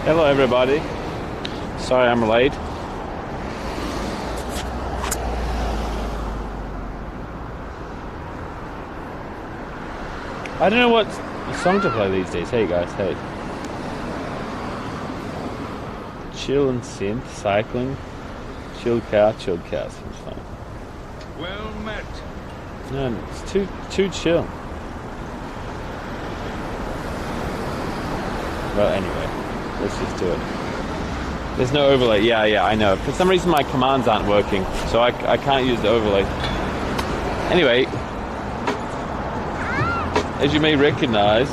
Hello everybody. Sorry I'm late. I don't know what song to play these days. Hey guys, hey. Chill and synth, cycling. Chilled cow seems fun. Well met. No, it's too chill. Well, anyway, let's just do it. There's no overlay. Yeah, I know. For some reason, my commands aren't working, so I can't use the overlay. Anyway, as you may recognize,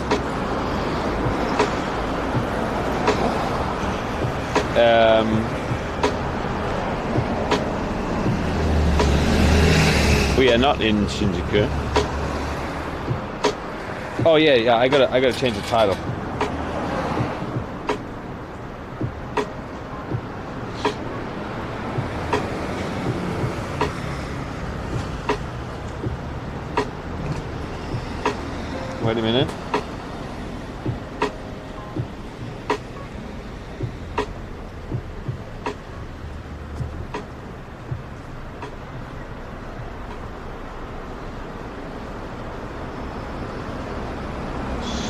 we are not in Shinjuku. Oh yeah, I gotta change the title. Wait a minute.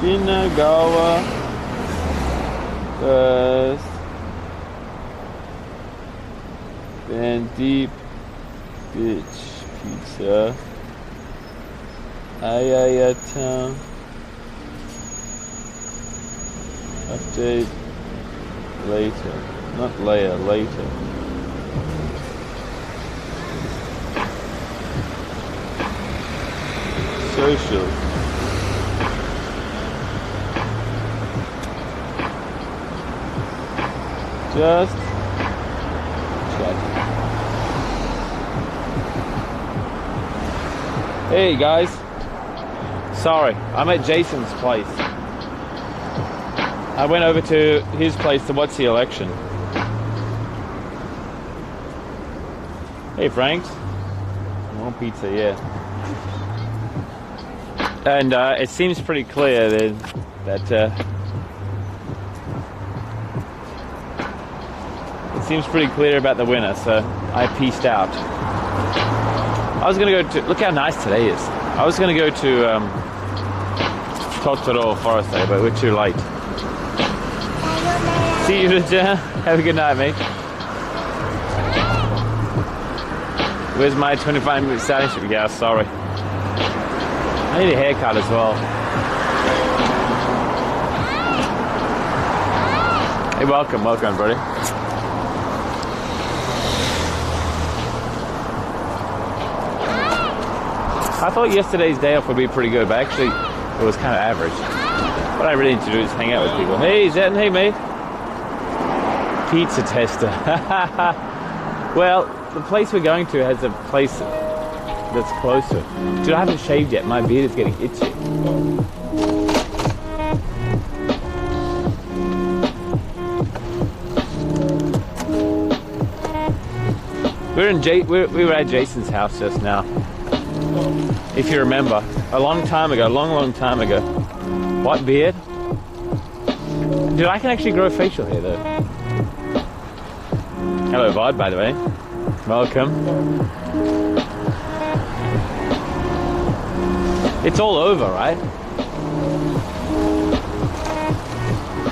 Shinagawa first, then Deep Beach Pizza, Ayayatown, update later, not later, later. Social. Just check. Hey guys, sorry, I'm at Jason's place. I went over to his place to watch the election. Hey Franks, more pizza, yeah. And it seems pretty clear that seems pretty clear about the winner, so I peaced out. I was gonna go to, look how nice today is. I was gonna go to Totoro Forest Day, but we're too late. See you later. Have a good night, mate. Where's my 25-minute starting strip? Yeah, sorry. I need a haircut as well. Hey, welcome, buddy. I thought yesterday's day off would be pretty good, but actually it was kind of average. What I really need to do is hang out with people. Hey Zen, hey mate. Pizza tester. Well, the place we're going to has a place that's close to it. Dude, I haven't shaved yet. My beard is getting itchy. We were at Jason's house just now. If you remember, a long time ago, long time ago. What beard? Dude, I can actually grow facial hair though. Hello, Vod, by the way. Welcome. It's all over, right?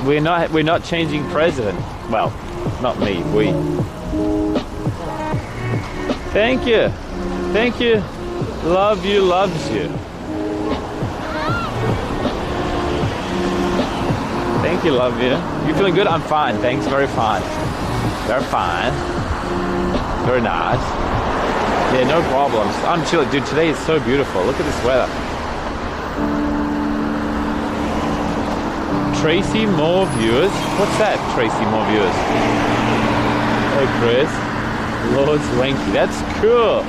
We're not changing president. Well, not me, we. Thank you. Love you, loves you. Thank you, love you. You feeling good? I'm fine, thanks, very fine. Very fine. Very nice. Yeah, no problems. I'm chilling. Dude, today is so beautiful. Look at this weather. Tracy, more viewers. What's that, Tracy, more viewers? Hey, Chris. Lord's Wanky. That's cool.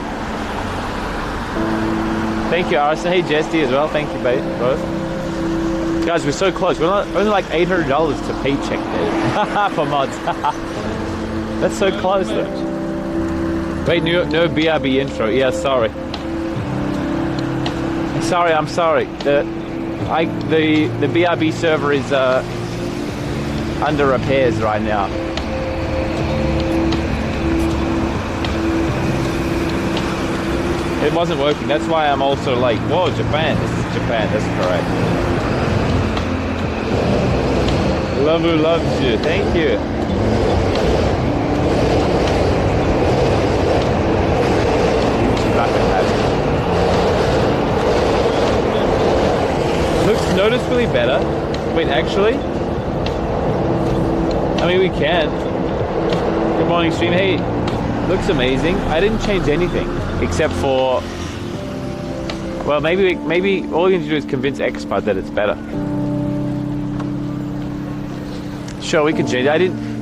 Thank you, Arson. Hey, Jesty as well. Thank you, both. Guys, we're so close. We're only like $800 to paycheck there for mods. That's so close, though. Wait, no BRB intro. Yeah, sorry. I'm sorry. The BRB server is under repairs right now. It wasn't working. That's why I'm also like, whoa, Japan. This is Japan. That's correct. Love who loves you. Thank you. Looks noticeably better. Wait, actually? I mean, we can. Good morning, stream. Hey, looks amazing. I didn't change anything except for, well, maybe all you need to do is convince Expert that it's better. Sure, we can change.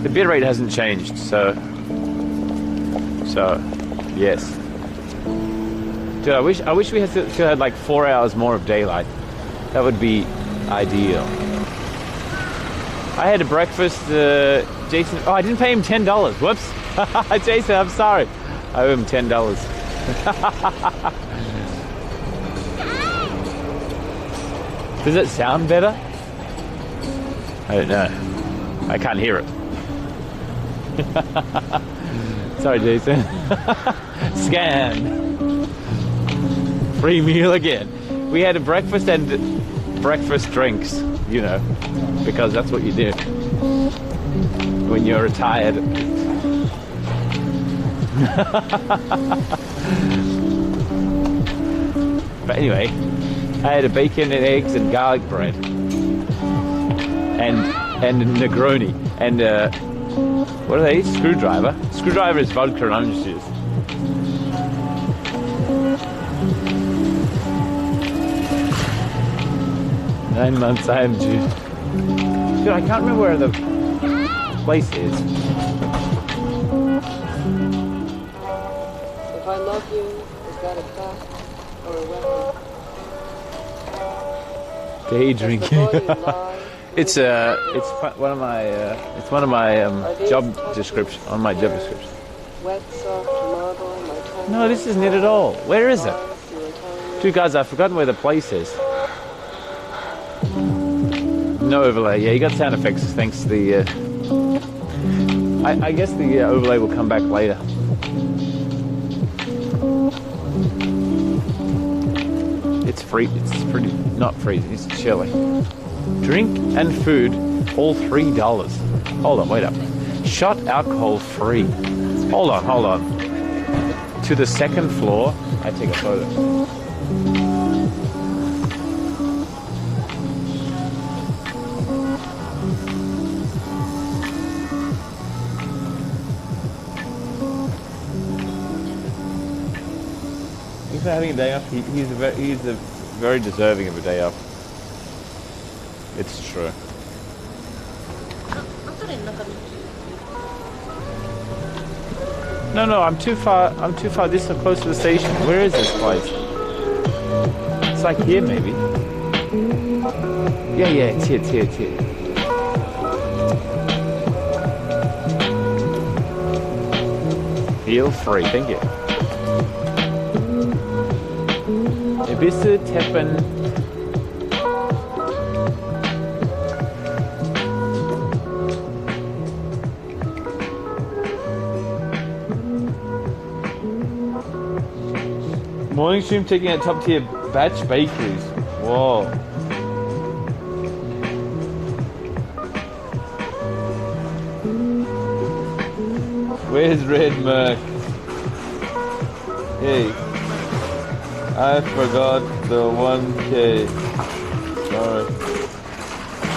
The bitrate hasn't changed, so yes. Dude, I wish we still had like 4 hours more of daylight. That would be ideal. I had a breakfast, Jason. Oh, I didn't pay him $10. Whoops. Jason, I'm sorry. I owe him $10. Does it sound better? I don't know. I can't hear it. Sorry, Jason. Scan. Free meal again. We had a breakfast and breakfast drinks, you know, because that's what you do when you're retired. But anyway, I had a bacon and eggs and garlic bread and Negroni and what are they? Screwdriver. Screwdriver is vodka and orange juice. "9 months I am due." Dude, I can't remember where the place is. If I love you, is that a fact or a weapon? Day drinking. It's one of my job description on my job description. Wet, soft marble, my tongue. No, this isn't it at all. Where is it? Dude, guys, I've forgotten where the place is. No overlay. Yeah, you got sound effects thanks to the. I guess the overlay will come back later. It's pretty not freezing. It's chilly. Drink and food, all $3. Hold on, wait up. Shot alcohol free. Hold on. To the second floor. I take a photo. He's not having a day off. He's very deserving of a day off. It's true. No, I'm too far. This is close to the station. Where is this place? It's like here, maybe. Yeah, it's here. Feel free, thank you. Ebisse Teppen. Morning stream taking out top tier batch bakeries. Whoa. Where's Red Merc? Hey. I forgot the 1K. Sorry.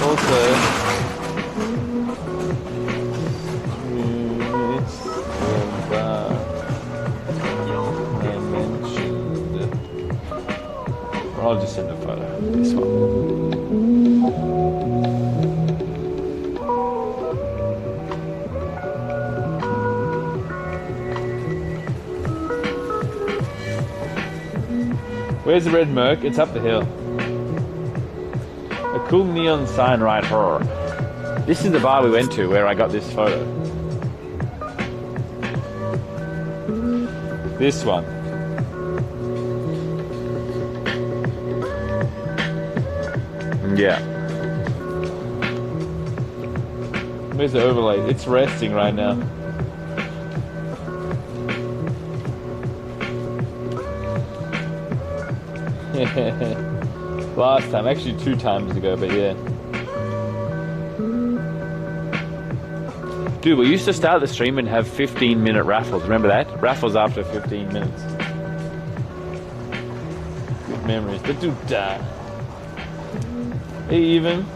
Also, it's I mentioned. I'll just send a photo. This one. Where's the Red Merc? It's up the hill. A cool neon sign right here. This is the bar we went to where I got this photo. This one. Yeah. Where's the overlay? It's resting right now. Last time, actually 2 times ago, but yeah. Dude, we used to start the stream and have 15-minute raffles. Remember that? Raffles after 15 minutes. Good memories. The dude. Hey, even.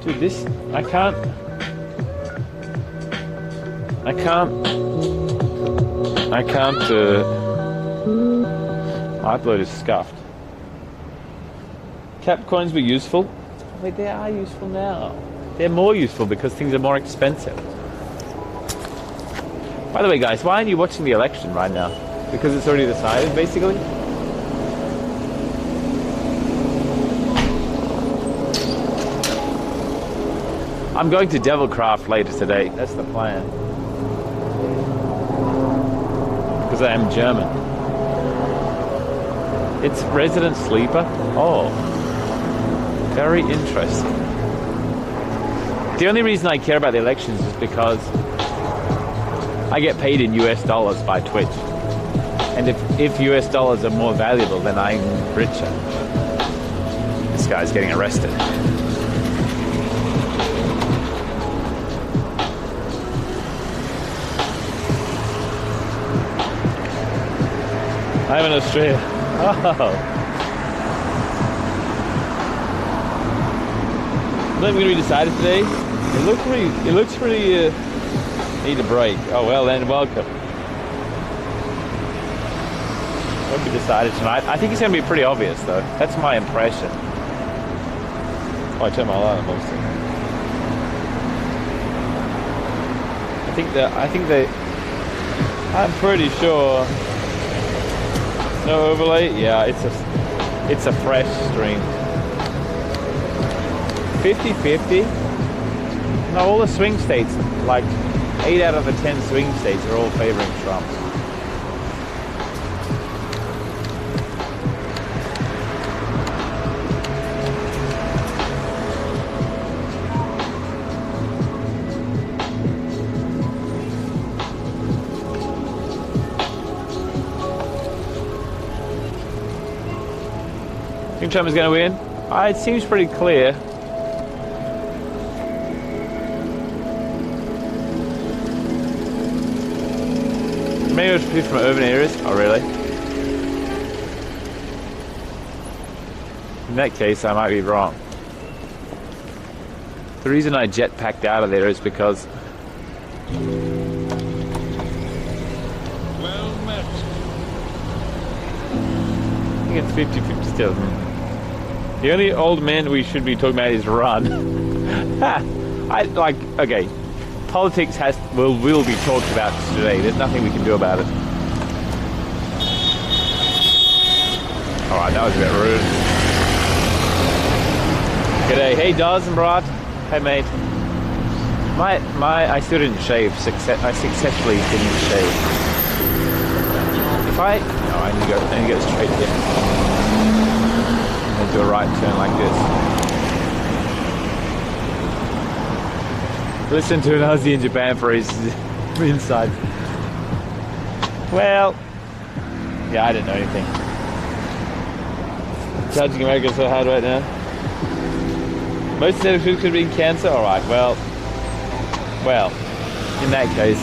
Dude, this. I can't. My upload is scuffed. Cap coins were useful. Wait, they are useful now. They're more useful because things are more expensive. By the way, guys, why aren't you watching the election right now? Because it's already decided, basically? I'm going to Devilcraft later today. That's the plan. Because I am German. It's Resident Sleeper. Oh. Very interesting. The only reason I care about the elections is because I get paid in US dollars by Twitch. And if US dollars are more valuable, then I'm richer. This guy's getting arrested. I'm in Australia. Oh. Not going to be decided today. It looks pretty. Need a break. Oh well, then welcome. Won't be decided tonight. I think it's going to be pretty obvious, though. That's my impression. Oh, I turned my light on mostly. I'm pretty sure. No overlay. Yeah, it's a fresh stream. 50-50. No, all the swing states, like 8 out of the 10 swing states are all favoring Trump. Think Trump is going to win? It seems pretty clear. Maybe it was people from urban areas. Oh, really? In that case, I might be wrong. The reason I jetpacked out of there is because... Well met. I think it's 50-50 still. The only old man we should be talking about is Run. Okay, politics will be talked about today. There's nothing we can do about it. Alright, that was a bit rude. G'day. Hey, Dawes and Brat. Hey, mate. I still didn't shave. I successfully didn't shave. No, I need to go straight here. And do a right turn like this. Listen to an Aussie in Japan for his insides. Well, yeah, I didn't know anything. Judging America so hard right now. Most genetic food could be cancer. All right. Well. In that case.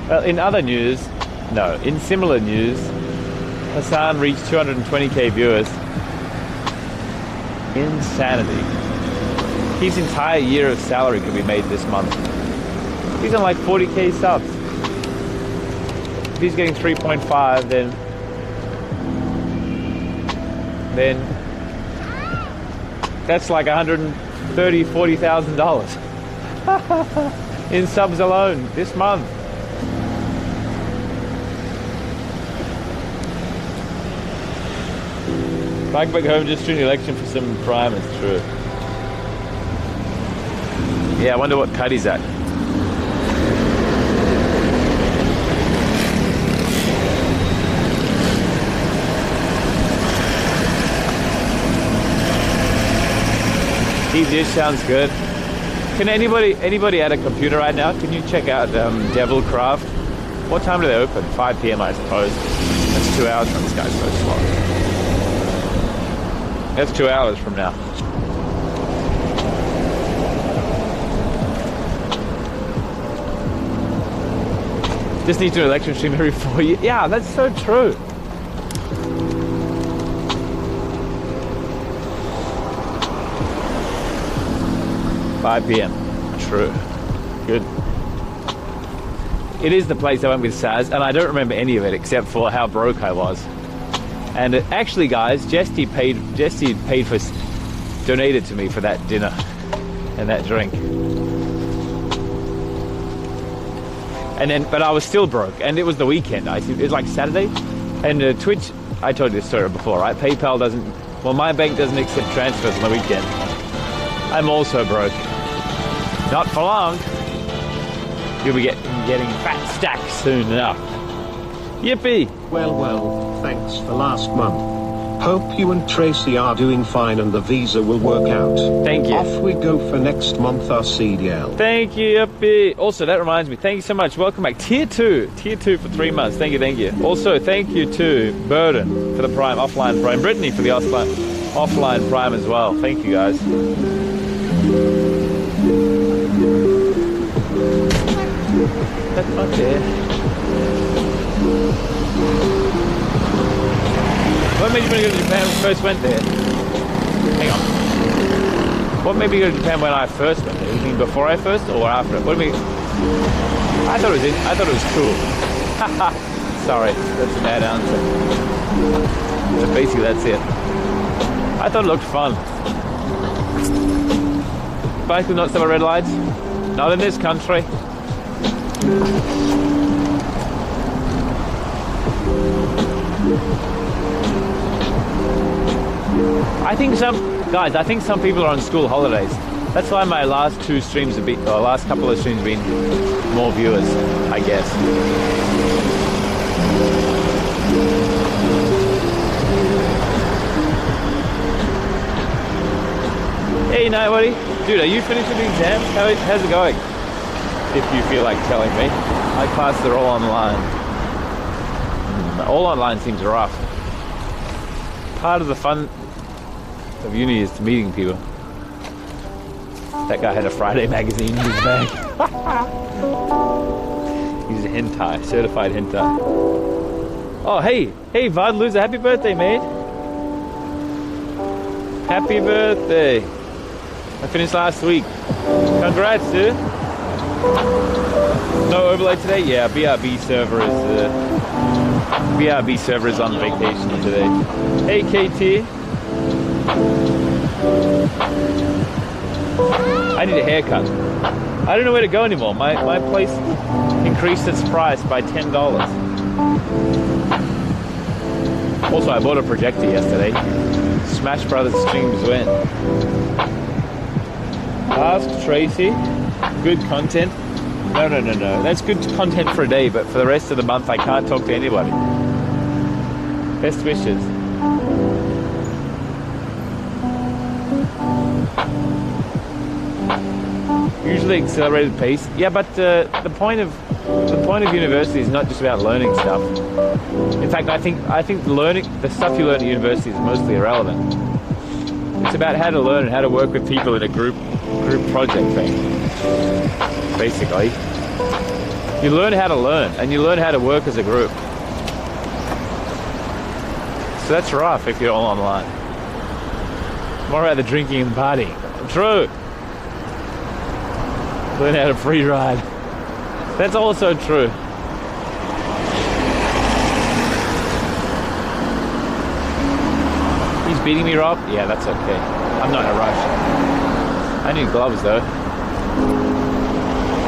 Well, in other news, no. In similar news, Hassan reached 220k viewers. Insanity. His entire year of salary could be made this month. He's on like 40k subs. If he's getting 3.5, then that's like $140,000 in subs alone this month. Back home just during the election for some prime, it's true. Yeah, I wonder what cut he's at. Dish sounds good. Can anybody at a computer right now? Can you check out Devil Craft? What time do they open? 5 p.m. I suppose. That's 2 hours from this guy's so slow. That's 2 hours from now. Just need to election stream every 4 years. Yeah, that's so true. $5 p.m. True. Good. It is the place I went with Saz, and I don't remember any of it except for how broke I was. And actually, guys, Jesty paid for, donated to me for that dinner and that drink. And then, but I was still broke, and it was the weekend. It was like Saturday, and Twitch. I told you this story before, right? PayPal doesn't. Well, my bank doesn't accept transfers on the weekend. I'm also broke. Not for long. You'll be getting fat stacks soon enough. Yippee! Well, thanks for last month. Hope you and Tracy are doing fine and the visa will work out. Thank you. Off we go for next month, our CDL. Thank you, Yippee! Also, that reminds me, thank you so much. Welcome back. Tier 2 for 3 months. Thank you. Also, thank you to Burden for the Prime, offline Prime. Brittany for the offline Prime as well. Thank you, guys. That's not there. What made you want to go to Japan when you first went there? Hang on. What made you go to Japan when I first went there? You mean before I first or after? What do you mean? I thought it was cool. Sorry, that's a bad answer. So basically that's it. I thought it looked fun. Bike will not stop at red lights. Not in this country. I think some people are on school holidays. That's why my last couple of streams have been more viewers, I guess. Hey, Nobody. Dude, are you finished with the exam? How's it going? If you feel like telling me. My classes are all online. All online seems rough. Part of the fun of uni is meeting people. That guy had a Friday magazine in his bag. He's a hentai, certified hentai. Oh, hey, Vod Loser, happy birthday, mate. Happy birthday. I finished last week. Congrats, dude. No overlay today? Yeah, BRB server is on vacation today. Hey, KT. I need a haircut. I don't know where to go anymore. My place increased its price by $10. Also, I bought a projector yesterday. Smash Brothers streams went. Ask Tracy. Good content. No. That's good content for a day, but for the rest of the month, I can't talk to anybody. Best wishes. Usually accelerated pace. Yeah, but the point of university is not just about learning stuff. In fact, I think the stuff you learn at university is mostly irrelevant. It's about how to learn and how to work with people in a group project thing. Basically, you learn how to learn and you learn how to work as a group. So that's rough if you're all online. More about the drinking and partying. True. Learn how to free ride. That's also true. He's beating me, Rob? Yeah, that's okay. I'm not in a rush. I need gloves though.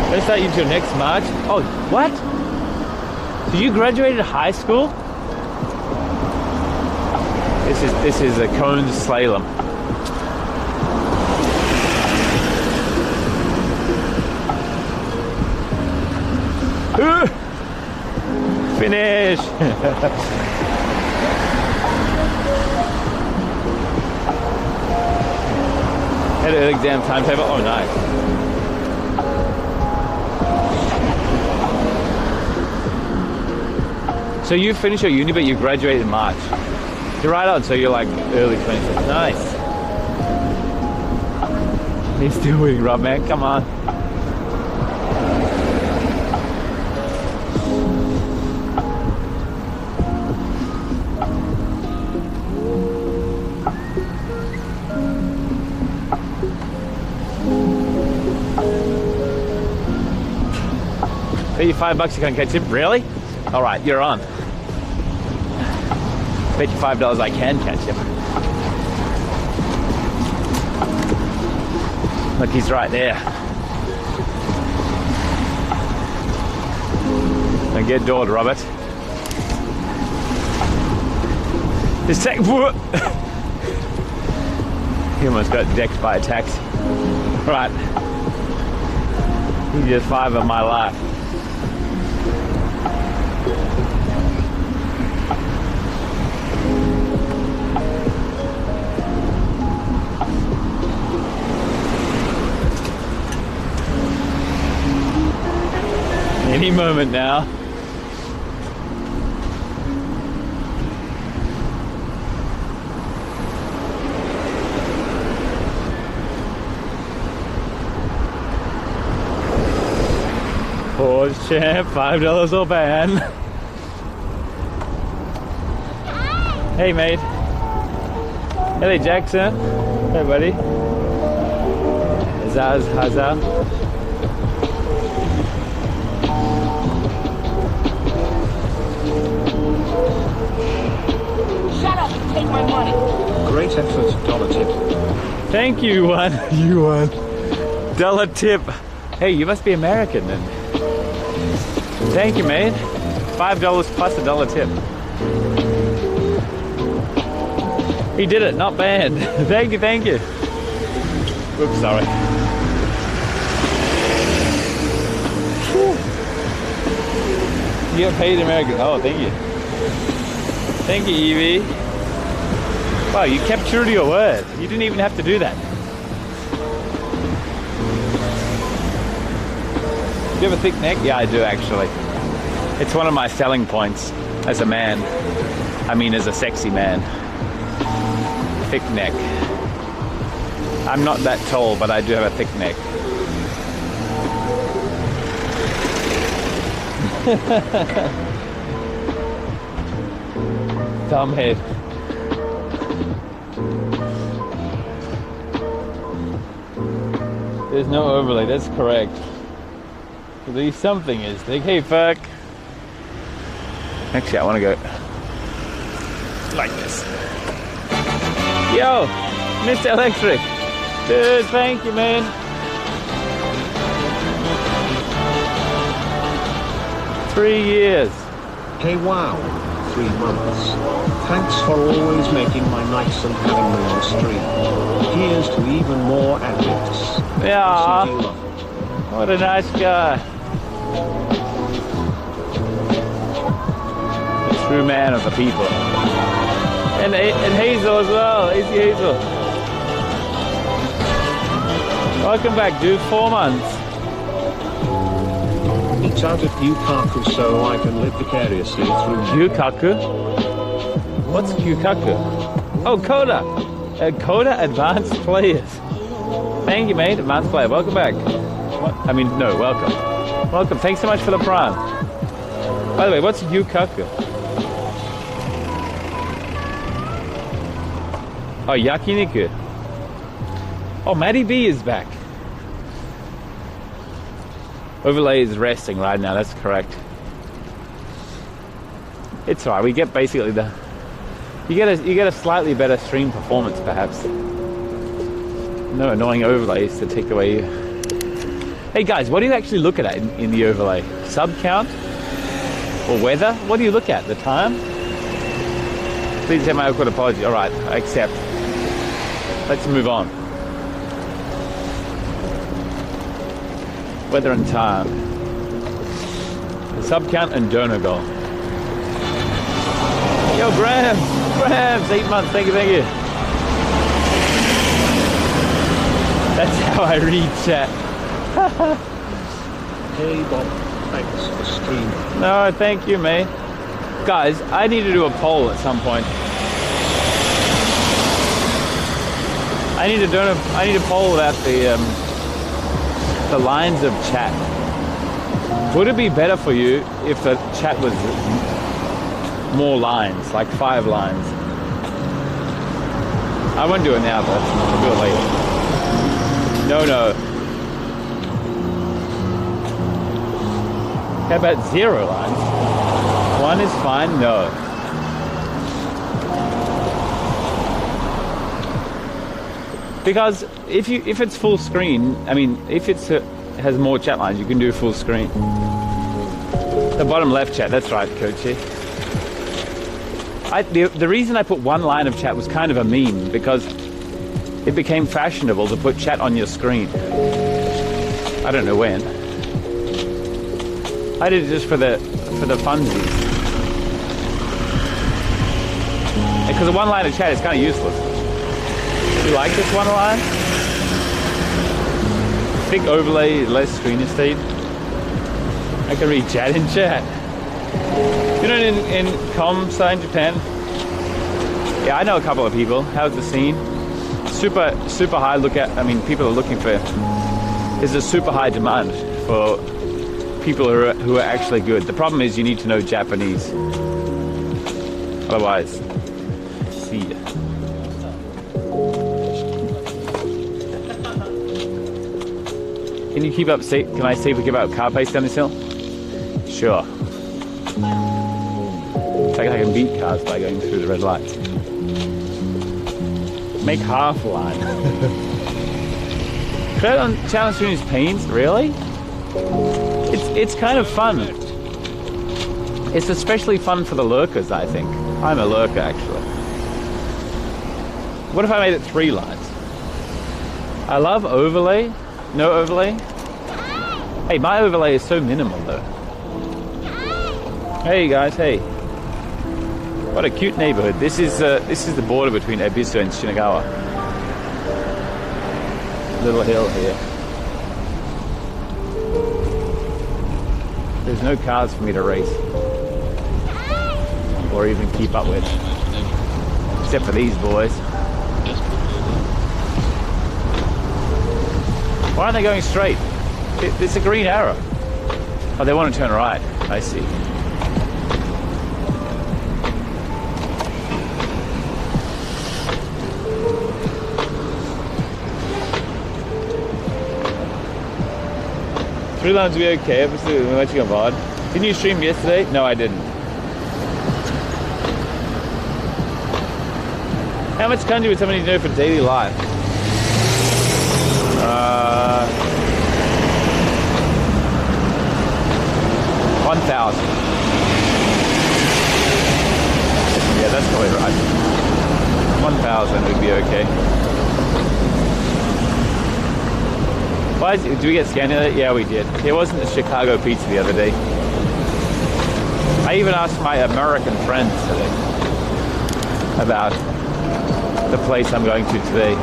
Let's start until next March. Oh, what? So you graduated high school? This is a Cones Slalom. Finish! Had an exam timetable. Oh, nice. So you finish your uni, but you graduate in March. You're right on, so you're like early 26. Nice. He's still winning, Rob, man. Come on. Bet you $5 you can't catch him. Really? All right, you're on. Bet you $5 I can catch him. Look, he's right there. Don't get dawed, Robert. Just take. He almost got decked by a taxi. Right. He just $5 of my life. Any moment now. Porsche champ, $5 or ban. Hey mate. Hey Jackson. Hey buddy. Hazard. Shut up and take my money. Great effort, dollar tip. Thank you, one. You won. Dollar tip. Hey, you must be American then. Thank you, mate. $5 plus $1 tip. He did it, not banned. Thank you. Oops, sorry. Whew. You get paid American. Oh, thank you. Thank you, Evie. Wow, you kept true to your word. You didn't even have to do that. Do you have a thick neck? Yeah, I do actually. It's one of my selling points as a man. I mean, as a sexy man. Thick neck. I'm not that tall, but I do have a thick neck. Dumb head. There's no overlay, that's correct. At least something is. Hey, fuck. Actually, I want to go like this. Yo, Mr. Electric. Dude, thank you, man. $3 years. Hey wow, 3 months. Thanks for always making my nights and having me on stream. Here's to even more addicts. Yeah. CJ Love. What a nice guy. A true man of the people. And Hazel as well. Easy Hazel. Welcome back, dude. 4 months. Eat out of Yukaku so I can live vicariously through Yukaku? What's Yukaku? Oh, Coda. Coda Advanced Players. Thank you, mate. Advanced Player. Welcome back. What? I mean, no, welcome. Welcome. Thanks so much for the prime. By the way, what's Yukaku? Oh, yakiniku. Oh, Maddie B is back. Overlay is resting right now, that's correct. It's alright, we get basically the... You get a slightly better stream performance, perhaps. No annoying overlays to take away... Hey guys, what do you actually look at in the overlay? Sub count? Or weather? What do you look at? The time? Please accept my awkward apology. Alright, I accept. Let's move on. Weather and time. Sub count and donor goal. Yo, Grams, 8 months. Thank you. That's how I read chat. Hey Bob, thanks for streaming. No, thank you, mate. Guys, I need to do a poll at some point. I need a poll about the lines of chat. Would it be better for you if the chat was more lines, like 5 lines? I won't do it now, but I'll do it later. No. How about 0 lines? 1 is fine, no. Because if it's full screen, I mean, if it's has more chat lines, you can do full screen. The bottom left chat, that's right, Coachy. The reason I put 1 line of chat was kind of a meme, because it became fashionable to put chat on your screen. I don't know when. I did it just for the funsies. Because the 1 line of chat is kind of useless. You like this 1 line? Thick overlay, less screen estate. I can read chat in chat. You know, in Komsa in Japan? Yeah, I know a couple of people. How's the scene? Super high people are looking for, there's a super high demand for people who are actually good. The problem is you need to know Japanese. Otherwise, see ya. Can you keep up, can I safely keep up car pace down this hill? Sure. In fact, I can beat cars by going through the red lights. Make half a line. Credit on challenge students' pains, really? It's kind of fun. It's especially fun for the lurkers, I think. I'm a lurker, actually. What if I made it 3 lines? I love overlay. No overlay? Hey, my overlay is so minimal, though. Hey, guys, hey. What a cute neighborhood. This is the border between Ebisu and Shinagawa. Little hill here. There's no cars for me to race. Or even keep up with. Except for these boys. Why aren't they going straight? It's a green arrow. Oh, they want to turn right. I see. Three lines will be okay. Obviously, we're watching a VOD. Didn't you stream yesterday? No, I didn't. How much kanji would somebody know for daily life? 1,000. Yeah, that's probably right. 1,000 would be okay. Do we get scanned in it? Yeah, we did. There wasn't a Chicago pizza the other day. I even asked my American friends today about the place I'm going to today.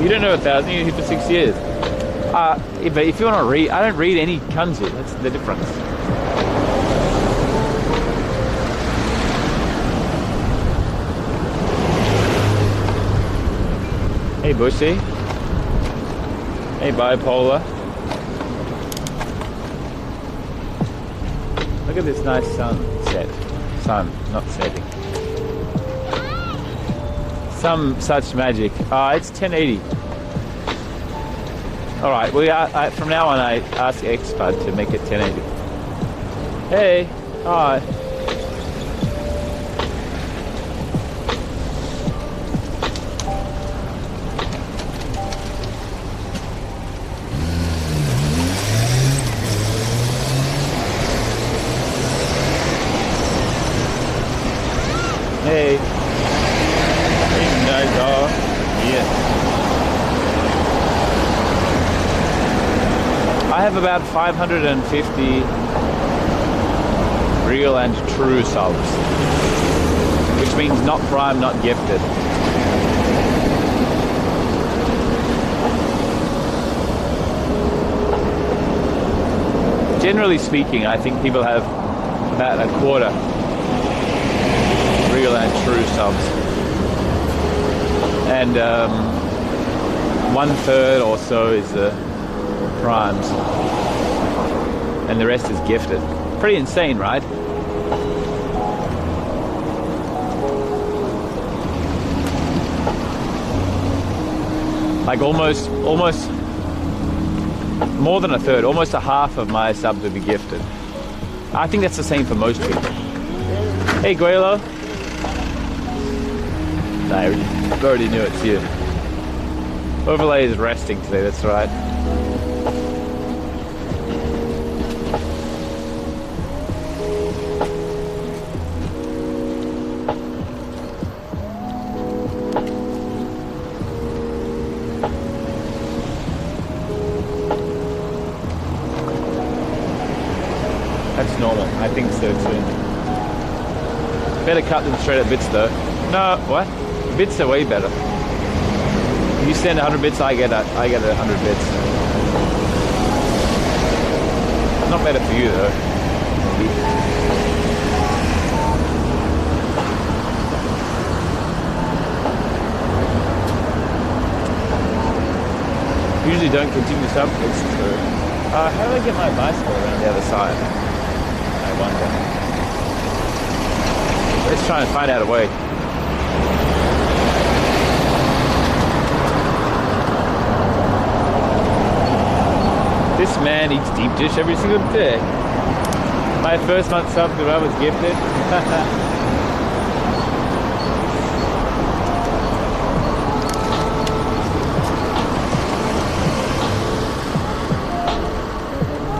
You don't know 1,000, you're here for 6 years. But if you want to read, I don't read any kanji. That's the difference. Hey, Bushy. Hey, Bipolar. Look at this nice sunset. Sun, not setting. Some such magic. It's 1080. All right. From now on, I ask Xbud to make it 1080. Hey. Hi. Hey. Yeah. I have about 550 real and true subs. which means not prime, not gifted. Generally speaking, I think people have about a quarter real and true subs, and 1/3 or so is the primes, and the rest is gifted. Pretty insane, right? Like almost more than a third, almost a half of my subs would be gifted. I think that's the same for most people. Hey, Guelo. No, I already knew it's you. Overlay is resting today, that's right. That's normal. I think so too. Better cut than straight up bits though. No, what? Bits are way better. If you send 100 bits, I get 100 bits. Not better for you though. Usually don't continue sub. It's true. How do I get my bicycle around the other side? I wonder. Let's try and find out a way. This man eats deep dish every single day. My first month sub that I was gifted.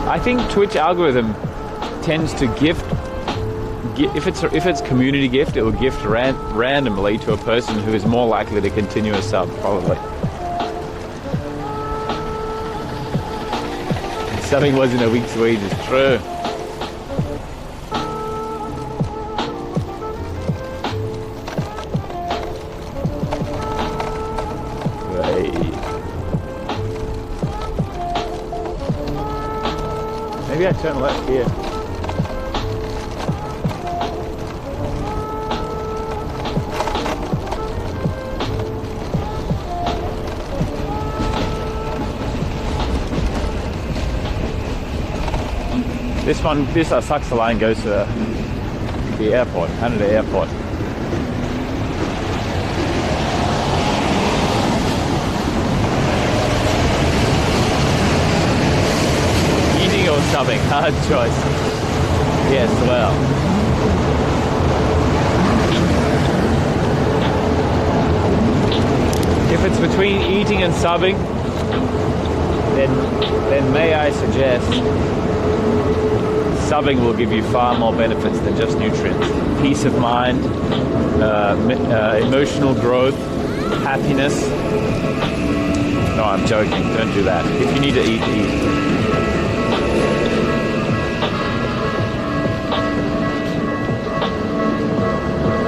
I think Twitch algorithm tends to gift. If it's community gift, it will gift randomly to a person who is more likely to continue a sub, probably. Subbing wasn't a week's wages, true. Right. Maybe I turn left here. This Asakusa line goes to the airport, Haneda Airport. Eating or subbing, hard choice. Yes, well. If it's between eating and subbing, then may I suggest subbing will give you far more benefits than just nutrients. Peace of mind, emotional growth, happiness. No, I'm joking. Don't do that. If you need to eat, eat.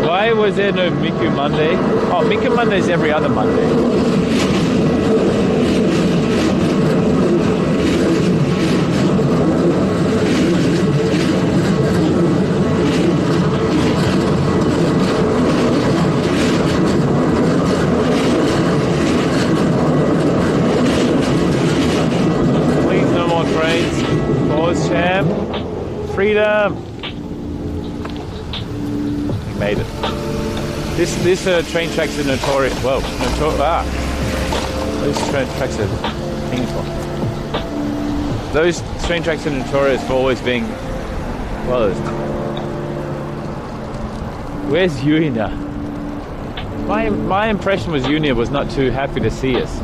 Why was there no Miku Monday? Oh, Miku Monday is every other Monday. Freedom! We made it. This train tracks are notorious. Whoa, those train tracks are painful. Those train tracks are notorious for always being closed. Where's Yuina? My impression was Yuina was not too happy to see us.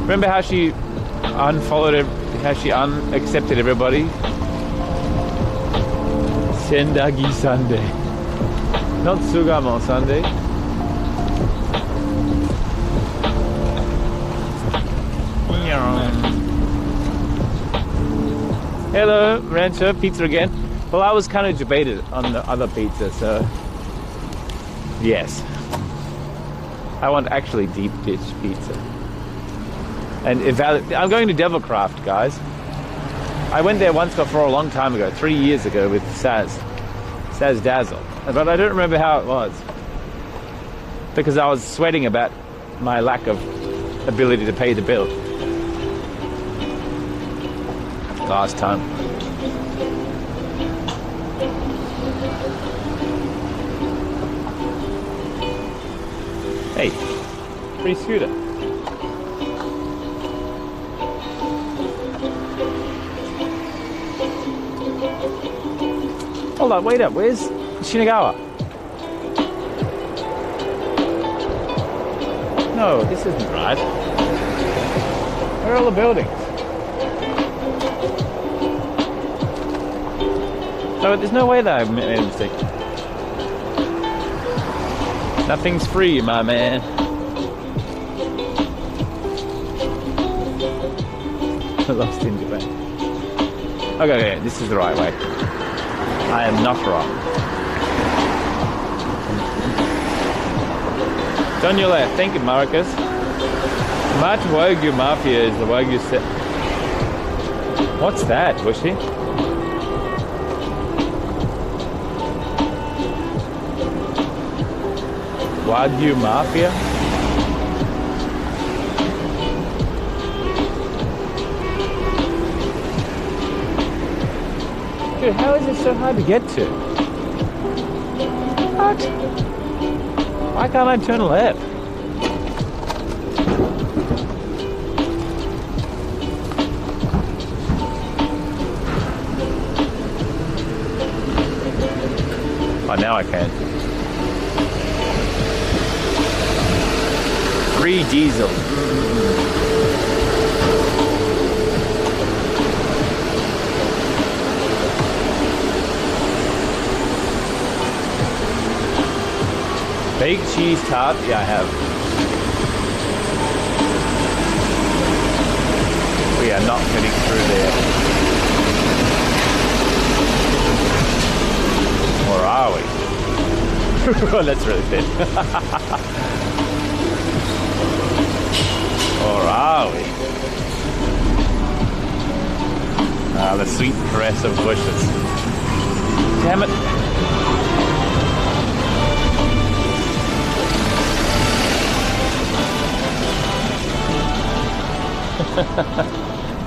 Remember how she unfollowed, how she unaccepted everybody? Sendagi Sunday. Not Sugamo Sunday. Hello, Rancher, pizza again. Well, I was kind of debated on the other pizza, so yes. I want actually deep dish pizza. And I'm going to Devilcraft, guys. I went there once before a long time ago, 3 years ago with Saz Dazzle. But I don't remember how it was. Because I was sweating about my lack of ability to pay the bill. Last time. Hey, free scooter. Hold on, wait up, where's Shinagawa? No, this isn't right. Where are all the buildings? So there's no way that I made a mistake. Nothing's free, my man. Lost in Japan. Okay, this is the right way. I am not wrong. It's on your left. Thank you, Marcus. Much Wagyu Mafia is the Wagyu set. What's that, Bushy? Wagyu Mafia? Dude, how is it so hard to get to? What? Why can't I turn left? Oh, now I can. Free diesel. Baked cheese tart? Yeah, I have. We are not getting through there. Or are we? Oh, that's really thin. Or are we? Ah, the sweet caress of bushes. Damn it.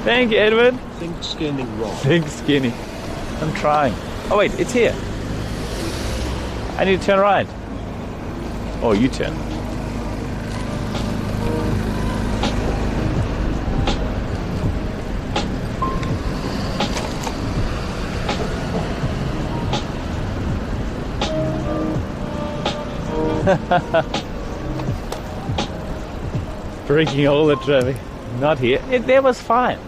Thank you, Edward. Think skinny wrong. Think skinny. I'm trying. Oh wait, it's here. I need to turn right. Oh, you turn. Breaking all the traffic. Not here. There was fine.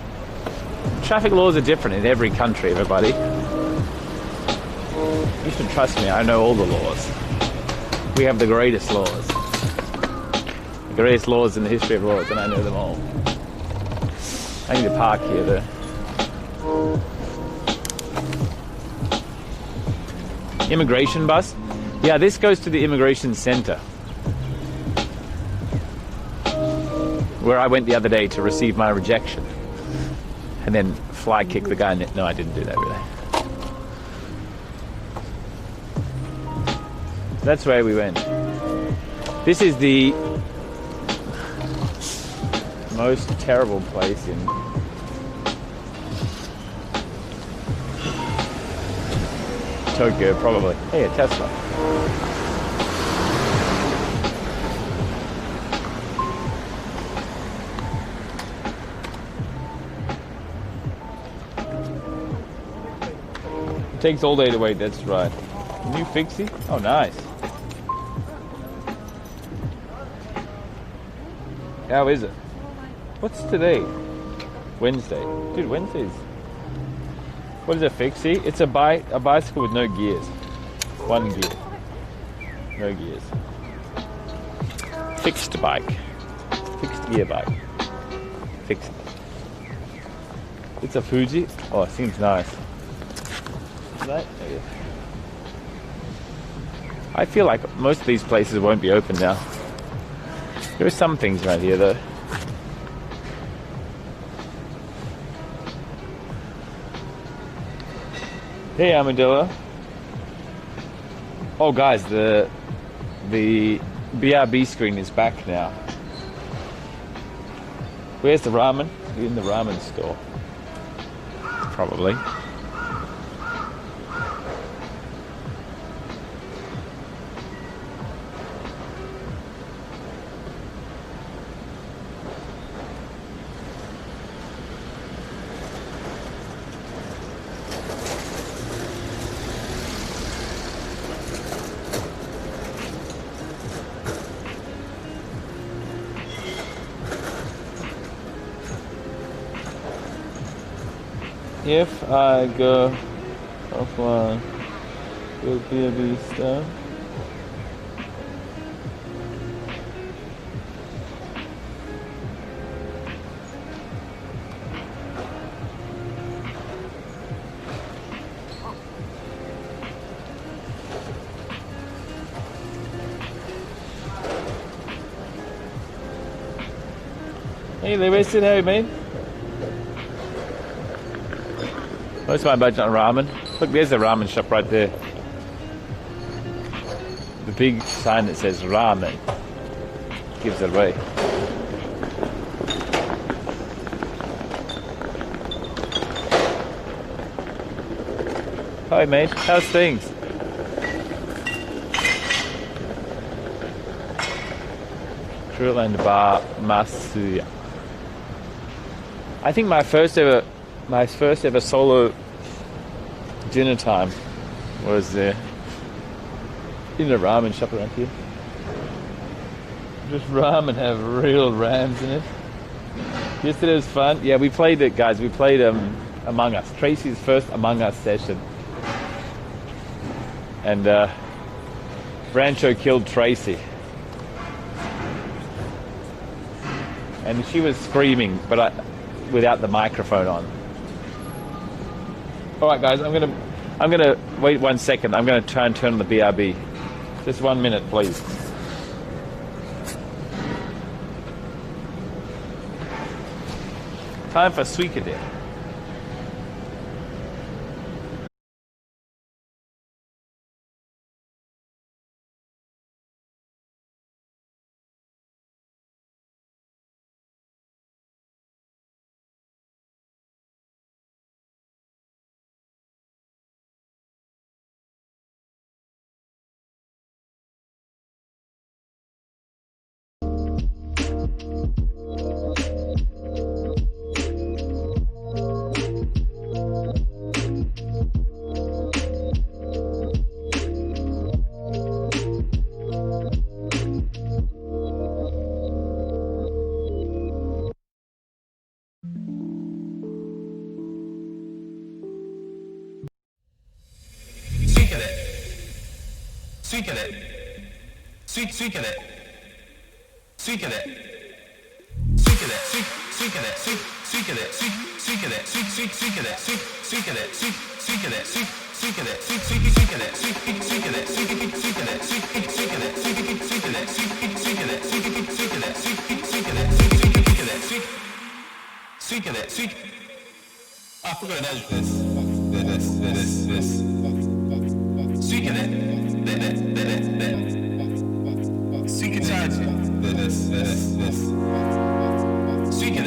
Traffic laws are different in every country, everybody. You should trust me, I know all the laws. We have the greatest laws. The greatest laws in the history of laws, and I know them all. I need to park here, though. Immigration bus? Yeah, this goes to the immigration center. Where I went the other day to receive my rejection. And then fly kick the guy. No, I didn't do that, really. That's where we went. This is the most terrible place in Tokyo, probably. Hey, a Tesla. It takes all day to wait, that's right. New fixie? Oh, nice. How is it? What's today? Wednesday. Dude, Wednesday's... What is a fixie? It's a bicycle with no gears. One gear. No gears. Fixed bike. Fixed gear bike. Fixed. It's a Fuji. Oh, it seems nice. that? Yeah. I feel like most of these places won't be open now. There are some things right here though. Hey Armadillo. Oh guys, the BRB screen is back now. Where's the ramen? We're in the ramen store. Probably. If I go offline, will BRB stuff. Hey, Lewis, how you been? What's my budget on ramen? Look, there's a ramen shop right there. The big sign that says ramen gives it away. Hi mate, how's things? Grill and Bar Masuya. I think my first ever solo dinner time was in a ramen shop around here. Just ramen have real rams in it. Yesterday was fun. Yeah, we played it, guys. We played Among Us. Tracy's first Among Us session. And Rancho killed Tracy. And she was screaming, but without the microphone on. All right, guys, I'm gonna wait 1 second. I'm gonna try and turn on the BRB. Just 1 minute, please. Time for Suikadet. I forgot this. Speaking it. Speaking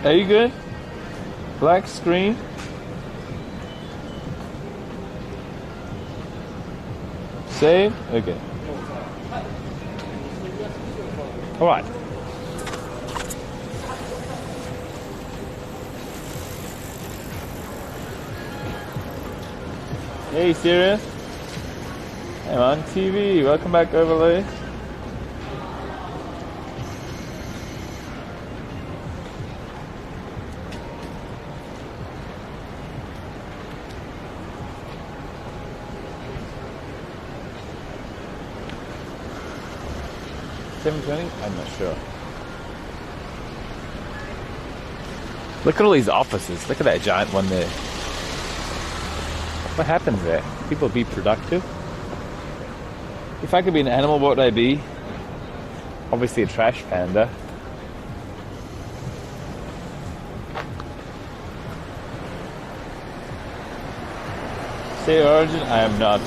Are you good? Black screen. Save? Okay. Alright. Hey, Sirius. Hey man, TV. Welcome back, Overlay. $7.20? I'm not sure. Look at all these offices. Look at that giant one there. What happens there? People be productive? If I could be an animal, what would I be? Obviously a trash panda. Say Origin? I am not.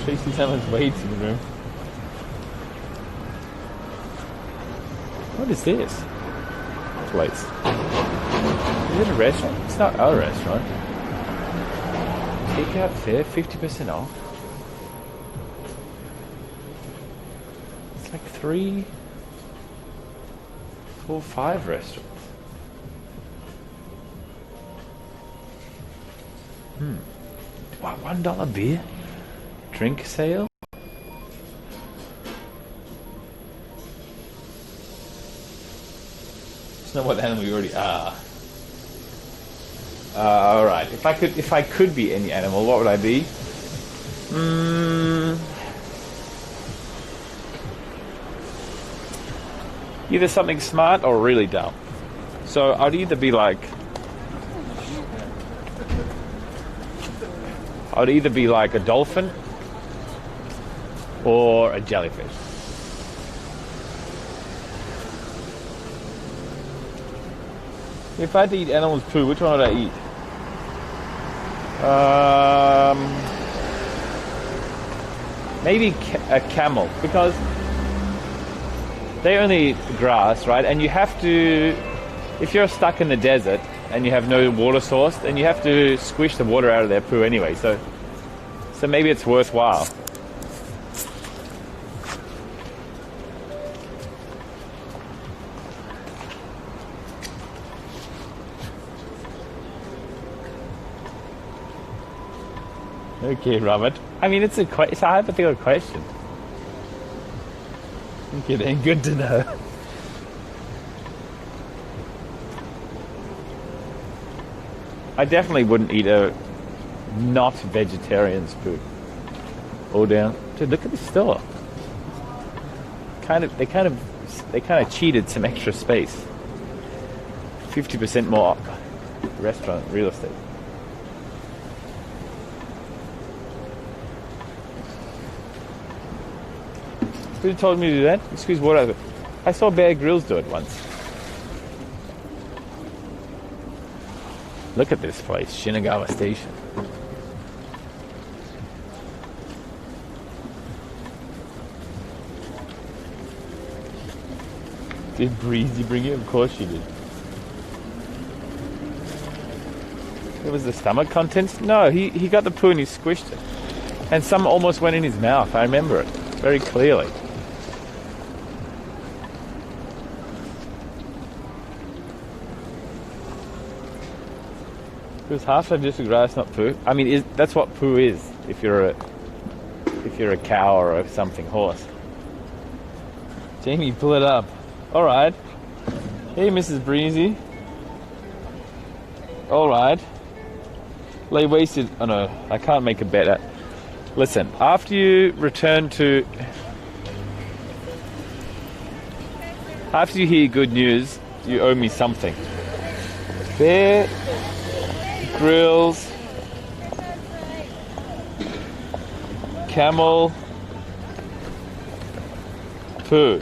Tracy Summers waits in the room. What is this place? Is it a restaurant? It's not a restaurant. Takeout fare, 50% off. It's like 3, 4, 5 restaurants. What, $1 beer? Drink sale? It's not what animal you already are. Alright, if I could be any animal, what would I be? Either something smart or really dumb. So I'd either be like a dolphin or a jellyfish. If I had to eat animals' poo, which one would I eat? Maybe a camel, because they only eat grass, right? And you have to, if you're stuck in the desert and you have no water source, then you have to squish the water out of their poo anyway. So maybe it's worthwhile. Okay, Robert. I mean, it's a hypothetical question. Okay, then, good to know. I definitely wouldn't eat a not vegetarian's food. All down. Dude, look at this store. They kind of cheated some extra space. 50% more restaurant real estate. Who told me to do that? Excuse what I saw Bear Grylls do it once. Look at this place, Shinagawa Station. Did Breezy bring it? Of course she did. It was the stomach contents? No, he got the poo and he squished it. And some almost went in his mouth. I remember it very clearly. Because half of just grass, not poo. I mean, that's what poo is. If you're a cow or something horse. Jamie, pull it up. All right. Hey, Mrs. Breezy. All right. Lay wasted. Oh no, I can't make a bet. Listen, after you hear good news, you owe me something. Bear Grylls, camel, poo.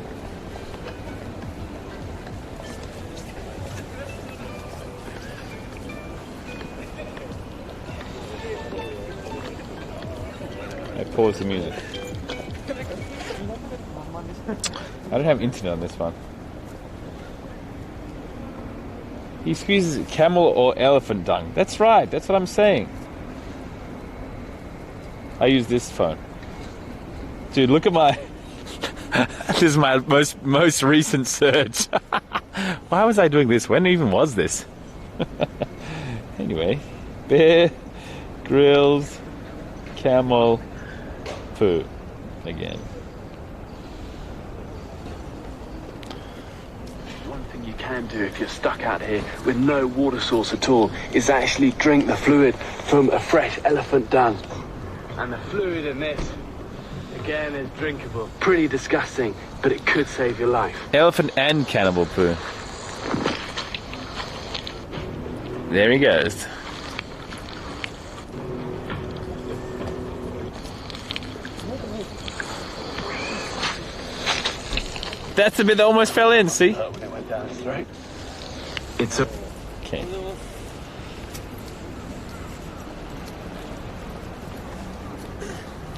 I pause the music. I don't have internet on this one. He squeezes camel or elephant dung. That's right. That's what I'm saying. I use this phone. Dude, look at my... This is my most recent search. Why was I doing this? When even was this? Anyway. Bear, grills, camel, poo. Again. One thing you can do if you're stuck out here with no water source at all is actually drink the fluid from a fresh elephant dung. And the fluid in this, again, is drinkable. Pretty disgusting, but it could save your life. Elephant and cannibal poo. There he goes. That's the bit that almost fell in, see? Oh, when it went down his throat. It's a... Okay.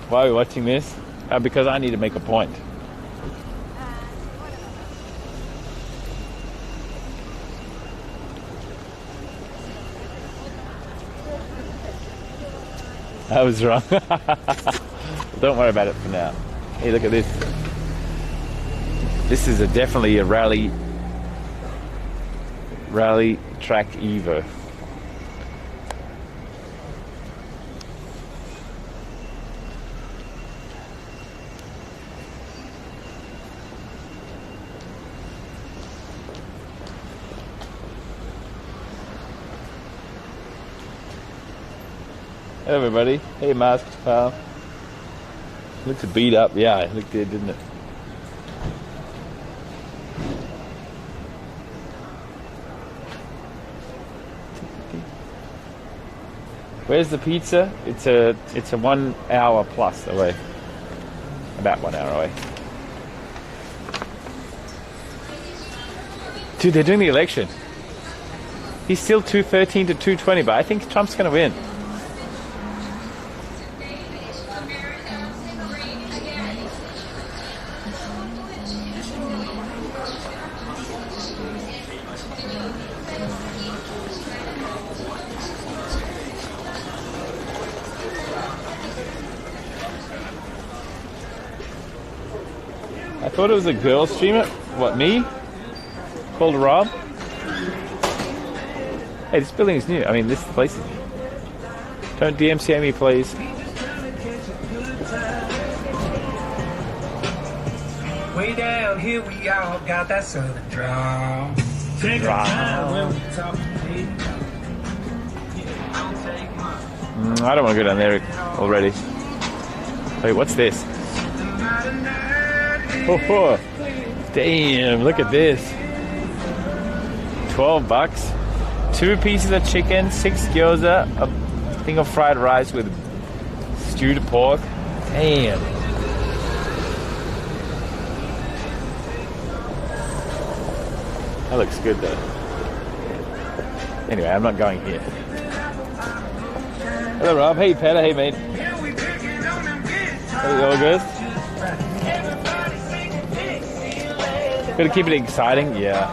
Why are we watching this? Because I need to make a point. I was wrong. Don't worry about it for now. Hey, look at this. This is definitely a rally track Evo. Hey everybody. Hey Masked Pal. Looks beat up. Yeah, it looked good, didn't it? Where's the pizza? It's a 1 hour plus away. About 1 hour away. Dude, they're doing the election. He's still 213 to 220, but I think Trump's gonna win. I thought it was a girl streamer. What, me? Called Rob? Hey, this building is new. I mean, this place is new. Don't DMCA me, please. Way down here, we all got that southern drawl. Take our time when we talk. I don't want to go down there already. Wait, what's this? Oh, damn, look at this. 12 bucks. 2 pieces of chicken, 6 gyoza, a thing of fried rice with stewed pork. Damn. That looks good though. Anyway, I'm not going here. Hello Rob, hey Peter, hey mate. Hey, all good? Gotta keep it exciting, yeah.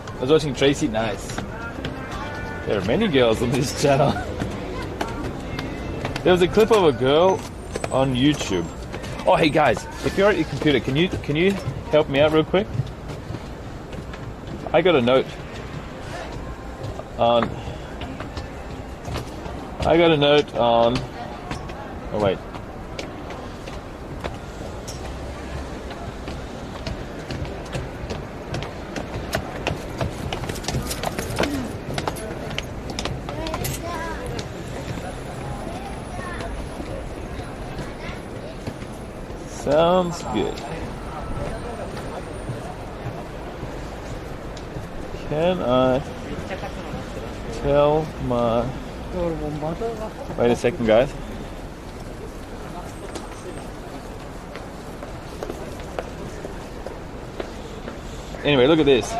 I was watching Tracy, nice. There are many girls on this channel. There was a clip of a girl on YouTube. Oh, hey guys, if you're at your computer, can you help me out real quick? I got a note on. Oh wait. Sounds good. Can I tell my... Wait a second, guys. Anyway, look at this.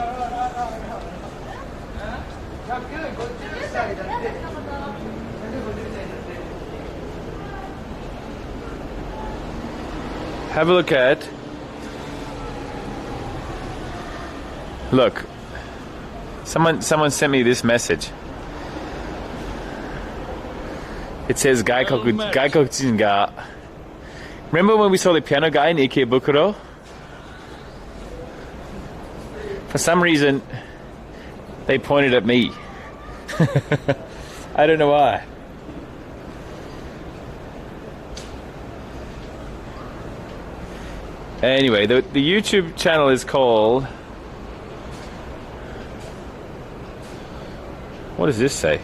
Have a look at Look, someone sent me this message. It says Gaikokujin ga. Remember when we saw the piano guy in Ikebukuro? For some reason, they pointed at me. I don't know why. Anyway, the YouTube channel is called... What does this say?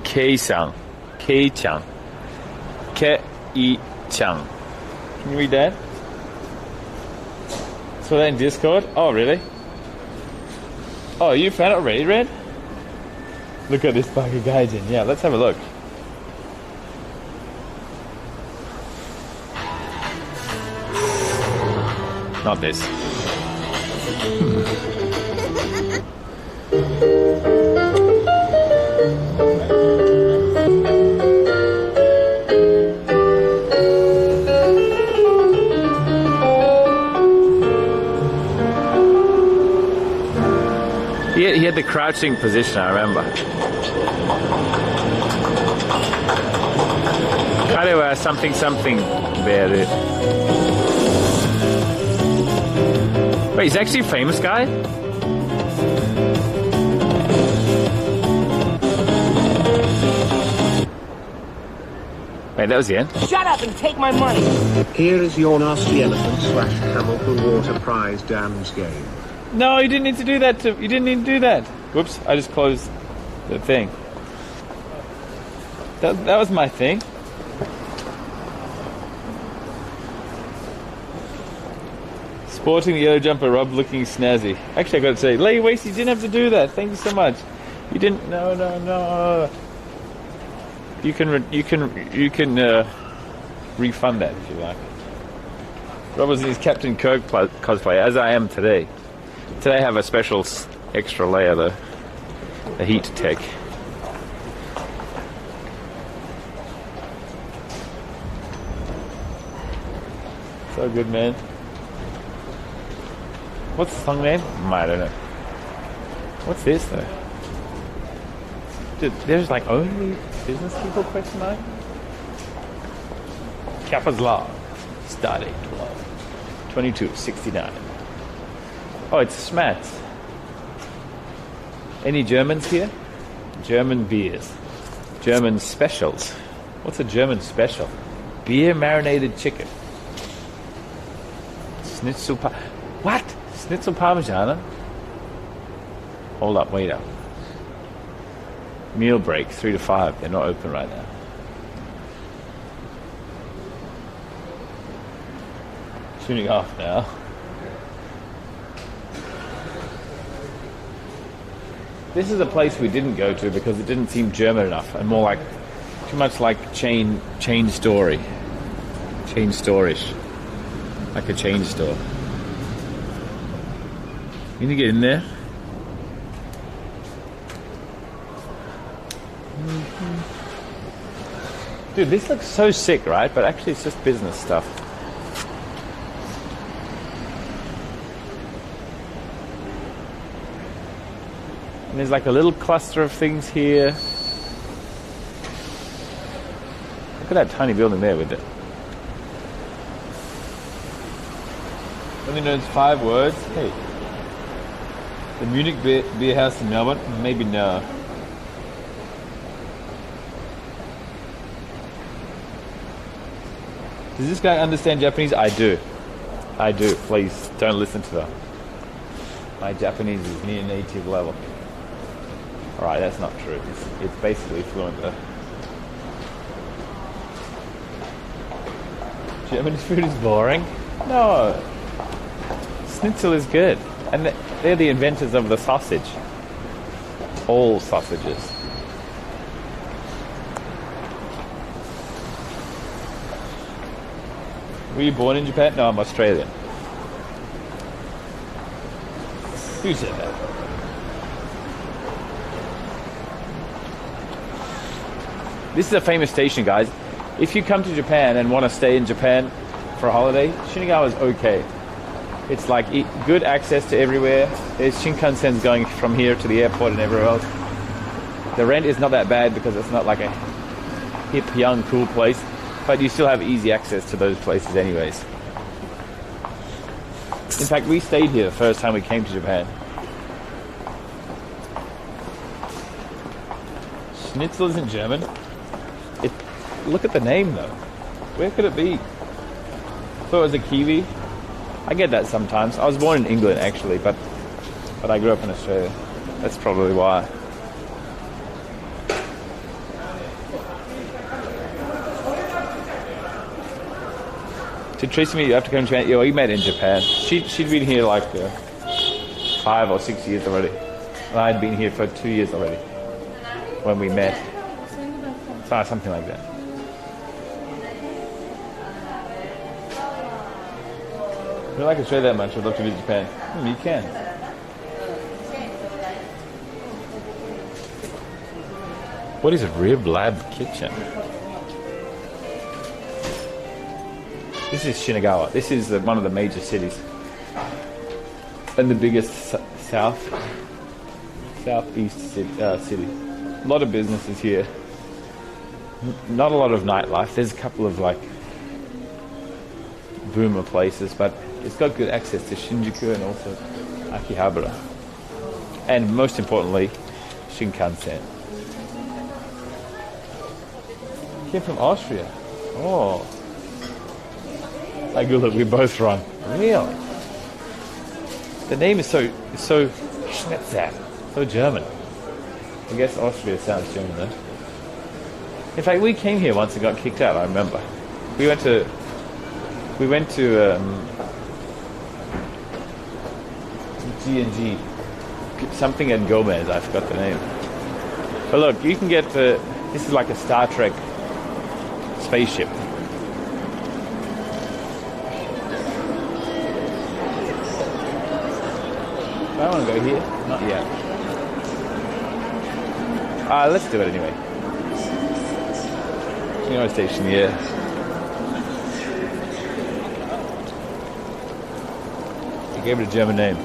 Kei-san. Kei-chan. Kei-chan. Can you read that? So that in Discord? Oh, really? Oh, you found it already, Red? Look at this fucking gaijin. Yeah, let's have a look. Not this. He had the crouching position, I remember. Karewa something there. Wait, he's actually a famous guy? Wait, that was the end? Shut up and take my money. Here is your nasty elephant / Hamilton water prize dams game. No, you didn't need to do that. You didn't need to do that. Whoops, I just closed the thing. That was my thing. Sporting the yellow jumper, Rob looking snazzy. Actually, I got to say, Lay Waste, you didn't have to do that. Thank you so much. You didn't. No. You can refund that if you like. Rob was in his Captain Kirk cosplay, as I am today. Today I have a special extra layer, though. The heat tech. So good, man. What's the song name? I don't know. What's this, though? Dude, there's like only business people, question mark? Kappa's Law. Start date 2269. Oh, it's Smats. Any Germans here? German beers. German specials. What's a German special? Beer marinated chicken. Schnitzel What? Schnitzel Parmigiana? Hold up, wait up. Meal break, 3 to 5. They're not open right now. Tuning off now. This is a place we didn't go to because it didn't seem German enough and more like, too much like chain story. Chain store-ish. Like a chain store. You need to get in there. Dude, this looks so sick, right? But actually it's just business stuff. And there's like a little cluster of things here. Look at that tiny building there with it. Only knows 5 words. Hey. The Munich beer house in Melbourne? Maybe no. Does this guy understand Japanese? I do. I do. Please don't listen to them. My Japanese is near native level. Alright, that's not true. It's basically fluent though. German food is boring? No. Schnitzel is good. And they're the inventors of the sausage. All sausages. Were you born in Japan? No, I'm Australian. Who said that? This is a famous station, guys. If you come to Japan and want to stay in Japan for a holiday, Shinagawa is okay. It's like good access to everywhere. There's Shinkansen going from here to the airport and everywhere else. The rent is not that bad because it's not like a hip, young, cool place, but you still have easy access to those places anyways. In fact, we stayed here the first time we came to Japan. Schnitzel isn't German. Look at the name though. Where could it be? Thought it was a Kiwi. I get that sometimes. I was born in England actually, but I grew up in Australia. That's probably why. To Tracy me, you have to come to Japan. Yeah, we met in Japan. She'd been here like 5 or 6 years already. And I'd been here for 2 years already when we met. Something like that. If you like Australia that much, I'd love to visit Japan. You can. What is a Rib Lab Kitchen? This is Shinagawa. This is one of the major cities. And the biggest southeast city. A lot of businesses here. Not a lot of nightlife. There's a couple of like boomer places, but it's got good access to Shinjuku and also Akihabara. And most importantly, Shinkansen. Came from Austria. Oh. I go, look, we're both wrong. Really? The name is so Schnitzel, so German. I guess Austria sounds German though. In fact, we came here once and got kicked out. I remember. We went to G&G, something at Gomez. I forgot the name. But look, you can get this is like a Star Trek spaceship. I want to go here. Not yet. Let's do it anyway. Shinagawa Station, yeah. I gave it a German name.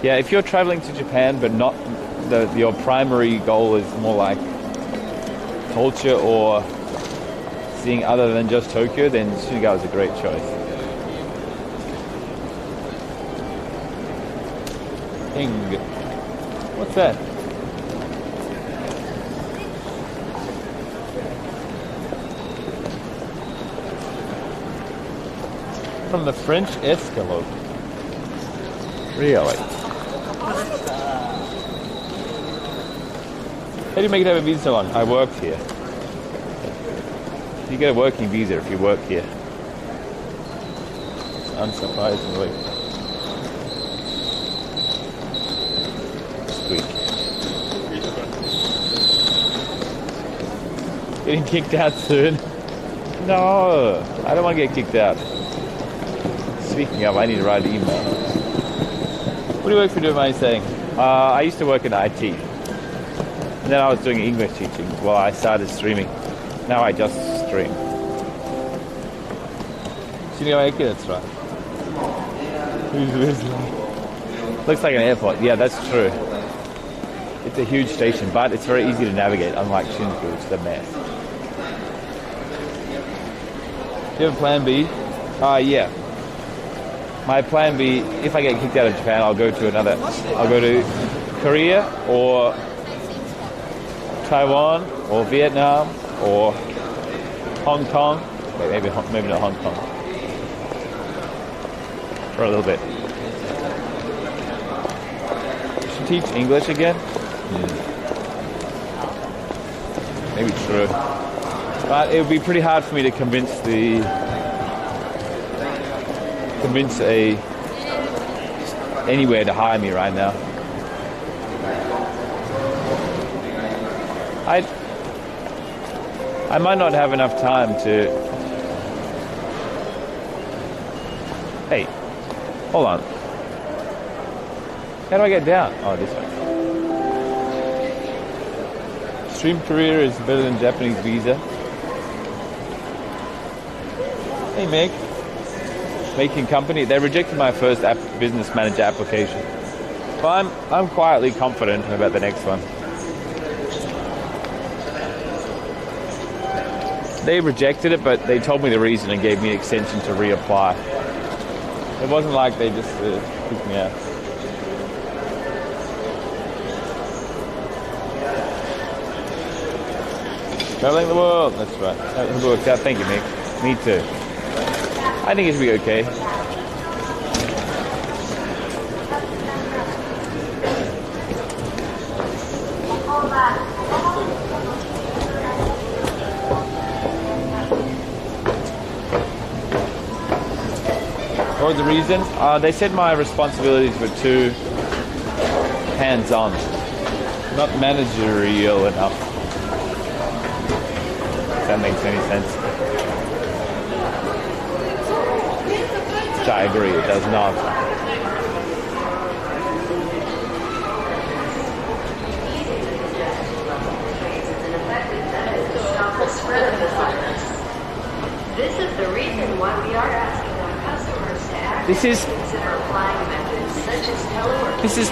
Yeah, if you're traveling to Japan, but not your primary goal is more like culture or seeing other than just Tokyo, then Shinagawa is a great choice. What's that? From the French escalope. Really? How do you make it have a visa so long? I worked here. You get a working visa if you work here. Unsurprisingly. Squeak. Getting kicked out soon? No, I don't want to get kicked out. Speaking of, I need to write an email. What do you work for, do you mind saying? I used to work in IT. And then I was doing English teaching while I started streaming. Now I just stream. That's right. Looks like an airport. Yeah, that's true. It's a huge station, but it's very easy to navigate, unlike Shinjuku, which is a mess. Do you have a plan B? Yeah. My plan B, if I get kicked out of Japan, I'll go to Korea or Taiwan or Vietnam or Hong Kong. Wait, maybe not Hong Kong. For a little bit. Should teach English again? Maybe true. But it would be pretty hard for me to convince anywhere to hire me right now. I might not have enough time to. Hey, hold on. How do I get down? Oh, this way. Extreme career is better than Japanese visa. Hey, Meg. Making company. They rejected my first business manager application. But I'm quietly confident about the next one. They rejected it, but they told me the reason and gave me an extension to reapply. It wasn't like they just kicked me out. Traveling the world. That's right. That worked out. Thank you, Nick. Me too. I think it should be okay. What was the reason? They said my responsibilities were too hands-on, not managerial enough. If that makes any sense. Which I agree, it does not. This is the reason why we are asking our customers to actively consider applying methods such as teleworking. This is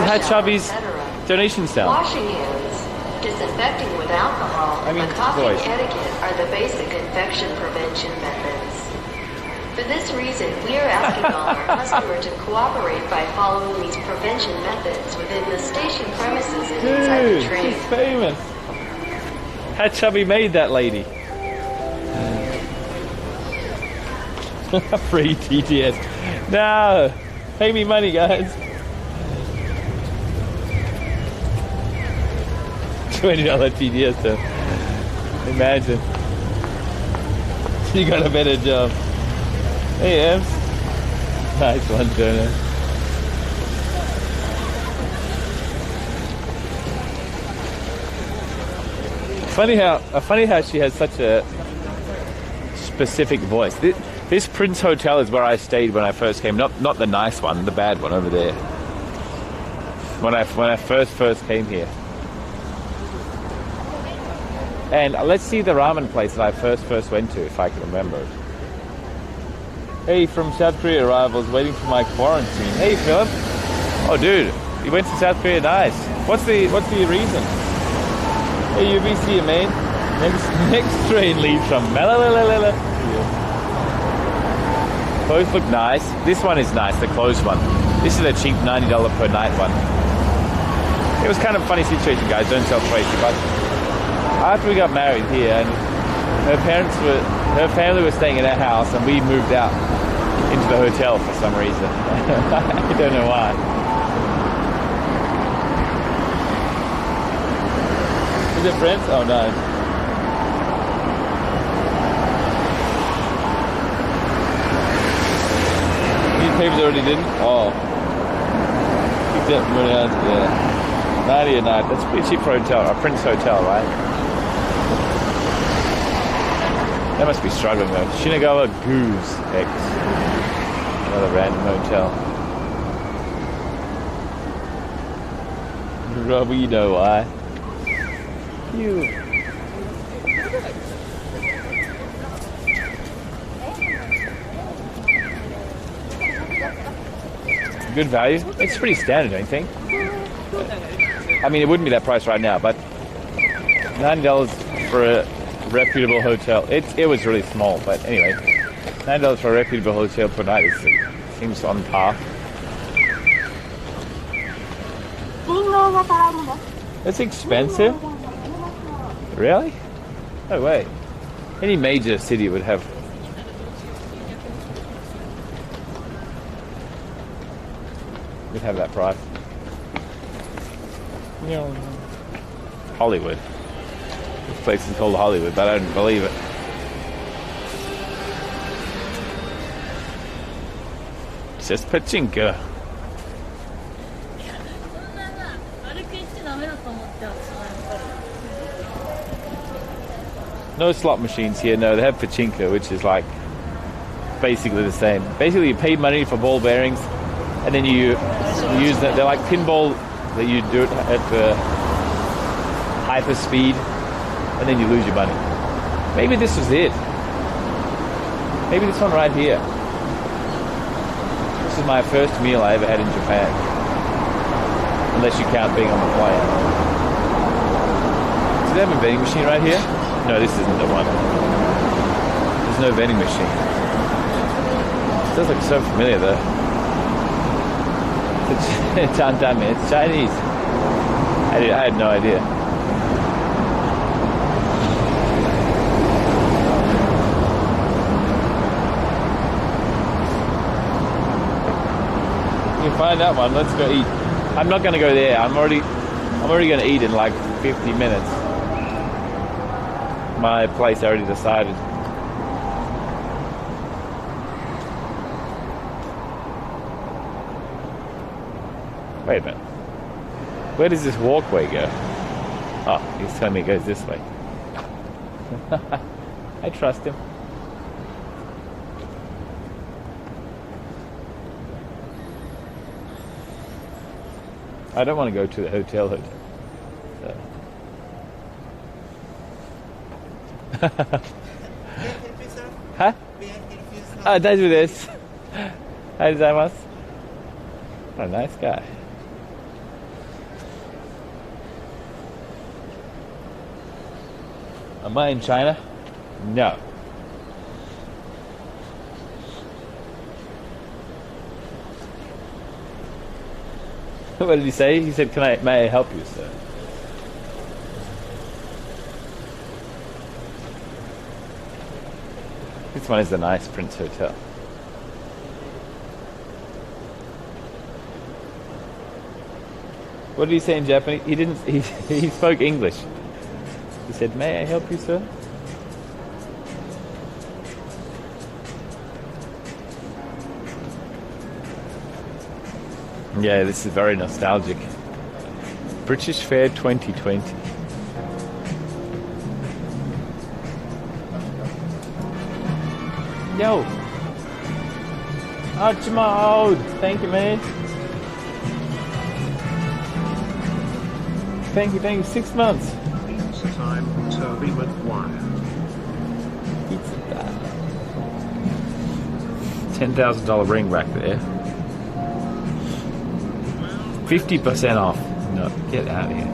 Hatchavi's donation cell. Washing hands, disinfecting with alcohol, and coughing etiquette are the basic infection prevention methods. For this reason, we are asking all our customers to cooperate by following these prevention methods within the station premises and inside the train. She's famous. Hatchavi made that lady. Free TTS. No! Pay me money, guys. $20 TTS though. Imagine. You got a better job. Hey, Ems. Nice one, Jonah. Funny how she has such a specific voice. This Prince Hotel is where I stayed when I first came. Not the nice one, the bad one over there. When I first came here. And let's see the ramen place that I first went to, if I can remember. Hey, from South Korea arrivals, waiting for my quarantine. Hey, Philip. Oh, dude, you went to South Korea. Nice. What's the reason? Hey, UBC, mate. Next train leaves from Malalalala. Both look nice. This one is nice, the closed one. This is a cheap $90 per night one. It was kind of a funny situation, guys. Don't tell Tracy, but after we got married here, and her family was staying in our house, and we moved out into the hotel for some reason. I don't know why. Is it friends? Oh, no. Newspapers already didn't? Oh. Keep that money out. Yeah. 90 a night. That's pretty cheap for a hotel. A Prince Hotel, right? They must be struggling though. Shinagawa Goose X. Another random hotel. Rob, you know why. You. Good value. It's pretty standard, don't you think? I mean, it wouldn't be that price right now, but $9 for a reputable hotel. It was really small, but anyway, $9 for a reputable hotel per night seems on par. It's expensive. Really? No way. Any major city would have. Would have that price. Hollywood. This place is called Hollywood, but I don't believe it. It's just pachinko. No slot machines here. No, they have pachinko, which is like basically the same. Basically, you pay money for ball bearings, and then you use them. They're like pinball that you do it at the hyper speed, and then you lose your money. Maybe this was it. Maybe this one right here. This is my first meal I ever had in Japan. Unless you count being on the plane. Do they have a vending machine right here? No, this isn't the one. There's no vending machine. It does look so familiar though. It's Chinese. I had no idea. You can find that one. Let's go eat. I'm not going to go there. I'm already going to eat in like 50 minutes. My place I already decided. Wait a minute. Where does this walkway go? Oh, he's telling me it goes this way. I trust him. I don't want to go to the hotel. So. Huh? Ah, 大丈夫です。ありがとうございます。What a nice guy. Am I in China? No. What did he say? He said, may I help you, sir? This one is the nice Prince Hotel. What did he say in Japanese? He didn't, he spoke English. He said, may I help you, sir? Yeah, this is very nostalgic. British Fair 2020. Yo! Archimald! Thank you, man. Thank you, 6 months. Pizza time, Toby Maguire. Pizza time. $10,000 ring back there. 50% off. No, get out of here.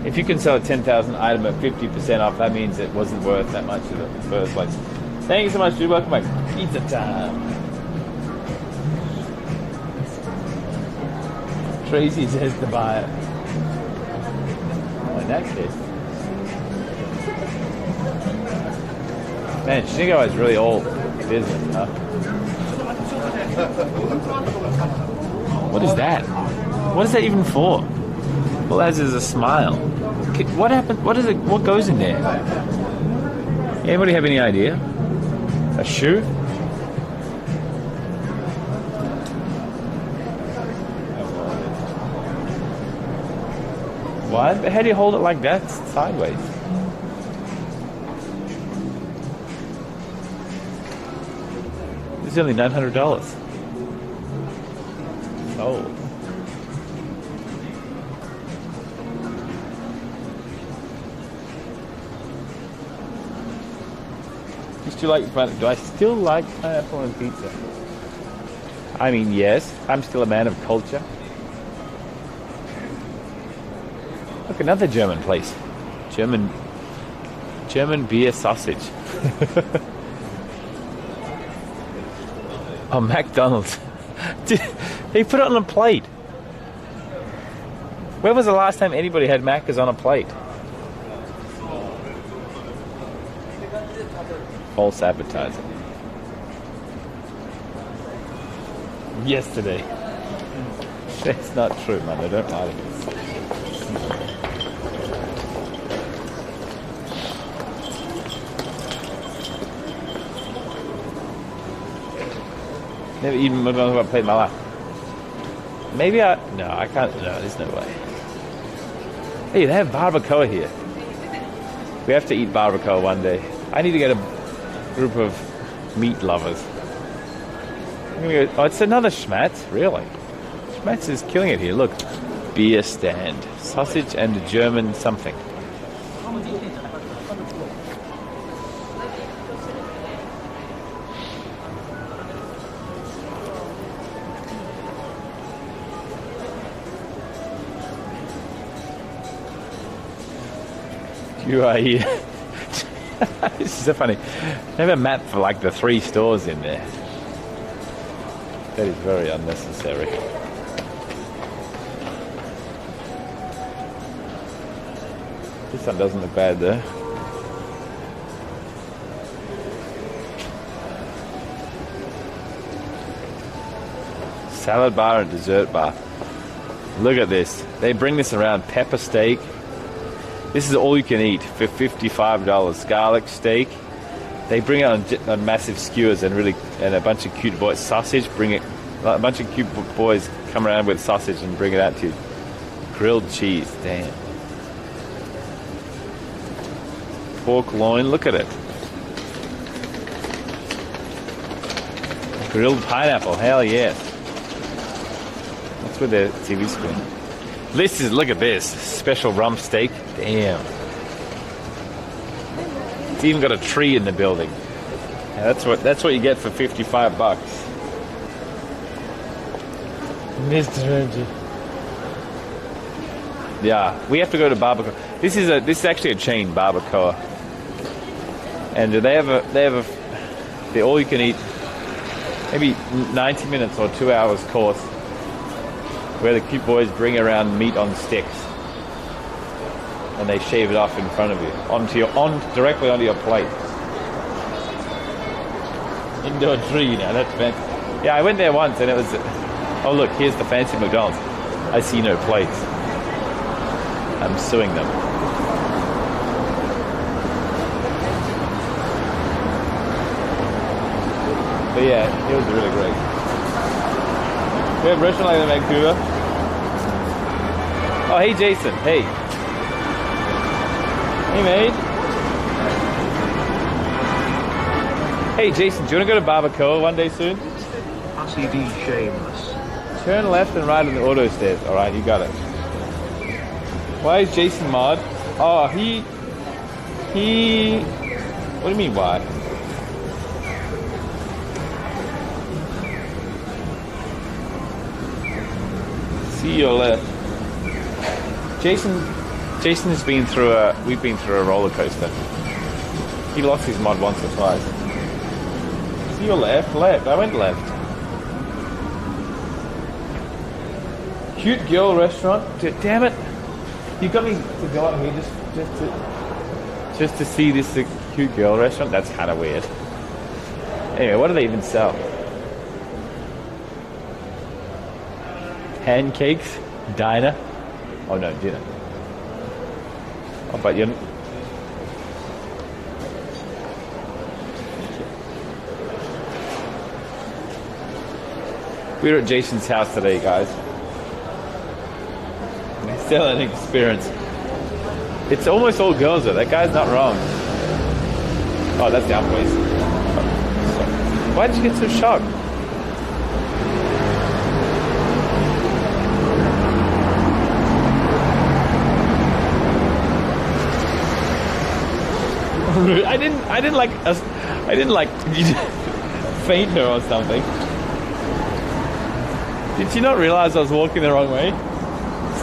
If you can sell a 10,000 item at 50% off, that means it wasn't worth that much in the first place. Thank you so much, dude. Welcome back. Pizza time. Tracy says to buy it. In that case. Man, Shingo is really old business, huh? What is that? What is that even for? All that is a smile. What happened? What is it? What goes in there? Anybody have any idea? A shoe? Why? How do you hold it like that? Sideways. This is only $900. Oh. Do I still like pineapple on pizza? I mean, yes, I'm still a man of culture. Look, another German place. German beer sausage. Oh, McDonald's. He put it on a plate. When was the last time anybody had Macca's on a plate? False advertising. Yesterday. That's not true, man. I don't lie to me. Never even played my life. Maybe I can't. No, there's no way. Hey, they have barbacoa here. We have to eat barbacoa one day. I need to get a group of meat lovers. I'm gonna go, oh, it's another Schmatz, really. Schmatz is killing it here. Look, beer stand, sausage and a German something. You are here. This is so funny. They have a map for like the 3 stores in there. That is very unnecessary. This one doesn't look bad though. Salad bar and dessert bar. Look at this. They bring this around. Pepper steak. This is all you can eat for $55. Garlic steak. They bring it on massive skewers and a bunch of cute boys. Sausage. Bring it. A bunch of cute boys come around with sausage and bring it out to you. Grilled cheese. Damn. Pork loin. Look at it. Grilled pineapple. Hell yes. That's with the TV screen. Look at this. Special rump steak. Damn. It's even got a tree in the building. Yeah, that's what you get for $55. Mr. Reggie. Yeah, we have to go to Barbacoa. This is actually a chain, Barbacoa. And they have the all you can eat, maybe 90 minutes or 2 hours course, where the cute boys bring around meat on sticks and they shave it off in front of you directly onto your plate. Indoor tree now, that's fancy. Yeah, I went there once and it was, oh look, here's the fancy McDonald's. I see no plates. I'm suing them. But yeah, it was really great. We have a restaurant like that in Vancouver. Oh, hey Jason, hey. Hey mate. Hey Jason, do you want to go to Barbacoa one day soon? RCD shameless. Turn left and right on the auto stairs. Alright, you got it. Why is Jason mod? Oh, he... What do you mean why? See your left. Jason has been through we've been through a roller coaster. He lost his mod once or twice. See your left. I went left. Cute girl restaurant. Damn it! You got me to go out here just to see this cute girl restaurant. That's kind of weird. Anyway, what do they even sell? Pancakes, diner. Oh no, dinner. Oh, but you. We were at Jason's house today, guys. Still an experience. It's almost all girls though. That guy's not wrong. Oh, that's the outways. Why did you get so shocked? I didn't like faint her or something. Did she not realize I was walking the wrong way?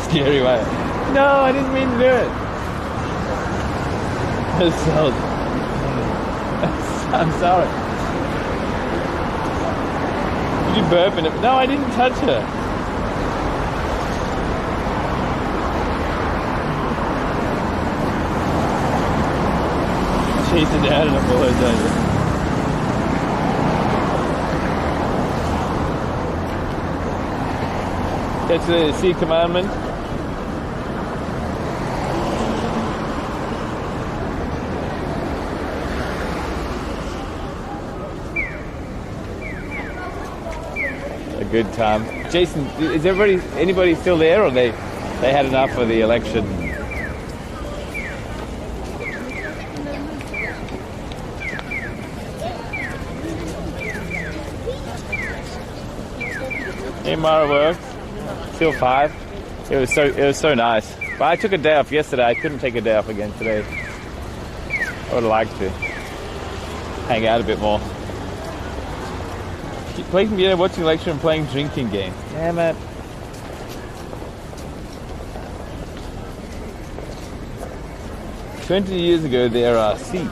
Scary way. No, I didn't mean to do it. I'm sorry. Did you burp in it? No, I didn't touch her. Chase it down and apologize. That's the sea commandment. A good time. Jason, is anybody still there, or they had enough of the election? Hey, Mara works. Till 5. It was so nice. But I took a day off yesterday. I couldn't take a day off again today. I would like to hang out a bit more. Playing computer, watching lecture, and playing drinking game. Damn it. "20 years ago, there are C.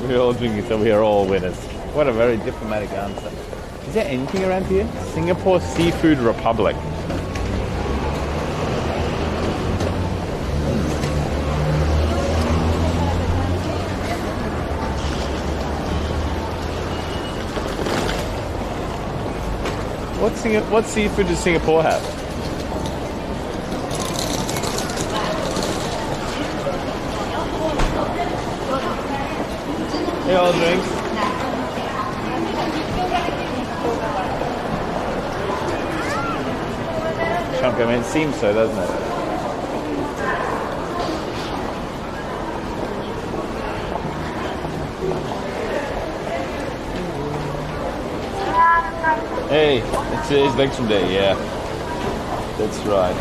We're all drinking, so we are all winners." What a very diplomatic answer. Is there anything around here? Singapore Seafood Republic. What seafood does Singapore have? Hey, all drinks. Chunk, I mean, it seems so, doesn't it? Hey, it's today's election day, yeah. That's right.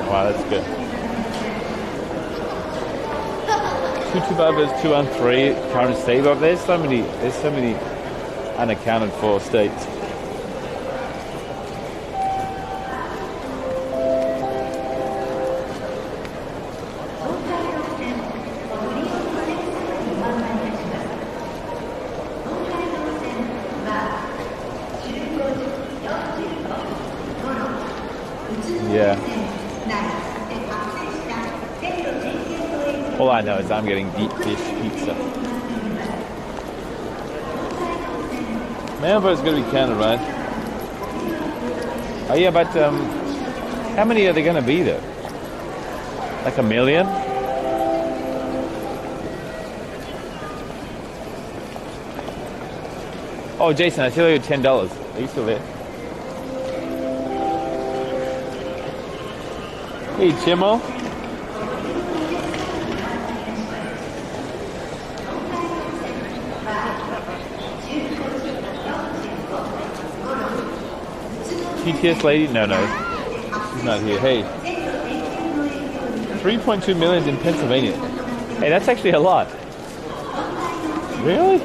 Wow, that's good. 225 versus 213 current state, but there's so many unaccounted for states. Yeah. All I know is I'm getting deep dish pizza. Mail vote's going to be counted, right? Oh yeah, but how many are there going to be though? Like 1 million? Oh, Jason, I still owe you $10. Are you still there? Hey, Chimo. TTS lady? No, she's not here. Hey, 3.2 million in Pennsylvania. Hey, that's actually a lot. Really?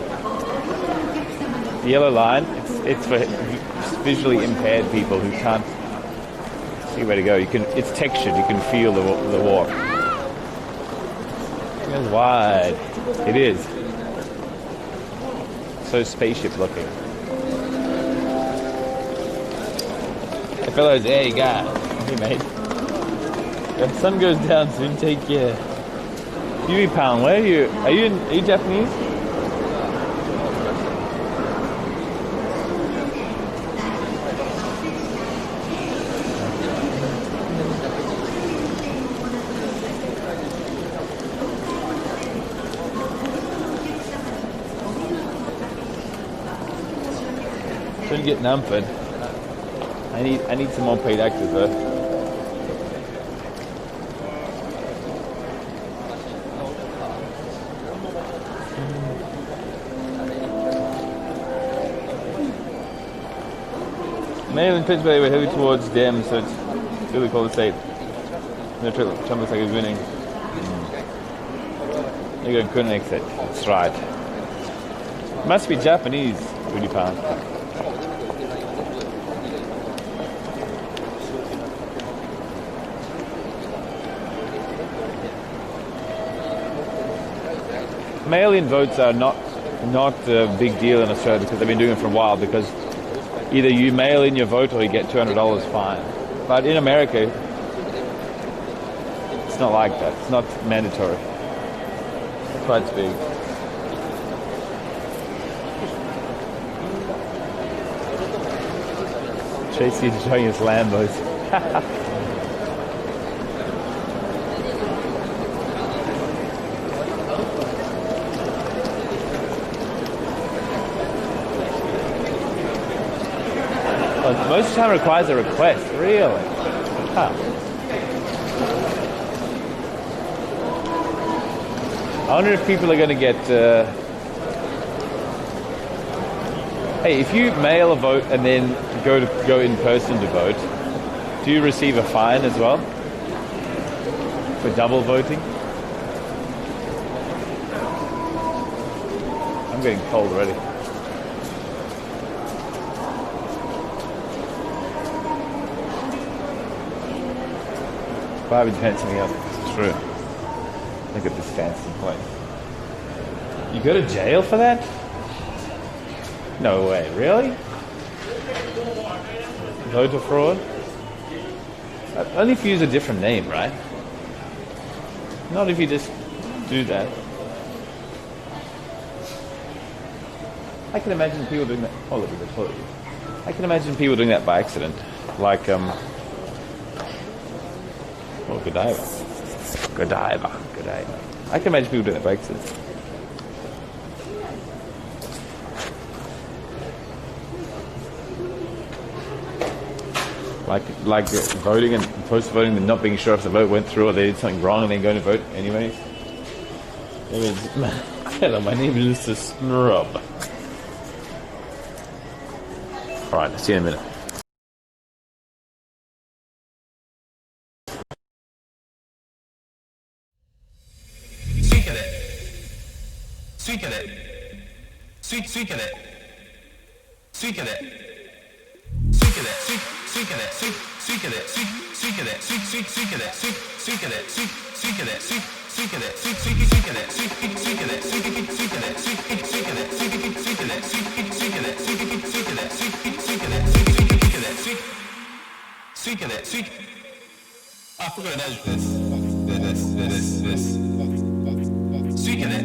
The yellow line? It's for visually impaired people who can't see where to go. It's textured. You can feel the walk. It's wide. It is. So spaceship looking. Hey fellows, hey guys. Hey mate. The sun goes down soon, take care. Huey Pound, where are you? Are you Japanese? Shouldn't get numbered. I need some more paid actors though. Mail in Pittsburgh, we're heading towards Dem, so it's really cool to see. Trump looks like he's winning. There you go, couldn't exit. That's right. Must be Japanese, Rudy Pound. Mail-in votes are not a big deal in Australia because they've been doing it for a while, because either you mail in your vote or you get $200 fine. But in America, it's not like that. It's not mandatory. That's why it's big. Tracy enjoying his Lambos. Most of the time it requires a request, really. Huh. I wonder if people are going to get... Hey, if you mail a vote and then go in person to vote, do you receive a fine as well? For double voting? I'm getting cold already. Why would you something else? It's true. Look at this fancy place. You go to jail for that? No way, really? Voter fraud? Only if you use a different name, right? Not if you just do that. I can imagine people doing that. Oh, look at the toilet. I can imagine people doing that by accident. Like, oh, Godiva. I can imagine people doing that by accident. Like voting and post-voting and not being sure if the vote went through or they did something wrong and then going to vote anyways. Hello, my name is Mr. Snrub. Alright, see you in a minute. I forgot that this. Speak of that.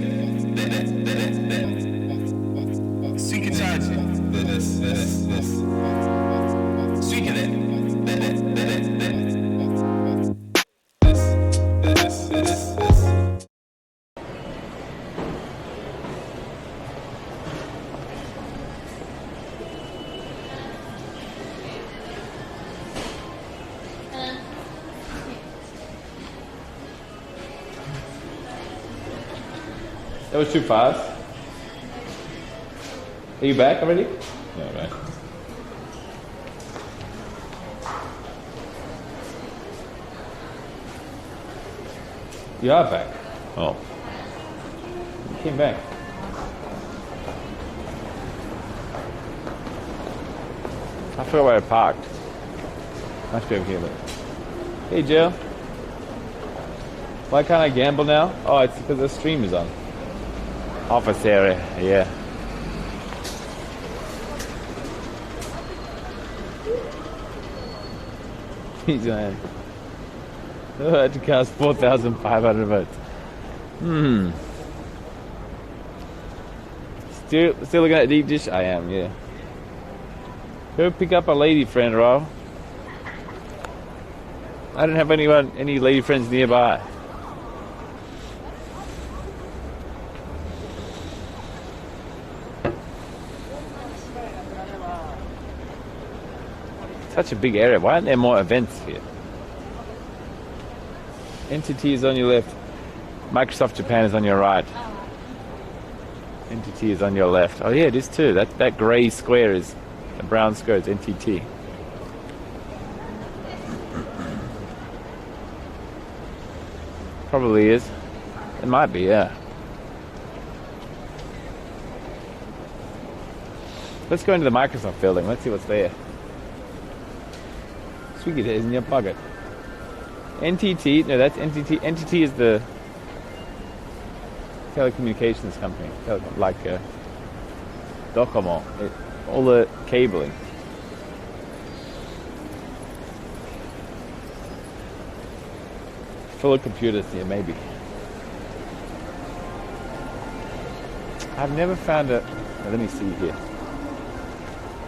Speak of that. This. Speak of that. That was too fast. Are you back already? No, right. You are back. Oh. You came back. I forgot where I parked. Must be over here, look. Hey, Jill. Why can't I gamble now? Oh, it's because the stream is on. Office area, yeah. He's on. Oh, I had to cast 4,500 votes. Still looking at deep dish? I am, yeah. Go pick up a lady friend, Rob. I don't have any lady friends nearby. Such a big area. Why aren't there more events here? NTT is on your left. Microsoft Japan is on your right. NTT is on your left. Oh yeah, it is too. That grey square is the brown square is NTT. Probably is. It might be, yeah. Let's go into the Microsoft building. Let's see what's there. Sweet, it is in your pocket. NTT, no, that's NTT. NTT is the telecommunications company, like Docomo. All the cabling. full of computers here, maybe. I've never found a... Let me see here.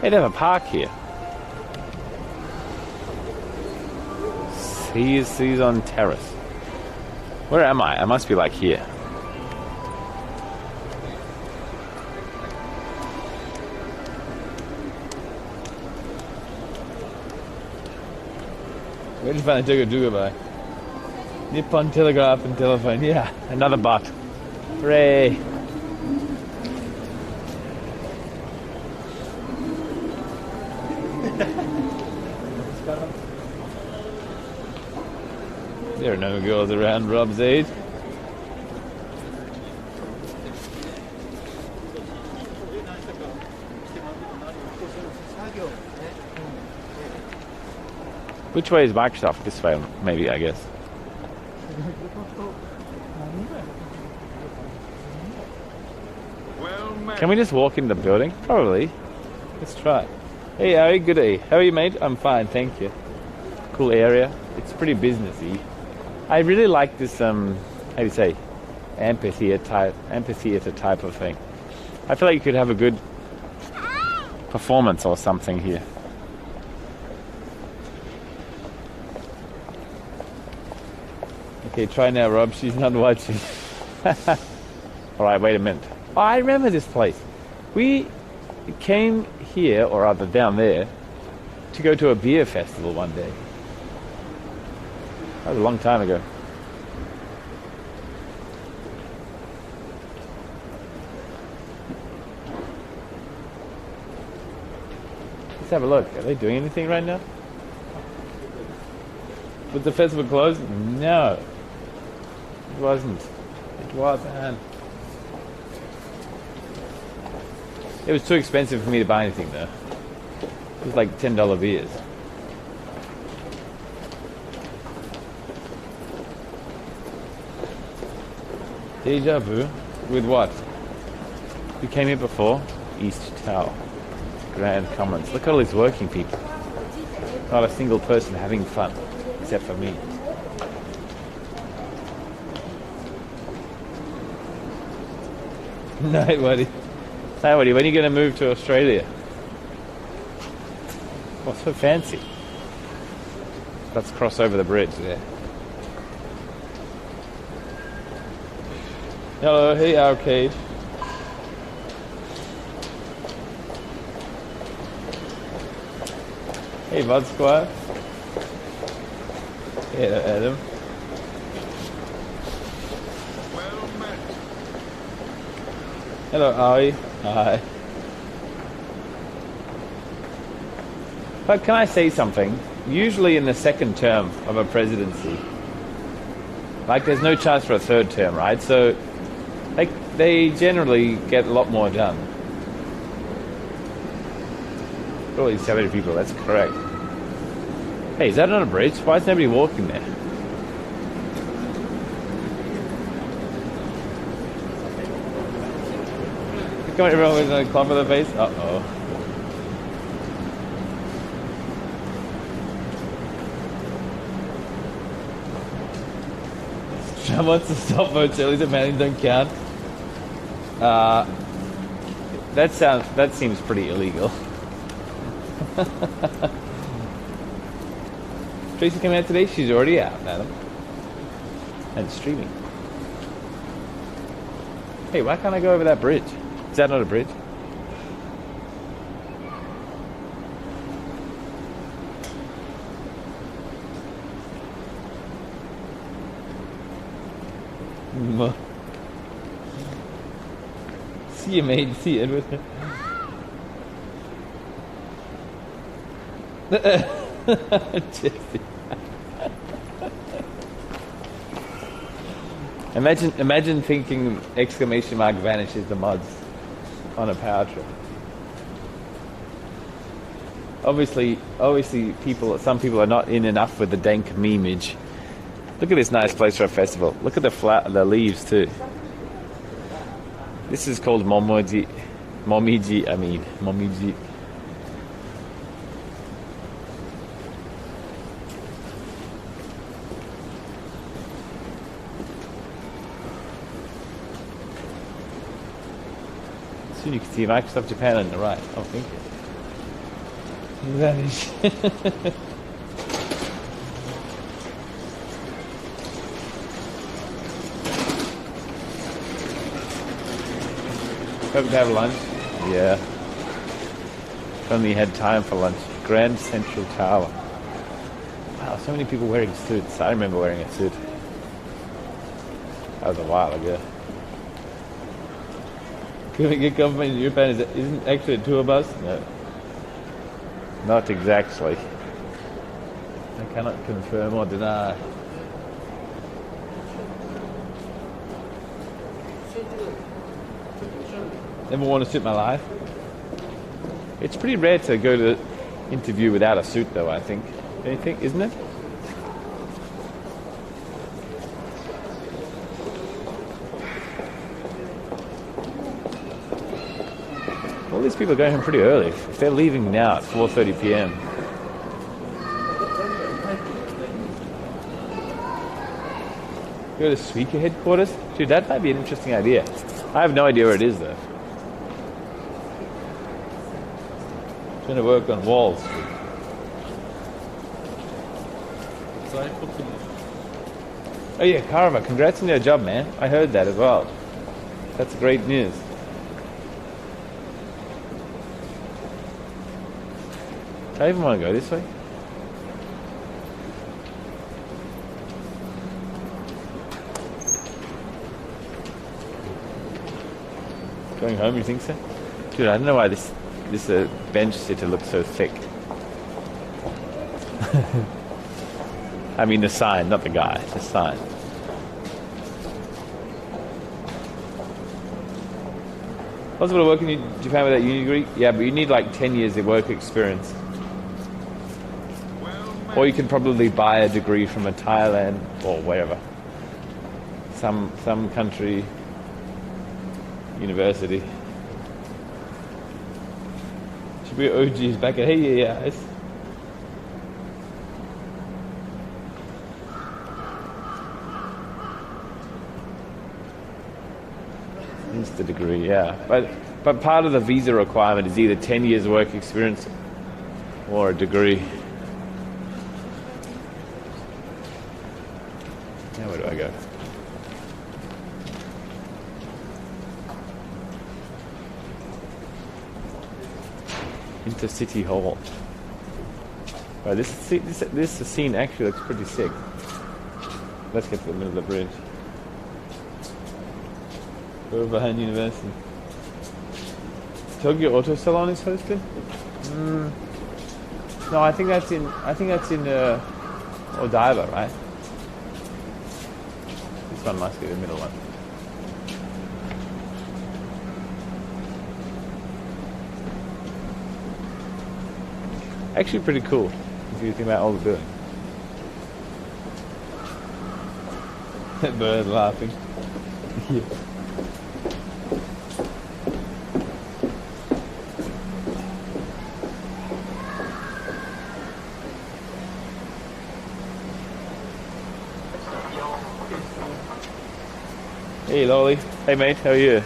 They have a park here. Seas on Terrace. Where am I? I must be like here. Where did you find a Duga by? Nippon Telegraph and Telephone. Yeah, another bot. Hooray! There are no girls around Rob's age. Which way is Microsoft? This way, maybe, I guess. Well met. Can we just walk in the building? Probably. Let's try. Hey, Harry, good day. How are you, mate? I'm fine, thank you. Cool area. It's pretty businessy. I really like this, how do you say, amphitheater type of thing. I feel like you could have a good performance or something here. Okay, try now, Rob. She's not watching. Alright, wait a minute. Oh, I remember this place. We came here, or rather down there, to go to a beer festival one day. That was a long time ago. Let's have a look. Are they doing anything right now? Was the festival closed? No. It wasn't. It wasn't. It was too expensive for me to buy anything though. It was like $10 beers. Deja vu? With what? We came here before? East Tower. Grand Commons. Look at all these working people. Not a single person having fun. Except for me. No, buddy. Hey, buddy, when are you going to move to Australia? What's so fancy? Let's cross over the bridge there. Hello, hey Arcade. Hey Bud Squire. Hello Adam. Well met. Hello Ari. Hi. But can I say something? Usually in the second term of a presidency, like there's no chance for a third term, right? So they generally get a lot more done. Oh, these 70 people, that's correct. Hey, is that on a bridge? Why is nobody walking there? Come on, everyone with a clump of the face? Uh-oh. Trump wants to stop votes early, the manning don't count. That seems pretty illegal. Tracy came out today, she's already out, madam. And streaming. Hey, why can't I go over that bridge? Is that not a bridge? See you, mate. See you, Edward. Jesse. Imagine thinking exclamation mark vanishes the mods on a power trip. Obviously, some people are not in enough with the dank memeage. Look at this nice place for a festival. Look at the leaves too. This is called Momiji. Soon you can see Microsoft Japan on the right. Oh, thank you. Vanish. Hope to have lunch. Yeah. Only had time for lunch. Grand Central Tower. Wow, so many people wearing suits. I remember wearing a suit. That was a while ago. Can we get government in Japan? Isn't actually a tour bus? No. Not exactly. I cannot confirm or deny. Never worn a suit in my life. It's pretty rare to go to interview without a suit, though, I think. Don't you think, isn't it? All these people are going home pretty early. If they're leaving now at 4:30 p.m. Go to Suica headquarters? Dude, that might be an interesting idea. I have no idea where it is, though. Trying to work on walls. Oh yeah, Karma, congrats on your job, man. I heard that as well. That's great news. Do I even want to go this way? Going home, you think so? Dude, I don't know why this bench sitter looks so thick. I mean the sign, not the guy, the sign. Possible to work in Japan without uni degree? Yeah, but you need like 10 years of work experience. Or you can probably buy a degree from a Thailand or wherever. Some country university. Should be OGs back at, hey, yeah, it's the degree, yeah. But part of the visa requirement is either 10 years work experience or a degree. Now where do I go? Into City Hall. Right, this scene actually looks pretty sick. Let's get to the middle of the bridge. Overhand University. Tokyo Auto Salon is hosted? No, I think that's in Odaiba, right? This one must be the middle one. Actually pretty cool if you think about all the buildings. That bird laughing. Yeah. Hey Lolly. Hey mate, how are you?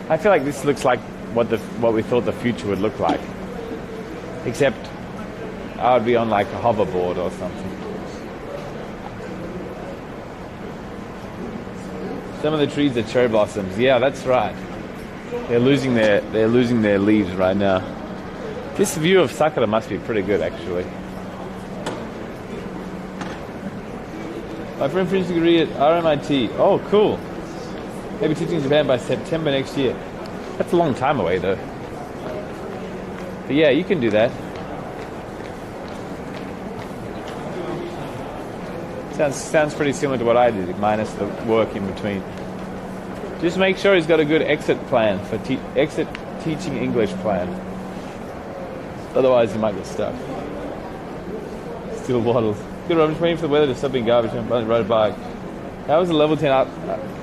I feel like this looks like what we thought the future would look like. Except I would be on like a hoverboard or something. Some of the trees are cherry blossoms. Yeah, that's right. They're losing their leaves right now. This view of Sakura must be pretty good, actually. My friend finished a degree at RMIT. Oh, cool. Maybe teaching in Japan by September next year. That's a long time away, though. But yeah, you can do that. Sounds pretty similar to what I did, minus the work in between. Just make sure he's got a good exit plan for exit teaching English plan. Otherwise, you might get stuck. Still waddles. Good, I'm just waiting for the weather to stop being garbage and ride a bike. How was the level 10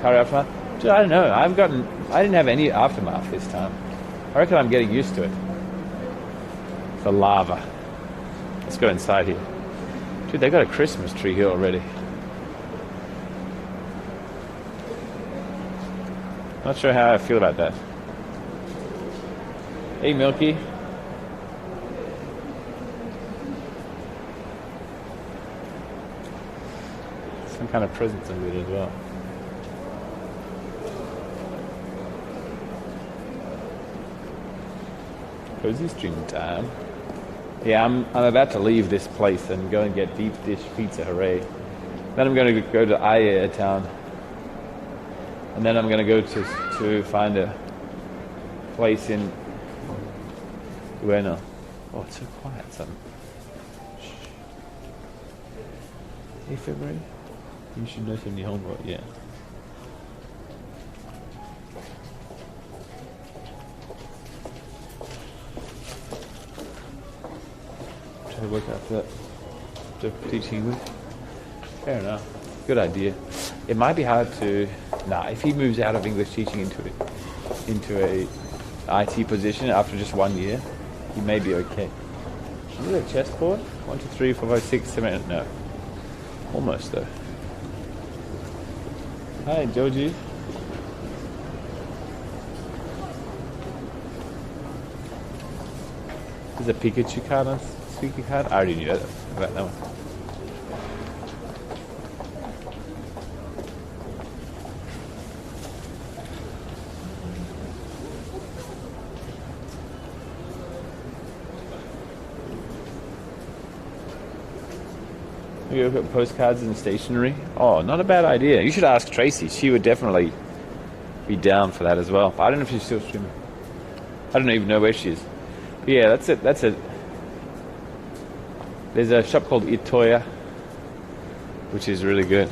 car aftermath? Dude, I don't know. I didn't have any aftermath this time. I reckon I'm getting used to it. The lava. Let's go inside here. Dude, they got a Christmas tree here already. Not sure how I feel about that. Hey, Milky. Some kind of presents in it as well. Cozy stream time. Yeah, I'm about to leave this place and go and get deep dish pizza, hooray. Then I'm going to go to Aya town. And then I'm going to go to find a place in Ueno. Oh, it's so quiet, son. Shh. Hey, February. You should know some Nihongo, yeah. Try to work out the teaching English. Fair enough. Good idea. It might be hard to. Nah, if he moves out of English teaching into a IT position after just 1 year, he may be okay. Is it a chessboard? 1, 2, 3, 4, 5, 6, 7, 8. No. Almost though. Hi, Joji. There's a Pikachu card on speaker card. I already knew that about that one. You look at postcards and stationery. Oh, not a bad idea. You should ask Tracy. She would definitely be down for that as well. But I don't know if she's still streaming. I don't even know where she is. But yeah, that's it. That's it. There's a shop called Itoya, which is really good.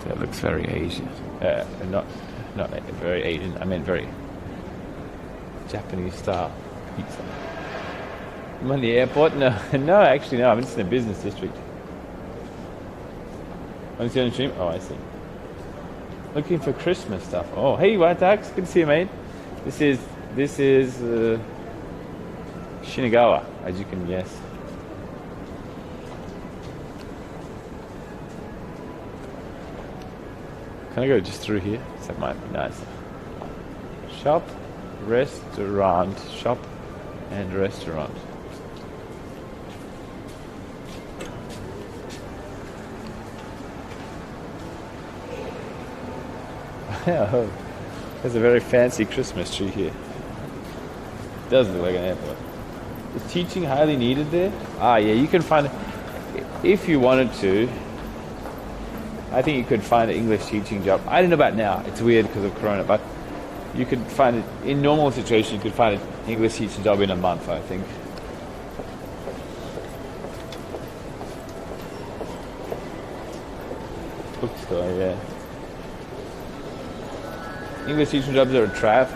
That looks very Asian. Not very Asian. I meant very Japanese style pizza. I'm on the airport? No, actually, no. I'm just in the business district. I'm just on the stream. Oh, I see. Looking for Christmas stuff. Oh, hey, White Ducks. Good to see you, mate. This is Shinagawa, as you can guess. Can I go just through here? That might be nice. Shop, restaurant, shop, and restaurant. Oh, there's a very fancy Christmas tree here. It does look like an airport. Is teaching highly needed there? Ah, yeah, you can find it. If you wanted to, I think you could find an English teaching job. I don't know about now. It's weird because of Corona, but you could find it, in normal situation, you could find an English teaching job in a month, I think. Bookstore, yeah. English teaching jobs are a trap.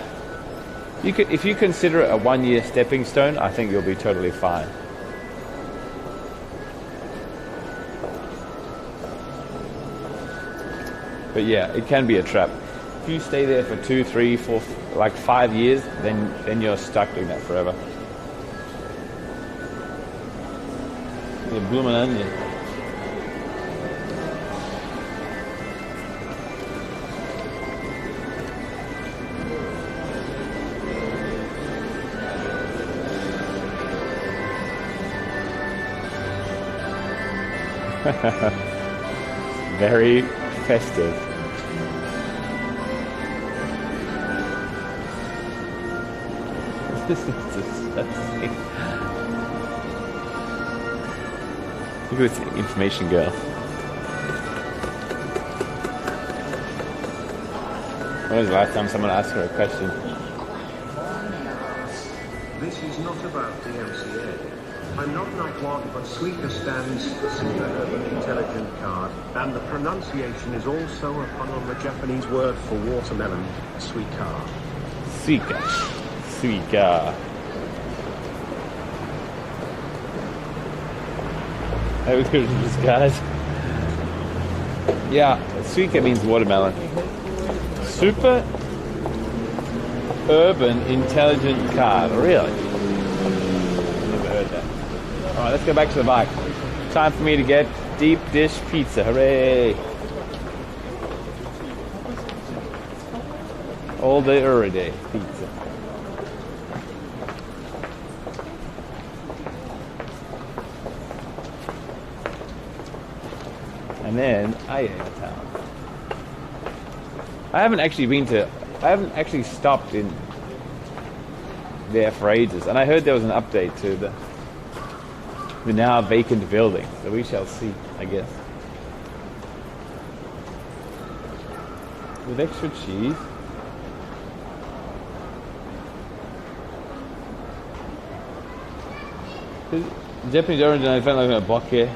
If you consider it a 1 year stepping stone, I think you'll be totally fine. But yeah, it can be a trap. If you stay there for 2, 3, 4, like 5 years, then you're stuck doing that forever. Yeah, blooming onion. Very festive. This is disgusting. Look at this information girl. When was the last time someone asked her a question? This is not about the MCA. I'm not one, but Suica stands for Super Urban Intelligent Card, and the pronunciation is also a pun on the Japanese word for watermelon, suika. Suika. Suika. That was good, guys. Yeah, suika means watermelon. Super Urban Intelligent Card. Really? Never heard that. Alright, let's go back to the bike. time for me to get deep dish pizza. Hooray! All day, every day pizza. And then I ate a town. I haven't actually stopped in there for ages, and I heard there was an update to the now vacant building, so we shall see, I guess. With extra cheese. Japanese origin, I found like a bokeh.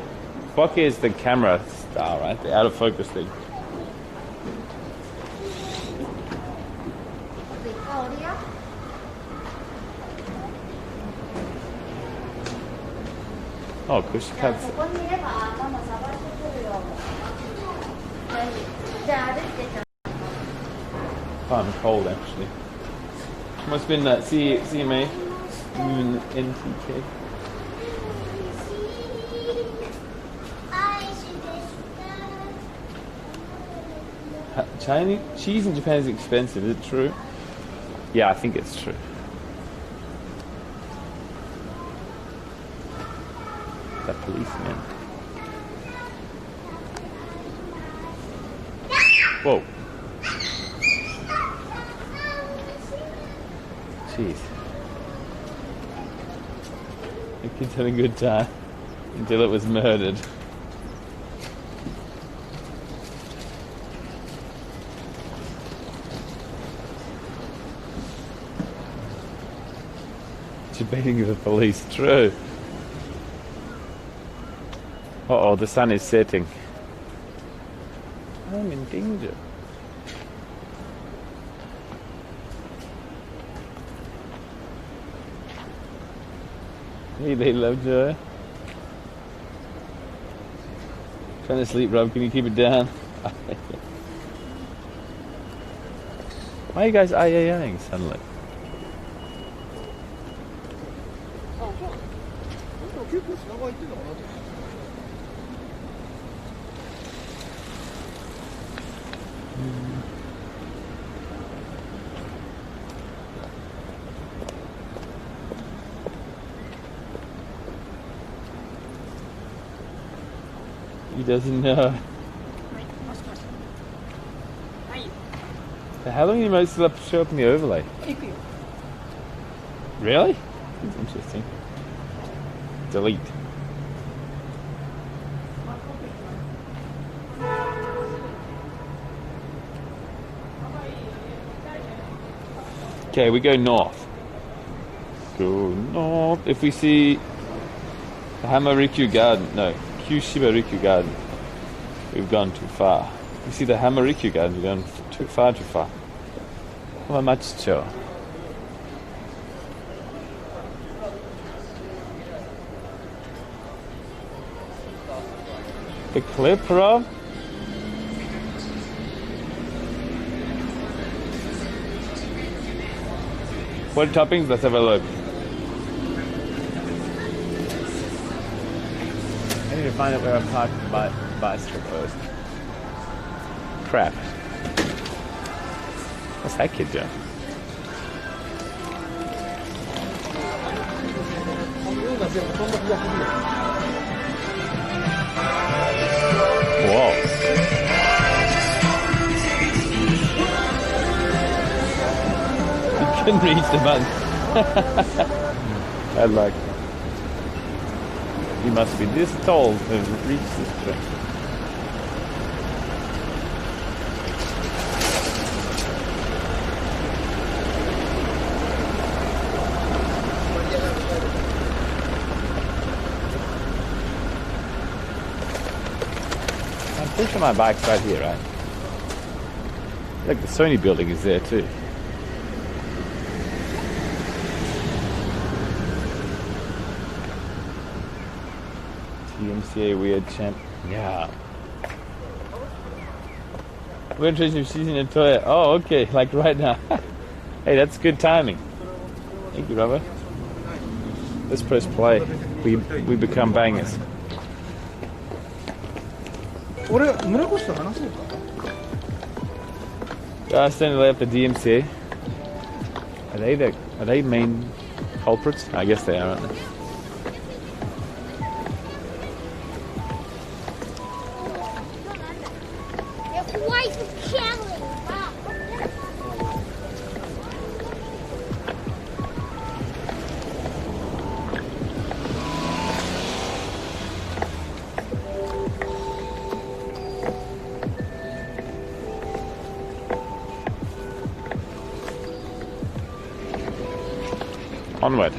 Bokeh is the camera style, right? The out of focus thing. Oh, kushikatsu. Oh, I'm cold actually. Must have been that CMA NTK. Chinese cheese in Japan is expensive. Is it true? Yeah, I think it's true. That policeman. Whoa. Jeez. The kid's had a good time until it was murdered. Debating the police, true. Uh-oh, the sun is setting. I'm in danger. Hey, they love joy. Trying to sleep, Rob. Can you keep it down? Why are you guys ayaing suddenly? He doesn't know. The Halloween emotes still show up in the overlay. Really? That's interesting. Delete. Okay, we go north. Go north. If we see the Hamarikyu Garden, no, Kyushiba-rikyu Garden, we've gone too far. You see the Hamarikyu Garden, we've gone too far. Hamamatsucho. The clip, Rob? What toppings? Let's have a look. I need to find out where I parked my bicycle first. Crap. What's that kid doing? Whoa. You couldn't reach the button. Bad luck. You must be this tall to reach this train. I'm pretty sure my bike's right here, right? Look, the Sony building is there too. TMCA weird champ. Yeah. We're interested if she's in a toilet. Oh, okay, like right now. Hey, that's good timing. Thank you, Robert. Let's press play. We become bangers. 俺村越と話そうか。 Standing left, the DMCA. Are they main culprits? I guess they are, aren't they? Onward.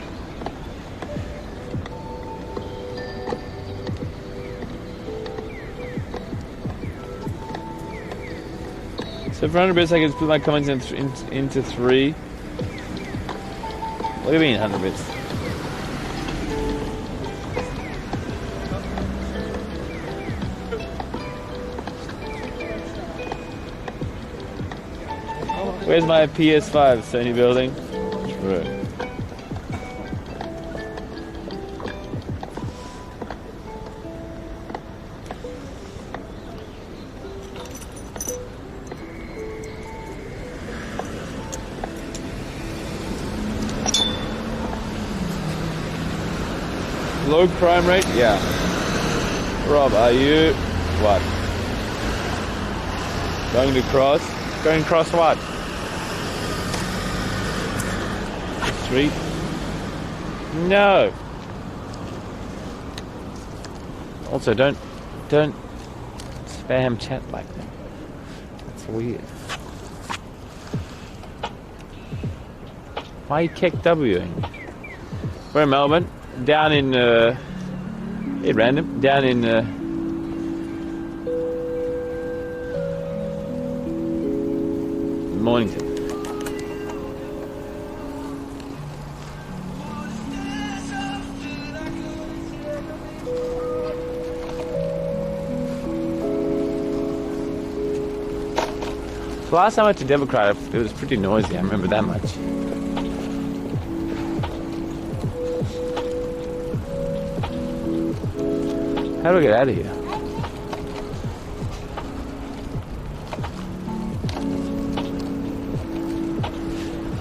So for 100 bits, I can split my comments into 3. What do you mean 100 bits? Where's my PS5, Sony building? Right. Low crime rate? Yeah. Rob, are you... what? Going to cross? Going cross what? The street? No! Also, don't spam chat like that. That's weird. Why are you kick Wing? We're in Melbourne. Down in, random, down in, Mornington. The last time I went to Democrat, it was pretty noisy, I remember that much. How do I get out of here?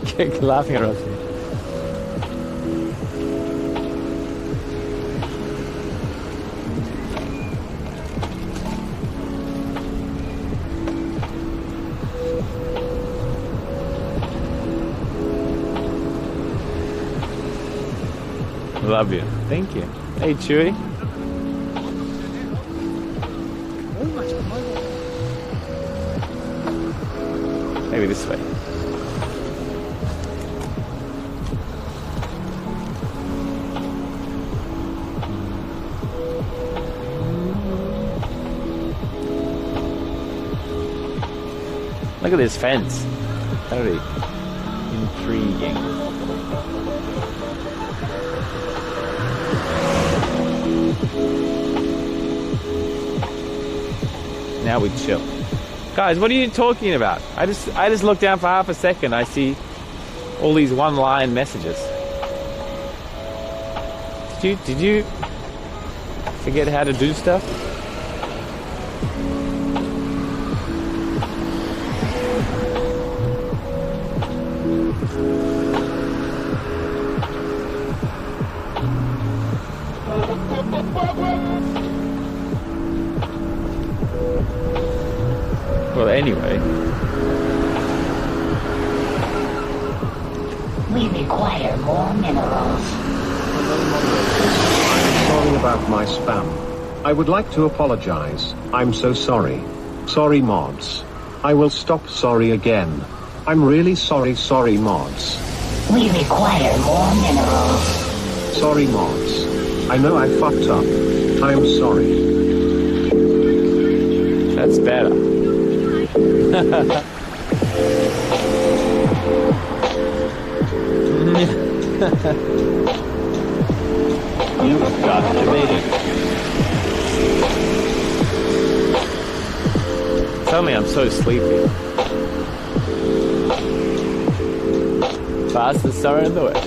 Keep laughing at us. Love you. Thank you. Hey, Chewy. Maybe this way. Look at this fence. Very intriguing. Now we chill. Guys, what are you talking about? I just looked down for half a second. I see all these one-line messages. Did you forget how to do stuff? Well, anyway. We require more minerals. Sorry about my spam. I would like to apologize. I'm so sorry. Sorry, mods. I will stop sorry again. I'm really sorry, mods. We require more minerals. Sorry, mods. I know I fucked up. I'm sorry. That's better. You've got to make it. Tell me I'm so sleepy. Fastest star in the West.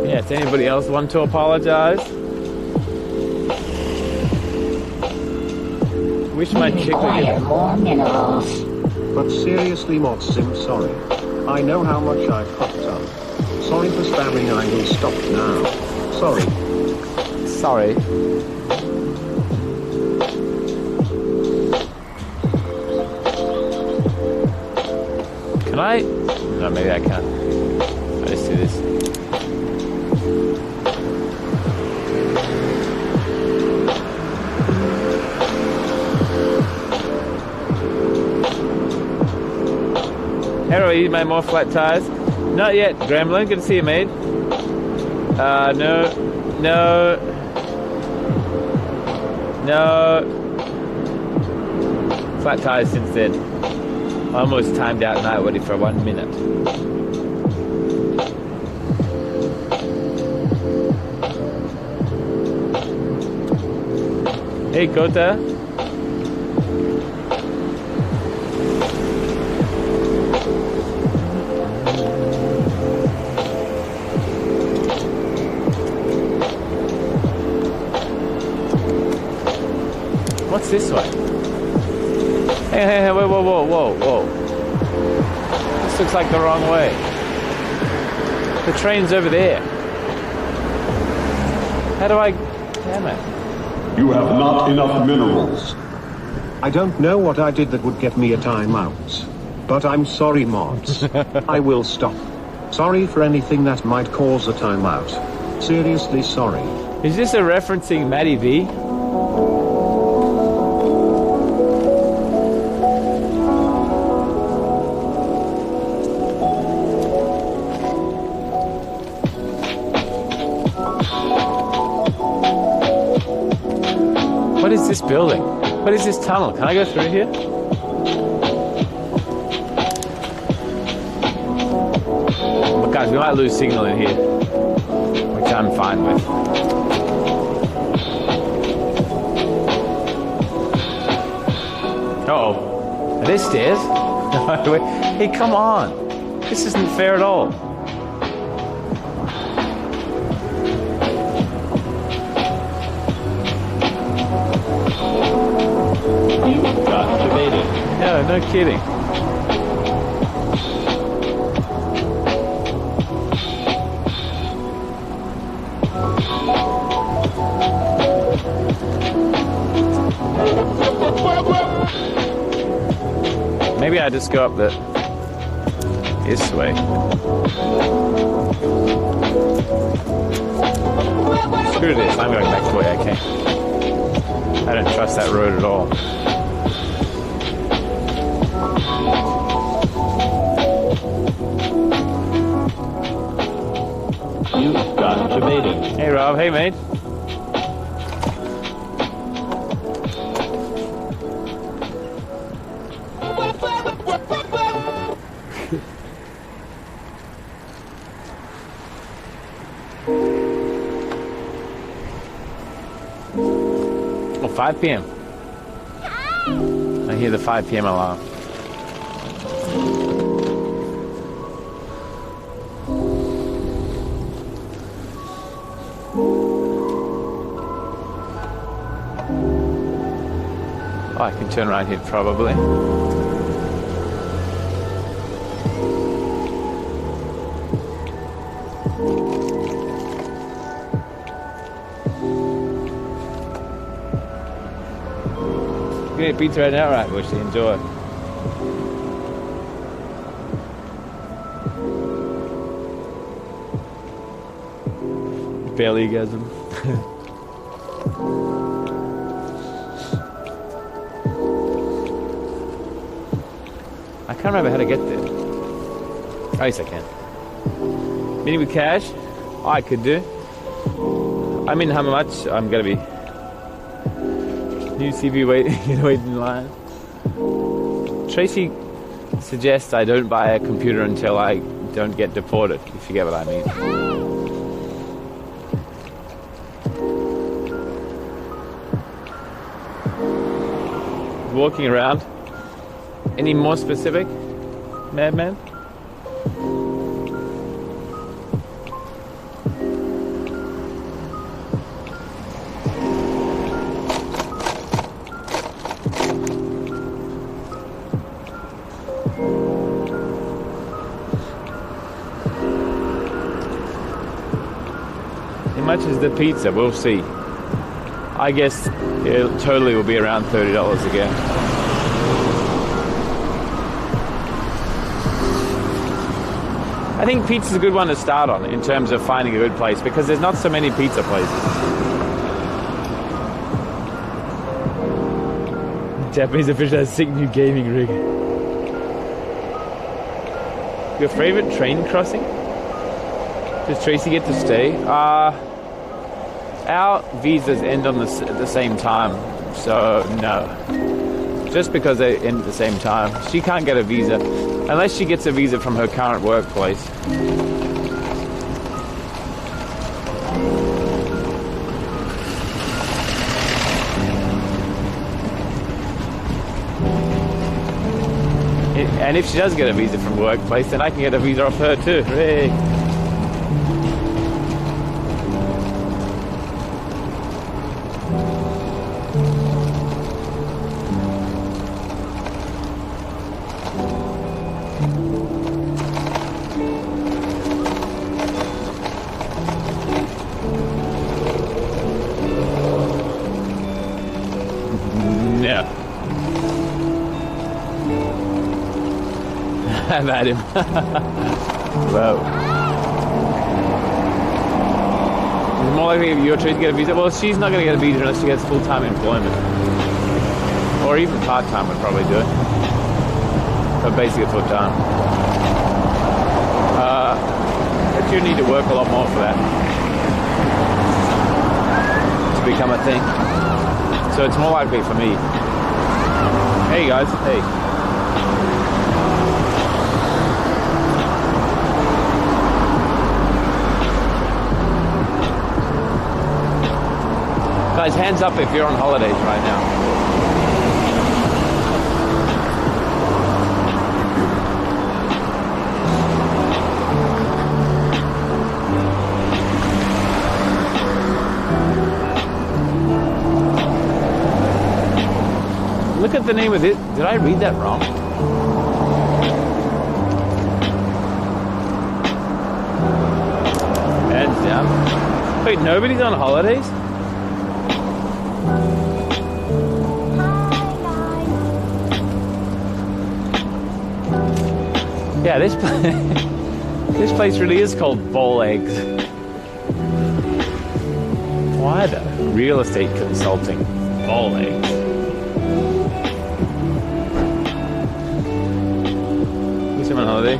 Yeah, Does anybody else want to apologize? Wish my We chick would require get... more minerals. But seriously, Motsim, sorry. I know how much I've fucked up. Sorry for spamming, I will stop now. Sorry. Sorry. Can I? No, maybe I can't. I just do this. How do you made more flat tires? Not yet, Gremlin. Good to see you, mate. No. Flat tires since then. Almost timed out night ready for 1 minute. Hey, Kota. What's this way? Hey, whoa. This looks like the wrong way. The train's over there. How do I... Damn it. You have not enough minerals. I don't know what I did that would get me a timeout. But I'm sorry, mods. I will stop. Sorry for anything that might cause a timeout. Seriously sorry. Is this a referencing Matty V? What is this building? What is this tunnel? Can I go through here? But guys, we might lose signal in here, which I'm fine with. Uh-oh. Are there stairs? Hey, come on. This isn't fair at all. No, no kidding. Maybe I just go up this way. Screw this, I'm going back the way I came. I don't trust that road at all. You've got to beat it. Hey Rob, hey mate. Oh, 5 p.m. I hear the 5 p.m. alarm. Oh, I can turn right here probably. Great pizza right now, right, Bushy? Enjoy. Bellygasm. I can't remember how to get there. Oh, yes, I can. Meeting with Cash? Oh, I could do. I mean, how much I'm gonna be. New CV waiting in line. Tracy suggests I don't buy a computer until I don't get deported, if you get what I mean. Walking around. Any more specific, Madman? much is the pizza? We'll see. I guess it totally will be around $30 again. I think pizza's a good one to start on in terms of finding a good place because there's not so many pizza places. Japanese official has sick new gaming rig. Your favorite train crossing? Does Tracy get to stay? Our visas end on at the same time, so no. Just because they end at the same time. She can't get a visa unless she gets a visa from her current workplace. And if she does get a visa from workplace, then I can get a visa off her too. Hooray. I've had him. Whoa. It's more likely if you're trying to get a visa. Well, she's not going to get a visa unless she gets full-time employment. Or even part-time would probably do it. But basically full-time. But you need to work a lot more for that. To become a thing. So it's more likely for me. Hey guys, hey. Guys, hands up if you're on holidays right now. Look at the name of it. Did I read that wrong? Hands down. Wait, nobody's on holidays? Yeah, this place really is called Ball Eggs. Why though? Real estate consulting. Ball Eggs. Who's on holiday?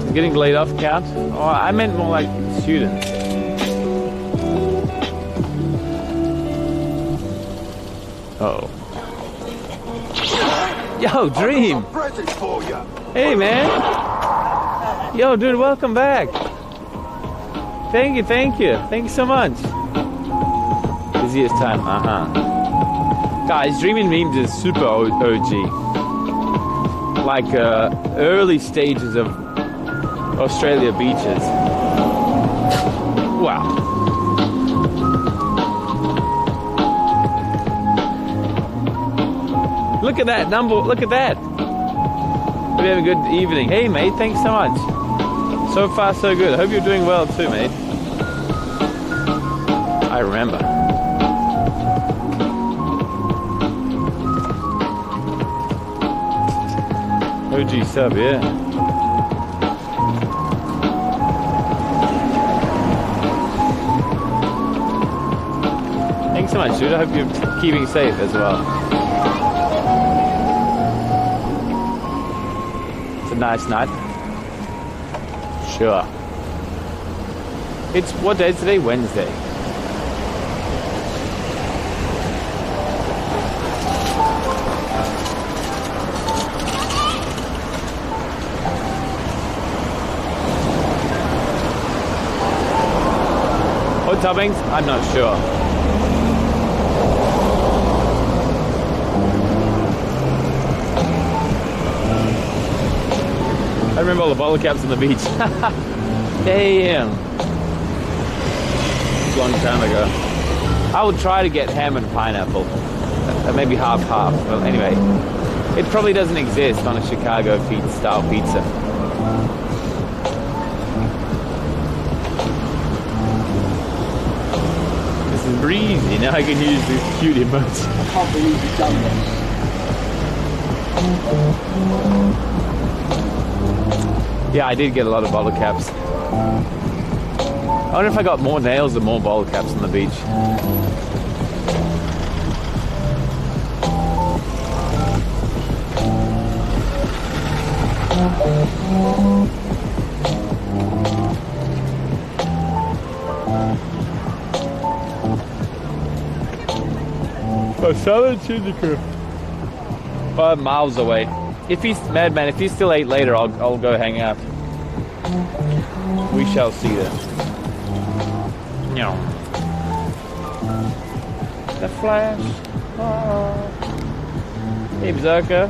Is getting laid off count? Oh, I meant more like students. Uh-oh. Yo, Dream! Hey, man! Yo, dude, welcome back! Thank you. Thank you so much. Busiest time, Guys, Dreaming Memes is super OG. Like, early stages of Australia beaches. Wow. Look at that number, look at that. Hope you have a good evening. Hey mate, thanks so much. So far so good. I hope you're doing well too, mate. I remember. OG sub, yeah. Thanks so much, dude. I hope you're keeping safe as well. Nice night. Sure. It's what day is today? Wednesday. Hot tubbings? I'm not sure. I remember all the bottle caps on the beach. Damn. A long time ago. I would try to get ham and pineapple. Maybe half-half. Well, anyway. It probably doesn't exist on a Chicago style pizza. breezy. Now I can use the cute emotes. I can't believe you've done this. Yeah, I did get a lot of bottle caps. I wonder if I got more nails or more bottle caps on the beach. Oh, Southern Syndicate. 5 miles away. If he's Madman, if he's still 8 later, I'll go hang out. We shall see then. No. The Flash. Oh. Hey, Berserker.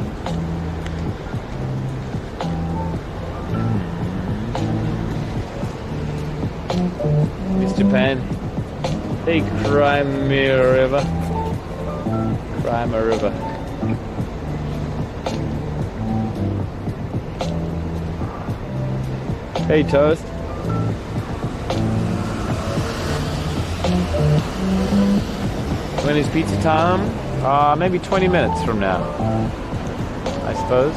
Miss Japan. Hey, Crimea River. Crimea River. Hey, Toast. When is pizza time? Maybe 20 minutes from now, I suppose.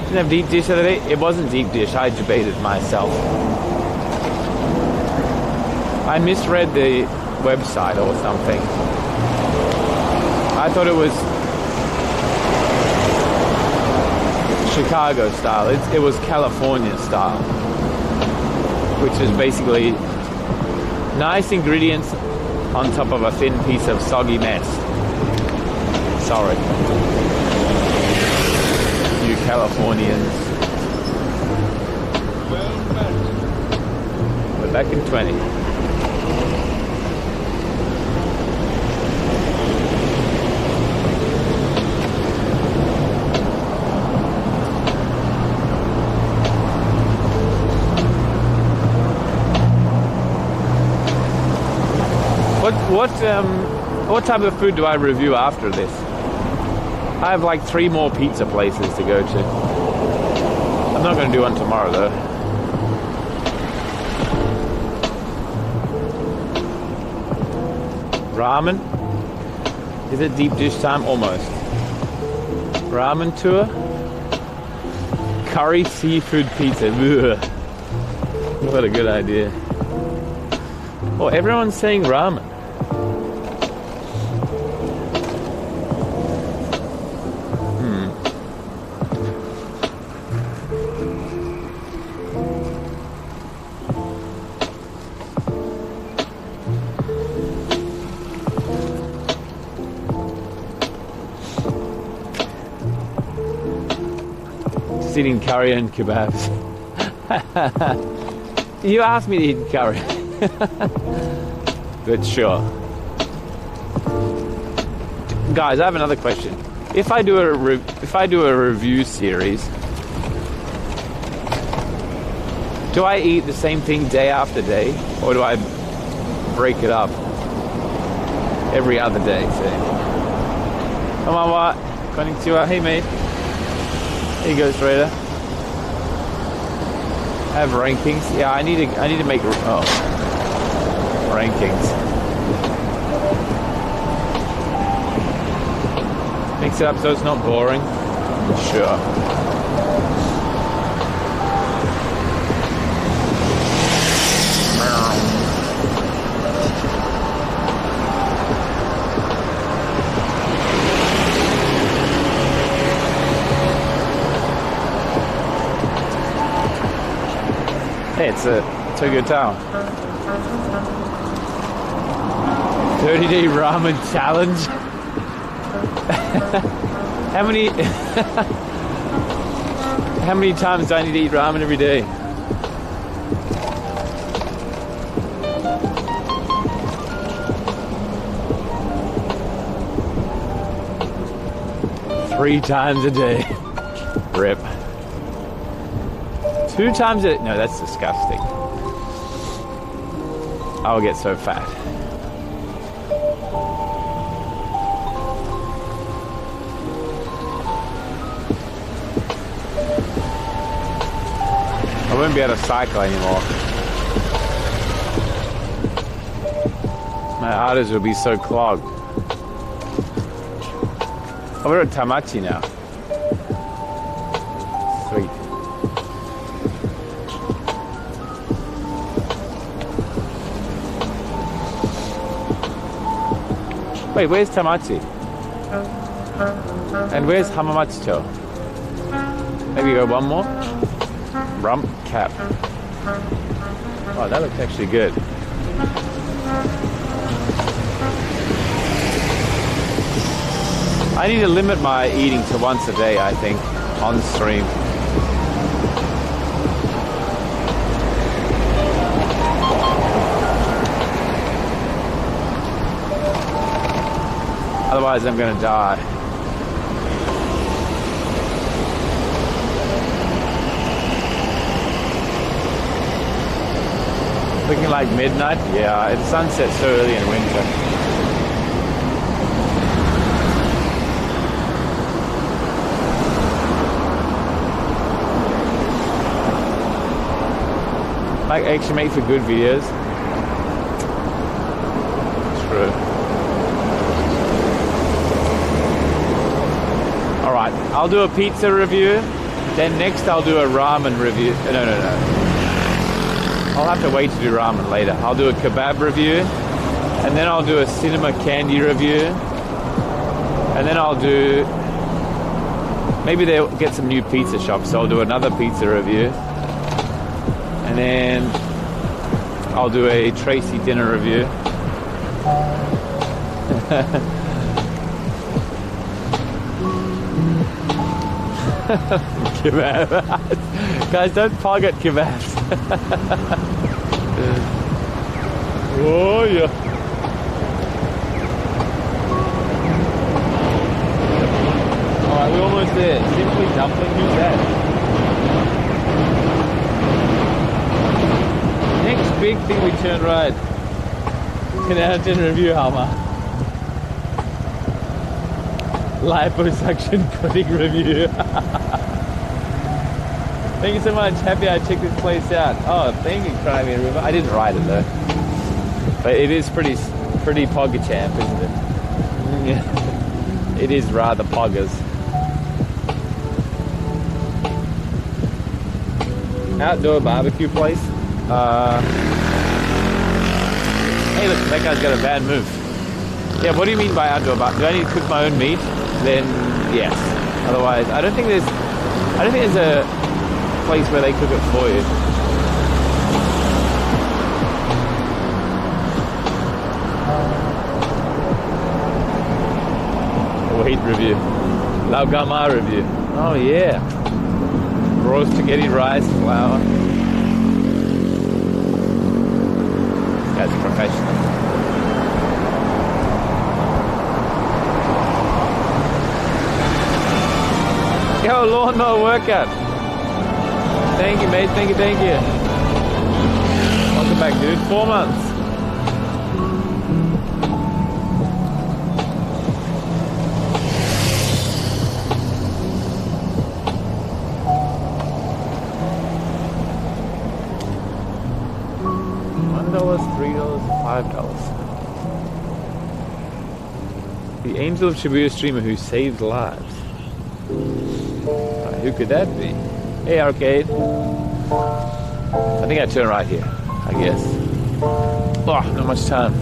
Didn't have deep dish the other day. It wasn't deep dish. I debated myself. I misread the website or something. I thought it was Chicago style. It was California style, which is basically nice ingredients on top of a thin piece of soggy mess. Sorry, you Californians. We're back in 20. What type of food do I review after this? I have like 3 more pizza places to go to. I'm not going to do one tomorrow though. Ramen? Is it deep dish time? Almost. Ramen tour? Curry seafood pizza. Ugh. What a good idea. Oh, everyone's saying ramen. Eating curry and kebabs. You asked me to eat curry. But sure. Guys, I have another question. If I do a review series, do I eat the same thing day after day, or do I break it up every other day? Say, Konbanwa, konnichiwa, hey mate. There you go, Raider. Have rankings. Yeah, I need to make rankings. Mix it up so it's not boring. Sure. Hey, it's a good town. 30-day ramen challenge. How many times do I need to eat ramen every day? Three times a day. Rip. 2 times a... No, that's disgusting. I'll get so fat. I won't be able to cycle anymore. My arteries will be so clogged. Oh, we're at Tamachi now. Sweet. Wait, where's Tamachi? And where's Hamamatsucho? Maybe go one more? Rump cap. Oh, that looks actually good. I need to limit my eating to once a day, I think, on stream. Otherwise, I'm gonna die. Looking like midnight? Yeah, it sunsets so early in winter. Like actually make for good videos. True. Alright, I'll do a pizza review. Then next I'll do a ramen review. No. I'll have to wait to do ramen later. I'll do a kebab review. And then I'll do a cinema candy review. And then I'll do... Maybe they'll get some new pizza shops, so I'll do another pizza review. And then I'll do a Tracy dinner review. Kebab. Guys, don't pog at kebabs. Oh yeah. Alright, we're almost there. Simply dumpling, who's that? Next big thing we turn right. Canadian review, Halma. Liposuction pudding review. Thank you so much. Happy I checked this place out. Oh, thank you, Crimea River. I didn't ride it though. But it is pretty pogger-champ, isn't it? Yeah. It is rather poggers. Outdoor barbecue place. Hey, look, that guy's got a bad move. Yeah, what do you mean by outdoor barbecue? Do I need to cook my own meat? Then yes. Otherwise, I don't think there's a place where they cook it for you. Weight review. Laugama review. Oh yeah. Raw spaghetti, rice, flour. This guy's a professional. Yo, lawnmower workout. Thank you, mate. Thank you. Welcome back, dude. 4 months. $1, $3, $5. The angel of Shibuya streamer who saved lives. Who could that be? Hey, Arcade. I think I turn right here, I guess. Oh, not much time.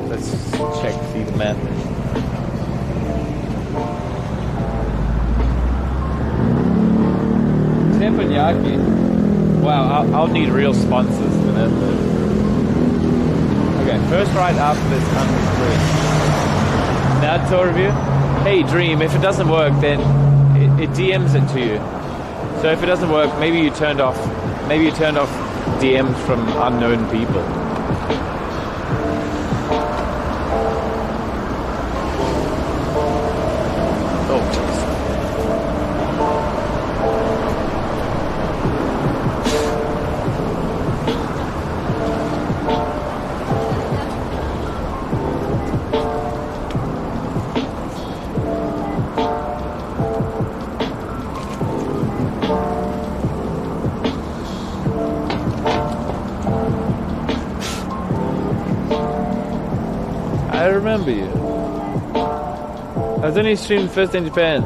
Let's check, see the map. Teppanyaki. Wow, I'll need real sponsors for that. Okay, first ride after this country. Now tour review. Hey Dream, if it doesn't work, then it DMs it to you. So if it doesn't work, maybe you turned off DMs from unknown people. Oh, jeez. I remember you. I was only streamed first in Japan.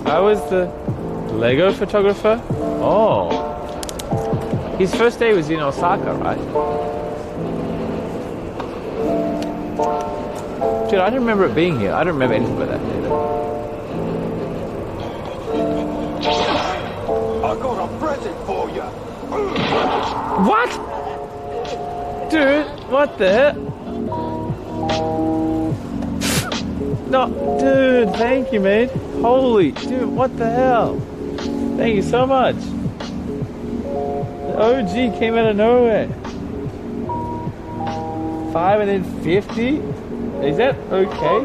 I was the Lego photographer. Oh. His first day was in Osaka, right? Dude, I don't remember it being here. I don't remember anything about that either. I got a present for you. What? Dude, what the hell? No, dude, thank you, mate. Holy, dude, what the hell? Thank you so much. The OG came out of nowhere. 5 and then 50? Is that okay?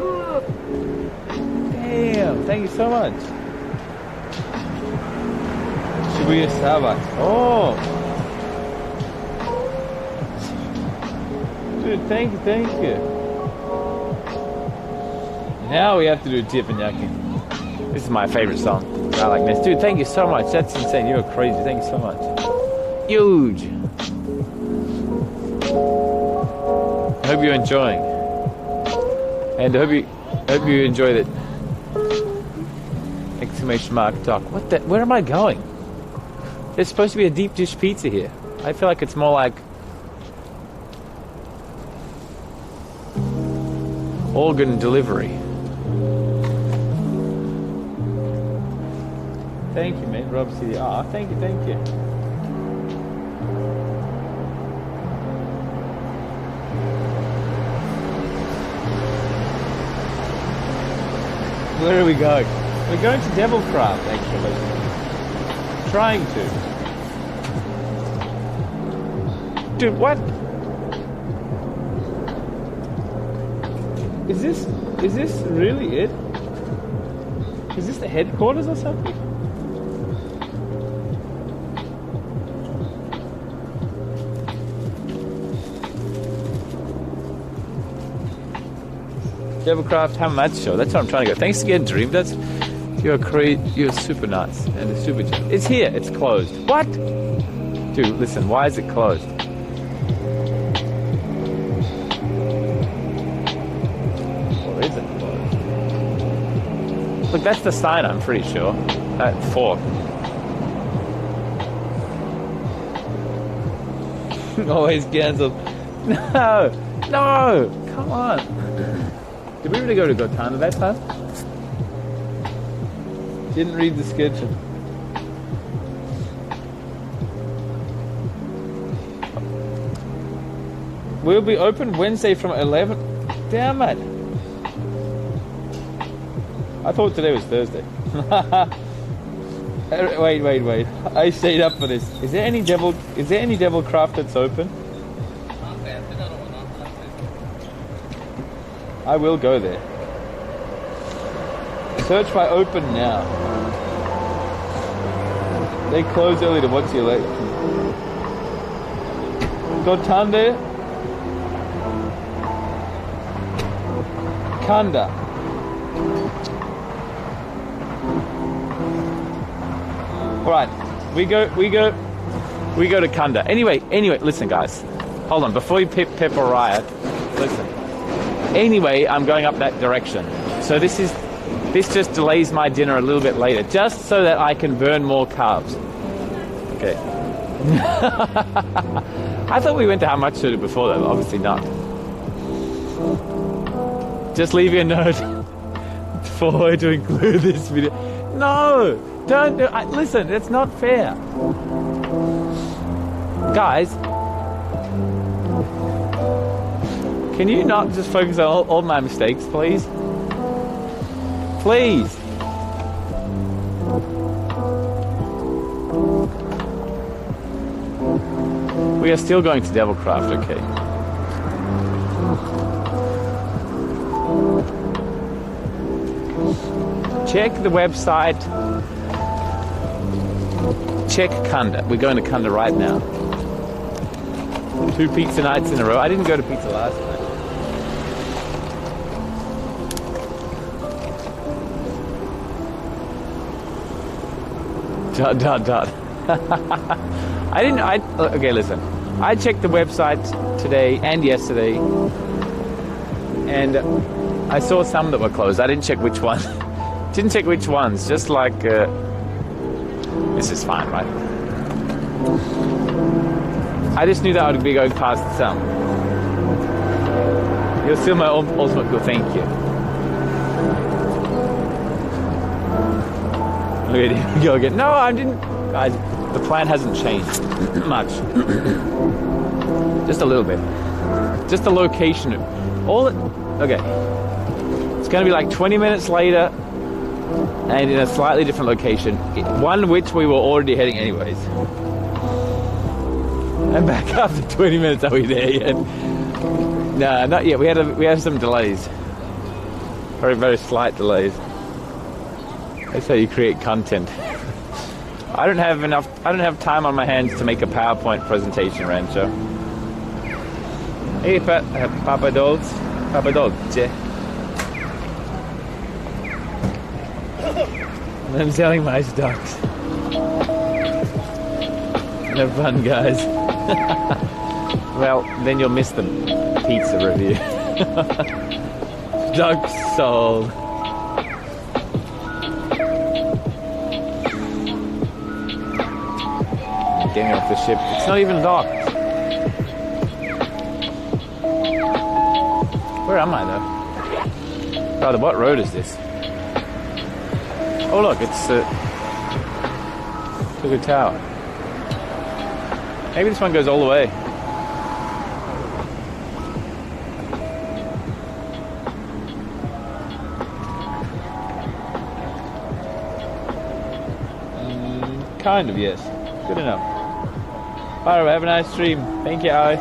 Damn, thank you so much. Shibuya Starbucks. Oh. Dude, thank you. Now we have to do Teppanyaki. This is my favorite song. I like this. Dude, thank you so much. That's insane. You're crazy. Thank you so much. Huge. I hope you're enjoying. And I hope you enjoy that. Exclamation mark doc. What the? Where am I going? There's supposed to be a deep dish pizza here. I feel like it's more like organ delivery. Thank you, mate. Rob City. Ah, thank you. Where are we going? We're going to Devilcraft, actually. Trying to. Dude, what? Is this really it? Is this the headquarters or something? Devilcraft, how much show? That's what I'm trying to go. Thanks again, Dream. You're super nuts and super. It's here. It's closed. What? Dude, listen. Why is it closed? Or is it closed? Look, that's the sign. I'm pretty sure. At 4. Always cancelled. No. Come on. Did we really go to Gotanda that time? Didn't read the schedule. We'll be open Wednesday from 11. Damn it. I thought today was Thursday. Wait. I stayed up for this. Is there any Devilcraft that's open? I will go there. Search by open now. They close early to what's your late. Gotande. Kanda. Alright. We go to Kanda. Anyway, listen guys. Hold on, before you pep or riot, listen. Anyway, I'm going up that direction. So this just delays my dinner a little bit later, just so that I can burn more carbs. Okay. I thought we went to Hamamatsu before though, but obviously not. Just leave you a note for to include this video. No! Don't do listen, it's not fair. Guys, can you not just focus on all my mistakes, please? Please. We are still going to Devilcraft, okay. Check the website. Check Kanda. We're going to Kanda right now. 2 pizza nights in a row. I didn't go to pizza last night. Dot. Okay, listen. I checked the website today and yesterday. and I saw some that were closed. I didn't check which one. Didn't check which ones. Just like this is fine, right? I just knew that I would be going past some. You're still my ultimate good. Thank you. Look at him go again. No, I didn't. Guys, the plan hasn't changed much. Just a little bit. Just the location. Okay. It's going to be like 20 minutes later and in a slightly different location. One which we were already heading anyways. And back after 20 minutes. Are we there yet? No, not yet. We had some delays. Very, very slight delays. That's how you create content. I don't have time on my hands to make a PowerPoint presentation, Rancho. Hey, Papa Dolce. I'm selling my stocks. Have fun, guys. Well, then you'll miss the pizza review. Stocks sold. Getting off the ship. It's not even docked. Where am I though? Rather, what road is this? Oh look, it's a good tower. Maybe this one goes all the way. Kind of, yes. Good enough. Alright, have a nice stream. Thank you, Ali.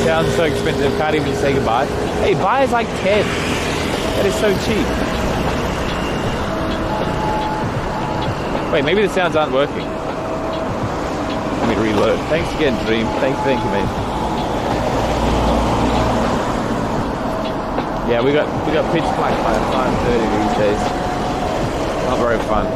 Sounds so expensive, can't even say goodbye. Hey, buy is like 10. That is so cheap. Wait, maybe the sounds aren't working. Let me reload. Thanks again, Dream. Thank you, mate. Yeah, we got pitch black by 5:30 these days. Not very fun.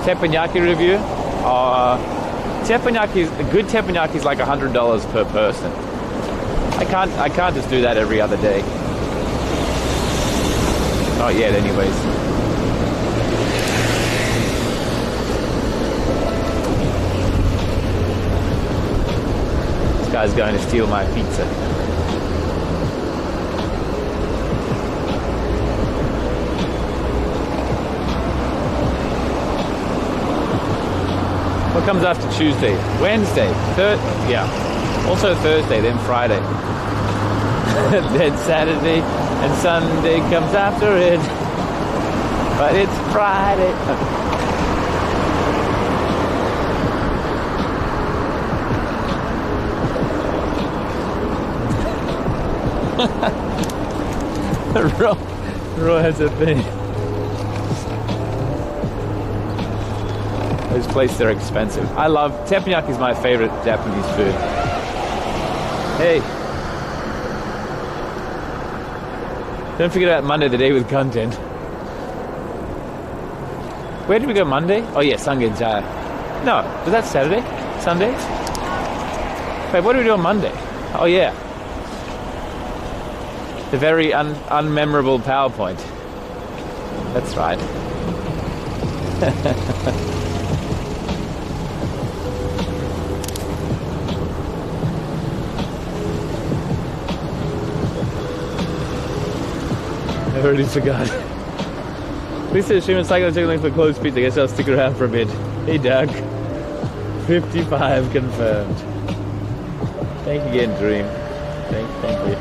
Teppanyaki review. Teppanyaki, a good teppanyaki is like $100 per person. I can't just do that every other day. Not yet, anyways. This guy's going to steal my pizza. What comes after Tuesday? Wednesday, yeah. Also Thursday, then Friday. Then Saturday and Sunday comes after it. But it's Friday. Roy has a thing. Those places are expensive. I love teppanyaki is my favorite Japanese food. Hey, don't forget about Monday, the day with content. Where did we go Monday? Oh yeah, Sangenjaya. No, was that Saturday? Sunday? Wait, what did we do on Monday? Oh yeah, the very unmemorable PowerPoint. That's right. I already forgot. Please say stream and cycle check link for closed pizza. I guess I'll stick around for a bit. Hey Doug. 55 confirmed. Thank you again, Dream. Thank you.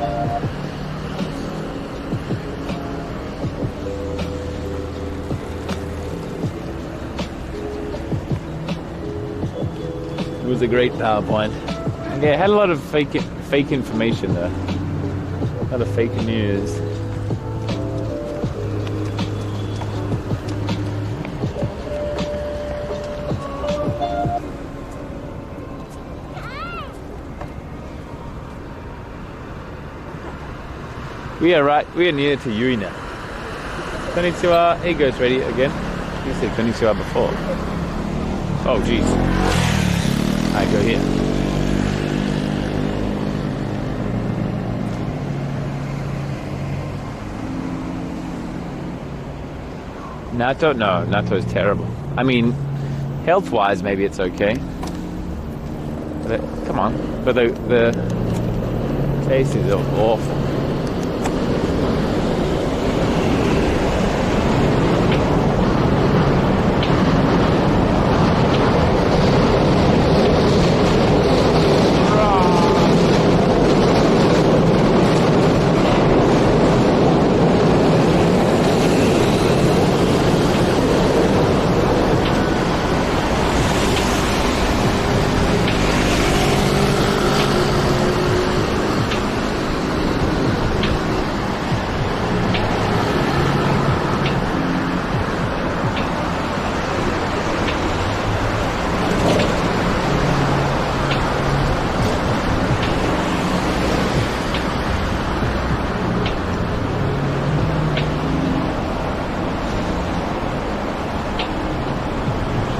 It was a great PowerPoint. Yeah, it had a lot of fake information though. A lot of fake news. We are right. We are near to Yuri now. Konnichiwa. Here goes ready again. You said konnichiwa before. Oh, jeez. I go here. Natto? No, natto is terrible. I mean, health-wise, maybe it's okay. But come on. But the taste is awful.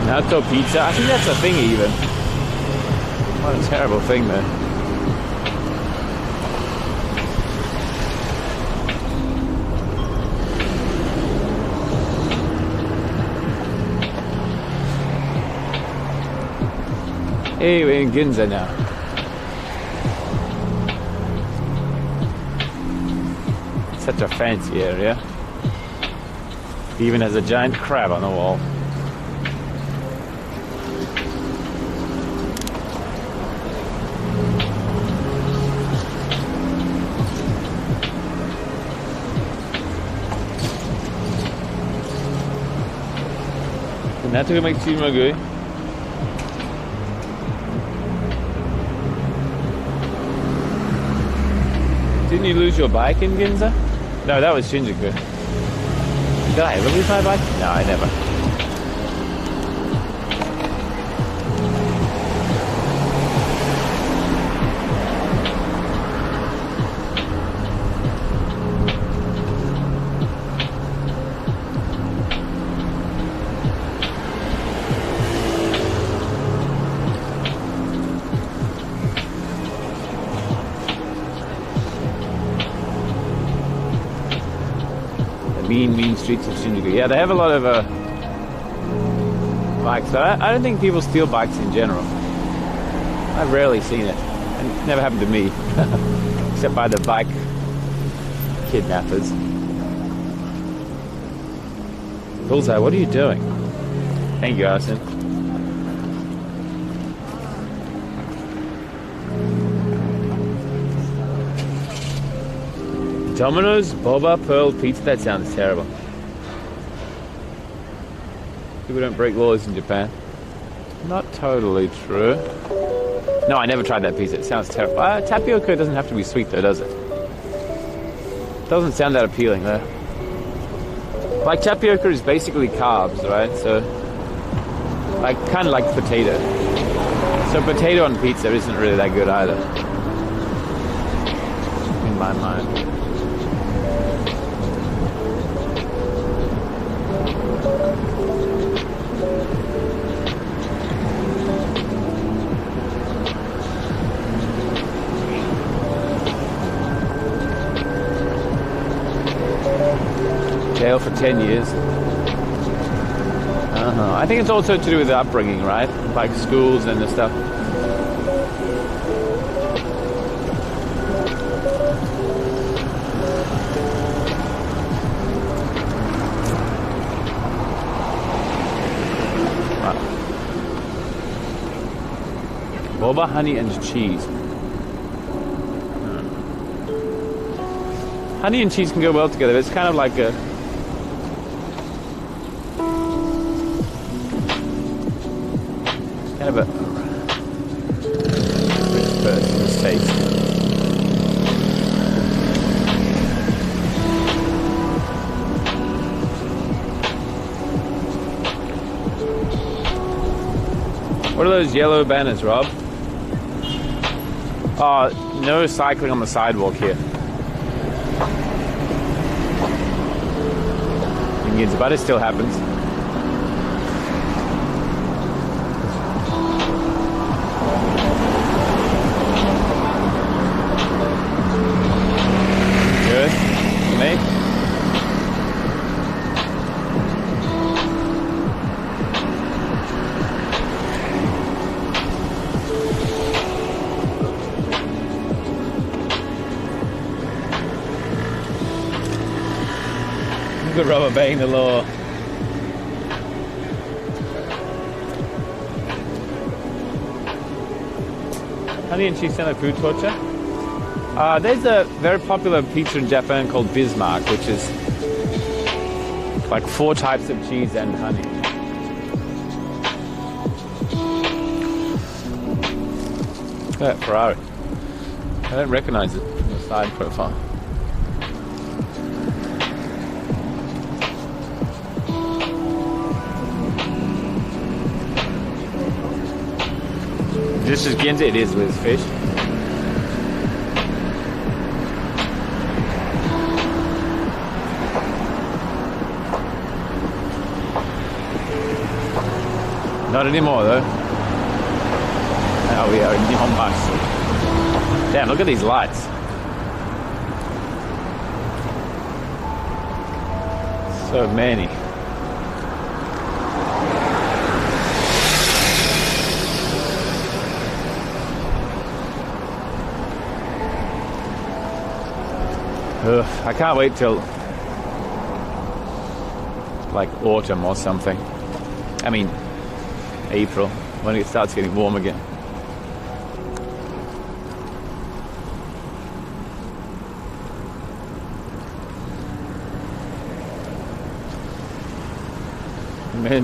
Natto pizza? I think that's a thing even. What a terrible thing though. Hey, we're in Ginza now. Such a fancy area. It even has a giant crab on the wall. Natto ga magsimagay. Didn't you lose your bike in Ginza? No, that was Shinjuku. Did I ever lose my bike? No, I never. Mean streets of Shinjuku. Yeah, they have a lot of bikes. But I don't think people steal bikes in general. I've rarely seen it. And it never happened to me. Except by the bike kidnappers. Bullseye, what are you doing? Thank you, Arsene. Domino's Boba Pearl Pizza? That sounds terrible. People don't break laws in Japan. Not totally true. No, I never tried that pizza. It sounds terrible. Tapioca doesn't have to be sweet though, does it? Doesn't sound that appealing though. Like tapioca is basically carbs, right? So, like kind of like potato. So potato on pizza isn't really that good either. In my mind. Jail for 10 years. I think it's also to do with the upbringing, right? Like schools and the stuff. Boba, honey, and cheese. Honey and cheese can go well together. It's kind of like a kind of a rich person's taste. What are those yellow banners, Rob? Oh, no cycling on the sidewalk here. Ginza, but it still happens. Good. Me? Good rubber obeying the law. Honey and cheese sound like food torture? There's a very popular pizza in Japan called Bismarck, which is like 4 types of cheese and honey. Look at that Ferrari. I don't recognize it in the side profile. This is Ginza, it is with fish. Not anymore though. Now we are in Nihonbashi. Damn, look at these lights. So many. Ugh, I can't wait till like autumn or something. I mean April, when it starts getting warm again.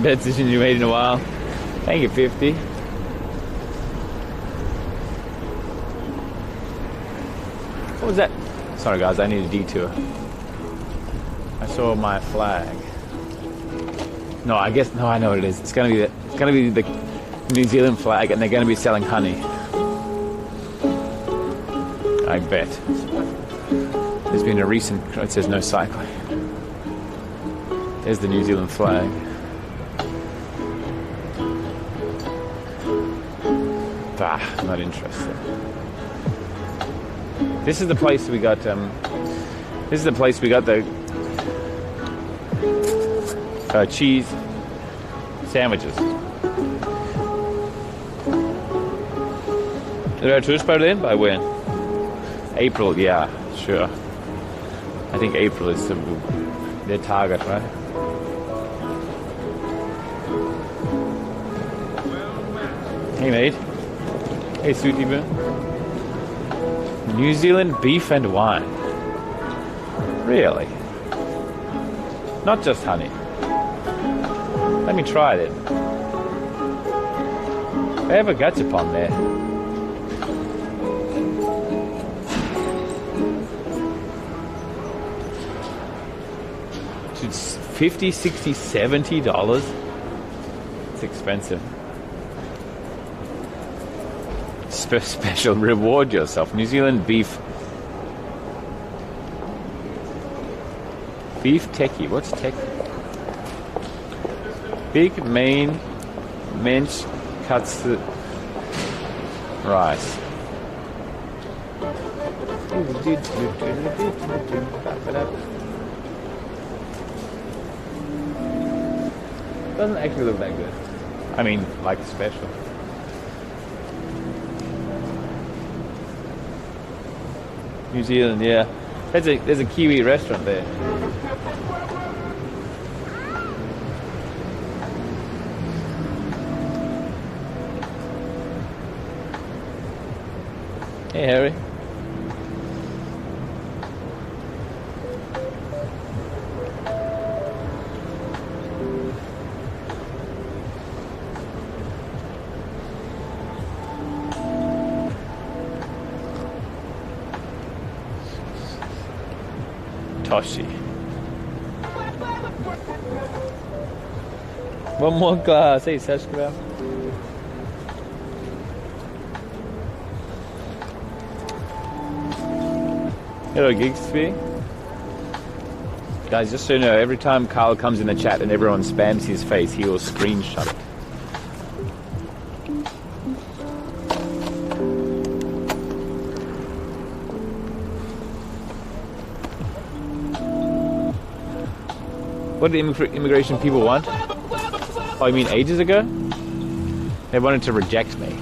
Best decision you made in a while. Thank you, 50. What was that? Sorry guys, I need a detour. I saw my flag. No, I know what it is. It's gonna be the New Zealand flag, and they're gonna be selling honey. I bet. There's been a recent. It says no cycling. There's the New Zealand flag. Bah, I'm not interested. This is the place we got. This is the place we got the cheese sandwiches. Did our tourist boat in? By when? April, yeah, sure. I think April is their target, right? Hey mate. Hey Sweetie Boo. New Zealand beef and wine. Really? Not just honey. Let me try it. They have a gachapon there. It's $50, $60, $70. It's expensive. Special, reward yourself. New Zealand beef. Beef teki. What's teki? Big main mensch katsu rice. Doesn't actually look that good. I mean, like special. New Zealand, yeah. There's a Kiwi restaurant there. Hey Harry. Toshi. One more glass. Hey, Sashkara. Hello, Gigsby. Guys, just so you know, every time Carl comes in the chat and everyone spams his face, he will screenshot it. What did immigration people want? Oh, you mean ages ago? They wanted to reject me.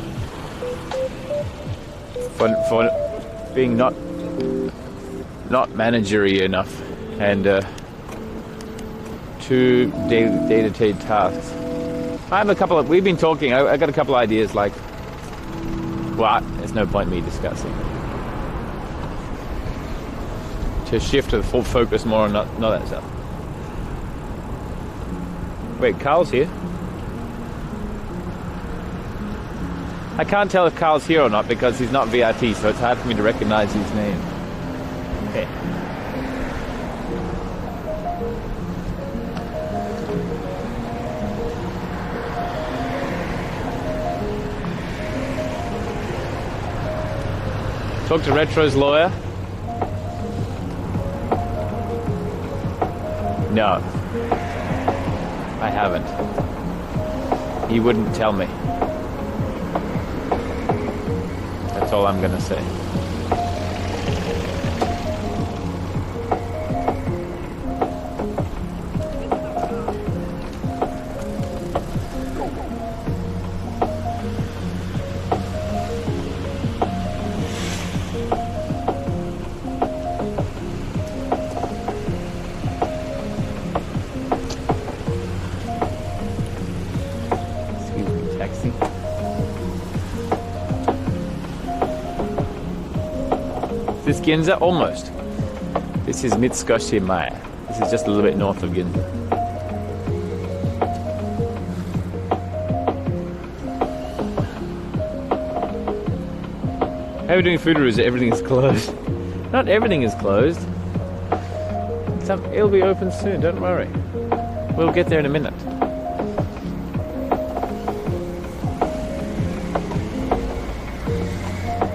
For being not managerial enough and too day-to-day tasks. I have a couple of, we've been talking, I got a couple of ideas like, well, there's no point in me discussing. To shift the full focus more on not that stuff. Wait, Carl's here? I can't tell if Carl's here or not because he's not VIP, so it's hard for me to recognize his name. Okay. Talk to Retro's lawyer? No. I haven't. He wouldn't tell me. That's all I'm gonna say. This Ginza? Almost. This is Mitsukoshi-mae. This is just a little bit north of Ginza. How are we doing Furu's? Everything is closed. Not everything is closed. It'll be open soon, don't worry. We'll get there in a minute.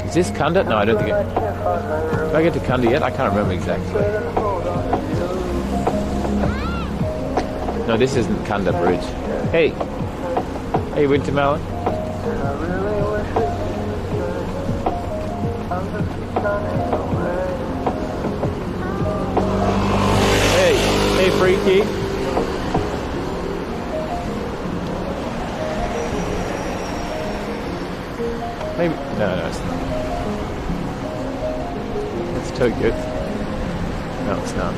Is this Kanda? No, I don't think it... Did I get to Kanda yet? I can't remember exactly. No, this isn't Kanda Bridge. Hey! Hey, Wintermelon. Hey! Hey, Freaky! Maybe... No, it's not. Tokyo. No, it's not.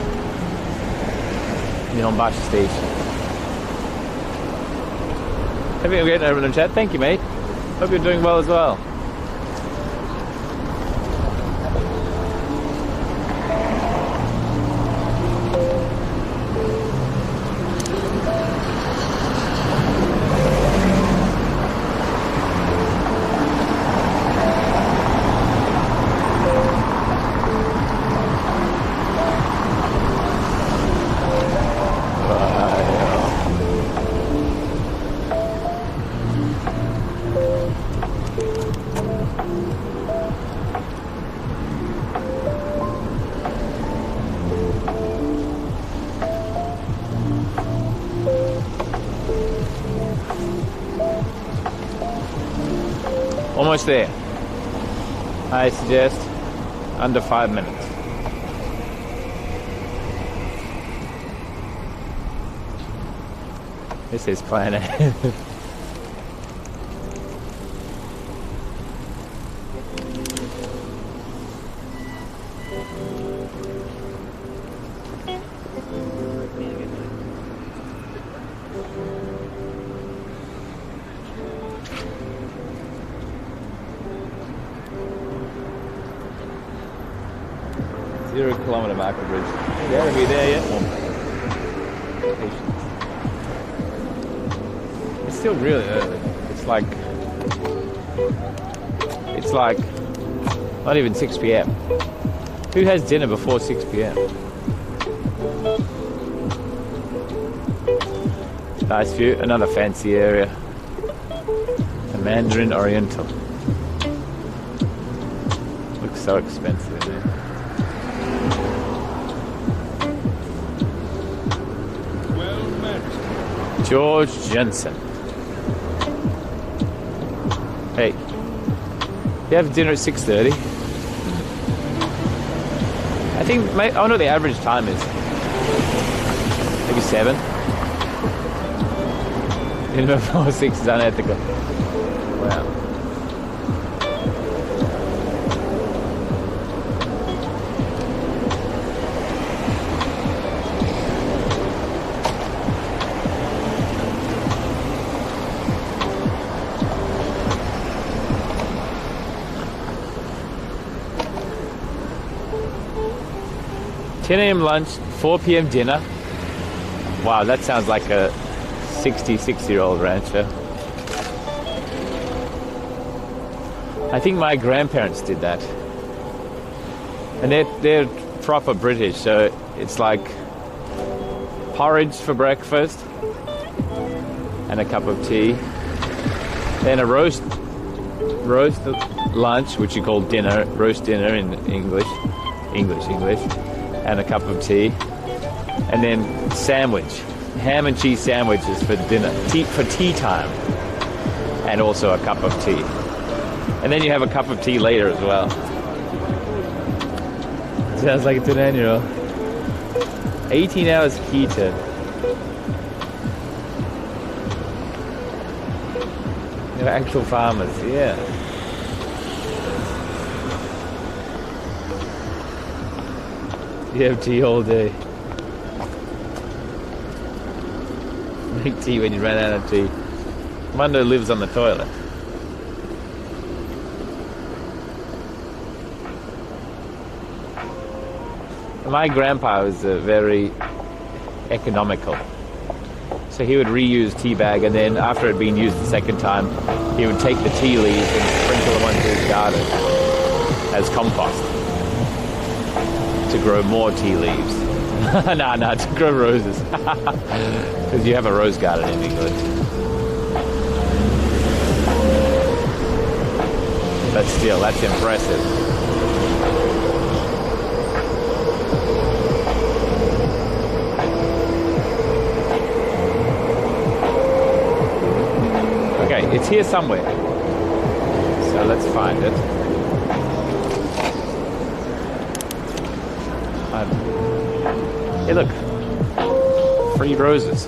Nihonbashi Station. Have you getting over in the chat? Thank you, mate. Hope you're doing well as well. Almost there. I suggest under 5 minutes. This is Planet. Kilometer marker bridge. You gotta be there yet? It's still really early. It's like not even 6 p.m. Who has dinner before 6 p.m.? Nice view, another fancy area. The Mandarin Oriental. Looks so expensive in there. George Jensen. Hey, you have dinner at 6:30. I think, oh no, the average time is maybe 7. Minimum 4 or 6 is unethical. Wow. $10 a.m. lunch, 4 p.m. dinner. Wow, that sounds like a 66-year-old rancher. I think my grandparents did that. And they're proper British, so it's like porridge for breakfast and a cup of tea. Then a roast lunch, which you call dinner, roast dinner in English. And a cup of tea, and then sandwich, ham and cheese sandwiches for dinner, for tea time, and also a cup of tea. And then you have a cup of tea later as well. Sounds like it's an annual. 18 hours keto. They're actual farmers, yeah. You have tea all day. Make tea when you run out of tea. Mundo lives on the toilet. My grandpa was very economical. So he would reuse tea bag, and then after it had been used the second time, he would take the tea leaves and sprinkle them onto his garden as compost. To grow more tea leaves. No, to grow roses. Because you have a rose garden in England. But still, that's impressive. Okay, it's here somewhere. So let's find it. Hey, look. Free roses.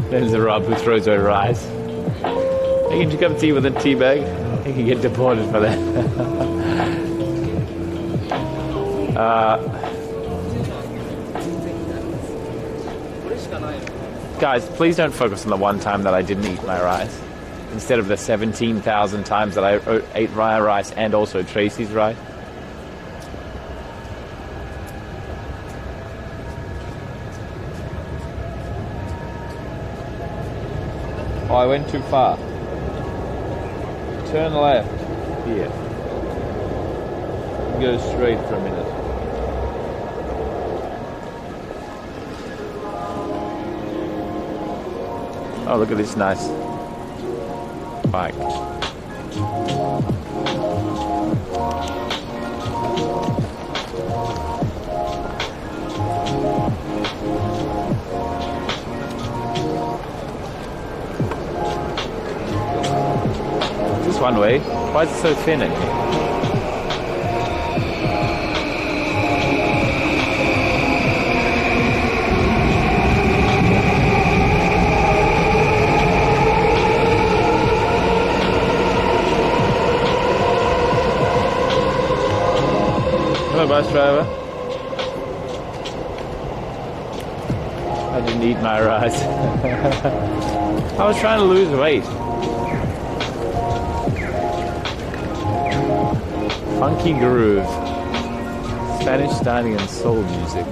There's a Rob who throws away rice. Hey, can you come tea with a tea bag? He can get deported for that. Guys, please don't focus on the one time that I didn't eat my rice. Instead of the 17,000 times that I ate my rice and also Tracy's rice. Oh, I went too far. Turn left here. Go straight for a minute. Oh, look at this nice bike. This one way. Why is it so thin in here? Hello, bus driver. I didn't eat my rice. I was trying to lose weight. Funky groove. Spanish styling and soul music.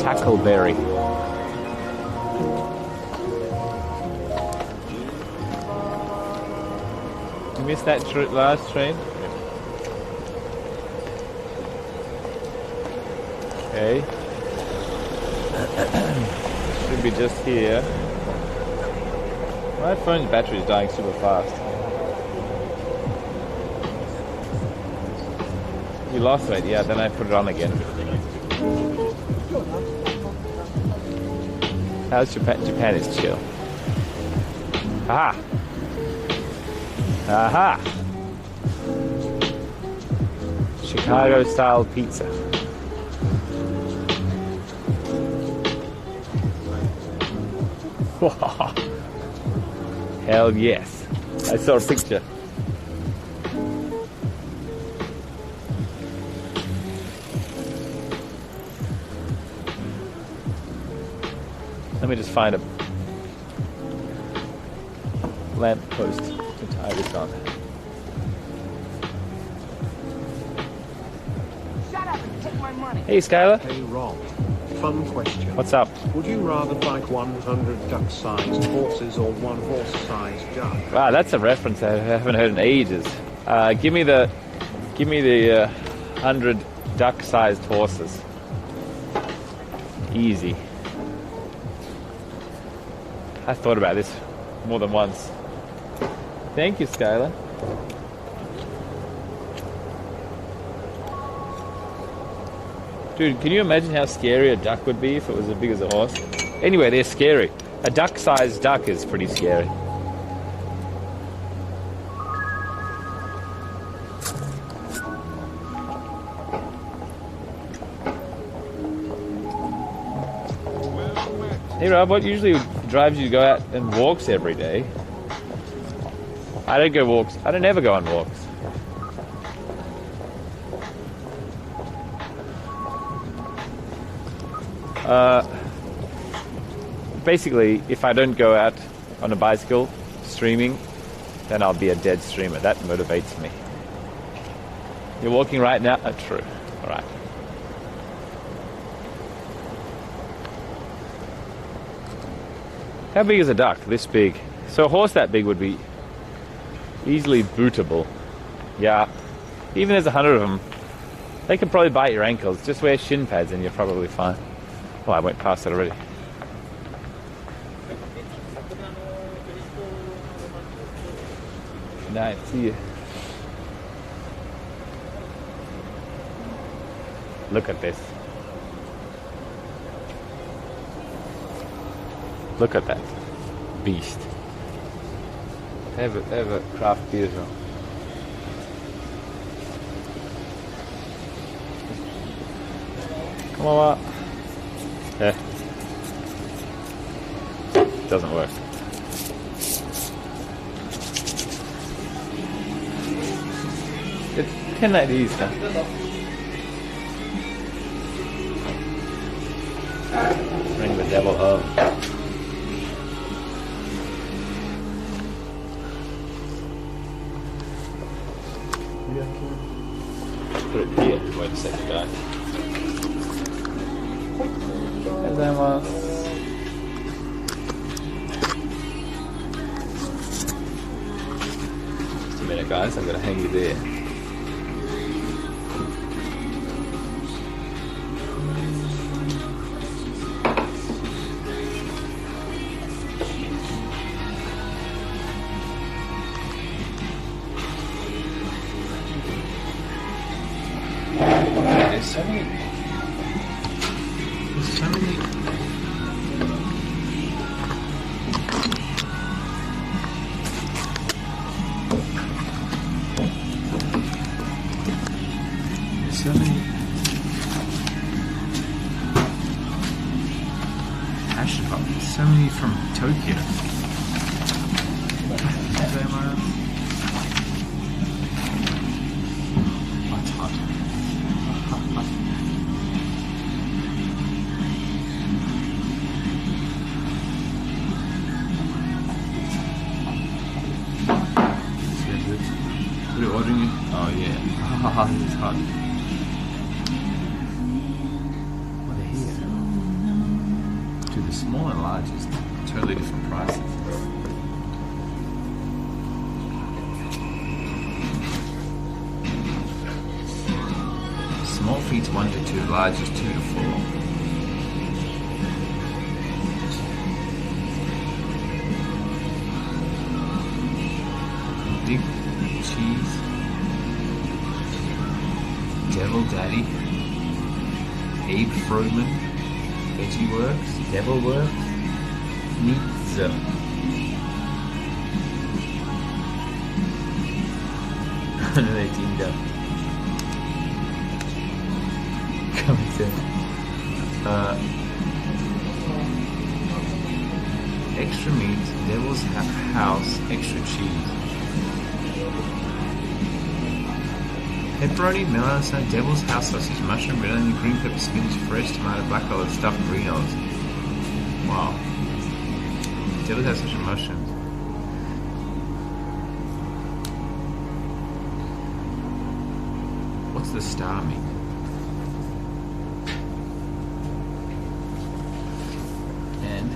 Tackleberry. You missed that last train? Okay. Should be just here. My phone's battery is dying super fast. You lost it, yeah, then I put it on again. How's Japan? Japan is chill. Aha! Aha! Chicago style pizza. Hell yes. I saw a picture. Let me just find a lamp post to tie this on. Shut up and take my money. Hey, Skylar. Hey, Rob. Fun question. What's up? Would you rather fight 100 duck-sized horses or one horse-sized duck? Wow, that's a reference I haven't heard in ages. Give me the 100 duck-sized horses. Easy. I thought about this more than once. Thank you, Skylar. Dude, can you imagine how scary a duck would be if it was as big as a horse? Anyway, they're scary. A duck-sized duck is pretty scary. Hey Rob, what usually drives you to go out and walks every day? I don't go walks. I don't ever go on walks. Basically, if I don't go out on a bicycle streaming, then I'll be a dead streamer. That motivates me. You're walking right now? Oh, true. All right. How big is a duck? This big. So a horse that big would be easily bootable. Yeah. Even there's 100 of them, they could probably bite your ankles. Just wear shin pads and you're probably fine. Well, I went past that already. Nice, see you. Look at this. Look at that beast. They have a craft beer as well. Come on up. Yeah. Doesn't work. It's 1090s now. Bring the devil home. Put it here. Wait a second, guys. Just a minute, guys. I'm going to hang you there. There's so many. So many from Tokyo. That's hot. What are you ordering? Oh yeah. This is hot. The small and large is totally different prices. Small feet's 1 to 2, large is 2 to 4. Big cheese. Devil Daddy. Abe Froman. Veggie Works. Devil Works. Pizza. And then they teamed up. Coming soon. Extra meat, Devil's House, extra cheese. Pepperoni, melon salad, Devil's House sausage, mushroom, red onion, green pepper, spinach, fresh tomato, black olive, stuffed green olives. Wow. Devil's House sausage and mushrooms. What's the star meat? And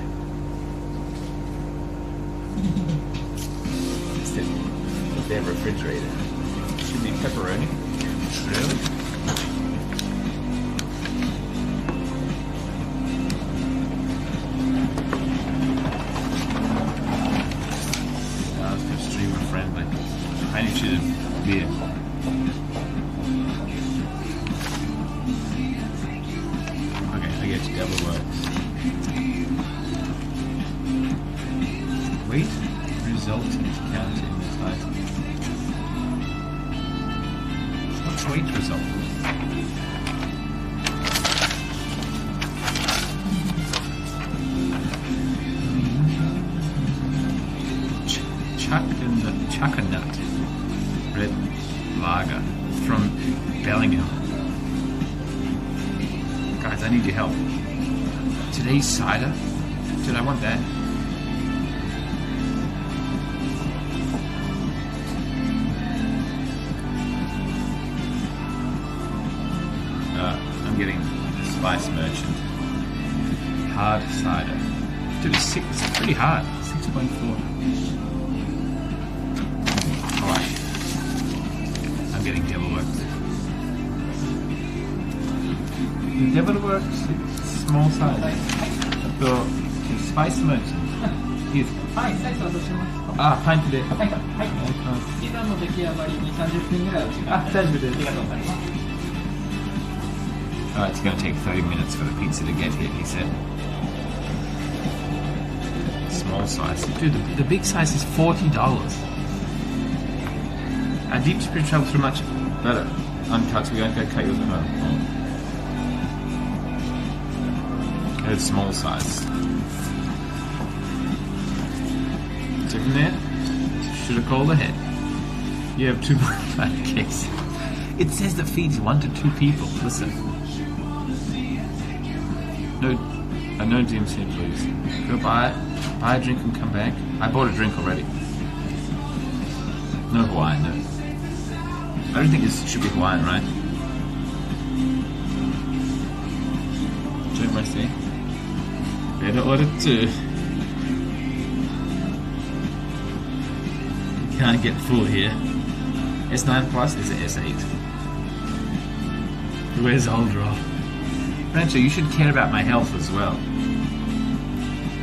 what's their refrigerator? Should be pepperoni. Really? It's extremely friendly. I need you to beer. Okay, I get you. Devil Works. Wait, resultant counted in the title. What's wait resultant? Chuckanut red lager from Bellingham. Guys, I need your help. Today's cider? Dude, I want that. I'm getting Spice Merchant. Hard cider. Dude, it's pretty hard. 6.4. Alright. I'm getting Devil Works. The Devil Works small size. So, Spice Merchant. Yes. はい、サイズ落とします。あ、パンチで。はい、はい。ピザの出来上がりに30分ぐらいお時間。あ、大丈夫です。ありがとうございます。Alright, it's going to take 30 minutes for the pizza to get here, he said. Small size. Dude, the big size is $40. Our deep spirit travels through much better. Uncut, so we're going to go cut yours at home. It's small size. Different there? Should have called ahead. You have 2.5 cakes. It says that feeds 1 to 2 people. Listen. No DMC, please. Go buy a drink and come back. I bought a drink already. No Hawaiian, no. I don't think this should be Hawaiian, right? What I say? Better order 2. You can't get full here. S9 Plus is an S8. Where's Aldra? Rancho, you should care about my health as well.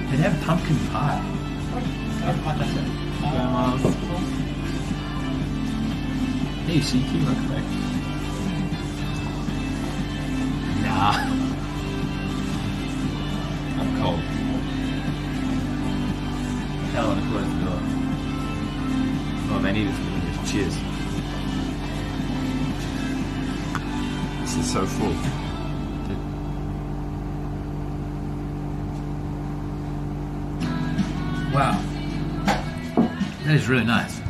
They have pumpkin pie. Hey, Shiki, look back. Nah. I'm cold. Hell, I want to close the door. Oh, they need it for the cheers. This is so full. Wow. That is really nice.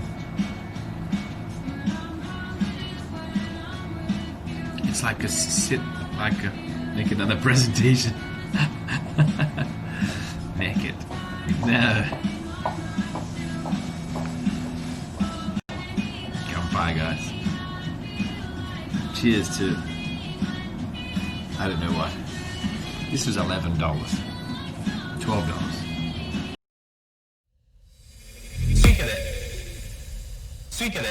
It's like make another presentation. Naked. No. Come by, guys. Cheers to, I don't know what. This was $11. $12. Suikade.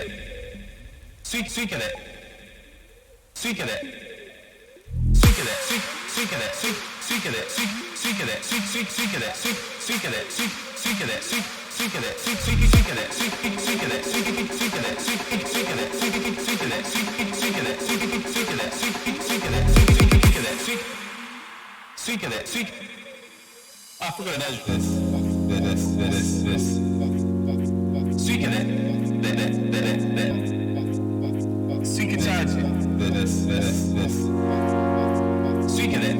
I forgot to edit this. Speaking it. Speaking charge. Speaking it.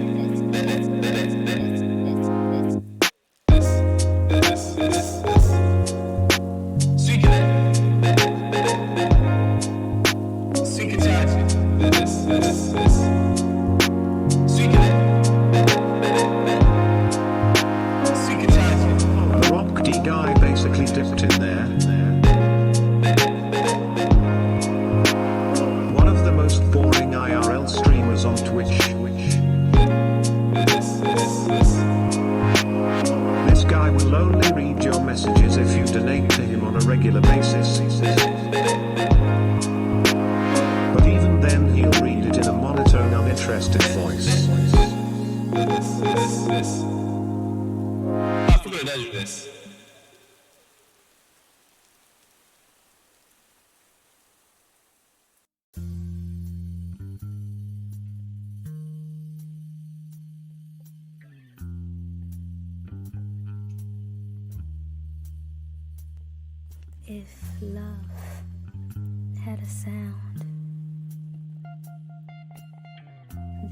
If love had a sound,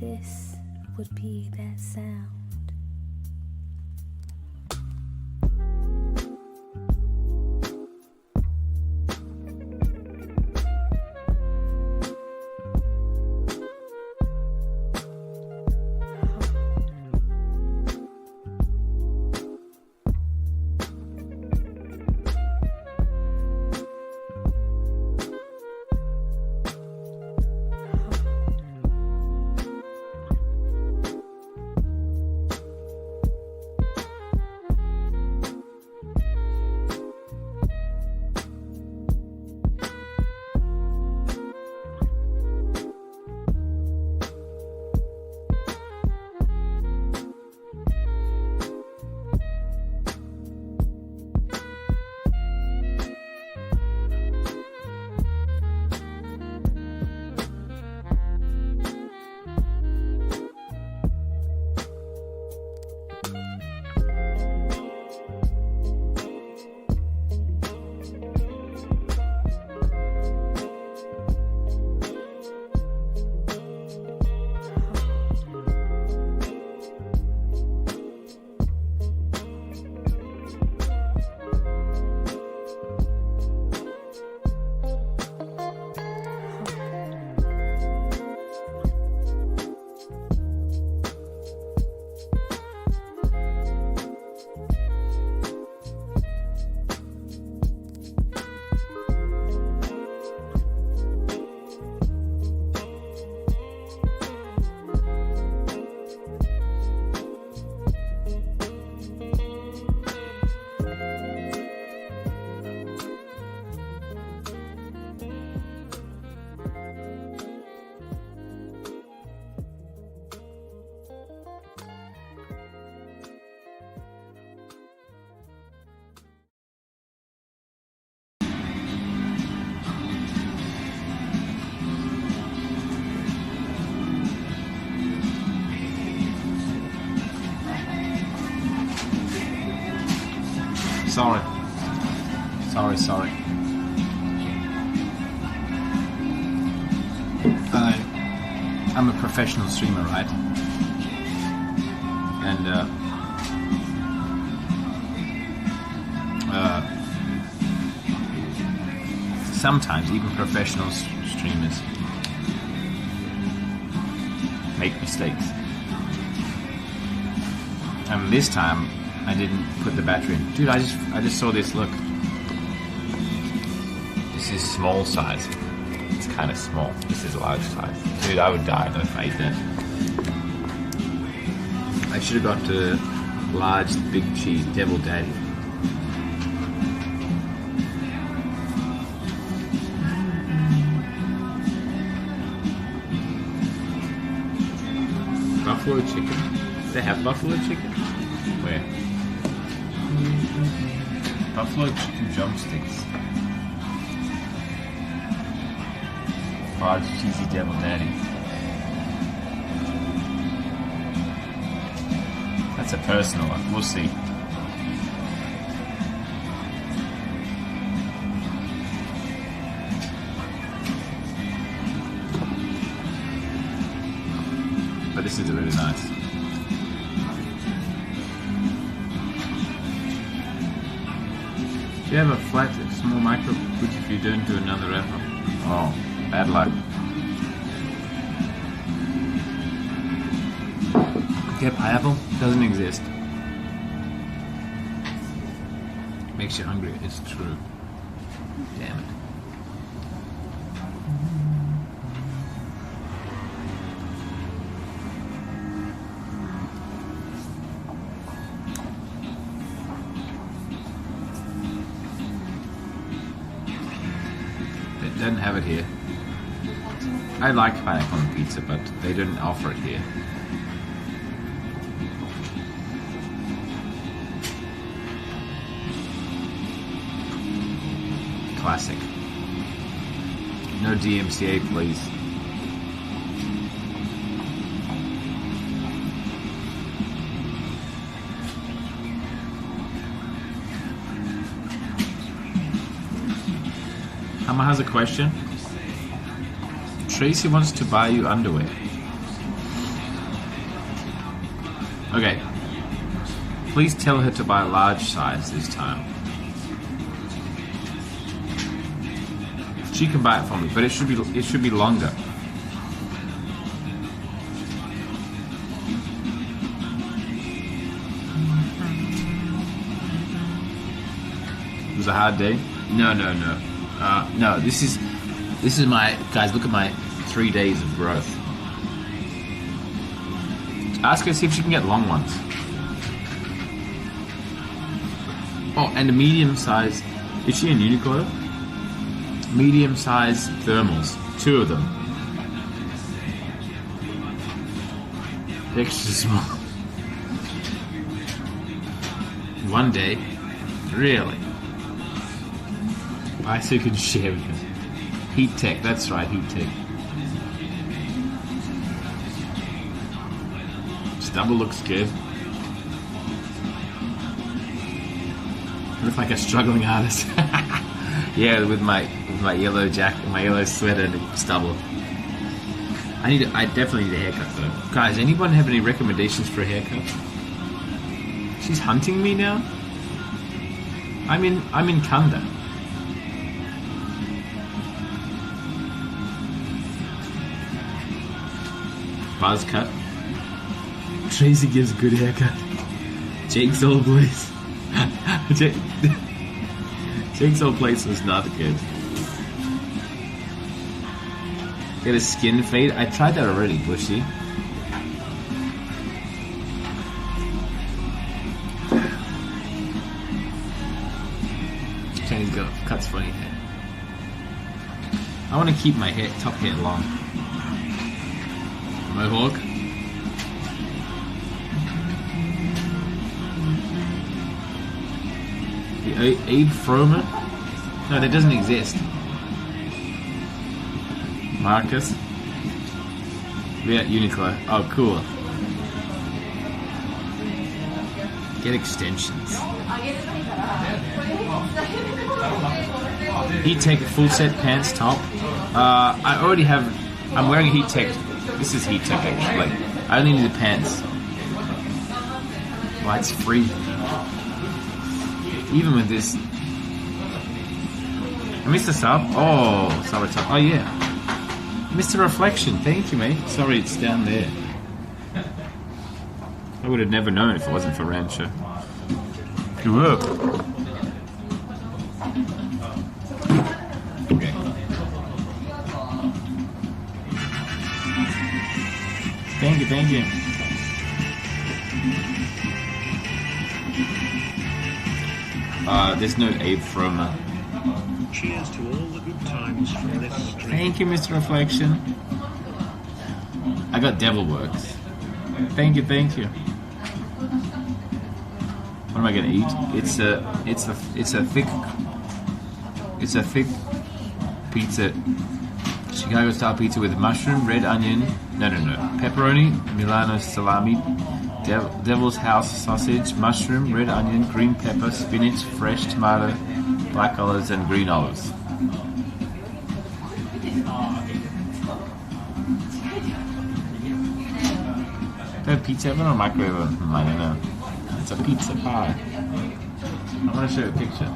this would be that sound. Sorry. I'm a professional streamer, right? And sometimes even professional streamers make mistakes. And this time I didn't put the battery in. Dude, I just saw this, look. This is small size. It's kind of small. This is large size. Dude, I would die though if I ate that. I should have got the large big cheese, Devil Daddy. buffalo chicken. They have buffalo chicken? Where? Buffalo chicken drumsticks. Large cheesy devil daddy. That's a personal one. We'll see. But this is really nice. Do you have a flat, small micro, which if you don't do another apple? Oh, bad luck. Okay, pineapple doesn't exist. Makes you hungry, it's true. Damn it. They don't have it here. I like pineapple on pizza, but they don't offer it here. Classic. No DMCA, please. Hammer has a question. Tracy wants to buy you underwear. Okay. Please tell her to buy a large size this time. She can buy it for me, but it should be longer. It was a hard day. No. No. This is my guys. Look at my 3 days of growth. Ask her see if she can get long ones. Oh, and a medium size. Is she in Uniqlo? Medium-sized thermals, 2 of them. Extra small. One day, really. I so can share with you. Heat Tech, that's right, Heat Tech. Stubble looks good. I look like a struggling artist. Yeah, with my yellow jacket, my yellow sweater and stubble. I definitely need a haircut though. Guys, anyone have any recommendations for a haircut? She's hunting me now? I'm in Kanda. Buzz cut. Tracy gives good haircut. Jake's old place. Jake's old place was not good. Get a skin fade. I tried that already, Bushy. Chinese girl cuts funny hair. I want to keep my hair, top hair long. Mohawk. Abe Fromer? No, that doesn't exist. Marcus? We're at Uniqlo. Oh, cool. Get extensions. Heat Tech full set pants top. I already have. I'm wearing Heat Tech. This is Heat Tech actually. I only need the pants. Why, it's free. Even with this. I missed the sub. Oh, sorry. Oh yeah. Mr. Reflection. Thank you, mate. Sorry, it's down there. I would have never known if it wasn't for Rancho. Good work. Okay. Thank you, thank you. There's no Abe Fromer. Cheers to all the good times from this stream. Thank you, Mr. Reflection. I got Devilworks. Thank you, thank you. What am I gonna eat? It's a thick pizza, Chicago style pizza with mushroom, red onion, pepperoni, Milano salami, devil's house sausage, mushroom, red onion, green pepper, spinach, fresh tomato, black olives, and green olives. Do I have pizza oven or microwave oven? I don't know. It's a pizza pie. I want to show you a picture.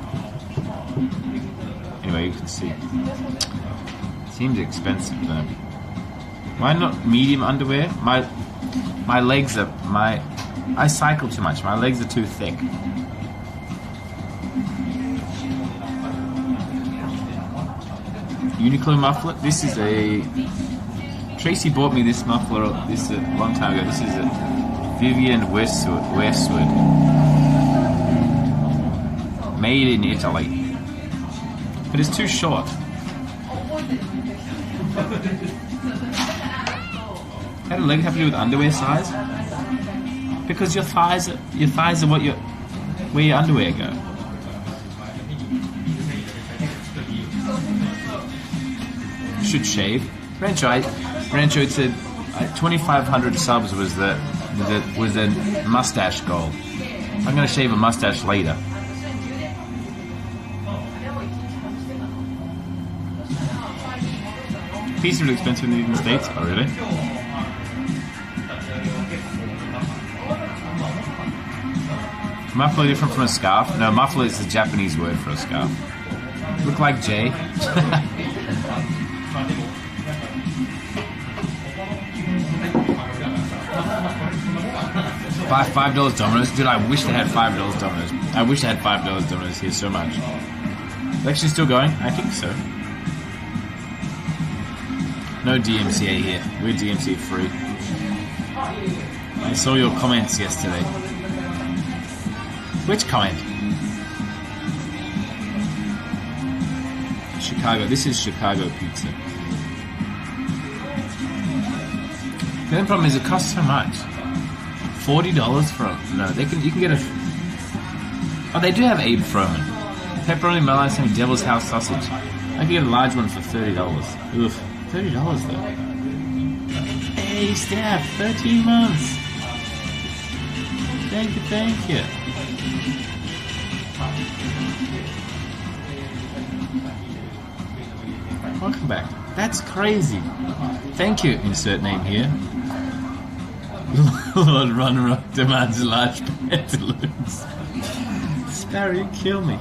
Anyway, you can see. Seems expensive though. Why not medium underwear? My legs are I cycle too much. My legs are too thick. Uniqlo muffler. This is a. Tracy bought me this muffler. This a long time ago. This is a Vivienne Westwood. Made in Italy. But it's too short. How do leg have to do with underwear size? Because your thighs are where your underwear go. You should shave. Rancho said 2,500 subs was the mustache goal. I'm gonna shave a mustache later. Pieces are expensive in the United States. Oh, really? Muffler different from a scarf? No, muffler is the Japanese word for a scarf. Look like Jay. Buy $5 Domino's. Dude, I wish they had $5 Domino's. I wish they had $5 Domino's here so much. Election still going? I think so. No DMCA here. We're DMCA free. I saw your comments yesterday. Which comment? Chicago. This is Chicago pizza. The only problem is it costs so much. $40 for you can get a. Oh, they do have Abe Froman. Pepperoni, melon, devil's house sausage. I can get a large one for $30. Oof. $30 though. Hey, Steph, 13 months. Thank you. Welcome back. That's crazy. Thank you, insert name here. Lord Runner demands large pantaloons. Sparrow, kill me.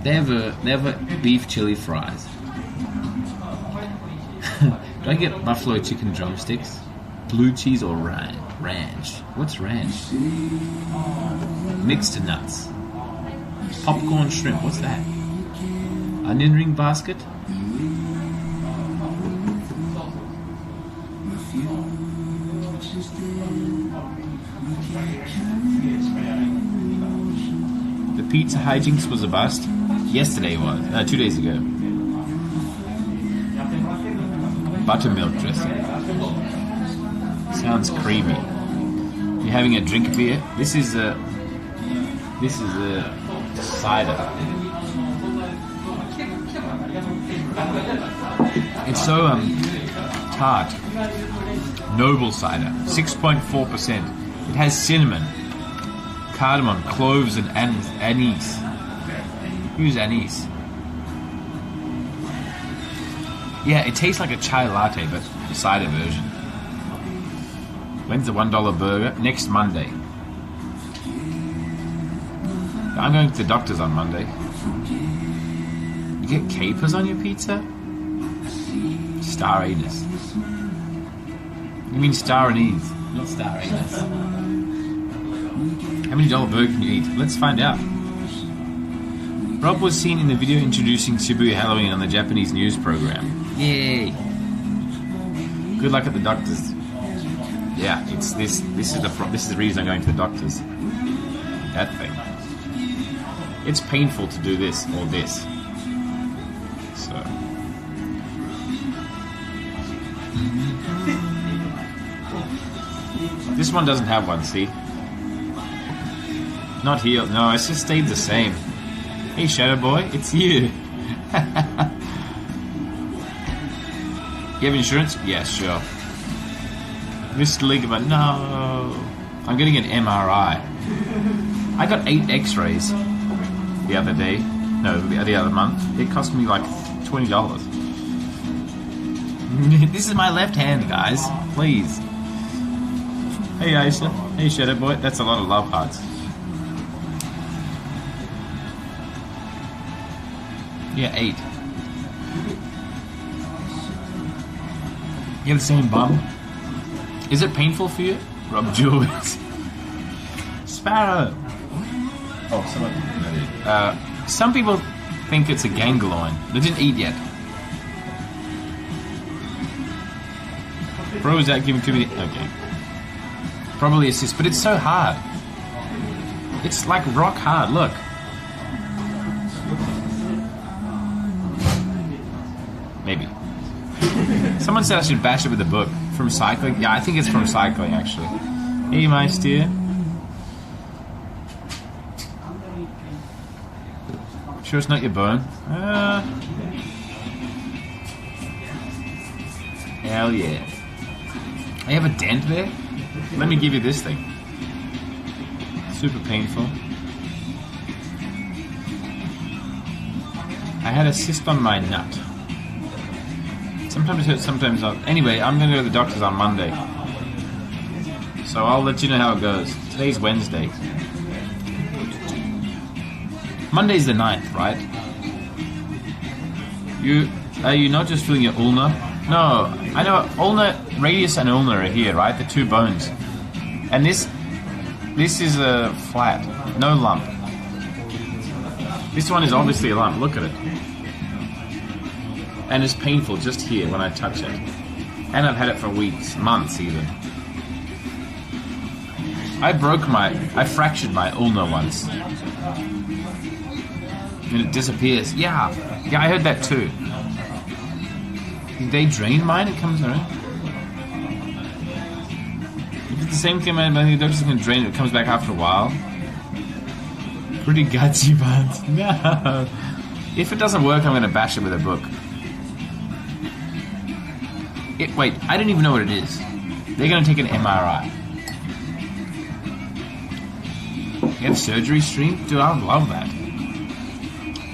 They have beef chili fries. Do I get buffalo chicken drumsticks? Blue cheese or ranch? What's ranch? Mixed nuts. Popcorn shrimp. What's that? Onion ring basket? The pizza hijinks was a bust. Yesterday was. 2 days ago. Buttermilk dressing. Sounds creamy. You're having a drink of beer? This is a cider. It's so tart. Noble cider. 6.4%. It has cinnamon, cardamom, cloves, and anise. Use anise. Yeah, it tastes like a chai latte, but a cider version. When's the $1 burger? Next Monday. I'm going to the doctor's on Monday. You get capers on your pizza? Star anus. You mean star anise, not star anus. How many dollar burger can you eat? Let's find out. Rob was seen in the video introducing Shibuya Halloween on the Japanese news program. Yay! Good luck at the doctor's. Yeah, it's this. This is the reason I'm going to the doctor's. That thing. It's painful to do this or this. So. This one doesn't have one, see? Not healed. No, it's just stayed the same. Hey, Shadow Boy, it's you. You have insurance? Yes, sure. Missed ligament. No. I'm getting an MRI. I got 8 X-rays the other day. No, the other month. It cost me like $20. This is my left hand, guys. Please. Hey, Aisha. Hey, Shadow Boy. That's a lot of love hearts. Yeah, 8. You have the same bum? Is it painful for you? Rob Jules. Sparrow. Oh, someone. Some people think it's a ganglion. They didn't eat yet. Bro, is that giving too many? Okay. Probably assist, but it's so hard. It's like rock hard. Look. Maybe. Someone said I should bash it with a book. From cycling? Yeah, I think it's from cycling, actually. Hey, my steer. Sure it's not your bone? Hell yeah. I have a dent there? Let me give you this thing. Super painful. I had a cyst on my nut. Sometimes it hurts, sometimes not. Anyway, I'm going to go to the doctor's on Monday. So I'll let you know how it goes. Today's Wednesday. Monday's the 9th, right? Are you not just feeling your ulna? No, I know ulna, radius and ulna are here, right? The 2 bones. And this is a flat, no lump. This one is obviously a lump, look at it. And it's painful just here when I touch it. And I've had it for weeks, months even. I fractured my ulna once. And it disappears. Yeah, I heard that too. Did they drain mine? It comes around. If it's the same thing, I think the doctor's gonna drain it. It comes back after a while. Pretty gutsy, but no. If it doesn't work, I'm gonna bash it with a book. Wait, I don't even know what it is. They're gonna take an MRI. You have surgery stream? Dude, I would love that.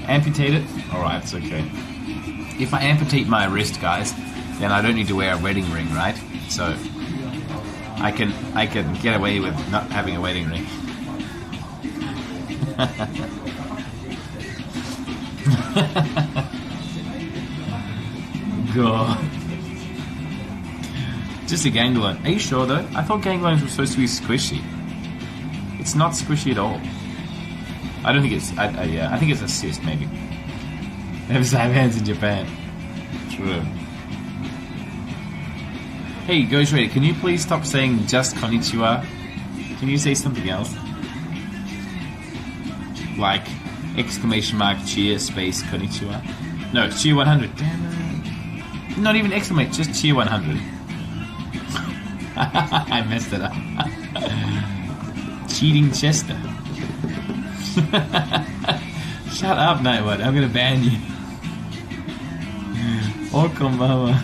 Amputate it? Alright, it's okay. If I amputate my wrist, guys, then I don't need to wear a wedding ring, right? So I can get away with not having a wedding ring. God. Just a ganglion. Are you sure though? I thought ganglions were supposed to be squishy. It's not squishy at all. I don't think it's. Yeah, I think it's a cyst maybe. They have same hands in Japan. True. Hey, Ghost Raider, can you please stop saying just konnichiwa? Can you say something else? Like exclamation mark cheer space konnichiwa? No, it's cheer 100. Damn it. Not even exclamation, just cheer 100. I messed it up. Cheating Chester. Shut up, Nightwood. I'm gonna ban you. Oh, konbanwa.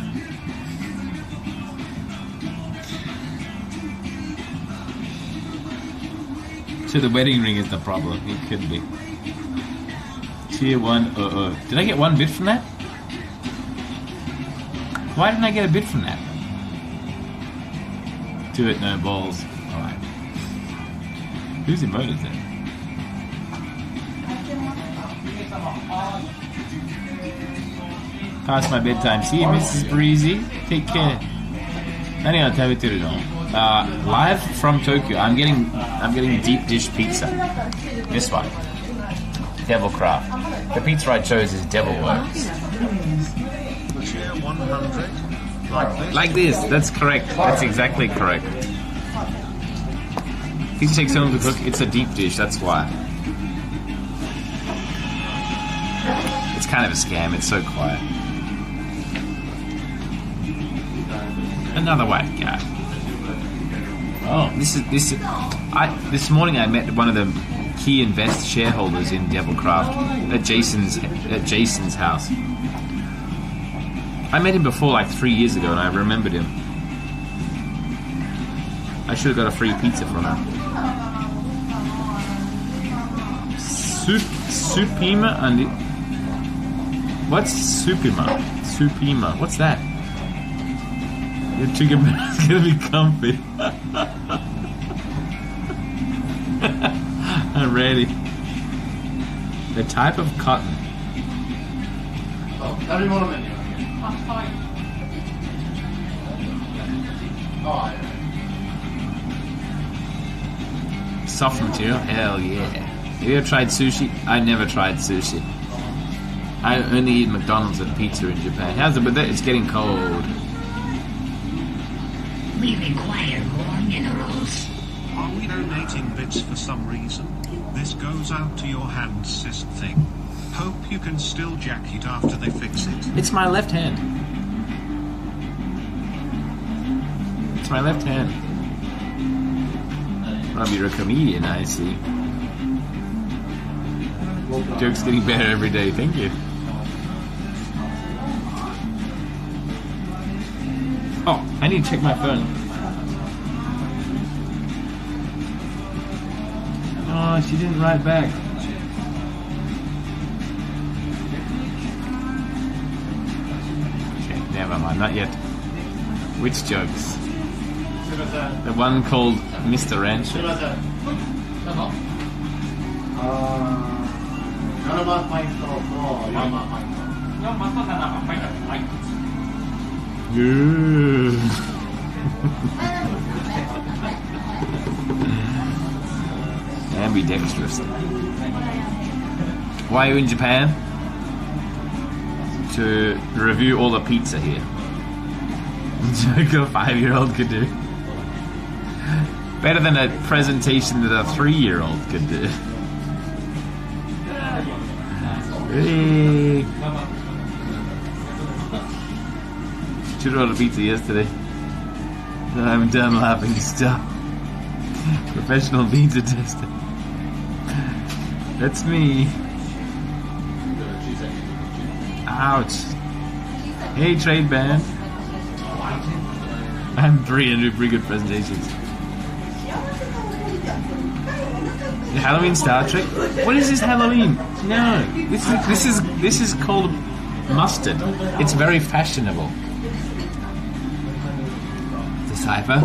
So the wedding ring is the problem. It could be. Tier 1 Did I get 1 bit from that? Why didn't I get a bit from that? Do it, no balls. Alright. Whose emote is that? Past my bedtime. See you, Mrs. Breezy. Take care. Live from Tokyo. I'm getting deep dish pizza. This one. Devil Craft. The pizza I chose is Devil Works. Cheer 100. Like this. That's correct. That's exactly correct. Pizza takes so long to cook. It's a deep dish. That's why. It's kind of a scam. It's so quiet. Another white guy. Oh, this morning I met one of the key invest shareholders in Devilcraft at Jason's house. I met him before, like 3 years ago, and I remembered him. I should have got a free pizza from him. Supima and what's Supima? Supima. What's that? Your chicken is gonna be comfy. I'm ready. The type of cotton. Soft material? Hell yeah. Have you ever tried sushi? I never tried sushi. I only eat McDonald's and pizza in Japan. How's it with that? It's getting cold. We require more minerals. Are we donating bits for some reason? This goes out to your hand cyst thing. Hope you can still jack it after they fix it. It's my left hand. It's my left hand. Rob, you're a comedian, I see. Joke's getting better every day, thank you. Oh, I need to check my phone. Oh, she didn't write back. Okay, never mind, not yet. Which jokes? The one called Mr. Rancher. Ambidextrous. Why are you in Japan? To review all the pizza here. Joke a 5-year-old could do. Better than a presentation that a 3-year-old could do. Hey. Should have ordered pizza yesterday. I'm done laughing. Stop. Professional pizza tester. That's me. Ouch. Hey, trade band. I'm 300 pretty good presentations. Halloween Star Trek? What is this Halloween? No, this is called mustard. It's very fashionable. Decipher.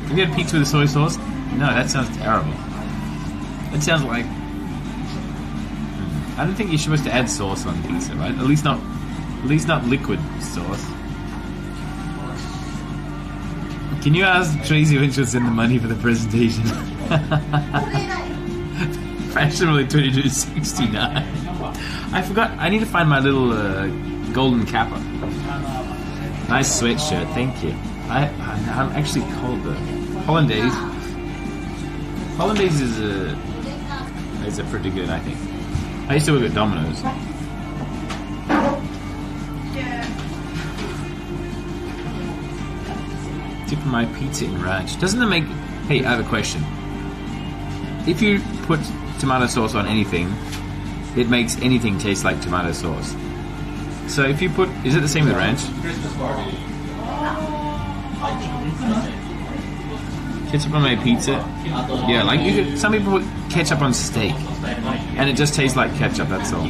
Can you get a pizza with a soy sauce? No, that sounds terrible. That sounds like. I don't think you're supposed to add sauce on pizza, right? At least not liquid sauce. Can you ask Tracy when she'll send the money for the presentation? Fashionably $22.69. I forgot. I need to find my little golden kappa. Nice sweatshirt. Thank you. I'm actually cold though. Hollandaise. Hollandaise is a pretty good, I think. I used to work at Domino's. Dip my pizza in ranch. Doesn't it make... Hey, I have a question. If you put tomato sauce on anything, it makes anything taste like tomato sauce. So if you put... Is it the same with ranch? Ketchup on my pizza? Yeah, like you could... Some people put ketchup on steak. And it just tastes like ketchup, that's all.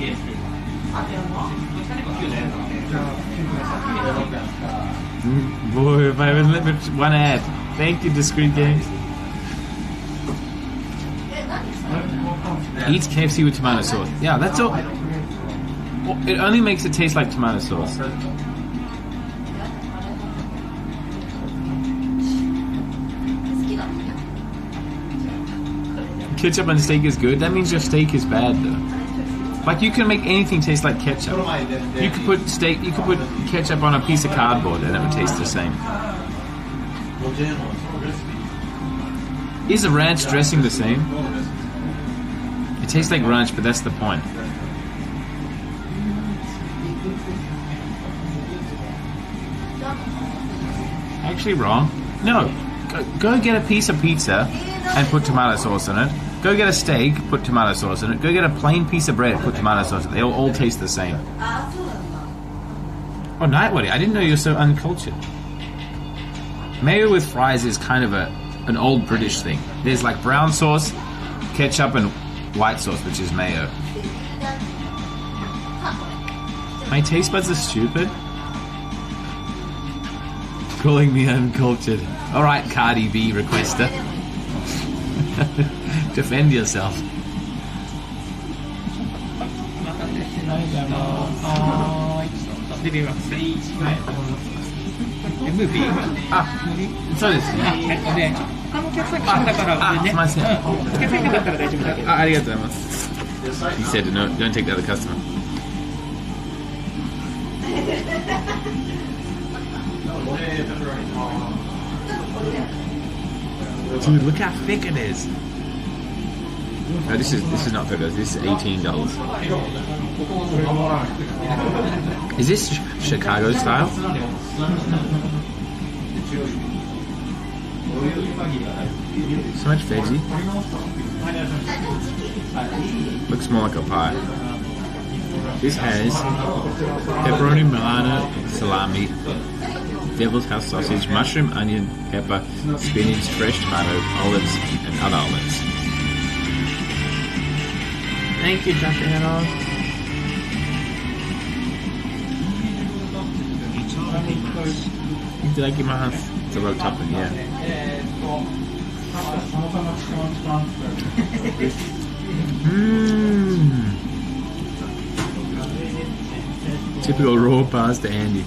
Boy, if I was limited to one ad. Thank you, Discreet Games. Eats KFC with tomato sauce. Yeah, that's all. It only makes it taste like tomato sauce. Ketchup on steak is good. That means your steak is bad, though. Like you can make anything taste like ketchup. You could put ketchup on a piece of cardboard and it would taste the same. Is a ranch dressing the same? It tastes like ranch, but that's the point. Actually wrong. No, go get a piece of pizza and put tomato sauce on it. Go get a steak, put tomato sauce on it. Go get a plain piece of bread, put tomato sauce on it. They'll all taste the same. Oh, Nightwoody, I didn't know you were so uncultured. Mayo with fries is kind of an old British thing. There's like brown sauce, ketchup, and white sauce, which is mayo. My taste buds are stupid. Calling me uncultured. Alright, Cardi B requester. Defend yourself. MV? あ、そうですね。他のお客さん来たからね。すいません。お客さんいなかったら大丈夫だけど。ありがとうございます。He said no, don't take the other customer. Dude, look how thick it is. No, this is not $30. This is $18. Is this Chicago style? So much veggie. Looks more like a pie. This has pepperoni, Milano, salami, devil's house sausage, mushroom, onion, pepper, spinach, fresh tomato, olives, and other olives. Thank you, Dr. Hanna. Did I give my hand? It's a little tougher, yeah. Typical raw pasta Andy.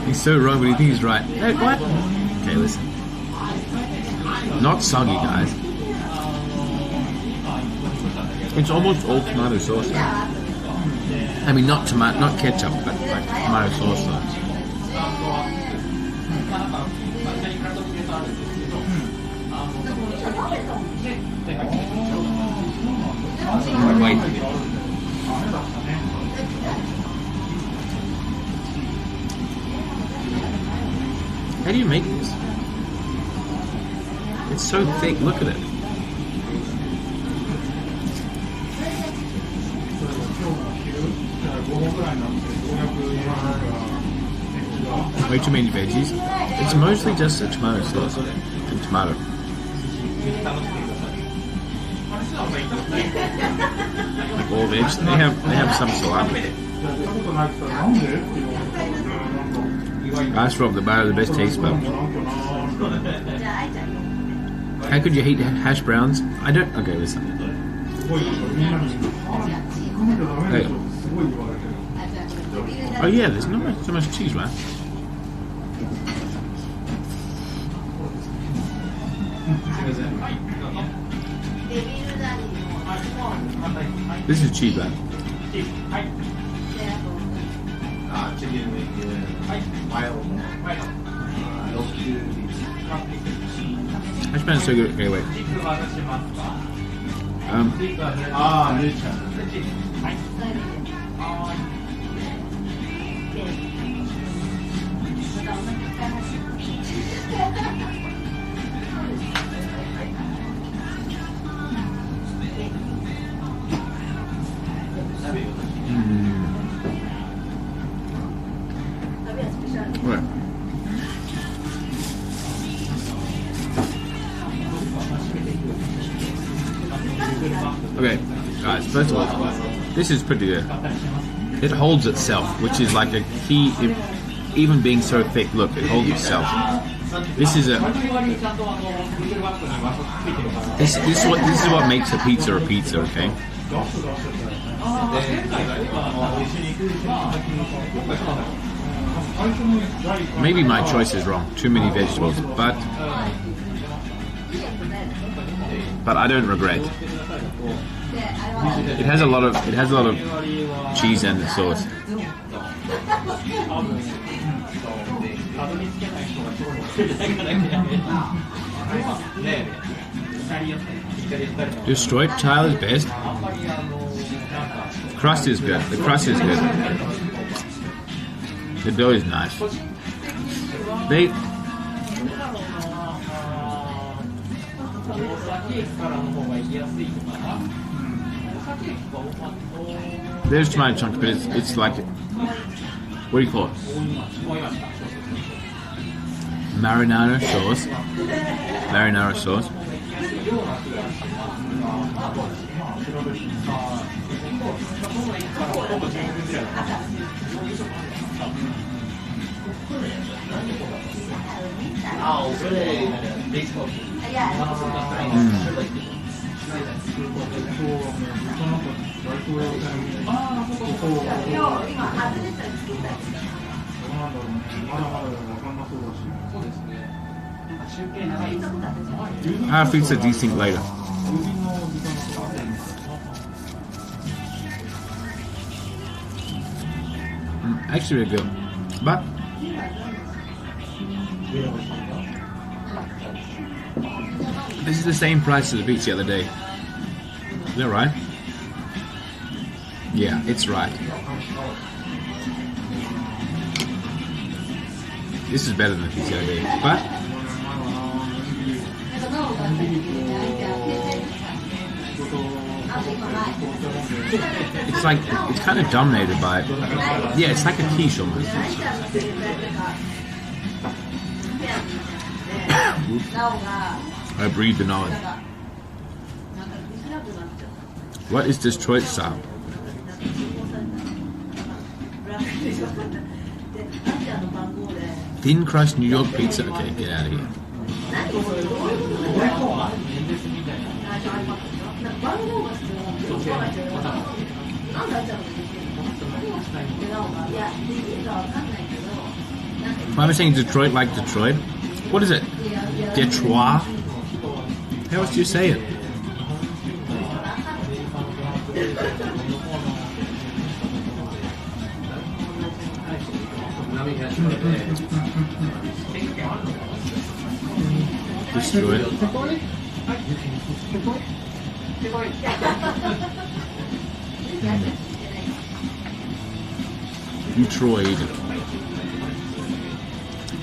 He's so wrong, but he thinks he's right. Hey, what? Okay, listen. Not soggy, guys. It's almost all tomato sauce. I mean, not ketchup, but like tomato sauce. Wait. How do you make this? It's so thick, look at it. Way too many veggies. It's mostly just a tomato sauce and tomato. Like all veg. They have some salami. Ask Rob, the bar of the best taste buds. How could you hate hash browns? I don't. Okay, listen. Hey. Oh yeah, there's not so much cheese, right? This is cheese, right? Hash brown is so good. Okay, wait. Right. Okay, guys, first of all, this is pretty good. It holds itself, which is like a key, even being so thick, look, it holds itself. This is what makes a pizza, okay? Maybe my choice is wrong. Too many vegetables, but I don't regret. It has a lot of cheese and sauce. The striped tile is best. Crust is good. The crust is good. The dough is nice. They there's tomato chunks, but it's like, what do you call it? Marinara sauce. Marinara sauce. I'll fix the desync later. Actually, really good. But this is the same price as the pizza the other day. Is that right? Yeah, it's right. This is better than the pizza the other day. But it's like, it's kind of dominated by, yeah, it's like a quiche almost. I breathe the knowledge. What is Detroit style? Thin crust New York pizza? Okay, get out of here. Why am I saying Detroit like Detroit? What is it? Detroit? How else do you say it? Detroit. Detroit.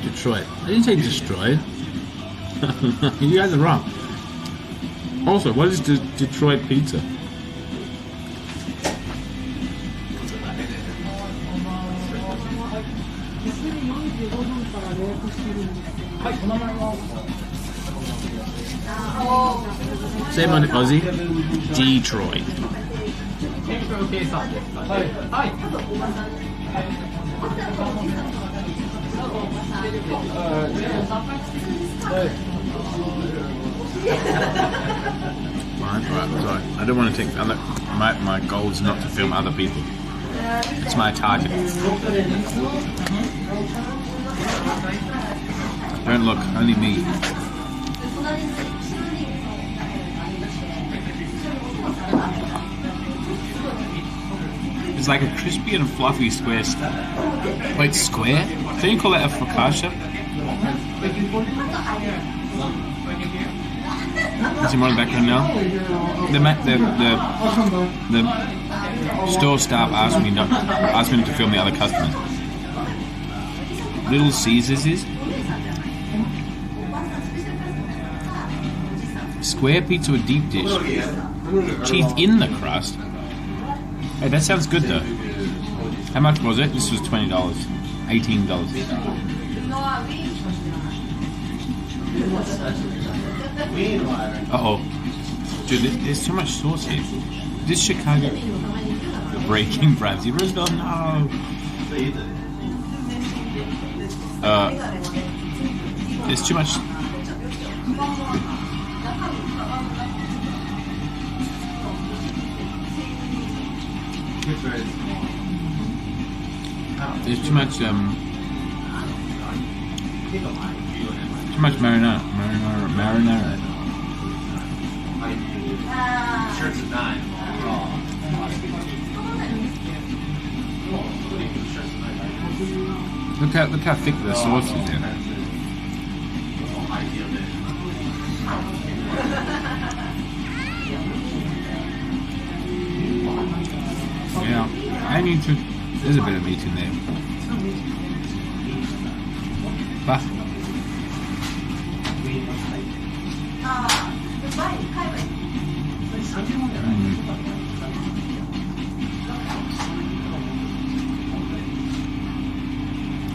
Detroit. I didn't say destroyed. You guys are wrong. Also, what is Detroit pizza? Same on Aussie. Detroit. Right, sorry. I don't want to take other. My goal is not to film other people. It's my target. Don't look, only me. It's like a crispy and fluffy square stuff. Wait, square? Don't you call that a focaccia? Is he on the background now? The store staff asked me not to film the other customers. Little Caesars is square pizza with deep dish, cheese in the crust. Hey, that sounds good though. How much was it? This was $20, $18. Uh-oh. Dude, there's too much sauce here. This Chicago... The Breaking Bramsey Roosevelt, no! There's too much... There's too much, too much marinara. Shirts at 9. Look how thick the sauce is in it. Yeah, I need to. There's a bit of meat in there. But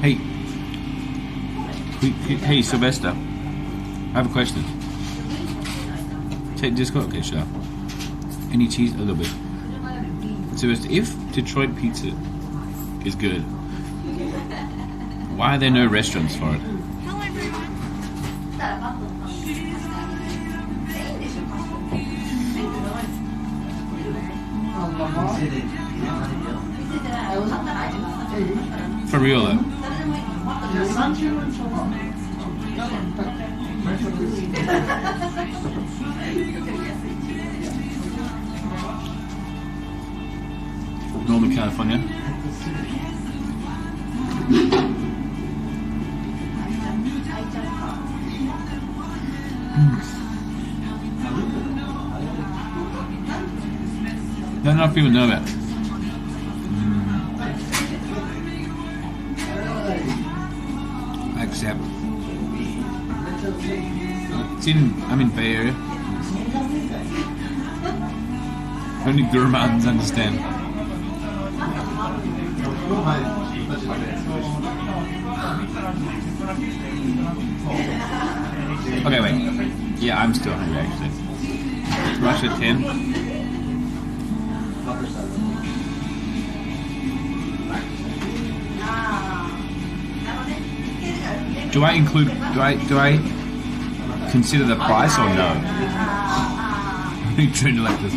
Hey. Hey, Sylvester. I have a question. Just got okay, sure. Any cheese? A little bit. Sylvester, if Detroit pizza is good, why are there no restaurants for it? For real though. Northern California. Not enough people know that. Except I'm in Bay Area. Only gourmands understand. Okay, wait. Yeah, I'm still hungry actually. Russia 10. Do I consider the price or no? Are you treating it like this?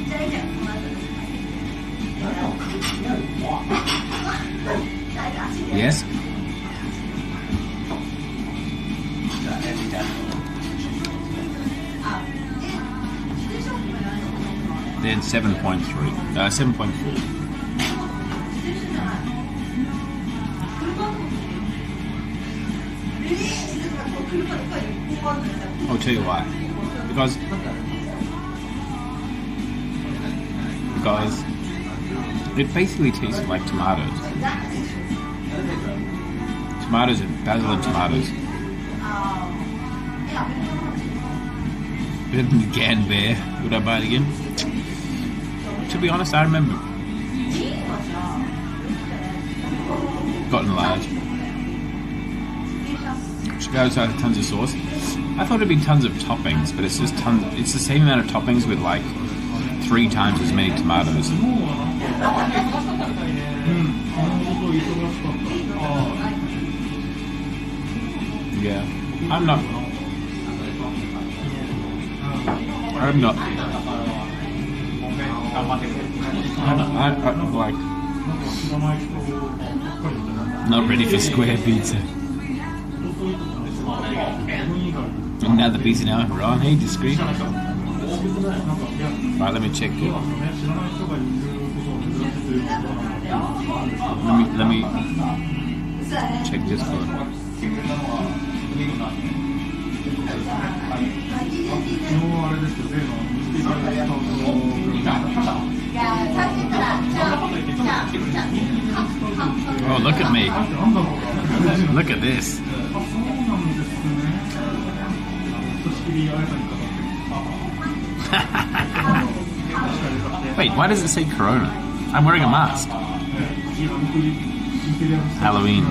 Yes? Then 7.3. 7.4. I'll tell you why. Because it basically tastes like tomatoes. Tomatoes and basil and tomatoes. Better than Gan Bear. Would I buy it again? To be honest, I remember. Gotten large. Should go outside with tons of sauce. I thought it'd be tons of toppings, but it's just tons. It's the same amount of toppings with like 3 times as many tomatoes. Yeah, I'm not like not ready for square pizza. Another pizza now, Ron. Hey, discreet. Right, let me check it. Let me check this one. Oh, look at me. Look at this. Wait, why does it say Corona? I'm wearing a mask. Halloween.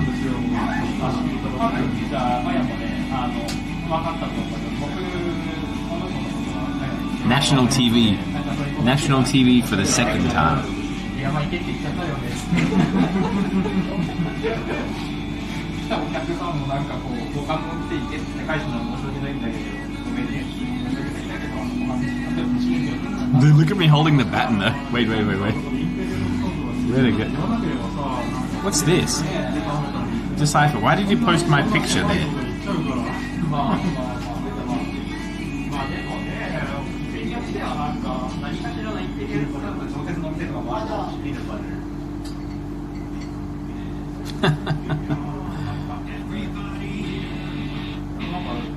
National TV. National TV for the second time. Dude, look at me holding the baton though. Wait. Really good. What's this? Decipher, why did you post my picture there?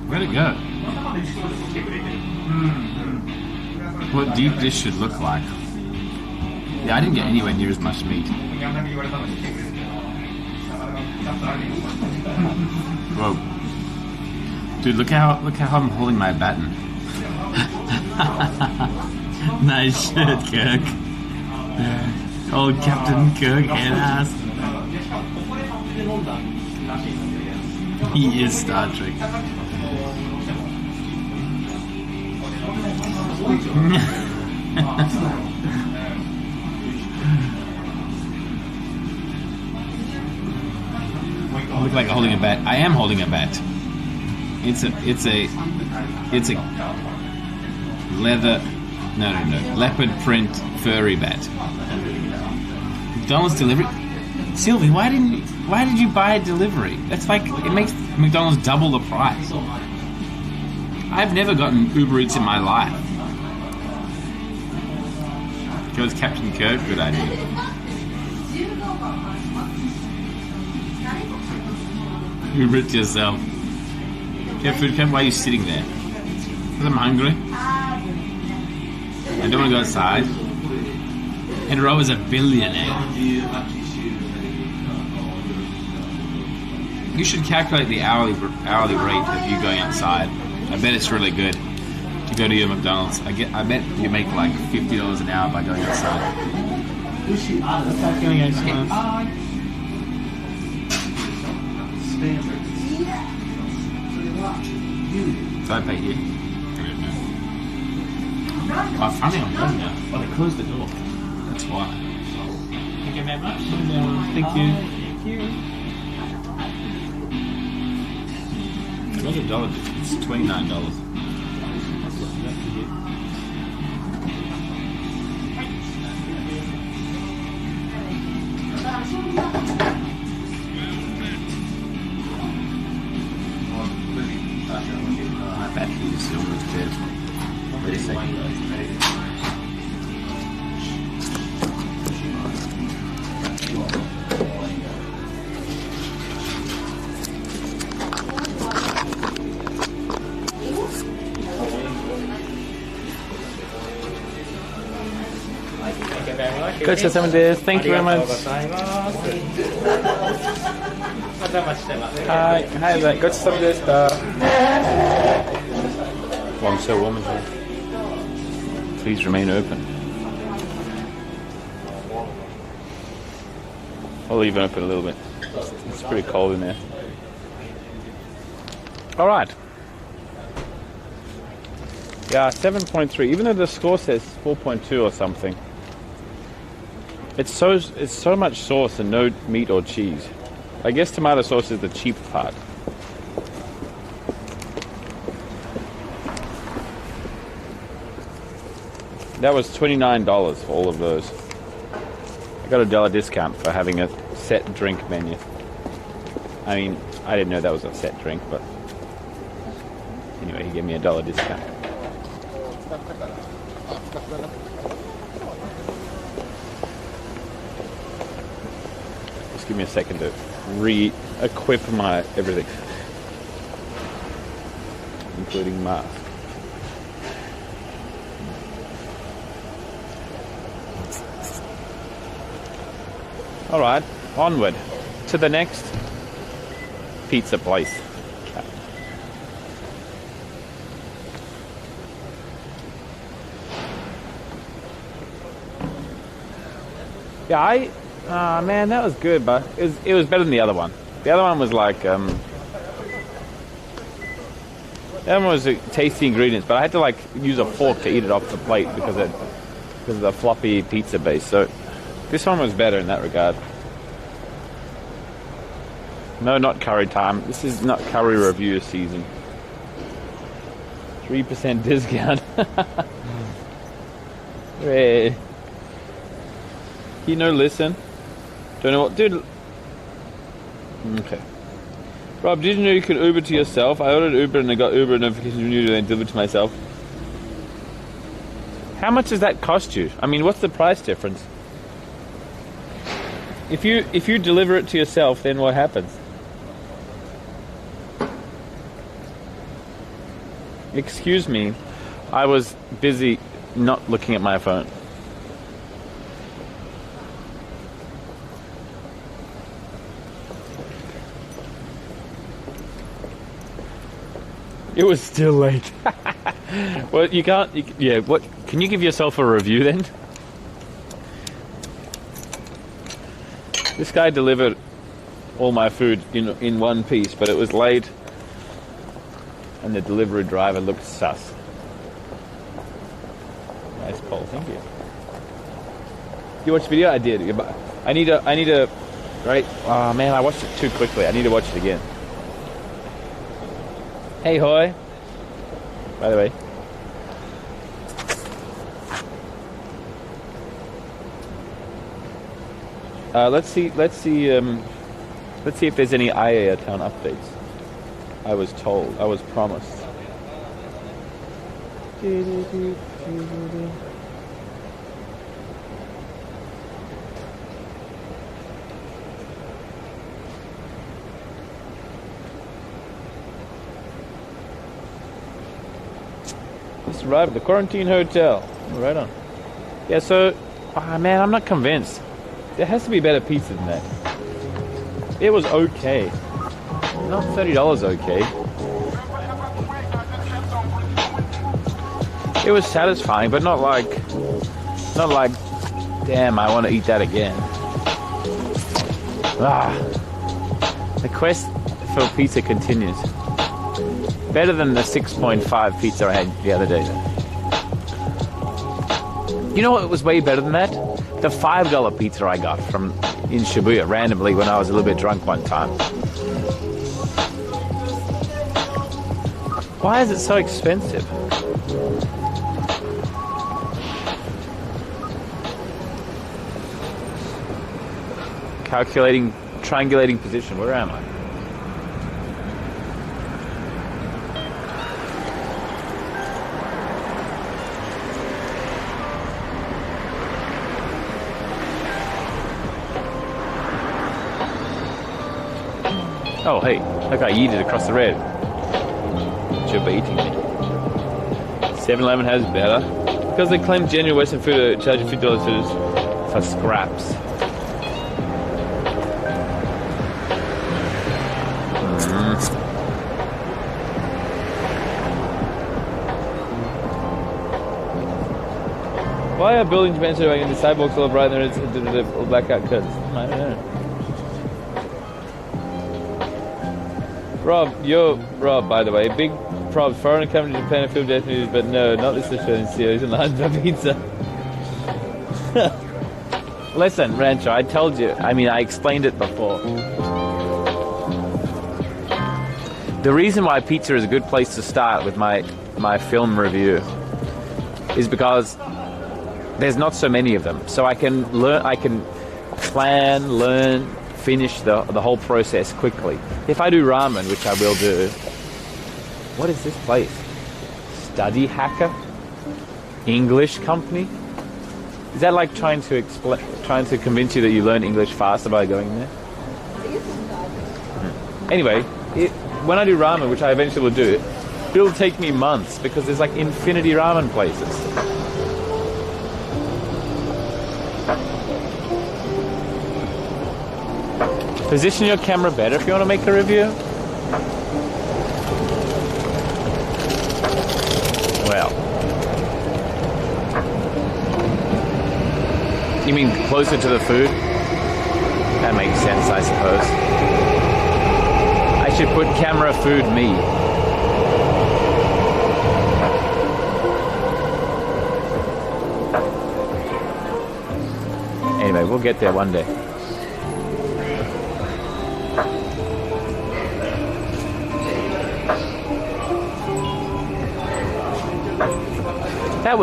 Where'd it go? What deep this should look like. Yeah, I didn't get anywhere near as much meat. Whoa. Dude, look how I'm holding my baton. Nice shirt, Kirk. Old Captain Kirk head ass. He is Star Trek. I look like I'm holding a bat. I am holding a bat. It's a leather, no, leopard print furry bat. McDonald's delivery. Sylvie, why did you buy a delivery? That's like, it makes McDonald's double the price. I've never gotten Uber Eats in my life. Goes Captain Kirk, good idea. Uber it yourself. Get food, Kevin. Why are you sitting there? Because I'm hungry. I don't want to go outside. And Ro is a billionaire. You should calculate the hourly rate of you going outside. I bet it's really good to go to your McDonald's. I bet you make like $50 an hour by going outside. So I pay here. Oh, funny, I'm done now. Oh, they closed the door. That's why. Thank you very much. Thank you. What's a dollar? It's $29. My battery is almost dead. Wait a second. Go to 7 days. Thank you very much. Hi there. Go to 7 days. Well, I'm so warm as well. Please remain open. I'll leave it open a little bit. It's pretty cold in there. All right. Yeah, 7.3. Even though the score says 4.2 or something. It's so much sauce and no meat or cheese. I guess tomato sauce is the cheap part. That was $29 for all of those. I got a $1 discount for having a set drink menu. I mean, I didn't know that was a set drink, but anyway, he gave me a $1 discount. Just give me a second to re-equip my everything, including mask. All right, onward to the next pizza place. Yeah, man, that was good, but it was better than the other one. The other one was like, the other one was tasty ingredients, but I had to like use a fork to eat it off the plate because of the floppy pizza base. So this one was better in that regard. No, not curry time. This is not curry review season. 3% discount. Hey. You know, listen. Don't know what, dude. Okay. Rob, did you know you could Uber to yourself? I ordered Uber and I got Uber notifications when you then delivered to myself. How much does that cost you? I mean, what's the price difference? If you deliver it to yourself, then what happens? Excuse me, I was busy not looking at my phone. It was still late. Well, you can't. Yeah, what? Can you give yourself a review then? This guy delivered all my food in one piece, but it was late and the delivery driver looked sus. Nice poll, thank you. You watched the video? I did. I need to, right? Oh man, I watched it too quickly. I need to watch it again. Hey hoy. By the way. Let's see if there's any Aiea Town updates. I was promised. Just arrived at the quarantine hotel. Right on. Yeah, so, man, I'm not convinced. There has to be better pizza than that. It was okay. Not $30 okay. It was satisfying, but not like, damn, I want to eat that again. The quest for pizza continues. Better than the 6.5 pizza I had the other day. You know what was way better than that? The $5 pizza I got in Shibuya randomly when I was a little bit drunk one time. Why is it so expensive? Triangulating position. Where am I? Oh, hey, that guy yeeted across the road. Should be eating me. 7-Eleven has better. Because they claim genuine Western food are charging $50 for scraps. Why are buildings mentioned in the sidewalks all bright and it's blackout cuts? I don't know. Rob, you're Rob, by the way. Big props. Foreigner coming to Japan and film death news, but no, not this Australian series and large pizza. Listen, Rancho, I told you. I mean, I explained it before. The reason why pizza is a good place to start with my film review is because there's not so many of them. So I can plan, learn, finish the whole process quickly. If I do ramen, which I will do, what is this place? Study Hacker? English company? Is that like trying to convince you that you learn English faster by going there? Anyway, when I do ramen, which I eventually will do, it'll take me months because there's like infinity ramen places. Position your camera better if you want to make a review. Well, you mean closer to the food? That makes sense, I suppose. I should put camera food me. Anyway, we'll get there one day. That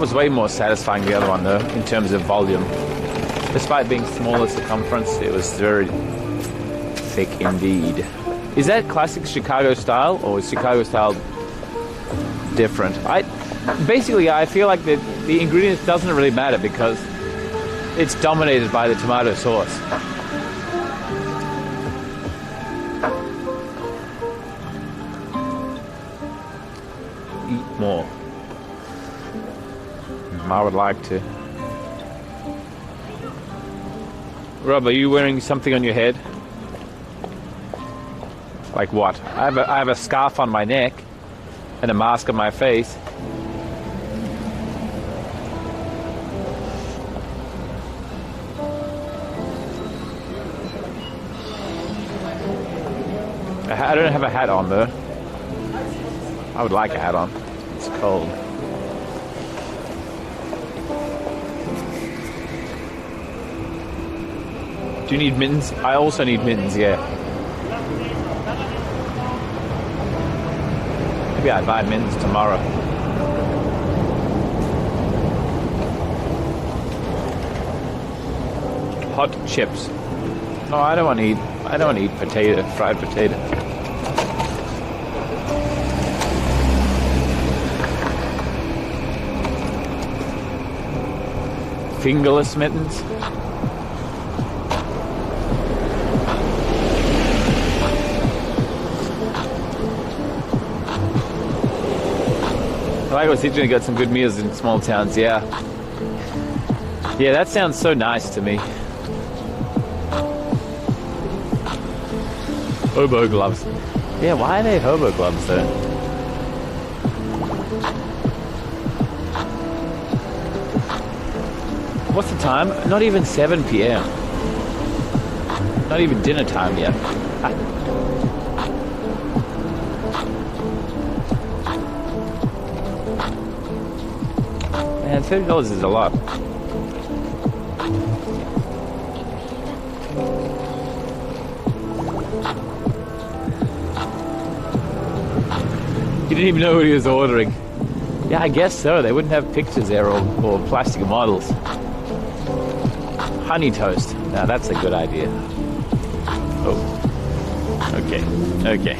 was way more satisfying than the other one though, in terms of volume. Despite being smaller circumference, it was very thick indeed. Is that classic Chicago style, or is Chicago style different? I feel like the ingredients doesn't really matter because it's dominated by the tomato sauce. Eat more. I would like to. Rob, are you wearing something on your head? Like what? I have a scarf on my neck and a mask on my face. I don't have a hat on though. I would like a hat on. It's cold. Do you need mittens? I also need mittens, yeah. Maybe I'd buy mittens tomorrow. Hot chips. No, I don't want to eat potato, fried potato. Fingerless mittens. I was thinking got some good meals in small towns, yeah. Yeah, that sounds so nice to me. Hobo gloves. Yeah, why are they hobo gloves though? What's the time? Not even 7 p.m. Not even dinner time yet. Man, $30 is a lot. He didn't even know what he was ordering. Yeah, I guess so. They wouldn't have pictures there or plastic models. Honey toast. Now that's a good idea. Oh. Okay. Okay.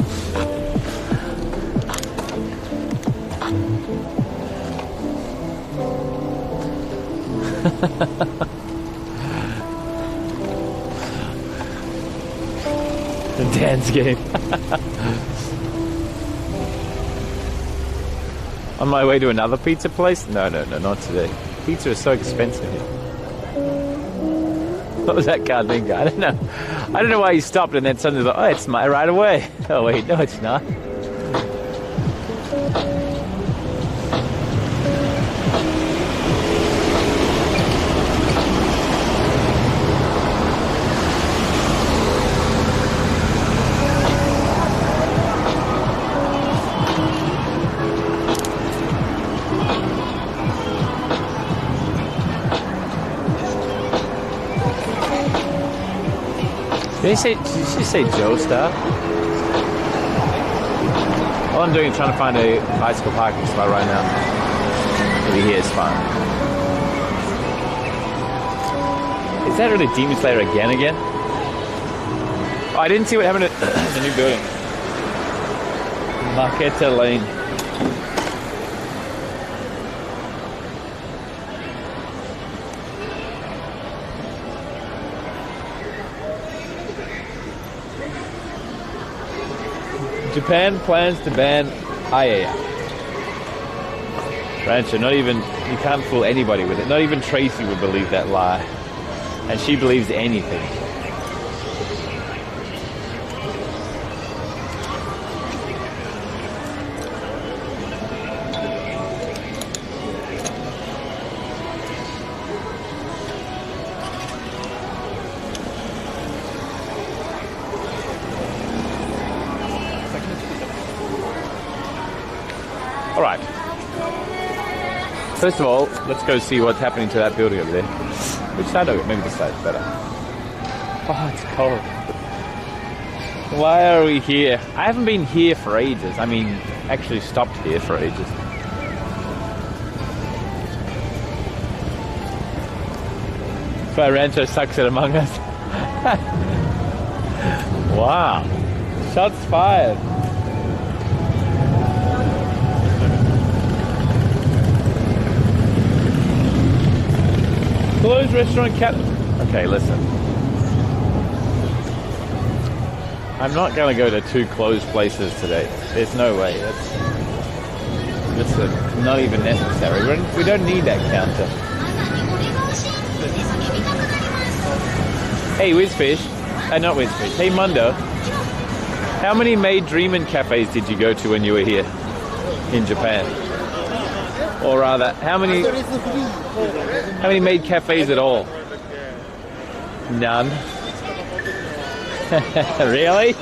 The dance game. On my way to another pizza place? No, not today. Pizza is so expensive here. What was that car doing? I don't know. I don't know why he stopped and then suddenly was like, oh, it's my right away. Oh wait, no it's not. Did she say Joestar? All I'm doing is trying to find a bicycle parking spot right now. Maybe here is fine. Is that really Demon Slayer again? Oh, I didn't see what happened to the new building. Marquetta Lane. Japan plans to ban Aiea. Rancho, not even, you can't fool anybody with it. Not even Tracy would believe that lie. And she believes anything. Alright. First of all, let's go see what's happening to that building over there. Which side of it? Maybe this side's better. Oh, it's cold. Why are we here? I haven't been here for ages. I mean, actually stopped here for ages. That's why Rancho sucks at Among Us. Wow. Shots fired. Closed restaurant cat. Okay, listen. I'm not going to go to 2 closed places today. There's no way. That's not even necessary. We don't need that counter. Hey, Whizfish. Not Whizfish. Hey, Mundo. How many Maid Dreamin' cafes did you go to when you were here in Japan? Or rather, how many Maid cafes at all? None. Really?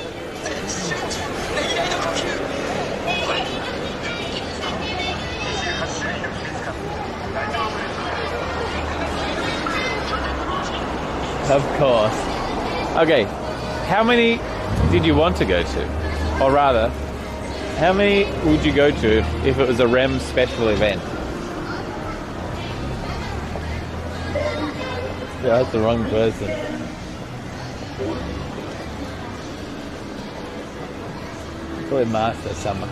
Of course. Okay, how many did you want to go to? Or rather, how many would you go to if it was a REM special event? Yeah, that's the wrong person. Probably Master Summer.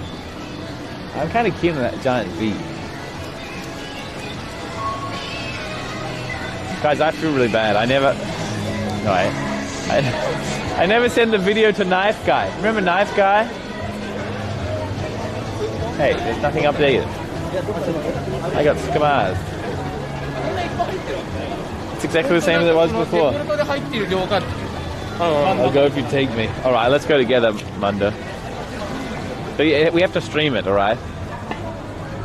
I'm kind of keen on that giant V. Guys, I feel really bad. I never send the video to Knife Guy. Remember Knife Guy? Hey, there's nothing updated. I got scammed. It's exactly the same as it was before. I'll go if you take me. Alright, let's go together, Munda. But we have to stream it, alright?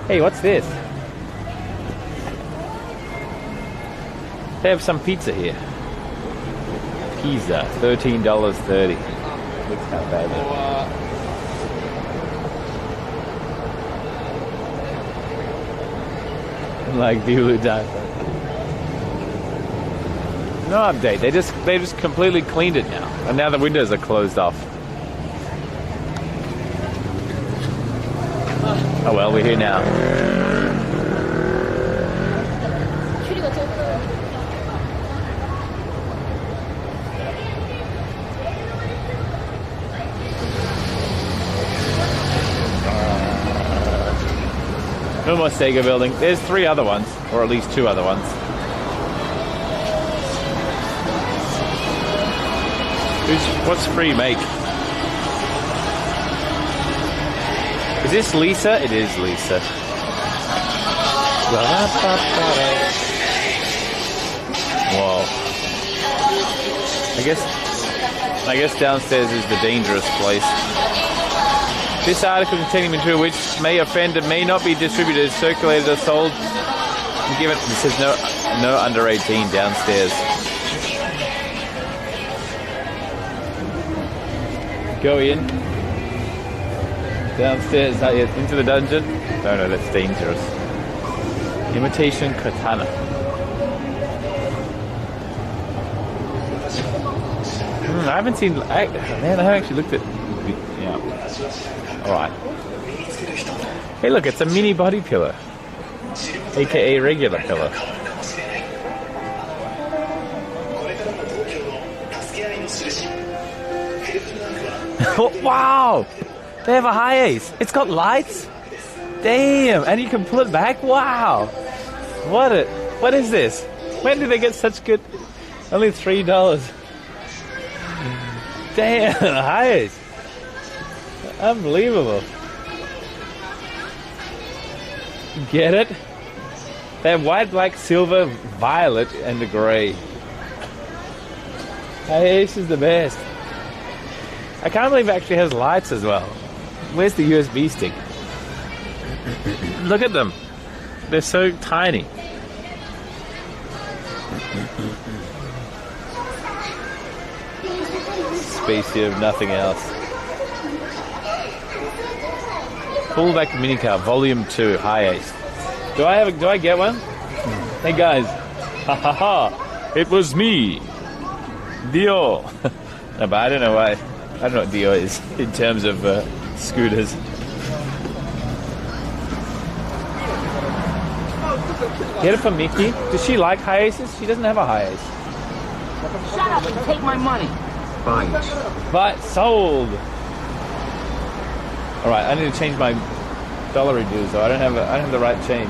Hey, what's this? They have some pizza here. Pizza, $13.30. Looks not bad. Like Bulu Diaper. No update. They just completely cleaned it now, and now the windows are closed off. Oh well, we're here now. No more Sega building. There's 3 other ones, or at least 2 other ones. What's free make? Is this Lisa? It is Lisa. Whoa. I guess downstairs is the dangerous place. This article containing material which may offend and may not be distributed, circulated, or sold. Given it says no under 18 downstairs. Go in. Downstairs, not yet. Into the dungeon. No, that's dangerous. Imitation katana. I haven't seen. I haven't actually looked at. Yeah. Alright. Hey, look, it's a mini body pillow. AKA regular pillow. Oh, wow! They have a high ace. It's got lights? Damn! And you can pull it back? Wow! What is this? When did they get such good? Only $3. Damn, high ace. Unbelievable. Get it? They have white, black, silver, violet, and the grey. High ace is the best. I can't believe it actually has lights as well. Where's the USB stick? Look at them. They're so tiny. Spacey of nothing else. Fullback minicar, volume 2, high ace. Do I get one? Hey guys. Ha ha ha. It was me. Dio. No, but I don't know why. I don't know what Dio is in terms of scooters. Get it for Mickey. Does she like high aces? She doesn't have a high ace. Shut up and take my money. Fine. But sold. All right, I need to change my dollar dues though. I don't have the right change.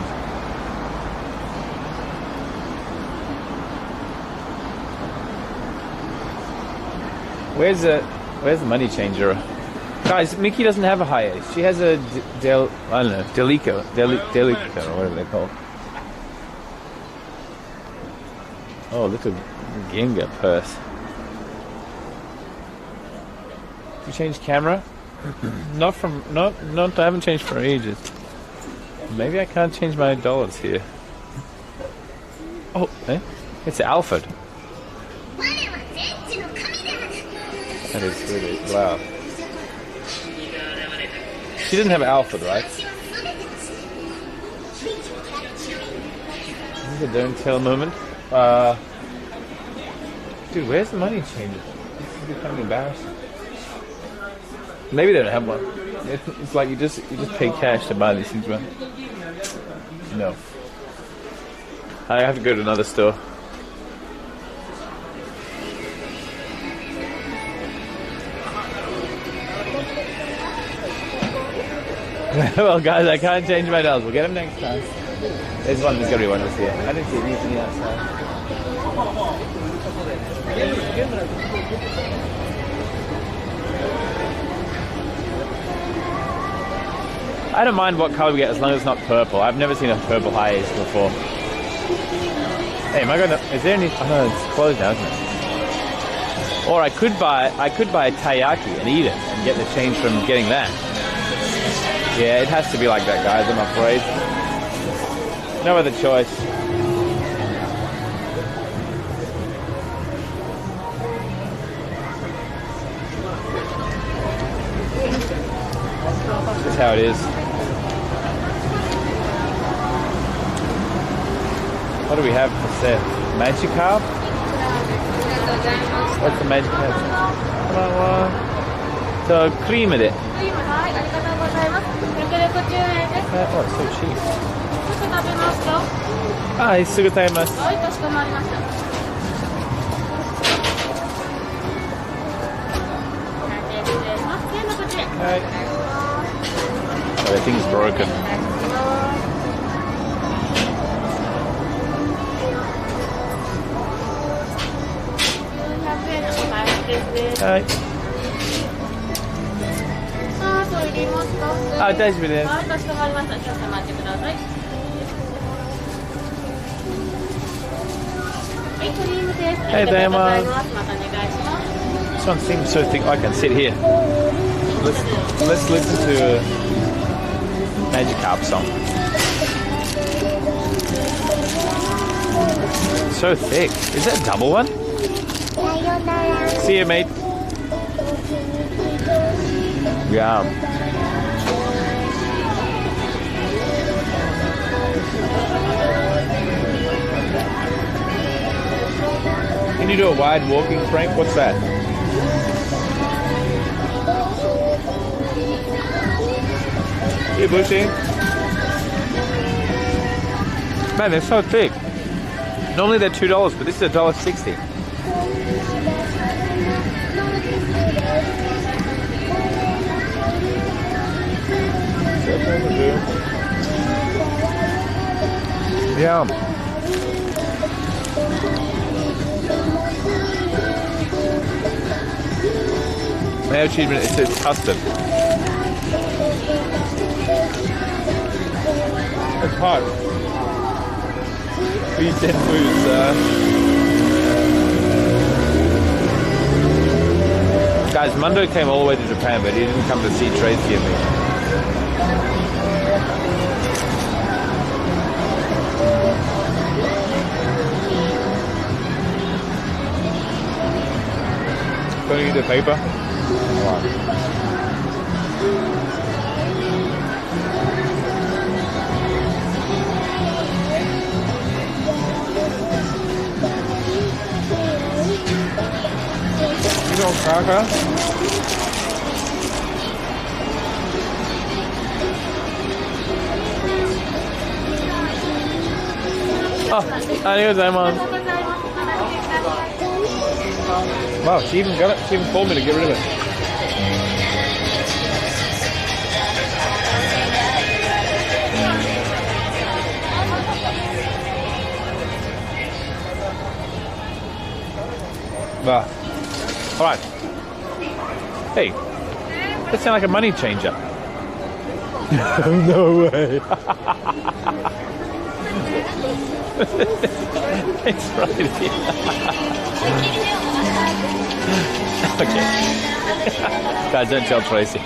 Where's the money changer? Guys, Mickey doesn't have a high ace. She has a Delica, or whatever they're called. Oh, little Ginga purse. Did you change camera? Not. I haven't changed for ages. Maybe I can't change my dollars here. Oh, it's Alfred. That is really loud. She didn't have Alfred, right? This is a don't tell moment. Dude, where's the money changer? This is becoming embarrassing. Maybe they don't have one. It's like you just pay cash to buy these things, right? No. I have to go to another store. Well, guys, I can't change my nails. We'll get them next time. There's got to be one this year. I didn't see anything outside. I don't mind what color we get as long as it's not purple. I've never seen a purple high ace before. Hey, am I going to... Is there any... Oh no, it's closed now, isn't it? Or I could buy a taiyaki and eat it and get the change from getting that. Yeah, it has to be like that, guys, I'm afraid. No other choice. That's how it is. What do we have for set? Magic carp? What's the magic carp? So, cream it. Oh, it's so cheap. Ah, it's so good. Right. Oh, the thing is broken. Right. Ah, 大丈夫です。かしこまりました。少々お待ちください。はい、クリームです。ありがとうございます。またお願いします。This one seems so thick. I can sit here. Let's listen to a Magic Carp song. So thick. Is that a double one? See you, mate. Yeah. Can you do a wide walking frame? What's that? Hey, Bushy. Man, they're so thick. Normally they're $2, but this is $1.60. Yum. Mayo achievement, it says custard. It's hot. Please send food, sir. Guys, Mundo came all the way to Japan, but he didn't come to see Tracy and me. Putting in the paper. Wow. You know Kaka? Oh, arigatou. Wow, she even got it. She even told me to get rid of it. All right. Hey, that sounds like a money changer. No way. It's right here. Okay. Guys, don't tell Tracy.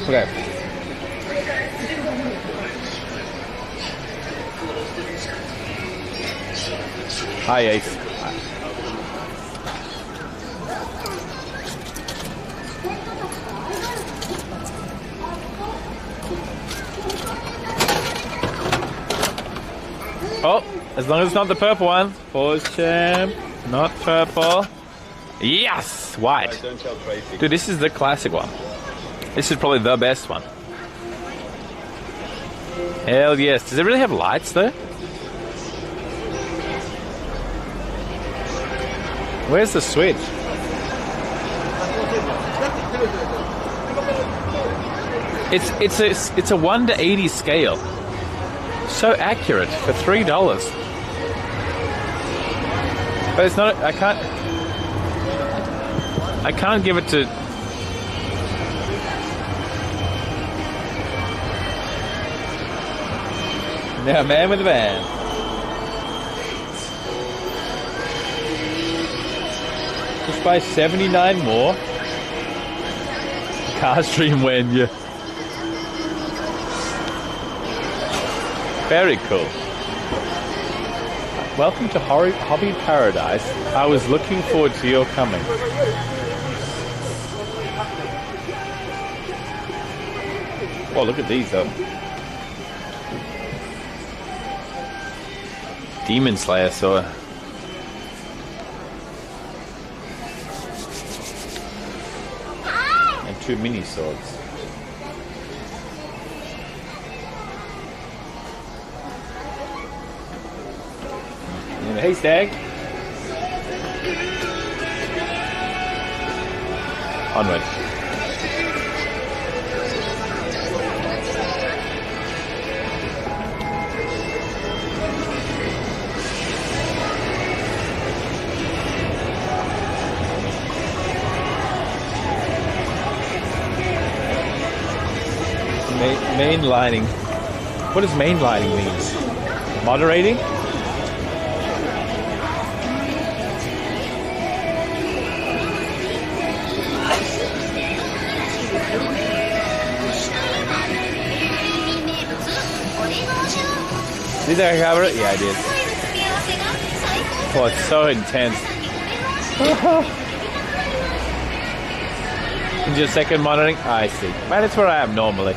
Okay. Hi, Ace. As long as it's not the purple one. Pause, champ. Not purple. Yes! White. Don't tell Tracy. Dude, this is the classic one. This is probably the best one. Hell yes. Does it really have lights though? Where's the switch? It's a 1 to 80 scale. So accurate for $3. But it's not. I can't give it to. Now, man with a van. Just buy 79 more. Car stream when you. Very cool. Welcome to Hobby Paradise. I was looking forward to your coming. Oh, look at these though. Demon Slayer sword. And 2 mini swords. And a haystack. Onward. Mainlining. What does mainlining mean? Moderating? Did I cover it? Yeah, I did. Oh, it's so intense. In your second monitoring? I see. Man, that's where I am normally.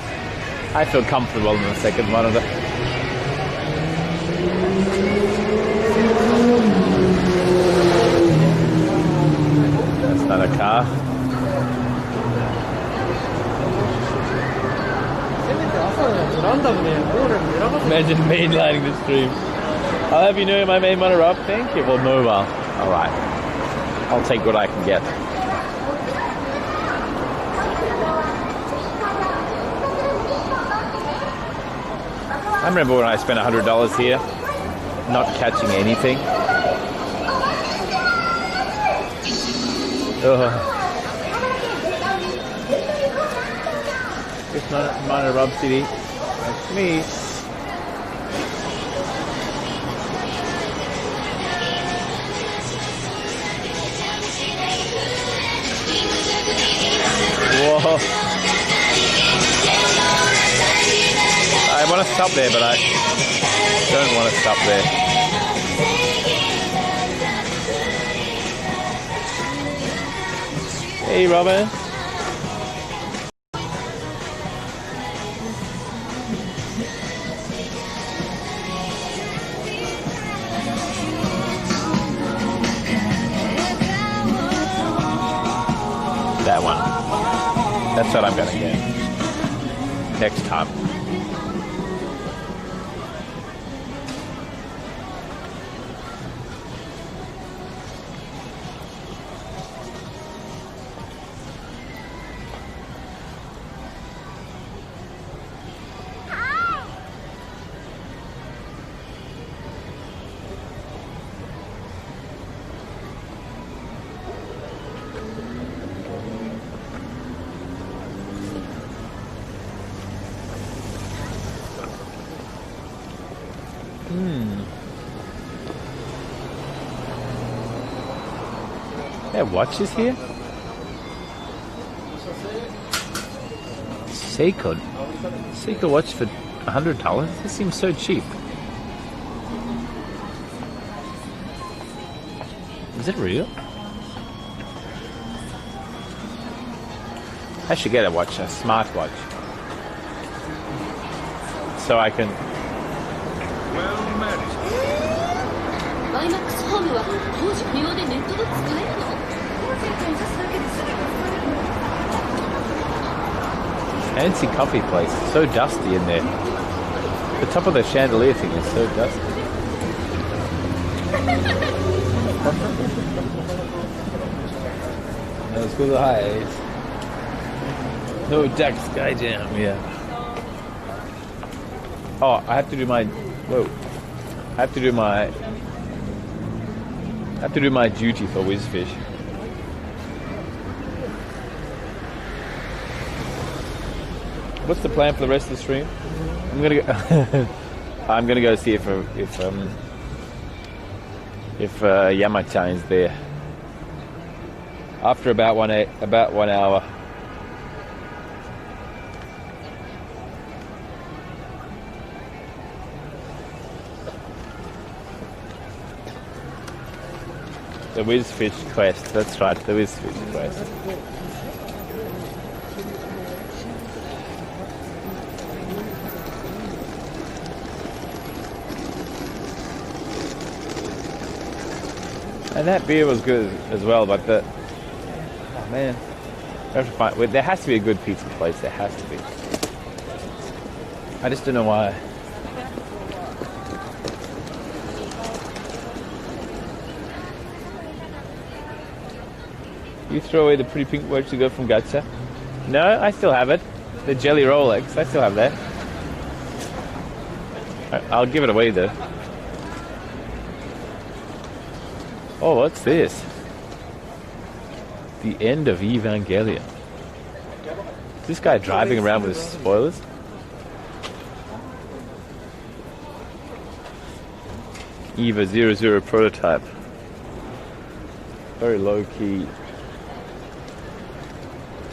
I feel comfortable in the second monitor. That's not a car. Imagine mainlining the stream. I'll have you know my main monitor up. Thank you. Well, mobile. Alright. I'll take what I can get. I remember when I spent $100 here, not catching anything. Just monitor Rob City. That's me. Whoa. I want to stop there, but I don't want to stop there. Hey, Robin. That one. That's what I'm going to get next time. They have watches here? Seiko watch for $100? This seems so cheap. Is it real? I should get a watch, a smartwatch. So I can... Well met. ホームは当時不要でネットが使えるの？コンセントに挿すだけです。 Fancy coffee place. It's so dusty in there. The top of the chandelier thing is so dusty. No school highs. No Duck Sky Jam, yeah. Oh, I have to do my... Whoa. I have to do my duty for Whizfish. What's the plan for the rest of the stream? I'm gonna go. I'm gonna go see if Yamachan's there. After about 1 hour. The Whizfish quest. That's right. The Whizfish quest. And that beer was good as well, but oh man, I have to find. Well, there has to be a good pizza place. There has to be. I just don't know why. You throw away the pretty pink watch you got from Gacha? No, I still have it. The Jelly Rolex. I still have that. I'll give it away though. Oh, what's this? The end of Evangelion. Is this guy driving around with spoilers? EVA 00 prototype. Very low key.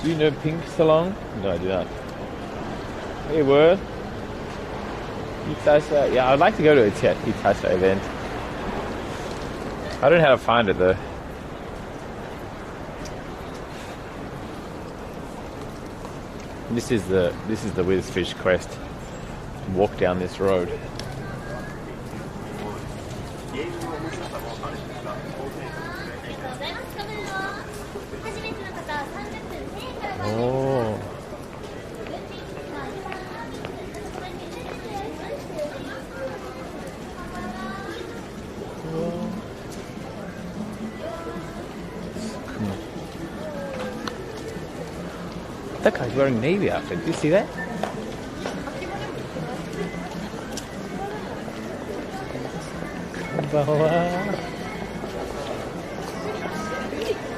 Do you know Pink Salon? No, I do not. Hey, Worth. Itasha. Yeah, I'd like to go to a Itasha event. I don't know how to find it though. This is the Whizfish quest. Walk down this road. Oh. That guy's wearing Navy outfit. Do you see that?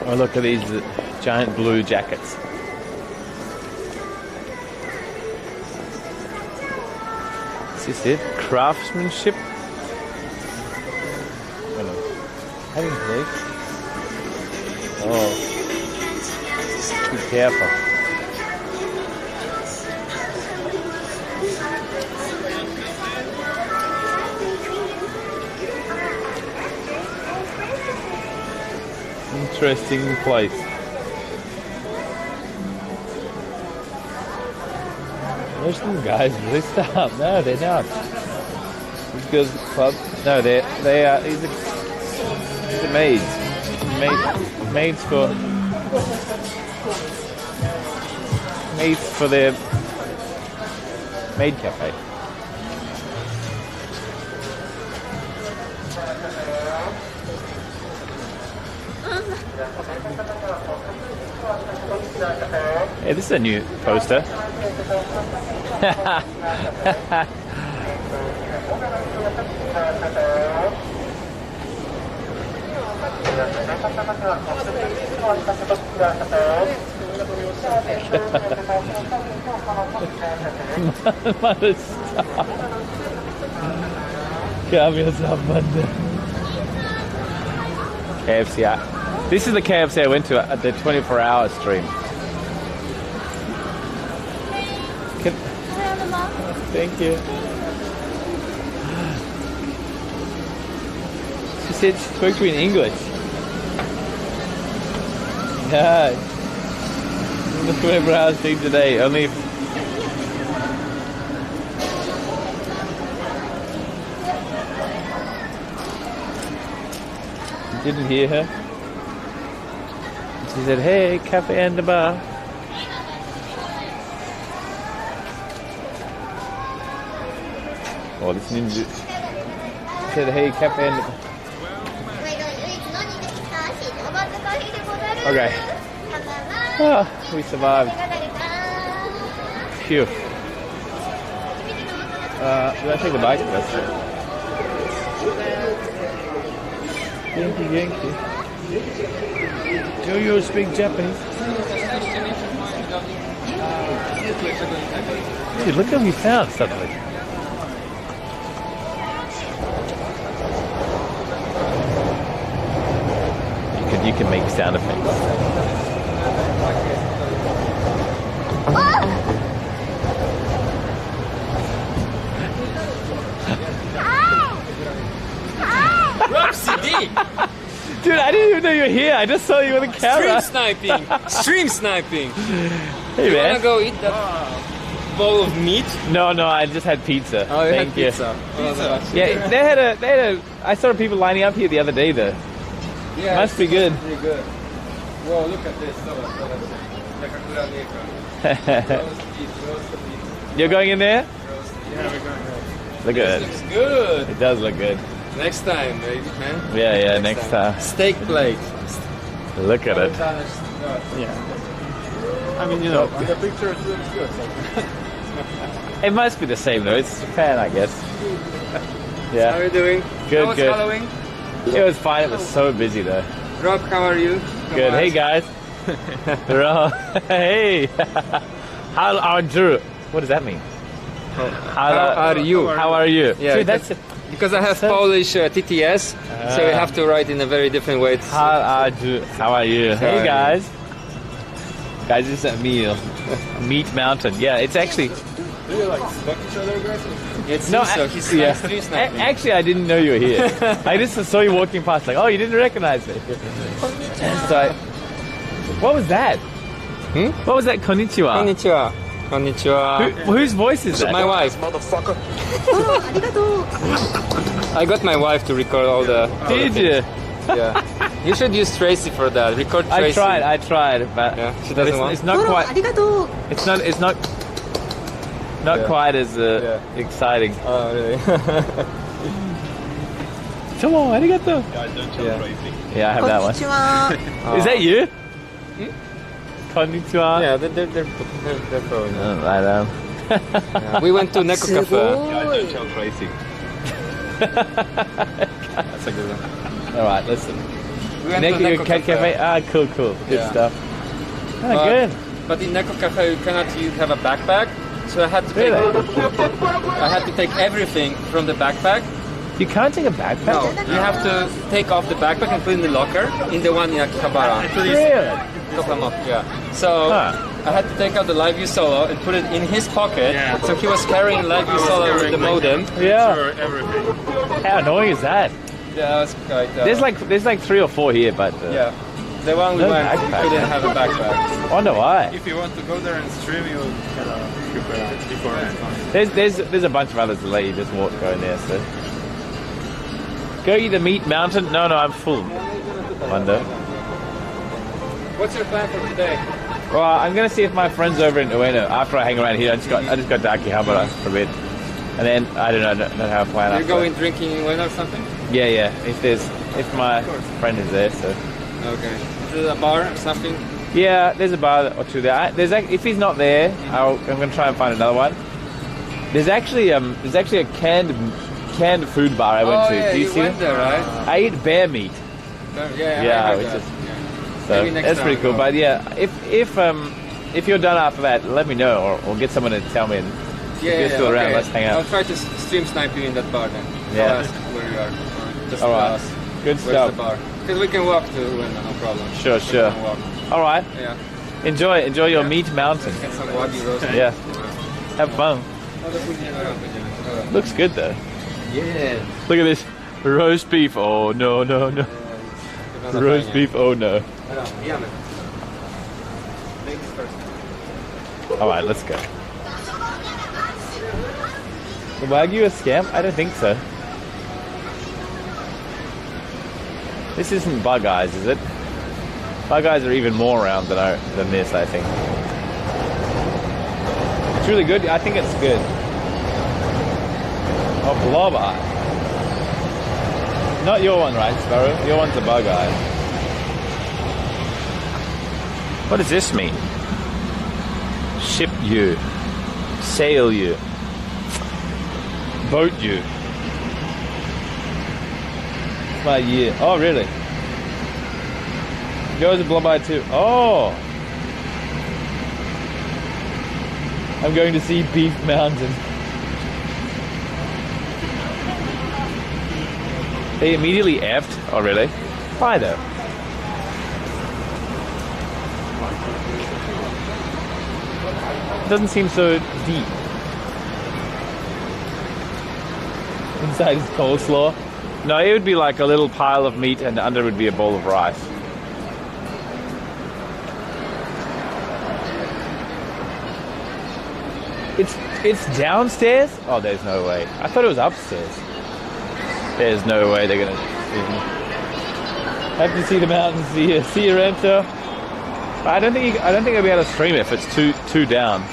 Oh, look at these giant blue jackets. Is this it? Craftsmanship? Having legs? Oh. Be careful. Interesting place. There's some guys really stop. No, they're not. These girls club. No, they are. These are maids. Maids for their maid cafe. Hey, this is a new poster. KFC. This is the KFC I went to at the 24-hour stream. Thank you. She said she spoke to me in English. No. The 24-hour stream today. Only. Didn't hear her. She said, "Hey, cafe and the bar." Oh, listening to. Said, "Hey, cafe and the bar." Okay. Oh, we survived. Phew. Did I take the bike? That's it. Yankee, Yankee. Do you speak Japanese? Dude, look what we found suddenly. You can make sound effects. Rhapsody! Dude, I didn't even know you were here. I just saw you on the camera. Stream sniping. Hey, you man. wanna go eat that bowl of meat? No, I just had pizza. Oh, you Thank had you. pizza. Oh, Yeah, they had a. I saw people lining up here the other day though. Yeah, must be good. Pretty good. Whoa, look at this. You're going in there? Yeah, we're going there. Look at it. Looks good. It does look good. Next time, baby, man. Yeah, next time. Steak plate. Look at it. Yeah. I mean, you know. On the picture it looks good. It must be the same though. It's Japan, I guess. Yeah. How are you doing? Good, How was good. Halloween? It was fine. It was so busy though. Rob, how are you? Good. Hey guys. Rob. Hey. How are you? What does that mean? How are you? How are you? Yeah, Dude, that's because I have Polish TTS, so we have to write in a very different way. How are you? How are you? Hey guys. Guys, this is a meal. Meat Mountain. Yeah, it's actually. Do you like stalk each other, guys? It's No, so he's yeah. stream sniping. Actually, I didn't know you were here. I just saw you walking past, like, oh, you didn't recognize me. So, what was that? What was that? Konnichiwa. Konnichiwa. Konnichiwa. Whose voice is that? My wife. Motherfucker. I got my wife to record all the. Did you? Yeah. You should use Tracy for that. Record Tracy. I tried, but yeah, she doesn't want. It's not quite. It's not quite as exciting. Oh really? Come on, arigato. Guys, don't jump crazy. Yeah, I have that one. Is that you? Konnichiwa. Yeah, they're throwing it. Right on. Yeah. We went to Neko Cafe. Guys, don't jump crazy. That's a good one. All right, listen. We went to Neko Cafe. Ah, cool. Good Yeah. stuff. Ah, But- good. But in Neko Cafe you cannot have a backpack, so I had to take. I had to take everything from the backpack. You can't take a backpack. No, you have to take off the backpack and put it in the locker in the one in Akihabara. Really? Tokamoku, yeah. So I had to take out the Live View Solo and put it in his pocket. So he was carrying Live View Solo with the modem. Yeah. Everything. How annoying is that? Yeah, that was quite. There's like 3 or 4 here, but Yeah. The one we No went backpack. couldn't have a backpack. I wonder why. If you want to go there and stream, you gotta prepare it beforehand. There's a bunch of others that let you just go in there. So go eat the Meat Mountain. No, I'm full. Wonder. What's your plan for today? Well, I'm gonna see if my friends over in Ueno. After I hang around here, I just got to Akihabara for a bit, and then I don't know how I plan. You're after. going drinking in Ueno or something? Yeah. If my friend is there, so. Okay. Is it a bar or something? Yeah, there's a bar or two there. If he's not there, I'm gonna try and find another one. There's actually a canned food bar I went to. Yeah, Do you you see went it? there, right? I eat bear meat. Yeah, which is so Maybe next that's time pretty I'll cool. go. But yeah, if you're done after that, let me know or get someone to tell me. And if you're still around, let's hang I'll out. try to stream snipe you in that bar then. Yeah. I'll ask where you are. Or just All right. ask Good where's stuff. the bar. Because we can walk to Ueno, no problem. Sure. We can walk. All right. Yeah. Enjoy your meat mountain. Get some wagyu roast. Yeah. Have fun. Looks good though. Yeah. Look at this roast beef. Oh no. Roast beef. Oh no. All right, let's go. The Wagyu a scam? I don't think so. This isn't Bug Eyes, is it? Bug Eyes are even more round than this, I think. It's really good. I think it's good. Oh, Blob Eye. Not your one, right, Sparrow? Your one's a Bug Eye. What does this mean? Ship you. Sail you. Boat you. It's my year. Oh, really? Yours is Blob Eye too. Oh! I'm going to see Beef Mountain. They immediately effed? Oh, really? Why though? It doesn't seem so deep. Inside is coleslaw. No, it would be like a little pile of meat and under would be a bowl of rice. It's downstairs? Oh, there's no way. I thought it was upstairs. There's no way they're gonna have to see the mountains. See you, Rento. I don't think I'll be able to stream it if it's too down.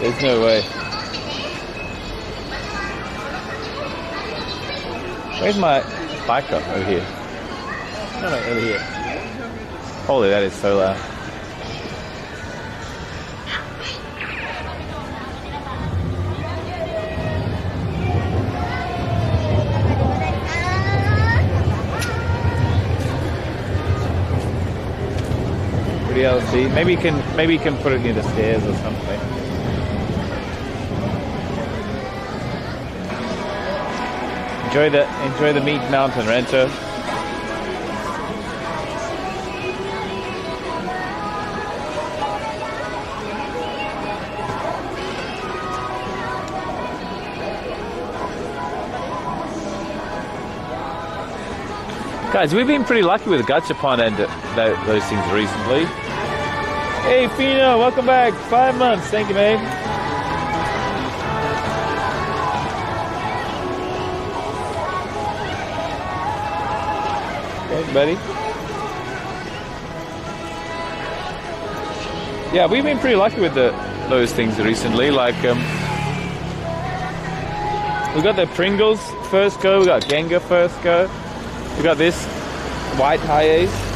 There's no way. Where's my biker? Over here. No, over here. Holy, that is so loud. DLC. Maybe you can put it near the stairs or something. Enjoy the meat mountain, Rento. Guys, we've been pretty lucky with Gachapon and those things recently. Hey, Fino, welcome back. 5 months. Thank you, mate. Hey, buddy. Yeah, we've been pretty lucky with those things recently. Like, we got the Pringles first go. We got Gengar first go. We got this white high ace.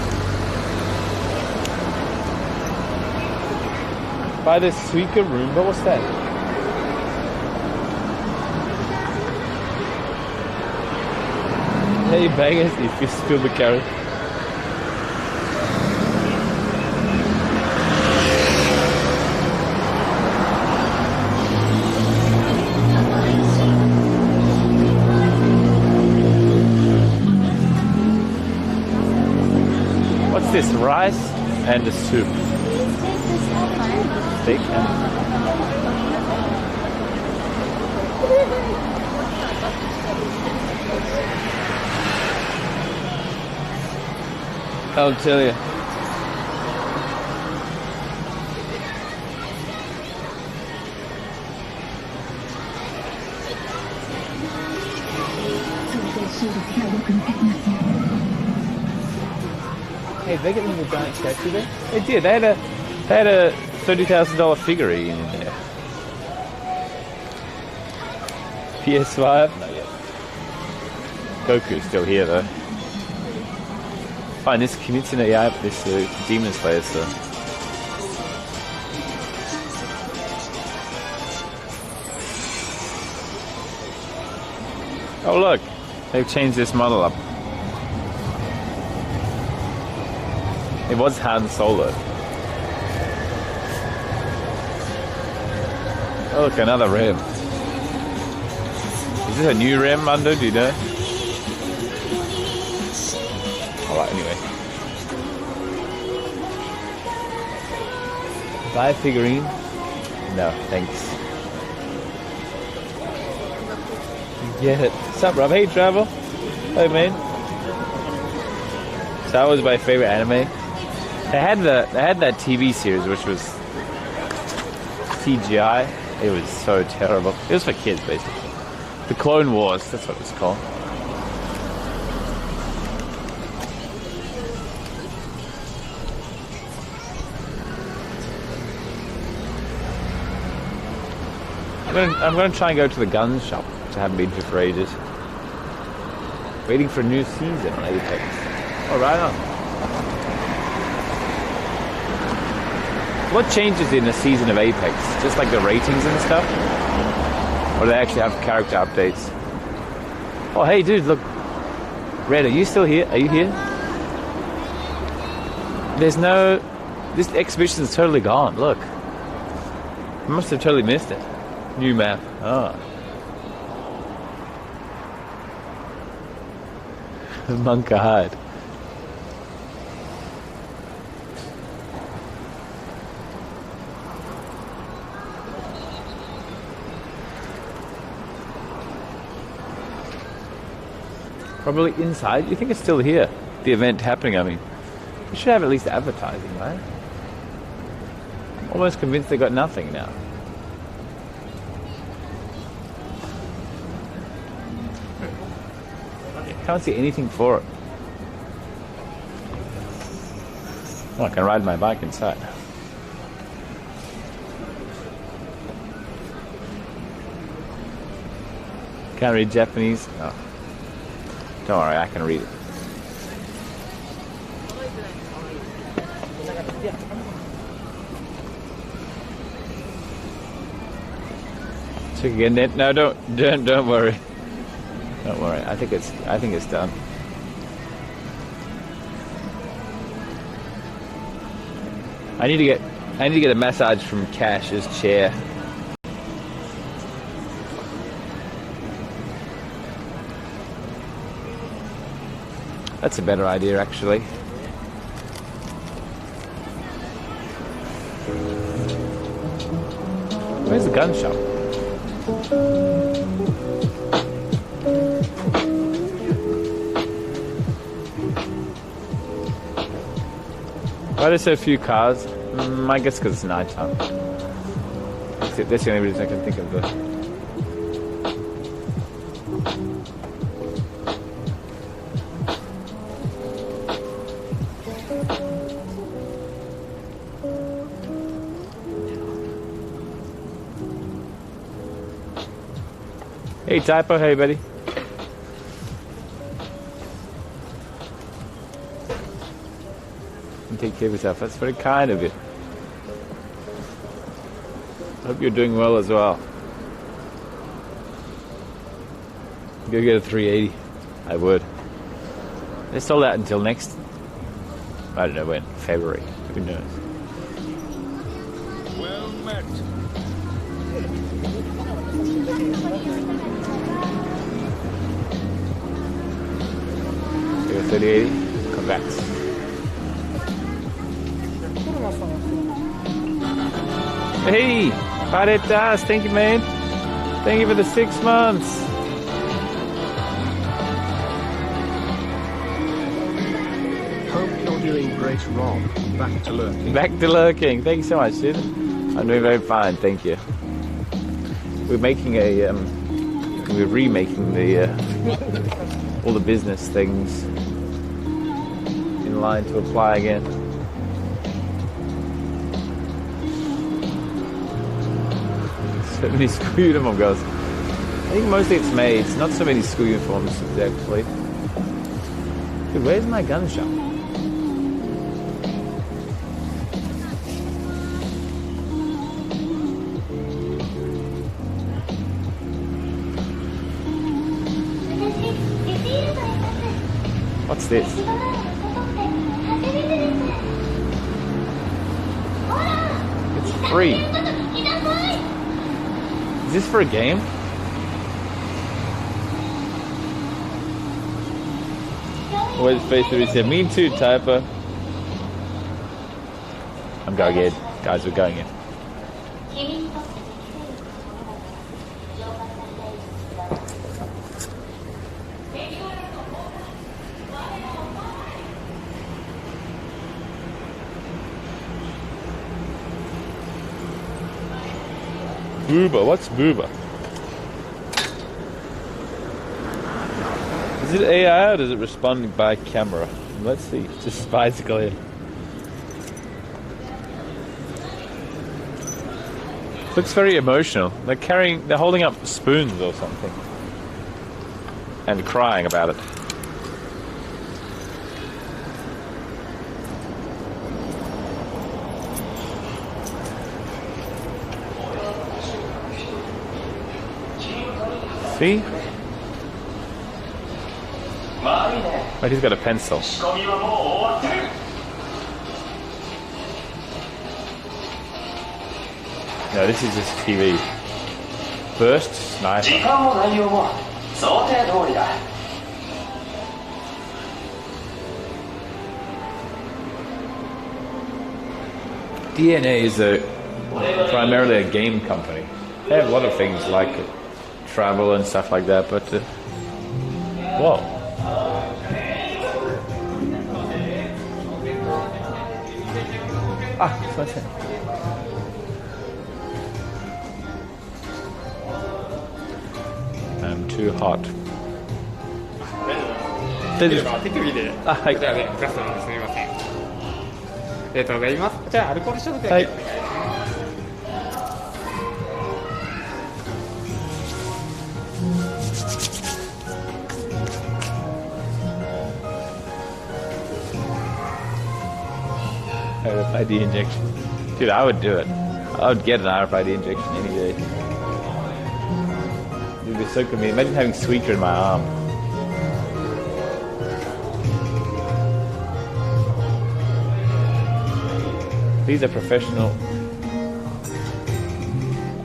By the Suika Roomba, what's that? Hey bangers, if you spill the carrot. What's this? Rice and a soup. Steak I'll tell you. Hey, they get little giant statue there? They did. They had a $30,000 figurine in there. PS5? Not yet. Goku's still here though. Fine, this Kimetsu no Yaiba, this Demon Slayer stuff. Oh look, they've changed this model up. It was Han Solo. Oh look, another rim. Is this a new rim, Mundo? Do you know? Alright, anyway. Buy a figurine? No, thanks. Get it. What's up, Rob? Hey, Travel. Hey, man. So that was my favorite anime. They had that TV series, which was CGI. It was so terrible. It was for kids, basically. The Clone Wars, that's what it's called. I'm gonna try and go to the gun shop, which I haven't been to for ages. Waiting for a new season on Apex. Oh, right on. What changes in a season of Apex? Just like the ratings and stuff? Or do they actually have character updates? Oh, hey, dude, look. Red, are you still here? Are you here? There's no... This exhibition's totally gone, look. I must have totally missed it. New map. Oh. Monka hide. Probably inside. You think it's still here? The event happening, I mean. You should have at least advertising, right? I'm almost convinced they got nothing now. Can't see anything for it. Oh, I can ride my bike inside. Can't read Japanese? Oh. Don't worry, I can read it. Check again, Ned. No, don't worry. Don't worry. I think it's done. I need to get a massage from Cash's chair. That's a better idea, actually. Where's the gun shop? Why are there so few cars? I guess because it's night time. That's the only reason I can think of. Hey, Typo. Hey, buddy. Take care of yourself. That's very kind of you. Hope you're doing well as well. Go get a 380. I would. They sold out until next... I don't know when. February. Who knows? Well met. 3080. Congrats. Hey, Paretas, thank you, man. Thank you for the 6 months. Hope you're doing great, Rob. Back to lurking. Back to lurking. Thank you so much, dude. I'm doing very fine, thank you. We're making a, we're remaking the, all the business things in line to apply again. So many school uniform girls. I think mostly it's maids, not so many school uniforms actually. Dude, where's my gun shop? What's this? It's free. Is this for a game? Where's Face 37? Me too, Typo. I'm going in. Guys, we're going in. Booba, what's Booba? Is it AI or does it respond by camera? Let's see, just basically. Looks very emotional. They're holding up spoons or something. And crying about it. See? Wait, he's got a pencil. No, this is just TV. Burst sniper. DNA is primarily a game company. They have a lot of things like travel and stuff like that, but whoa. That's it. I'm too hot. 手首で。こちらでガスなんです。すみません。ありがとうございます。こちらアルコール消毒で。はい。RFID injection. Dude, I would do it. I would get an RFID injection any day. It would be so convenient. Imagine having Suica in my arm. These are professional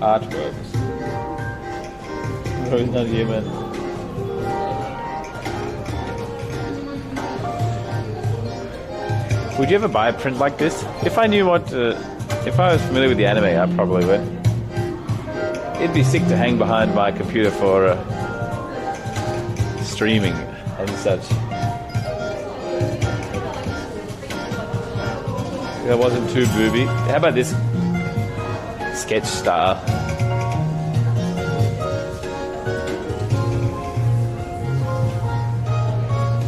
artworks. No, it's not human. Would you ever buy a print like this? If I knew what, if I was familiar with the anime, I probably would. It'd be sick to hang behind my computer for streaming and such. That wasn't too booby. How about this sketch style?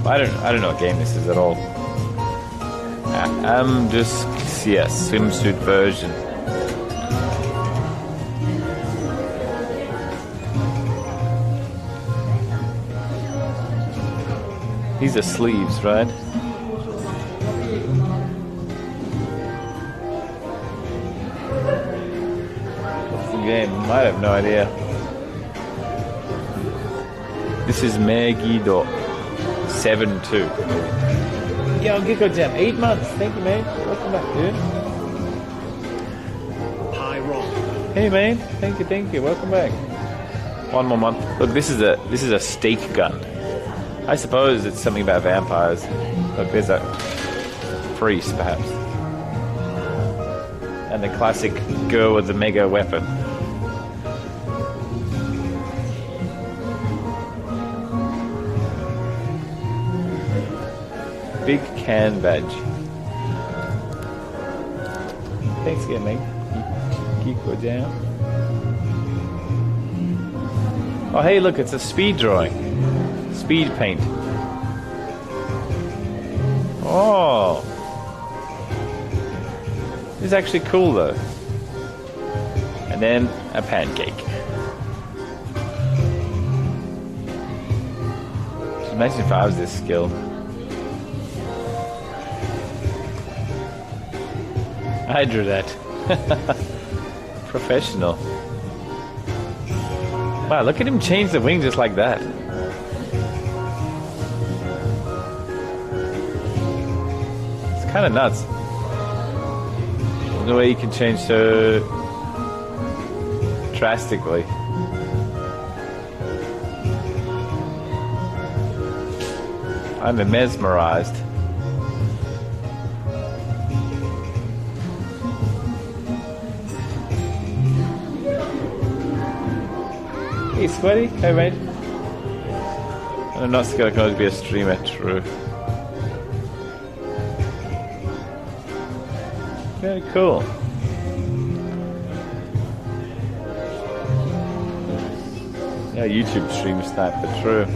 I don't know what game this is at all. Amdusia swimsuit version. These are sleeves, right? What's the game? I have no idea. This is Megiddo 7-2. Yo, Gecko Jam, 8 months. Thank you, man. Welcome back, dude. Hi, Ron. Hey, man. Thank you. Welcome back. 1 more month. Look, this is a stake gun. I suppose it's something about vampires. Look, there's a priest, perhaps. And the classic girl with the mega weapon. Big can badge. Thanks again, mate. Keep go down. Oh, hey, look, it's a speed drawing. Speed paint. Oh. This is actually cool, though. And then a pancake. Just imagine if I was this skilled. I drew that. Professional. Wow, look at him change the wing just like that. It's kind of nuts. The way you can change so drastically. I'm mesmerized. Hey, Squiddy. Hey, mate. I'm not scared I can always be a streamer, true. Very cool. Yeah, YouTube stream sniper, true.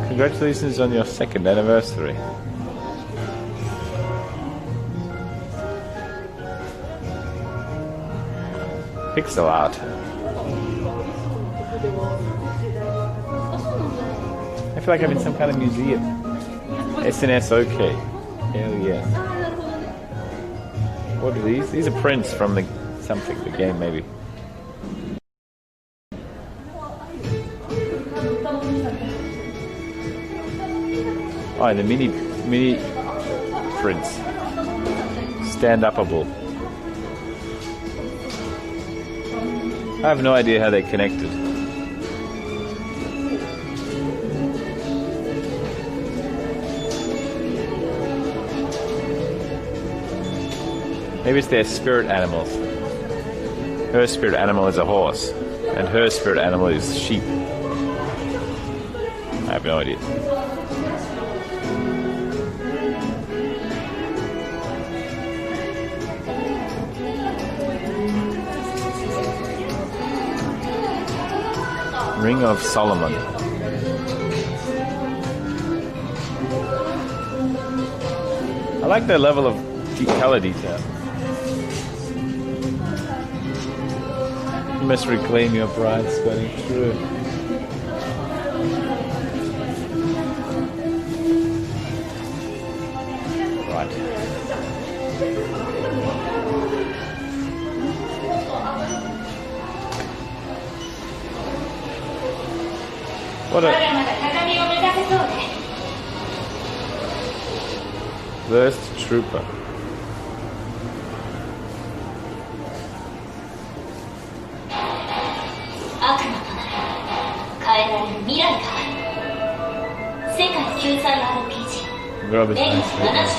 Congratulations on your 2nd anniversary. Pixel art. I feel like I'm in some kind of museum. SNS OK. Hell yeah. What are these? These are prints from the game maybe. Oh, the mini prints. Stand-upable. I have no idea how they're connected. Maybe it's their spirit animals. Her spirit animal is a horse, and her spirit animal is sheep. I have no idea. Ring of Solomon. I like the level of color detail. You must reclaim your pride, Scotty. True. Right. What a Burst Trooper. Grab his nice.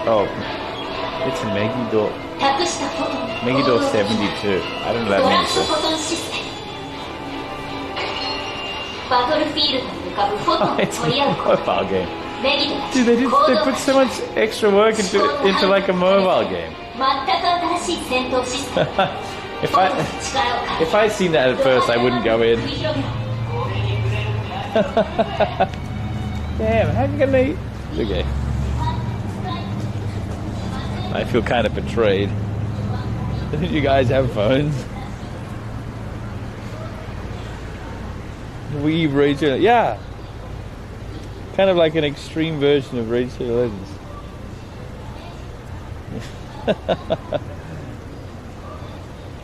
Oh, it's Megiddo. Megiddo 72. I don't know what that means. Oh, it's a mobile game. Dude, they put so much extra work into like a mobile game. If I'd seen that at first, I wouldn't go in. Damn, how can they? Okay. I feel kind of betrayed. You guys have phones? Wii Rachel, yeah. Kind of like an extreme version of Rachel Legends.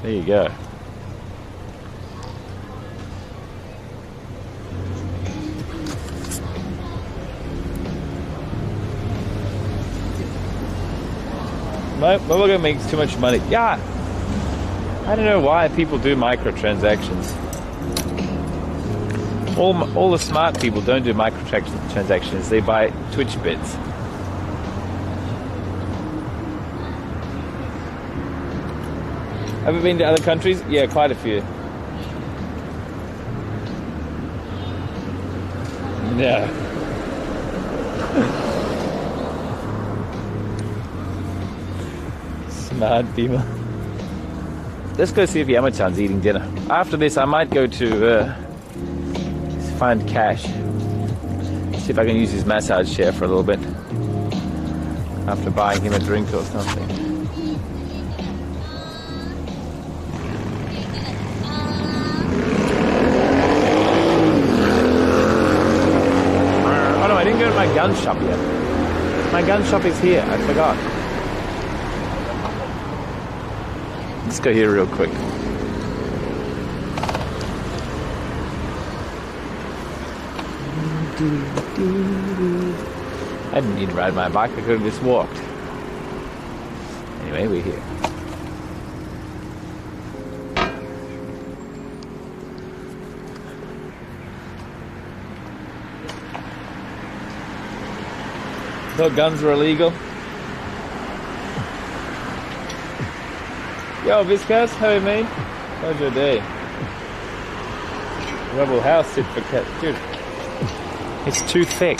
There you go. Mobile game makes too much money. Yeah. I don't know why people do microtransactions. All the smart people don't do microtransactions. They buy Twitch bits. Have you been to other countries? Yeah, quite a few. No. Smart people. Let's go see if Yamachan's eating dinner. After this, I might go to find Cash. See if I can use his massage chair for a little bit. After buying him a drink or something. Oh no, I didn't go to my gun shop yet. My gun shop is here, I forgot. Let's go here real quick. I didn't need to ride my bike, I could have just walked. Anyway, we're here. Thought guns were illegal. Yo, Viscas, how are you, mate? How's your day? Rebel House certificate. Dude, it's too thick.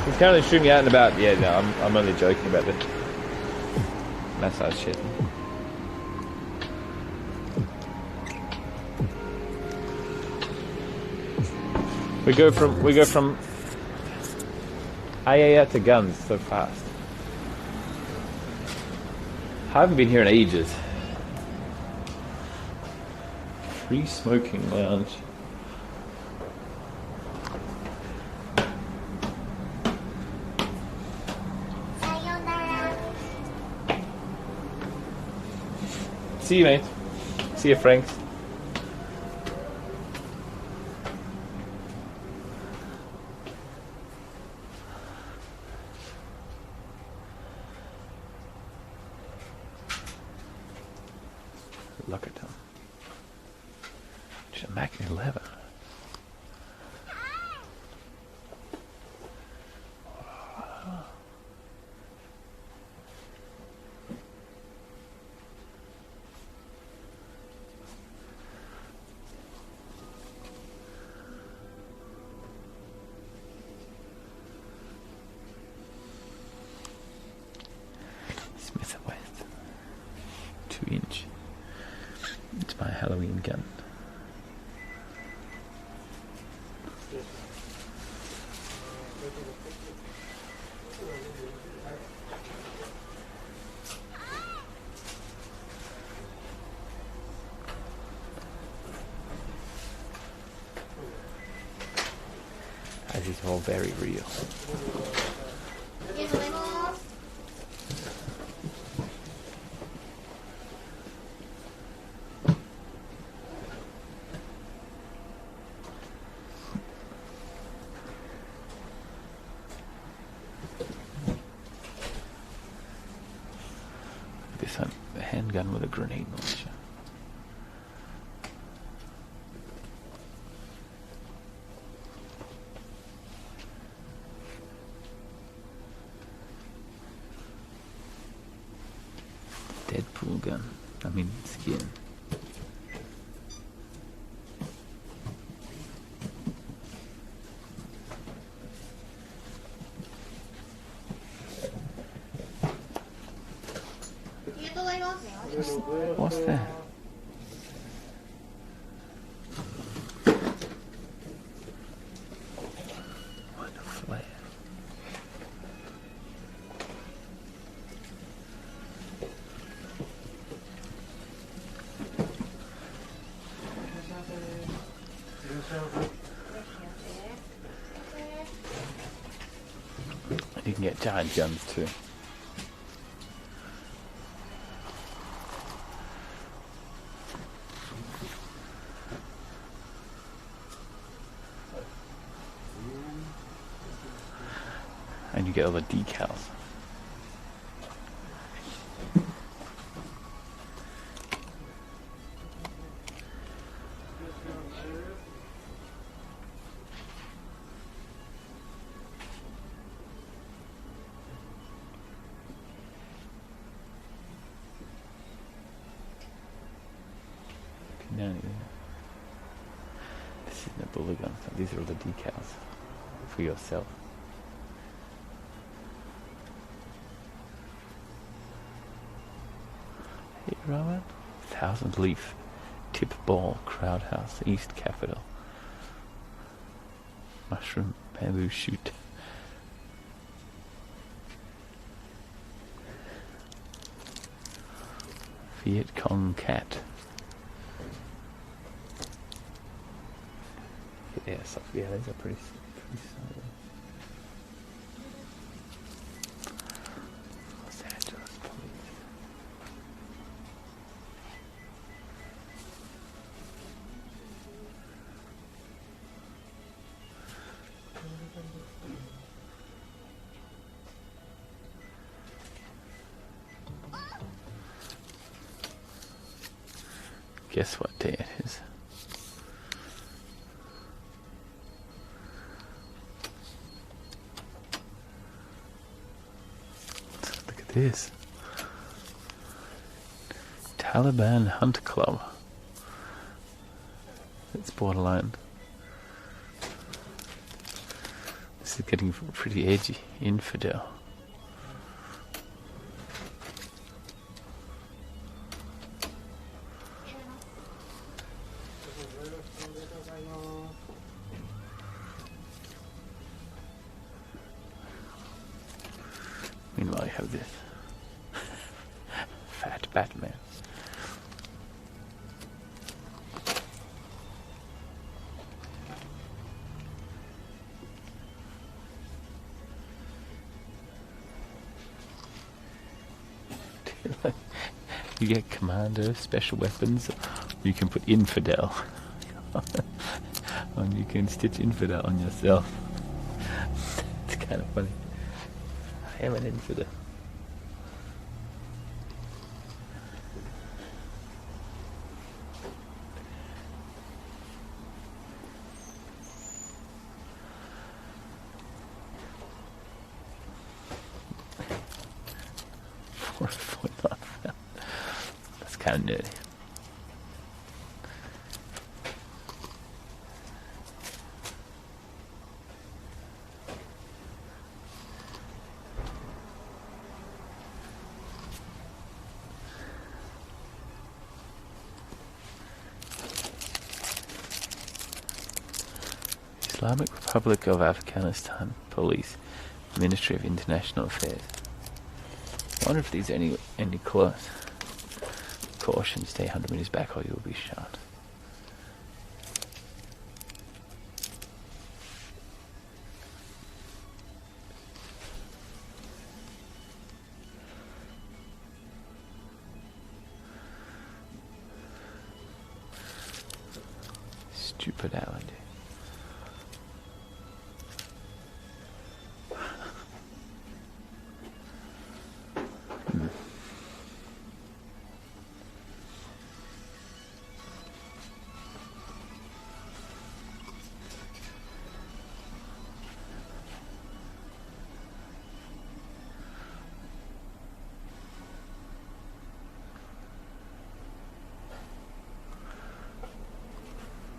He's currently shooting out and about. Yeah, no, I'm only joking about the massage shit. We go from AAA to guns so fast. I haven't been here in ages. Free smoking lounge. See you, mate. See you, Frank. Look at them. Just a Mac 11. Smith & Wesson 2-inch. It's my Halloween gun. This is all very real. This a handgun with a grenade launcher. Deadpool gun. I mean skin. What's that? What a flare. And you can get giant guns too. And you get all the decals. Down here. This isn't a bullet gun. These are all the decals for yourself. Hey, Rowan. 1000 Leaf. Tip Ball. Crowd House. East Capitol. Mushroom. Bamboo Shoot. Viet Cong Cat. Yeah, so, yeah, these are pretty solid. Los Angeles Police. Guess what day it is? This Taliban Hunt Club. It's borderline. This is getting pretty edgy. Infidel. have this. Fat Batman. You get Commando, special weapons, or you can put Infidel. And you can stitch Infidel on yourself. It's kind of funny. I am an infidel. That's kind of dirty. Islamic Republic of Afghanistan Police, Ministry of International Affairs. I wonder if these are any close. Caution, stay 100 meters back or you'll be shot. Stupid island.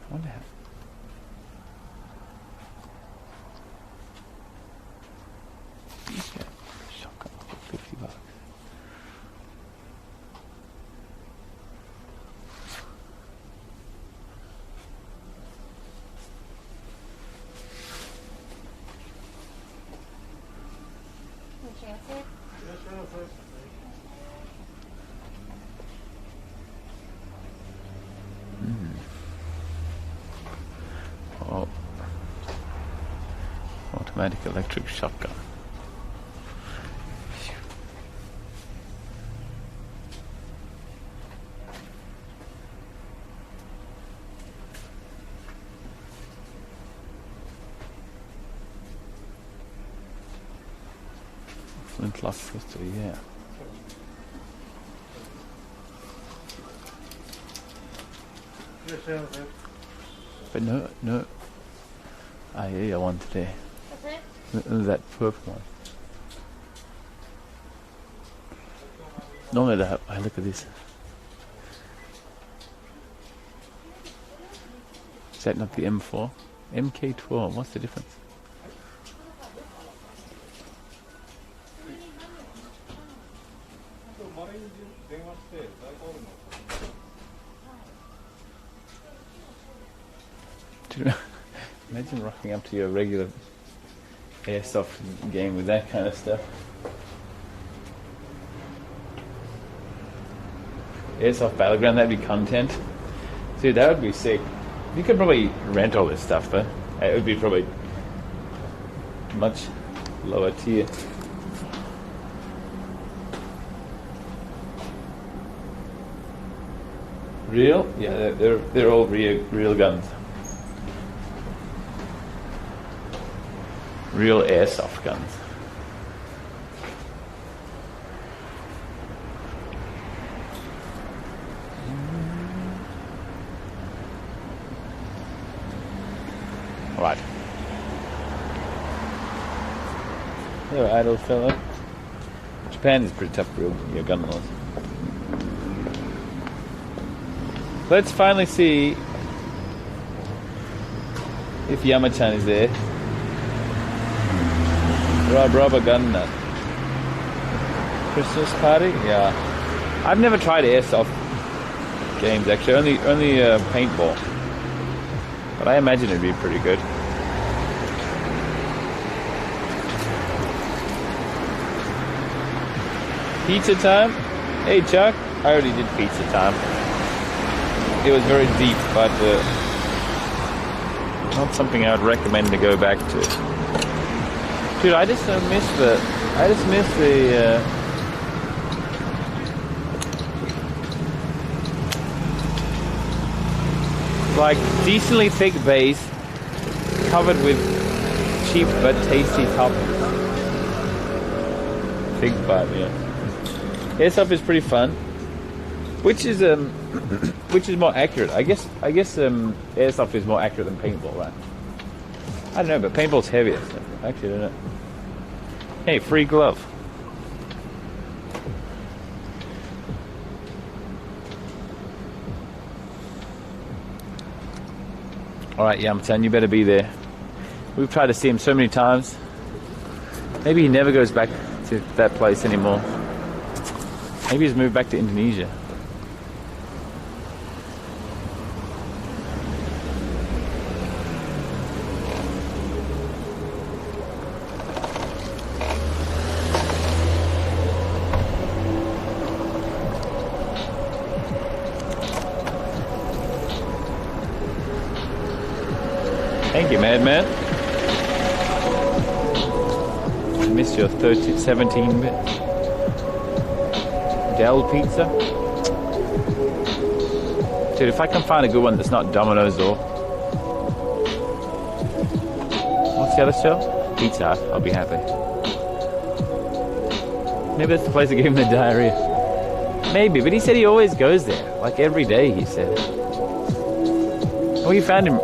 What happened? Shotgun for $50. Oh. Automatic electric shotgun. Flintlock history, yeah. But no. I want today. That purple one. Normally I look at this. Is that not the M4? MK12, what's the difference? Imagine rocking up to your regular airsoft game with that kind of stuff. Airsoft Battleground, that'd be content. See, that would be sick. You could probably rent all this stuff though. It would be probably much lower tier. Real? Yeah, they're all real guns. Real airsoft guns. Right. Hello, idle fellow. Japan is pretty tough for your gun laws. Let's finally see if Yamachan is there. Rubber gun nut. Christmas party? Yeah. I've never tried airsoft games actually. Only paintball. But I imagine it'd be pretty good. Pizza time? Hey Chuck, I already did pizza time. It was very deep, but not something I would recommend to go back to. Dude, I just miss the like decently thick base covered with cheap but tasty toppings. Big vibe, yeah. Airsoft is pretty fun. Which is more accurate? I guess airsoft is more accurate than paintball, right? I don't know, but paintball's heavier. So actually, I don't know. Hey, free glove. All right, Yamatan, you better be there. We've tried to see him so many times. Maybe he never goes back to that place anymore. Maybe he's moved back to Indonesia. Thank you, Madman. I missed your 17-bit. Del Pizza. Dude, if I can find a good one that's not Domino's or... What's the other show? Pizza Hut. I'll be happy. Maybe that's the place that gave him the diarrhea. Maybe, but he said he always goes there. Like every day, he said. We found him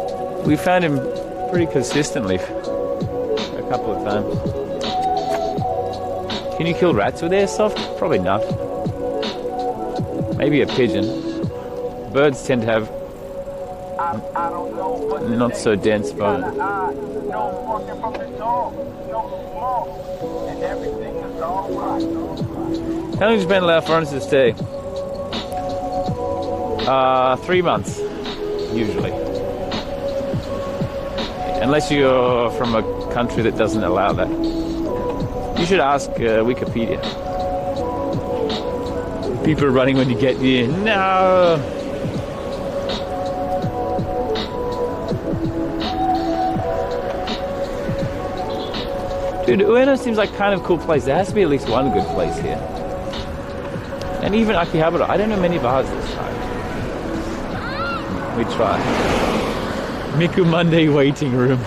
pretty consistently a couple of times. Can you kill rats with airsoft? Probably not. Maybe a pigeon. Birds tend to have not so dense bone. How long has been allowed foreigners to stay? 3 months, usually. Unless you're from a country that doesn't allow that. You should ask Wikipedia. People are running when you get here. No! Dude, Ueno seems like kind of a cool place. There has to be at least one good place here. And even Akihabara, I don't know many bars this time. We try. Miku Monday waiting room.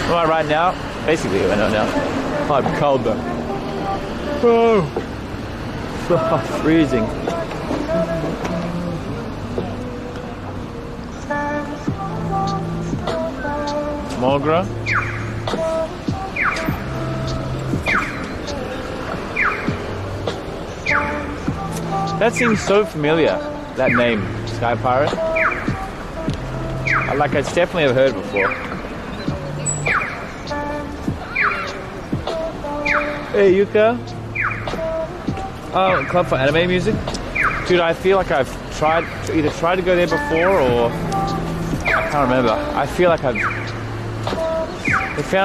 Well, right now, basically I know now. I'm cold though. Oh, freezing. Mogra. That seems so familiar, that name, Sky Pirate. Like I definitely have heard before. Hey Yuka. Oh, Club for Anime Music? Dude, I feel like I've either tried to go there before or I can't remember. I feel like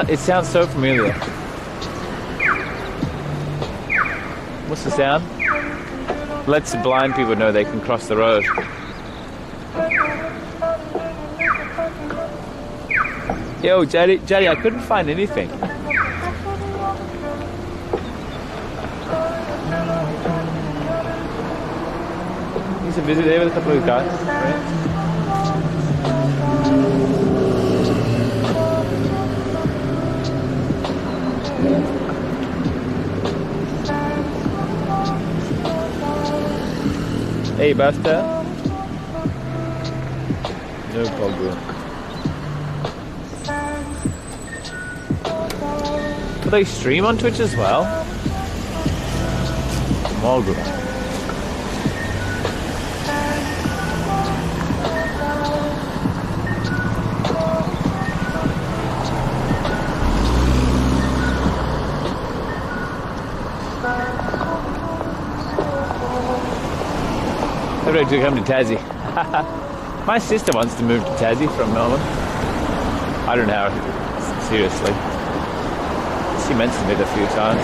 it sounds so familiar. What's the sound? Lets the blind people know they can cross the road. Yo, Jaddy, I couldn't find anything. He's a visit there with a couple of guys, right? Hey, Buster. No problem. Do they stream on Twitch as well? Mogul. So ready to come to Tassie. My sister wants to move to Tassie from Melbourne. I don't know, seriously. She mentioned it a few times.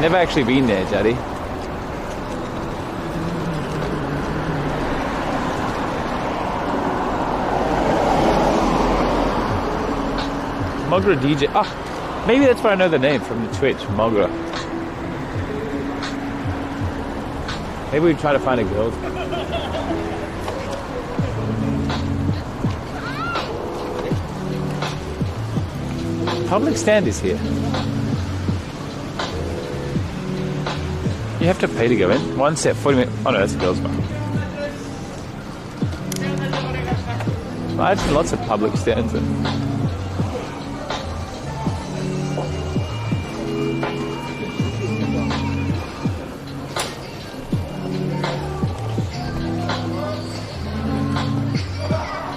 Never actually been there, Jaddy. Mogra DJ. Ah, maybe that's where I know the name from the Twitch, Mogra. Maybe we try to find a girl. Public stand is here. You have to pay to go in. One set, 40 minutes. Oh no, that's a girls' bar. I've seen lots of public stands.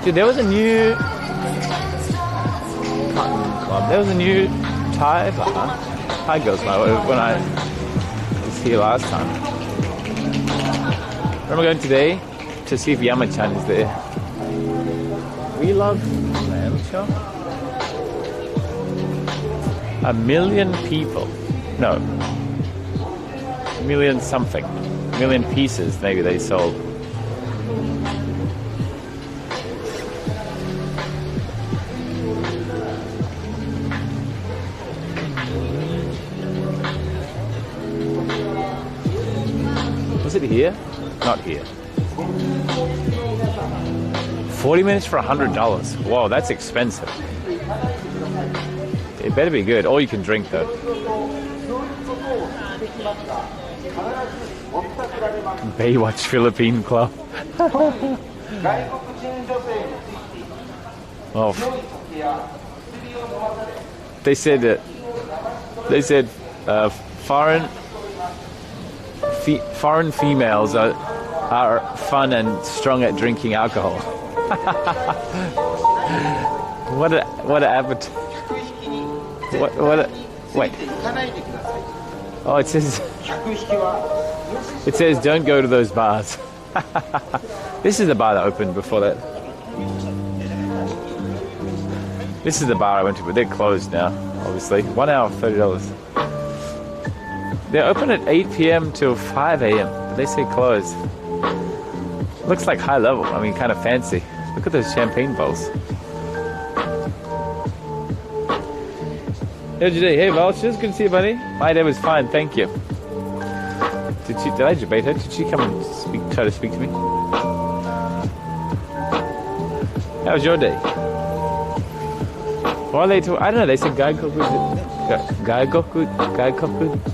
Dude, there was a new club. There was a new Thai bar, Thai girls bar, when I was here last time. Remember going today to see if Yama-chan is there. We love lamb chop. 1 million people. No. 1 million something. 1 million pieces maybe they sold. Was it here? Not here. 40 minutes for $100. Whoa, that's expensive. It better be good. All you can drink though. Baywatch Philippine Club. Oh. They said foreign females are fun and strong at drinking alcohol. What a appetite. Wait. Oh, it says don't go to those bars. This is the bar that opened before that. This is the bar I went to, but they're closed now, obviously. 1 hour, $30. They're open at 8 p.m. till 5 a.m., but they say closed. Looks like high level, I mean, kind of fancy. Look at those champagne bowls. How'd you do? Hey, Vultures, good to see you, buddy. My day was fine, thank you. Did I debate her? Did she come and try to speak to me? How was your day? What are they talking? I don't know, they said Gaikoku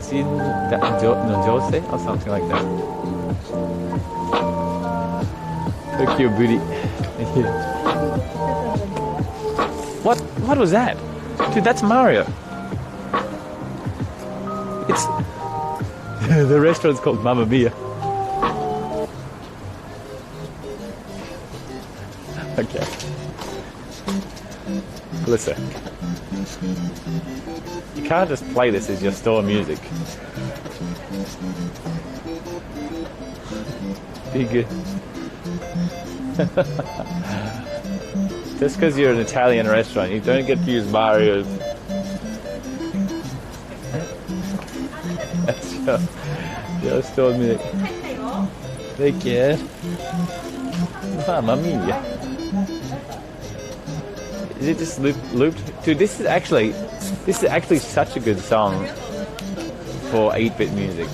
Jin no Jose or something like that. Tokyo Booty. What was that? Dude, that's Mario. It's the restaurant's called Mamma Mia. Okay. Listen. You can't just play this as your store music. Be good. Just because you're an Italian restaurant, you don't get to use Mario's. That's your store music. Thank you. Mamma mia. Is it just looped? Dude, this is actually such a good song for 8-bit music.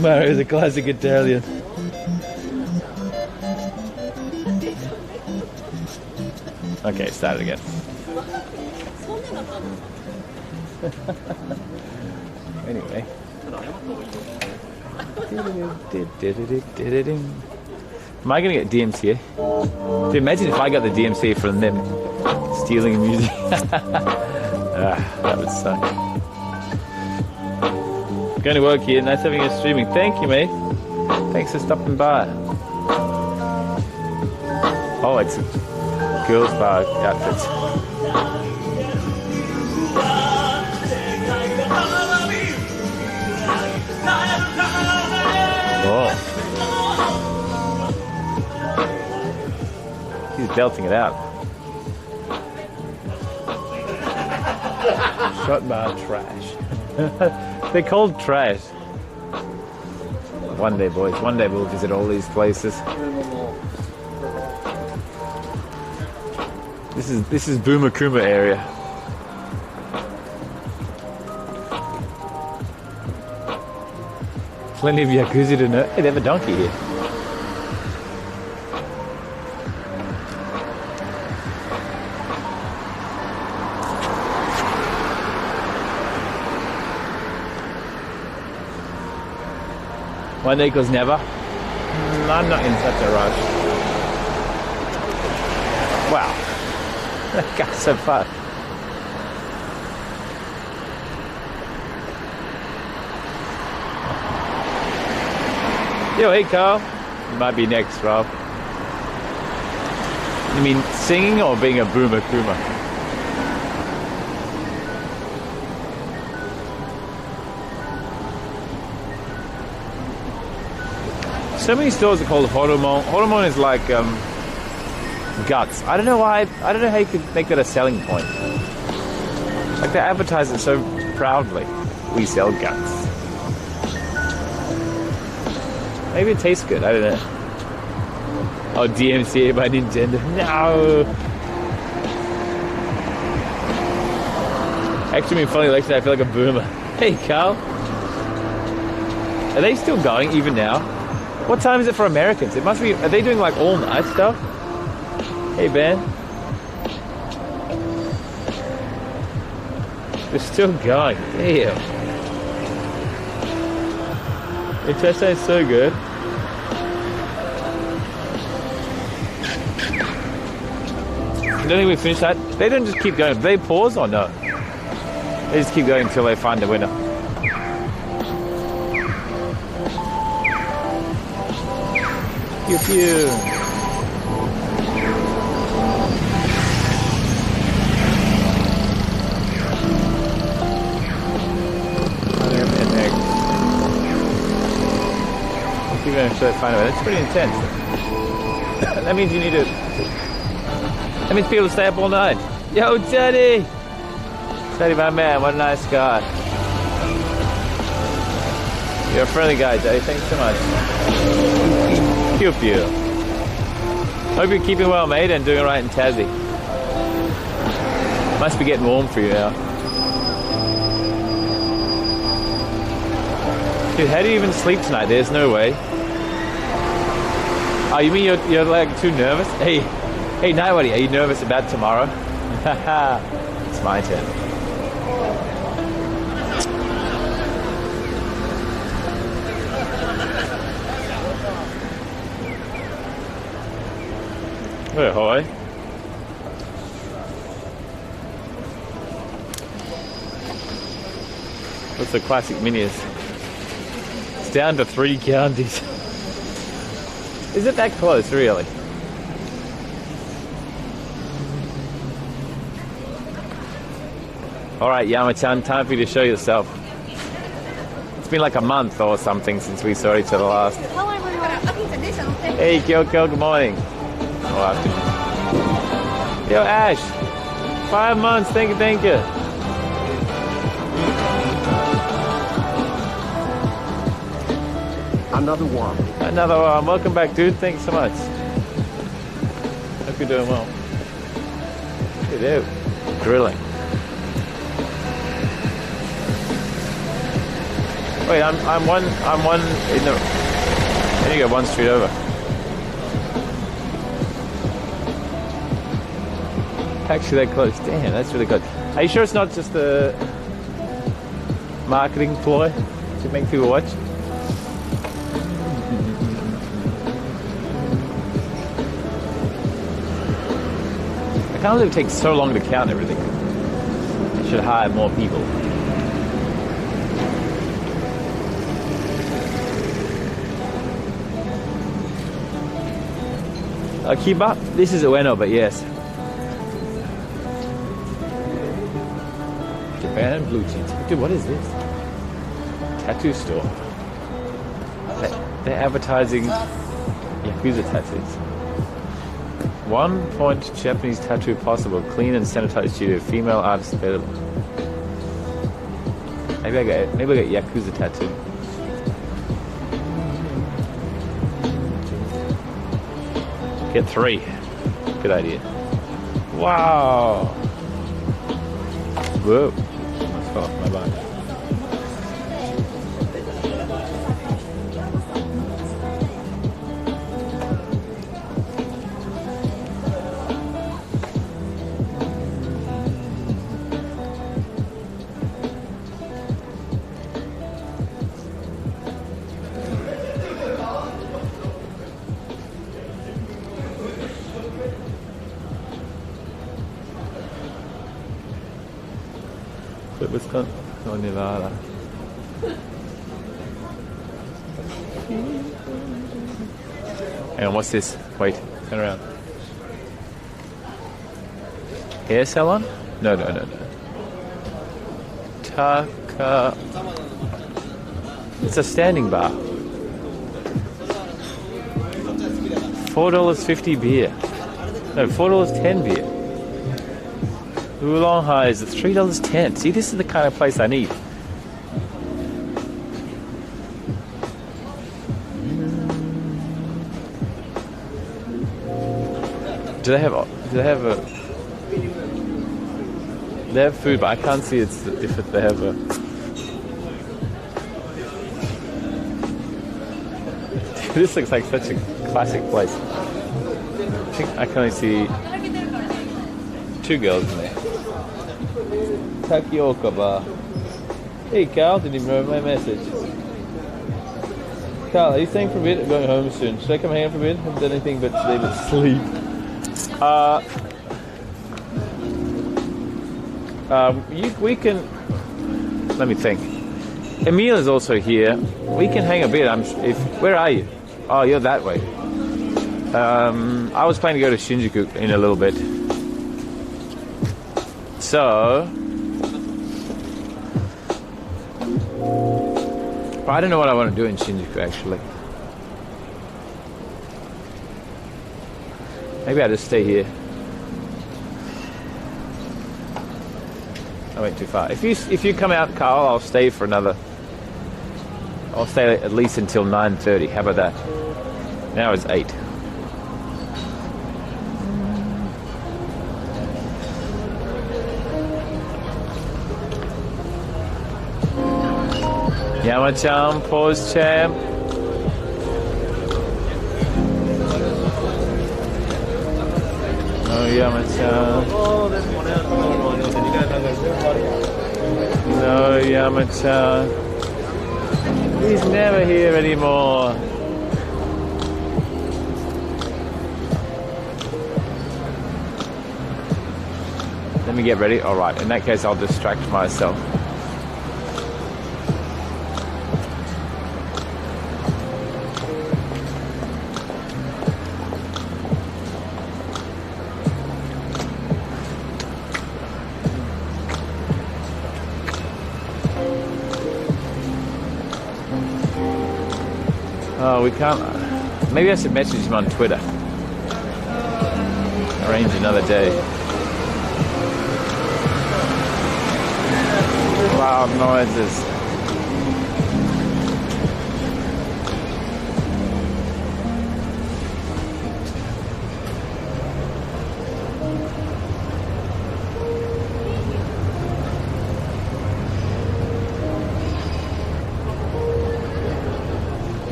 Mario's a classic Italian. Okay, start it again. Anyway. Am I gonna get DMCA? Dude, imagine if I got the DMCA from them stealing music. That would suck. Going to work here. Nice having you streaming. Thank you, mate. Thanks for stopping by. Oh, it's a girls' bar outfit. Whoa. He's belting it out. Shot bar trash. They're called trash. One day, boys. One day we'll visit all these places. This is Boomakuma area. Plenty of Yakuza to know. Hey, they have a donkey here. One day equals never. I'm not in such a rush. Wow. That guy's so fast. Yo, hey Carl. You might be next, Rob. You mean singing or being a boomer kuma? So many stores are called Horomon. Horomon is like guts. I don't know why. I don't know how you could make that a selling point. Like they advertise it so proudly. We sell guts. Maybe it tastes good. I don't know. Oh, DMCA by Nintendo. No. Actually, being funny election, I feel like a boomer. Hey, Carl. Are they still going even now? What time is it for Americans? It must be. Are they doing like all night stuff? Hey, Ben. They're still going. Damn. It just tastes so good. I don't think we finished that. They don't just keep going. Do they pause or no? They just keep going until they find the winner. Pew pew. Keep going until they find a winner. That's pretty intense. That means you need to. That means people stay up all night. Yo, Teddy! Teddy, my man, what a nice guy. You're a friendly guy, Teddy. Thanks so much. Pew pew. Hope you're keeping well, mate, and doing alright in Tassie. Must be getting warm for you now. Dude, how do you even sleep tonight? There's no way. Oh, you mean you're like too nervous? Hey, Naiwari, are you nervous about tomorrow? It's my turn. Oh, hi. What's the classic minis? It's down to 3 counties. Is it that close, really? Alright, Yama-chan, time for you to show yourself. It's been like a month or something since we saw each other last. Hey, Kyoko, good morning. Oh, afternoon. Yo, Ash. 5 months, thank you. Another one. Welcome back, dude. Thanks so much. Hope you're doing well. Look at that. Grilling. Wait, I'm one in the. Then you go one street over. Actually, that close. Damn, that's really good. Are you sure it's not just a marketing ploy to make people watch? I can't believe it takes so long to count everything. I should hire more people. Akiba, this is Ueno, but yes. Japan blue jeans. Dude, what is this? Tattoo store. They're advertising Yakuza tattoos. 1 point Japanese tattoo possible. Clean and sanitized studio. Female artist available. Maybe I get Yakuza tattoo. Get 3. Good idea. Wow. Whoa. Almost fell off my bike. Wisconsin or Nevada. Hang on, what's this? Wait, turn around. Hair salon? No. Taka. It's a standing bar. $4.50 beer. No, $4.10 beer. Oolong Highs at $3.10. See, this is the kind of place I need. Do they have They have food, but I can't see if they have a. This looks like such a classic place. I think I can only see 2 girls in there. Takioka Bar. Hey Carl, did you remember my message? Carl, are you staying for a bit or going home soon? Should I come hang out for a bit? I haven't done anything but today but sleep. We can. Let me think. Emil is also here. We can hang a bit. Where are you? Oh, you're that way. I was planning to go to Shinjuku in a little bit. So, I don't know what I want to do in Shinjuku actually. Maybe I'll just stay here. I went too far. If you come out, Carl, I'll stay for another. I'll stay at least until 9:30. How about that? Now it's 8. Yama-chan, pause champ. No, Yama-chan. No, Yama-chan. He's never here anymore. Let me get ready. Alright, in that case I'll distract myself. Oh, we can't. Maybe I should message him on Twitter. Arrange another day. Loud noises.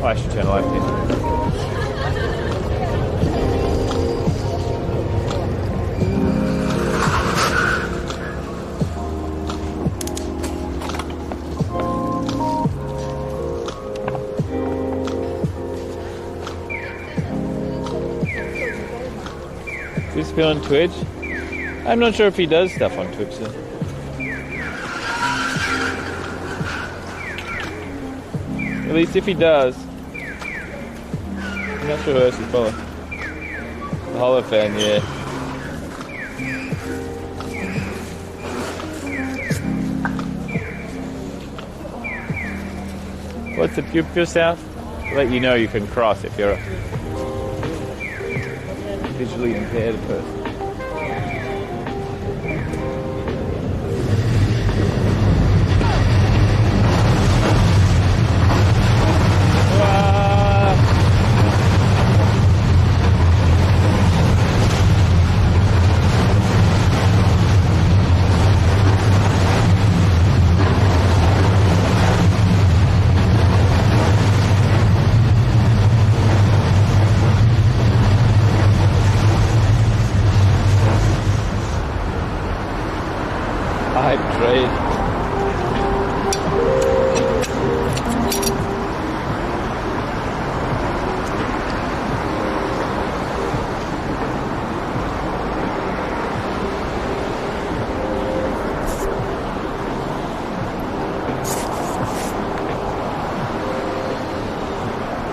Oh, I should turn the light in. This been on Twitch? I'm not sure if he does stuff on Twitch though. At least if he does. I'm not sure who else he follows. The Hollow fan, yeah. What's the pew pew sound? Let you know you can cross if you're a visually impaired person.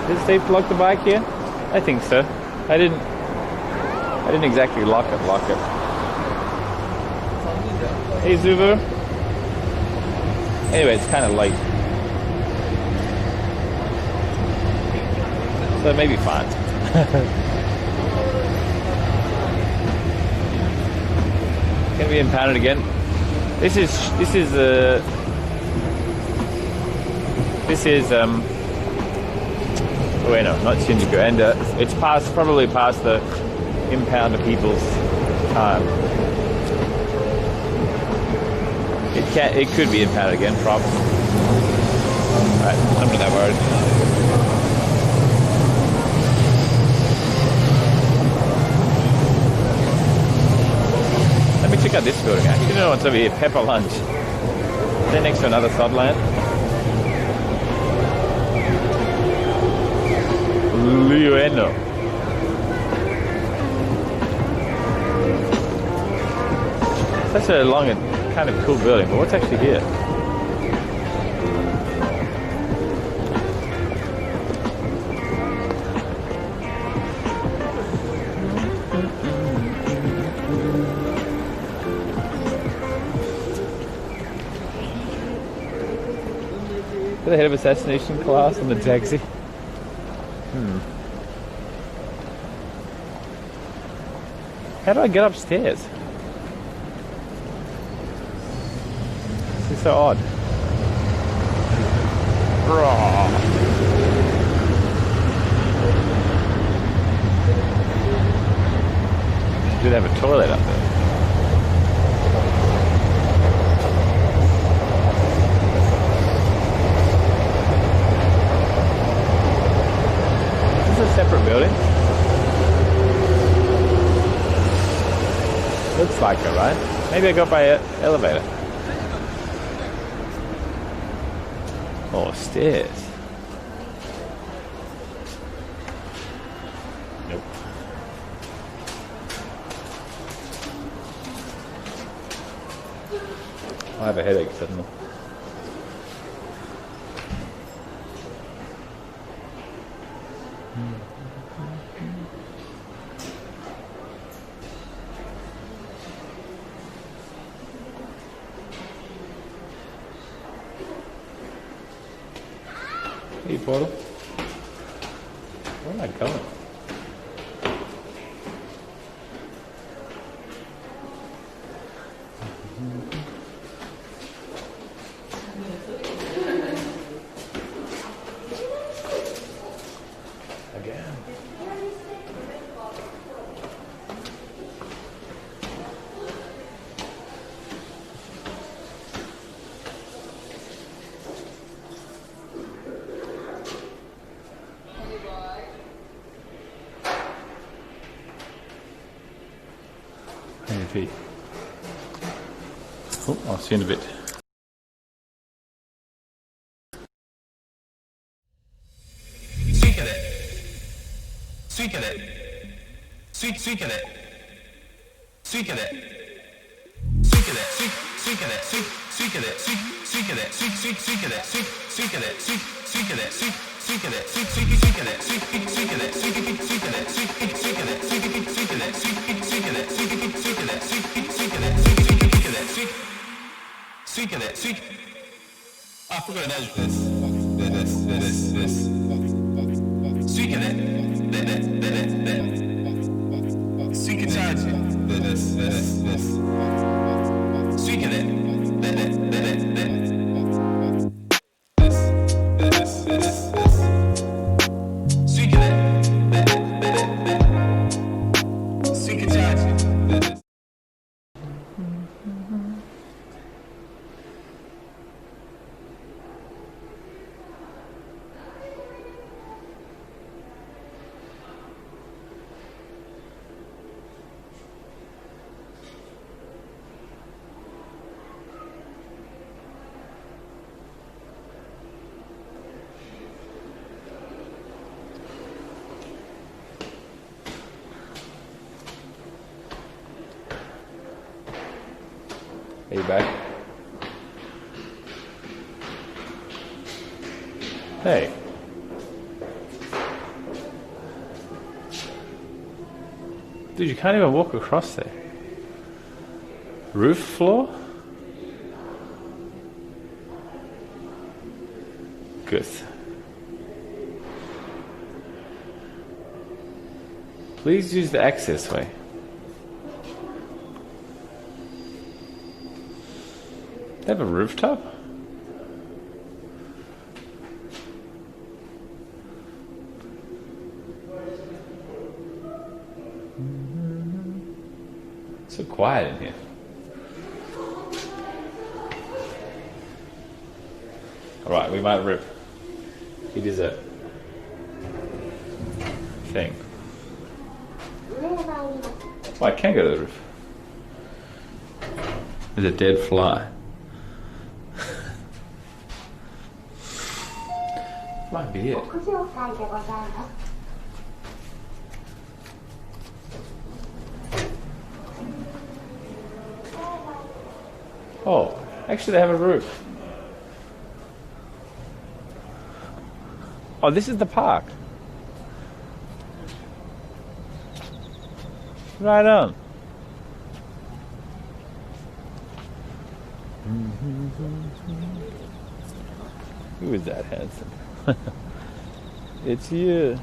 Did Steve lock the bike here? I think so. I didn't exactly lock it. Hey Zubu. Anyway, it's kind of late. So it may be fine. Gonna be impounded again. This is Ueno, not Shinjuku, and it's probably past the impounder people's time. It could be impounded again, probably. Alright, I'm not that worried. Let me check out this building. I actually don't know what's over here. Pepper Lunch. They're next to another Sodland. Ueno. Such a long and kind of cool building, but what's actually here? The head of assassination class on the taxi. How do I get upstairs? This is so odd. Did have a toilet up there. Is this a separate building? Looks like it, right? Maybe I go by elevator. Oh, stairs. Nope. I have a headache suddenly. Hey, Portal. Where am I going? Again. Oh, I'll see you in a bit. I forgot to edit this. Speaking it. Speaking charge. Speaking it. Are you back? Hey. Dude, you can't even walk across there. Roof floor? Good. Please use the access way. They have a rooftop? So quiet in here. Alright, we might rip. It is a thing. Oh, I can go to the roof. There's a dead fly. Might be it. Oh, actually they have a roof. Oh, this is the park. Right on. Who is that handsome? It's you.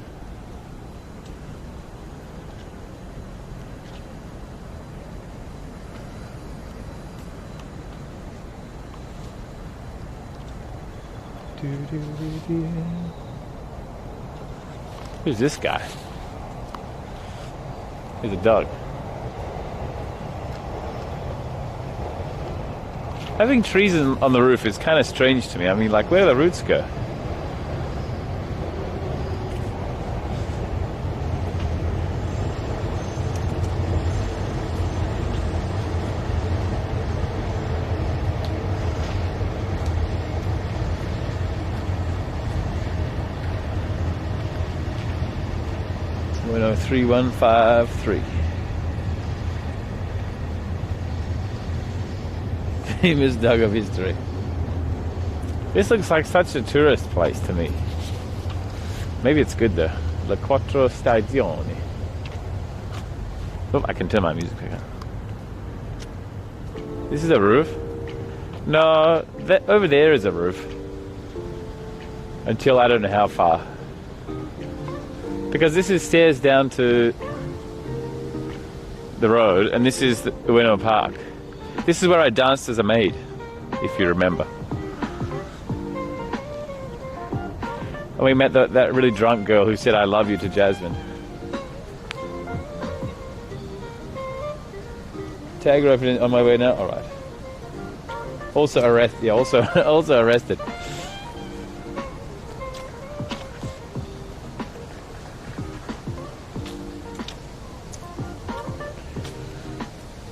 Who's this guy? He's a dog. Having trees on the roof is kind of strange to me. I mean, like, where do the roots go? Oh, 3153. Famous dog of history. This looks like such a tourist place to me. Maybe it's good though. Le Quattro Stagioni. Oh, I can turn my music back on. This is a roof? No, that over there is a roof. Until I don't know how far. Because this is stairs down to the road, and this is the Ueno Park. This is where I danced as a maid, if you remember. And we met that really drunk girl who said, "I love you" to Jasmine. Tag opening on my way now? Alright. Also also arrested.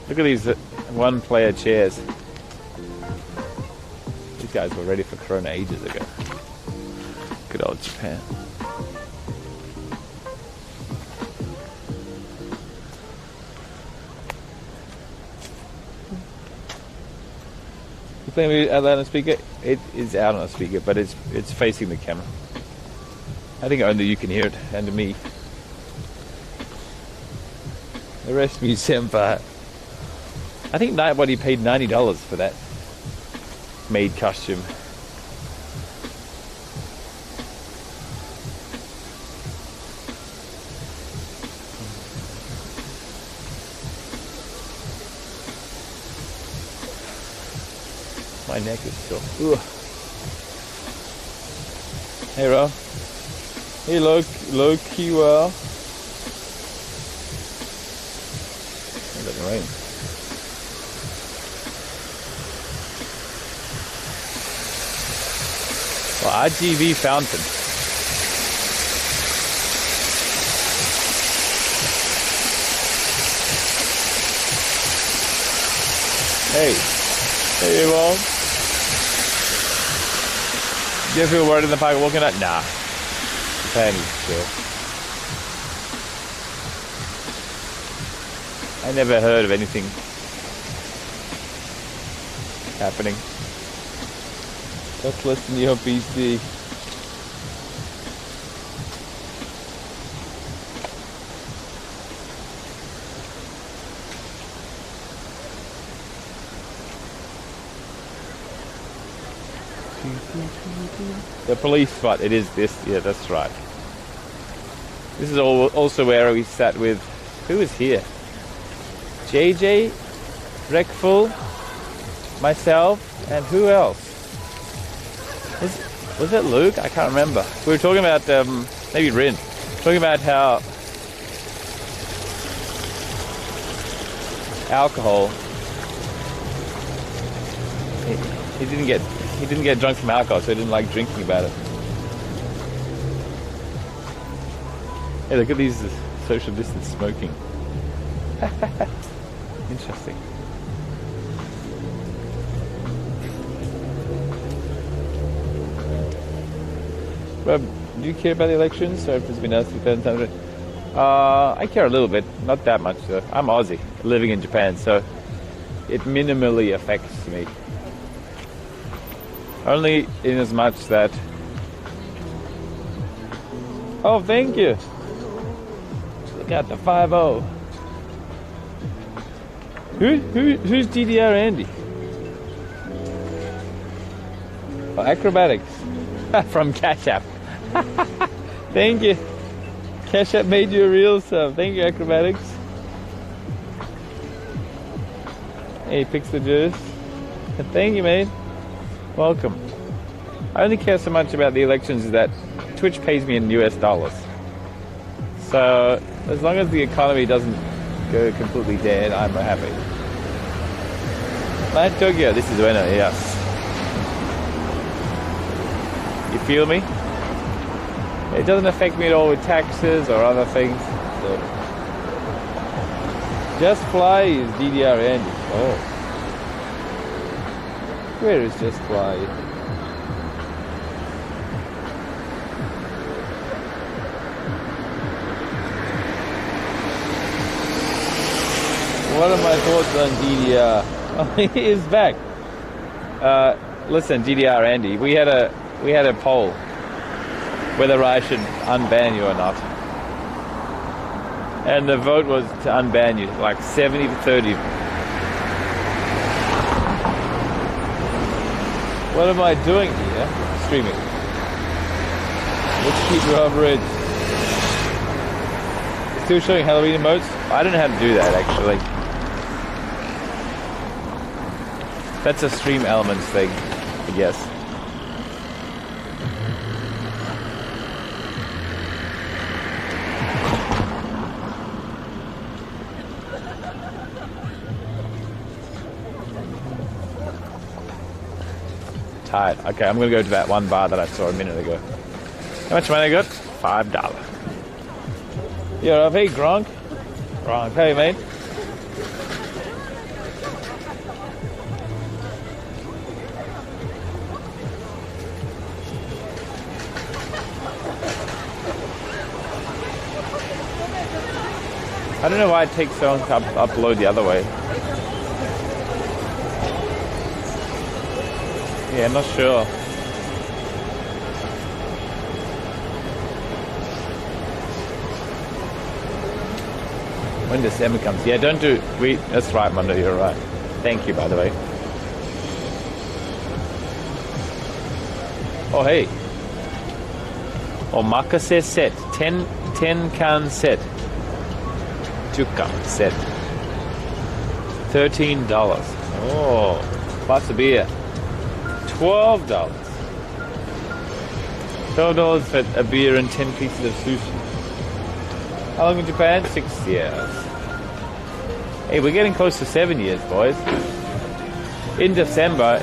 Look at these one-player chairs. These guys were ready for Corona ages ago. Good old Japan. You playing with out on a speaker? It is out on a speaker, but it's facing the camera. I think only you can hear it, and me. Arrest me, senpai. I think Nightbody paid $90 for that maid costume. My neck is sore. Ugh. Hey, Ro. Hey, low key well. It doesn't rain. Well, RGB fountain. Hey. Hey, everyone. Do you feel worried in the park walking out? Nah. Japanese, sure. I never heard of anything happening. Just listen to your PC. The police spot, it is this, yeah, that's right. This is also where we sat with, who was here? JJ, Rekful, myself, and who else? Was it Luke? I can't remember. We were talking about, maybe Rin, talking about how alcohol, he didn't get drunk from alcohol, so he didn't like drinking about it. Hey, look at these social distance smoking. Interesting. Rob, do you care about the elections? Sorry if it's been asked 10 times. I care a little bit, not that much though. I'm Aussie, living in Japan, so it minimally affects me. Only in as much that... Oh, thank you! Look at the 5-0. Who's DDR Andy? Oh, acrobatics. From Cash App. Thank you. Cash App made you a real sub. Thank you, acrobatics. Hey, picks the juice. Thank you, mate. Welcome. I only care so much about the elections is that Twitch pays me in US dollars. So, as long as the economy doesn't go completely dead, I'm happy. Night Tokyo, this is Ueno, yes. You feel me? It doesn't affect me at all with taxes or other things. So. Just Fly is DDR Andy. Oh. Where is Just Fly? What are my thoughts on DDR? Oh, he is back. Listen, DDR Andy, we had a poll whether I should unban you or not. And the vote was to unban you, like 70 to 30. What am I doing here? Streaming. Let's keep Rob Ridge. Still showing Halloween emotes? I don't know how to do that actually. That's a Stream Elements thing, I guess. Tired. Okay, I'm gonna go to that one bar that I saw a minute ago. How much money I got? $5. Yo, hey Gronk. Gronk, hey mate. I don't know why it takes so long to upload the other way. Yeah, I'm not sure. When December comes. Yeah, don't do... That's right, Mondo, you're right. Thank you, by the way. Oh, hey. Omakase set. 10 can set. 2 can set. $13. Oh, plus a beer. $12. $12 for a beer and 10 pieces of sushi. How long in Japan? 6 years. Hey, we're getting close to 7 years, boys. In December,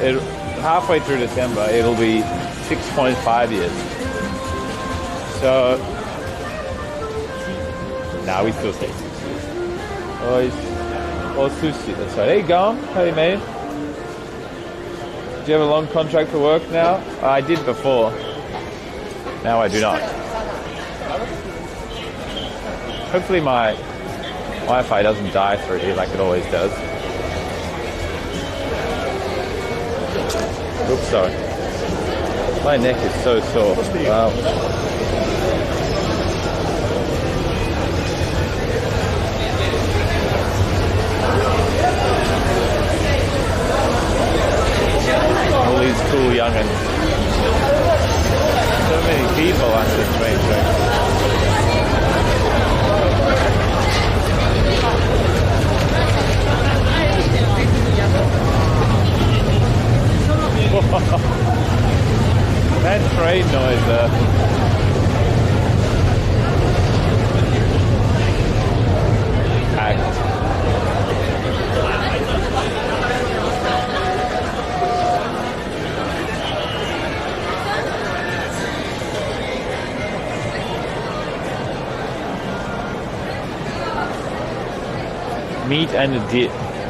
halfway through December, it'll be 6.5 years. So, now we still say 6 years. Oh, sushi. That's right. Hey, Gom. Hey, mate. Do you have a long contract for work now? I did before. Now I do not. Hopefully my Wi-Fi doesn't die through here like it always does. Oops, sorry. My neck is so sore. Wow. All these cool young'uns. So many people on this train track. That train noise packed.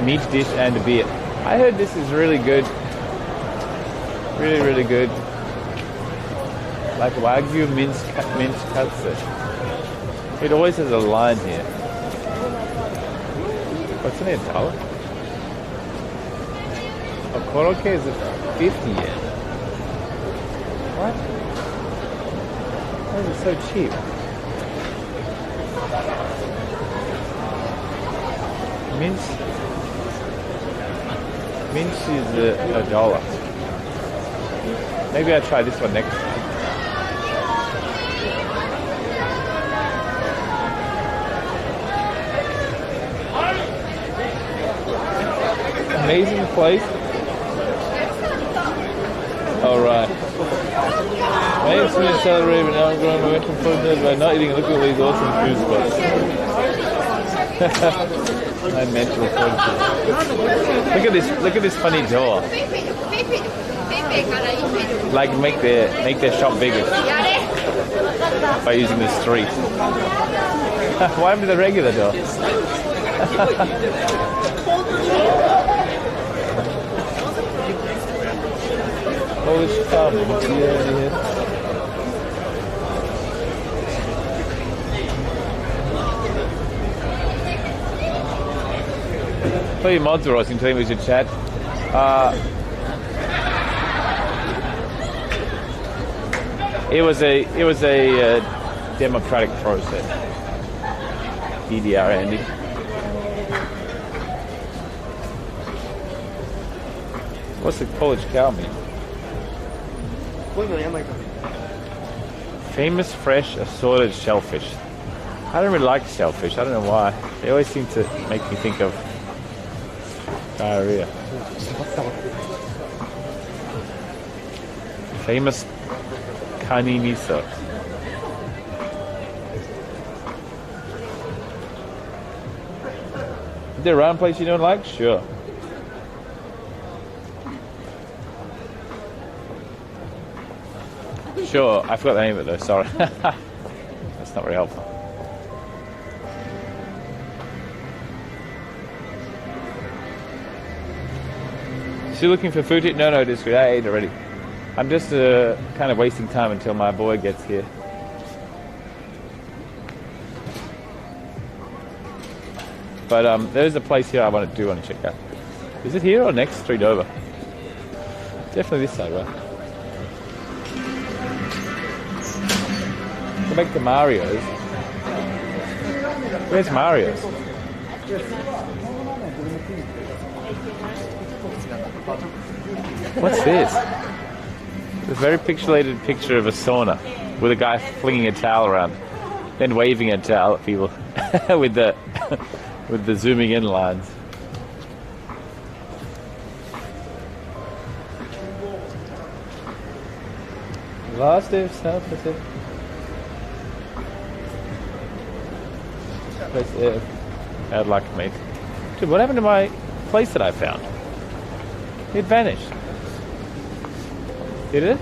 Meat dish and a beer. I heard this is really good. Really, really good. Like Wagyu minced katsu. It always has a line here. What's in it, $1? A koroke is 50 yen. What? Why is it so cheap? Mince is $1. Maybe I'll try this one next time. Amazing place. Alright. My name's Smith Celebrate, but now I'm growing momentum further by not eating. Look at all these awesome food spots. My mental fortitude. Look at this funny door. Like make their shop bigger by using the street. Why with the regular door? Polish farm. Yeah. Play mods or I can tell you we should chat. It was a democratic process. DDR ending. What's the Polish cow mean? Famous fresh assorted shellfish. I don't really like shellfish. I don't know why. They always seem to make me think of diarrhea. Famous kani miso. Is there a round place you don't like? Sure. Sure, I forgot the name of it though, sorry. That's not very helpful. Still looking for food? No, discreet. I ate already. I'm just kind of wasting time until my boy gets here. But there's a place here I want to check out. Is it here or next street over? Definitely this side, right? Go back to Mario's. Where's Mario's? What's this? A very pixelated picture of a sauna with a guy flinging a towel around, then waving a towel at people with the with the zooming in lines. Last day of South Pacific. Bad luck, mate. Dude, what happened to my place that I found? It vanished. Did it?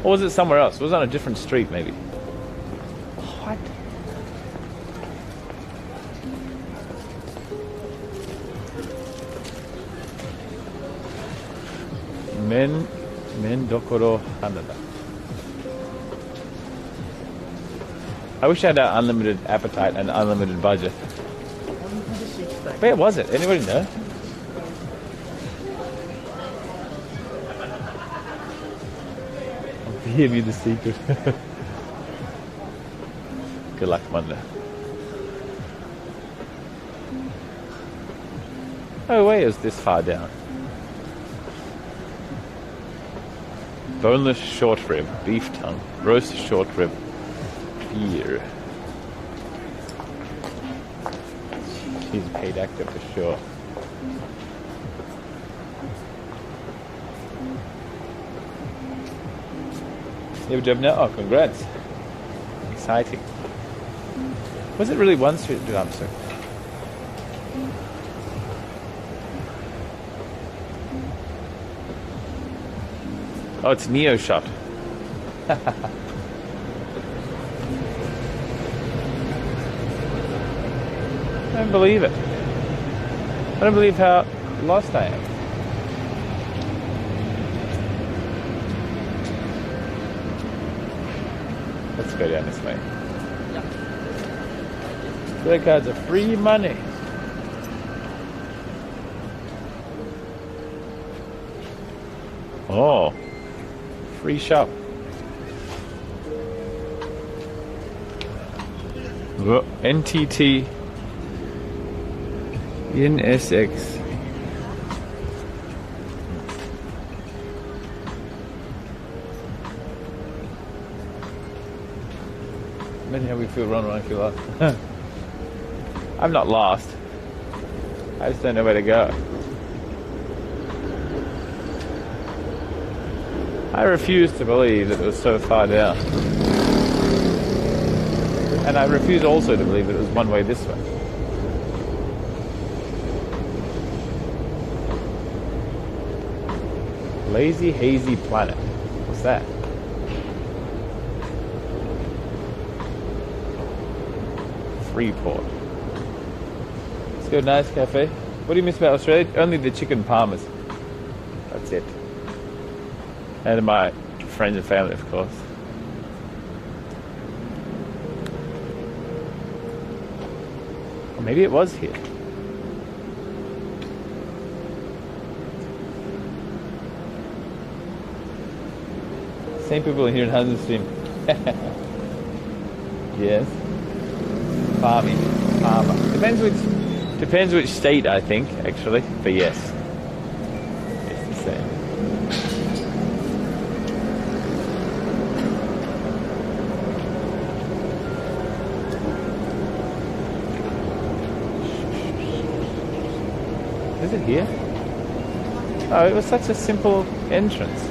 Or was it somewhere else? It was on a different street, maybe. What? Men Dokoro Hanada. I wish I had an unlimited appetite and unlimited budget. Where was it? Anybody know? I'll give you the secret. Good luck, Monday. Oh wait, it was this far down. Boneless short rib, beef tongue, roast short rib, beer. She's a paid actor for sure. You have a job now? Oh, congrats. Exciting. Was it really one street? I'm sorry. Oh, it's Neo Shot. I don't believe it. I don't believe how lost I am. Let's go down this way. Credit cards are free money. Oh, free shop. NTT NSX. Imagine how we feel run around if you're lost. I'm not lost. I just don't know where to go. I refuse to believe that it was so far down. And I refuse also to believe that it was one way this way. Lazy Hazy Planet. What's that? Freeport. Let's go Nice Cafe. What do you miss about Australia? Only the chicken parmas. That's it. And my friends and family, of course. Or maybe it was here. Same people here in Hansen Stream. Yes. Farming. Farmer. Depends which state, I think, actually. But yes. It's the same. Is it here? Oh, it was such a simple entrance.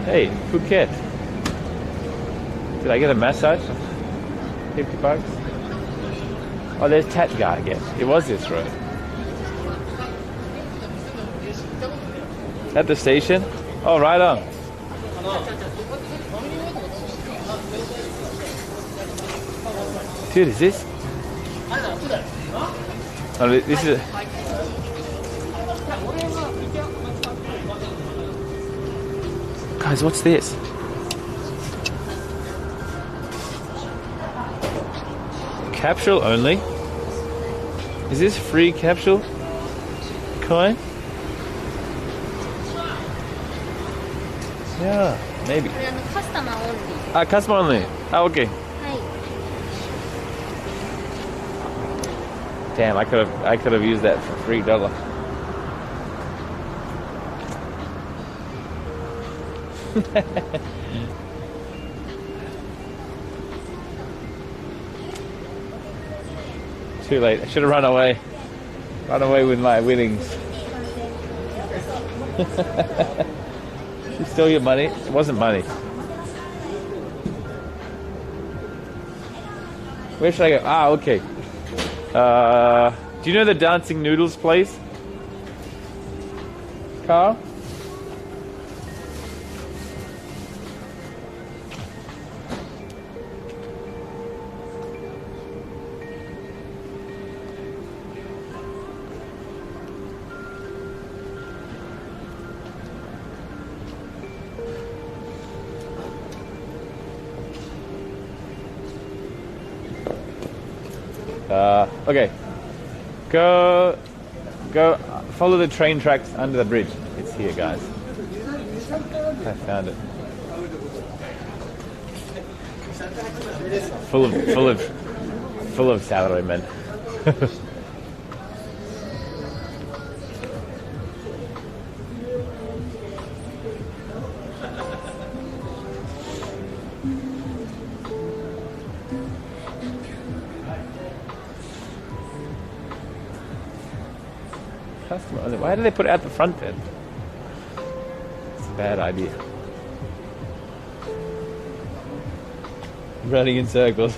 Hey, Phuket. Did I get a massage? 50 bucks? Oh, there's Tatgar again. It was this road. At the station? Oh, right on. Dude, is this? Oh, this is... Guys, what's this? Capsule only? Is this free capsule coin? Yeah, maybe. これカスタマーオンリー。 Customer only. Oh, okay. はい。 Damn, I could have used that for $3. Too late. I should have run away. Run away with my winnings. You stole your money? It wasn't money. Where should I go? Ah, okay. Do you know the Dancing Noodles place? Carl? Okay. Go, follow the train tracks under the bridge. It's here, guys. I found it. Full of salarymen. Why did they put it at the front then? It's a bad idea. Running in circles.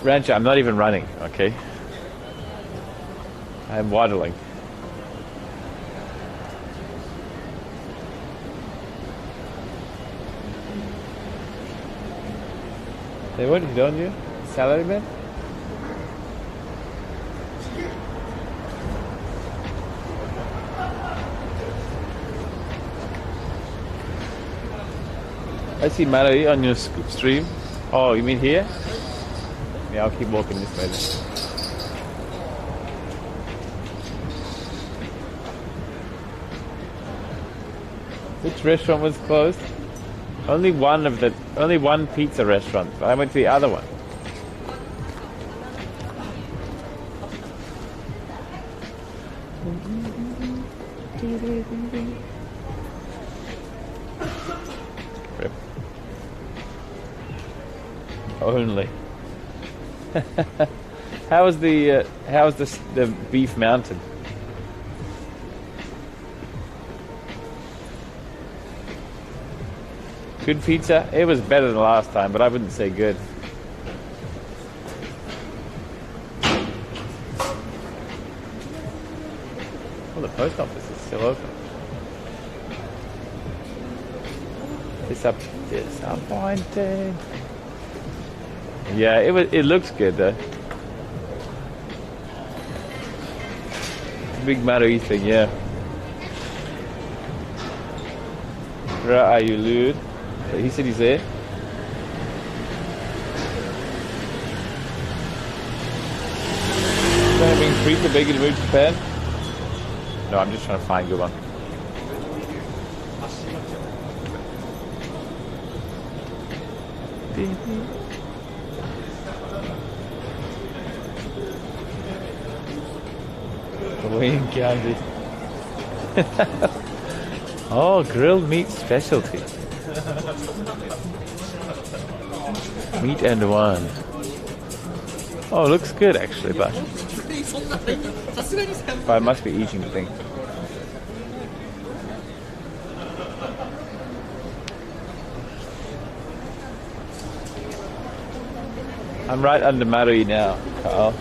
Rancho, I'm not even running, okay? I'm waddling. Hey, what are you doing, you? Salaryman? I see Mallory on your stream. Oh, you mean here? Yeah, I'll keep walking this way then. Which restaurant was closed? Only one pizza restaurant. I went to the other one. Only. How's the beef mountain? Good pizza? It was better than last time, but I wouldn't say good. Well, the post office is still open. Disappointing. Yeah, it looks good though. Big Maui thing, yeah. Where are you, Lude? He said he's there. Trying to bring pizza bacon to move to Japan? No, I'm just trying to find a good one. Wayne County. Oh, grilled meat specialty. Meat and wine. Oh, looks good actually, but I must be eating the thing. I'm right under Marui now, Carl.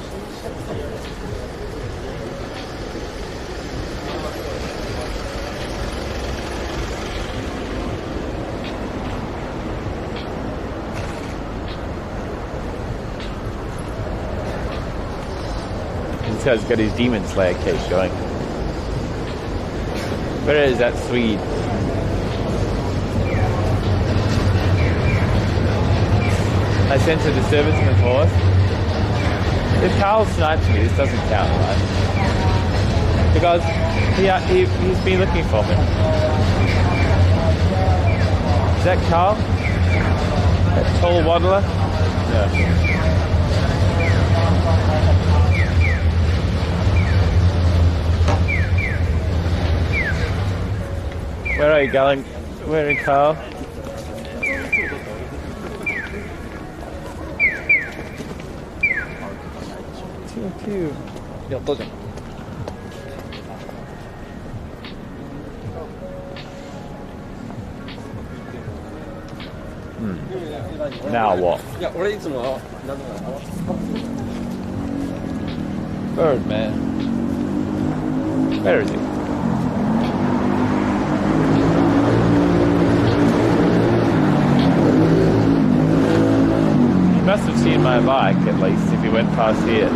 This guy's got his Demon Slayer case going. Where is that Swede? I sent a disturbance in the forest. If Carl snipes me, this doesn't count, right? Because he's been looking for me. Is that Carl? That tall waddler? Yeah. Where are you going? Where are you, Carl? Now what? Birdman. Where is he? He must have seen my bike at least if he went past here.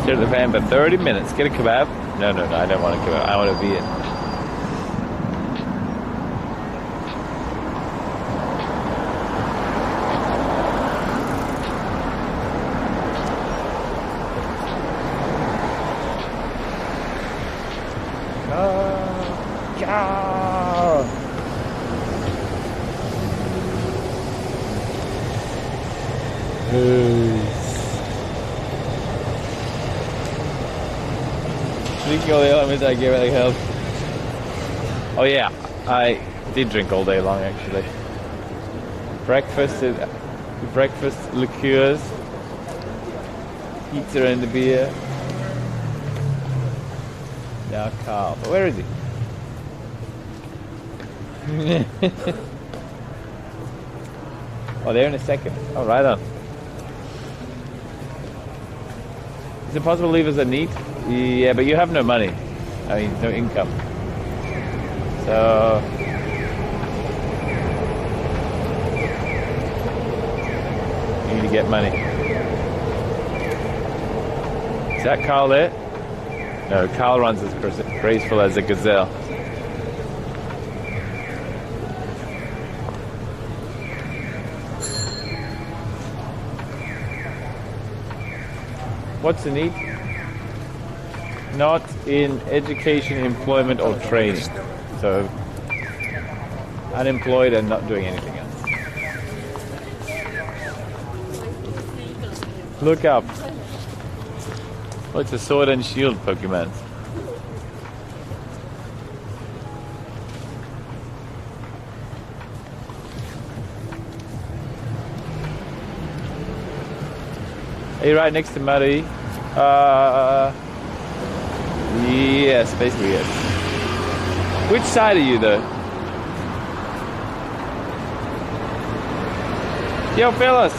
Stay at the van for 30 minutes. Get a kebab? No, I don't want a kebab. I want a beer. Drinking all the elements I gave it help. Oh yeah, I did drink all day long actually. Breakfast liqueurs, pizza and the beer. Now Carl, but where is he? Oh, there in a second. Oh, right on. Is it possible to leave us a neat? Yeah, but you have no money. I mean, no income. So... you need to get money. Is that Carl there? No, Carl runs as graceful as a gazelle. What's the need? Not in education, employment, or training. So, unemployed and not doing anything else. Look up. Oh, it's a sword and shield Pokemon. Are you right next to Muddy? Yes, basically yes. Which side are you though? Yo, fellas!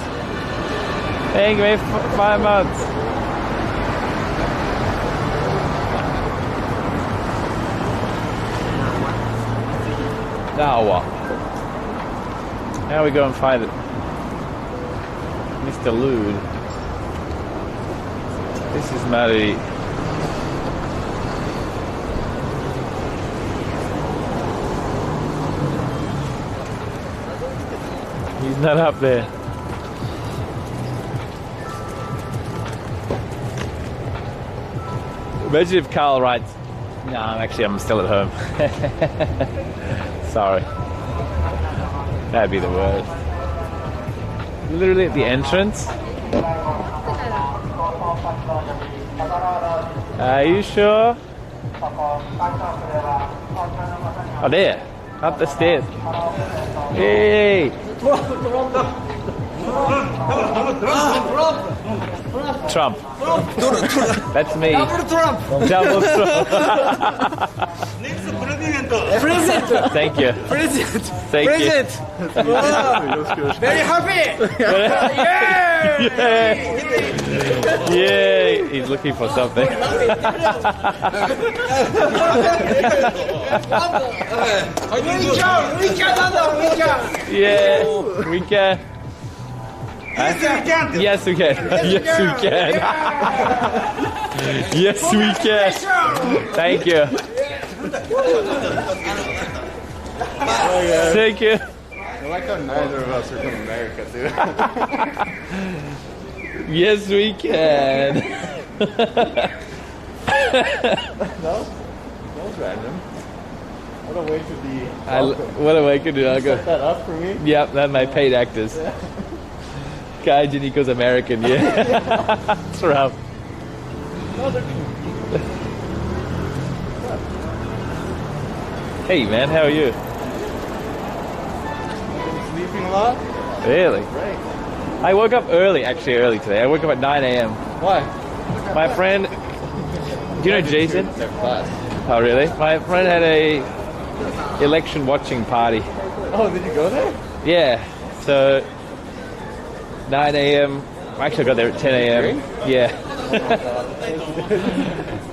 Hang me 5 months. Now what? Now we go and find it. Mr. Lude. This is Matty. He's not up there. Imagine if Carl writes, no, I'm still at home. Sorry. That'd be the worst. Literally at the entrance. Are you sure? Oh, there. Up the stairs. Hey! Trump. That's me. Double Trump. Present. Thank you. Present. Thank Present. you. Wow. Very happy. Yay! Yay! He's looking for something. Yeah, we can. Yes, we can. Yes, we can. Yes, we can. Thank you. Thank you. I like how neither of us are from America, too. Yes, we can. That was random. What a way to be. What a way to do. I'll go. Set that up for me. Yep, that's my paid actors. Kaijin equals American, yeah. That's rough. Hey man, how are you? Sleeping a lot? Really? Great. I woke up early today. I woke up at 9 a.m. Why? My friend, do you know Jason? Their class. Oh really? My friend had a election watching party. Oh, did you go there? Yeah, so 9 a.m. Actually, I got there at 10 a.m. Yeah.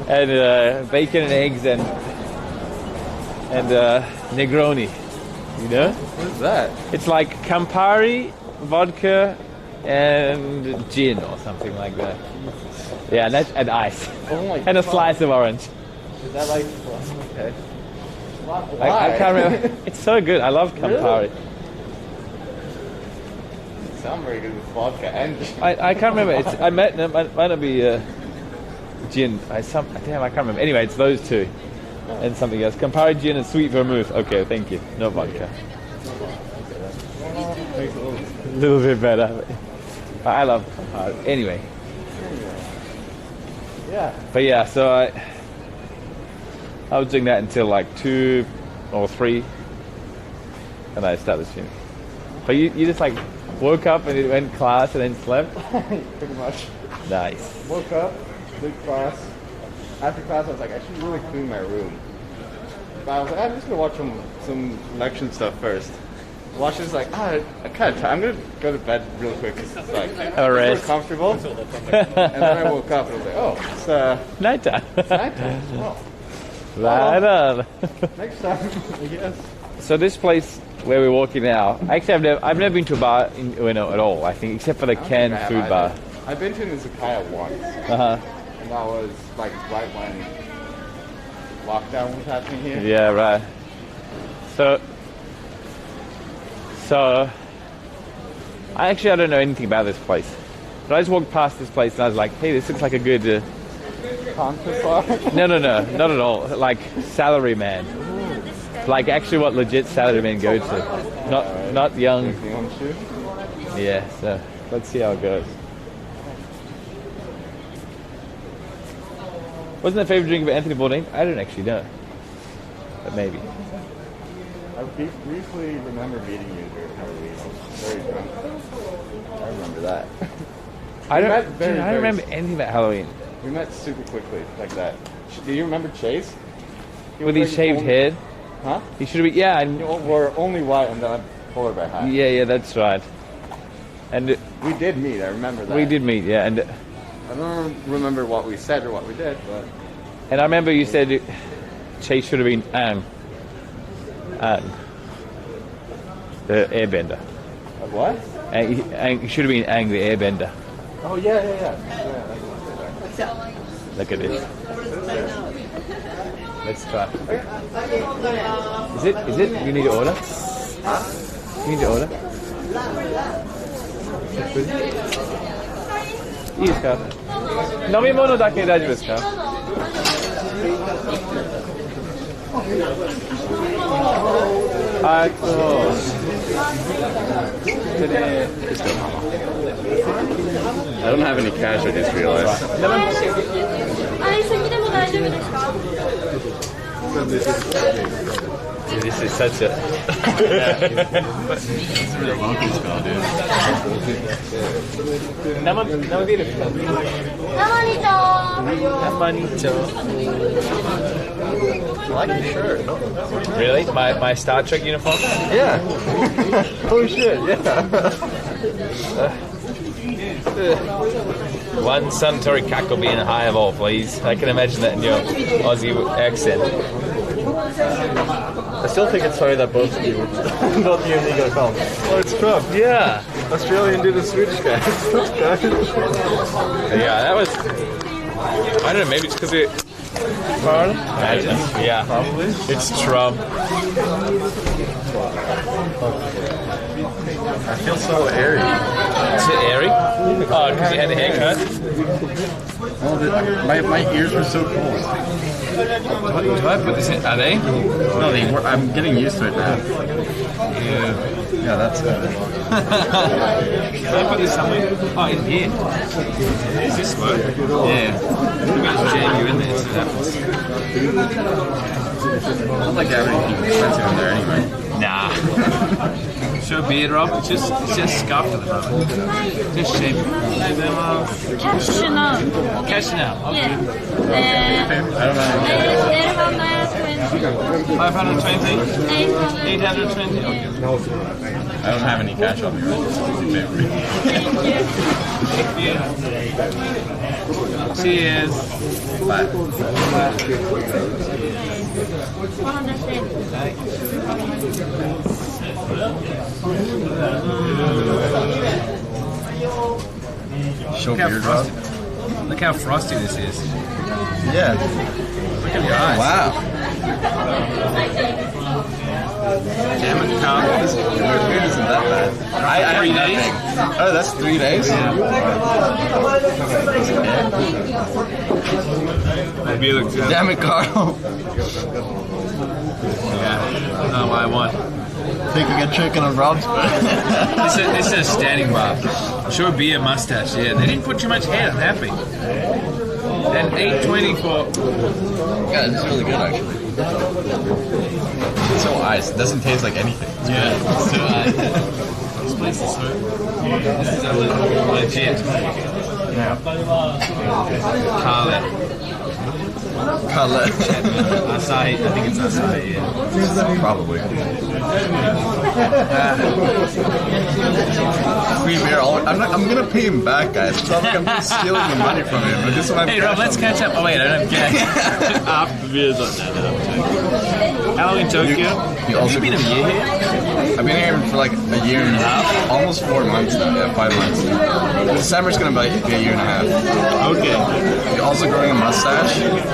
And bacon and eggs and Negroni. You know? What is that? It's like Campari, vodka, and gin or something like that. Yeah, and ice. Oh my And a God. slice of orange. Is that like... Okay. Why? I can't remember. It's so good. I love Campari. Really? You sound very good with vodka and gin. I can't remember. I might not be gin. Damn, I can't remember. Anyway, it's those two. And something else. Campari, gin, and sweet vermouth. Okay, thank you. No vodka. A little bit better. I love Campari. Anyway. Yeah. But yeah, so I was doing that until like 2 or 3. And I started swimming. But you just like woke up and went class and then slept? Pretty much. Nice. Woke up, did class. After class, I was like, I should really clean my room. But I was like, I'm just gonna watch some election stuff first. Watch this, like, I kind of tired. I'm gonna go to bed real quick because it's like rest. super comfortable. And then I woke up and I was like, oh, it's nighttime. It's nighttime. Oh. Right on. Next time, I guess. So this place where we're walking now, actually I've never been to a bar in Ueno at all, I think, except for the canned food bar. I've been to an izakaya once. Uh-huh. And that was like right when lockdown was happening here. Yeah, right. So I don't know anything about this place. But I just walked past this place and I was like, hey, this looks like a good... Concert bar? No, not at all. Like salaryman. Like actually what legit salarymen go to. Not young. Yeah, so let's see how it goes. Wasn't the favorite drink of Anthony Bourdain? I don't actually know. But maybe. I briefly remember meeting you during Halloween. I was very drunk. I remember that. I don't remember anything about Halloween. We met super quickly, like that. Do you remember Chase? With his shaved head? Huh? He should have been, yeah. And you were only white and then polar bear hat. Yeah, that's right. And we did meet, I remember that. We did meet, yeah. And I don't remember what we said or what we did, but... And I remember you said Chase should have been the airbender. What? And he should have been Aang the airbender. Oh, yeah. Look at this. Let's try. Is it? You need to order? You need to order?いいですか？飲み物だけ大丈夫ですか？I don't have any cash, I just realized. This is such a... This is really local spell, dude. I like your shirt. Really? My Star Trek uniform? Yeah. Holy shit, yeah. One Suntory Kakobi and a highball, please. I can imagine that in your Aussie accent. I still think it's funny that both of you, both you and me go home. Oh, it's Trump. Yeah. Australian dude and Swedish guy. Yeah, that was... I don't know, maybe it's because it... Imagine. Yeah. Probably. It's Trump. I feel so airy. Is it airy? Oh, because you had a haircut? Well, my ears were so cold. Do I put this in? Are they? No, they were, I'm getting used to it now. Yeah, that's good. Can I put this somewhere? Oh, in here. Does this work? Yeah. I'm going to jam you in there so that happens. I don't like everything expensive in there anyway. Nah. Show beard, Rob. It's just scuffed at the moment. Just shape it. Cash now. Cash now. Okay. Yeah. I don't know. 520? 820? Okay. I don't have any cash on me right now. Cheers. Bye. Look how frosty this is. Yeah. Look at your eyes. Wow. Damn it, Carl. Your beard isn't that bad. 3 days? Oh, that's 3 days? My beard looks good. Damn it, Carl. Yeah. No, I want. Taking a trick on Rob's This is a standing bar. Show beard, mustache. Yeah, they didn't put too much hair. I'm happy. And 820 for. Yeah, it's really good actually. It's so ice. It doesn't taste like anything. Yeah, it's so ice. This place is so. This is a legit. Yeah. Kale. Asahi. I think it's Asahi. Yeah. Probably. Free beer. I'm gonna pay him back, guys. It's not like I'm just stealing the money from him. But this is what I'm. Hey Rob, let's catch up. Oh wait, I don't have cash. After the beer's on that. How long in Tokyo? Have you been a year here? I've been here for like a year and a half, almost 4 months now. Yeah, 5 months. December's gonna be a year and a half. Okay. You're also growing a mustache, dude.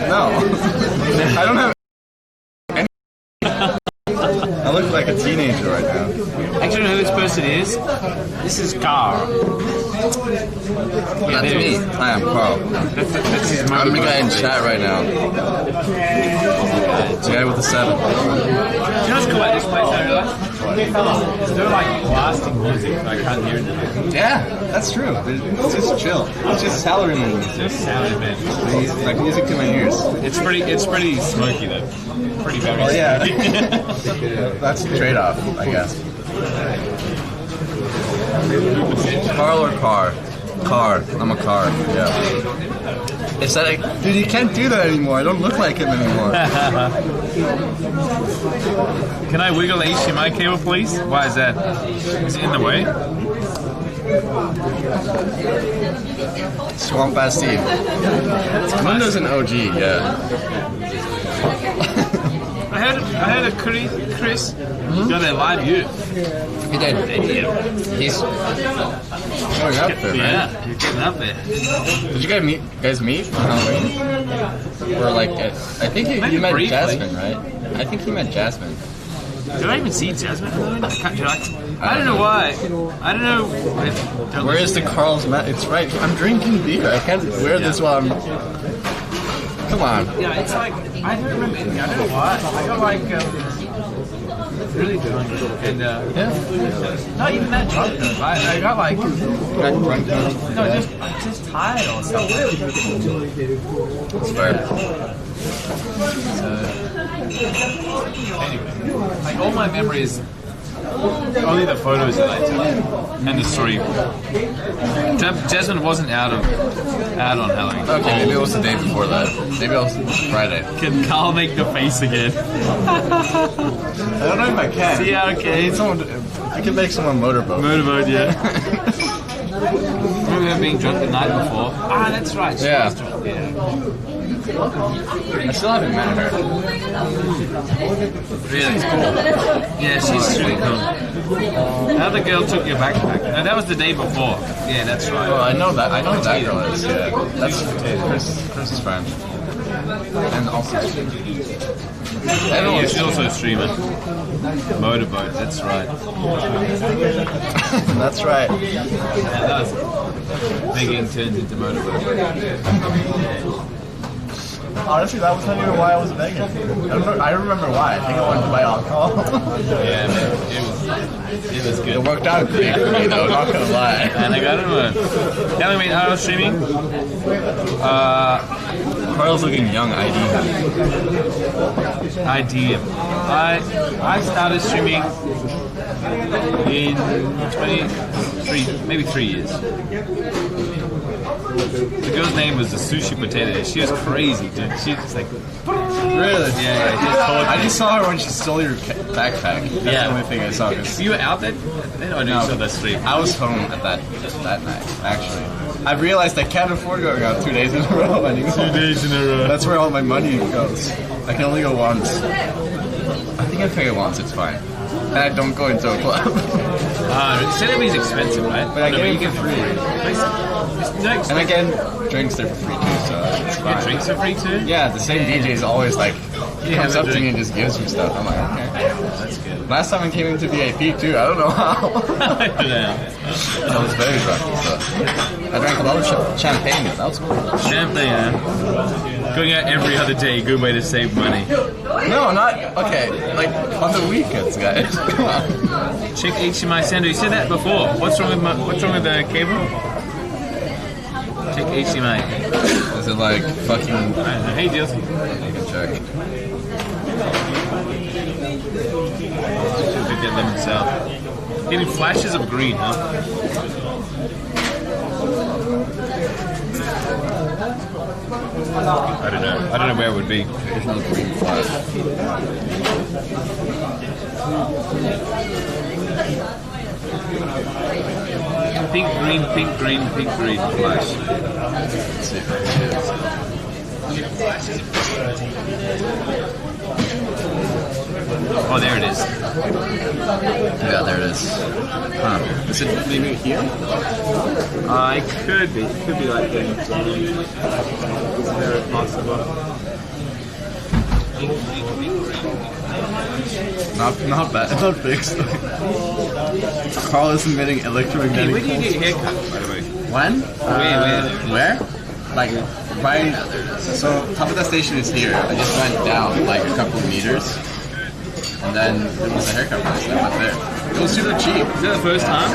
No, I don't have. I look like a teenager right now. Actually, know who this person is? This is Carl. That's me. Hi, I'm Carl. That's his I'm the guy in chat right now. The guy with the 7. Do you know what's cool about this place, I realize? It's no like blasting music, so I can't hear it. Yeah, that's true. It's just chill. It's just salaryman music. Just salaryman. It's like music to my ears. It's pretty smoky though. Pretty very Oh yeah. smoky. That's the trade-off, I guess. Carl or car? Car. I'm a car. Yeah. It's that dude, you can't do that anymore. I don't look like him anymore. Can I wiggle the HDMI cable, please? Why is that? Is it in the way? Swamp Ass Steve. Mundo's an OG, yeah. I heard a Chris got a live you. He did. Yeah. He's going up there, man. Yeah, you're getting up there. Did you guys meet on Halloween? Or like, I think you met briefly. Jasmine, right? I think he met Jasmine. Did I even see Jasmine? I don't know why. I don't know. Where is the Carl's mat? It's right. I'm drinking beer. I can't wear this while I'm. Come on. Yeah, it's like I don't remember anything. I don't know why. I got like really drunk and yeah. Not even that drunk though. I got like Not drunk. no, just tired or something. It's fair. So anyway, like all my memories. Only the photos that I took and the story. Jasmine wasn't out on Halloween. Okay, maybe it was the day before that. Maybe it was Friday. Can Carl make the face again? I don't know if I can. Yeah, okay. I can make someone motorboat. Motorboat, yeah. Remember her being drunk the night before? Ah, that's right. She was drunk. Yeah. I still haven't met her. Really? Yeah, she's really cool. Another girl took your backpack. No, that was the day before. Yeah, that's right. Oh, I know that. I know who that girl is. Yeah, that's Chris's friend. And also, yeah, she's also a streamer. Motorboat, that's right. That's right. Yeah, that was vegan turned into motorboat. Honestly, that was not even why I was vegan. I remember why. I think I wanted to buy alcohol. Yeah, man. It was good. It worked out great for me, though. Not gonna lie. And I got him telling me how I was streaming. Carl's looking young, ID. I started streaming in 3 years. The girl's name was the Sushi Potato. She was crazy, dude. She was like, really? Yeah. I just saw her when she stole your backpack. That's the only thing I saw. You were out there? No, you saw that stream. I was home at that night, actually. I realized I can't afford going out 2 days in a row anymore. 2 days in a row. That's where all my money goes. I can only go once. I think I pay once, it's fine. And I don't go into a club. Cinemas is expensive, right? But I get it for free. And I get drinks there for free too, so it's fine. Drinks for free too? Yeah, the same DJ is always like, he comes up to me and just gives me stuff. I'm like, okay. That's good. Last time I came into VIP too, I don't know how. I was very drunk, so. I drank a lot of champagne, that was cool. Champagne, yeah. Going out every other day, good way to save money. No, not, okay, like on the weekends, guys. Come on. Check HDMI sender, you said that before. What's wrong with the cable? Check HDMI. Is it like fucking... Hey, deals. You can check. Should get them himself. Getting flashes of green, huh? I don't know. I don't know where it would be. There's no green flash. Pink, green, pink, green, pink, green flash. Let's see if it is. Oh, there it is. Yeah, there it is. Huh. Is it maybe here? It could be. It could be like that. It's very possible. Not bad. It's not fixed. Carl is emitting electromagnetic. Where do you get your haircut, by the way? When? Where? Like, right. So, top of the station is here. I just went down like a couple of meters. And then there was a haircut place. I went there. It was super cheap. Is that the first time?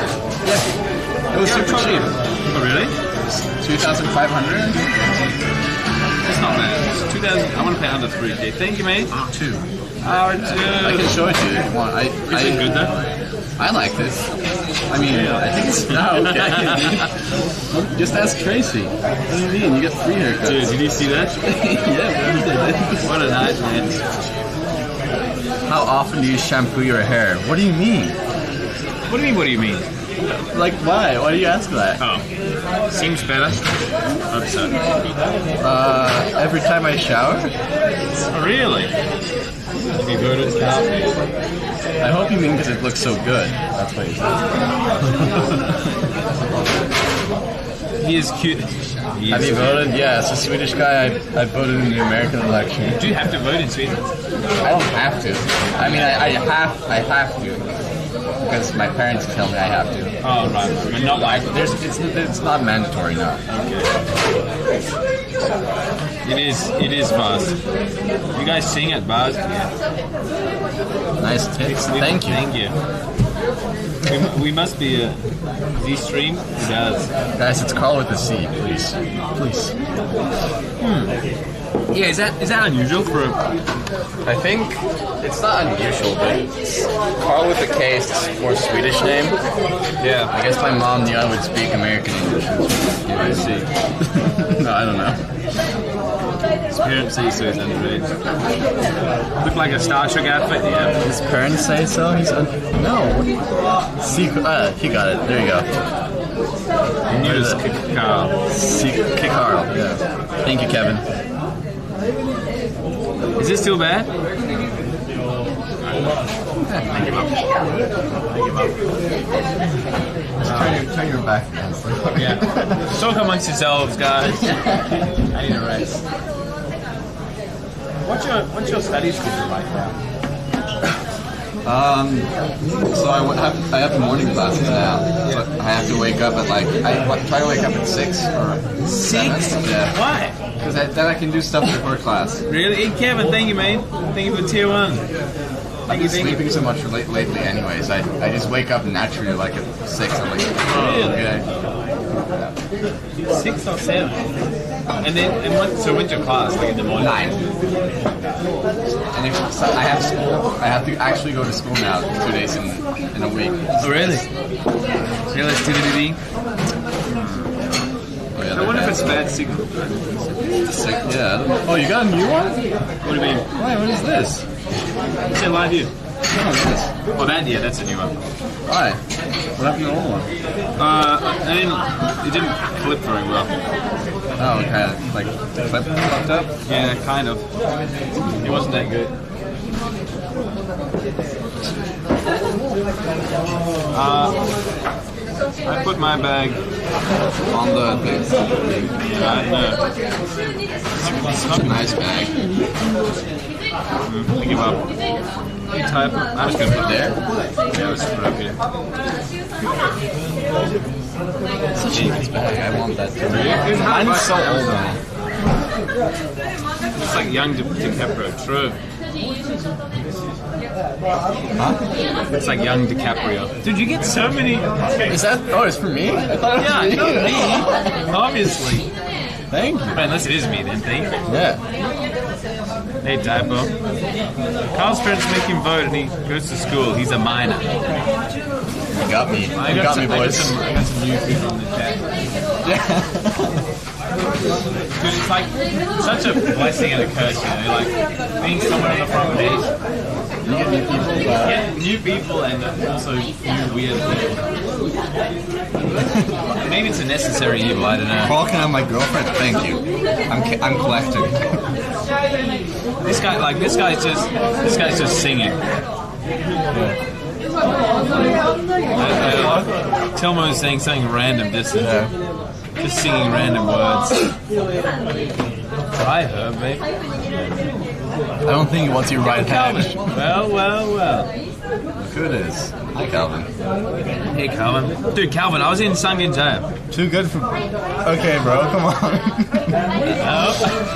Yeah. It was super cheap. Oh, really? 2,500? That's not bad. It's 2,000. I want to pay under 3K. Thank you, mate. R2. R2. I can show it to you if you want. Is it good though? I like this. I mean, I think it's okay. Just ask Tracy. What do you mean? You get free haircuts. Dude, did you see that? Yeah, what a night, man. How often do you shampoo your hair? What do you mean? What do you mean? Like, why? Why do you ask that? Oh. Seems better. Hope so. Every time I shower? Oh, really? Have you heard it? I hope you mean because it looks so good. That's what he said. He is cute. Have you voted? Yeah, it's a Swedish guy. I voted in the American election. Do you have to vote in Sweden? I don't have to. I mean, I have to. Because my parents tell me I have to. Oh, right. But not like... It's not mandatory now. Okay. It is fast. You guys sing at bars? Yeah. Nice tips. Thank you. Thank you. We must be Z-Stream. It does. Guys, it's Carl with a C, please. Please. Yeah, is that unusual for a... I think it's not unusual, but it's Carl with a K is a more Swedish name. Yeah. I guess my mom knew I would speak American English. I see. No, I don't know. His parents say so, he's underage. Look like a Star Trek outfit, yeah. His parents say so? No. See, he got it. There you go. I knew it was Carl. Carl, yeah. Thank you, Kevin. Is this still bad? Turn your back. Yeah. Talk amongst yourselves, guys. I need a rest. What's your study schedule like now? So I have morning classes now. So I have to wake up at I try to wake up at 6 or 7. Yeah. Why? Because then I can do stuff before class. Really? Hey, Kevin, thank you, mate. Thank you for tier 1. I've been sleeping so much lately anyways. I just wake up naturally at 6. I'm like, oh, okay. 6 or 7? So when's your class? Like in the morning? 9. And so I have school. I have to actually go to school now 2 days in a week. Oh, really? Realize TDD? Oh, yeah, I wonder if it's bad signal. Yeah. Oh, you got a new one? What do you mean? Why? What is this? It's a live view. What is this? Oh, that's a new one. Why? What happened to the old one? It didn't clip very well. Oh, okay. Like, the clip fucked up? Yeah, kind of. It wasn't that good. I put my bag on the thing. It's a nice bag. I give up. I'm just gonna put it there. Yeah, let's put it up here. Such a nice bag. I want that too. Mine is so old now. It's like young DiCaprio. True. Huh? It's like young DiCaprio. Dude, you get so many. Is that? Oh, it's for me? I thought it was for you. Not me. Obviously. Thank you. Unless it is me, then thank you. Yeah. Hey, Dabo. Carl's friends make him vote and he goes to school. He's a minor. You got me. You got me, boys. I got some new people in the chat. Yeah. Dude, it's like such a blessing and a curse, you know, like being somewhere on the front page. You get new people. Get new people and also new weird people. Maybe it's a necessary evil, I don't know. Paul can have my girlfriend. Thank you. I'm collecting. This guy's just singing. Telmo's saying something random, just singing random words. Try her, mate. I don't think he wants you right hand. Well. Look who it is. Hi, Calvin. Hey, Calvin. Dude, Calvin, I was in Sungin jail. Too good for... Okay, bro, come on.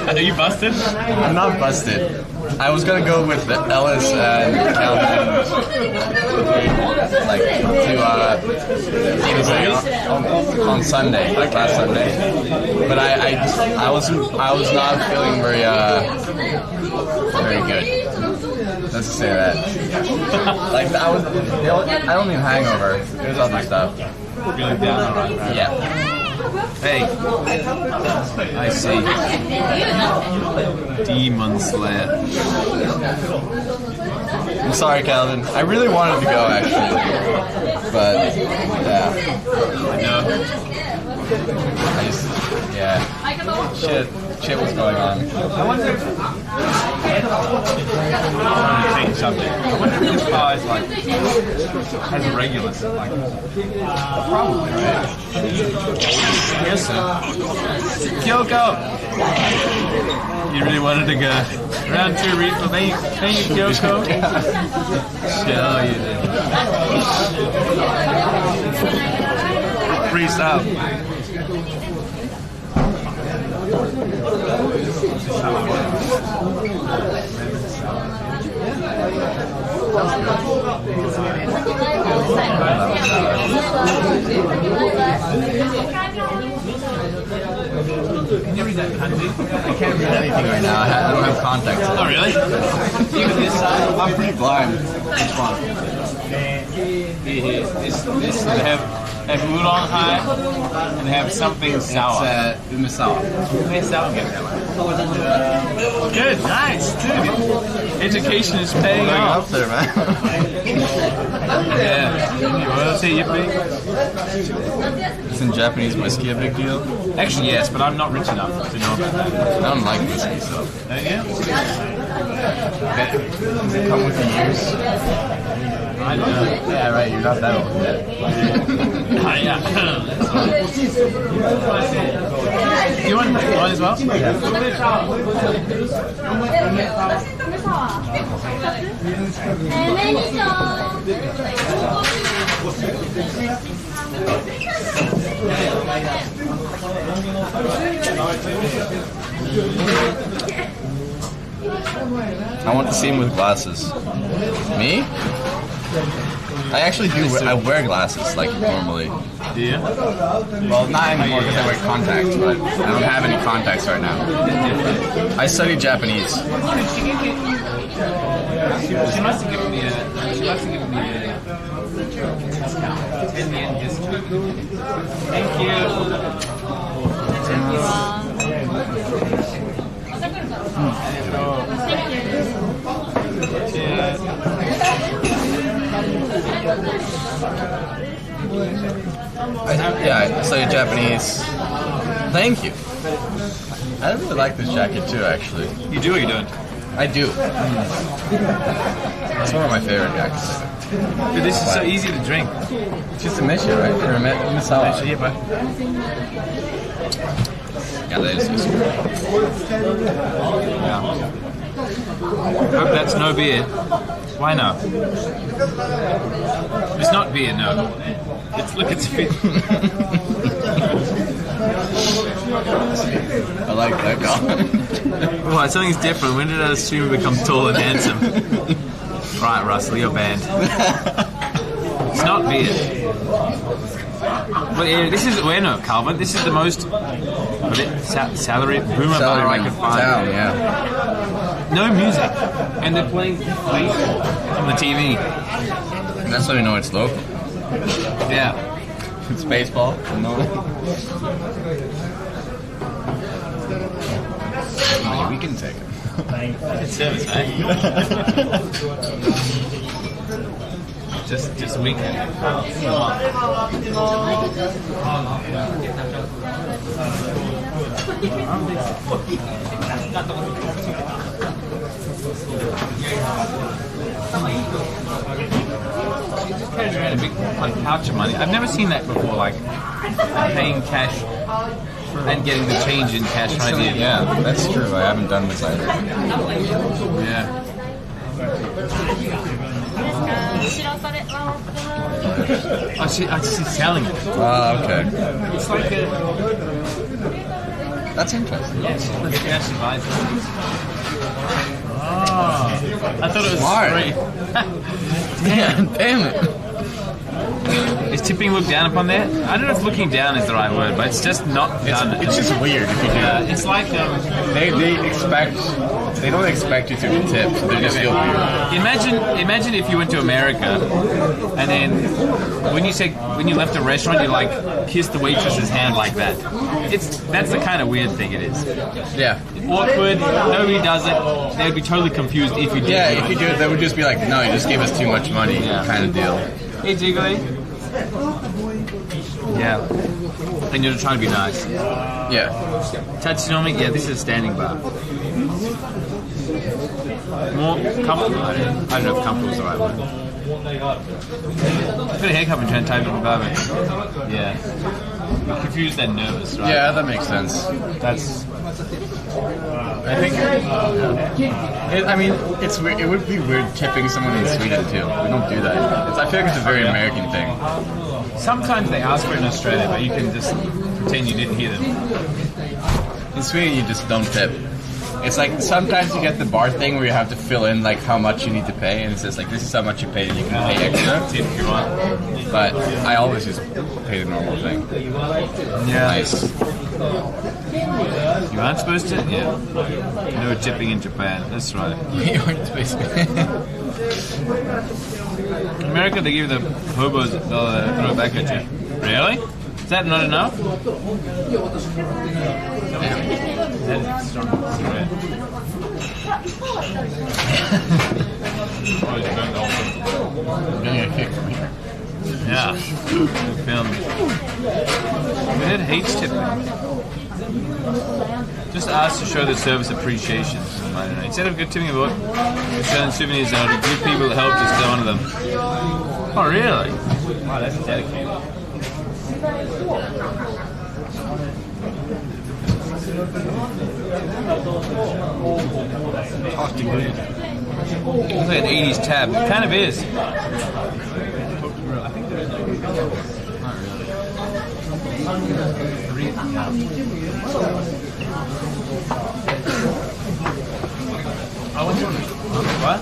Are you busted? I'm not busted. I was gonna go with Ellis and Calvin, on Sunday, last Sunday. But I was not feeling very good. Let's say that. I don't need hangover. There's other stuff. Feeling down, alright. Yeah. Hey, I see. Demon Slayer. I'm sorry, Calvin. I really wanted to go, actually. But, yeah. I know. Shit was going on. I wonder if... change subject. I wonder if this car is has a regulus. Probably, right? Yes, sir. Kyoko! You really wanted to go. Round 2 refill. Thank you, Kyoko. Sure, you did. Freestyle. Can you read that kanji? I can't read anything right now. I don't have contacts. Oh, really? Even this side? I'm pretty blind. Which one? This they have udon high and they have something sour. It's misawa. Good, nice, dude. Education is paying off. Up there, man. Yeah. Royalty, yippee. Isn't Japanese whiskey a big deal? Actually, yes, but I'm not rich enough to know about that. I don't like whiskey stuff. Don't you? Does it come with the years? Yeah, right. You're not that old yet. You want one as well? I want to see him with glasses. Me? I actually do. I wear glasses like normally. Do you? Well, not anymore because I wear contacts, but I don't have any contacts right now. I study Japanese. She must have given me a discount. 10 yen discount. Thank you. I study Japanese. Thank you. I really like this jacket too, actually. You do or you don't? I do. It's one of my favorite jackets. But this is so easy to drink. It's just a meshi, right? Or a misawa. Yeah, that is just Yeah. Hope that's no beer. Why no? It's not beer, no. It's fit. I like that guy. Well, something's different. When did I assume we become tall and handsome? Right, Russell, you're banned. It's not beer. But yeah, this is no, Calvin. This is the most salary boomer bar I could find. Town, yeah. No music, and they're playing baseball on the TV. That's how you know it's local. Yeah, it's baseball. No. We can take it. It's service, man. Just weekend. Carries around a big pouch of money. I've never seen that before, like paying cash and getting the change in cash right here. Yeah, that's true. I haven't done this either. Yeah. Oh, she's selling it. Ah, okay. It's like a... That's interesting. Yeah, she actually buys it. Oh, I thought it was free. Damn it. Is tipping looked down upon there? I don't know if looking down is the right word, but it's just not done. It's just weird if you do. It's like they don't expect you to tip, so they just feel weird. Imagine if you went to America and then when you left a restaurant you like kiss the waitress's hand like that. That's the kind of weird thing it is. Yeah. Awkward, nobody does it. They'd be totally confused if you did. Yeah, if you do it, they would just be like, no, you just gave us too much money, kind of deal. Hey, Jiggly. Yeah. And you're trying to be nice. Yeah. Tatsunomi, yeah, this is a standing bar. More comfortable, I don't know if comfortable is the right word. I've got a haircut and trying to type it in barber. Yeah. I'm confused and nervous, right? Yeah, that makes sense. That's... I think... it would be weird tipping someone in Sweden, too. We don't do that. I feel like it's a very American thing. Sometimes they ask for it in Australia, but you can just pretend you didn't hear them. In Sweden, you just don't tip. It's like sometimes you get the bar thing where you have to fill in like how much you need to pay, and it says like this is how much you pay, and you can pay extra. Tip if you want. But I always just pay the normal thing. Yeah. Nice. You aren't supposed to? Yeah. No tipping in Japan. That's right. You aren't supposed to. In America, they give the hobos throw it back at you. Really? Is that not enough? That is strong cigarette. I'm getting a kick from here. Yeah. Good film. It hates tipping. Just ask to show the service appreciation. Instead of tipping a book, showing souvenirs out to give people the help to stay on them. Oh, really? Wow, that's dedicated. Talk to good. It's like an 80s tab. It kind of is. What?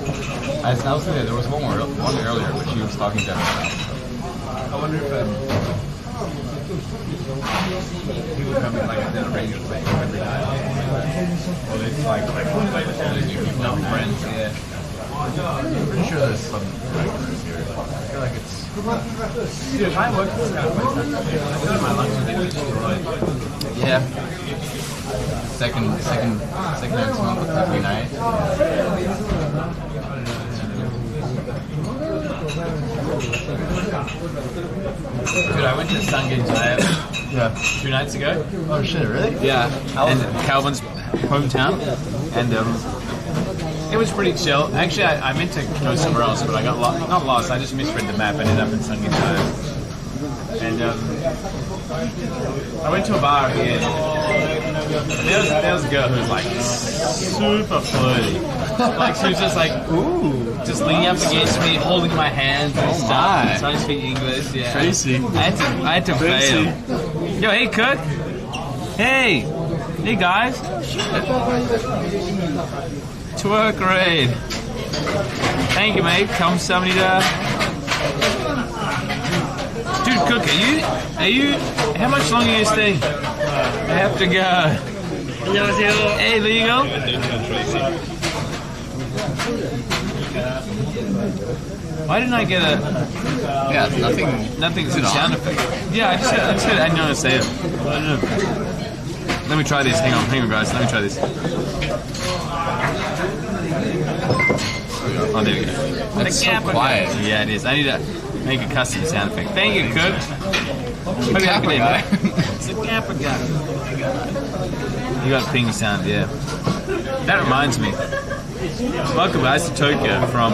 I was there. There was one earlier, but she was talking to him. I wonder if people come in like a regular thing every night. Well, it's like one way to know friends. Yeah. I'm pretty sure there's some regulars here. I feel like it's. Dude, if I work at this kind of place, I feel like my lunch would get destroyed. Yeah. Second next month every night. Dude, I went to the Sun Games 2 nights ago. Oh shit, really? Yeah. And Calvin's hometown. And it was pretty chill. Actually, I meant to go somewhere else, but I got lost. Not lost, I just misread the map. I ended up in Sun Games 2. And I went to a bar here. There was a girl who was like super flirty. Like she was just like, ooh, just leaning up against me, holding my hands and stuff, trying to speak English. Yeah. Tracy. I had to fail. Yo, hey Cook. Hey guys. Twerk raid. Thank you, mate. Come somebody to. Dude, Cook, are you, how much longer are you staying? I have to go. Hey, there you go. Why didn't I get a... Yeah, nothing sound effect. Yeah, I just said I didn't know how to say it. I don't know. Let me try this. Hang on guys. Let me try this. Oh, there we go. That's so quiet. Yeah, it is. I need to make a custom sound effect. Thank you, Cook. It's a Kappa guy. It's a Kappa guy. You got a ping sound, yeah. That reminds me. Welcome guys to Tokyo from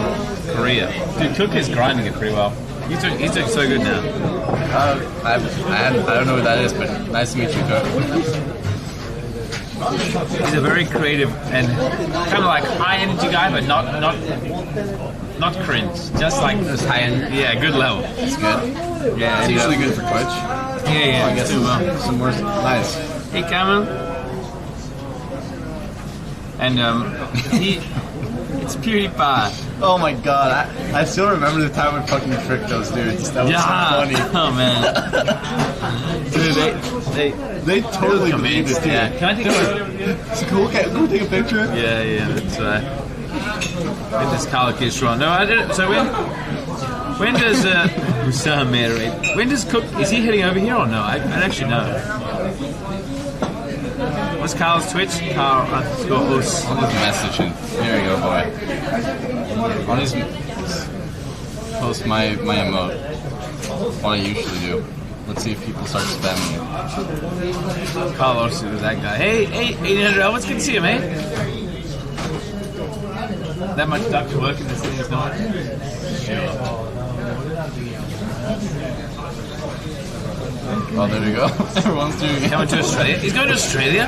Korea. Dude, Cook is grinding it pretty well. He's doing so good now. I don't know what that is, but nice to meet you, Cook. He's a very creative and kind of like high energy guy, but not cringe. Just like this high end. Yeah, good level. It's good. Yeah, it's usually good for Twitch. Yeah. I guess some more nice. Hey, Cameron. And it's PewDiePie. Oh my god, I still remember the time we fucking tricked those dudes. That was so funny. Oh man. Dude, they totally believed it, dude. Yeah. Can I take a picture? It's cool. Can we take a picture? Yeah, that's right. Get this color kid strong. No, I didn't. So when does when does Cook, is he heading over here or no? I don't actually know. What's Carl's Twitch? Carl_us. I'll just message him. There you go, boy. I'll just post my emote. What I usually do. Let's see if people start spamming it. Carlos is that guy. Hey, 800. What's good to see you, mate? That much duct work in this thing is not. Oh, there you go. Everyone's doing it. Coming to Australia? He's going to Australia?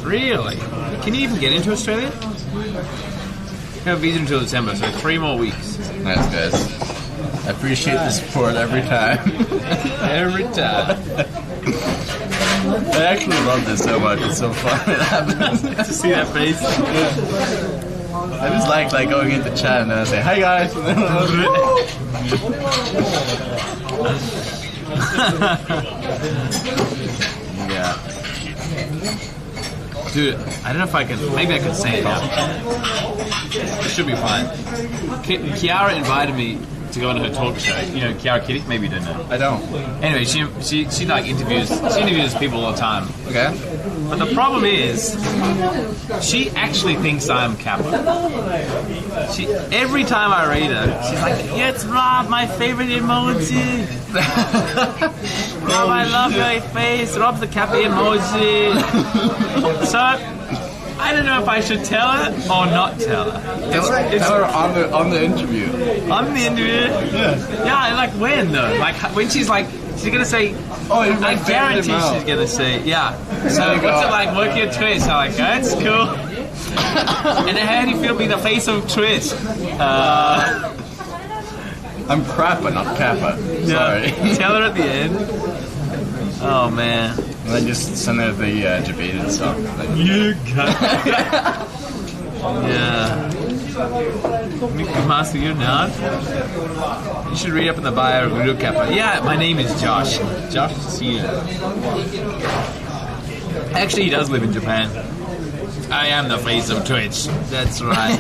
Really? Can you even get into Australia? We have a visa until December, so 3 more weeks. Nice, guys. I appreciate the support every time. Every time. I actually love this so much. It's so fun. It happens. To see that face. Yeah. I just like going into chat and then I say, hi guys. And then yeah. Dude, I don't know if I can. Maybe I can say it now. It should be fine. Kiara invited me to go on her talk show. You know Kiara Kitty? Maybe you don't know. I don't. Anyway, she like interviews people all the time. Okay. But the problem is, she actually thinks I'm Kappa. Every time I read her, she's like, yeah, it's Rob, my favorite emoji. Rob, I love your face. Rob's the Kappa emoji. So, I I don't know if I should tell her or not tell her. Tell her on the interview. On the interview? Yeah, like when though? Like when she's gonna say, I guarantee she's gonna say, yeah. So what's it like working at Twitch? I'm like, that's cool. And then how do you feel being the face of Twitch? I'm Krappa, not Kappa. Sorry. Tell her at the end. Oh man. And then just send her the debated song. You got Yeah. Master, you're not? You should read up in the bio of Guru Kappa. Yeah, my name is Josh. Josh Cena. Actually, he does live in Japan. I am the face of Twitch. That's right.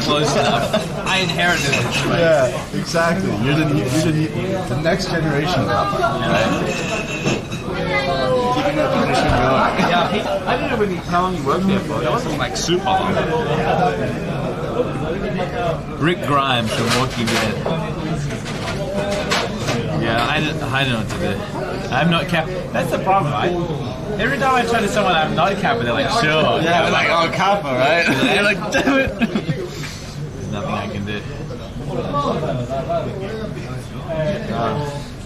Close enough. I inherited it. Yeah, exactly. You're the next generation Kappa. Right? Keeping that tradition going. Yeah, I don't know how long you worked there for. That wasn't like super long. Rick Grimes from Walking Dead. Yeah, I don't know what to do. I'm not Kappa. That's the problem, right? Every time I try to someone I'm not Kappa, they're like, sure. Yeah, they're like, oh, Kappa, right? And they're like, damn it. There's nothing I can do.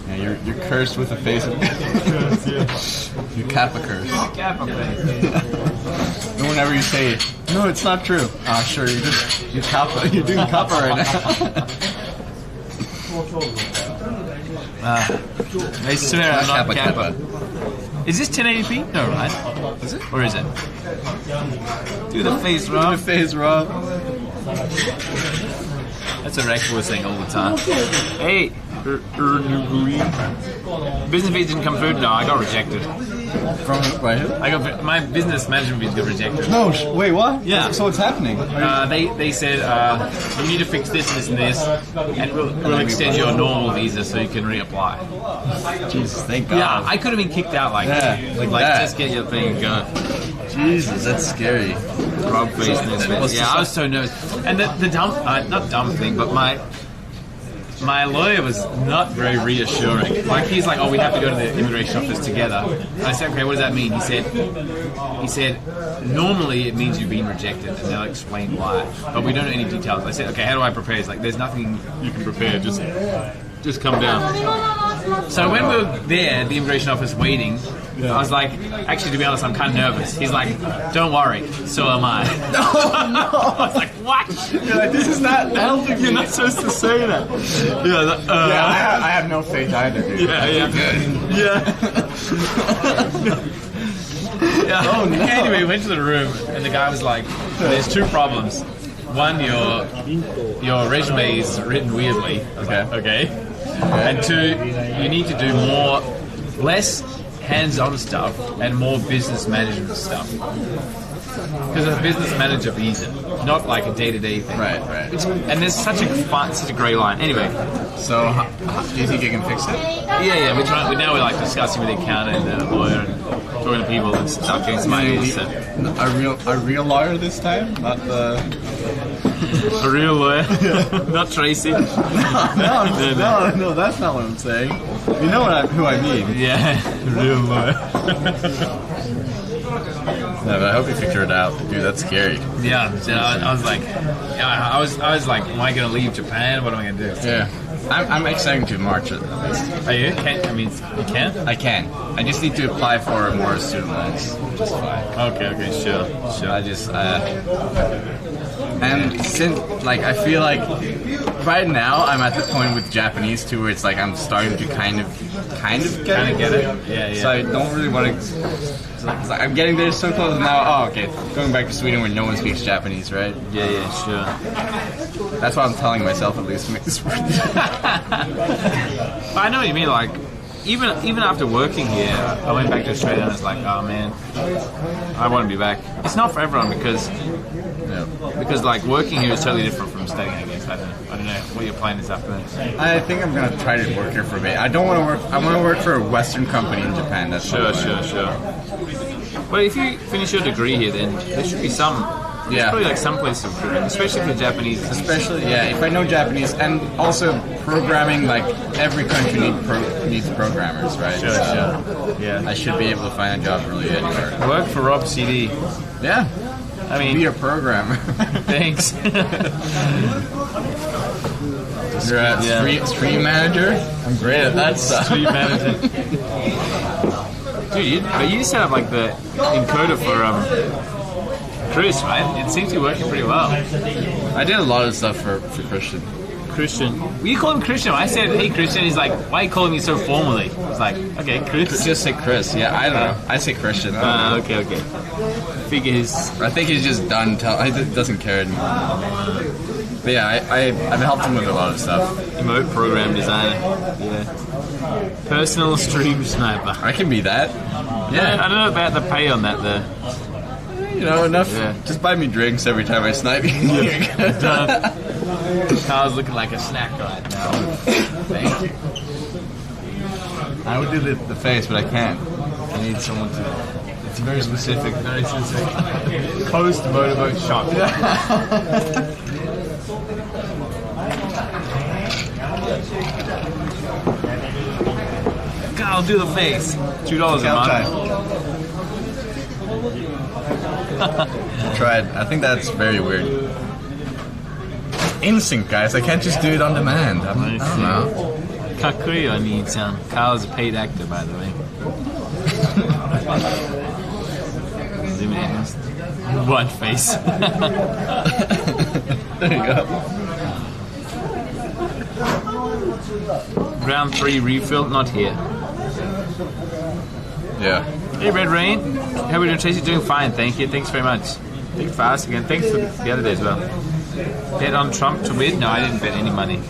Yeah, you're cursed with a face of you're Kappa cursed. Kappa face. And whenever you say, no, it's not true. Ah, sure, you're Kappa. You're doing Kappa right now. I swear I'm not Kappa. Is this 1080p? No, right? Is it? Or is it? Do the face, Rob. Do the face, Rob. That's what Rex was saying all the time. Hey, business fees didn't come through? No, I got rejected. From by who? I got my business management fees got rejected. No, wait, what? Yeah. So what's happening? They said you need to fix this, this, and this, and we'll extend your normal visa so you can reapply. Jesus, thank God. Yeah, I could have been kicked out like that. Just get your thing going. Jesus, that's scary. Rob faced this. Yeah, I was so nervous. And the dumb, not dumb thing, but my lawyer was not very reassuring. Like he's like, oh, we have to go to the immigration office together. And I said, okay, what does that mean? He said, normally it means you've been rejected, and they'll explain why. But we don't know any details. I said, okay, how do I prepare? He's like, there's nothing you can prepare. Just come down. So when we were there at the immigration office waiting, I was like, actually, to be honest, I'm kind of nervous. He's like, don't worry, so am I. Oh, no. I was like, what? You're like, this is not helping. You're not supposed to say that. Yeah, I have no faith either, dude. Yeah. Oh, no. Anyway, we went to the room, and the guy was like, there's two problems. One, your resume is written weirdly. Okay. And two, you need to do less hands-on stuff and more business management stuff. Because it's a business manager visa, not like a day-to-day thing. Right. And there's such a grey line. Anyway, so do you think you can fix it? Yeah. Now we're like discussing with the accountant and the lawyer and talking to people and stuff, getting some ideas. A real lawyer this time, not the. A real lawyer, not Tracy. No, that's not what I'm saying. You know who I mean. Yeah, real lawyer. No, but I hope you figure it out, dude. That's scary. Yeah, I was like, I was like, am I gonna leave Japan? What am I gonna do? Yeah, I'm excited to March at least. Are you? You can? I can. I just need to apply for more student loans, which is fine. Okay, sure. I just and since I feel like right now I'm at the point with Japanese too where it's like I'm starting to kind of get it. Yeah. So I don't really want to. I'm getting there so close now. Oh, okay. Going back to Sweden where no one speaks Japanese, right? Yeah, sure. That's what I'm telling myself at least to make this work. I know what you mean. Like, even after working here, I went back to Australia and I was like, oh man, I want to be back. It's not for everyone because like working here is totally different from studying. I guess I don't know what your plan is after that. I think I'm gonna try to work here for a bit. I don't want to work. I want to work for a Western company in Japan. That's sure. Well, if you finish your degree here, then there should be some. There's probably like some place to recruit, especially for Japanese. If I know Japanese, and also programming, like every country needs programmers, right? Sure. Yeah. I should be able to find a job really anywhere. Work for Rob CD. Yeah. I mean, be a programmer. Thanks. You're a stream manager? I'm great at that stuff. Stream manager. Dude, but you set up like the encoder for Chris, right? It seems to be working pretty well. I did a lot of stuff for Christian. Christian. We call him Christian. I said, hey Christian, he's like, why are you calling me so formally? It's like, okay, Chris. Just say Chris. Yeah, I don't know. I say Christian. Okay. Figure I think he's just done. He doesn't care anymore. But yeah, I've helped him with a lot of stuff. Emote program designer. Yeah. Personal stream sniper. I can be that. Yeah. I don't know about the pay on that though. You know, enough. Yeah. Just buy me drinks every time I snipe you. Carl's looking like a snack right now. Thank you. I would do the face, but I can't. I need someone to. It's very specific. Post motorboat shot. Carl, do the face. $2 a month. Tried. I think that's very weird. Instinct, guys. I can't just do it on demand. I don't know. Kakuyo needs Carl is a paid actor, by the way. Zoom in. One face. There you go. Round 3 refill, not here. Yeah. Hey Red Rain, how are we doing? Tracy? Doing fine, thank you. Thanks very much. Thanks for asking, and thanks for the other day as well. Bet on Trump to win? No, I didn't bet any money.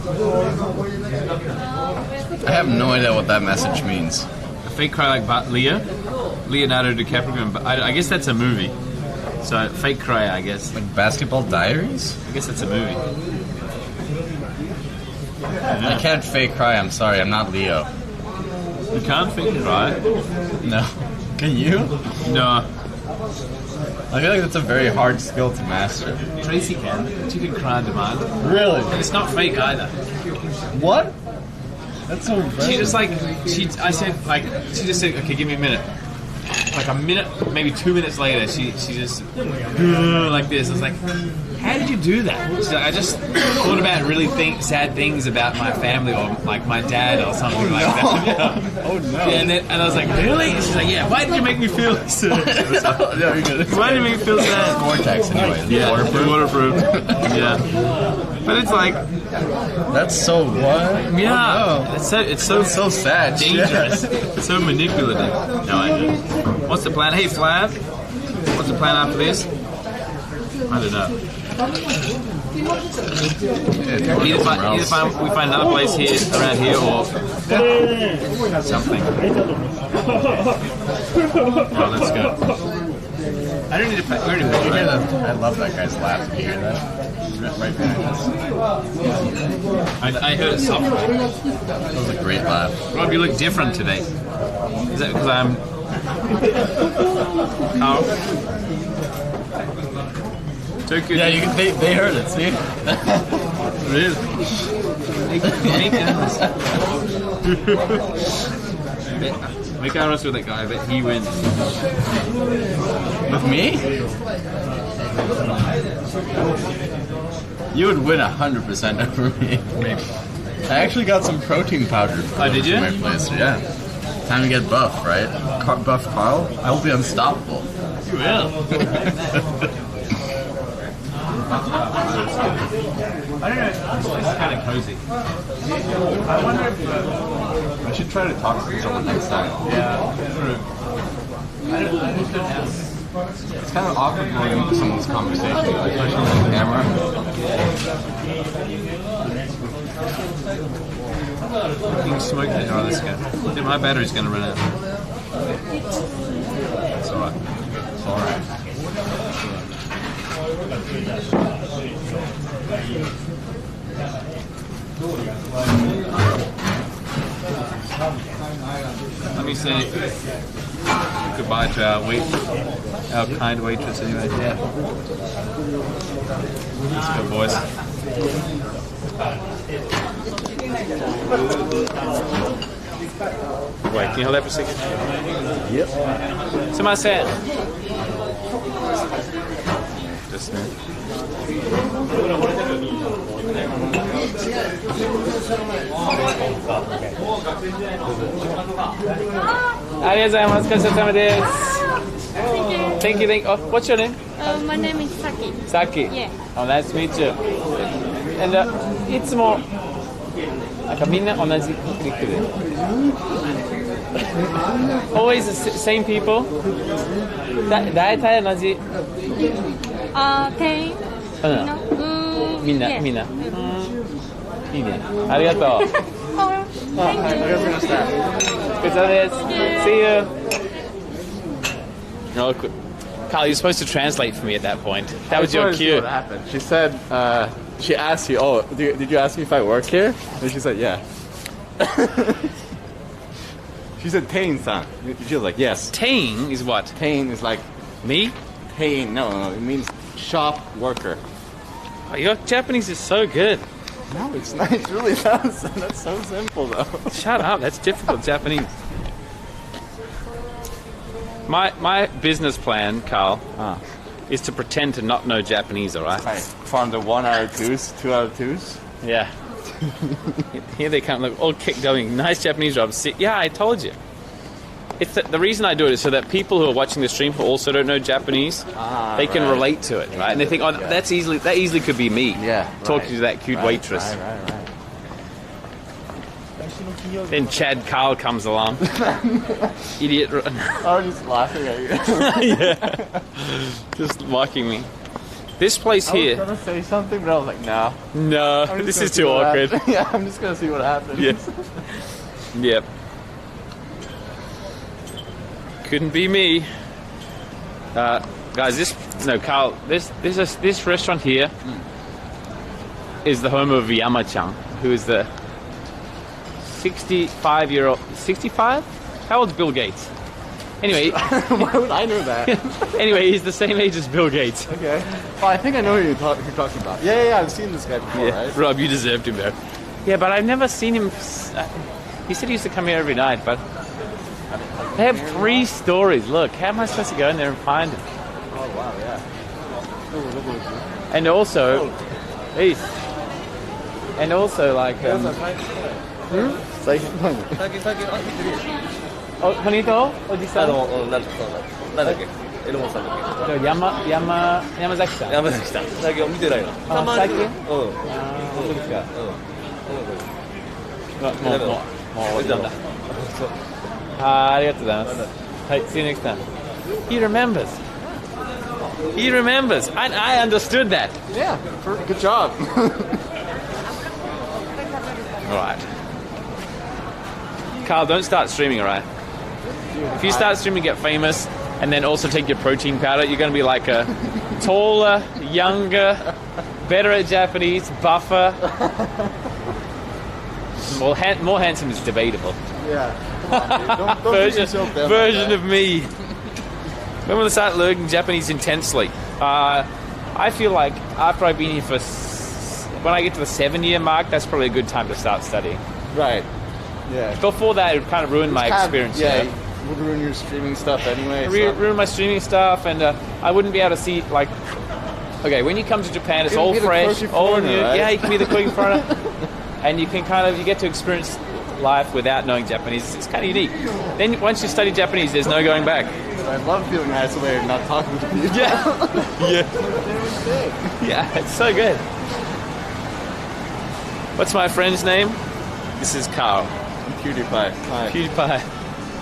I have no idea what that message means. A fake cry like Leonardo DiCaprio, but I guess that's a movie. So fake cry, I guess. Like Basketball Diaries? I guess that's a movie. I can't fake cry. I'm sorry. I'm not Leo. You can't fake cry? No. Can you? No. I feel like that's a very hard skill to master. Tracy can. She can cry on demand. Really? And it's not fake either. What? That's so impressive. She just she just said, okay, give me a minute. Like a minute, maybe 2 minutes later, she just like this. I was like, how did you do that? She's like, I just thought about really sad things about my family or like my dad or something like that. Yeah. Oh no! Yeah, and I was like, really? She's like, yeah. Why did you make me feel sad? Why did you make me feel sad? Vortex anyway. Yeah, waterproof. Yeah, but it's like that's so what? Yeah, oh, no. it's so sad, dangerous, so manipulative. No, I don't. What's the plan? Hey, Flav, what's the plan after this? I don't know. Either we find another place here, around here, or something. Oh, let's go. I don't need to pay. I love that guy's laugh. You hear that? Right behind us. I heard it softly. That was a great laugh. Rob, you look different today. Is that because I'm... Yeah, they heard it, see? Really? Make arrows with that guy, but he wins. With me? You would win 100% over me. Maybe. I actually got some protein powder. Oh, did you? My place. Yeah. Time to get buff, right? Buff Carl? I will be unstoppable. You will. I don't know. This place is kind of cozy. I wonder if I should try to talk to someone next time. Yeah. I don't know. It's kind of awkward going into someone's conversation, like, especially on the camera. Being smoked it. Oh, this guy. Dude, my battery's going to run out. It's alright. It's alright. Let me say goodbye to our kind waitress anyway. Yeah. Let's go, boys. Wait, can you hold that for a second? Yep. Somebody said. smooth. Thank you. Oh, what's your name? My name is Saki. Saki. Yeah. Oh, nice to meet you. And いつもなんかみんな同じリックで。Always the same people? だいたい同じ。店員みんな。いいね。ありがとう。ありがとうございました。お疲れ様です。See you. No, Kyle, you're supposed to translate for me at that point. That was your cue. What happened? She said, she asked you, oh, did you ask me if I work here? And she said, yeah. She said, Tein-san. She was like, yes. Tein is what? Tein is like... Me? Tein, no, it means shop worker. Oh, your Japanese is so good. No, it's not. It really does. That's so simple, though. Shut up. That's difficult Japanese. My business plan, Carl, is to pretend to not know Japanese, all right? Right. From the 1 out of 2s, 2 out of 2s? Yeah. Here they come, look, all kick going. Nice Japanese job. Yeah, I told you. It's the reason I do it is so that people who are watching the stream who also don't know Japanese, they can relate to it, right? And they think, oh, that easily could be me. Yeah. Talking to that cute waitress. Right. Then Chad Carl comes along. Idiot. I was just laughing at you. Yeah. Just mocking me. This place here. I was gonna say something, but I was like, nah. No, this is too awkward. Yeah, I'm just gonna see what happens. Yeah. Yep. Couldn't be me. Guys, Carl, this restaurant here is the home of Yama-chan, who is the 65-year-old. 65? How old's Bill Gates? Anyway. Why would I know that? Anyway, he's the same age as Bill Gates. Okay. Oh, I think I know who you're talking about. Yeah, I've seen this guy before, right? Rob, you deserved him, though. Yeah, but I've never seen him. He said he used to come here every night, but they have 3 stories. Look, how am I supposed to go in there and find him? Oh, wow, yeah. And also, like, Oh, Konito? Oji-san? なんだっけエロモさんだっけ山崎さん。山崎さん。最近見てないな。最近？うん。そうですか。もうおじさんだ。ありがとうございます。はい、see you next time. He remembers. I understood that. Yeah, good job. All right. Carl, don't start streaming, all right? If you start streaming, get famous, and then also take your protein powder, you're going to be like a taller, younger, better at Japanese, buffer. Well, more handsome is debatable. Yeah. Come on, dude. Don't version of me. When will I start learning Japanese intensely? I feel like after I've been here when I get to the 7-year mark, that's probably a good time to start studying. Right. Yeah. Before that, it would kind of ruin my experience. Yeah, it would ruin your streaming stuff anyway. Ruin my streaming stuff, and I wouldn't be able to see, like... Okay, when you come to Japan, it's all fresh, all new. Right? Yeah, you can be the cooking foreigner. And you can you get to experience life without knowing Japanese. It's kind of unique. Then once you study Japanese, there's no going back. I love feeling isolated and not talking to people. Yeah. Yeah, it's so good. What's my friend's name? This is Carl. I'm PewDiePie. Hi.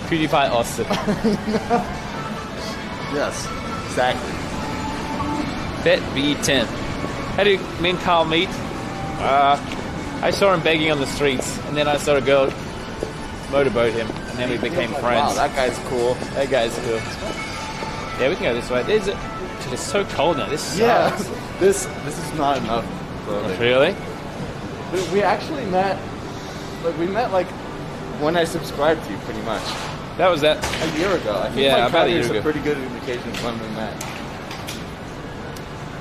PewDiePie awesome. Yes, exactly. Bet B10. How do me and Carl meet? I saw him begging on the streets, and then I saw a girl motorboat him, and then we became friends. Wow, that guy's cool. That guy's cool. Yeah, we can go this way. Dude, it's so cold now. This sucks. Yeah, this is not enough clothing. Really? We actually met. We met when I subscribed to you, pretty much. That was a year ago. I think about a year ago. A pretty good indication of when we met.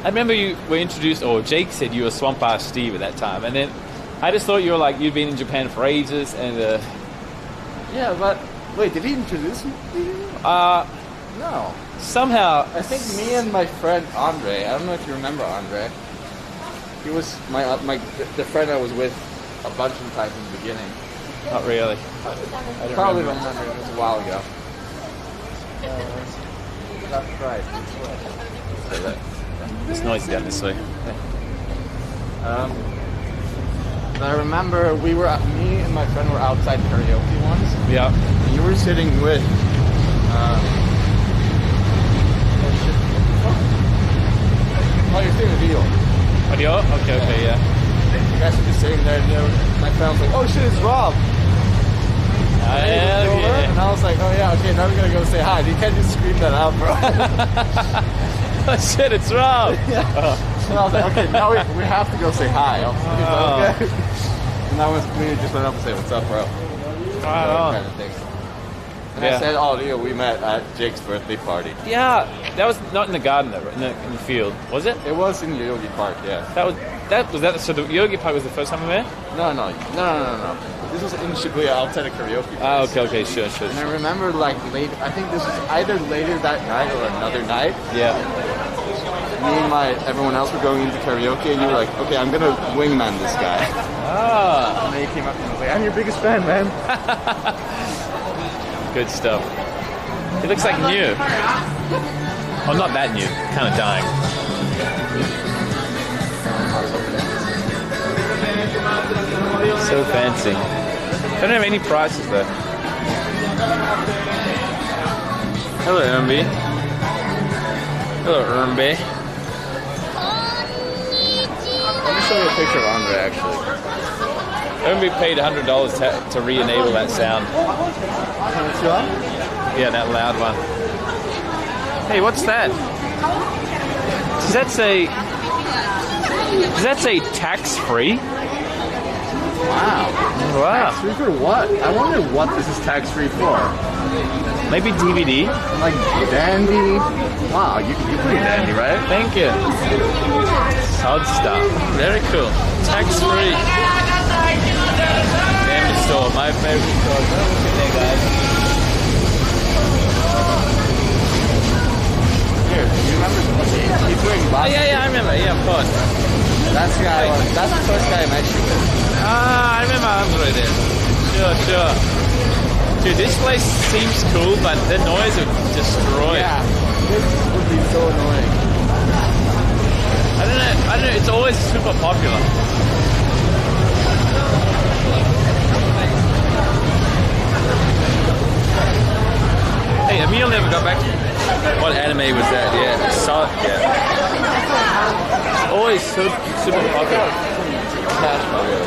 I remember you were introduced, or Jake said you were Swamp Ass Steve at that time, and then I just thought you were you'd been in Japan for ages, and yeah, but wait, did he introduce you? No. Somehow. I think me and my friend Andre. I don't know if you remember Andre. He was the friend I was with a bunch of times in the beginning. Not really. I probably remember. It was a while ago. That's right. It's noisy down this way. I remember me and my friend were outside karaoke once. Yeah. And you were sitting with. Oh, you're seeing the video. Audio? Okay, yeah. You guys were just sitting there, and my friend was like, "Oh shit, it's Rob." And I was like, "Oh yeah, okay, now we're gonna go say hi." You can't just scream that out, bro. Oh shit, it's Rob. Yeah. And I was like, "Okay, now we have to go say hi." Okay. And I was just went up and say, "What's up, bro?" Kind of thing. And I said, "Oh, yeah, we met at Jake's birthday party." Yeah, that was not in the garden though, in the field, was it? It was in Yogi Park, yeah. So the Yogi Park was the first time we met? No. This was in Shibuya outside a karaoke place. Ah, okay, sure. And I remember late, I think this was either later that night or another night. Yeah. Me and everyone else were going into karaoke, and you were like, "Okay, I'm gonna wingman this guy." Ah. And then he came up and was like, "I'm your biggest fan, man." Good stuff. It looks like new. Well, not that new. Kind of dying. So fancy. Don't have any prices though. Hello, Ermby. Hello, Ermby. Let me show you a picture of Andre, actually. Ermby paid $100 to re-enable that sound. Yeah, that loud one. Hey, what's that? Does that say tax-free? Wow. Tax-free for what? I wonder what this is tax-free for. Maybe DVD? Like dandy. Wow, you're pretty dandy, right? Thank you. Solid stuff. Very cool. Tax-free. Family store, my favorite store. Look at there, guys. Here, do you remember he's wearing glasses? Yeah, I remember. Yeah, of course. That's the guy. That's the first guy I met you with. Ah, I remember Andre then. Sure. Dude, this place seems cool, but the noise would destroy. Yeah, this would be so annoying. I don't know. It's always super popular. Hey, Emil never got back to me. What anime was that? Yeah. It's always super popular.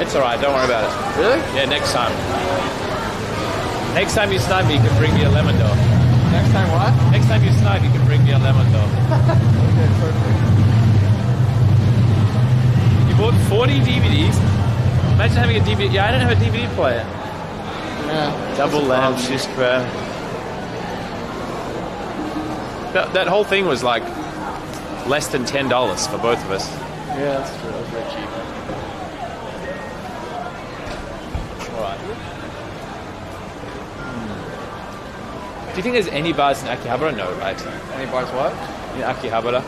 It's alright, don't worry about it. Really? Yeah, next time. Next time you snipe me, you can bring me a lemon dog. Next time what? Next time you snipe, you can bring me a lemon dog. Okay, perfect. You bought 40 DVDs? Imagine having a DVD. Yeah, I don't have a DVD player. Yeah. Double lamp, Shishkra. That whole thing was like less than $10 for both of us. Yeah, that's true. That was very cheap. Alright. Do you think there's any bars in Akihabara? No, right? Any bars what? In Akihabara?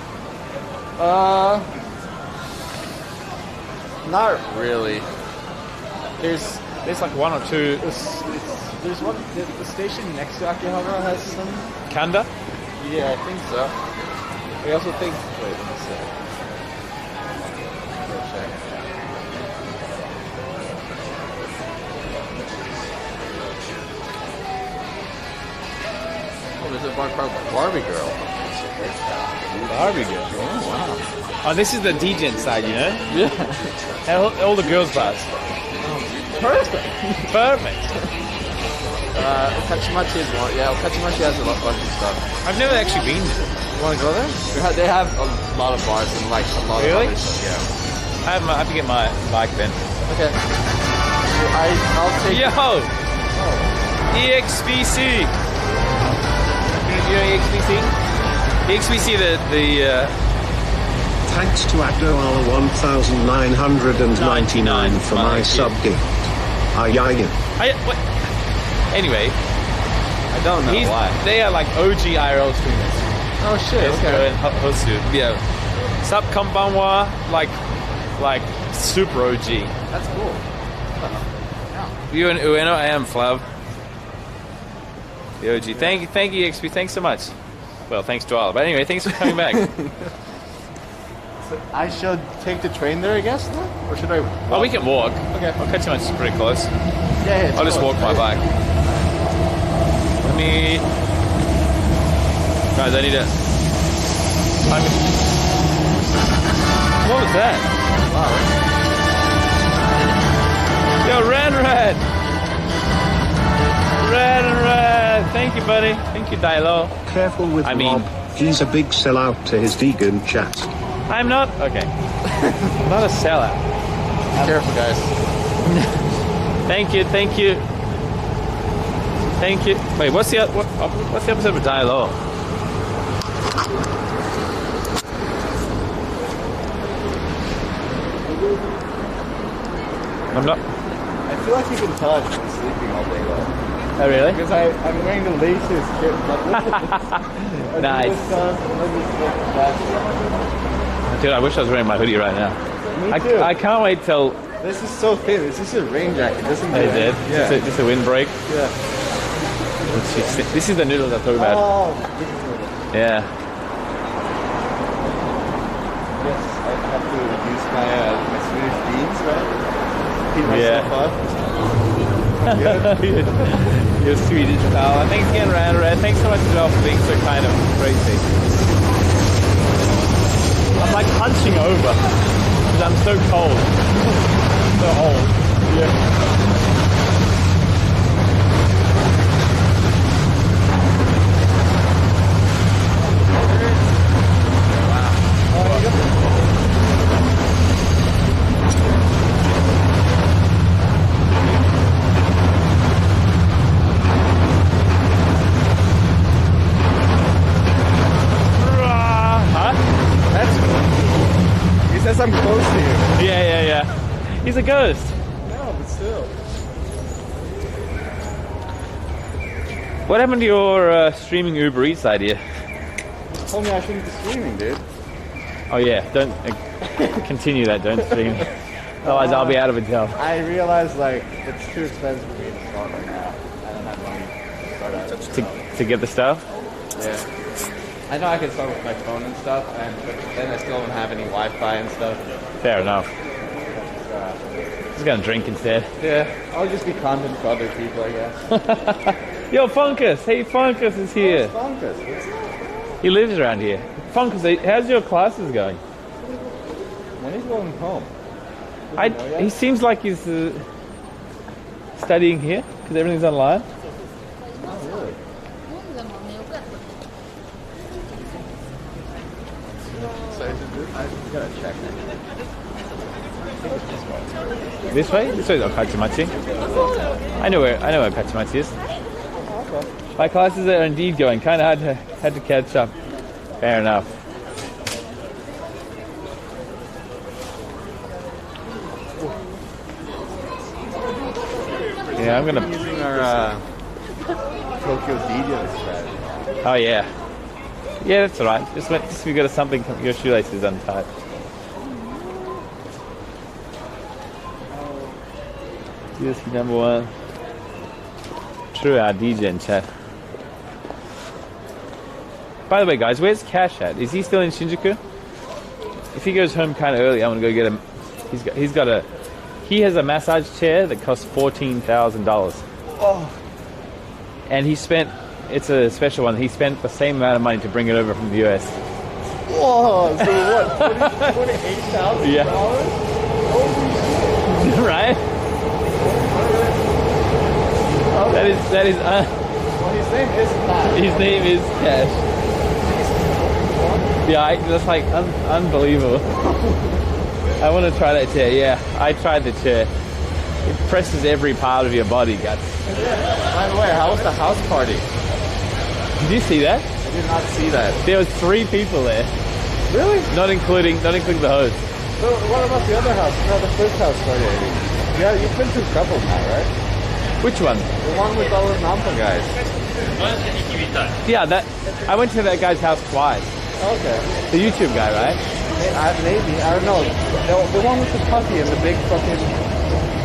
Not really. There's like one or two. There's one. The station next to Akihabara has some. Kanda? Yeah, I think so. I also think. Wait, let me see. Go check. Oh, there's a bar called Barbie Girl. Barbie Girl. Oh, wow. Oh, this is the DJ side, you know? Yeah. All the girls' bars. Perfect. Okachimachi is one. Yeah, Okachimachi has a bunch of stuff. I've never actually been there. You want to go there? They have a lot of bars and like a lot of other stuff. Yeah. I have to get my bike then. Okay. I'll take. Yo! EXBC. You know EXBC? EXBC, the Thanks to Agdoala1999 for my sub gift. What? Anyway, I don't know why. They are like OG IRL streamers. Oh shit. Okay. And Hosu. Yeah. Sup Kambanwa, like super OG. That's cool. You and Ueno, I am Flav. The OG. Thank you, XP. Thanks so much. Well, thanks to all. But anyway, thanks for coming back. So I should take the train there, I guess, no? Or should I walk? Oh, we can walk. Okay. I'll catch you. It's pretty close. Yeah, I'll just walk my bike. Let me... Guys, I need to... What was that? Wow. Yo, Ran. Thank you, buddy. Thank you, Dilo. Careful with Rob. He's a big sellout to his vegan chat. I'm not. Okay. I'm not a sellout. Careful, guys. Thank you. Wait, what's the episode of Dilo? I'm not. I feel like you can tell I've been sleeping all day though. Oh really? Because I'm wearing the laces. Nice. Dude, I wish I was wearing my hoodie right now. Me too. I can't wait till... This is so thin. It's just a rain jacket. Doesn't They did? Yeah. Just a windbreak? Yeah. This is the noodles I'm talking about. Oh, this is noodles. Yeah. Yes, I have to use my Swedish beans, right? Keep myself up. You're Swedish pal. Thanks again, Ran. Thanks so much as well for being so kind of crazy. I'm like punching over because I'm so cold. So old. Yeah. I'm close to you. Yeah. He's a ghost. No, but still. What happened to your streaming Uber Eats idea? You told me I shouldn't be streaming, dude. Oh yeah, don't continue that. Don't stream. Otherwise, I'll be out of a job. I realized like it's too expensive for me to start right now. I don't have money to start out. To get the stuff. Yeah. I know I can start with my phone and stuff, but then I still don't have any Wi-Fi and stuff. Fair enough. Just gonna drink instead. Yeah, I'll just be content for other people, I guess. Yo, Funkus! Hey, Funkus is here. Oh, Funkus. He lives around here. Funkus, how's your classes going? When he's going home? He seems like he's studying here because everything's online. Not really. So I gotta check. This way? This way is Pachimachi. I know where Pachimachi is. My classes are indeed going. Kind of had to catch up. Fair enough. Yeah, I'm gonna using our Tokyo DJ strategy. Oh yeah. Yeah, that's alright. Just if you got something, your shoelaces untied. DSP number 1. True, our DJ in chat. By the way, guys, where's Cash at? Is he still in Shinjuku? If he goes home kind of early, I'm gonna go get him. He has a massage chair that costs $14,000. Oh. And it's a special one. He spent the same amount of money to bring it over from the US. Whoa, so what, $28,000? Yeah. Right? That is well, his name is Cash. His name is Cash. Yeah, that's like unbelievable. I want to try that chair. Yeah, I tried the chair. It presses every part of your body, guts. By the way, how was the house party? Did you see that? I did not see that. There was 3 people there. Really? Not including the host. So what about the other house? No, the first house party. Yeah, you've been to a couple now, right? Which one? The one with all the Nampa guys. Yeah, that. I went to that guy's house twice. Okay. The YouTube guy, right? Maybe. I don't know. The one with the puppy and the big fucking...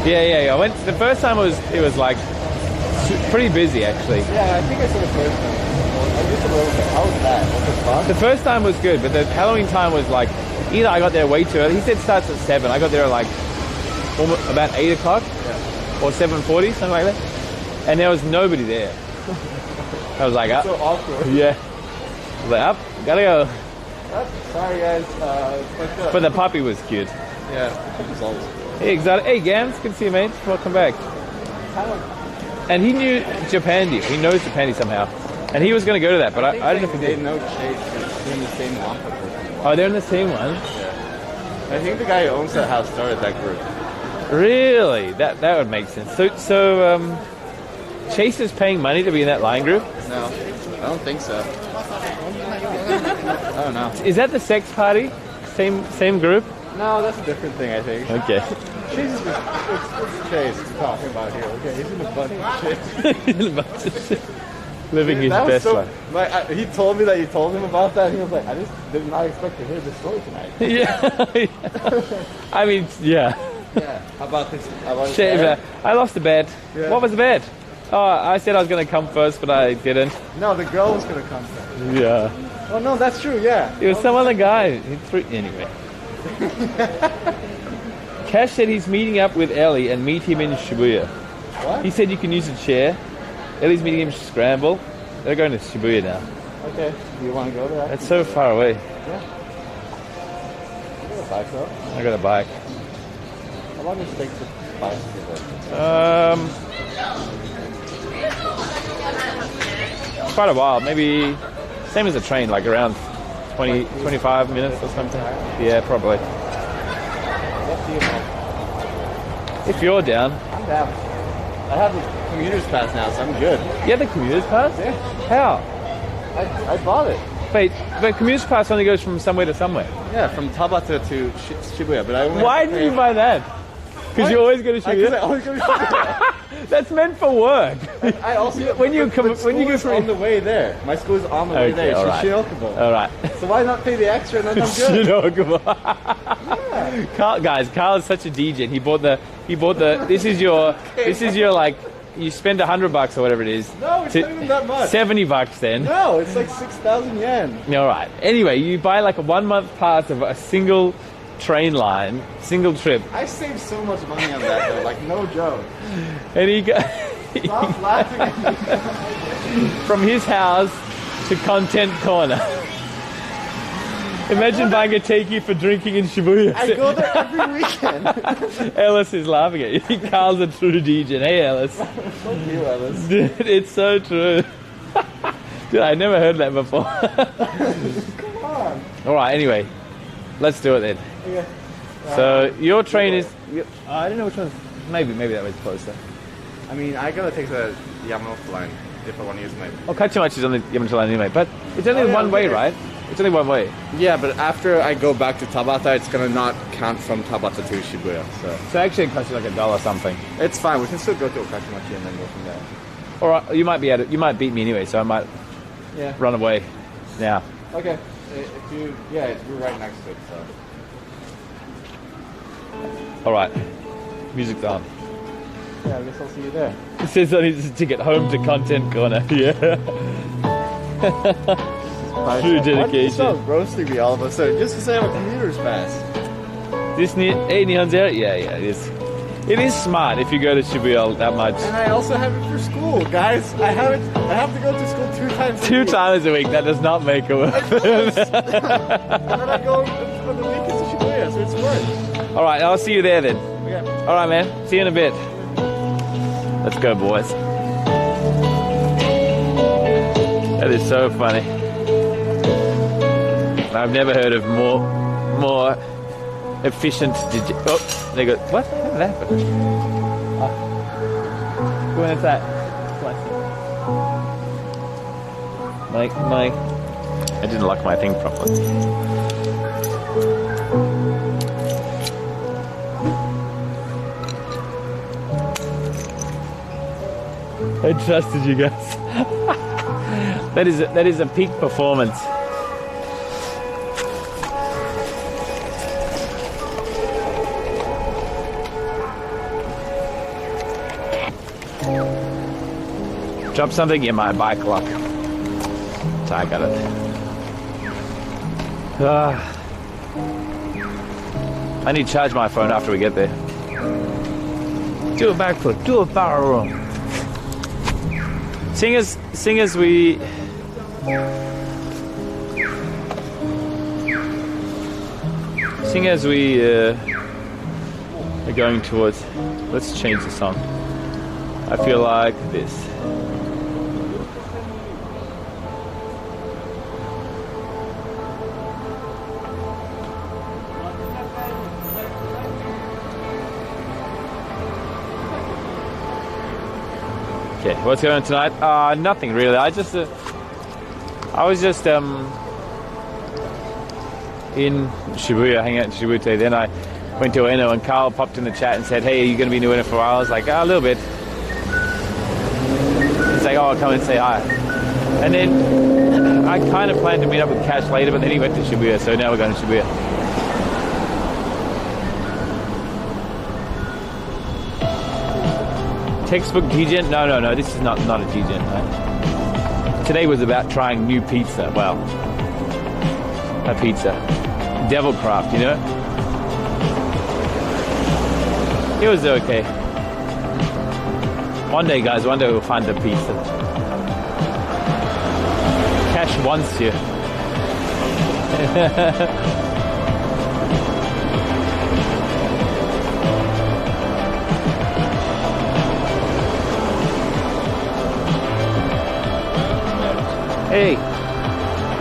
Yeah. I went. The first time it was like pretty busy actually. Yeah, I think I saw the first time. Just a little bit. How was that? Was it fun? The first time was good, but the Halloween time was like either I got there way too early. He said it starts at 7. I got there at like about 8 o'clock or 7:40, something like that, and there was nobody there. I was like, so awkward. Yeah. I was like, up, gotta go. Sorry guys. But the puppy was cute. Yeah, the puppy's always good. Hey, exotic. Hey, Gams, good to see you, mate. Welcome back. And he knew Japandi. He knows Japandi somehow. And he was going to go to that, but I don't know if he did. They know Chase. They're in the same Nampa group. Oh, they're in the same one? Yeah. I think the guy who owns that house started that group. Really? That would make sense. So Chase is paying money to be in that line group? No, I don't think so. I don't know. Is that the sex party? Same group? No, that's a different thing, I think. Okay. Chase it's Chase we're talking about here. Okay, he's in a bunch of shit. In a bunch of shit. Living his best life. He told me that you told him about that. And he was like, I just did not expect to hear this story tonight. Yeah. I mean, yeah. Yeah. How about this? I lost the bet. Yeah. What was the bet? Oh, I said I was going to come first, but I didn't. No, the girl was going to come first. Yeah. Oh, no, that's true, yeah. It was some other guy. Anyway. Cash said he's meeting up with Ellie and meet him in Shibuya. What? He said you can use a chair. Ellie's meeting him in Scramble. They're going to Shibuya now. Okay. Do you want to go there? That's so far away. Yeah. You got a bike, though? I got a bike. How long does it take to bicycle there? Quite a while. Maybe same as a train, like around 25 minutes or something. Yeah, probably. What do you know? If you're down. I'm down. I have the commuter's pass now, so I'm good. You have the commuter's pass? Yeah. How? I bought it. Wait, but commuter's pass only goes from somewhere to somewhere. Yeah, from Tabata to Shibuya, but I only Why did you buy that? Because you always go to Shibuya? I always go to Shibuya. That's meant for work. I also when you go on the way there. My school is on the way there. All right. All right. So why not pay the extra and then I'm good? Yeah. Carl is such a DJ. And he bought the. This is your like. You spend $100 or whatever it is. No, it's not even that much. $70 then. No, it's like 6,000 yen. All right. Anyway, you buy like a 1 month pass of a single train line, single trip. I saved so much money on that though, like no joke. And he got Stop laughing at me. from his house to Content Corner. Imagine buying a takey for drinking in Shibuya. I go there every weekend. Ellis is laughing at you. Carl's a true DJ. Hey, Ellis. Fuck you, Ellis. Dude, it's so true. Dude, I never heard that before. Come on. All right, anyway. Let's do it then. Okay. So, your train is... I don't know which one. Maybe that was closer. I mean, I gotta take the Yamanote line if I want to use my... Oh, Kachimachi is on the Yamanote line anyway. But it's only one way, right? It's only one way. Yeah, but after I go back to Tabata, it's gonna not count from Tabata to Shibuya. So actually it costs you like $1 something. It's fine. We can still go to Okachimachi and then go from there. Or you might beat me anyway, so I might run away now. Okay. We're right next to it, so. All right. Music's on. Yeah, I guess I'll see you there. It says I need to get home to Content Corner. Yeah. True dedication. Why did you start roasting me all of a sudden? Just because I have a commuter's pass. This Nihon Zero? Yeah, it is. It is smart if you go to Shibuya that much. And I also have it for school, guys. I have to go to school 2 times a week. 2 times a week. That does not make it worth it. And then I go for the weekends to Shibuya, so it's worth. All right, I'll see you there then. Okay. All right, man. See you in a bit. Let's go, boys. That is so funny. I've never heard of more efficient. Oh, they go. What? How did that happen? When is that? My. I didn't lock my thing properly. I trusted you guys. That is a peak performance. Drop something in my bike lock. So I got it. I need to charge my phone after we get there. Do a backflip, do a barrel roll. Seeing as we are going towards, let's change the song. I feel like this. Okay, what's going on tonight? Nothing really. I was just in Shibuya, hanging out in Shibuya today. Then I went to Ueno and Carl popped in the chat and said, "Hey, are you going to be in Ueno for a while?" I was like, "A little bit." He's like, "Oh, I'll come and say hi." And then I kind of planned to meet up with Cash later, but then he went to Shibuya, so now we're going to Shibuya. Textbook G-Gen? No, this is not a G-Gen. No. Today was about trying new pizza. Well, a pizza. Devil Craft, you know? It was okay. One day, guys, one day we'll find the pizza. Cash wants you.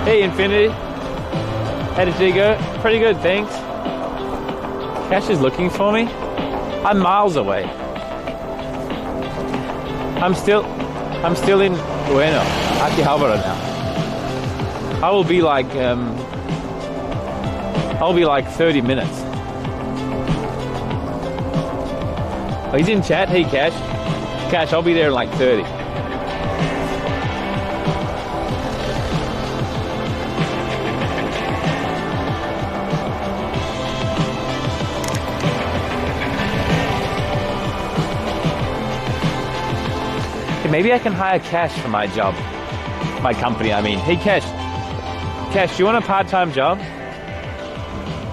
Hey, Infinity. How did you go? Pretty good, thanks. Cash is looking for me. I'm miles away. I'm still in Ueno, Akihabara now. I will be like 30 minutes. Oh, he's in chat. Hey, Cash. Cash, I'll be there in like 30. Maybe I can hire Cash for my job. My company, I mean. Hey, Cash. Cash, do you want a part-time job?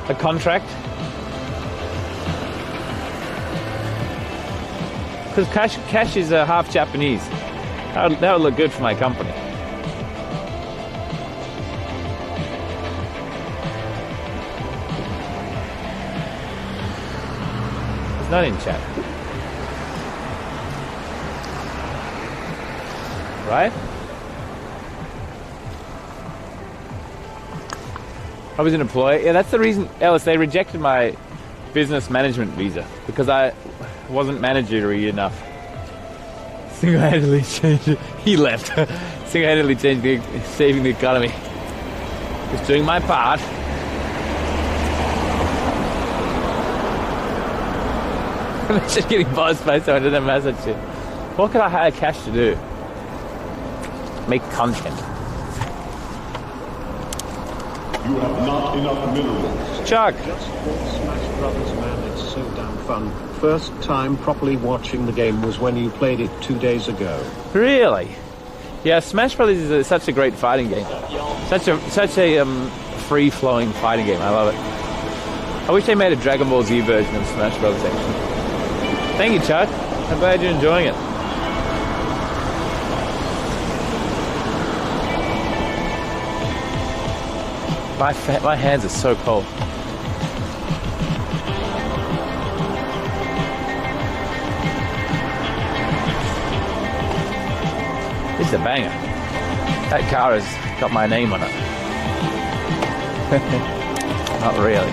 A contract? Because Cash is half Japanese. That would look good for my company. It's not in chat. Right? I was an employee. Yeah, that's the reason, Ellis, they rejected my business management visa because I wasn't managerial enough. Single-handedly changed it. He left. Single-handedly changed saving the economy. Just doing my part. I'm just getting bossed by someone who doesn't have that shit. What could I hire Cash to do? Make content. You have not enough minerals. Chuck. Just bought Smash Brothers, man. It's so damn fun. First time properly watching the game was when you played it 2 days ago. Really? Yeah, Smash Brothers is such a great fighting game. Such a free-flowing fighting game. I love it. I wish they made a Dragon Ball Z version of Smash Brothers. Actually. Thank you, Chuck. I'm glad you're enjoying it. My hands are so cold. This is a banger. That car has got my name on it. Not really.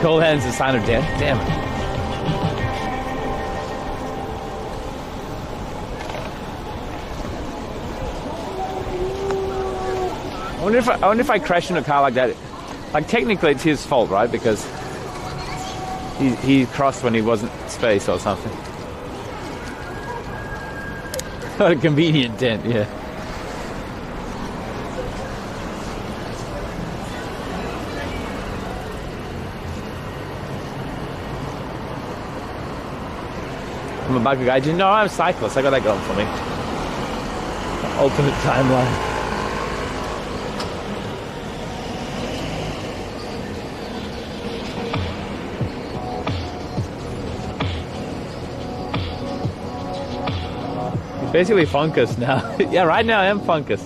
Cold hands is a sign of death. Damn it. I wonder if I crash in a car like that. Like technically it's his fault, right? Because He crossed when he wasn't space or something. What a convenient dent, yeah. I'm a bugger guy. No, I'm a cyclist. I got that going for me. Alternate timeline. Basically Funkus now. Yeah, right now I am Funkus.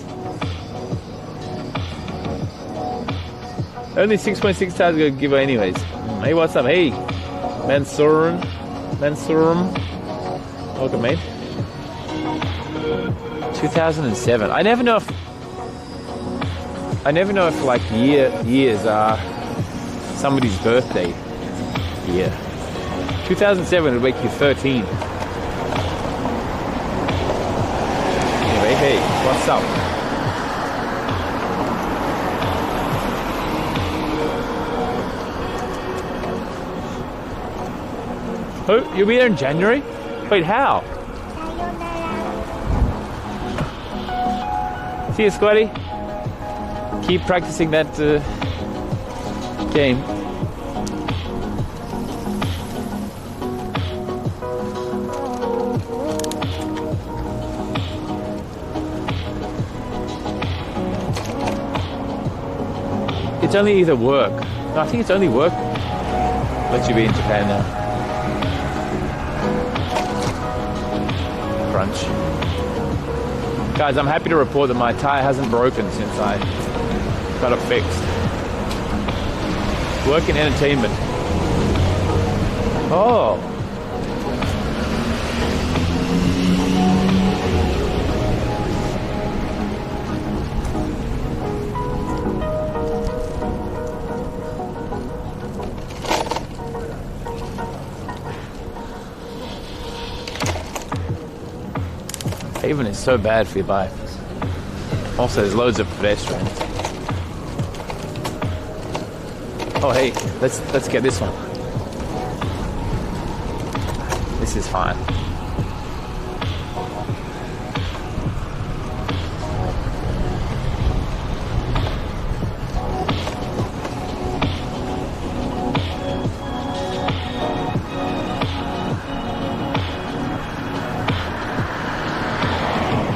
Only 6.6 times ago giveaway anyways. Hey, what's up? Hey, Mansurum. Welcome, mate. 2007. I never know if like years are somebody's birthday year. 2007 would make you 13. Hey, what's up? Oh, you'll be there in January? Wait, how? See you, Squatty. Keep practicing that game. It's only either work. No, I think it's only work. Let you be in Japan now. Crunch. Guys, I'm happy to report that my tire hasn't broken since I got it fixed. Work in entertainment. Oh. Haven is so bad for your bike. Also, there's loads of pedestrians. Oh, hey, let's get this one. This is fine.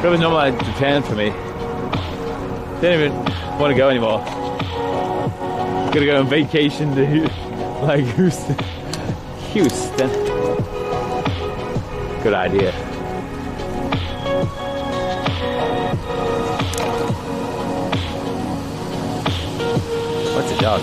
It was normal in Japan for me. Didn't even want to go anymore. Gonna go on vacation to like Houston. Good idea. What's a dog?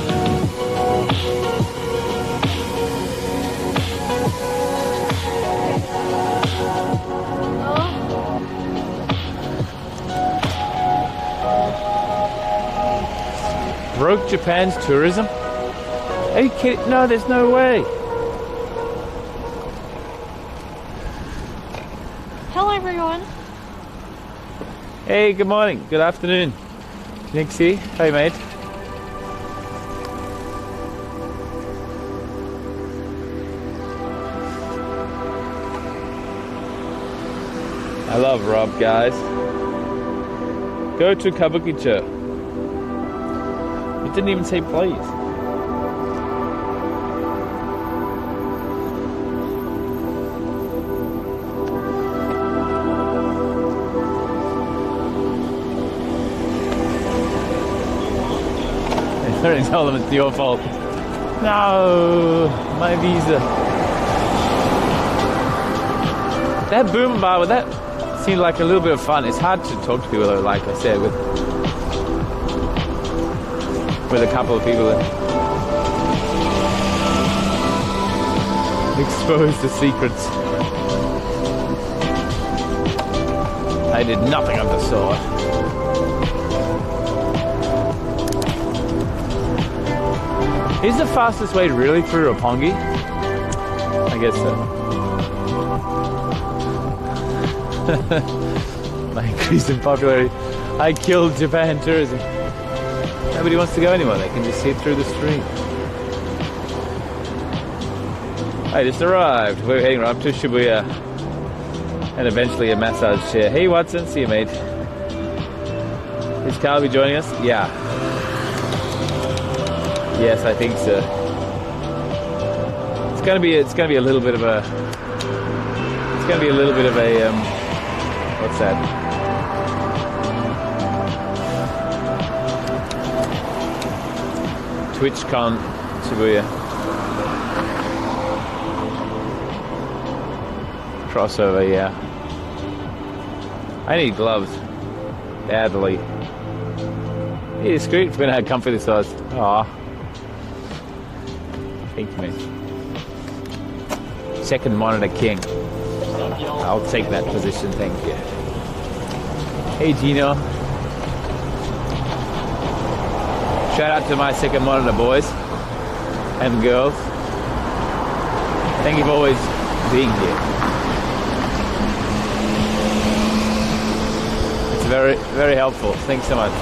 Broke Japan's tourism? Are you kidding? No, there's no way. Hello, everyone. Hey, good morning. Good afternoon. Nixie. Hey, mate. I love Rob, guys. Go to Kabukicho. You didn't even say please. Don't tell them it's your fault. No, my visa. That boom bar, that seemed like a little bit of fun. It's hard to talk to people though, like I said, with a couple of people that expose the secrets. I did nothing of the sort. Is the fastest way really through Roppongi? I guess so. My increase in popularity. I killed Japan tourism. Nobody wants to go anywhere. They can just see it through the stream. I just arrived. We're heading up to Shibuya. And eventually a massage chair. Hey Watson, see you mate. Is Carl be joining us? Yeah. Yes, I think so. It's gonna be a little bit of a what's that? TwitchCon Shibuya. Crossover, yeah. I need gloves. Badly. Yeah, screw it for gonna have comfy this size. Aw. Thank you, mate. Second monitor king. I'll take that position, thank you. Hey Gino. Shout out to my second monitor boys and girls. Thank you for always being here. It's very, very helpful. Thanks so much.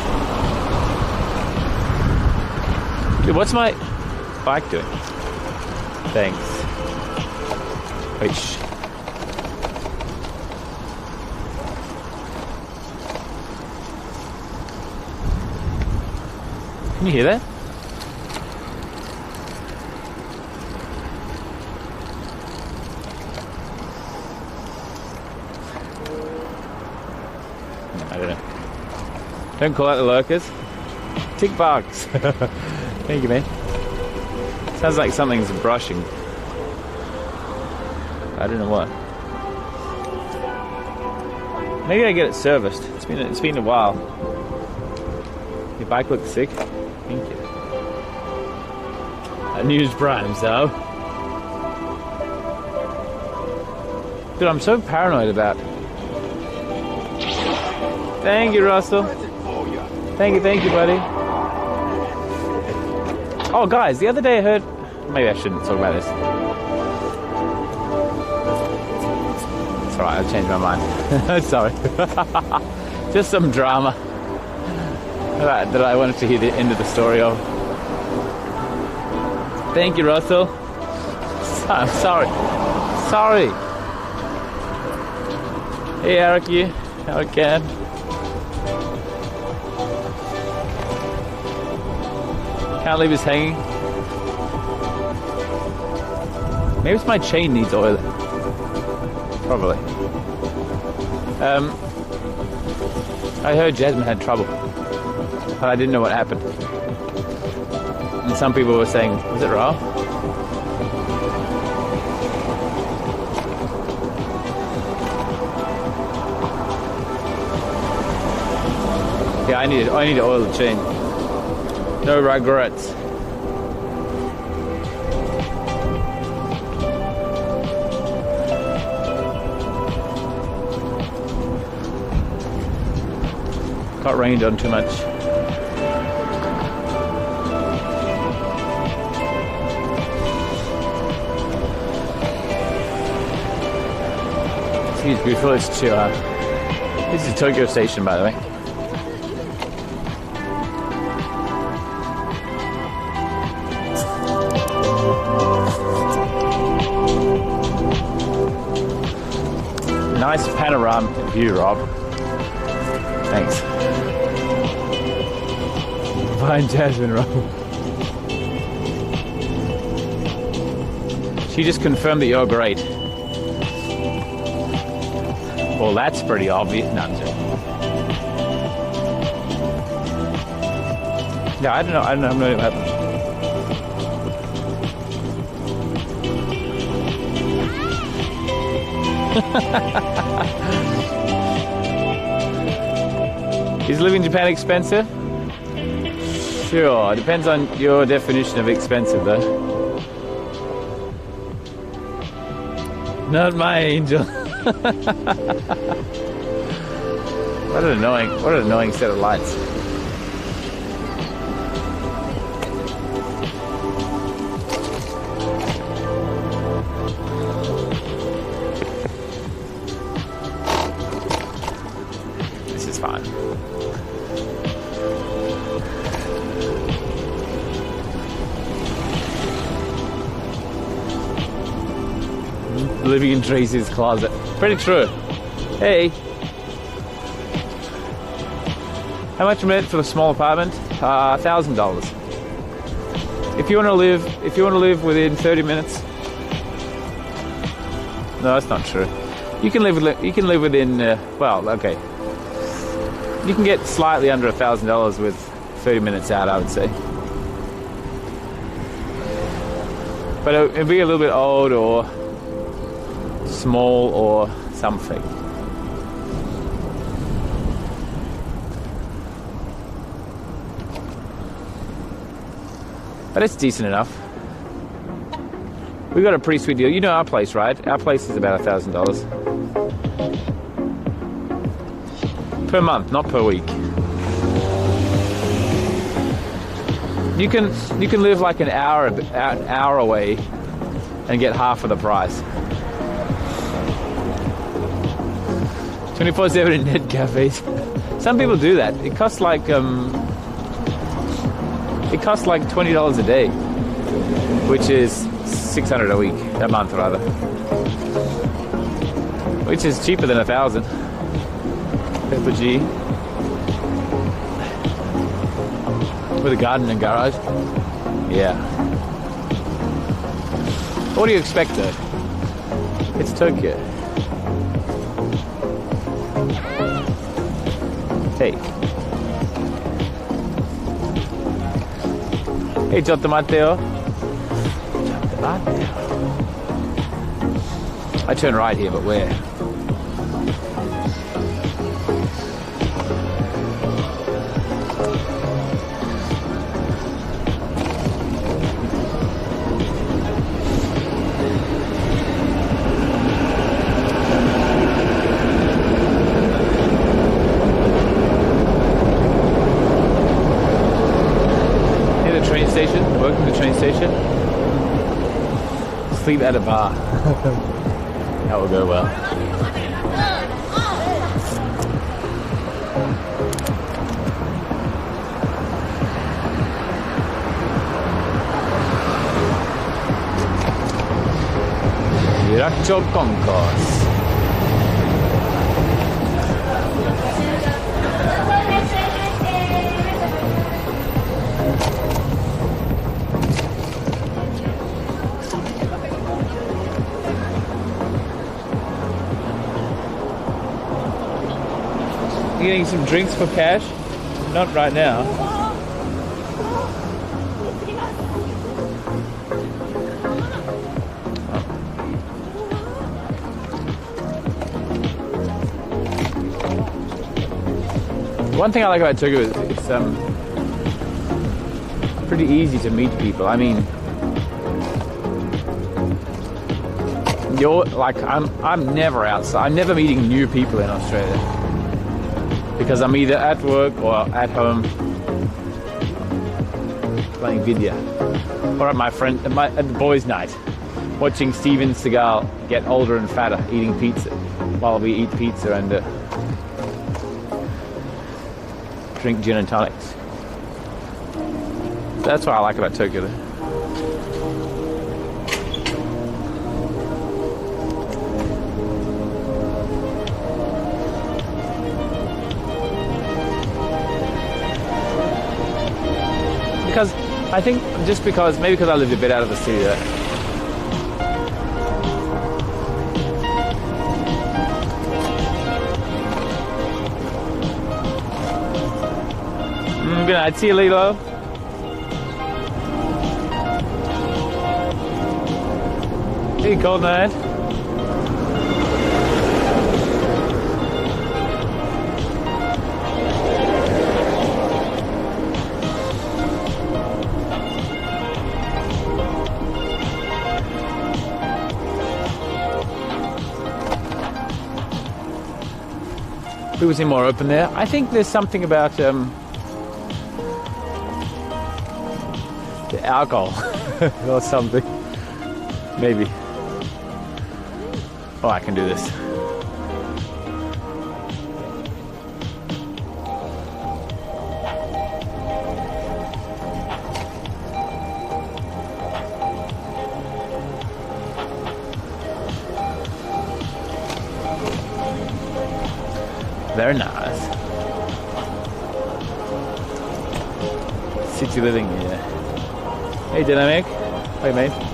Dude, what's my bike doing? Thanks. Wait, shh. Can you hear that? I don't know. Don't call out the lurkers. Tick box. Thank you, man. Sounds like something's brushing. I don't know what. Maybe I get it serviced. It's been a while. Your bike looks sick. Thank you. News primes though. Dude, I'm so paranoid about. Thank you, Russell. Thank you, buddy. Oh, guys, the other day I heard. Maybe I shouldn't talk about this. It's alright, I've changed my mind. Sorry. Just some drama that I wanted to hear the end of the story of. Thank you, Russell. I'm sorry. Sorry. Hey, Eric, you. Eric can. Can't leave us hanging. Maybe it's my chain needs oil. Probably. I heard Jasmine had trouble, but I didn't know what happened. And some people were saying, was it raw? Yeah, I need to oil the chain. No regrets. Got rained on too much. It's beautiful. It's chill out. This is Tokyo Station, by the way. Nice panoramic view, Rob. Thanks. Fine, Jasmine, Rob. She just confirmed that you're great. Well, that's pretty obvious. No, I'm joking. Yeah, I don't know what happened. Is living in Japan expensive? Sure, depends on your definition of expensive though. Not my angel. What an annoying set of lights. This is fine. living in Tracy's closet. Pretty true. Hey. How much rent for a small apartment? $1,000. If you want to live within 30 minutes. No, that's not true. You can live within. Well, okay. You can get slightly under $1,000 with 30 minutes out, I would say. But it'd be a little bit old or small or something. But it's decent enough. We got a pretty sweet deal. You know our place, right? Our place is about $1,000 per month, not per week. You can live like an hour away and get half of the price. 24/7 in net cafes. Some people do that. It costs like $20 a day, which is $600 a month rather, which is cheaper than $1,000. Pepper G with a garden and garage. Yeah. What do you expect though? It's Tokyo. Hey. Hey, Cotto Matteo. I turn right here, but where? Working the train station. Sleep at a bar. That will go well. Miraccio Concourse. Getting some drinks for cash? Not right now. One thing I like about Tokyo is it's pretty easy to meet people. I mean, I'm never outside. I'm never meeting new people in Australia. Because I'm either at work or at home playing video, or at at the boys' night, watching Steven Seagal get older and fatter, eating pizza, while we eat pizza and drink gin and tonics. That's what I like about Tokyo. Because I think maybe because I lived a bit out of the city there. Good night, see you, Lilo. Hey, cold night. People seem more open there. I think there's something about the alcohol or something. Maybe. Oh, I can do this. Very nice. City living, yeah. Hey, Dynamic. Hey, mate.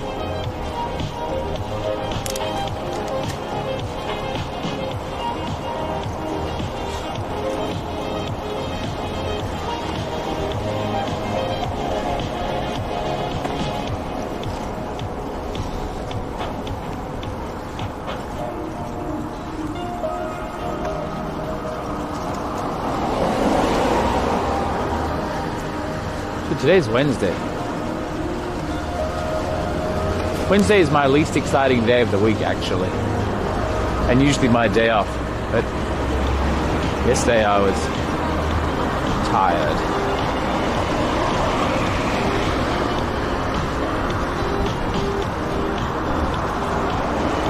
Today's Wednesday. Wednesday is my least exciting day of the week, actually. And usually my day off. But yesterday I was tired.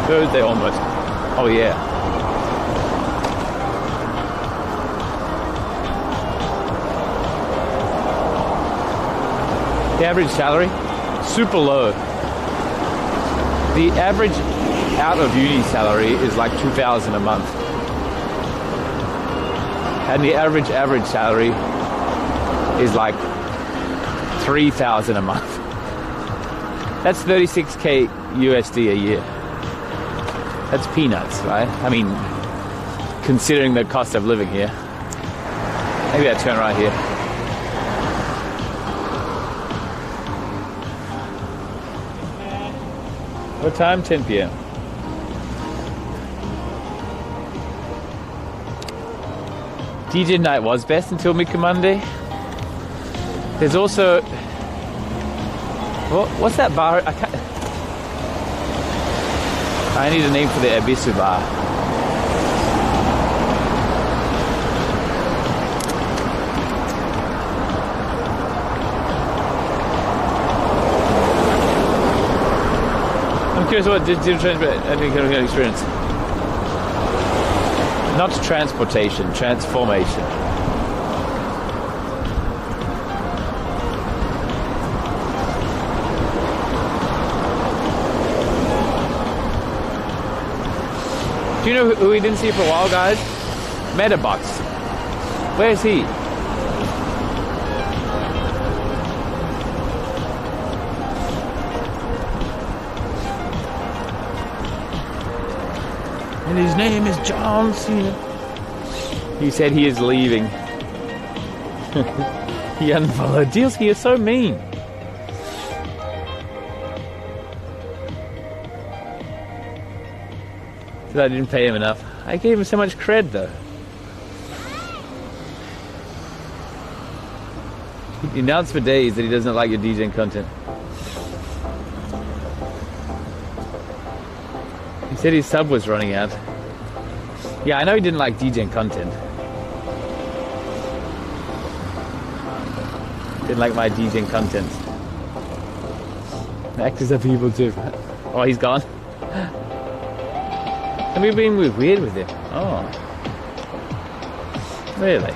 Thursday almost. Oh yeah. The average salary, super low. The average out of uni salary is like $2,000 a month. And the average salary is like $3,000 a month. That's 36K USD a year. That's peanuts, right? I mean, considering the cost of living here. Maybe I turn right here. What time? 10 p.m. DJ night was best until Miku Monday. There's also... What's that bar? I need a name for the Ebisu bar. I'm curious what digital transport experience. Not transportation, transformation. Do you know who we didn't see for a while, guys? Metabox. Where's he? And his name is John Cena. He said he is leaving. He unfollowed. Dealski is so mean. Said I didn't pay him enough. I gave him so much cred though. He announced for days that he doesn't like your DJing content. He said his sub was running out. Yeah, I know he didn't like DJing content. Didn't like my DJing content. The actors are people too. Oh, he's gone. Have you been weird with him? Oh. Really?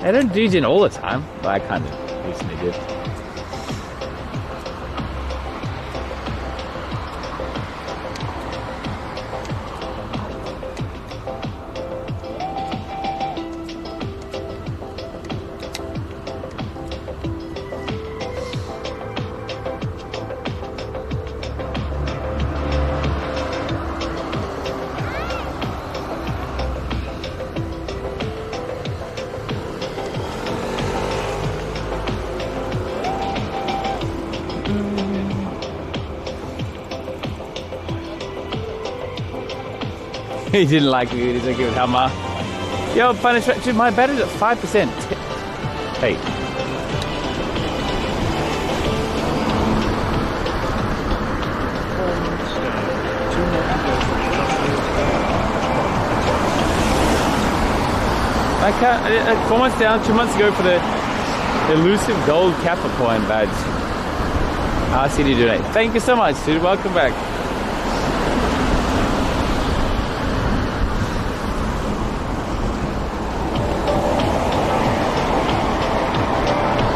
I don't DJ all the time, but I kind of recently did. He didn't like me, he didn't give it hammer. Yo, punish, dude, my battery's at 5%. Hey. I can't, 4 months down, 2 months ago for the elusive gold Kappa coin badge. RCD donate. Thank you so much, dude. Welcome back.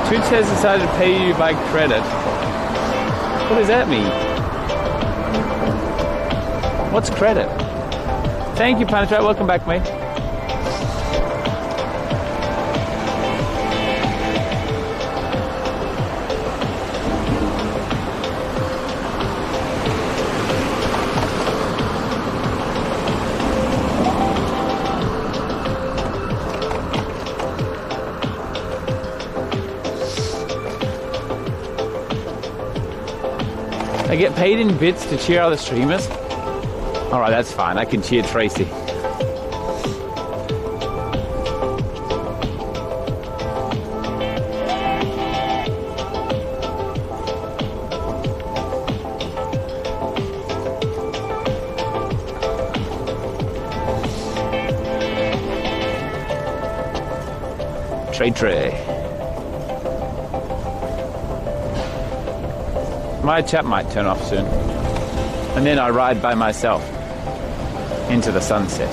Twitch has decided to pay you by credit. What does that mean? What's credit? Thank you, Punisher. Welcome back, mate. I get paid in bits to cheer other streamers? Alright, that's fine. I can cheer Tracy. Trey. My chat might turn off soon. And then I ride by myself into the sunset.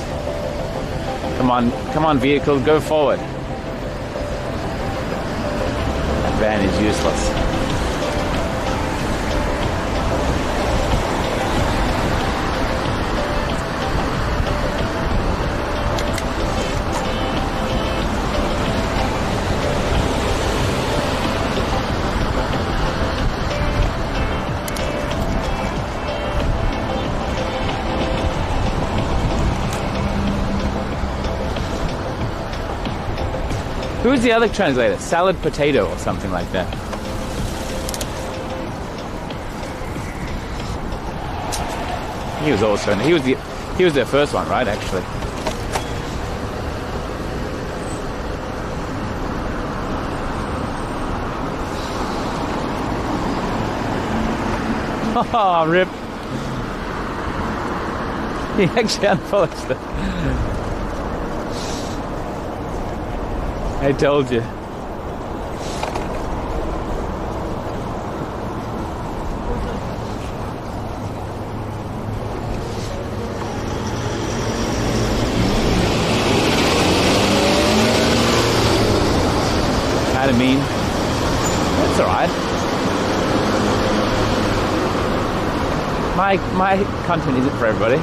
Come on, vehicle, go forward. That van is useless. Who's the other translator? Salad Potato or something like that. He was also he was their first one, right? Actually. Oh, rip. He actually unfollowed them. I told you. Kind of mean. That's alright. My content isn't for everybody.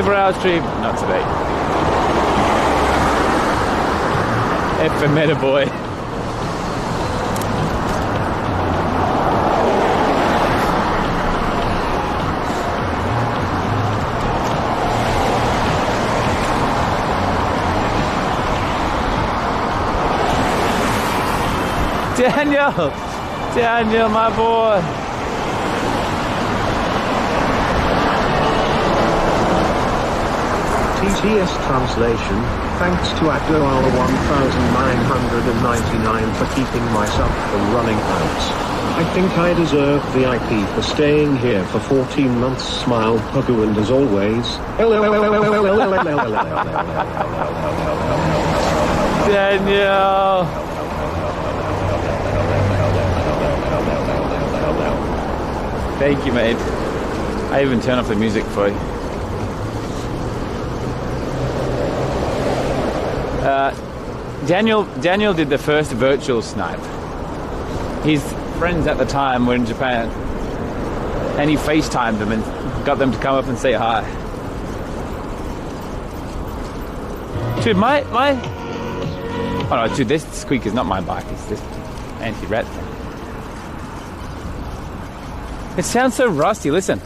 Hour stream, not today. F for Meta Boy. Daniel, my boy. TTS translation, thanks to AdloR1999 for keeping my sub from running out. I think I deserve the IP for staying here for 14 months. Smile, Pugu, and as always. Daniel! Thank you, mate. I even turn off the music for you. Daniel did the first virtual snipe. His friends at the time were in Japan, and he FaceTimed them and got them to come up and say hi. Dude, oh no, dude, this squeak is not my bike. It's this anti-rat thing. It sounds so rusty. Listen,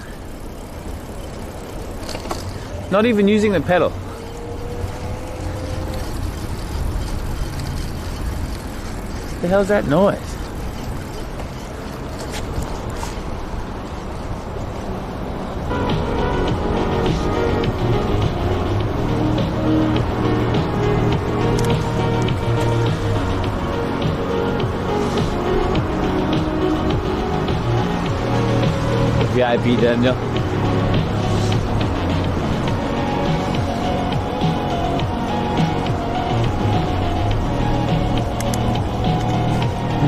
not even using the pedal. What the hell's that noise? VIP Daniel.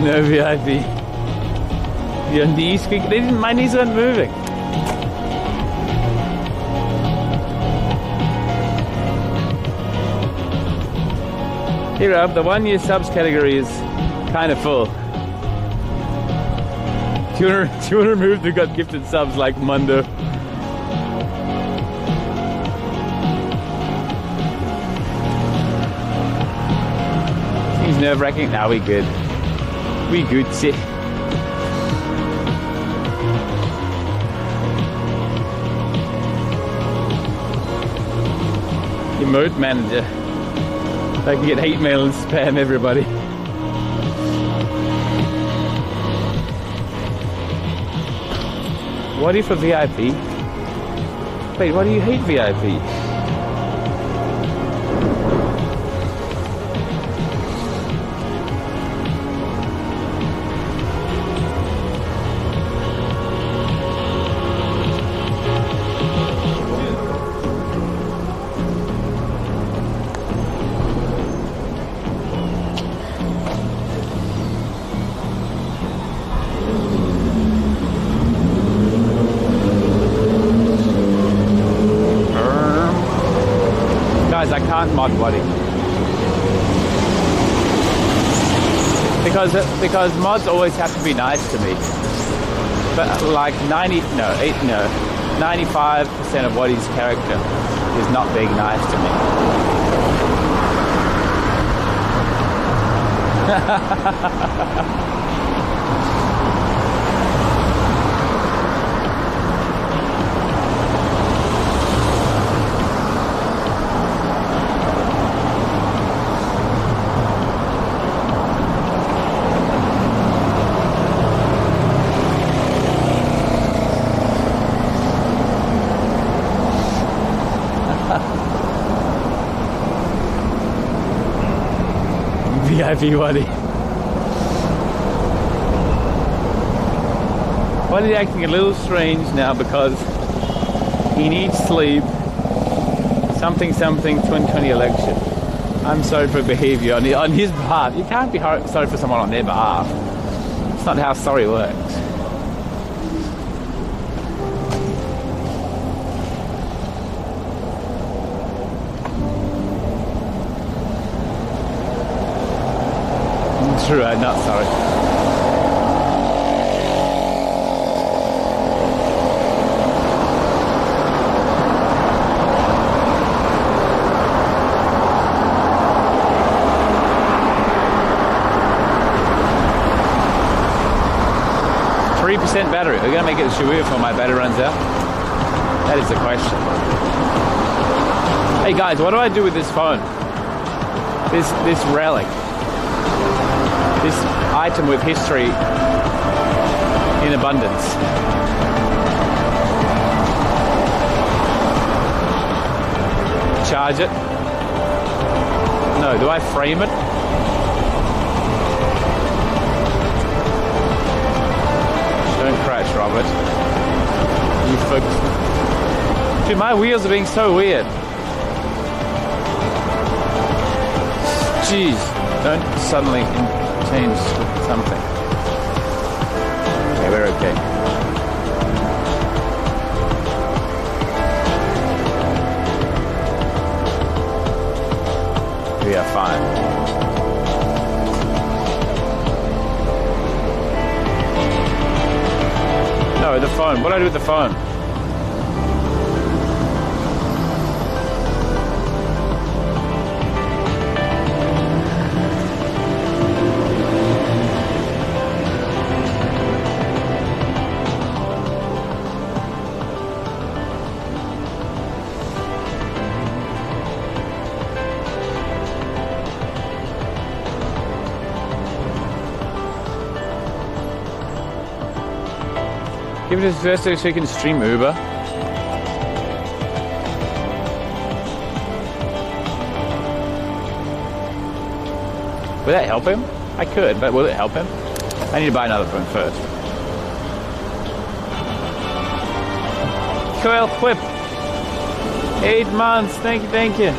No VIP. Your knees squeak. My knees weren't moving. Here up, the 1 year subs category is kind of full. Do you want to remove the got gifted subs like Mundo? Seems nerve-wracking. Now we good. We good, see. Emote manager. I can get hate mail and spam everybody. What if a VIP? Wait, why do you hate VIP? Guys, I can't mod Waddy. Because mods always have to be nice to me. But like 95% of Waddy's character is not being nice to me. VIP Waddy. Waddy's acting a little strange now because he needs sleep. Something 2020 election. I'm sorry for behaviour on his behalf. You can't be sorry for someone on their behalf. It's not how sorry works. True, I'm not sorry. % battery. We're going to make it a Shibuya before my battery runs out. That is the question. Hey guys, what do I do with this phone? This relic. This item with history in abundance. Charge it? No, do I frame it? Don't crash, Robert. You folks. Dude, my wheels are being so weird. Jeez, don't suddenly change something. Okay, we're okay. We are fine. No, the phone. What do I do with the phone? Give it his first so he can stream Uber. Will that help him? I could, but will it help him? I need to buy another phone first. Coil Whip. 8 months. Thank you.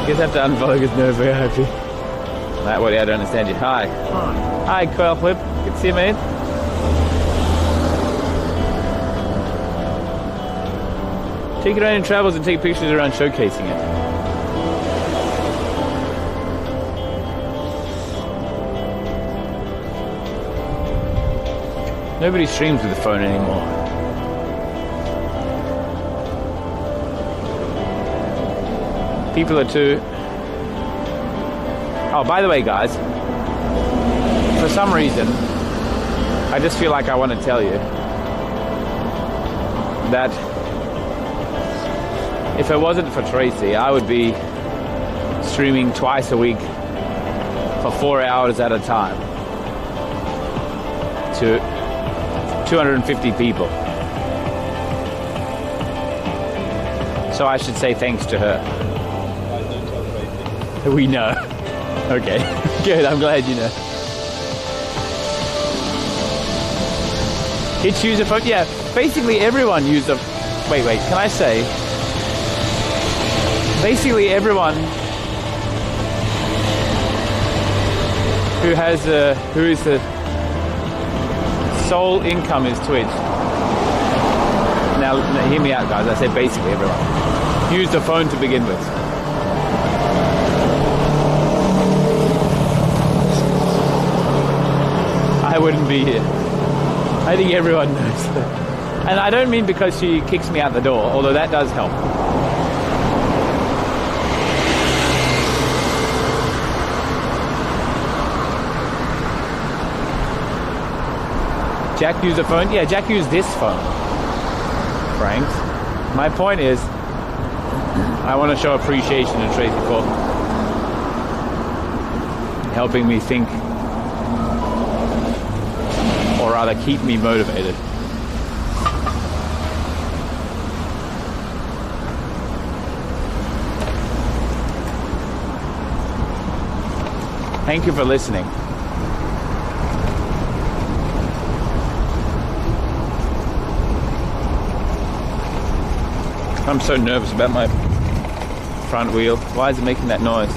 Guess I have to unfollow because no VIP. That way I don't understand you. Hi. Hi, Coil Whip. Good to see you, mate. Take it around in travels and take pictures around showcasing it. Nobody streams with the phone anymore. People are too... Oh, by the way, guys, for some reason, I just feel like I want to tell you that if it wasn't for Tracy, I would be streaming twice a week for 4 hours at a time to 250 people. So I should say thanks to her. We know. Okay, good, I'm glad you know. Kids use a phone? Yeah, basically everyone uses a... Wait, can I say? Basically everyone who has who is the sole income is Twitch. Now hear me out, guys. I said basically everyone use the phone to begin with. I wouldn't be here. I think everyone knows that. And I don't mean because she kicks me out the door, although that does help. Jack used a phone? Yeah, Jack used this phone, Frank. My point is, I want to show appreciation to Tracy for helping me think, or rather keep me motivated. Thank you for listening. I'm so nervous about my front wheel. Why is it making that noise?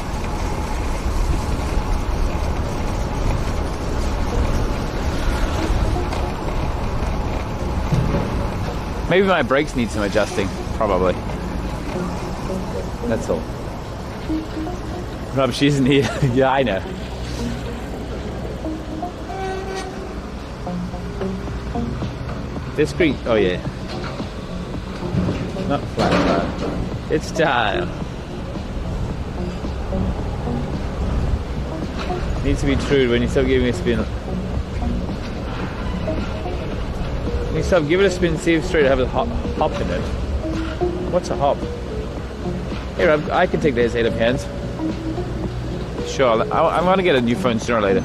Maybe my brakes need some adjusting, probably. That's all. Rob, she isn't here. Yeah, I know. Discreet, oh yeah. Not flat, it's time. Needs to be true when you stop giving it a spin. When you stop, give it a spin, see if straight have a hop in it. What's a hop? Here, I can take this 8 of hands. Sure, I'm gonna get a new phone sooner or later.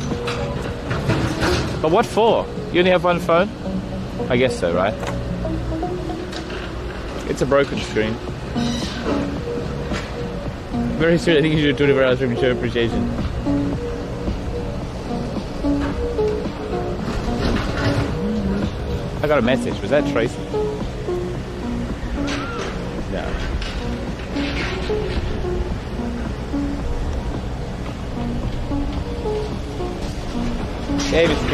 But what for? You only have one phone? I guess so, right? It's a broken screen. Very soon, I think you should do 24 hours stream to show appreciation. I got a message. Was that Tracy? No. Hey, Mr. Q.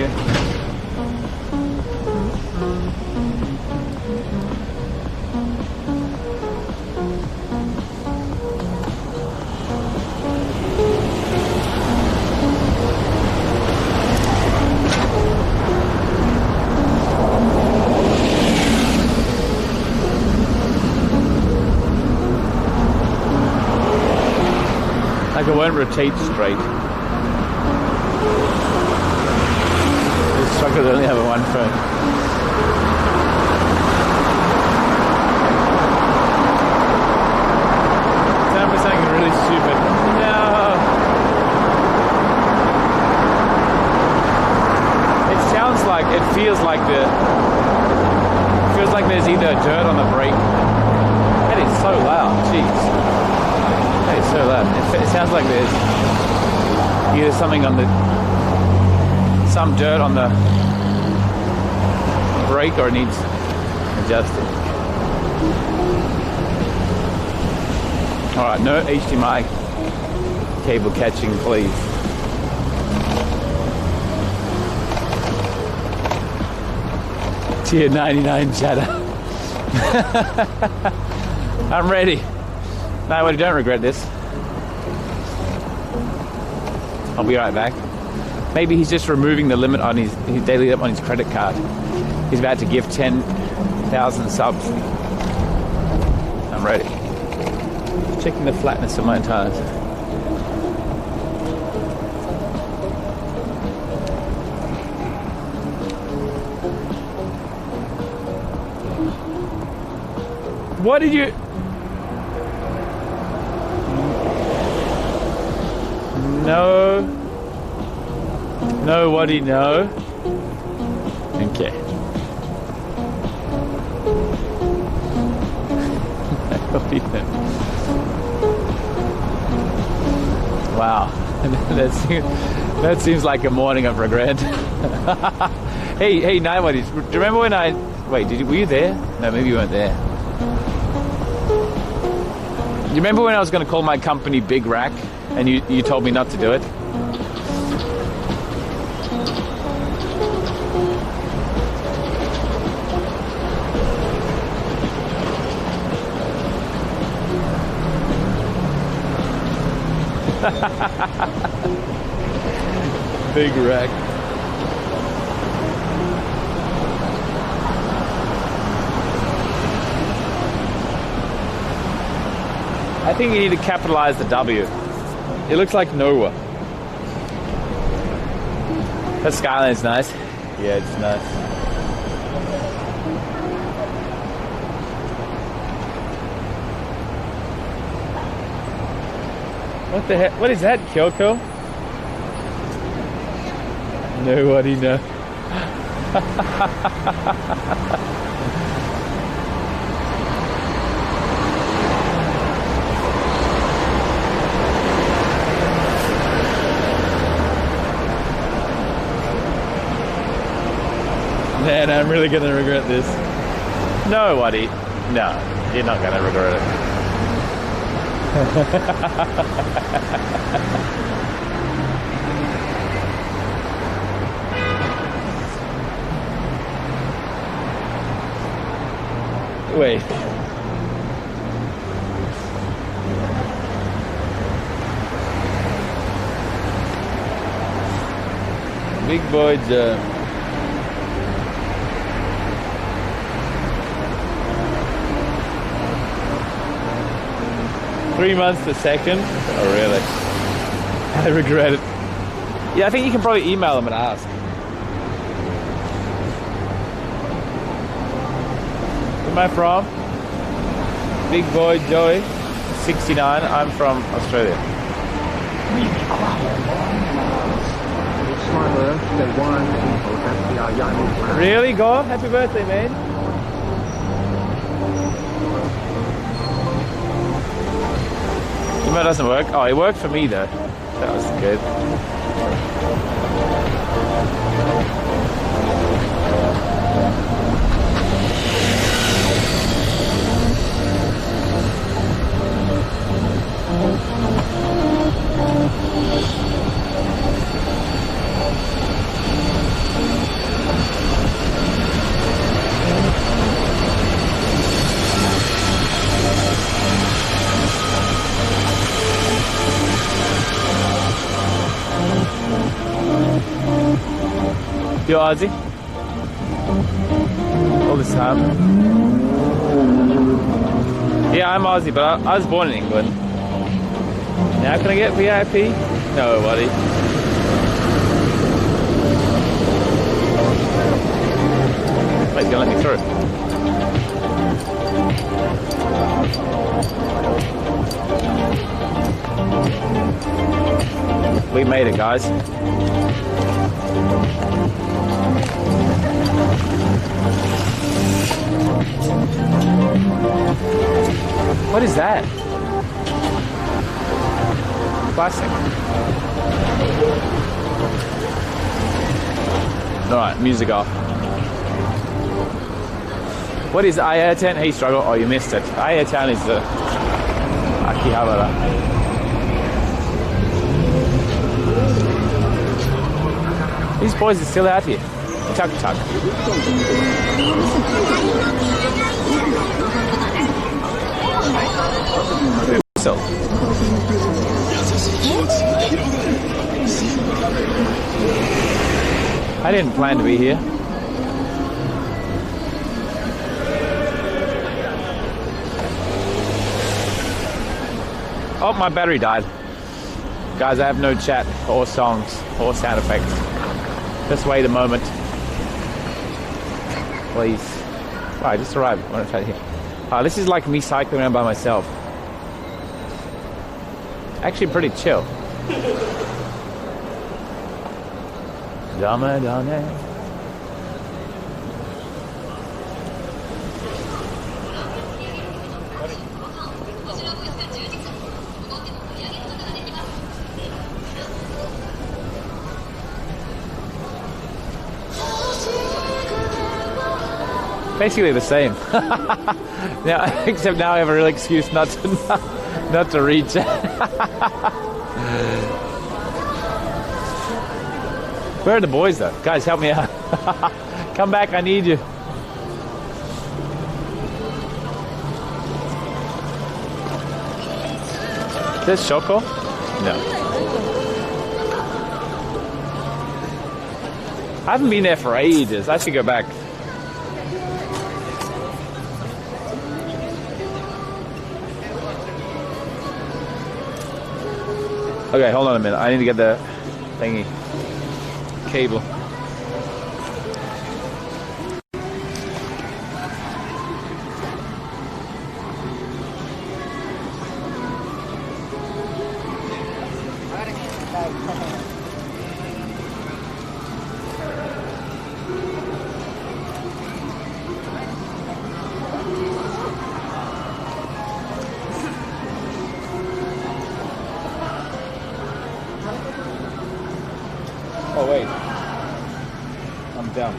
Like it won't rotate straight. This truck will only have one phone. Time for something really stupid. No. It sounds like, it feels like there's either dirt on the brake. That is so loud, jeez. That is so loud. It sounds like there's either something on some dirt on the brake or it needs adjusting. Alright, no HDMI cable catching, please. Tier 99 chatter. I'm ready. No, well, don't regret this. I'll be right back. Maybe he's just removing the limit on his daily limit on his credit card. He's about to give 10,000 subs. I'm ready. Checking the flatness of my tires. What did you... No. No, what do you know? Okay. What do you know? Wow. That seems like a morning of regret. Hey, Nightbodies, do you remember when I... Wait, were you there? No, maybe you weren't there. You remember when I was going to call my company Big Rack and you told me not to do it? Big Rack. I think you need to capitalize the W. It looks like Noah. That skyline's nice. Yeah, it's nice. What the heck? What is that, Kyoko? Nobody knows. Man, I'm really gonna regret this. Nobody. No, you're not gonna regret it. Wait. Big boy jump. Three months to second? Oh, really? I regret it. Yeah, I think you can probably email them and ask. Where am I from? Big boy Joey, 69. I'm from Australia. It's my birthday. Why people have the young man? Really, God? Happy birthday, man. Email doesn't work. Oh, it worked for me though. That was good. You're Aussie? All this time? Yeah, I'm Aussie, but I was born in England. Now can I get VIP? No, buddy. Wait, don't let me through. We made it, guys. What is that? Classic. Alright, music off. What is Ayatan? Hey, struggle. Oh, you missed it. Ayatan is the Akihabara. These boys are still out here. Tuk tuk. So. I didn't plan to be here. Oh, my battery died. Guys, I have no chat or songs or sound effects. Just wait a moment. Please. Oh, I just arrived. I want to try here. This is like me cycling around by myself. Actually pretty chill. Dame, dame. Basically the same. Now, except now I have a real excuse not to read chat. Where are the boys though? Guys, help me out. Come back, I need you. Is this Shoko? No. I haven't been there for ages. I should go back. Okay, hold on a minute. I need to get the thingy. Cable. Oh wait, I'm dumb.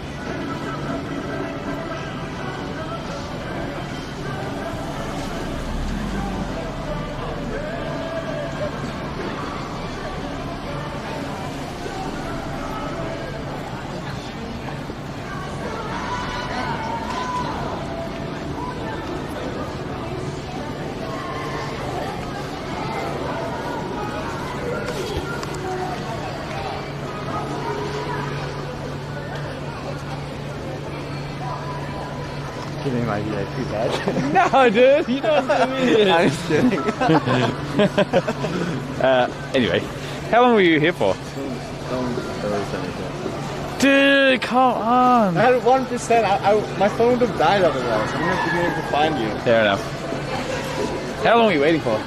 Give me my VIP badge. No, dude, you don't do me. I'm just kidding. Anyway, how long were you here for? Dude, come on. I had 1%. My phone would have died otherwise. I'm going to be able to find you. Fair enough. How long were you waiting for?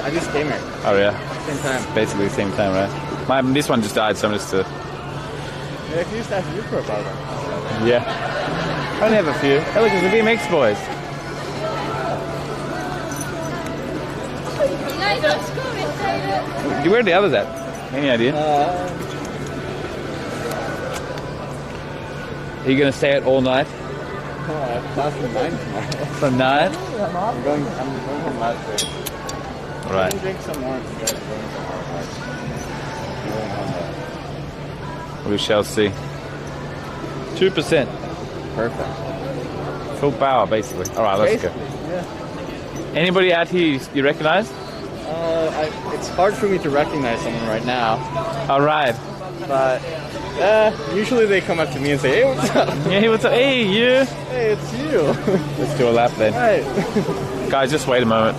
I just came here. Oh yeah. Same time. Basically the same time, right? This one just died, so I'm just Yeah, if you used to have you for about that. Yeah. I only have a few. Hey, look, there's the BMX boys. Where are the others at? Any idea? Are you going to stay out all night? I have class from 9 tomorrow. From 9? I'm going home last day. Right. I'm going to drink some more instead of going somewhere. We shall see. 2%. Perfect. Full power, basically. All right, let's go. Yeah. Anybody out here you recognize? It's hard for me to recognize someone right now. All right. But usually they come up to me and say, "Hey, what's up?" Yeah, hey, what's up? Hey, you. Hey, it's you. Let's do a lap then. Right. Guys, just wait a moment.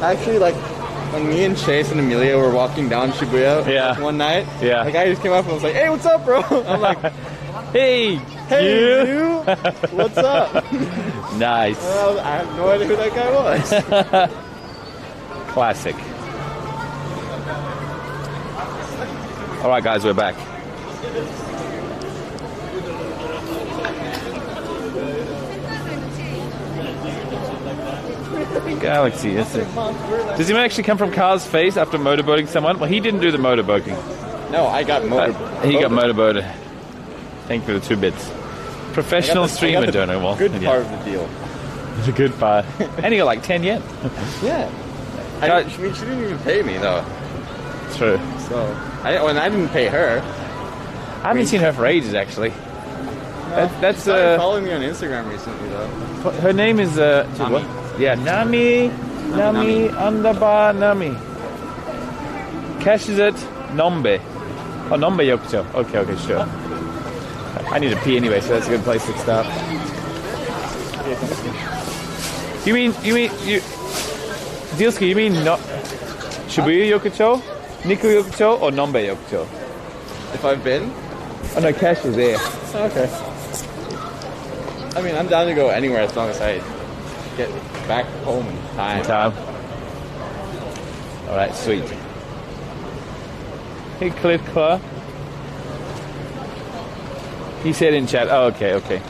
Actually, like when me and Chase and Amelia were walking down Shibuya one night, the guy just came up and was like, "Hey, what's up, bro?" I'm like, Hey, you. What's up? Nice. Well, I have no idea who that guy was. Classic. All right, guys, we're back. Galaxy, is it? Does he actually come from Car's face after motorboating someone? Well, he didn't do the motorboating. No, I got motorboated. He got motorboated. Thank you for the 2 bits. Professional streamer donor. Well, good part of the deal. It's a good part. And he got like 10 yen. Yeah. She didn't even pay me though. True. So, I didn't pay her. I haven't seen her for ages, actually. That's started following me on Instagram recently though. Her name is Nami. Yeah, Nami underbar Nami. Cash is at Nombe. Oh, Nombe Yokucho. Okay, sure. I need to pee anyway, so that's a good place to start. You mean, Dielski, you mean not Shibuya Yokocho, Niku Yokocho, or Nombe Yokocho? If I've been? Oh no, Cash is there. Okay. I mean, I'm down to go anywhere as long as I get back home in time. All right, sweet. Hey, Cliff Clark. He said in chat. Oh, okay.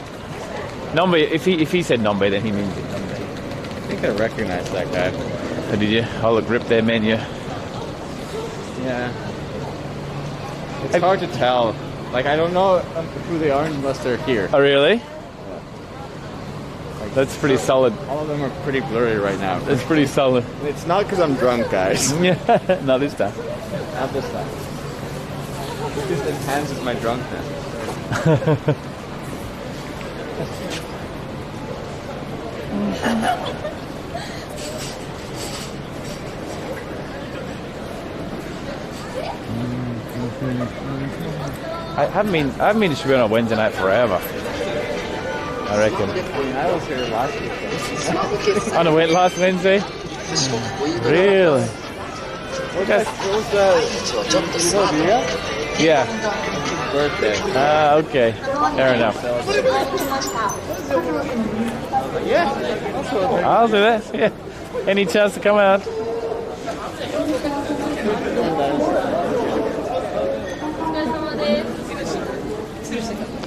Nombe. If he said Nombe, then he means it. I think I recognize that guy. Oh, did you? Oh, look, rip their menu. Yeah. It's hard to tell. Like, I don't know who they are unless they're here. Oh, really? Yeah. Like, that's pretty solid. All of them are pretty blurry right now. That's pretty solid. It's not because I'm drunk, guys. Yeah, not this time. Not this time. It just enhances my drunkenness. I haven't been to Shibuya on a Wednesday night forever. I reckon. I was here last week. On a last Wednesday? Really? What was that? Yeah. Birthday. Okay. Fair enough. Yeah. I'll do that. Yeah. Any chance to come out?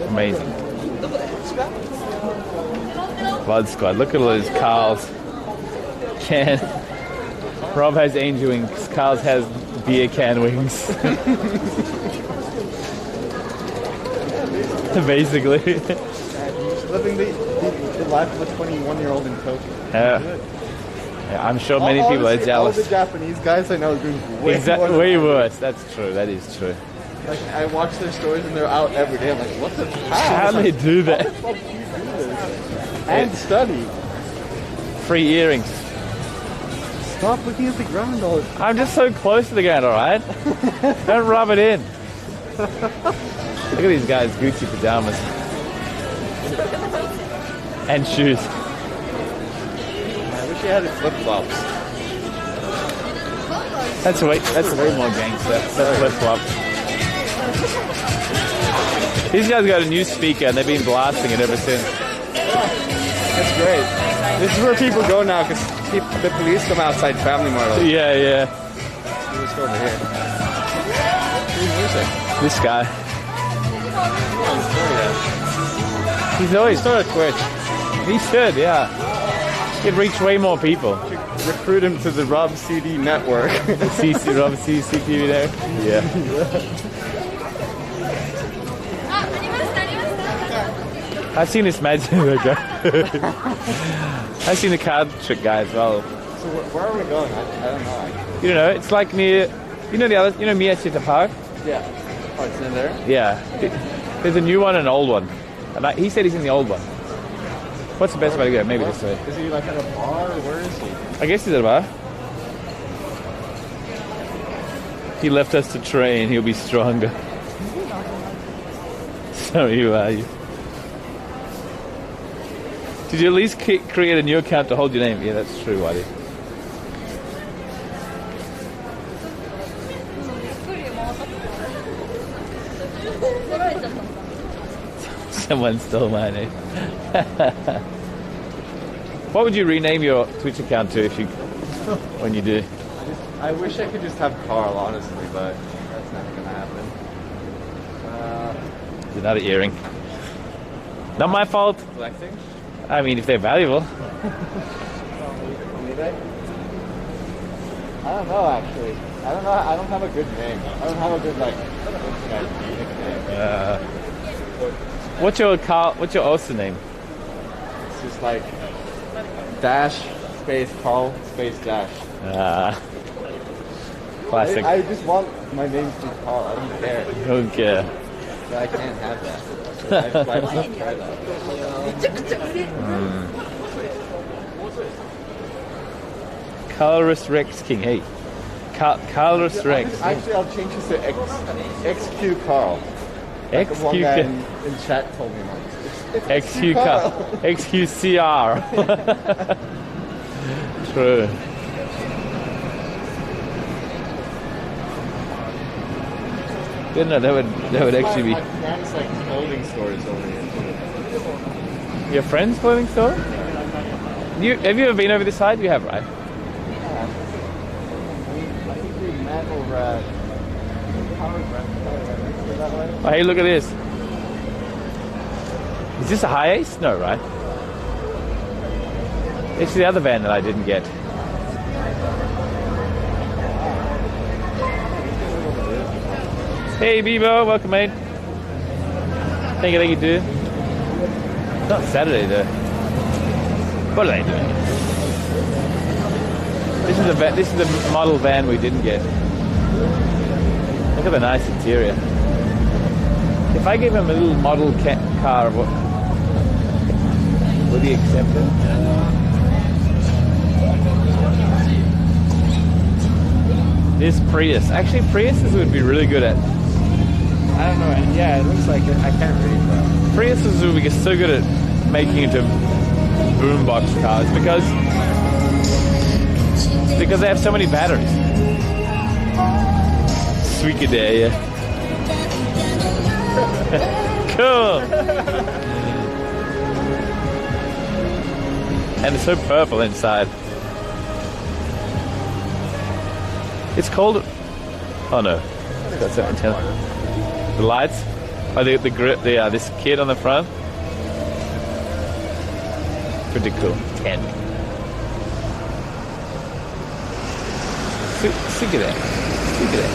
Amazing. Blood Squad. Look at all those Carls. Can. Rob has angel wings. Carl's has beer can wings. Basically. Living the life of a 21-year-old in Tokyo. Yeah, I'm sure many people are jealous. All the Japanese guys I know are doing way worse. That's true. That is true. Like, I watch their stories and they're out every day. I'm like, what the How do they do that? How the fuck do you do this? And study. Free earrings. Stop looking at the ground all the time. I'm just so close to the ground, alright? Don't rub it in. Look at these guys, Gucci pajamas. And shoes. I wish you had flip-flops. That's way more gangster. That's flip-flops. These guys got a new speaker and they've been blasting it ever since. That's great. This is where people go now because the police come outside Family Mart. Yeah. Let's go over here. Who's music? This guy. He's always started Twitch. He should, yeah. He'd reach way more people. Recruit him to the Rob CD network. Rob CCTV there? Yeah. I've seen this magic guy. I've seen the card trick guy as well. So where are we going? I don't know. You don't know, it's like near, Miyashita Park? Yeah. Oh, it's in there? Yeah. There's a new one and an old one. And he said he's in the old one. What's the best way to go? Maybe this way. Is he like at a bar or where is he? I guess he's at a bar. He left us to train, he'll be stronger. So who are you? Did you at least create a new account to hold your name? Yeah, that's true, Waddy. Someone stole my name. What would you rename your Twitch account to when you do? I wish I could just have Carl, honestly, but that's not gonna happen. It's another earring. Not my fault. Collecting? I mean, if they're valuable. Maybe? I don't know, actually. I don't know. I don't have a good name. I don't have a good nickname. What's your Oster name? It's just like dash space Carl space dash. Classic. I just want my name to be Carl. I don't care. You don't care. But I can't have that. I want to try that. Colorus Rex King. Hey. Colorus Rex. Actually, I'll change this to XQ Carl. Like one guy in chat told me once. XQCR. True. Didn't know that would actually be. My friend's like clothing stores over here. Your friend's clothing store? Have you ever been over this side? You have, right? I think we met over at Howard that way. Oh, hey, look at this. Is this a high ace? No, right? It's the other van that I didn't get. Hey, Bebo, welcome, mate. Thank you, dude. It's not Saturday, though. What are they doing? This is the model van we didn't get. Look at the nice interior. If I gave him a little model car, would he accept it? This Prius. Actually, Priuses would be really good at. I don't know. Yeah, it looks like it. I can't read that. Priuses would be so good at making into boombox cars because they have so many batteries. Sweet day, yeah. Cool. And it's so purple inside. It's cold. Oh no, it's got some antenna. The lights. Oh, the grip. This kid on the front. Pretty cool. 10. Look at that. Look at that.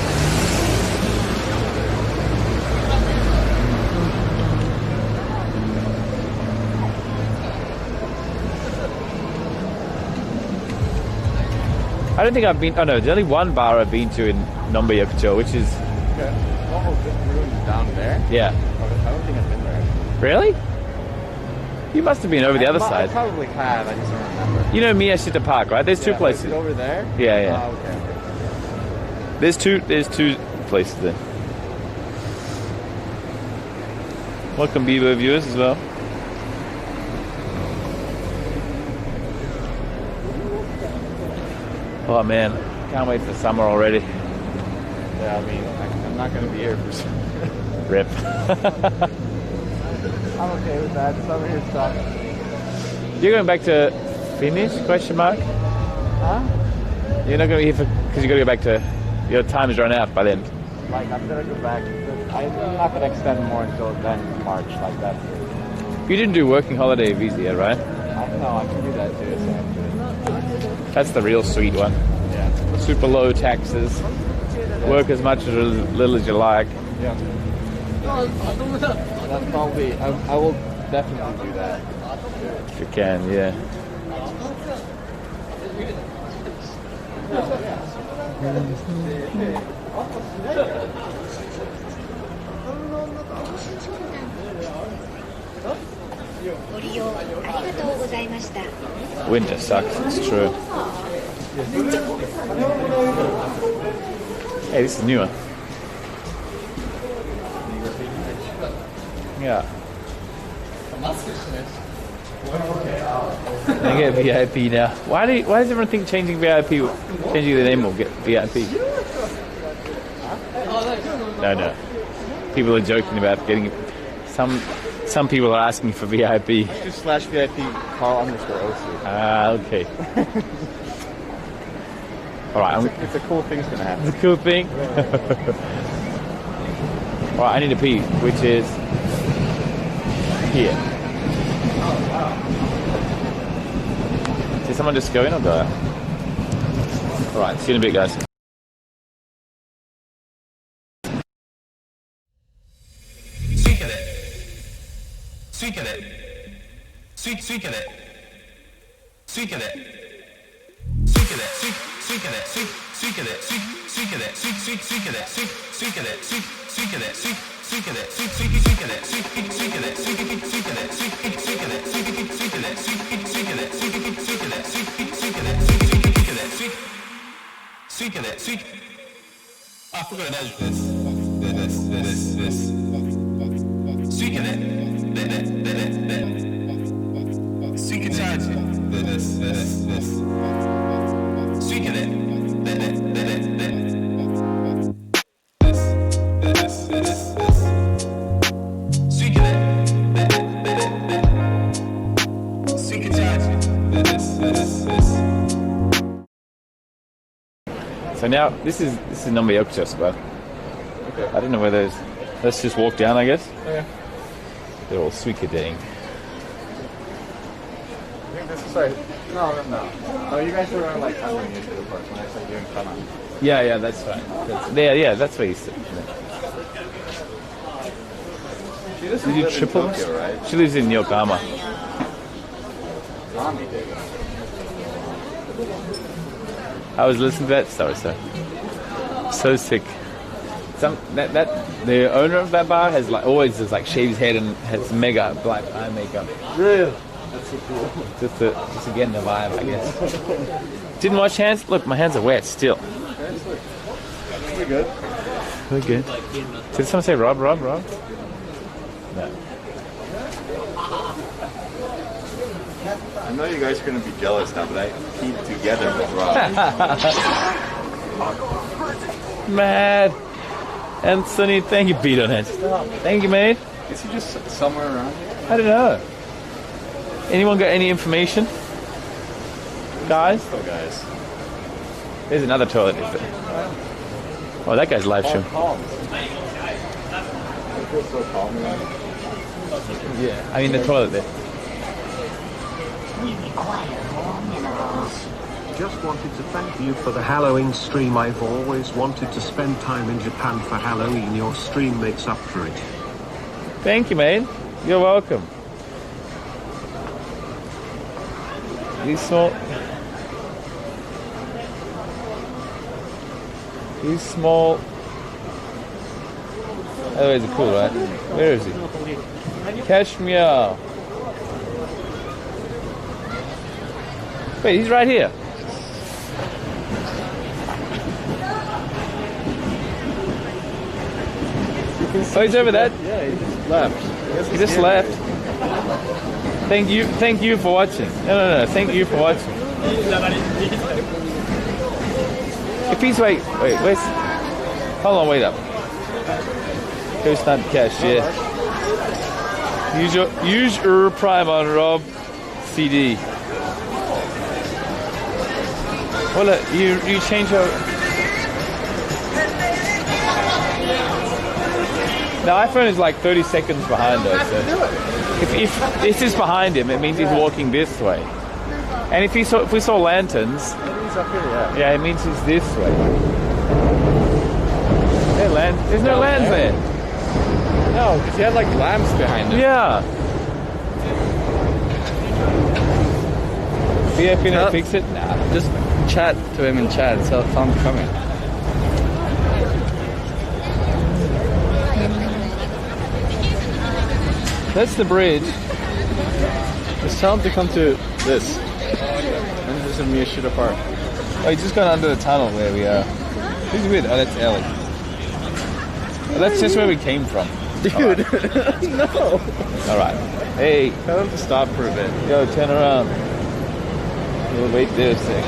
I don't think I've been. Oh no, there's only one bar I've been to in Nomba-Yokocho, which is. Okay. Oh, this room down there? Yeah. Oh, I don't think I've been there. Really? You must have been over the other side. I probably have. I just don't remember. You know Miyashita Park, right? There's two places. Is it over there? Yeah, yeah. Oh, okay. There's two places there. Welcome, Bebo viewers as well. Oh man, can't wait for summer already. Yeah, I mean, I'm not going to be here for summer. Rip. I'm okay with that. Summer here sucks. You're going back to finish? Question mark. Huh? You're not going to be here because you got to go back to. Your time is run out by then. Like I'm going to go back. I'm not going to extend more until then March, like that. You didn't do working holiday visa yet, right? No, I can do that too. So that's the real sweet one. Yeah. Super low taxes. Work as much or as little as you like. Yeah. That's probably. I will definitely do that. If you can, yeah. Winter sucks, it's true. Hey, this is newer. Yeah. I get VIP now. Why does everyone think changing the name will get VIP? No. People are joking about getting some people are asking for VIP. Just /VIP Carl_Osu. Ah, okay. Alright, it's a cool thing's gonna happen. It's a cool thing. Alright, I need to pee, which is here. Did someone just go in or go out? Alright, see you in a bit, guys. I forgot to ask this. So now this is Nambayokucho spot. Okay. I don't know where those. Let's just walk down, I guess. Yeah. They're all suikading. I think this is like no. Oh, you guys were like coming into the park when I said you're in Kana. Yeah, that's right. That's where you sit. She doesn't Did you live in triple? Tokyo, right? She lives in Yokohama. Tommy did. I was listening to that story, so sick. The owner of that bar has always shaved his head and has mega black eye makeup. Really? That's so cool. Just to get in the vibe, I guess. Didn't wash hands? Look, my hands are wet still. We're good. We're good. Did someone say Rob? No. I know you guys are gonna be jealous now, but I keep together with Rob. Mad. Anthony, thank you, beat on it. Thank you, mate. Is he just somewhere around here? I don't know. Anyone got any information? Guys? Oh, guys. There's another toilet. Oh, that guy's live stream. Calm. I feel so calm now. Yeah, I mean the toilet there. Just wanted to thank you for the Halloween stream. I've always wanted to spend time in Japan for Halloween. Your stream makes up for it. Thank you, mate. You're welcome. He's small. Otherwise, it's cool, right? Where is he? Kashmir. Wait, he's right here. Oh, he's over there. Yeah, he just left. He just left. Thank you for watching. No. Thank you for watching. If he's where's? Hold on, wait up. Go start cash, yeah. Use your Prime on Rob CD. Well, look, you change your. The iPhone is like 30 seconds behind us. So if this is behind him, it means he's walking this way. And if we saw lanterns, yeah, it means he's this way. There's no lands there. No, because he had like lamps behind him. Yeah. Be happy to fix it? Nah. Just chat to him in chat. So tell him coming. That's the bridge. Just tell him to come to this. And there's a Miyashita Park. Oh, he's just gone under the tunnel where we are. Who's with? Oh, that's Ellie. Oh, that's just where we came from. Dude, right. No. Alright. Hey. Tell him to stop for a bit. Yo, turn around. We'll wait there a sec.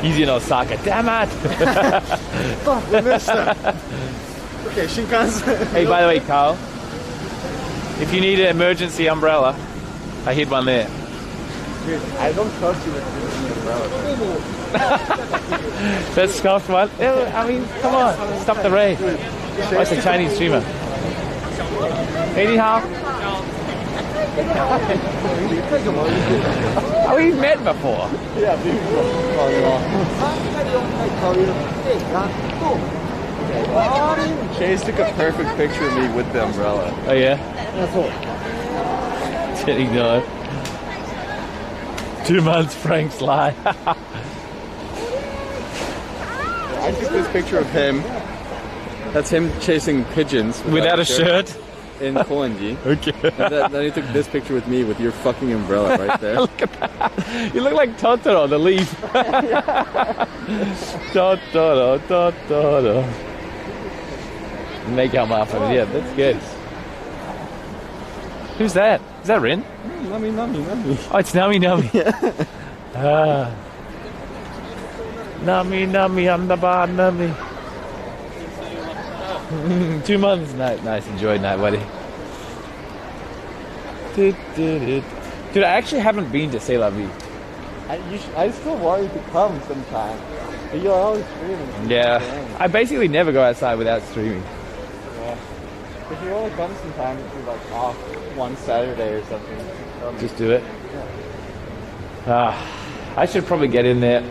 He's in Osaka. Damn it! Fuck, we missed that. Okay, Shinkansen. Hey, by the way, Carl, if you need an emergency umbrella, I hid one there. Dude, I don't trust you with the umbrella. That's scuffed one. I mean, come on, stop the rain. Oh, it's a Chinese streamer. Hey, ni hao. Oh, we've met before. Yeah, Chase took a perfect picture of me with the umbrella. Oh yeah? Getting done. 2 months Frank's lie. I took this picture of him. That's him chasing pigeons without a shirt. in Koenji. Okay. And then he took this picture with me with your fucking umbrella right there. Look at that. You look like Totoro, the leaf. Totoro, Totoro. Make out muffins. Yeah, that's good. Who's that? Is that Rin? Nami. Oh, it's Nami. Nami on the bar, Nami. 2 months. Nice. Enjoyed that, buddy. Dude, I actually haven't been to C'est La Vie. I still want you to come sometime. But you're always streaming. Yeah. I basically never go outside without streaming. Yeah. If you want to come sometime, if you're like off one Saturday or something. Just do it. Yeah. I should probably get in there.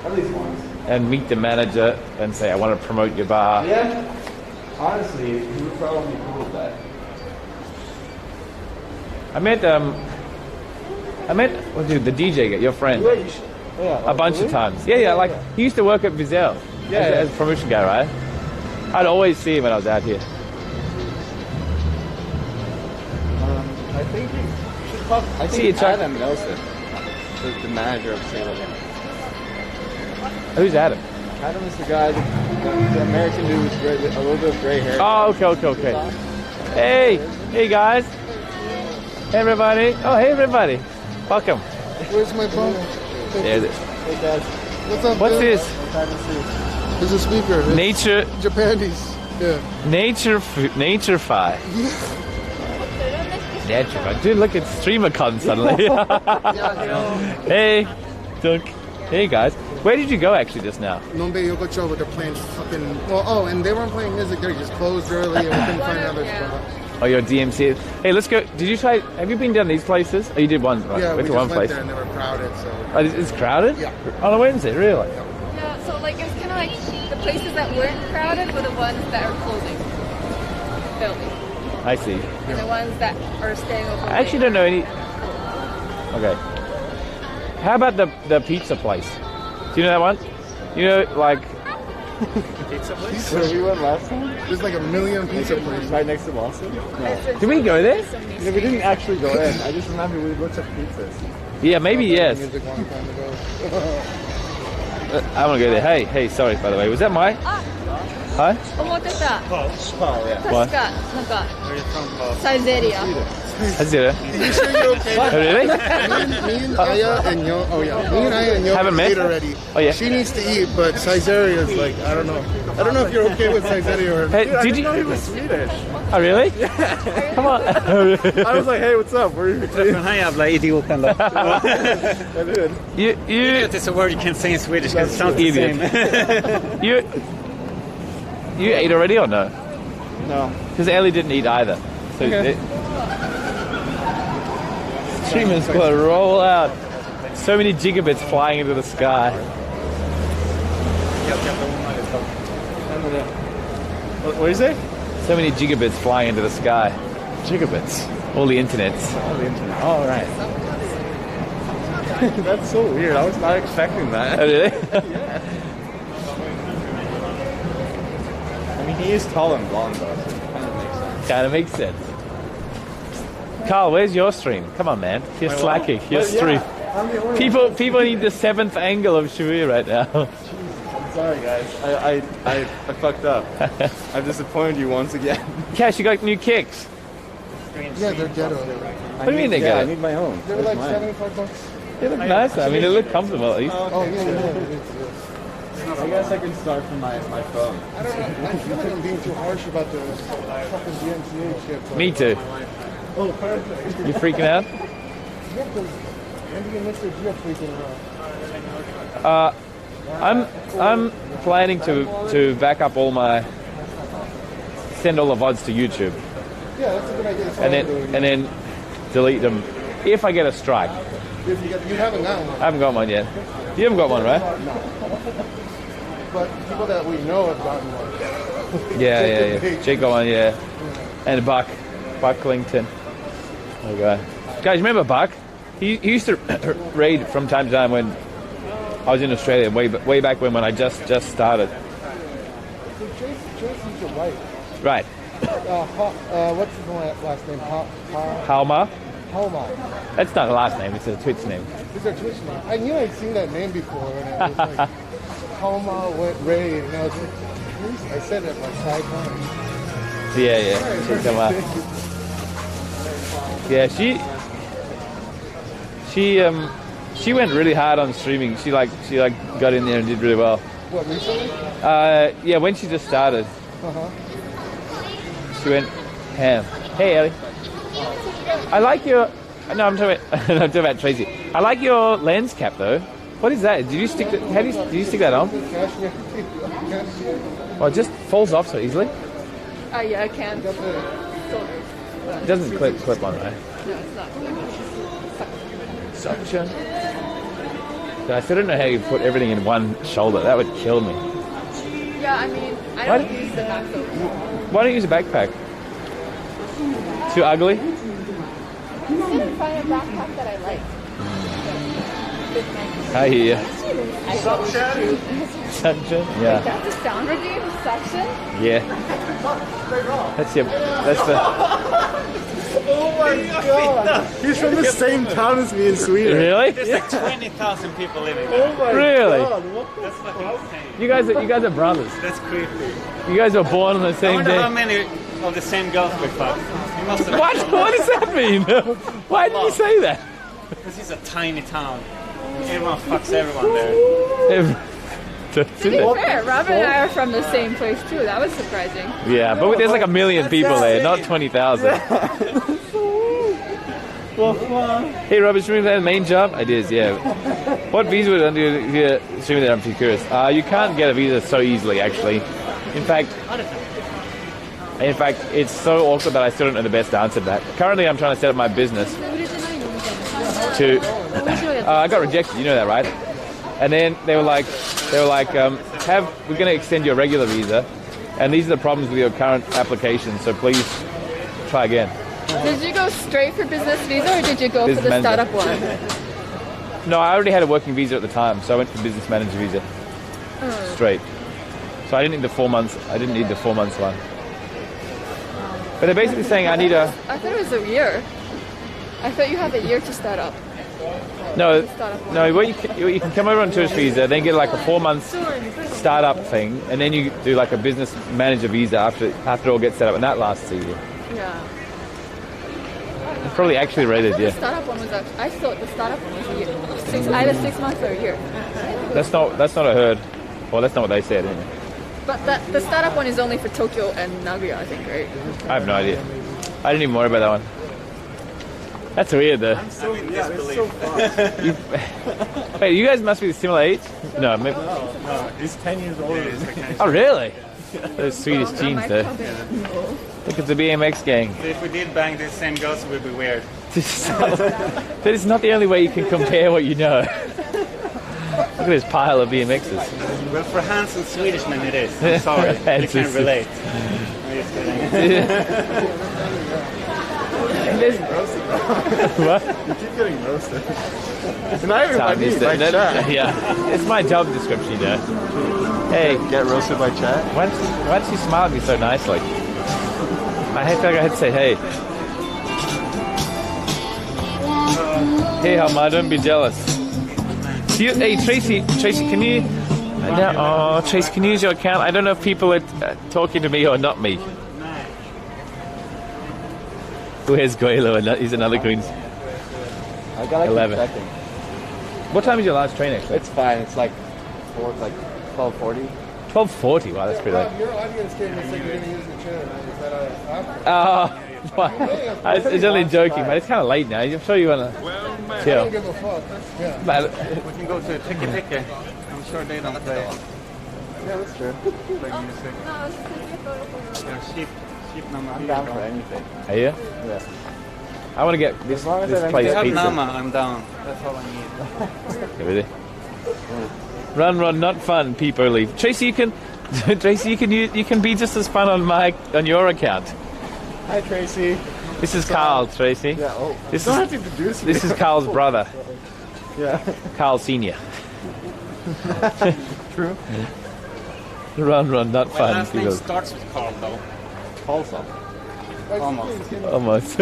At least once. And meet the manager and say, I want to promote your bar. Yeah. Honestly, you would probably be cool with that. I met well, dude, the DJ guy, your friend. Yeah, you should. Yeah, a bunch of times. Yeah, like he used to work at Vizel. As a promotion guy, right? I'd always see him when I was out here. I think you should talk. I think Adam knows it. The manager of Sailor. Who's Adam? Adam is the guy, the American dude with a little bit of gray hair. Oh, okay. Hey guys. Hey everybody. Oh, hey everybody. Welcome. Where's my phone? There it is. Hey guys. What's up? What's dude? this? This is a speaker. It's Nature. Japanese. Yeah. Nature-fi. Nature-fi. Dude, look at StreamerCon suddenly. Hey. Hey guys. Where did you go actually just now? Nombe Yokocho, but they're playing fucking... Well, and they weren't playing music. They just closed early and we couldn't find another spot. Oh, your DMC. Hey, let's go. Did you try... Have you been down these places? Oh, you did one, right? Yeah, we to just one went place. there and they were crowded, so... Oh, it's crowded? Yeah. On a Wednesday, really? Yeah, so like it's kind of like the places that weren't crowded were the ones that are closing early. I see. And the ones that are staying open. I actually don't know any... Okay. How about the pizza place? Do you know that one? You know, like... Pizza place? Where we went last time? There's like a million pizza places. Right next to Boston? No. Did we go there? No, we didn't actually go in. I just remember we looked at pizzas. Yeah, maybe yes. Music one time ago. I want to go there. Hey, sorry, by the way. Was that my... Hi? 思ってた。確 What? かなんかサイゼリア。That's it. You sure you're okay? Oh, really? Me and Aya and Yo. Oh yeah. Me and Aya and Yo Haven't met? ate already. Oh yeah. She needs to eat, but Caesarea is like, I don't know. I don't know if you're okay with Caesarea or... Hey, Dude, I did didn't you... know he was Swedish. Oh, really? Come on. I was like, hey, what's up? Where are you? Den här jävla idioten då. I did. You It's a word you can't say in Swedish because it sounds the idiot. same. You ate already or no? No. Because Ellie didn't eat either. So Okay. Streamers gonna roll out. So many gigabits flying into the sky. What is it? So many gigabits flying into the sky. Gigabits. All the internets. All the internet. All right. That's so weird. I was not expecting that. Oh, really? Yeah. I mean, he is tall and blonde, though, so it kind of makes sense. Kind of makes sense. Carl, where's your stream? Come on, man. You're slacking. Your stream. People need the 7th angle of Shibuya right now. I'm sorry, guys. I fucked up. I've disappointed you once again. Cash, you got new kicks. Yeah, they're ghetto. What do you mean they're ghetto? I need my own. They were like Where's mine? $75. They look nice. I mean, they look comfortable at least. Oh, yeah. I guess I can start from my phone. I don't know. I feel like I'm being too harsh about the fucking DMCA shit. But... Me too. Oh, perfect. You freaking out? Yeah, because Andy and Mr. G are freaking out. I'm planning to back up all my... Send all the VODs to YouTube. Yeah, that's a good idea. That's what And I'm doing. then delete them if I get a strike. You haven't gotten one. I haven't got one yet. You haven't got one, right? No. But people that we know have gotten one. Yeah. Jake got one, yeah. And Buck Clinton. Okay. Guys, remember Buck? He used to raid from time to time when I was in Australia, way back when I just started. So Jason's your right. Right. What's his last name? Halma? Halma. That's not a last name, it's a Twitch name. It's a Twitch name. I knew I'd seen that name before, and I was like, Halma went Ray, and I was like, I said it like 5 times. Yeah. She's come up. Yeah, she went really hard on streaming. She got in there and did really well. What, recently? Yeah, when she just started. She went ham. Hey, Ellie. I like your. No, I'm talking about Tracy. I like your lens cap though. What is that? Did you stick? Did you stick that on? Well, it just falls off so easily. Yeah, I can. It doesn't clip on, right? No, it's not. Suction. I still don't know how you put everything in one shoulder. That would kill me. Yeah, I mean, I don't use the back though. Why don't you use a backpack? Too ugly? I couldn't find a backpack that I like. I hear you. Suction? Suction? Wait, Yeah. that's the sound regime? Suction? Yeah. That's the. Oh my god! He's from the same town as me in Sweden. Really? There's like 20,000 people living Oh there. my Really? god! What the That's fucking insane. You guys are brothers. That's creepy. You guys were born on the I same wonder how day. many of the same girls we fucked. He must have. What? What does that mean? Why did you say that? Because it's a tiny town. Everyone fucks everyone there. To be fair, Robin and I are from the same place too. That was surprising. Yeah, but there's like 1 million people there, not 20,000. Hey, Robert, streaming there the main job? It is, yeah. What visa would I do if you're streaming there? I'm too curious. You can't get a visa so easily, actually. In fact, it's so awkward that I still don't know the best answer to that. Currently, I'm trying to set up my business I got rejected, you know that, right? And then they were like, we're going to extend your regular visa, and these are the problems with your current application, so please try again. Did you go straight for business visa or did you go for the startup one? No, I already had a working visa at the time, so I went for business manager visa. Straight. So I didn't need the 4 months. I didn't need the 4 months one. But they're basically saying I need a. I thought it was a year. I thought you have a year to start up. No. Well, you can come over on tourist visa, then get like a 4 month startup thing, and then you do like a business manager visa after it all gets set up, and that lasts a year. Yeah. It's probably actually rated, yeah. The startup one was I thought the startup one was a year. Either 6 months or a year. That's not what I heard. Well, that's not what they said, anyway. But the startup one is only for Tokyo and Nagoya, I think, right? I have no idea. I didn't even worry about that one. That's weird, though. I'm so in disbelief. Wait, you guys must be the similar age? No, maybe. No, he's 10 years older than me. Oh, really? Those Swedish genes, though. Look at the BMX gang. If we did bang the same girls, it would be weird. That is not the only way you can compare what you know. Look at this pile of BMXs. Well, for handsome Swedish men it is. I'm sorry, you can't relate. I'm just kidding. What? You keep getting roasted. It's not even by me, by chat. Yeah, it's my job description, you know. Hey, get roasted by chat? Why don't you smile at me so nicely? I feel like I had to say hey. Hey, Halma, don't be jealous. Hey, Tracy, can you? Tracy, can you use your account? I don't know if people are talking to me or not me. Where's Goelo? He's another Queens. I got like 11. What time is your last train actually? It's fine. It's like 12:40. 12:40. Wow, that's pretty late. Your audience came and said you're going to use the chat. Is that I was only joking, but it's kind of late now. I'm sure you want to I chill. don't give a fuck. Yeah. But, We can go to Tiki Tiki. I'm sure they don't play. Yeah, that's true. Play music. Yeah, sheep Nama. I'm down for anything. are you? Yeah. I want to get this long as this I don't place If you have pizza. Nama, I'm down. That's all I need. Yeah, really? Run, not fun. Peep early. Tracy, you can be just as fun on your account. Hi, Tracy. This is Carl, Tracy. Yeah. Oh. This You don't is have to introduce me. this is Carl's brother, Yeah. Carl Senior. True. Run, not My fun. last name People. starts with Carl, though. Karlsson. Almost.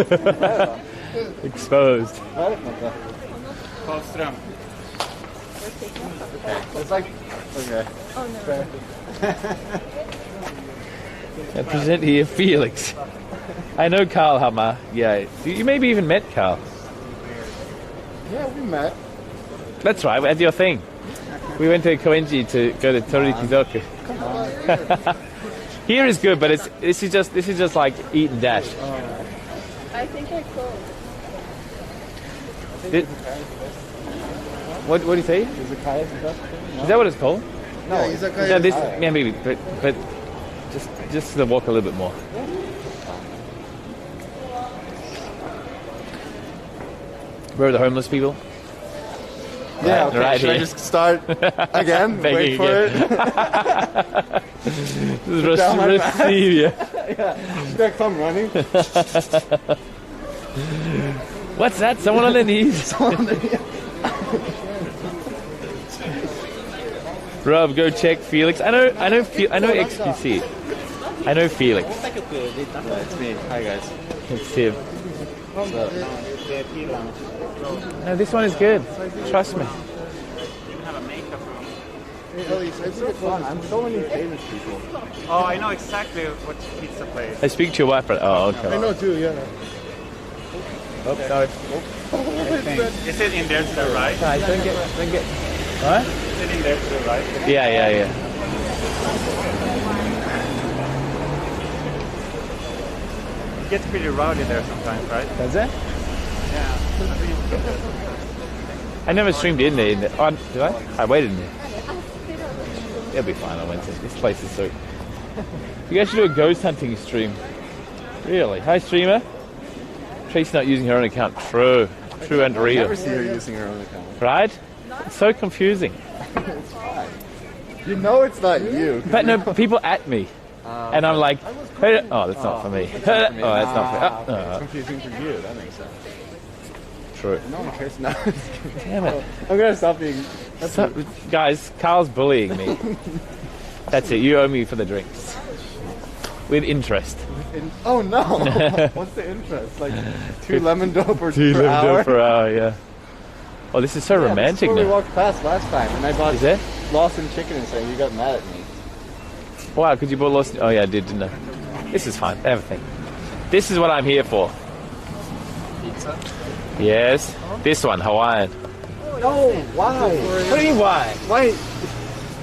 Exposed. Karlström. It's like, okay. Oh no. I present here Felix. I know Carl Hammer. Yeah. You maybe even met Carl. Yeah, we met. That's right, at your thing. We went to Koenji to go to Torikizoku. Come on. Here is good, but this is just like eat and dash. I think I closed. What do you say? Izakaya is Is that what it's called? No, izakaya. No, this, yeah, maybe, but just to walk a little bit more. Where are the homeless people? Yeah, okay. Right Should here. I just start again? Wait for it. Receive you. Yeah. Should I come running? What's that? Someone on their knees? Rob, go check Felix. I know XQC. I know Felix. Yeah, it's me. Hi guys. It's him. No, this one is good. Trust me. I'm so many famous people. Oh, I know exactly what pizza place. I speak to your wife, but oh, okay. I know too, yeah. Oh, sorry. Is it in there to the right? Right, don't get. What? Is it in there to the right? Yeah. It gets pretty rowdy there sometimes, right? Does it? Yeah. I never streamed in there. Oh, did I? I waited in there. It'll be fine on Wednesday. This place is so... You guys should do a ghost hunting stream. Really? Hi, streamer. Tracy's not using her own account. True and I real. never see her using her own account. Right? It's so confusing. It's fine. You know it's not you. But no, people at me. And I'm like, hey, oh, that's not for me. Oh, that's not for me. It's confusing for you. That makes sense. True. No one cares now. Damn it. I'm gonna stop being. Guys, Carl's bullying me. That's it. You owe me for the drinks. With interest. Oh no! What's the interest? Like 2 lemon dope or 2 per lemon hour? dope per hour, yeah. Oh, this is so romantic This is where we now. walked past last time, and I bought Is it? Lawson chicken and saying you got mad at me. Wow, because you bought Lost. Oh yeah, I did, didn't I? This is fine. Everything. This is what I'm here for. Pizza? Yes. This one, Hawaiian. No, why? What do you mean why? Why?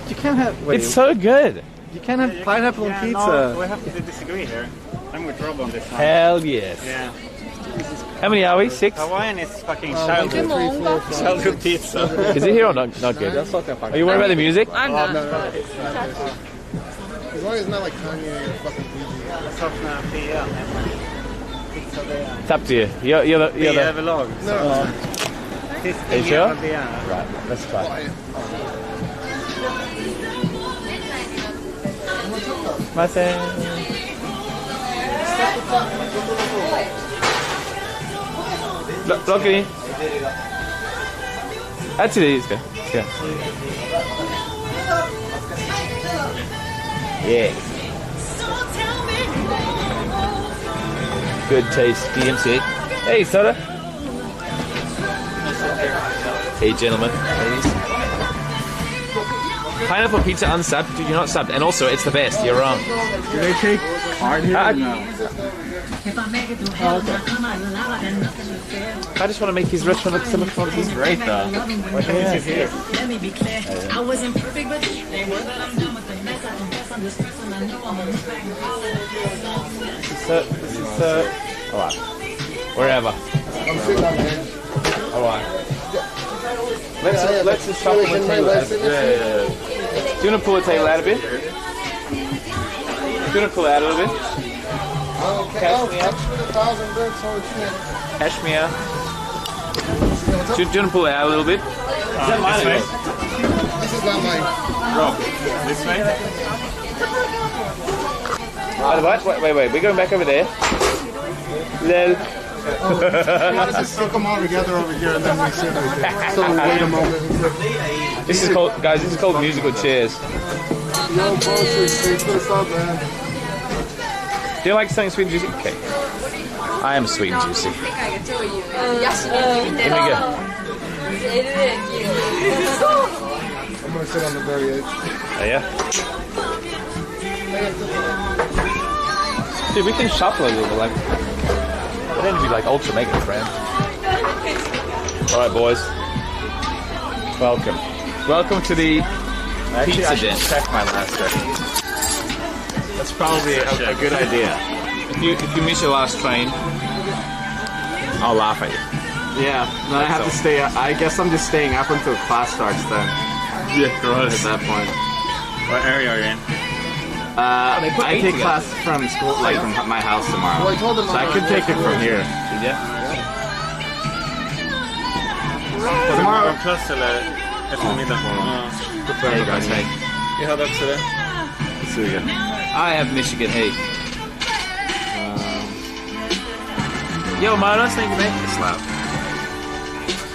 You can't have. Wait, It's so good. You can't have pineapple on pizza. No, we have to disagree here. I'm with Rob on this one. Hell yes. Yeah. How many are we? 6? Hawaiian is fucking childhood pizza. Is it here or not good? Are you worried about the music? I'm not. No. As long as it's not like Kanye or fucking Fuji. It's up to you. You're the... överlag. No. Are you sure? Right, let's try. Look at me. Actually, it's good. Yeah. Yeah. Good taste, DMC. Hey, soda. Hey, gentlemen, ladies. Pineapple pizza unsubbed. Dude, you're not subbed. And also, it's the best. You're wrong. Do they take card here or no? I just want to make his restaurant look so much more. He's great, though. What is here? Let me be clear. I wasn't perfect, but they were that I'm done with the mess. I confess I'm distressed and I know I'm a This is alright. Wherever. I'm sitting on the edge. Alright. Let's just shuffle the table. Yeah. Do you want to pull the table out a bit? Do you want to pull it out a little bit? Cash me out. Cash me out. Do you want to pull it out a little bit? Is that mine? This is not mine. Rob, this way? Wait. We're going back over there. Lel. Let's just stick them all together over here and then we sit right there. So we wait a moment. This is called, guys, this is called musical chairs. Yo, Grocery Street, what's up, man? Do you like something sweet and juicy? Okay. I am sweet and juicy. Here we go. I'm gonna sit on the very edge. Oh, yeah? Dude, we can shuffle a little bit, like... I need to be like ultra mega friend. Alright, boys. Welcome. Welcome to the pizza den. Check my last record. That's probably a good idea. If you miss your last train, I'll laugh at you. Yeah, then I have to stay up. I guess I'm just staying up until class starts then. Yeah, gross. At that point. What area are you in? I take class from school, like from my house tomorrow. Well, I told them so I could take it from here. Did ya? Tomorrow klass eller eftermiddag? Hey guys, hey. Jag hade också det. Sugen. I have Michigan, hey. Yo, Minos, thank you, mate. It's loud.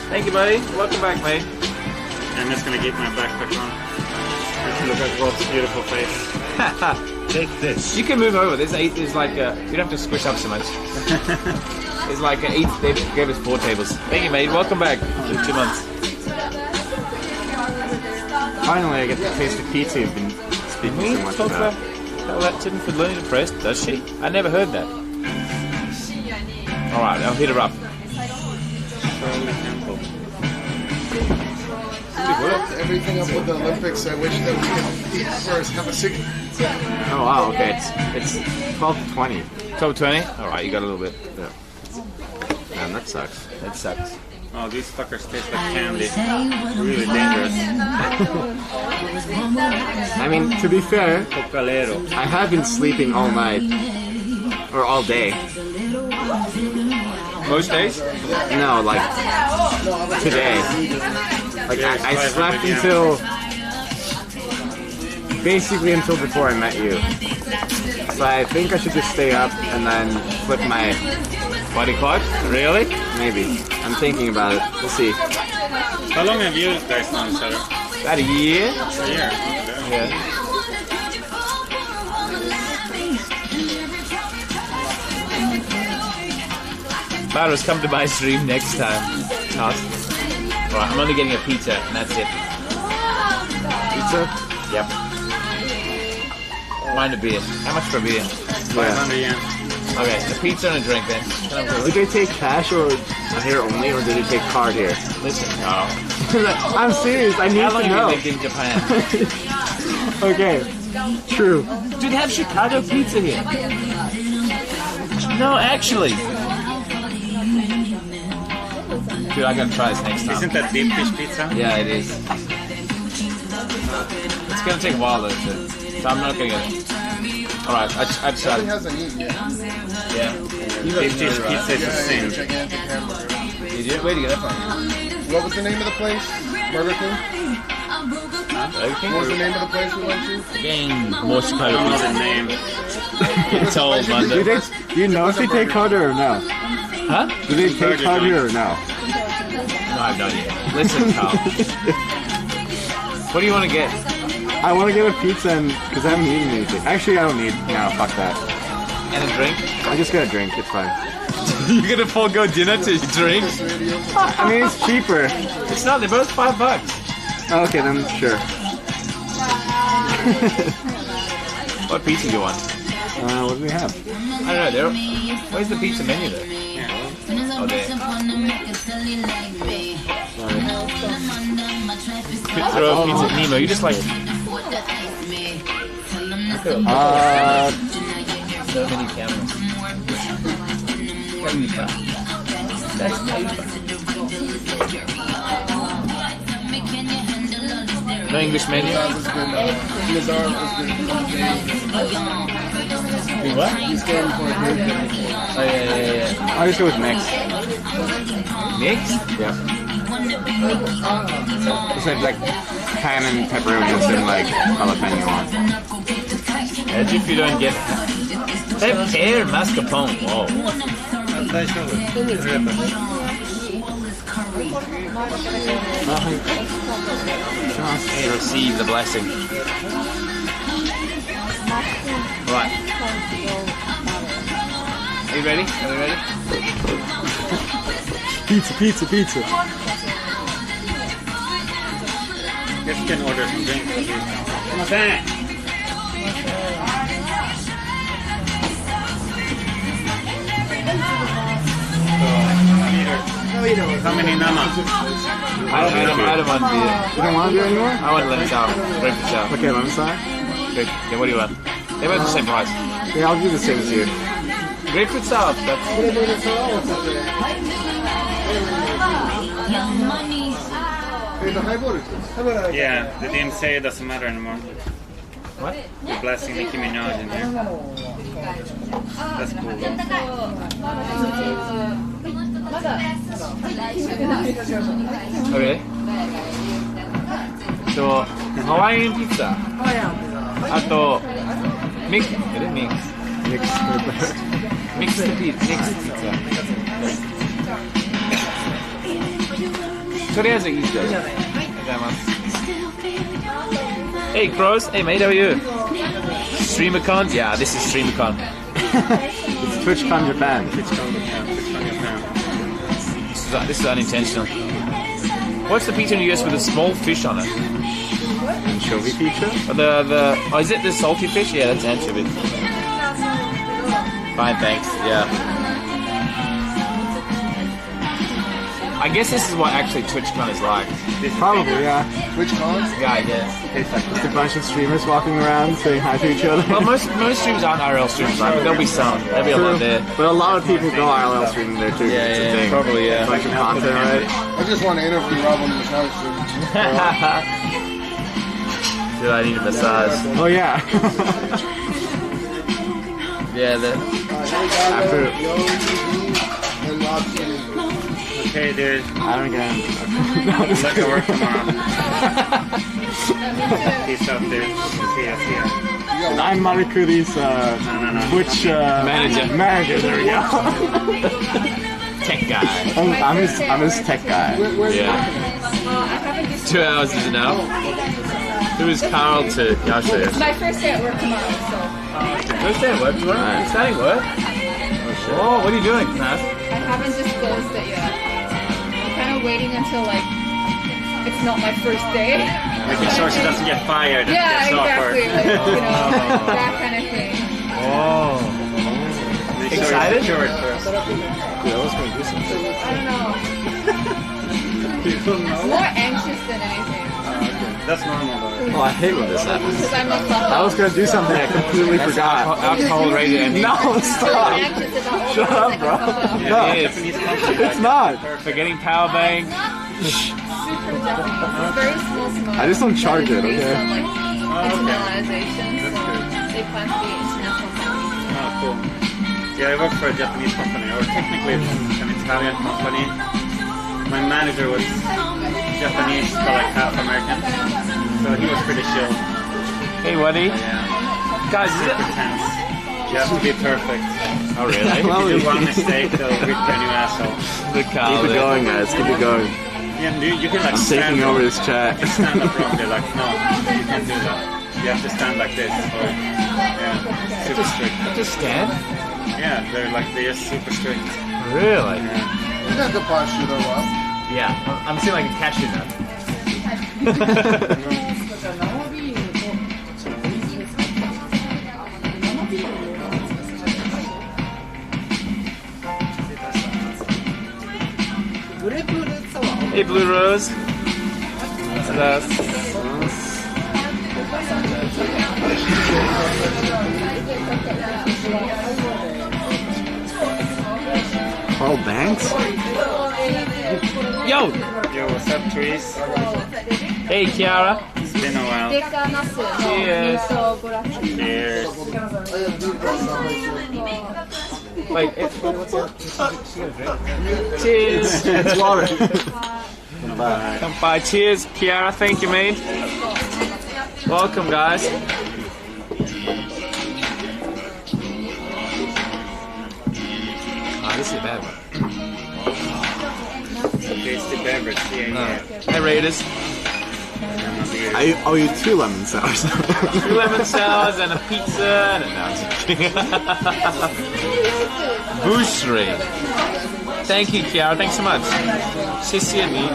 Thank you, buddy. Welcome back, mate. I'm just gonna keep my backpack on. Look at Rob's beautiful face. Take this. You can move over. There's like you don't have to squish up so much. There's like they gave us 4 tables. Thank you, mate. Welcome back. 2 months. Finally, I get to taste the pizza you've been speaking so much about. Tell that to Luna Press, does she? I never heard that. Alright, I'll hit her up. Everything up with the Olympics, I wish that we could eat first, have a cigarette. Oh wow, okay, it's 12 to 20. 12 to 20? Alright, you got a little bit. Yeah. Man, that sucks. That sucks. Oh, these fuckers taste like candy. Really dangerous. I mean, to be fair, I have been sleeping all night. Or all day. Most days? No, like today. Like I slept until basically until before I met you. So I think I should just stay up and then flip my body clock. Really? Maybe. I'm thinking about it. We'll see. How long have you guys known each other? About a year. A year. Yeah. Maros, come to my stream next time. Awesome. Right, I'm only getting a pizza, and that's it. Pizza? Yep. Mind a beer. How much for a beer? 500 yen. Okay, a pizza and a drink then. Did they take cash or here only, or did they take card here? Listen, no. I'm serious, I need How long to know. have you lived in Japan? Okay, true. Dude, they have Chicago pizza here. No, actually. Dude, I gotta try this next time. Isn't that deep dish pizza? Yeah, it is. It's gonna take a while though, so I'm not gonna get it. Alright, I tried. It hasn't eaten yet. Yeah. Deep dish pizza is a sin. Gigantic hamburger. Did you? Where'd you get that from? What was the name of the place? Burger King? Burger King? What was the name of the place we went to? Again, more Chicago I don't know pizza. the name. It's all Monday. Do you know if they take card here or no? Huh? Do they take card here or no? No, I've done it. Listen, Carl. What do you want to get? I want to get a pizza because I haven't eaten anything. Actually, I don't need. No, fuck that. And a drink? I just get a drink. It's fine. You're gonna forego dinner to drink? I mean, it's cheaper. It's not. They're both $5. Okay, then sure. What pizza do you want? What do we have? I don't know. Where's the pizza menu there? Oh, there. Throw a pizza at Nemo. You just like. So many cameras. That's no English menu? What? He's going for a good. Oh, yeah. I'll just go with mix. Mix? Yeah. Just like ham and pepperonis and like jalapeno on. As if you don't get that pear mascarpone. Whoa. Hey, receive the blessing. Right. Are you ready? Are we ready? Pizza, pizza, pizza. Guess you can order some drinks. What's that? How many nama? I don't want beer. You don't want beer anymore? I want lemon sour. Grapefruit sour. Okay, lemon sour. Grape. Yeah, what do you want? They're both the same price. Yeah, I'll do the same as you. Grapefruit sour. That's... Yeah, the DMCA doesn't matter anymore. What? You're blasting Nicki Minaj in here. That's cool though. Okay. So, Hawaiian pizza. あと、ミックスピザ。とりあえずいいですよ。ありがとうございます。Hey Crows, hey mate, how are you? StreamerCon? Yeah, this is StreamerCon. It's TwitchCon Japan. This is unintentional. What's the pizza in the US with a small fish on it? Anchovy pizza? Oh, is it the salty fish? Yeah, that's anchovy. Fine, thanks. Yeah. I guess this is what actually TwitchCon is like. Probably, yeah. TwitchCon? Yeah, I guess. Just a bunch of streamers walking around saying hi to each other. Well, most streams aren't IRL streams, right? But there'll be some. There'll be a lot there. But a lot of people go IRL streaming there too. Yeah, probably, yeah. Like some content, right? I just want to interview Rob on the massage stream. Dude, I need a massage. Oh, yeah. Yeah, Okay, dude. I don't get it. Let me work tomorrow. Peace out, dude. See ya. And I'm Marikuri's Twitch manager. There we go. Tech guy. I'm his tech guy. Yeah. 2 hours is enough. Who is Carl to? Yeah, I'll show you. It's my first day at work tomorrow, so. First day at work tomorrow? You're starting work? Oh, what are you doing, Matt? I haven't disclosed it yet. I'm kind of waiting until, like, it's not my first day. Making sure she doesn't get fired. Yeah, and exactly. Like, that kind of thing. Oh. Make Excited? Sure it's first. Yeah, I was going to do something. I don't know. More anxious than anything. That's normal though. Oh, I hate when this happens. Because I'm not I was going to do something I completely forgot. Alcohol rated. No, stop. Shut up, bro. No, it's not. Forgetting power bank. Super Japanese. Very small. I just don't charge it, okay? Internationalization. They plan to be international company. Oh, cool. Yeah, I work for a Japanese company, or technically it's an Italian company. My manager was Japanese, but like half American, so he was pretty chill. Hey, Woody. Yeah. Guys, Super tense. You have to be perfect. Oh, really? If you do one mistake, they'll rip you a new asshole. Good call. Keep it going, guys. Keep it going. Yeah, you can like I'm stand taking over up. this chat. You can stand up wrong. They're like, no, you can't do that. You have to stand like this. Or, yeah, super strict. Just stand? Yeah, they're just super strict. Really? Yeah. You got the posture though, Rob. Yeah, I'm seeing like a cashew nut. Hey, Blue Rose. That's us. Carl Banks? Yo, what's up, trees? Hey, Kiara. It's been a while. Cheers. Cheers. Wait, what's up? Cheers. It's water. Bye. Cheers, Kiara. Thank you, mate. Welcome, guys. This is a bad one. Tasty beverage, yeah. Hi, Raiders. I owe you 2 lemon sours. 2 lemon sours and a pizza and Boucherie. Thank you, Kiara. Thanks so much. Sissy and me.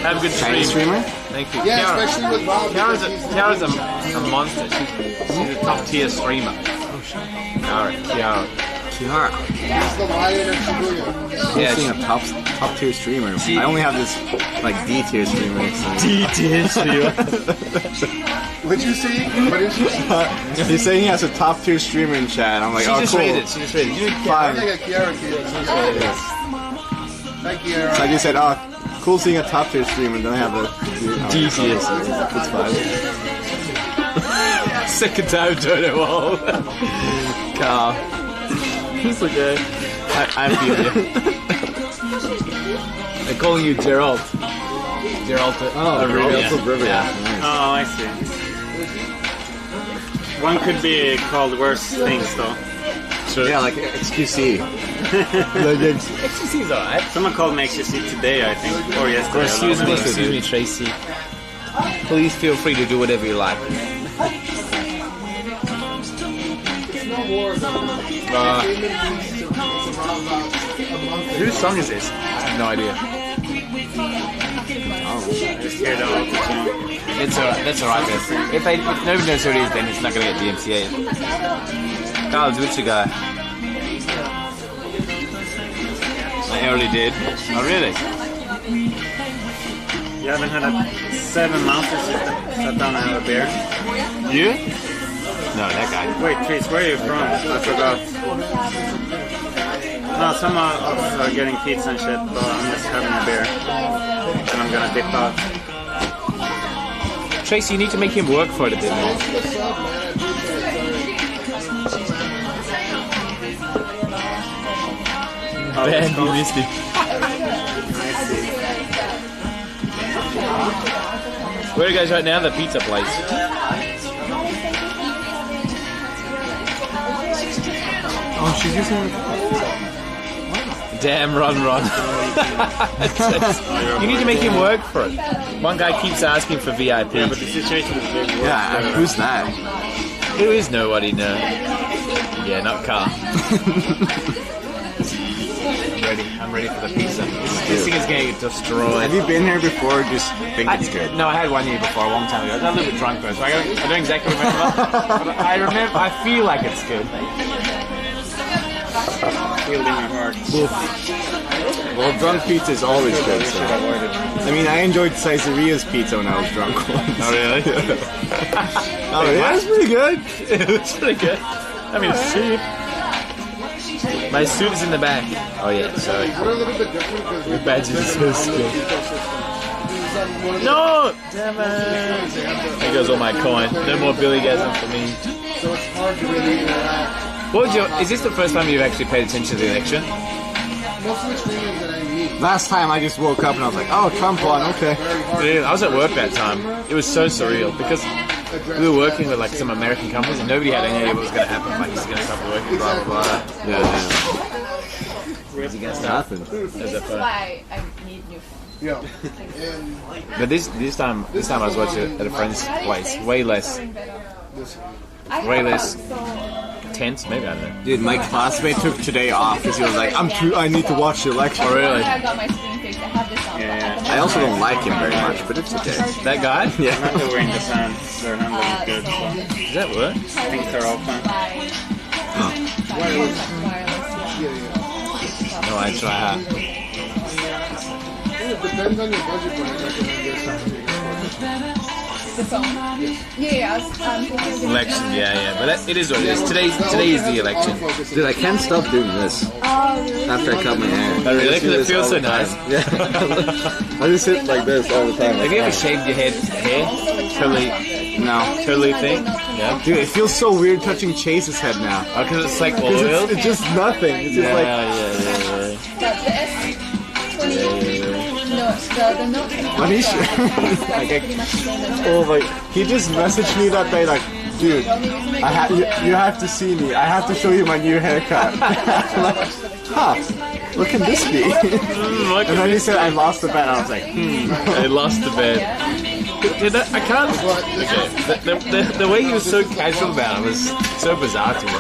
Have a good stream. Chinese streamer? Thank you. Yeah, Kiara. especially with Rob. Kiara's a monster. She's a top tier streamer. Kiara. He's the lion of Shibuya. Yeah, she's a top tier streamer. I only have this like D tier streamer. So. D tier streamer. What'd you see? What did you see? He's saying he has a top tier streamer in chat. I'm like, She oh, just cool. rated. She just rated. You I Fine. got Kiara kid. Hi, Kiara. So I just said, oh, cool seeing a top tier streamer. Then I have a D tier. It's fine. Second time doing it all. Carl. It's okay. I feel you. They're calling you Gerald. Gerald. River. Yeah. Nice. Oh, I see. One could be called worse things, though. Sure. Yeah, like XQC. XQC is alright. Someone called me XQC today, I think, or yesterday. Excuse me, Tracy. Please feel free to do whatever you like. Whose song is this? I have no idea. Just hear the auto-tune. It's alright. That's alright. If nobody knows who it is, then it's not gonna get DMCA. Carl, which guy? I already did. Oh really? You haven't had 7 months to sit down and have a beer? You? No, that guy. Wait, Chris, where are you from? I forgot. No, some of us are getting pizza and shit, but I'm just having a beer. And I'm gonna dip out. Tracy, you need to make him work for it a bit more. Ben, you missed it. Where are you guys right now? The pizza place. Oh, she's using it. Damn, Ron. You need to make him work for it. One guy keeps asking for VIP. Yeah, but the situation is big. Yeah, who's that? Who is nobody? No. Yeah, not Carl. I'm ready for the pizza. This thing is going to get destroyed. Have you been here before? Just think it's good. No, I had one year before, a long time ago. I got a little bit drunk first. I don't exactly remember, but I remember. I feel like it's good. Feel in your heart. Well, drunk pizza is always good. So. I mean, I enjoyed Caesaria's pizza when I was drunk once. Oh really? Oh yeah, it's pretty good. It's pretty good. I mean, it's cheap. My suit is in the back. Oh yeah, sorry. We're a little bit different because Your badge is so scary. No! Damn it! There goes all my coin. No more Billygasm for me. so it's hard to really interact. Is this the first time you've actually paid attention to the election? Most of the streamers that I meet. Last time I just woke up and I was like, oh, Trump won, okay. Dude, I was at work that time. It was so surreal because we were working with like some American companies and nobody had any idea what was going to happen. Like he's going to stop working, blah blah blah. Yeah. Where's he going to start? This is why I need new phones. Yeah. But this time I was watching at a friend's place. Way less tense. Maybe I don't know. Dude, my classmate took today off because he was like, I need to watch the election. Oh really? I got my screen fixed. I have this on. Yeah. I also don't like him very much, but it's okay. That guy? Yeah. I'm not wearing the pants. Their handle is good. So. Does that work? I think they're open. No, I try hard. It depends on your budget, but I recommend this. The phone? Yeah, I was thinking Election, yeah. But it is what it is. Today is the election. Dude, I can't stop doing this after I cut my hair. Oh really? Because it feels so nice. Yeah. I just sit like this all the time. Have you ever shaved your hair? Totally thing? Yeah. Dude, it feels so weird touching Chase's head now. Oh, because it's like oil? It's just nothing. It's just like... The Note 24. What is Like, oh my, he just messaged me that day like, dude, you have to see me. I have to show you my new haircut. Like, huh, what can this be? And then he said I lost the bet. I was like, I lost the bet. I can't. Okay. The way he was so casual about it was so bizarre to me.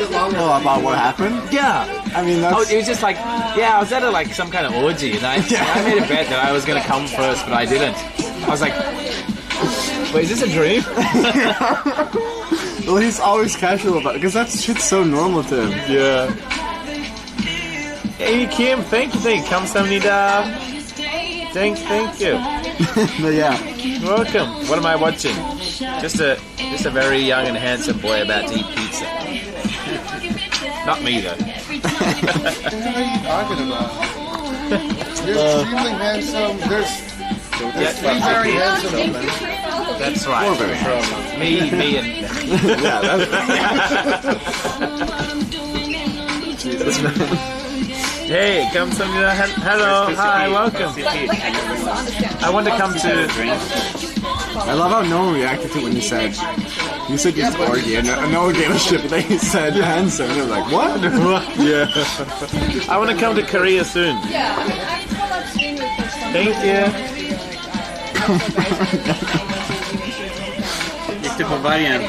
Well, about what happened? Yeah. I mean, that's... Oh, it was just like, yeah, I was at like some kind of orgy, and I made a bet that I was gonna come first, but I didn't. I was like, wait, is this a dream? Well, he's always casual about it, because that shit's so normal to him. Yeah. Hey, Kim, thank you. 감사합니다. Thank you. But yeah. Welcome. What am I watching? Just a very young and handsome boy about to eat pizza. Not me though. What are you talking about? You're extremely handsome. There's three very handsome men. That's right. We're very handsome. Me and yeah, that's hey, come some. Hello, hi, welcome. I want to come to. I love how no one reacted to when you said just orgy, and no one gave a shit, but then you said handsome, and they're like, what? Yeah. I want to come to Korea soon. Thank you. Gick du på vargen?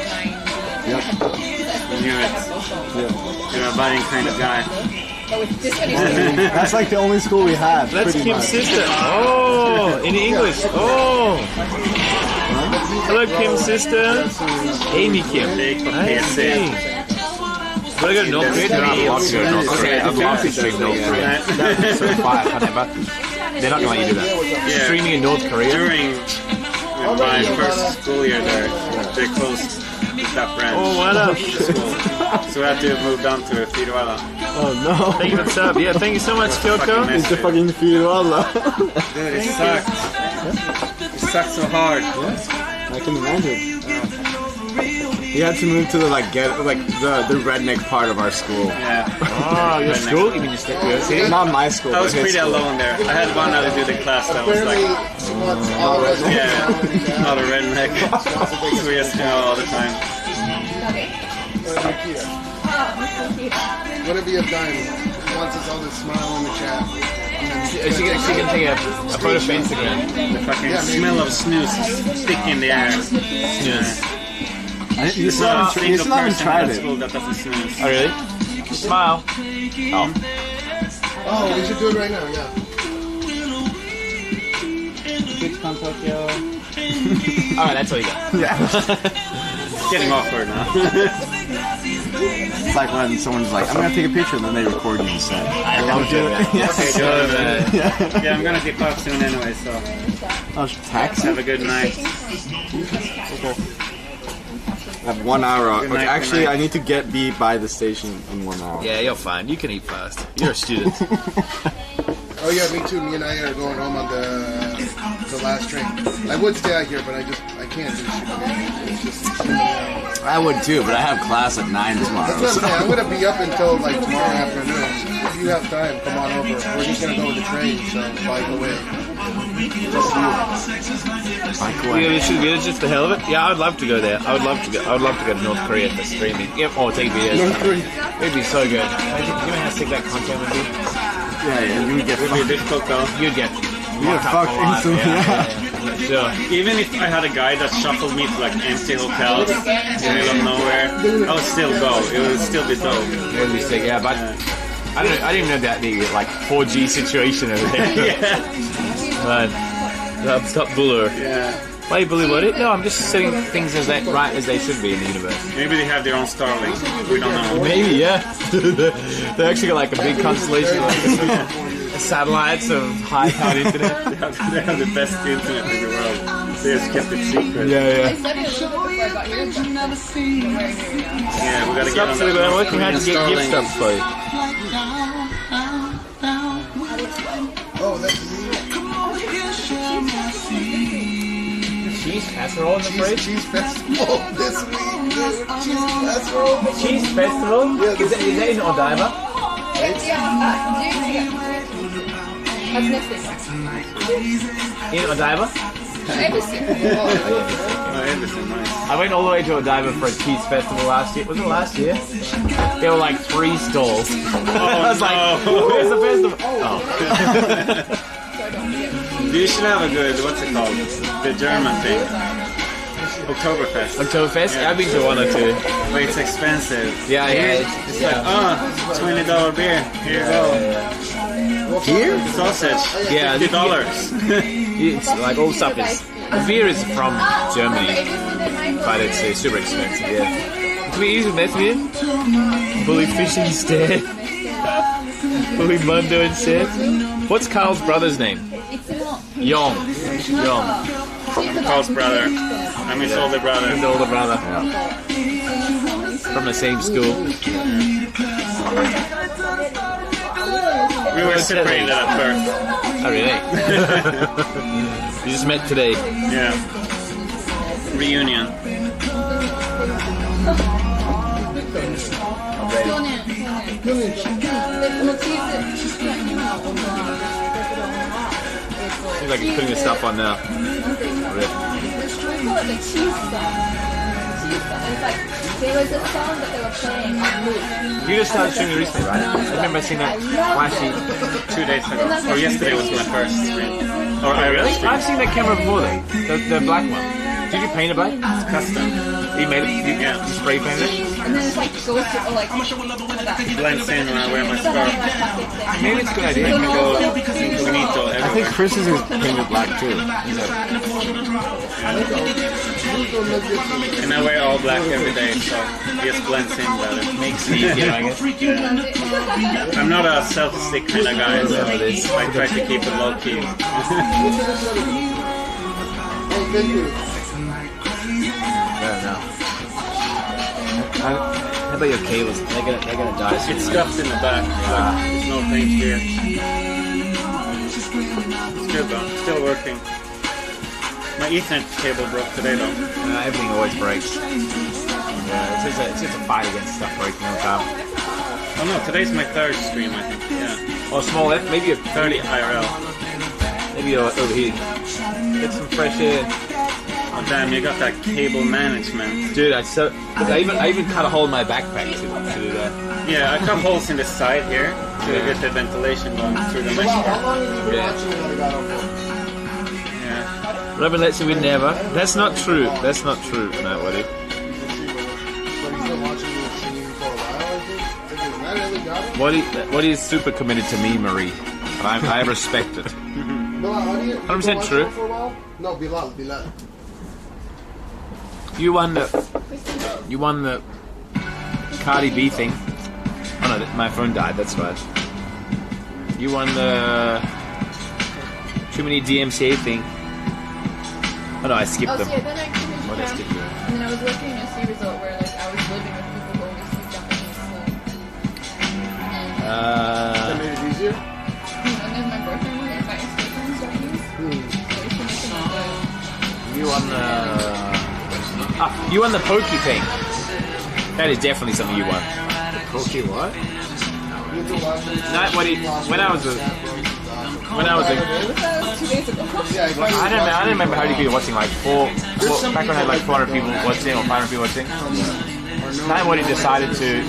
Yep. You knew it. You're a vargen kind of guy. That's like the only school we have. That's Kim's much. sister. Oh, in English. Oh. Hello, Kim's sister. Amy Kim. I see. We're going to North Korea. I'd love to go to North Korea. I'd love to stream North Korea. That's so fire. They're not going to let you do that. Yeah. Streaming in North Korea. During my first school year there, they closed that branch. Oh, what up? So I had to move down to Firwala. Oh no. Thank you for the sub. Yeah, thank you so much, Kyoko. It's the fucking Firwala. Dude, it sucked. It sucked so hard. Yeah, I can imagine. You had to move to the the redneck part of our school. Yeah. Oh, your school? You mean your Not my school. I was pretty alone there. I had one other dude in class that was like, not a redneck. So we just hang out all the time. Whatever you've done, wants us all to smile in the chat. She can take a photo for Instagram. The fucking smell of snooze is thick in the air. Snooze. You still haven't tried it. That doesn't snooze. Oh, really? Smile. Oh. Oh, we should do it right now, yeah. Alright, that's all you got. Yeah. It's getting awkward now. It's like when someone's like, I'm going to take a picture, and then they record you instead. I love doing that. Okay, do it. Yeah, I'm gonna dip off soon anyway, so. Oh, taxi? Have a good night. I have 1 hour. Good night, Actually, good night. I need to be by the station in 1 hour. Yeah, you're fine. You can eat fast. You're a student. Oh yeah, me too. Me and I are going home on the last train. I would stay out here, but I can't do shit. It's just I would too, but I have class at 9 tomorrow. That's what I'm saying. I'm gonna be up until like tomorrow afternoon. If you have time, come on over. We're just gonna go with the train, so bike away. Yeah, just the hell of it. Yeah, I'd love to go there. I would love to go to North Korea for streaming. Yep, or take videos. North Korea. It'd be so good. Imagine, you know how sick that content would be? Yeah, you would get It would be difficult though. You'd get fucked instantly. Yeah. Sure. Even if I had a guy that shuffled me to like empty hotels in the middle of nowhere, I would still go. It would still be dope. It would be sick, yeah, but I didn't even know that the like 4G situation over there. Yeah. Man, stop buller. Yeah. Why you bully what it? No, I'm just setting things as they should be in the universe. Maybe they have their own Starlink. We don't know. Maybe, yeah. They actually got like a big constellation, like satellites of high-powered internet. They have the best internet in the world. They just kept it secret. Yeah. Yeah, we gotta get on that. I'm working hard to get gift stuff for you. Oh, that's cheese casserole in the fridge? Cheese festival this week. Cheese casserole. Cheese festival? Yeah, is that in Odaiba? That's next week. In Odaiba? Everything. I went all the way to Odaiba for a cheese festival last year. Was it last year? There were like 3 stalls. I was like, where's the festival? Oh. You should have a good, what's it called? The German thing. Oktoberfest. Oktoberfest? Yeah. I've been to 1 or 2. But it's expensive. Yeah, It's like, $20 beer. Here you go. Here? Sausage. Yeah. $50. It's like all stuff is... The beer is from Germany, but it's super expensive, yeah. Can we use that beer? Bully Fish instead. Bully Mundo instead. What's Carl's brother's name? Yong. I'm Carl's brother. I'm his older brother. His older brother. Yeah. From the same school. We were separated at birth. Oh, really? You just met today? Yeah. Reunion. Seems like he's putting his stuff on now. There was a song that they were playing on loop. You just started streaming recently, right? I remember seeing that flashy 2 days ago. Or yesterday was my first stream. Or I really? stream. I've seen that camera before though. The black one. Did you paint it black? It's custom. You made it? You spray painted it? And then it's like goes to like blends in when I wear my scarf. Maybe it's a good idea. You can go incognito everywhere. I think Chris's is painted black too. And I wear all black every day, so it just blends in better. Makes it easier, I guess. I'm not a self-stick kind of guy, so I try to keep it low-key. I don't know. How about your cables? They're gonna die soon. It's stuffed in the back. There's no things here. It's good though. Still working. My Ethernet cable broke today though. Everything always breaks. Yeah, it's just a fight against stuff breaking all the time. Oh no, today's my 3rd stream, I think. Yeah. Oh, small F? Maybe a 30 IRL. Maybe over here. Get some fresh air. Oh damn, you got that cable management. Dude, I even cut a hole in my backpack to do that. Yeah, I cut holes in the side here to get the ventilation going through the mesh. Yeah. Robin lets you win never. That's not true. That's not true, Matt Waddy. Waddy is super committed to me, Marie. And I respect it. 100% true. No, Bilal. You won the Cardi B thing. Oh no, my phone died. That's right. You won the Too Many DMCA thing. Oh no, I skipped them. So yeah, then I finished them, and then I was working in a sea resort where like I was living with people who only speak Japanese. That made it easier? And then my boyfriend was like, my ex-boyfriend is Japanese. You won the Poke thing. That is definitely something you won. Poke what? No, when I was a 2 days ago. I don't remember how many people watching, like back when I had like 400 people watching or 500 people watching. Now what he decided to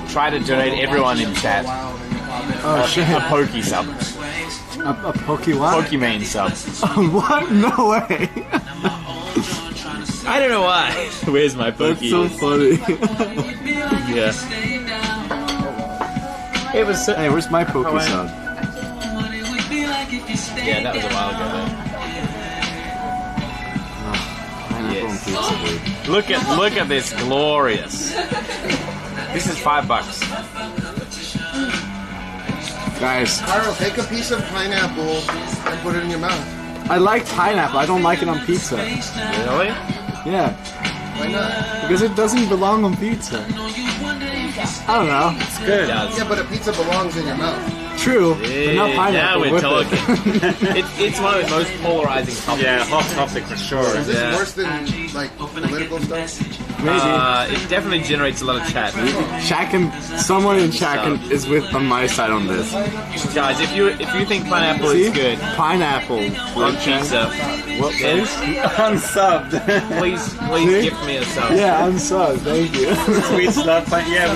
try to donate everyone in chat a Poke sub. A Poke what? Pokemon sub. What? No way. I don't know why. Where's my Poke? That's so funny. Yeah. It was so hey, where's my Poke sub? Yeah, that was a while ago though. Yes. Look at this, glorious. This is $5. Guys. Carl, take a piece of pineapple and put it in your mouth. I like pineapple. I don't like it on pizza. Really? Yeah. Why not? Because it doesn't belong on pizza. I don't know. It's good. Yeah, but a pizza belongs in your mouth. True, but not pineapple. Now we're talking. It's one of the most polarizing topics. Yeah, hot topic for sure. Is this worse than like political stuff? It definitely generates a lot of chat. Someone in chat is on my side on this. Guys, if you think pineapple is good, pineapple on pizza, what is unsubbed? Please gift me a sub. Yeah, unsubbed. Thank you. Sweet stuff. Yeah,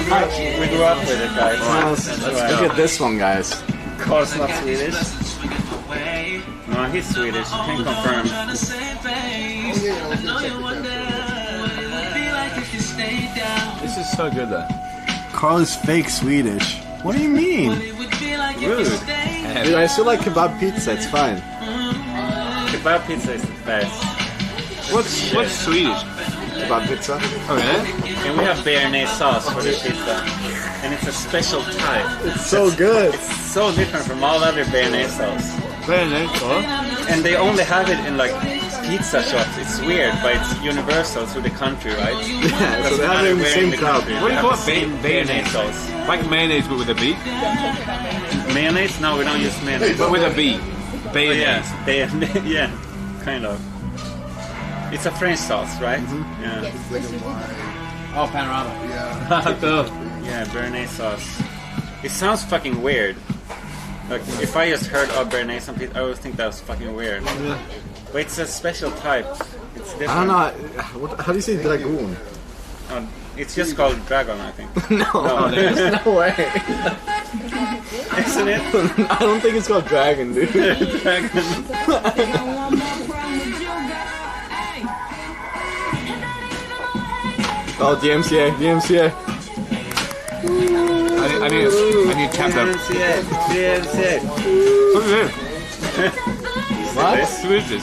we grew up with it, guys. Let's look at this one, guys. Carl's not Swedish. No, he's Swedish. Can confirm. This is so good though. Carl is fake Swedish. What do you mean? Rude. Dude, I still like kebab pizza. It's fine. Kebab pizza is the best. What's Swedish? Kebab pizza. Oh yeah. And we have béarnaise sauce for the pizza, and it's a special type. It's so good. It's so different from all other béarnaise sauce. Béarnaise sauce. And they only have it in like pizza shops. It's weird, but it's universal through the country, right? Yeah, so they have it in the same cup. What do you call it? Béarnaise sauce. Like mayonnaise but with a B? Mayonnaise? No, we don't use mayonnaise. But with a B. Béarnaise. Yeah, kind of. It's a French sauce, right? Mm-hmm. Yeah. Oh, panorama. Yeah. Yeah, béarnaise sauce. It sounds fucking weird. Like, if I just heard béarnaise on pizza, I would think that was fucking weird. Yeah. But it's a special type. It's different. I don't know. How do you say dragoon? It's just called dragon, I think. No, there's no way. Isn't it? I don't think it's called dragon, dude. Dragon. Oh, DMCA. I need to tap that. DMCA. Who's this? What? Who is this?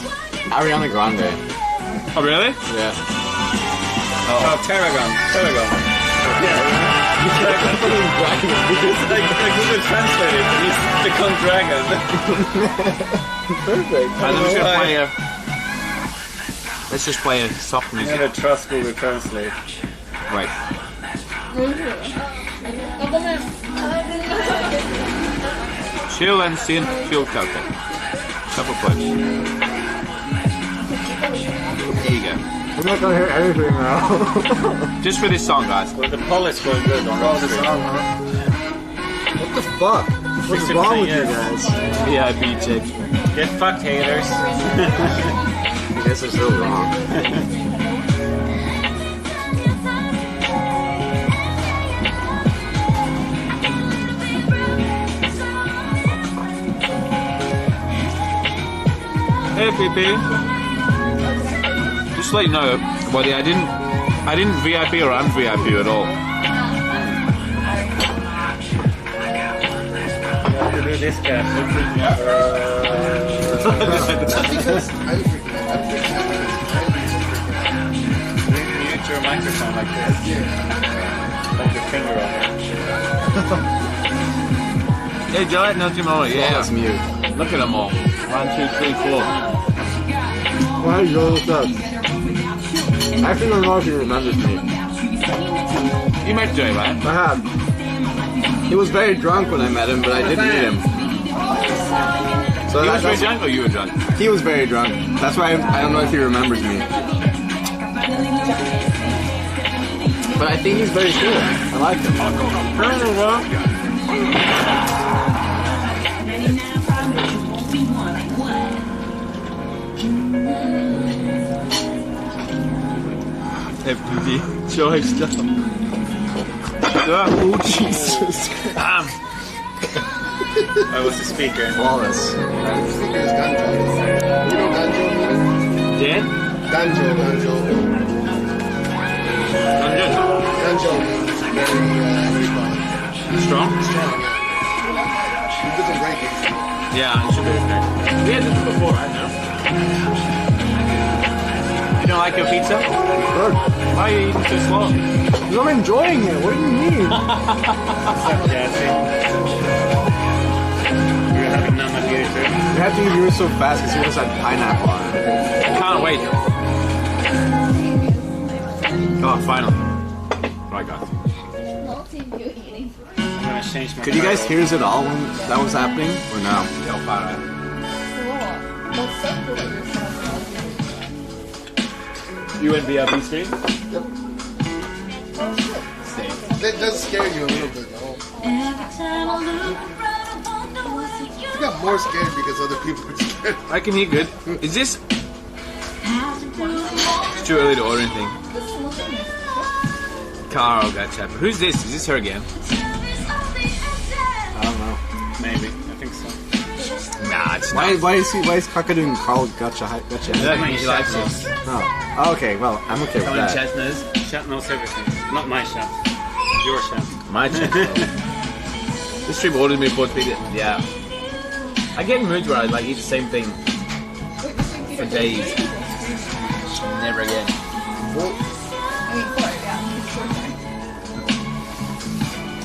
Ariana Grande. Oh, really? Yeah. Oh, Tarragon. Yeah. It's like Google Translate it. It's become dragon. Perfect. Let's just play a soft music. Never trust Google Translate. Right. Chill and sin fuel calculator. Couple push. Here you go. I'm not gonna hear anything now. Just for this song, guys. Well, the polish was good on this song, huh? What the fuck? What's wrong with you guys? Yeah, B-check. Get fucked, haters. You guys are so wrong. Hey, PP. Just to let you know, buddy, I didn't VIP or un-VIP you at all. To do this, guys. Because I'm mute your microphone like this. Like your finger on it. Hey, Gillette, no tomorrow. Yeah. That's mute. Look at them all. 1, 2, 3, 4. Why is yours up? I actually don't know if he remembers me. You met Jay, right? I have. He was very drunk when I met him, but I did meet him. So He was very drunk or you were drunk? He was very drunk. That's why I don't know if he remembers me. But I think he's very cool. I like him. FPV. Joy stuff. Oh, Jesus. I was the speaker. Flawless. You know Ganjo? Dan? Ganjo. Ganjo means very fun. Strong? Strong, yeah. He doesn't break it. Yeah, it should be okay. We had this before, I know. You don't like your pizza? Good. Why are you eating so slow? Because I'm enjoying it. What do you mean? You're having none of yours, too. You have to eat yours so fast because yours had pineapple on it. Can't wait. Oh, finally. Right, guys. I'm gonna change my Could you guys title. hear us at all when that was happening? Or no? You went VIP stream? Yep. That does scare you a little bit, no? I got more scared because other people are scared. I can hear good. Is this? It's too early to order anything. Carl got chapter. Who's this? Is this her again? I don't know. Maybe. I think so. Nah, it's Why is Kaka doing Carl Gotcha? Yeah, he likes it. Oh, okay. Well, I'm okay with Someone that. chat knows. Chat knows everything. Not my chat. Your chat. My chat. This stream ordered me for speed. Yeah. I get in moods where I like eat the same thing for days. Never again.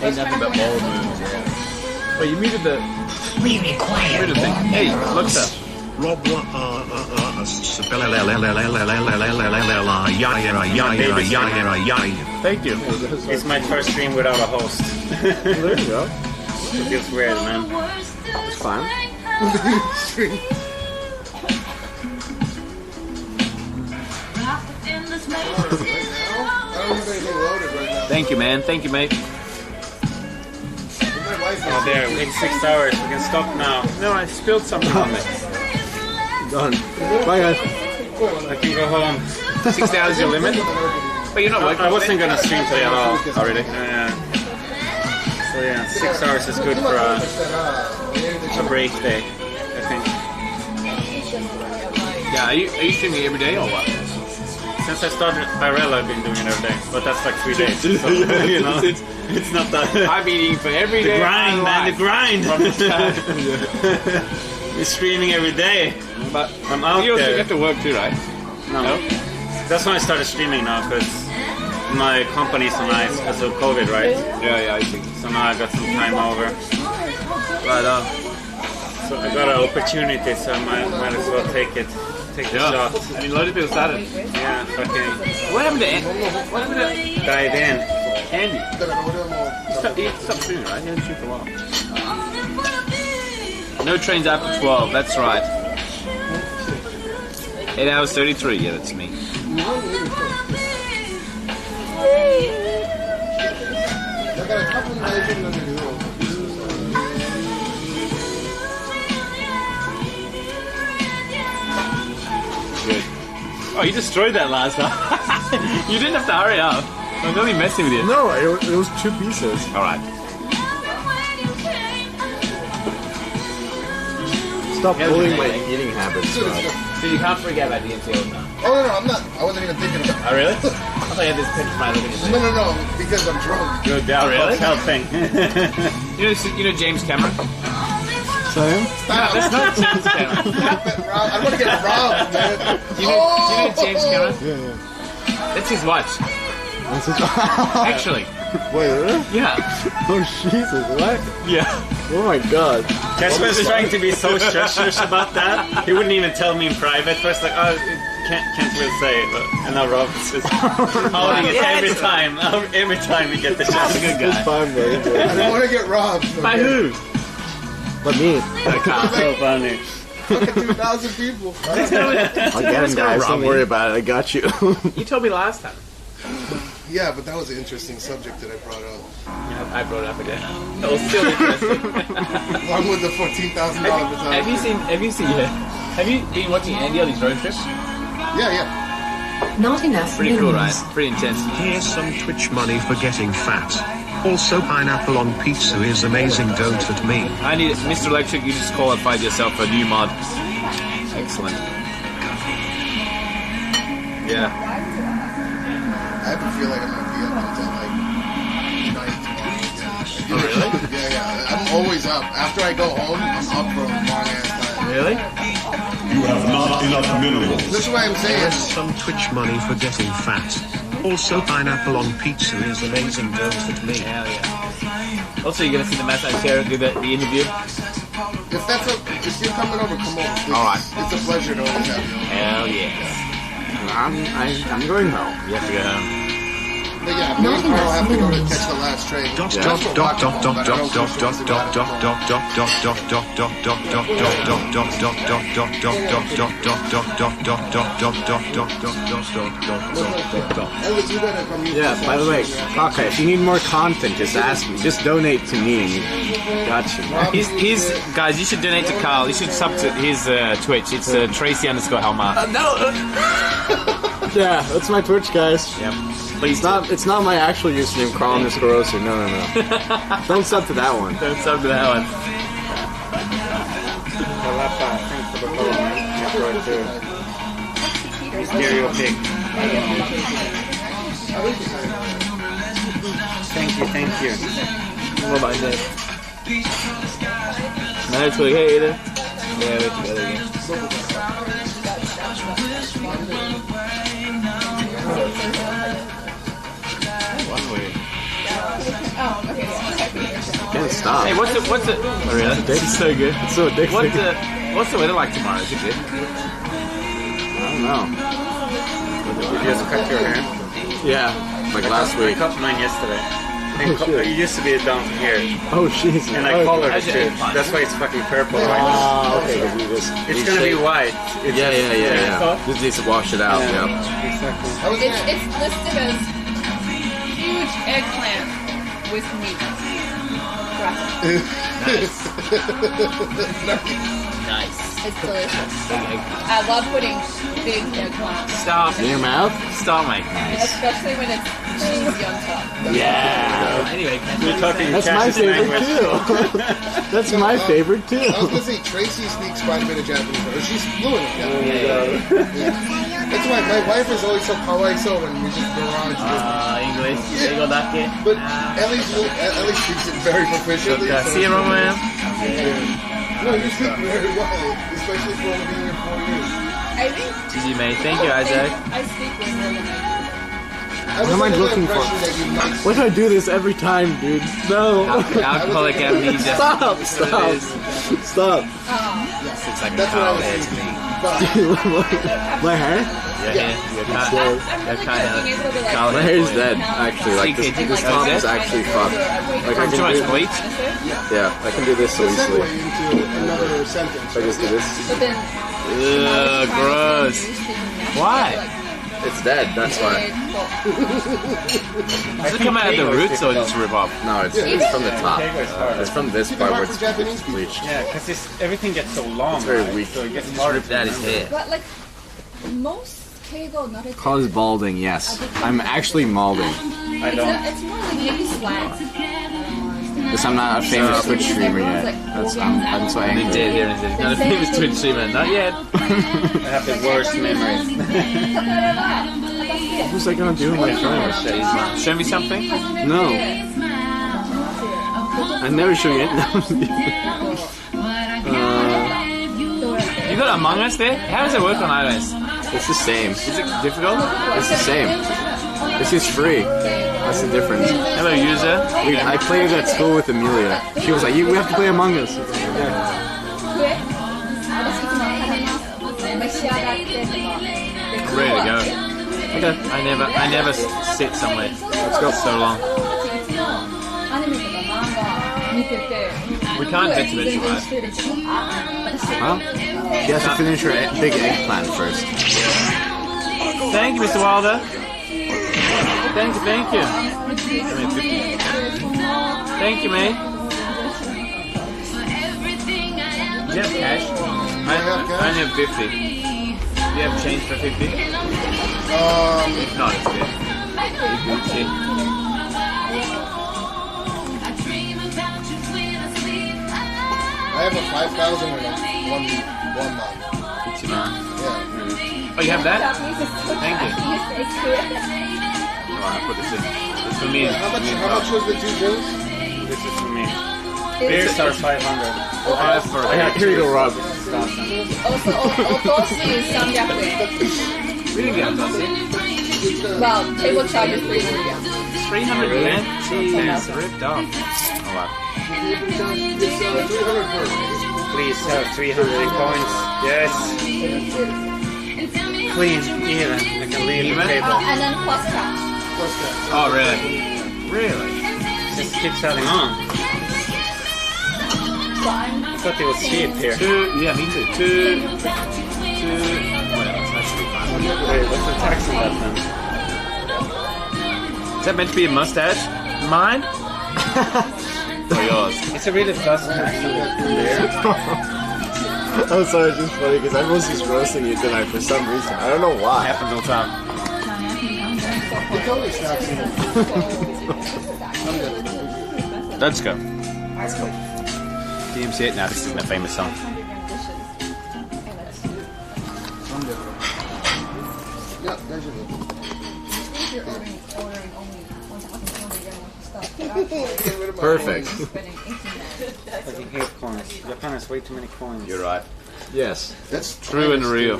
Ain't nothing but ball moves, yeah. Wait, you muted the... We require muted the thing. Hey, Alexa. Thank you. It's my first stream without a host. There you go. It feels weird, man. It's fine. Thank you, man. Thank you, mate. Oh, there. We need 6 hours. We can stop now. No, I spilled something on me. Done. Bye, guys. I can go home. 6 hours your limit? But you're not working. I wasn't gonna stream today at all. Oh, really? So yeah, 6 hours is good for a break day, I think. Yeah, are you streaming every day or what? Since I started IRL, I've been doing it every day, but that's like 3 days. So, you know, it's not that. I've been eating for every day. The grind, man, the grind. From the start. You're streaming every day. But I'm out you also there. have to work too, right? No. That's when I started streaming now, because my company's on ice because of COVID, right? Yeah, I see. So now I got some time over. Right on. So I got an opportunity, so I might as well take the shot. I mean, a lot of people started. Yeah, fucking. What happened to Dive in. Andy? He stopped streaming, right? He hasn't streamed for a while. No trains after 12, that's right. 8 hours 33, yeah, that's me. I got a couple legends under the hill. Good. Oh, you destroyed that last time. You didn't have to hurry up. I'm only messing with you. No, it was 2 pieces. Alright. Stop bullying my eating habits. So you can't forget about the MCO now. Oh no, I'm not. I wasn't even thinking about it. Oh, really? I thought you had this picture by looking at you. No, because I'm drunk. Good, Oh, really? helping. You know James Cameron? Same? Stop. That's not James Cameron. Stop it, Rob. I want to get robbed, man. Do you know James Cameron? Yeah. That's his watch. That's his Actually. Wait, really? Yeah. Oh, Jesus, what? Yeah. Oh my god. Casper was trying to be so shush about that. He wouldn't even tell me in private. First, like, oh, can't really say it. But, and now Rob's just holding it every time. Every time we get the shot. That's a good guy. It's fine, man. I don't want to get robbed. By who? But me. So funny. Fucking 2,000 people. I'll get him, guys. Don't worry about it. I got you. You told me last time. Yeah, but that was an interesting subject that I brought up. Yeah, I brought it up again. That was still interesting. Along with the $14,000 Have you been watching Andy on his road trips? Yeah. Not enough. Pretty cool, right? Pretty intense. Here's some Twitch money for getting fat. Also, pineapple on pizza is amazing. Don't at me. I need Mr. Electric. You just qualified yourself for a new mod. Excellent. Yeah. I have to feel like I'm going to be up until like night tomorrow. Oh, really? Yeah. I'm always up. After I go home, I'm up for a long ass time. Really? You have not enough minerals. That's what I'm saying. Here's some Twitch money for getting fat. Also, pineapple on pizza is amazing. Don't at me. Hell yeah. Also, you're going to see the Matt and Sarah do the interview? If you're coming over, come over. All right. It's a pleasure to always have you. Hell yeah. I'm going home. You have to go home. But yeah, me and Carl have to go to catch the last train. Yeah, by the way, Kaka, if you need more content, just ask me. Just donate to me. Gotcha. He's guys, you should donate to Carl. You should sub to his Twitch. It's Tracy_Helmar. No! Yeah, that's my Twitch, guys. Yep. It's not my actual username, Carl_Roser. No. Don't sub to that one. Don't sub to that one. Stereo pick. Thank you. What about that? No, it's okay either. Yeah, we're together again. One way. Can't stop. Hey, what's the? Oh, really? It's so good. It's so addictive. What's the weather like tomorrow? Is it good? I don't know. Did you just cut your hair? Yeah, like last week. I cut mine yesterday. It used to be down here. Oh, jeez. And I colored it too. That's why it's fucking purple right now. Okay. It's gonna be white. Yeah. Just needs to wash it out. Yeah. Exactly. It's listed as huge eggplant with meat. Nice. It's delicious. I love putting big eggplant. Stop. In your mouth? Stop, mate. Especially when it's cheesy on top. Yeah. Anyway, we're talking. That's my favorite too. That's my favorite too. I was gonna say Tracy speaks quite a bit of Japanese, or she's fluent in Japanese. Yeah. That's why my wife is always so kawaii-so when we just garage. English. But Ellie speaks it very proficiently. See you, Roman. No, you speak very well, especially for only being here 4 years. I think. GG, mate. Thank you, Isaac. I speak way more than I What am I looking for? Why do I do this every time, dude? No. Alcoholic amnesia. Stop. Looks like a cow head to me. My hair? Yeah. You're kind of cow My head. hair's dead, actually. Like this top is actually fucked. Like I Too much can do, bleach? yeah, I can do this so easily. Segue into another sentence. I just do this. But then. Ugh, gross. Why? It's dead. That's why. Does it come out of the roots or just rip off? No, it's from the top. It's from this part where it's bleached. Yeah, because everything gets so long. It's very right? weak. So it gets hard. Rip out his hair. But like most keigo not Carl is balding, yes. I'm actually balding. I don't. It's more like maybe slacks. Because I'm not a famous Twitch streamer yet. I'm so angry. He did, he's not a famous Twitch streamer. Not yet. I have the worst memory. What was I gonna do in my phone? Show me something? No. I'm never showing it. You got Among Us there? How does it work on iOS? It's the same. Is it difficult? It's the same. This is free. That's the difference. Hello, user. I played it at school with Amelia. She was like, we have to play Among Us. Yeah. Ready to go. Okay. I never sit somewhere. Let's go so long. We can't get to it, right? Huh? She has to finish her big eggplant first. Thank you, Mr. Wilder. Thank you. Thank you, mate. Do you have cash? I only have 50. Do you have change for 50? If not, it's good. Gucci. I have a 5,000 and one month. Gucci man. Yeah. Oh, you have that? Thank you. Oh, I put this in. It's for me. How much was the 2 bills? This is for me. Beers are 500. Here you go, Rob. Also, Otoshi is 300 yen. We didn't get Otoshi. Well, table charge is 300 yen. 300 yen? Jeez, ripped off. Oh, wow. Please have 300 coins. Yes. Clean, even. I can leave the table. And then plus tax. Oh, really? Really? Just keep selling on. I thought it was cheap here. Yeah, me too. Wait, what's the tax on that then? Is that meant to be a mustache? Mine? Or yours? It's a really fast one. I'm sorry, it's just funny because everyone's just roasting you tonight for some reason. I don't know why. Happens all the time. Let's go. DMC8. Now this isn't a famous song. Yeah, there's your Perfect. Fucking hate coins. Japan has way too many coins. You're right. Yes. That's True and real.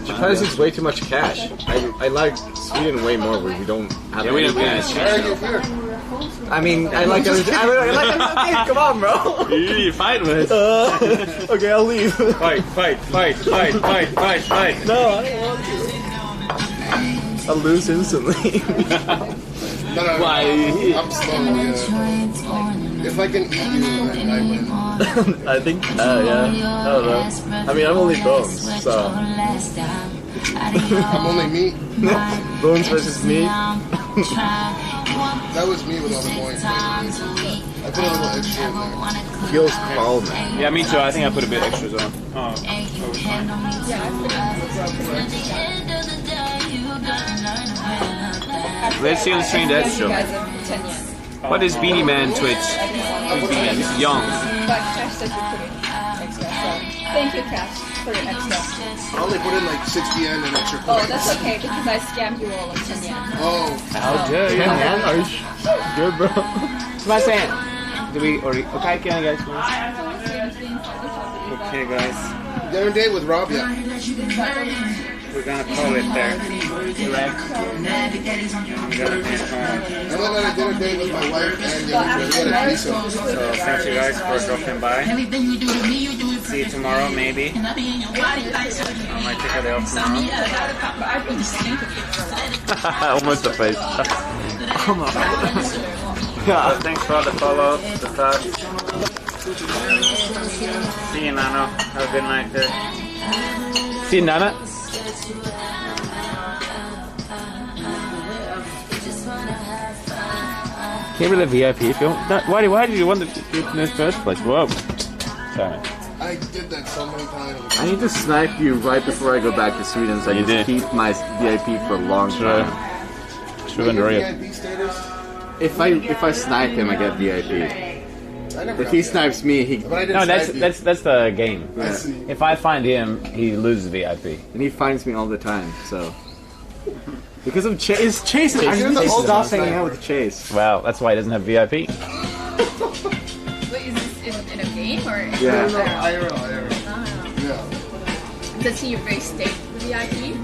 Japan has way too much cash. I like Sweden way more where we don't have Yeah, we any don't cash. here. I mean, I like everything. I like everything. Come on, bro. You fight with. Okay, I'll leave. Fight. No, I don't want to. I'll lose instantly. No, Why? I'm slow. Yeah. If I can eat you, then I win. I think, yeah. I don't know. I mean, I'm only bones, so. I'm only meat. Bones versus meat. That was me with all the coins. I put a little extra in there. Feels cold, man. Yeah, me too. I think I put a bit extras on. Oh, Let's see on the screen that show. What is Beanie Man Twitch? Who's Beanie Man? This is Young. But Cash says you put in extra. So thank you, Cash, for your extra. I only put in like 60 yen and extra Oh, coins. that's okay because I scammed you all of 10 yen. Oh. How dare you? Are you good, bro? Sumimasen. Do we or okay, can I guys? okay, guys. Dinner date with Rob, yeah. We're gonna call it there. I went on a dinner date with my wife and we had a pizza. So thank you guys for dropping by. See you tomorrow, maybe. I might take a day off tomorrow. Almost the face. So thanks for all the follows, the subs. See you, Nano. Have a good night there. See you, Nana. Can't really VIP if you don't. No, why did you want to do it in the first place? Whoa. Sorry. I did that so many times. I need to snipe you right before I go back to Sweden so I can keep my VIP for a long time. True and real. VIP status? If I snipe him, I get VIP. If he snipes me, he. No, that's the game. Yeah. If I find him, he loses VIP. And he finds me all the time, so. Because of Chase. Chase is. I Chase need to is stop awesome. hanging out with Chase. Well, that's why he doesn't have VIP. Wait, is this in a game or? Yeah. No, IRL. Yeah. Does he restate the VIP?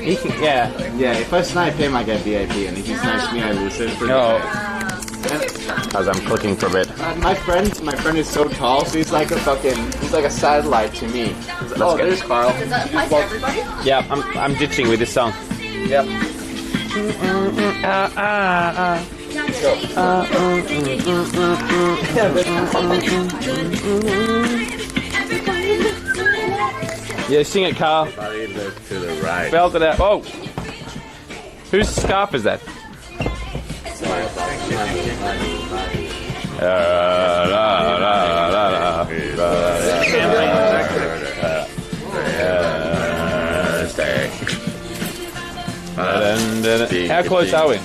He can, yeah. Yeah, if I snipe him, I get VIP, and if he snipes me, I lose it. No. As I'm clicking for a bit. My friend is so tall, so he's like a satellite to me. go. There's Carl. Does that apply to everybody? Yeah, I'm ditching with this song. Yep. Yeah, sing it, Carl. Body look to the right. Belt it out. Oh! Whose scarf is that? How close are we?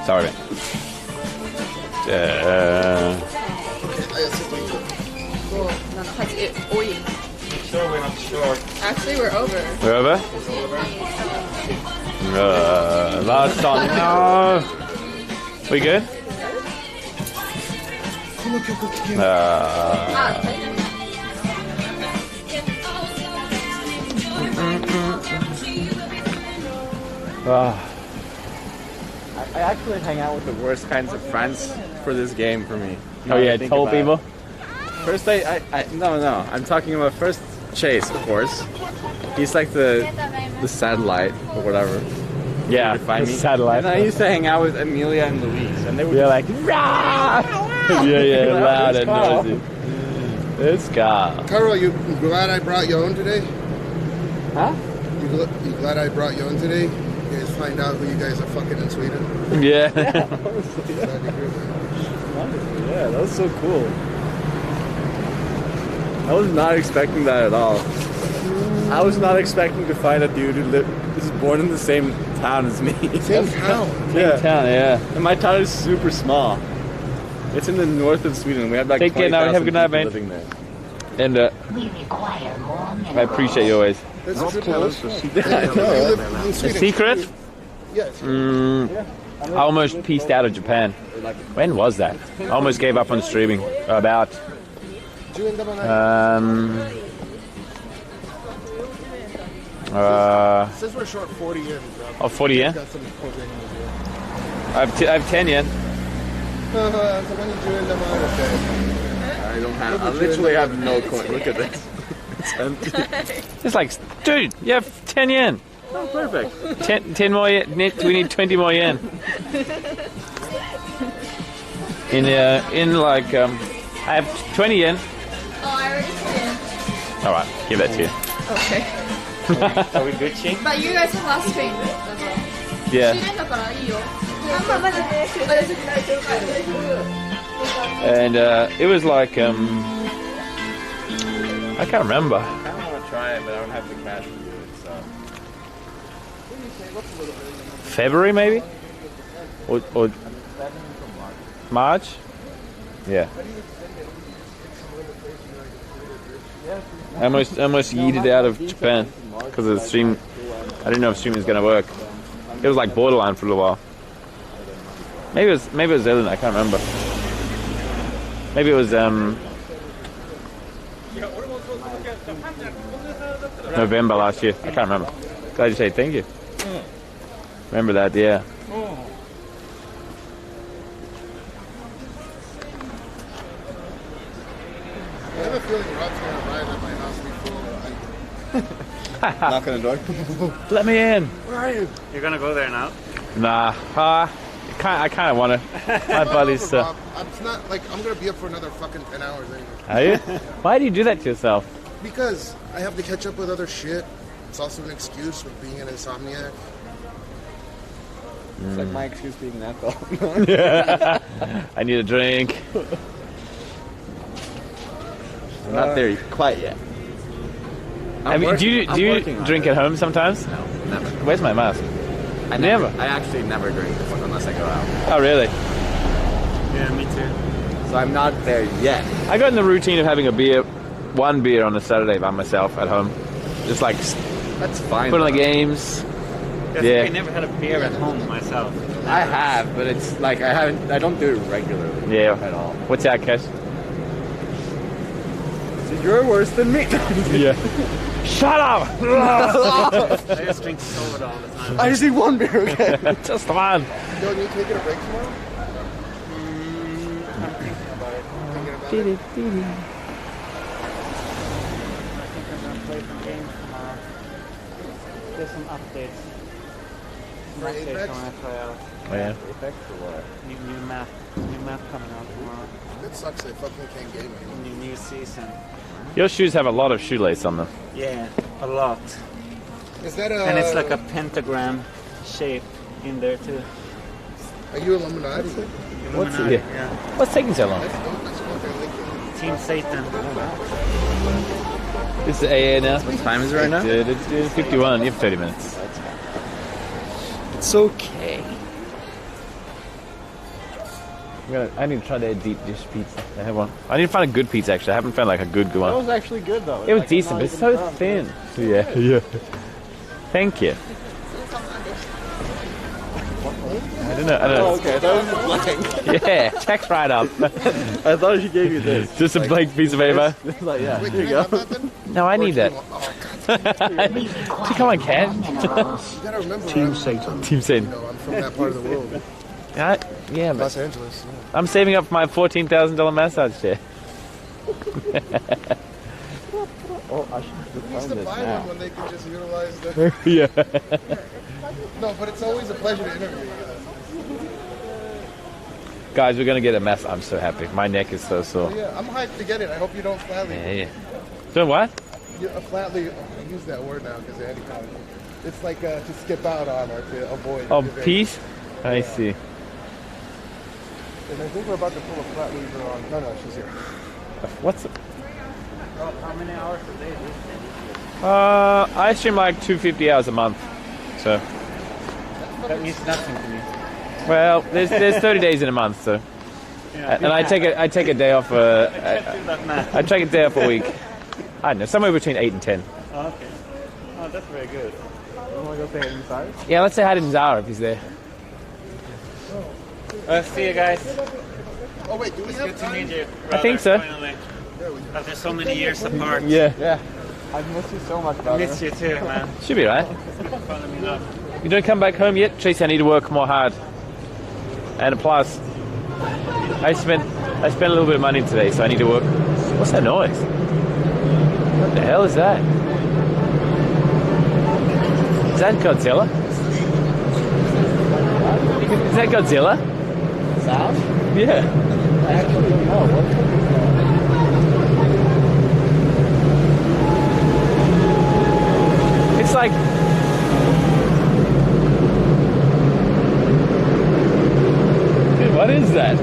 Sorry. Sure, we're not sure. Actually, we're over. We're over? Last song. No. We good? I actually hang out with the worst kinds of friends for this game for me. Oh yeah, tall people? First no, I'm talking about first Chase, of course. He's like the the satellite or whatever. Yeah, to find the me. satellite. And I used to hang out with Amelia and Louise, and they would Yeah, just like, rah! yeah, loud and Carl. noisy. It's Carl. Carl, you glad I brought you on today? Huh? You glad I brought you on today? You guys find out who you guys are fucking in Sweden? Yeah. Glad to hear that. Yeah, that was so cool. I was not expecting that at all. I was not expecting to find a dude who is born in the same town as me. Same town? Yeah. Town, yeah. And my town is super small. It's in the north of Sweden. We have like Take care now. 20,000 Have a good night, people mate. living there. And I appreciate you always. That's Not a tell us the secret. Yeah, I know. You live in A Sweden. secret? Yes. I almost pieced out of Japan. When was that? I almost gave up on streaming. About Since we're short 40 yen, bro. Oh, 40 yen? Got some programming to do. I have 10 yen. I don't have. I literally have no coin. Look at this. It's empty. It's like, dude, you have 10 yen. Oh, perfect. 10 more yen. We need 20 more yen. In like, I have 20 yen. Oh, I already said All right, give that to you. it. Okay. Are we Gucci? But you guys have last train as well. Yeah. 終電だからいいよ。And it was like, I can't remember. I kind of want to try it, but I don't have the cash to do it. So. February maybe? Or March? Yeah. I almost yeeted out of Japan because of the stream. I didn't know if streaming was going to work. It was like borderline for a little while. Maybe it was Zealand, I can't remember. Maybe it was November last year. I can't remember. Glad you say thank you. Remember that, yeah. I have a feeling Rob's gonna arrive at my house before Knock on the door. Let me in. Where are you? You're gonna go there now? Nah, I kind of want to. My buddy's. Rob, it's not like I'm gonna be up for another fucking 10 hours anyway. Are you? Why do you do that to yourself? Because I have to catch up with other shit. It's also an excuse with being an insomniac. It's like my excuse being that though. I need a drink. I'm not there quite yet. Do you drink at home sometimes? No, never. Where's my mask? I actually never drink unless I go out. Oh, really? Yeah, me too. So I'm not there yet. I got in the routine of having one beer on a Saturday by myself at home. Just like that's fine. Put on the games. Yeah. I never had a beer at home myself. I have, but it's like I don't do it regularly. Yeah. At all. What's that, Cash? So you're worse than me. Yeah. Shut up! I just drink soda all the time. I just need one beer, okay? Just one. Yo, are you taking a break tomorrow? I'm thinking about it. Thinking about it. I think I'm gonna play some games tomorrow. There's some updates. Some For updates Apex? I want to try out. Oh, yeah. Apex or what? New map coming out tomorrow. That sucks. I fucking can't game it. New season. Your shoes have a lot of shoelace on them. Yeah, a lot. Is that And it's like a pentagram shape in there too. Are you Illuminati? Illuminati, yeah. What's taking so long? Team Satan. It's the AA now. What time is it right now? It's 51. You have 30 minutes. It's okay. I need to try their deep dish pizza. They have one. I need to find a good pizza actually. I haven't found like a good That one. was actually good though. It was like, decent, not but it's even so done. thin. Yeah. Thank you. I don't know. Oh, okay. That was blank. Yeah, check's right up. I thought she gave you this. Just a blank piece of paper. Like, yeah, Wait, here you can I go. have that then? No, I need that. Oh, God. Come on, Cat. You gotta remember, Team I'm, Satan. Team Satan. I'm from that part of the world. Yeah, Los but Angeles. Yeah. I'm saving up for my $14,000 massage chair. Oh, I should Who needs find to this buy now. one when they can just utilize the... Yeah. No, but it's always a pleasure to interview you guys. Guys, we're gonna get a mess. I'm so happy. My neck is so sore. Oh, yeah, I'm hyped to get it. I hope you don't flatly. Yeah. Doing what? Flatly, I use that word now because Andy called it. It's like to skip out on or to avoid. Oh, peace? I see. And I think we're about to pull a flat lever on. No, she's here. What's it? How many hours a day? I stream like 250 hours a month. So, That means nothing to me. well, there's 30 days in a month, so. And I take a day off. I take a day off a week. I don't know, somewhere between 8 and 10. Oh, okay. Oh, that's very good. You want to go say inside? Yeah, let's say hi to Zara if he's there. See you guys. Oh wait, do we It's have good to meet you. I think so. Finally. After so many years apart. Yeah. I miss you so much, I brother. miss you too, man. Should be right. Follow me up. You don't come back home yet? Tracy, I need to work more hard. And plus, I spent a little bit of money today, so I need to work. What's that noise? What the hell is that? Is that Godzilla? Is that Godzilla? Sound? Yeah. I actually don't know. What's It's like... Dude, what is that?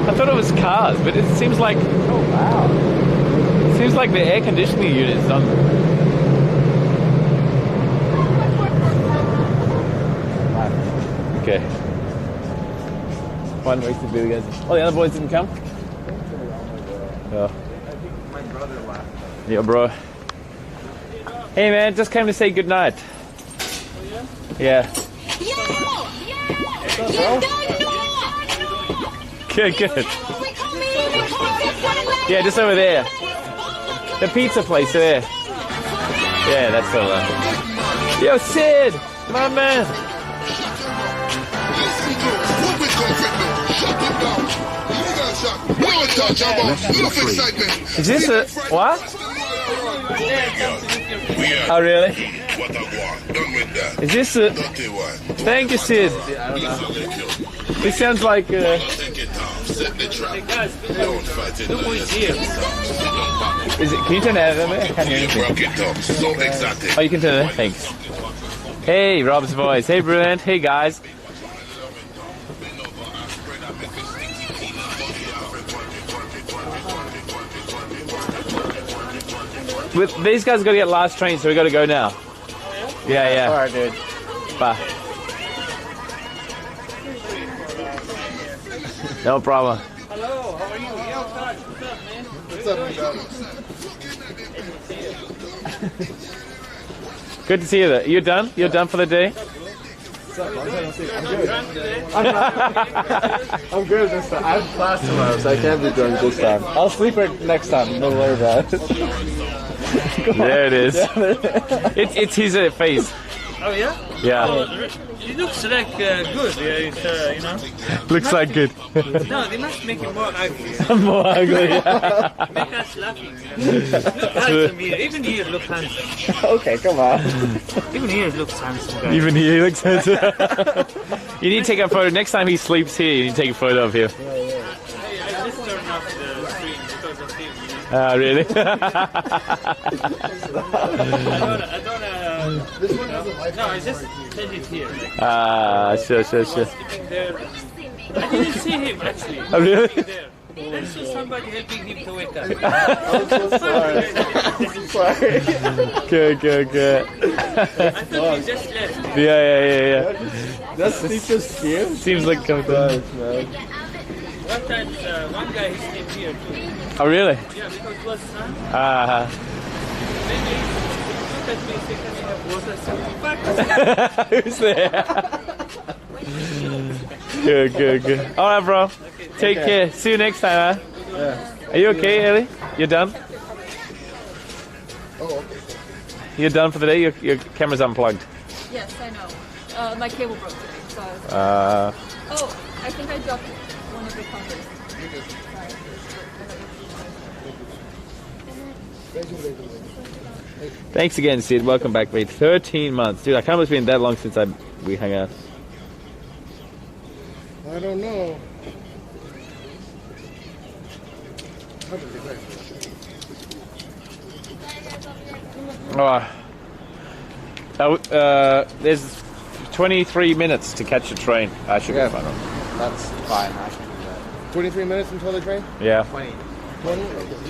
I thought it was cars, but it seems like... Oh, wow. It seems like the air conditioning unit is on... Okay. One race to do, guys. Oh, the other boys didn't come? Oh. my brother left? Yeah, bro. Hey, man, just came to say goodnight. Yeah. Good, good. Yeah, just over there. The pizza place there. Yeah, that's the one. Yo, Sid! My man! Is this a... what? Oh, really? Is this a... Thank you, Sid. This sounds like... Is it, can you turn that over? I can't hear anything. Oh, you can turn it. Thanks. Hey, Rob's voice. Hey, Brent. Hey, guys. With these guys got to get last train, so we got to go now. Yeah, yeah. All right, dude. Bye. No problem. Hello, how are you? Yeah, what's up, man? Good to see you there. You done? You're done for the day? I'm good. I'm good this time. I have class tomorrow, so I can't be drunk this time. I'll sleep it next time. Don't worry about it. There it is. It's his face. Oh, yeah? Yeah. Oh, it looks like good. It's, you know. Looks like good. No, they must make it more ugly. More ugly, yeah. Make us laughing. Look handsome here. Even here look handsome. Okay, come on. Even here looks handsome, guys. Even he looks handsome. You need to take a photo. Next time he sleeps here, you need to take a photo of him. Hey, I just turned off the screen because of him. Ah, really? I don't this one has a life. No, I just sent it here. Like, Ah, sure. there. I didn't see him actually. Oh, really? There. I saw somebody helping him to wake up. I'm so sorry. Sorry. Good. I thought he just left. Yeah. That's Stitch's skin? Seems like Nice, man. One time, one guy he came here too. Oh, really? Yeah, because it was sun. Ah. Then he looked at me and said, "Can I have water?" So Who's there? Good. All right, bro. Take care. See you next time, huh? Yeah. Are you okay, Ellie? You're done? Oh, okay. You're done for the day? Your camera's unplugged. Yes, I know. My cable broke today, so I was... Oh, I think I dropped one of the counters. Thanks again, Sid. Welcome back, mate. 13 months. Dude, I can't believe it's been that long since we hung out. I don't know. There's 23 minutes to catch a train. I should be fine. That's fine. I can do that. 23 minutes until the train? Yeah. 20.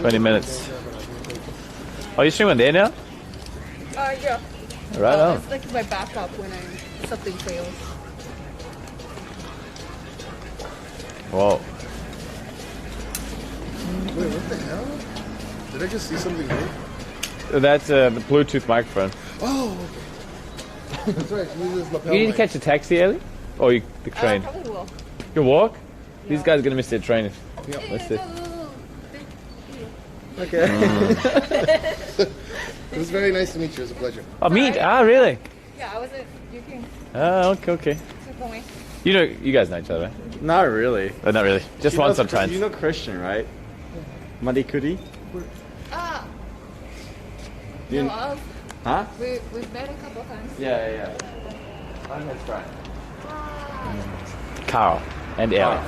20 minutes. Oh, you're streaming there now? Yeah. Right on. It's like my backup when something fails. Whoa. Wait, what the hell? Did I just see something new? That's the Bluetooth microphone. Oh, okay. That's right. She uses lapel You need to mic. catch a taxi, Ellie? Or the train? I probably will. You walk? These guys are going to miss their train. Yep. Let's see. Okay. It was very nice to meet you. It was a pleasure. Oh, meet? Ah, really? Yeah, I wasn't. You can. Ah, okay. Super me. You guys know each other, right? Not really. Oh, not really. Just once sometimes. You know Christian, right? Madikuri? Ah. You- No, of. Huh? We've met a couple times. Yeah. I'm his friend. Carl and Ellie.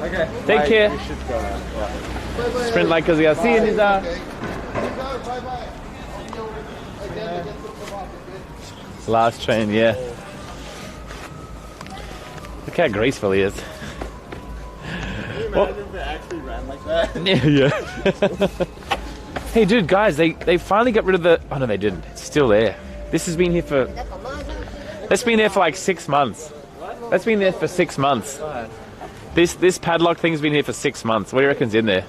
Okay. Take care. We should go now. Yeah. Sprint like because I see you, Nizar. Last train, yeah. Look how graceful he is. Can you imagine if they actually ran like that? Yeah. Hey, dude, guys, they finally got rid of the... Oh, no, they didn't. It's still there. This has been here for... That's been there for like 6 months. That's been there for 6 months. This padlock thing's been here for 6 months. What do you reckon's in there?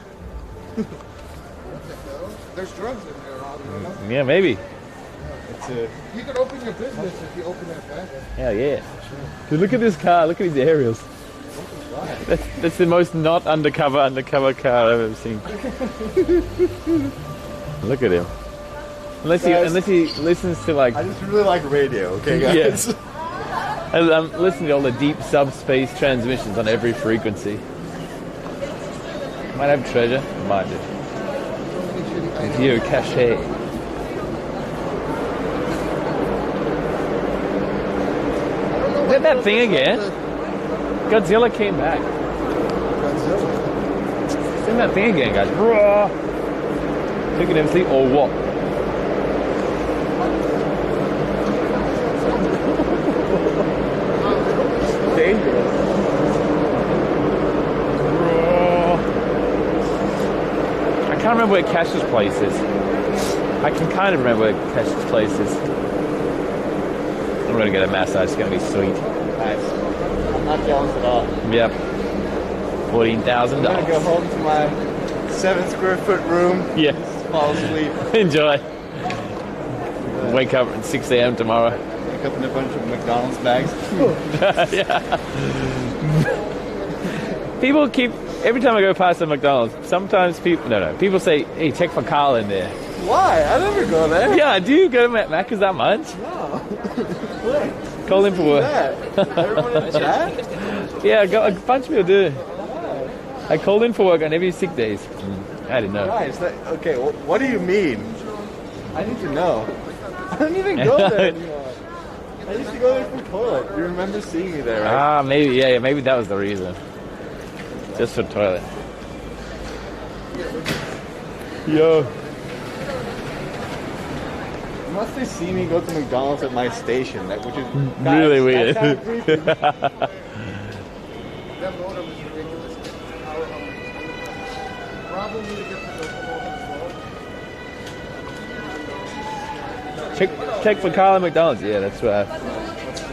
There's drugs in there, Robbie. Yeah, maybe. You could open your business if you open that bag. Hell yeah. Dude, look at this car. Look at these aerials. That's the most not undercover car I've ever seen. Look at him. Unless he listens to like... I just really like radio, okay, guys? Yeah. I'm listening to all the deep subspace transmissions on every frequency. Might have treasure. Might do. Geocache. Is that thing again? Godzilla came back. It's in that thing again, guys. Look at him sleep or what? Dangerous. I can't remember where Cash's place is. I can kind of remember where Cash's place is. I'm gonna get a massage. It's gonna be sweet. Nice. I'm not jealous at all. Yep. $14,000. I'm gonna go home to my 7 square foot room. Yeah. Fall asleep. Enjoy. Wake up at 6 a.m. tomorrow. Wake up in a bunch of McDonald's bags. Yeah. People keep, every time I go past a McDonald's, sometimes people say, hey, check for Carl in there. Why? I never go there. Yeah, do you go to Macca's that much? No. Call in for work. Everyone in the chat? Yeah, a bunch of people do. I called in for work on every sick days. I didn't know. Nice. Okay, well, what do you mean? I need to know. I don't even go there anymore. I used to go there for toilet. You remember seeing me there, right? Ah, maybe, yeah, maybe that was the reason. Just for toilet. Yo. Unless they see me go to McDonald's at my station, which is Really weird. That motor was ridiculous. Probably to get the Check for Carl at McDonald's. Yeah, that's what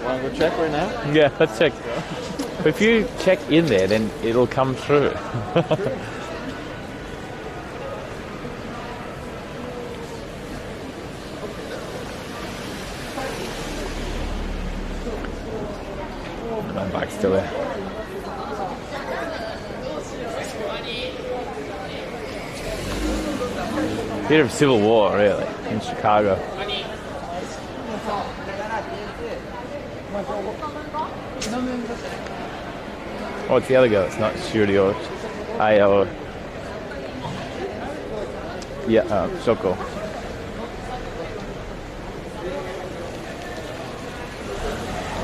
Want to go check right now? Yeah, let's check. But if you check in there, then it'll come through. My bike's still there. Theater of Civil War, really, in Chicago. Oh, it's the other girl. It's not Studio. Yeah, Shoko.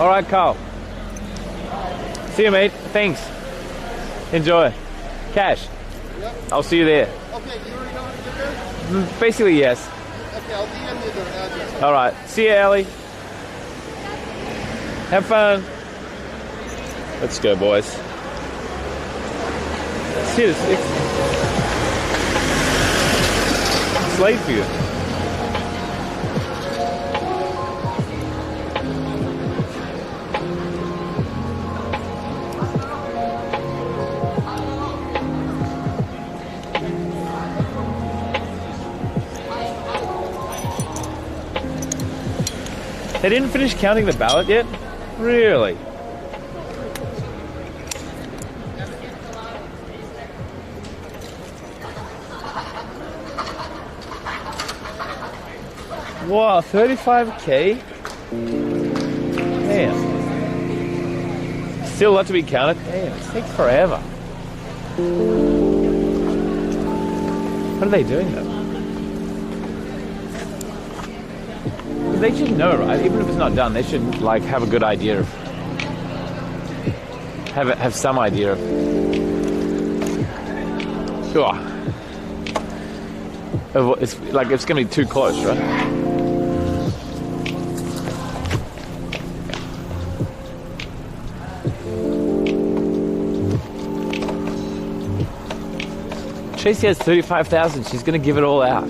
All right, Carl. See you, mate. Thanks. Enjoy. Cash. Yep. I'll see you there. Okay, you already know how to get there? Basically, yes. Okay, I'll DM you the address. All right. See you, Ellie. Have fun. Let's go, boys. See, it's late for you. They didn't finish counting the ballot yet? Really? Wow, 35K? Damn. Still a lot to be counted? Damn, it takes forever. What are they doing though? They should know, right? Even if it's not done, they should like have a good idea of have some idea of. Sure. It's like it's gonna be too close, right? Tracy has 35,000. She's gonna give it all out.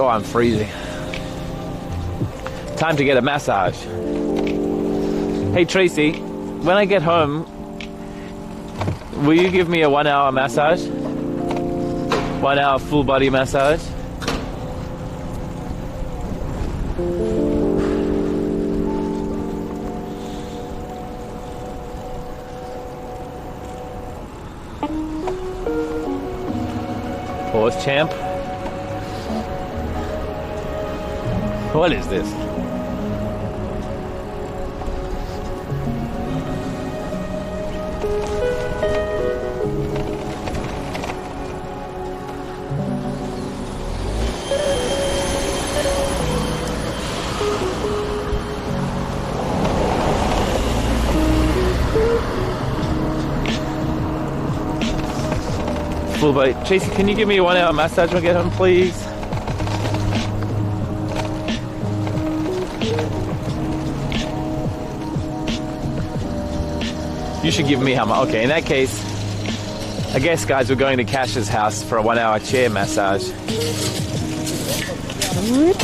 Oh, I'm freezing. Time to get a massage. Hey Tracy, when I get home, will you give me a 1 hour massage? 1 hour full body massage? Pause, champ. What is this? Full body. Tracy, can you give me a 1 hour massage when I get home, please? You should give me how much. Okay, in that case, I guess, guys, we're going to Cash's house for a 1 hour chair massage.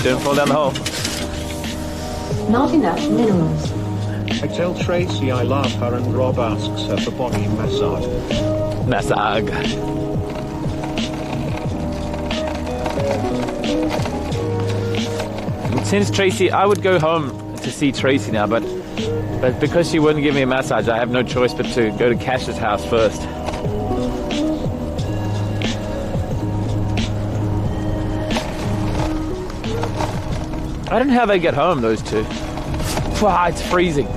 Don't fall down the hole. Not enough minerals. I tell Tracy I love her and Rob asks her for body massage. Massage. Since Tracy, I would go home to see Tracy now, but because she wouldn't give me a massage, I have no choice but to go to Cash's house first. I don't know how they get home, those two. Wow, it's freezing.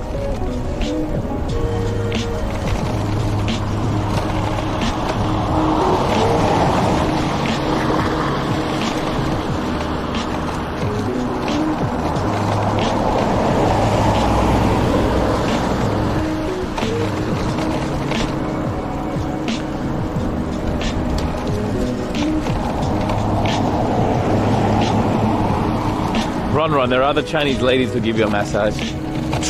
Ron, there are other Chinese ladies who give you a massage.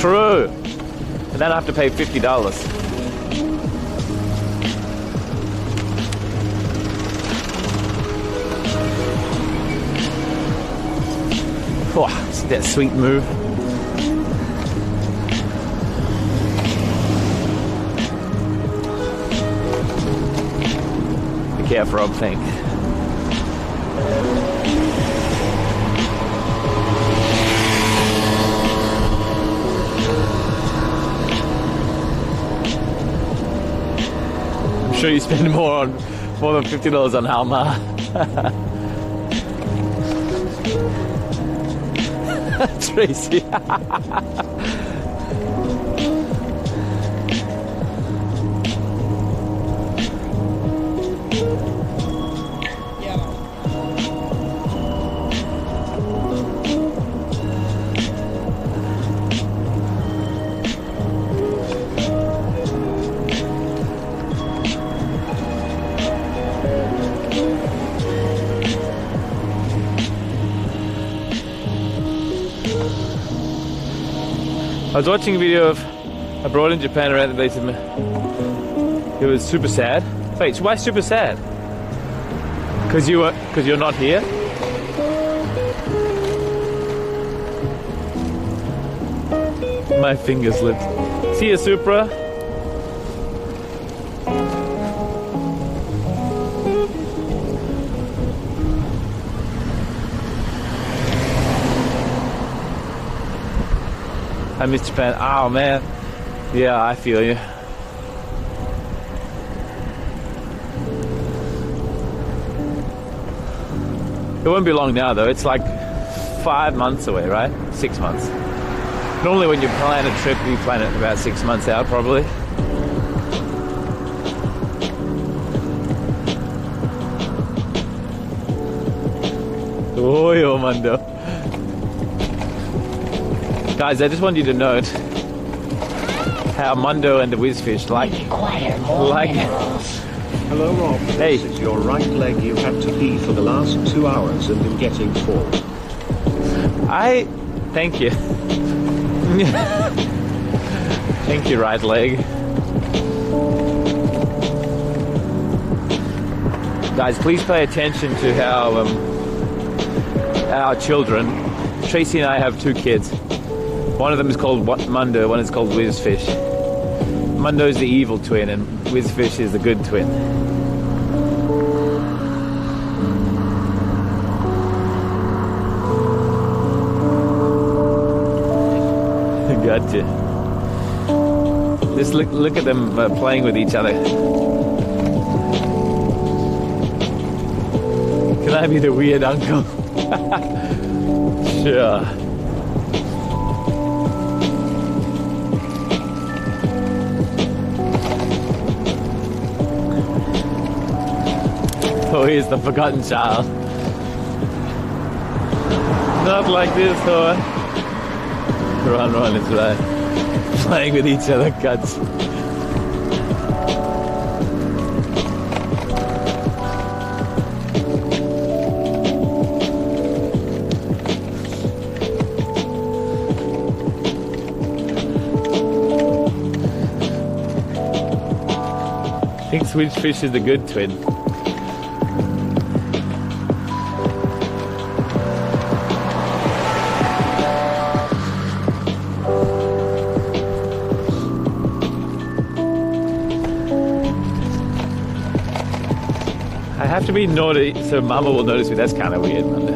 True. And then I have to pay $50. Oh, it's that sweet move. Be careful, Rob, think. sure you spend more than $50 on Halma. Tracy. I was watching a video of abroad in Japan around the base of it was super sad. Wait, why super sad? Because you're not here? My finger slipped. See you, Supra. I miss Japan. Oh man. Yeah, I feel you. It won't be long now though. It's like 5 months away, right? 6 months. Normally when you plan a trip, you plan it about 6 months out probably. Oh, yo, Mando. Guys, I just want you to note how Mundo and the Whizfish like. Hello, Rob. Hey. This is your right leg. You had to pee for the last 2 hours and been getting full. Thank you. Thank you, right leg. Guys, please pay attention to how our children. Tracy and I have 2 kids. One of them is called Mundo, one is called Whizfish. Mundo's the evil twin and Whizfish is the good twin. Gotcha. Just look at them playing with each other. Can I be the weird uncle? Sure. Oh, he's the forgotten child. Not like this, huh? Run, it's right. Playing with each other, cuts. I think Switchfish is the good twin. I have to be naughty so Mama will notice me. That's kind of weird, man.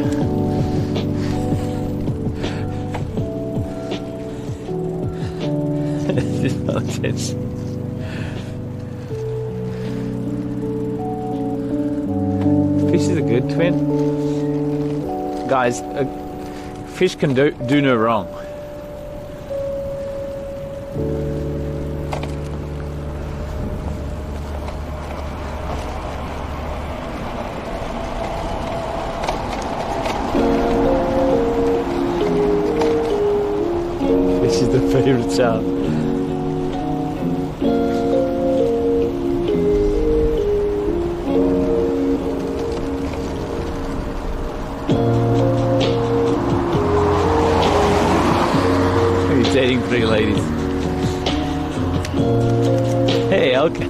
Just no attention. Fish is a good twin. Guys, a fish can do no wrong. Fish is the favorite child. Dating 3 ladies. Hey, okay.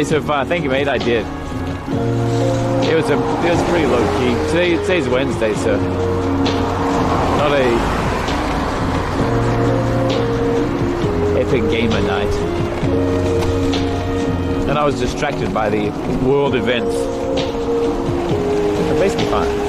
day so far? Thank you, mate. I did. It was pretty low key. Today's Wednesday, so not a epic gamer night. And I was distracted by the world events. But basically fine.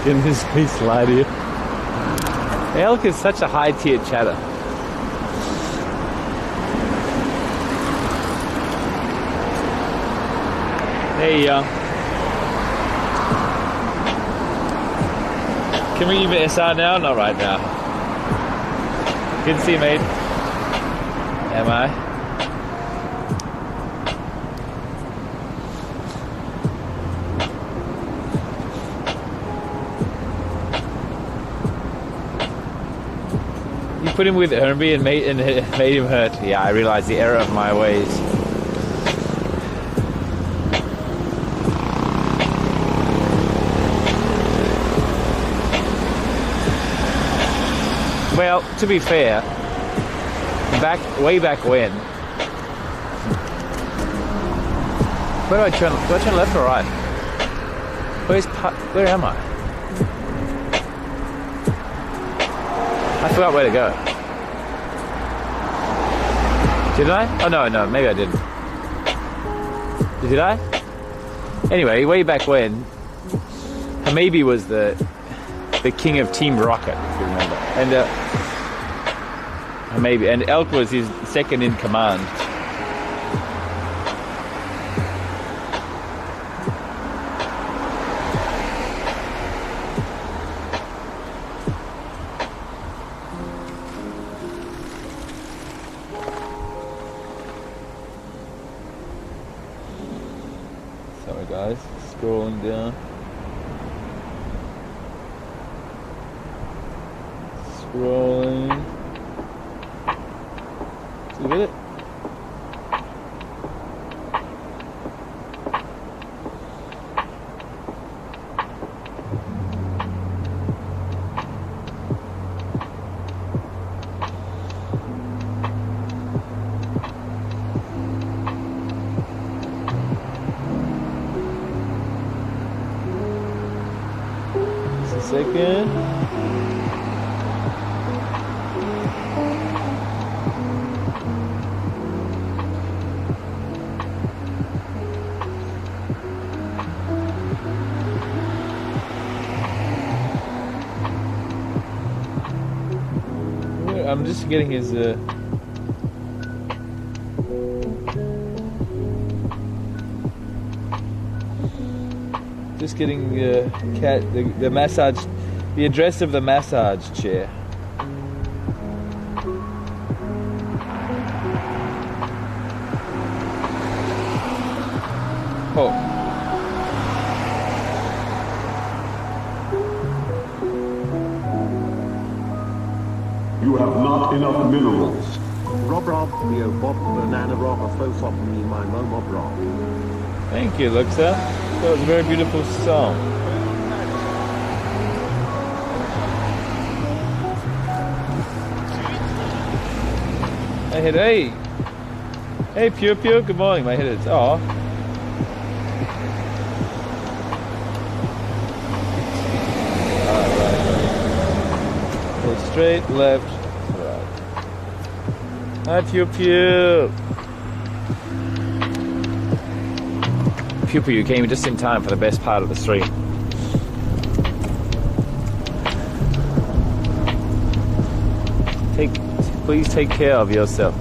In his face slide here. Elk is such a high tier chatter. Hey, can we give it SR now? Not right now. Good to see you, mate. Am I? You put him with Herbie and made him hurt. Yeah, I realize the error of my ways. Well, to be fair, way back when. Where do I turn? Do I turn left or right? Where am I? I forgot where to go. Did I? Oh no, maybe I didn't. Did I? Anyway, way back when, Hamabi was the king of Team Rocket, if you remember. And Hamabi, and Elk was his second in command. Sorry guys, scrolling down. Scrolling. Did you get it? Just a second. I'm just getting his just getting the massage, the address of the massage chair. Oh. You have not enough minerals. Rob, Leo, Bob, Banana, Rob, Fofop, me, my Momo, Rob. Thank you, Luxa. That was a very beautiful song. Hey, Pure, good morning, my head is. Oh. Right. Go straight, left, right. Hi, Pure. Pupil, you came just in time for the best part of the stream. Please take care of yourself.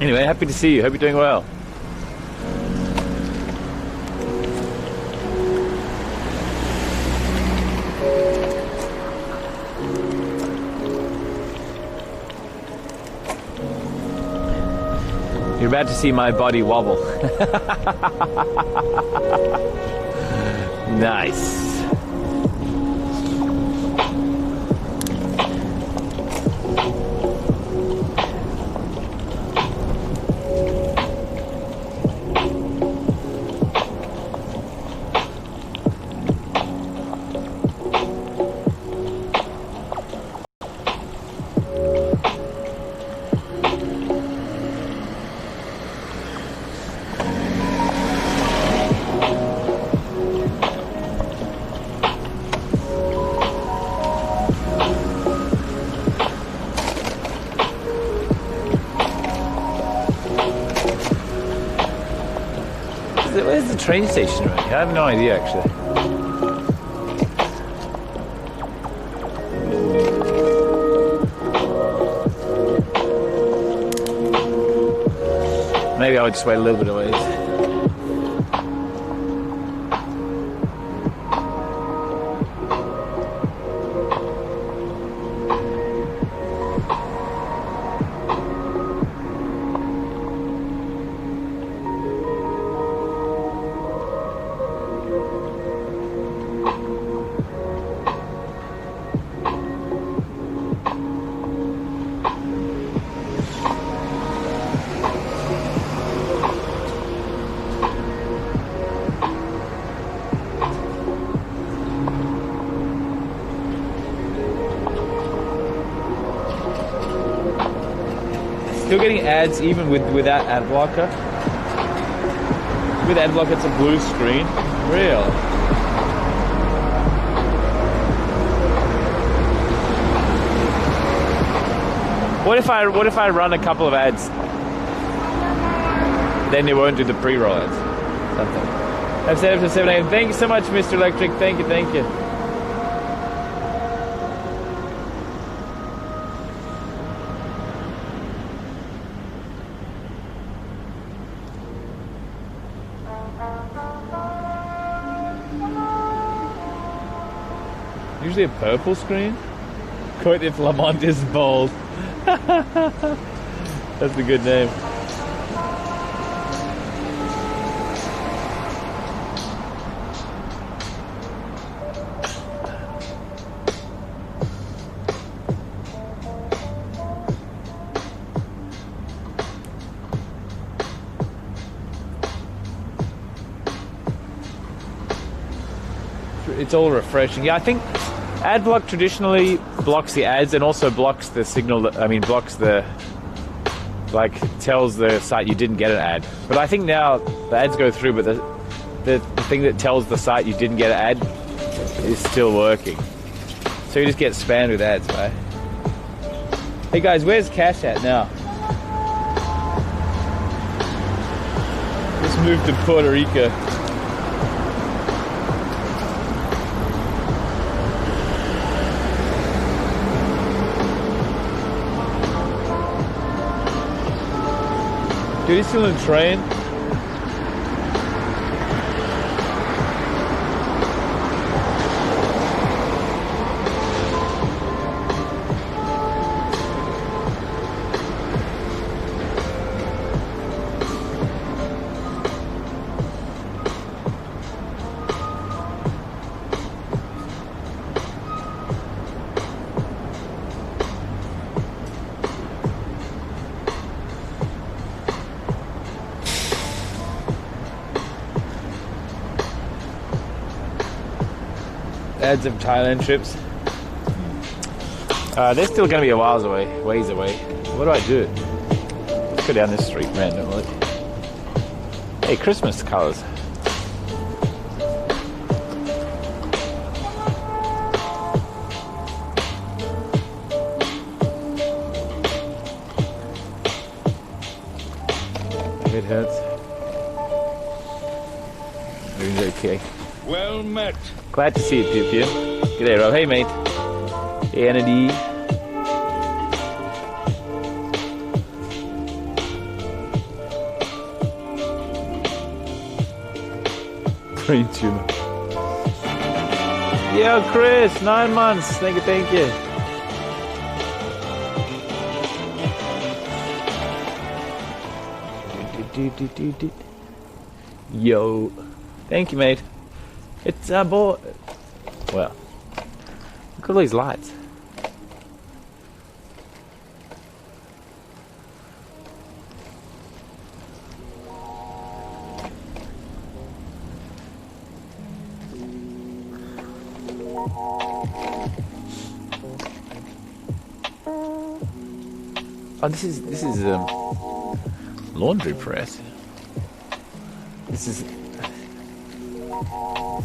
Anyway, happy to see you. Hope you're doing well. You're about to see my body wobble. Nice. Where's the train station around here? I have no idea actually. Maybe I'll just wait a little bit of ways. Still getting ads even without ad blocker. With ad blocker, it's a blue screen. Real. What if I run a couple of ads? Then you won't do the pre-roll ads. Something. I've set up to 7 a.m. Thank you so much, Mr. Electric. Thank you, thank you. Usually a purple screen? Quote if Lamont is bold. That's a good name. It's all refreshing. Yeah, I think AdBlock traditionally blocks the ads and also blocks the signal that, blocks the, tells the site you didn't get an ad. But I think now the ads go through, but the thing that tells the site you didn't get an ad is still working. So you just get spammed with ads, right? Hey guys, where's Cash at now? Just moved to Puerto Rico. Dude, he's still in the train. Ads of Thailand trips. They're still going to be a ways away. What do I do? Let's go down this street randomly. Hey, Christmas colours. It hurts. Everything's okay. Well met. Glad to see you, Pew Pew. G'day, Rob. Hey, mate. Hey, Anna D. Green tuna. Yo, Chris, 9 months. Thank you, thank you. Yo, thank you, mate. It's a boy. Well, look at all these lights. Oh, this is laundry press. This is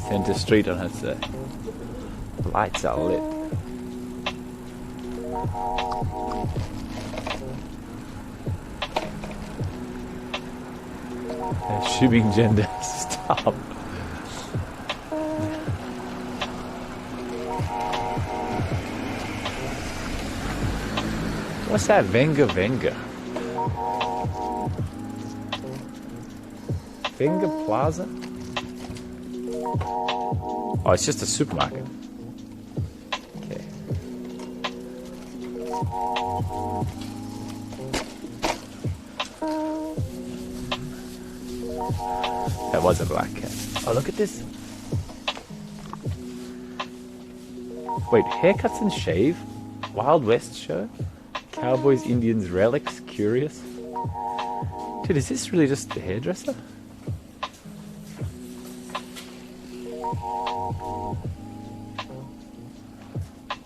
Center Street on its lights are lit. Assuming gender. Stop. What's that? Venga Venga. Venga Plaza? Oh, it's just a supermarket. Okay. That was a black cat. Oh, look at this. Wait, haircuts and shave? Wild West show? Cowboys, Indians, relics? Curious? Dude, is this really just the hairdresser?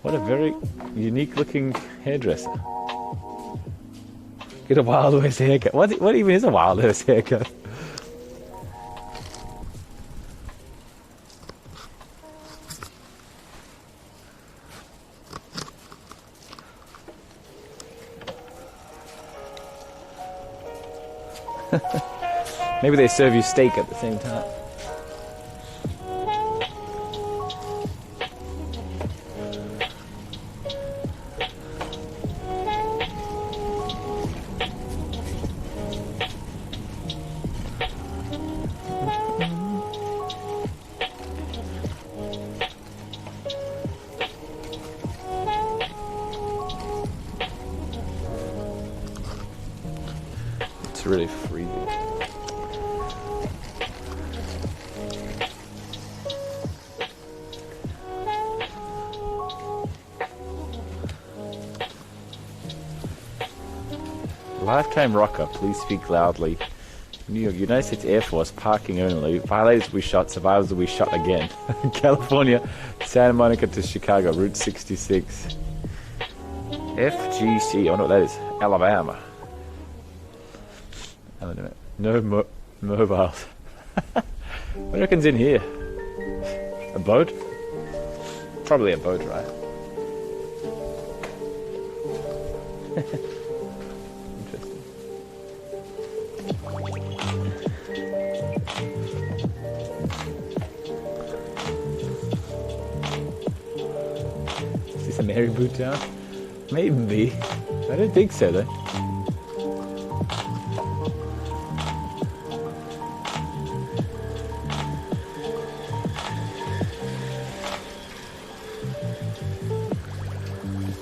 What a very unique looking hairdresser. Get a Wild West haircut. What even is a Wild West haircut? Maybe they serve you steak at the same time. It's really freezing. Lifetime rocker, please speak loudly. New York, United States Air Force, parking only. Violators will be shot, survivors will be shot again. California, Santa Monica to Chicago, Route 66. FGC, I wonder what that is. Alabama. No mobiles. What reckon's in here? A boat? Probably a boat, right? Interesting. Is this a Marabou town? Maybe. I don't think so though.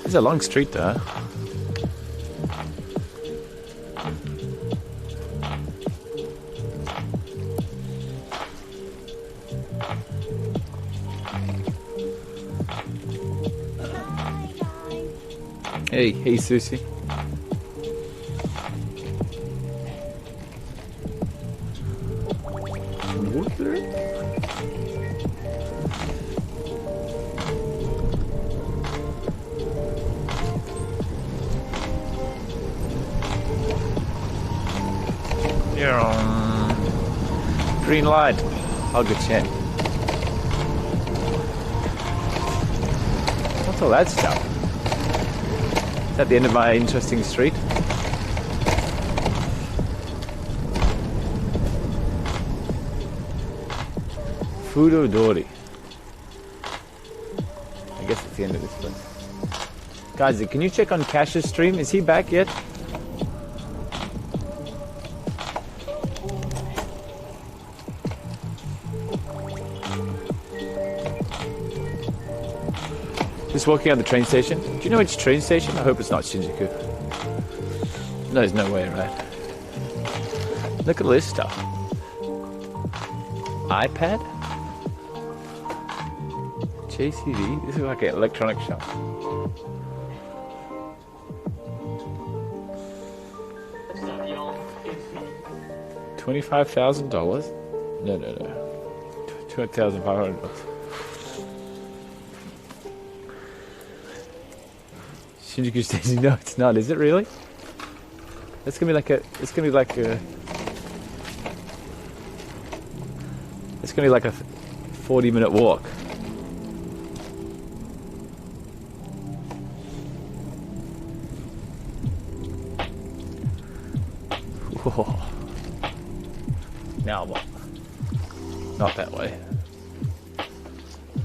It's a long street though. Hey Susie. Water? You're on green light. Hug a chin. What's all that stuff? Is that the end of my interesting street? Fudo Dori. I guess it's the end of this place. Guys, can you check on Cash's stream? Is he back yet? Just walking out the train station. Do you know which train station? I hope it's not Shinjuku. No, there's no way, right? Look at this stuff. iPad? JCB? This is like an electronic shop. $25,000? No. $2,500. Shinjuku Station? No, it's not. Is it really? It's gonna be like a. It's gonna be like a. It's gonna be like a 40-minute walk. Whoa. Now what? Not that way.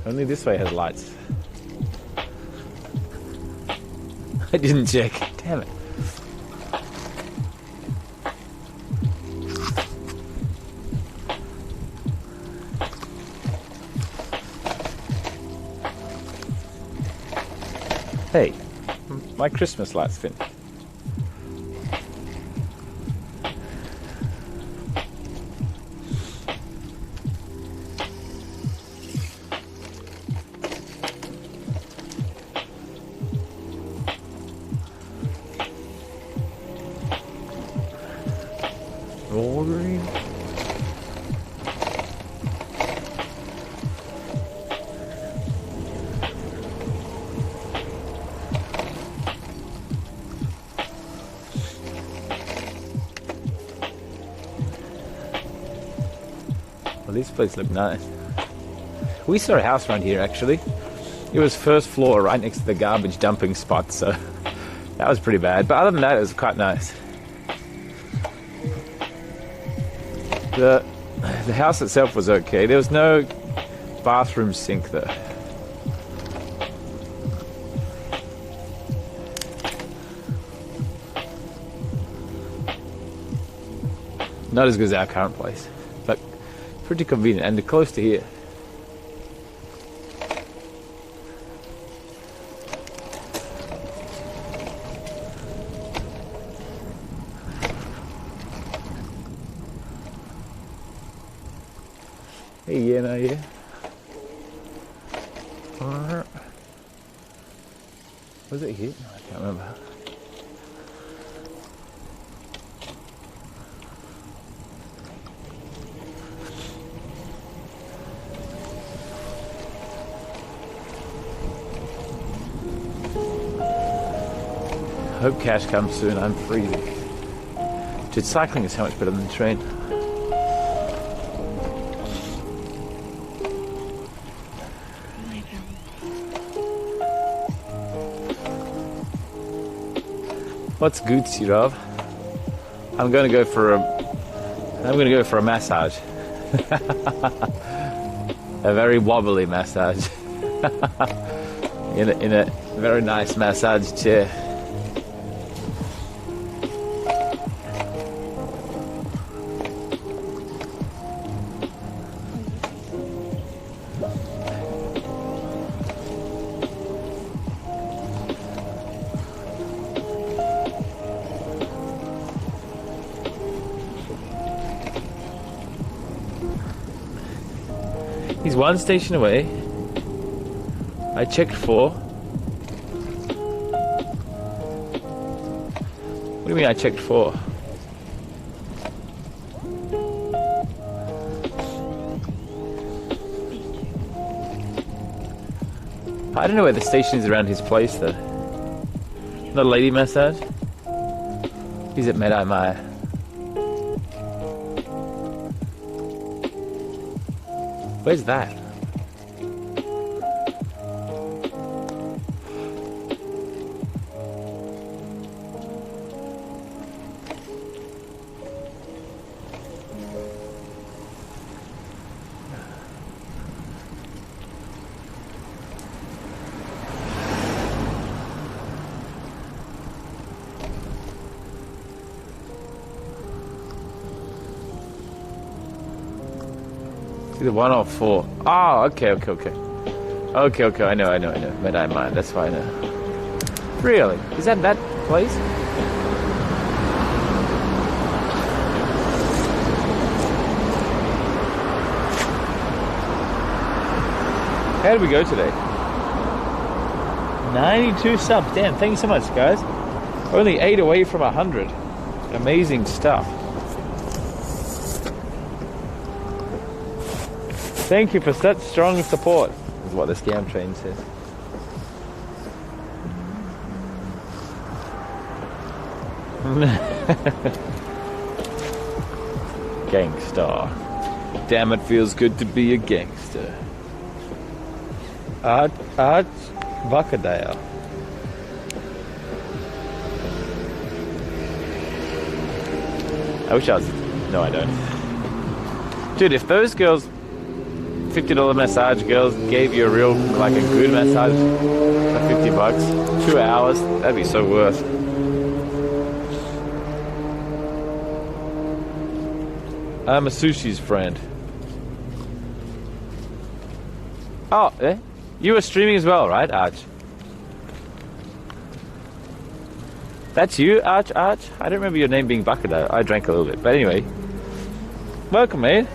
Only this way has lights. I didn't check. Damn it. Hey, my Christmas lights finished. Wolverine? Well, this place looked nice. We saw a house around here actually. It was first floor right next to the garbage dumping spot, so that was pretty bad. But other than that, it was quite nice. The house itself was okay. There was no bathroom sink though. Not as good as our current place, but pretty convenient and they're close to here. Hey, yeah, no, yeah. Was it here? No, I can't remember. Hope cash comes soon. I'm freezing. Dude, cycling is so much better than the train. What's good, Sirov? I'm gonna go for a massage. A very wobbly massage. in a very nice massage chair. He's one station away. I checked 4. What do you mean I checked 4? I don't know where the station is around his place though. Not a lady massage? He's at Medai Maya. Where's that? It's either 1 or 4. Oh, okay. Okay, I know. Medai Mine, that's fine. Really? Is that place? How did we go today? 92 subs. Damn, thank you so much, guys. Only 8 away from 100. Amazing stuff. Thank you for such strong support, is what the scam train says. Gangster. Damn, it feels good to be a gangster. Arch Vakadale. I wish I was... No, I don't. Dude, if those girls... $50 massage girls gave you a real, like a good massage for $50, 2 hours, that'd be so worth. I'm a sushi's friend. Oh, you were streaming as well, right, Arch? That's you, Arch? I don't remember your name being Bakado. I drank a little bit, but anyway. Welcome, mate.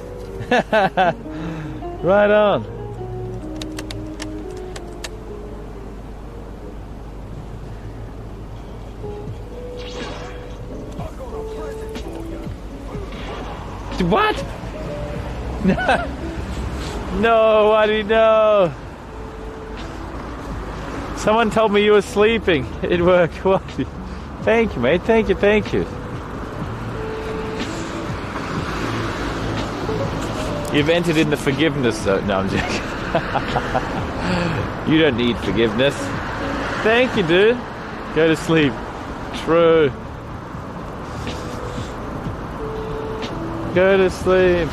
Right on. What? No, Waddy, no. Someone told me you were sleeping at work. Waddy. Thank you, mate. Thank you. You've entered in the forgiveness zone. No, I'm joking. You don't need forgiveness. Thank you, dude. Go to sleep. True. Go to sleep.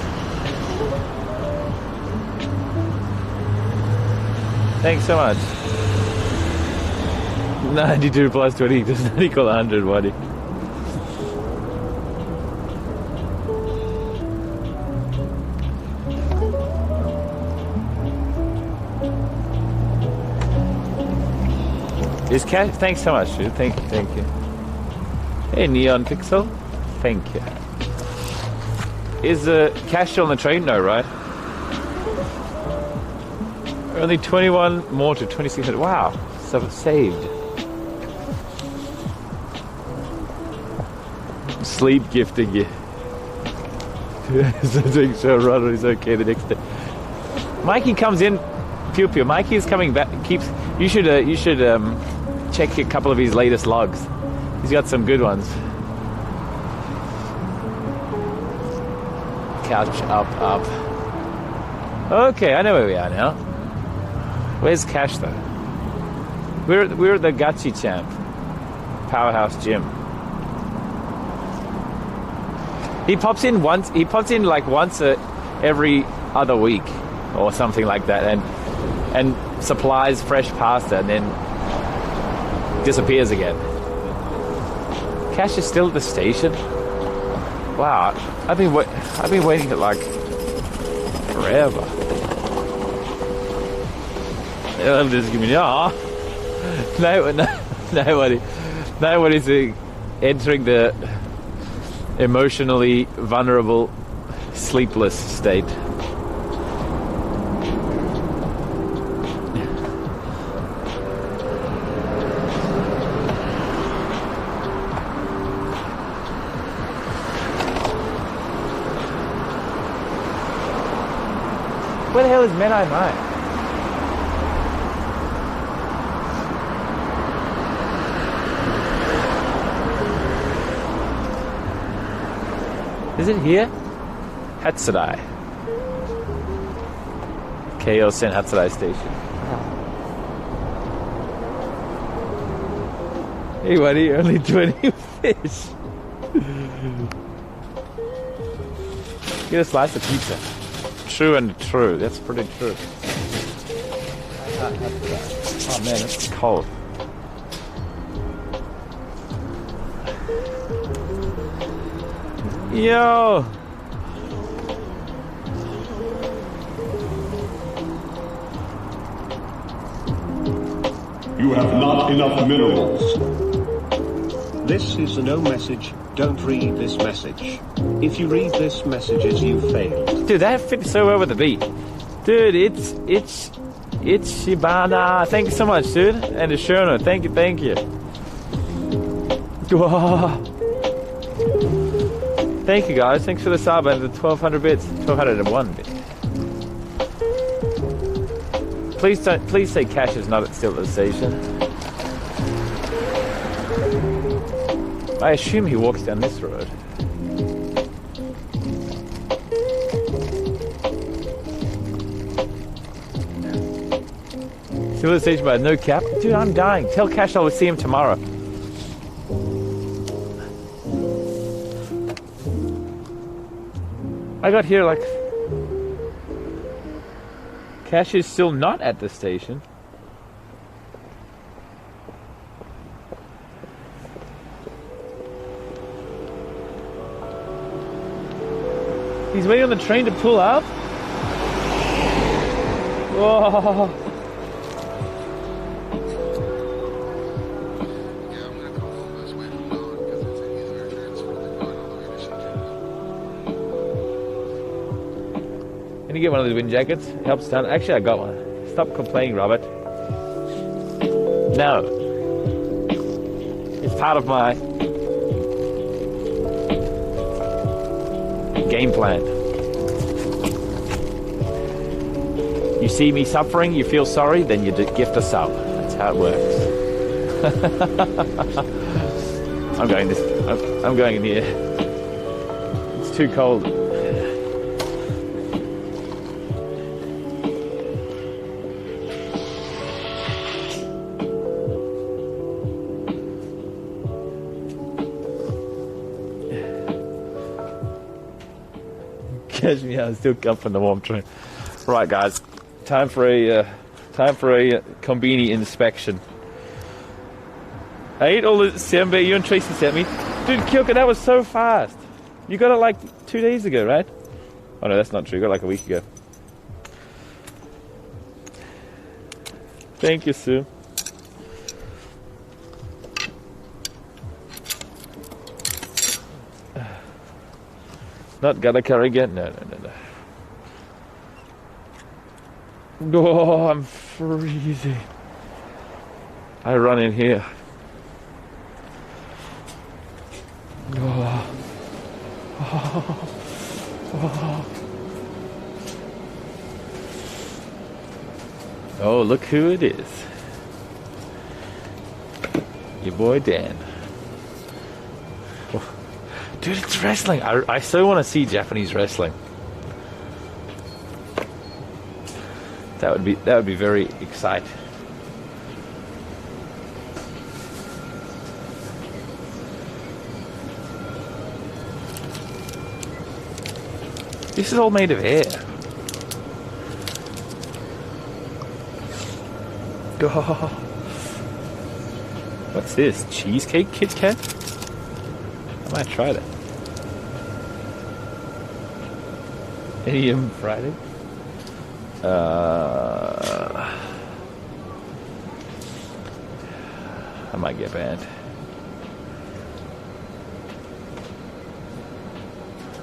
Thanks so much. 92 plus 20 does not equal 100, Waddy. Is Cash? Thanks so much, dude. Thank you. Hey, Neon Pixel. Thank you. Is Cash still on the train? No, right? Only 21 more to 2600. Wow, so saved. Sleep gifting you. So doing show runner is okay the next day. Mikey comes in. Pew Pew. Mikey is coming back. You should check a couple of his latest logs. He's got some good ones. Couch up. Okay, I know where we are now. Where's Cash though? We're at the Gachi Champ Powerhouse Gym. He pops in like once every other week or something like that, and supplies fresh pasta and then disappears again. Cash is still at the station. Wow, I've been waiting like forever. I'm just giving nobody's entering the emotionally vulnerable, sleepless state. Where the hell is Menai Mai? Is it here? Hatsurai. Keiosen Hatsurai Station. Hey buddy, only 20 fish. Get a slice of pizza. True and true. That's pretty true. Oh man, it's cold. Yo! You have not enough minerals. This is a no message. Don't read this message. If you read this messages, you failed. Dude, that fits so well with the beat. Dude, it's Shibana. Thank you so much, dude. And Ashono, thank you. Whoa. Thank you, guys. Thanks for the sub and the 1,200 bits. 1,201 bits. Please say Cash is not still at the station. I assume he walks down this road. Still at the station, but no cap. Dude, I'm dying. Tell Cash I will see him tomorrow. I got here like... Cash is still not at the station. He's waiting on the train to pull up? Whoa. Can you get one of those wind jackets? It helps down. Actually, I got one. Stop complaining, Robert. No. It's part of my game plan. You see me suffering, you feel sorry, then you gift a sub. That's how it works. I'm going in here. It's too cold. Catch me out, still come from the warm train. Right, guys, time for a Combini inspection. I ate all the sembe you and Tracy sent me. Dude, Kyoka, that was so fast. You got it like 2 days ago, right? Oh no, that's not true. You got it like a week ago. Thank you, Sue. Not gonna carry again? No. Oh, I'm freezing. I run in here. Oh, look who it is. Your boy Dan. Dude, it's wrestling. I so want to see Japanese wrestling. That would be very exciting. This is all made of air. Oh. What's this? Cheesecake Kit Kat? I might try that. AM Friday? I might get banned.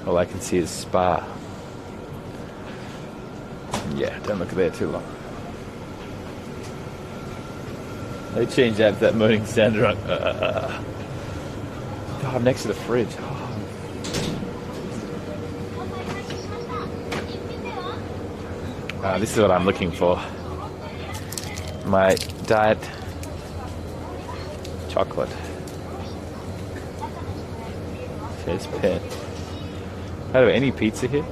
All I can see is Spa. Yeah, don't look there too long. They changed that moaning sound. Oh, I'm next to the fridge. This is what I'm looking for. My diet chocolate. Says pet. By the way, any pizza here?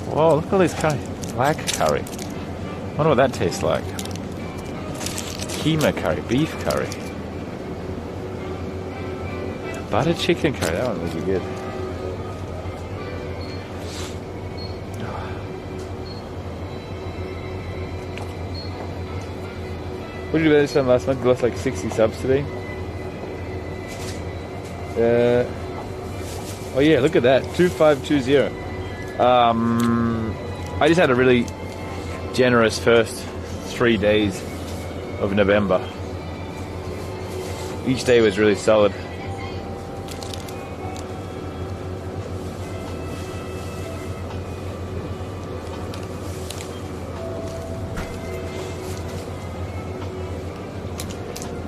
Whoa, look at all this curry. Black curry. I wonder what that tastes like. Keema curry, beef curry. Butter chicken curry, that one would be good. What did you do this time last month? You lost like 60 subs today? Oh yeah, look at that, 2520. I just had a really generous first 3 days of November. Each day was really solid.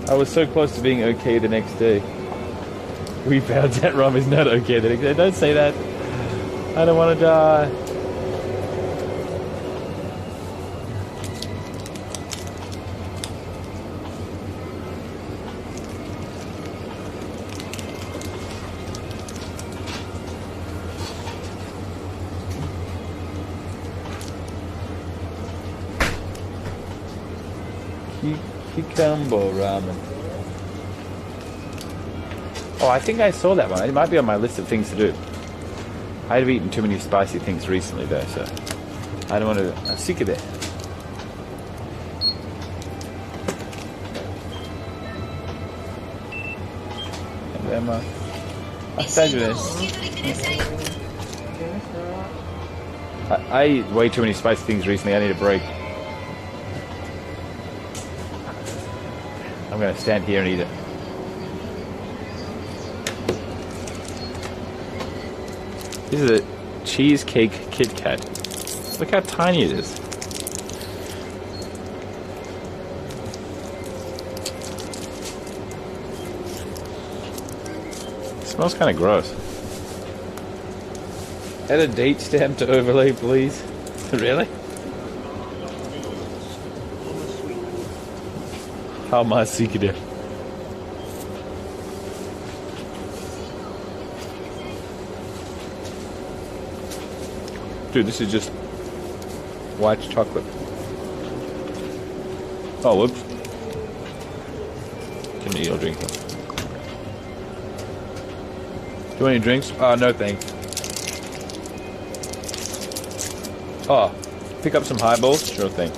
I was so close to being okay the next day. We found that Rom is not okay the next day. Don't say that. I don't want to die. Kikambo ramen. Oh, I think I saw that one. It might be on my list of things to do. I've eaten too many spicy things recently though, so I don't want to. I'm sick of it. I eat way too many spicy things recently. I need a break. I'm going to stand here and eat it. This is a cheesecake Kit Kat. Look how tiny it is. It smells kind of gross. Add a date stamp to overlay, please. Really? How much secret? Dude, this is just white chocolate. Oh, whoops. Can you eat or drink them? Do you want any drinks? No thanks. Oh, pick up some highballs? Sure thing.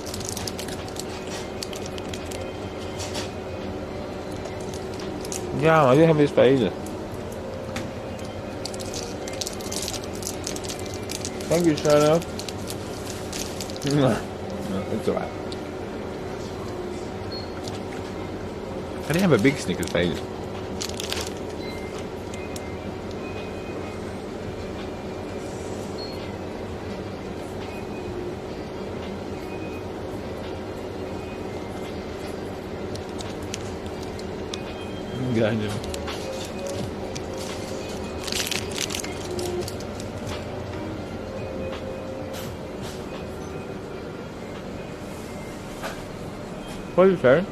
Ja, die hebben we spelen. Thank you, Shana. No, it's alright. I didn't have a big Snickers page. Gotcha. What is it, Sharon?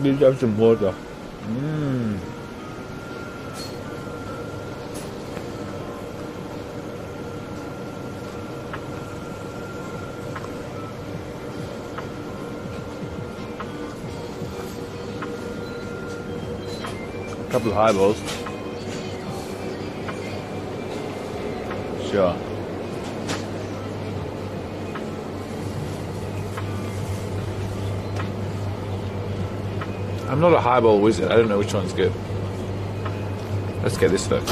Let's have some water. Couple of highballs. Sure. I'm not a highball wizard. I don't know which one's good. Let's get this though.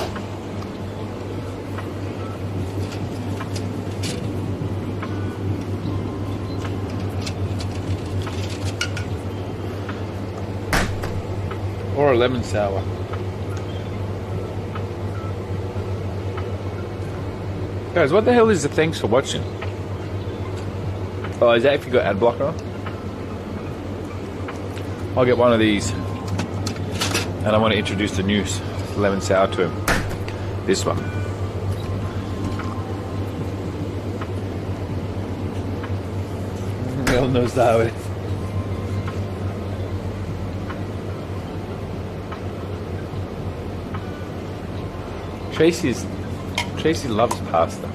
Or a lemon sour. Guys, what the hell is the thanks for watching? Oh, is that if you got ad blocker on? I'll get one of these. And I want to introduce the new lemon sour to him. This one. Él no sabe. Tracy loves pasta.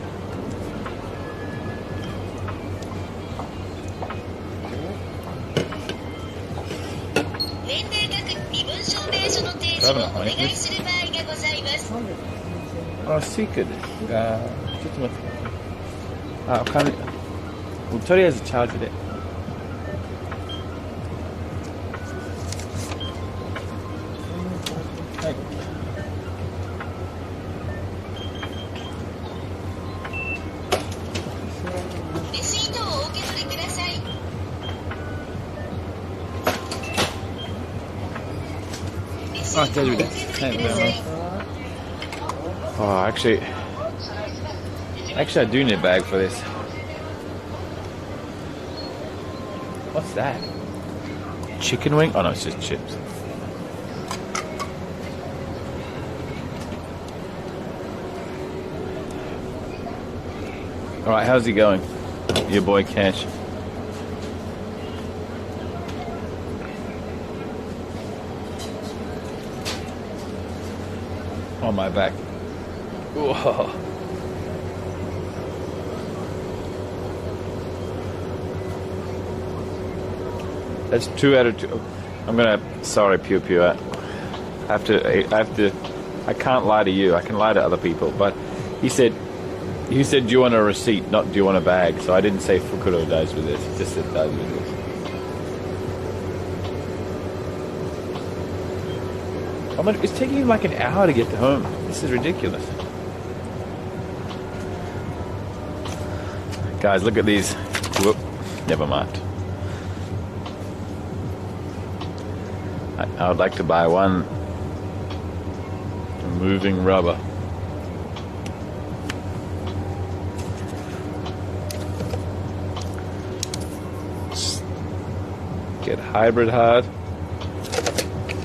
Oh, secret. ちょっと待って。あ、お金。とりあえずチャージで。Oh, David. Oh, actually, I do need a bag for this. What's that? Chicken wing? Oh no, it's just chips. All right, how's he going? Your boy Cash. On my back. Whoa. That's 2 out of 2. I'm gonna. Sorry, Pew Pew. I have to. I can't lie to you. I can lie to other people. But he said, do you want a receipt, not do you want a bag? So I didn't say Fukuro dies with this. Just said dies with this. It's taking him like an hour to get to home. This is ridiculous. Guys, look at these. Whoop. Never mind. I would like to buy one moving rubber. Get hybrid hard,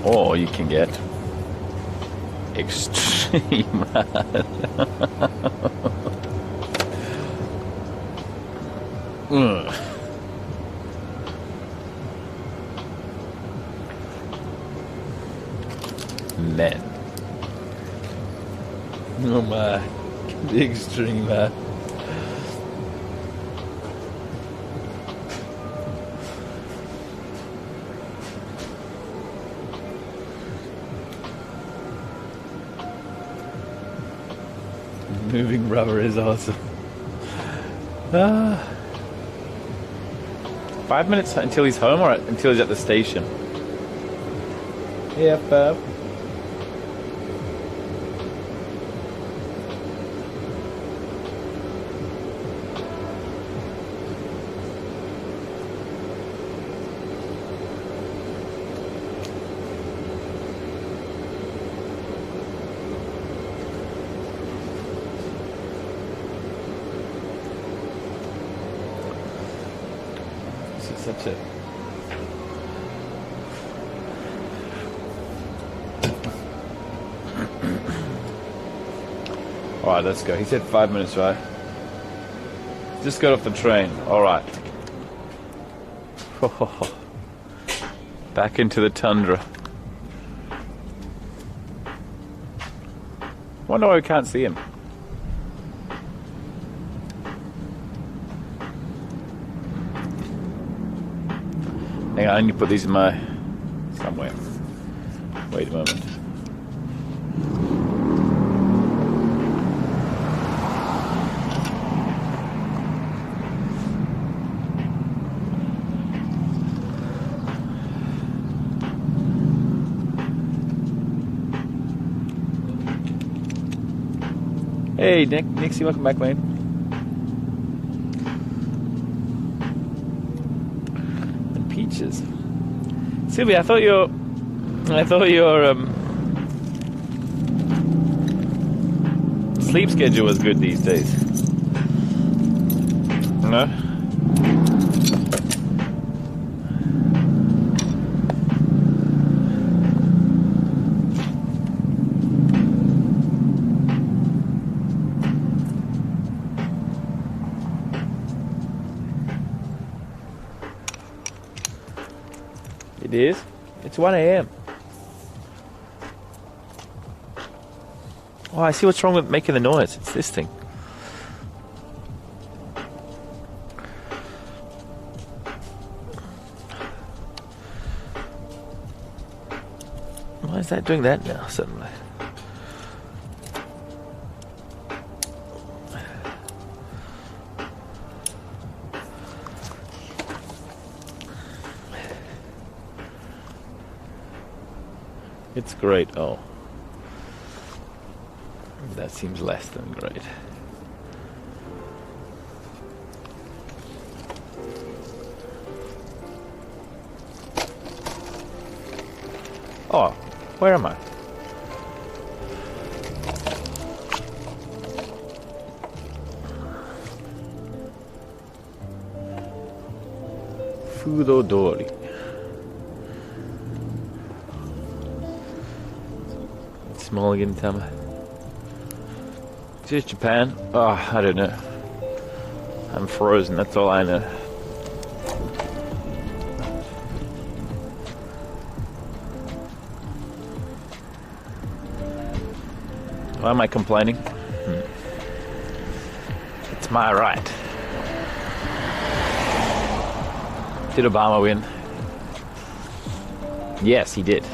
or you can get extreme hard. Men. Oh my, the extreme hard. Moving rubber is awesome. 5 minutes until he's home or until he's at the station? Yeah, Bob. Such a Alright, let's go. He said 5 minutes, right? Just got off the train. Alright. Back into the tundra. Wonder why we can't see him. Hang on, I need to put these in my... somewhere. Wait a moment. Hey, Nixie, welcome back, man. Peaches. Sylvia, I thought your sleep schedule was good these days. No? It is? It's 1 a.m. Oh, I see what's wrong with making the noise. It's this thing. Why is that doing that now, suddenly? It's great. Oh. That seems less than great. Oh, where am I? Fudodori. Small again, Tama. Is this Japan? Oh, I don't know. I'm frozen, that's all I know. Why am I complaining? It's my right. Did Obama win? Yes, he did.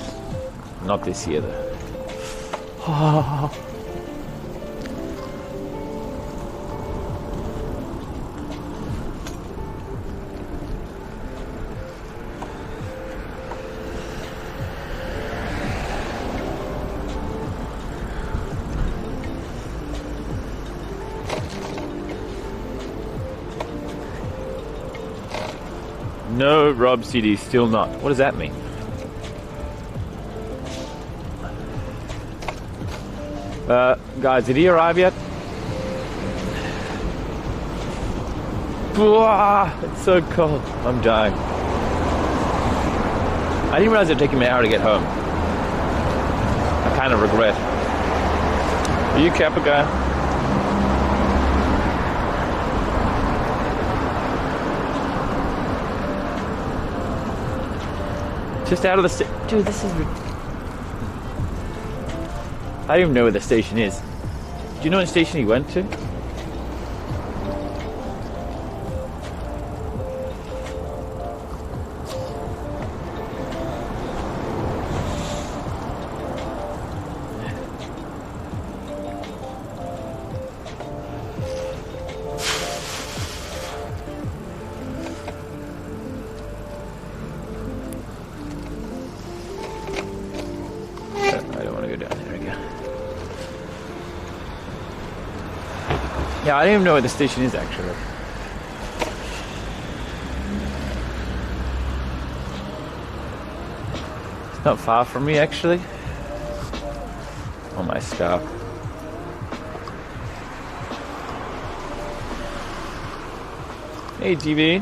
Not this year, though. Oh. No, Rob CD, still not. What does that mean? Guys, did he arrive yet? It's so cold. I'm dying. I didn't realize it would take me an hour to get home. I kind of regret. Are you Kappa guy? Just out of the dude, this is. I don't even know where the station is. Do you know what station he went to? Yeah, I don't even know where the station is actually. It's not far from me actually. On my scarf. Hey GB.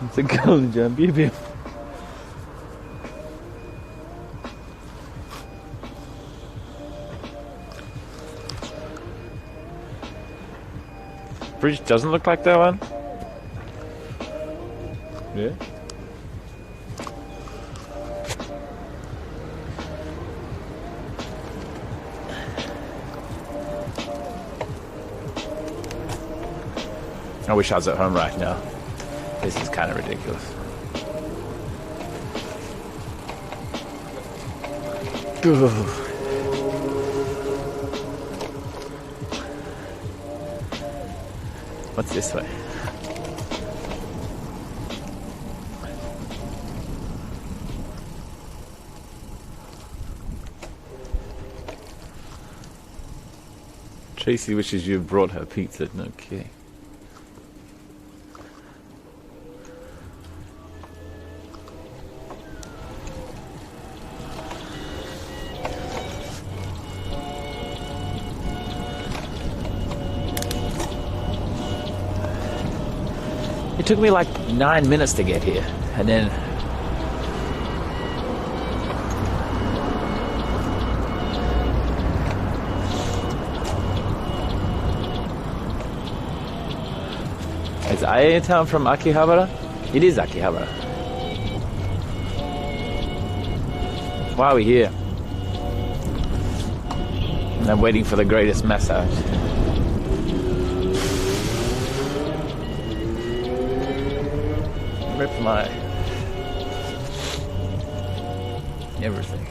It's a golden jump, baby. Bridge doesn't look like that one. Yeah. I wish I was at home right now. This is kind of ridiculous. Ugh. What's this way? Tracy wishes you brought her pizza. Okay. It took me like 9 minutes to get here, and then is IA town from Akihabara? It is Akihabara. Why are we here? And I'm waiting for the greatest massage. Rip my everything.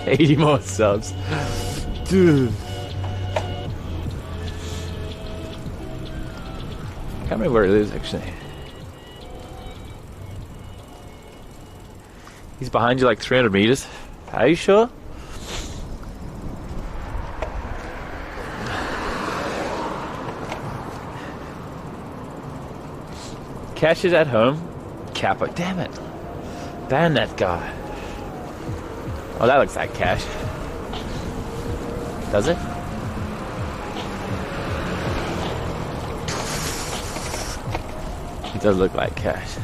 $80 more subs. Dude. I can't remember where he lives actually. He's behind you like 300 meters. Are you sure? Cash is at home. Capo. Damn it. Ban that guy. Oh, that looks like Cash. Does it? It does look like Cash.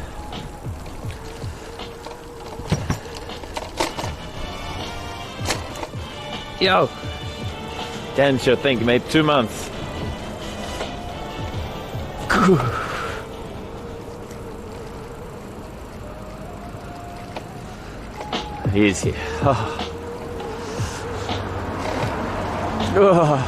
Yo! Dan sure think, mate. 2 months. He's here. Oh. Oh.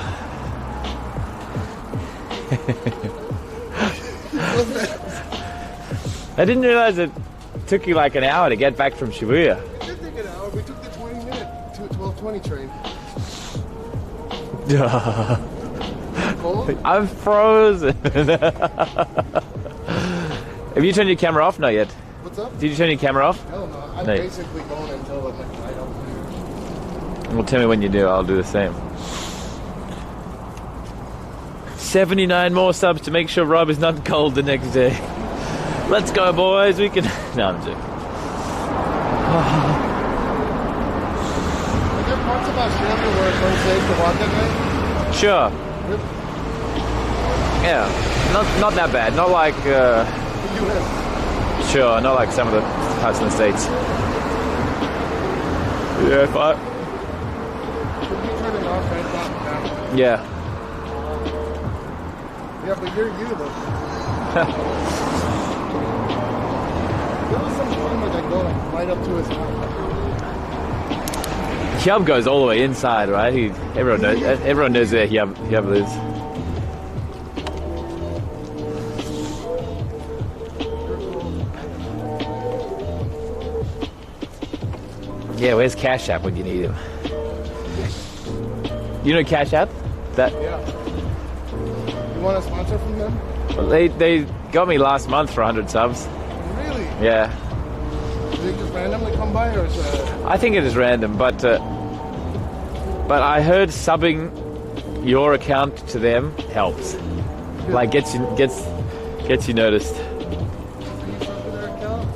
I didn't realize it took you like an hour to get back from Shibuya. It did take an hour. We took the 20-minute 12:20 train. Cold? I'm frozen. Have you turned your camera off? Not yet. What's up? Did you turn your camera off? Hell no. I'm No. basically going until like I don't. Well, tell me when you do. I'll do the same. 79 more subs to make sure Rob is not cold the next day. Let's go, boys. We can. No, I'm joking. Are there parts of Australia where it's unsafe to walk at night? Sure. Yeah. Not that bad. Not like. Sure. Not like some of the parts in the States. Yeah. If I. Can you turn it off right now? Yeah. Yeah, but you're you though. There was some farmer that go like right up to his house. Hyub goes all the way inside, right? Everyone knows where Hyub lives. Yeah, where's Cash App when you need him? You know Cash App? That. Yeah. You want a sponsor from them? Well, they got me last month for 100 subs. Really? Yeah. Do they just randomly come by, or is it? I think it is random, but I heard subbing your account to them helps. Like gets you noticed.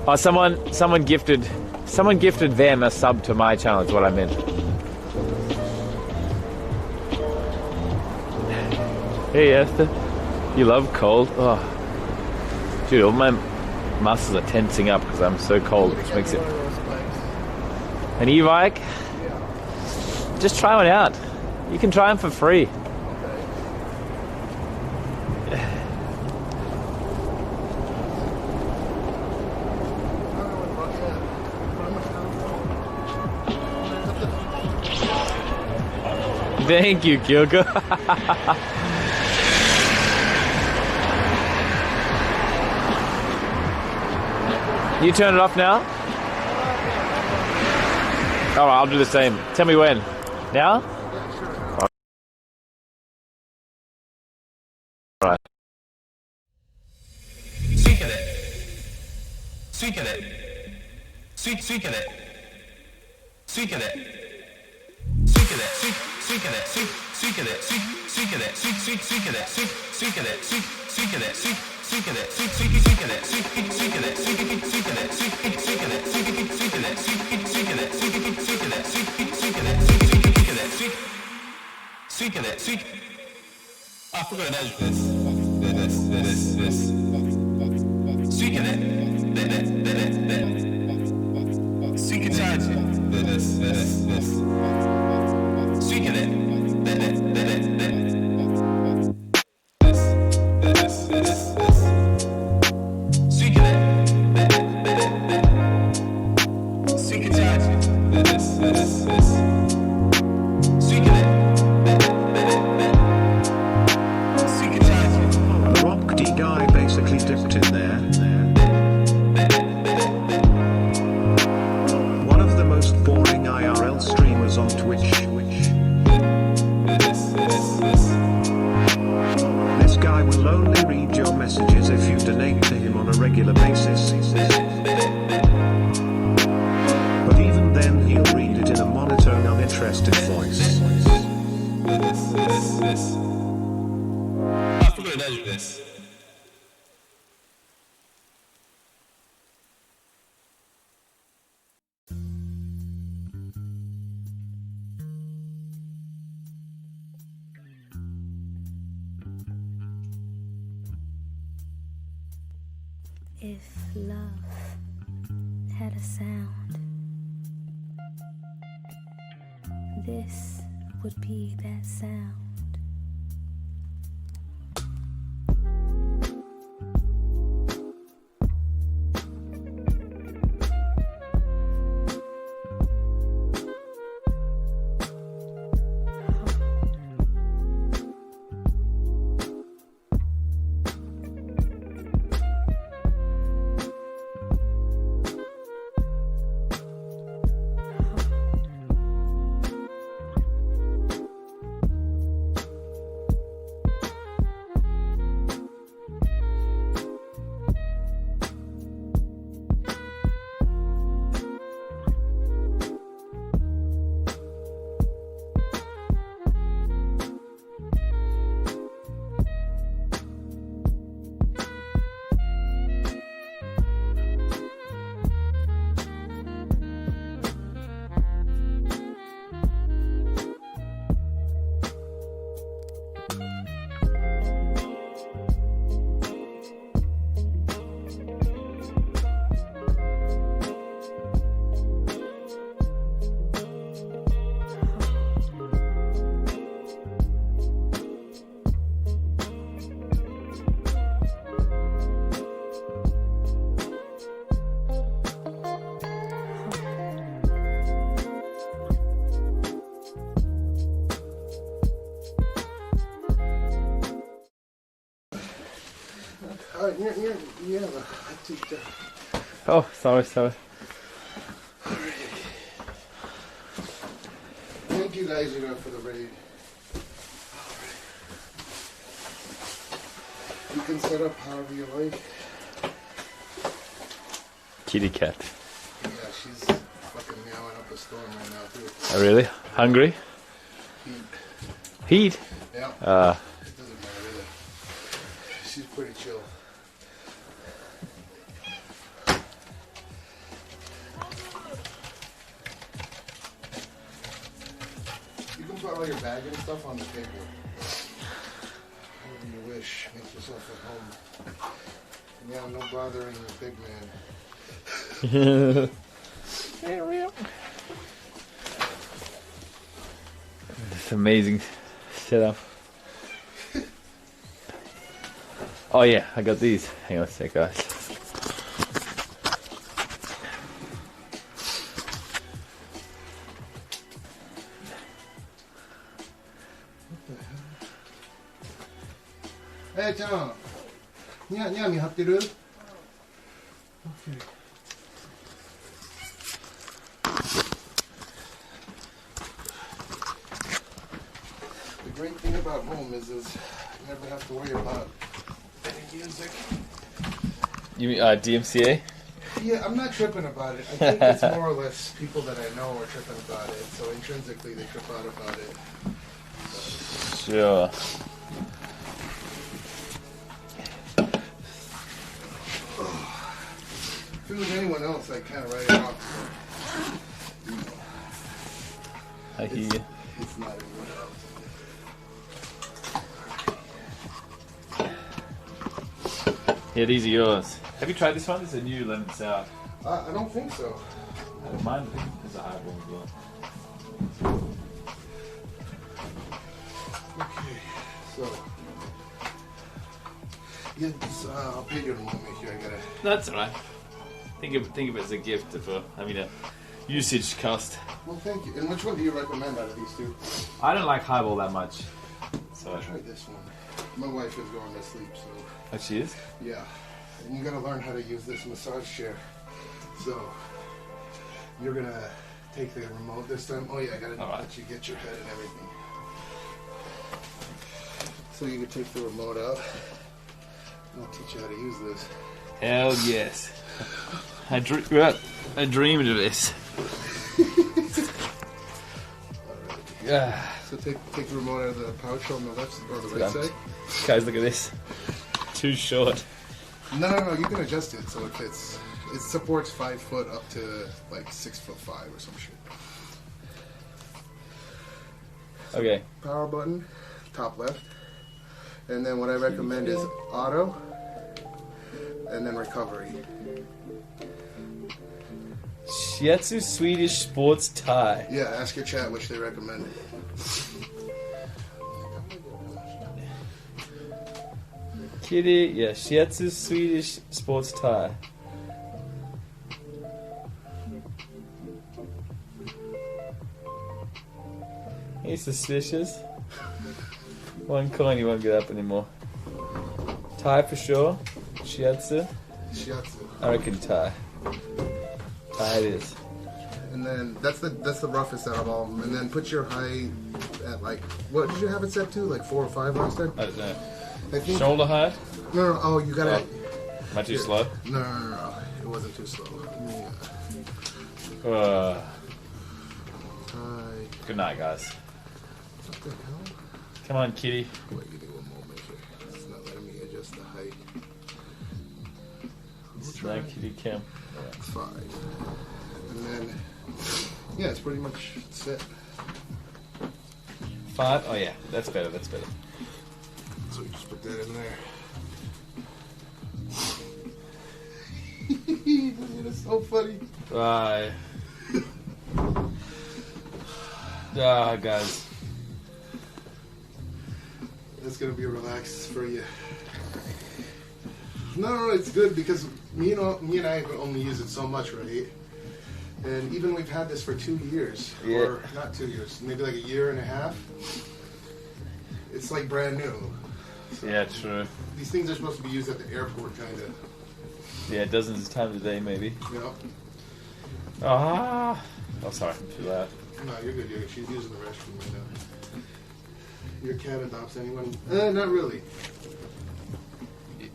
Oh, someone gifted them a sub to my channel. Is what I meant. Hey Esther, you love cold? Oh, dude, all my muscles are tensing up because I'm so cold, which makes it. An e-bike? Just try one out. You can try them for free. Thank you, Kyoko. You turn it off now? Oh, I'll do the same. Tell me when. Now? Right. Suikere. Suikere. Suikere. Suikere. Suikere. Suikere. Suikere. Suikere. Suikere. Suikere. Suikere. I forgot to edit this. The Rock D guy basically dipped in there. One of the most boring IRL streamers on Twitch. This guy will only read your messages if you donate to him on a regular basis. But even then he'll read it in a monotone, uninterested voice. I forgot to edit this. if love had a sound. This would be that sound. Yeah, Oh, sorry. Thank you guys, for the raid. You can set up however you like. Kitty cat. Yeah, she's fucking meowing up a storm right now too. Oh, really? Hungry? Heat? Yeah. It doesn't matter really. She's pretty chill. You can put all your bag and stuff on the table. Whatever you wish. Make yourself at home. Yeah, no bothering the big man. It's amazing setup. Oh yeah, I got these. Hang on a sec, guys. Hey, John. ニャーミ張ってる? Okay. The great thing about home is you never have to worry about any music. You mean DMCA? Yeah, I'm not tripping about it. I think it's more or less people that I know are tripping about it, so intrinsically they trip out about it. Sure. If it was anyone else, I'd kind of write it off. I hear you. It's not anyone else. Yeah, these are yours. Have you tried this one? It's a new lemon sour. I don't think so. I don't mind. I think it's a hard one as well. Okay, so. Yeah, I'll pay you in a moment here. I gotta. That's alright. Think of it as a gift for a usage cost. Well, thank you. And which one do you recommend out of these two? I don't like highball that much. So I'll try this one. My wife is going to sleep, so. Oh, she is? Yeah. And you gotta learn how to use this massage chair. So you're gonna take the remote this time. Oh yeah, I gotta let you get your head and everything. So you can take the remote out. I'll teach you how to use this. Hell yes. I dreamed of this. So take the remote out of the pouch on the left or the right side. Guys, look at this. Too short. No. You can adjust it so it fits. It supports 5 foot up to like 6'5" or some shit. So okay. Power button, top left. And then what I recommend is auto. and then recovery. Shiatsu Swedish sports tie. Yeah, ask your chat which they recommend. Kitty, yeah, Shiatsu Swedish sports tie. He's suspicious. One coin, you won't get up anymore. Tie for sure. Shiatsu. Shiatsu. I reckon tie. Tie it is. And then that's the roughest out of all of them. And then put your height at like, what did you have it set to? Like 4 or 5 last time? I don't know. I think, Shoulder height? No, oh, you gotta. Am I too slow? No. It wasn't too slow. Good night, guys. What the hell? Come on, kitty. Wait, give me one moment here. It's not letting me adjust the height. No kitty cam. 5. And then, yeah, it's pretty much set. 5? Oh yeah, that's better, that's better. So we just put that in there. It's so funny. Right. Ah, guys. That's gonna be relaxed for you. No, it's good because me and I only use it so much, right? And even we've had this for 2 years, or not 2 years, maybe like a year and a half. It's like brand new. So Yeah, true. these things are supposed to be used at the airport, kind of. Yeah, dozens of times a day, maybe. You know? Ah. Oh, sorry, I'm too loud. No, you're good. She's using the restroom right now. Your cat adopts anyone? Not really.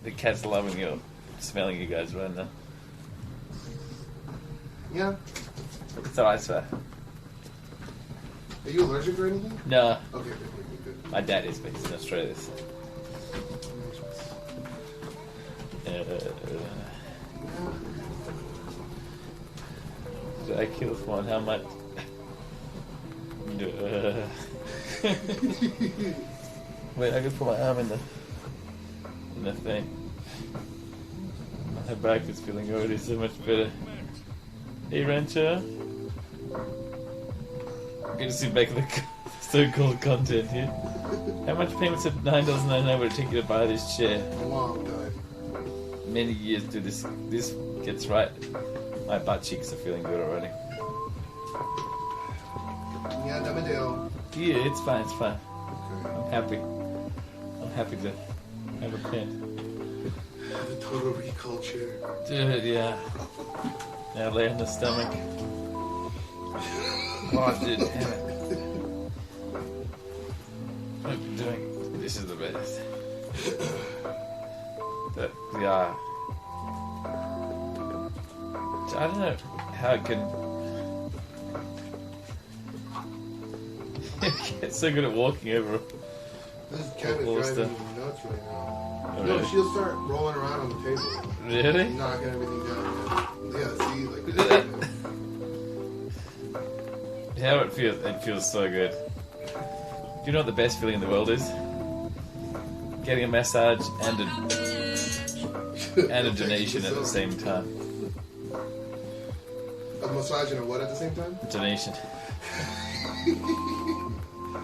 The cat's loving you, smelling you guys right now. Yeah. It's alright, sir. Are you allergic or anything? No. Okay, good. My dad is, but he's in Australia. So. Did I kill one? How much? Wait, I can put my arm in the thing. My back is feeling already so much better. Hey, Rancho. Good to see back in the so-called content here. How much payments at $9.99 would it take you to buy this chair? A long time. Many years to this. This gets right. My butt cheeks are feeling good already. Yeah, Damadale. Yeah, it's fine, it's fine. Okay. I'm happy. I'm happy to have a pen. The Total Recall chair. Dude, yeah. Now lay on the stomach. Oh, dude, damn it. What am I doing? This is the best. But, yeah. I don't know how it can... It's so good at walking over. This cat is all driving stuff. me nuts right now. Oh, No, really? she'll start rolling around on the table. Really? Knocking everything down. Yeah, see, like. How it feels so good. Do you know what the best feeling in the world is? Getting a massage and a donation at the same time. A massage and a what at the same time? Donation.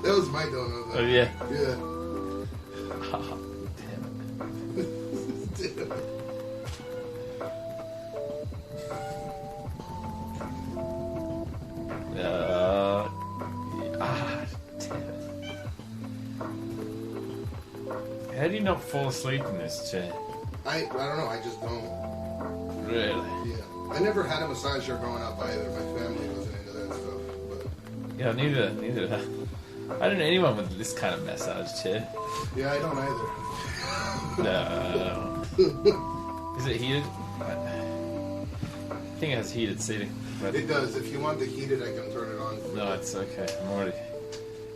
That was my donut. Though. Oh yeah. Yeah. Damn it. Damn it. How do you not fall asleep in this chair? I don't know. I just don't. Really? Yeah. I never had a massager growing up either. My family wasn't into that stuff. But Yeah, neither. I don't know anyone with this kind of massage chair. yeah, I don't either. No. Is it heated? I think it has heated seating. But It does. If you want the heated, I can turn it on. no, it's okay. I'm already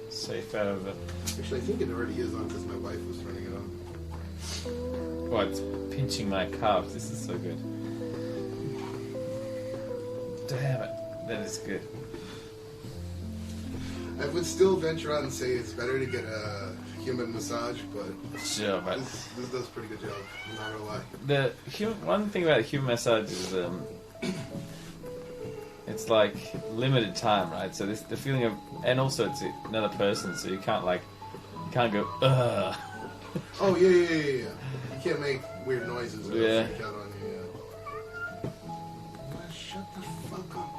safe out of it. Actually, I think it already is on because my wife was turning it on. Oh, it's pinching my calves. This is so good. Damn it. That is good. I would still venture out and say it's better to get a human massage, but Sure, but this does a pretty good job. I'm not gonna lie. One thing about human massage is it's like limited time, right? So the feeling of, and also it's another person, so you can't go ugh. Oh yeah. You can't make weird noises or Yeah. freak out on you. Yeah. Shut the fuck up.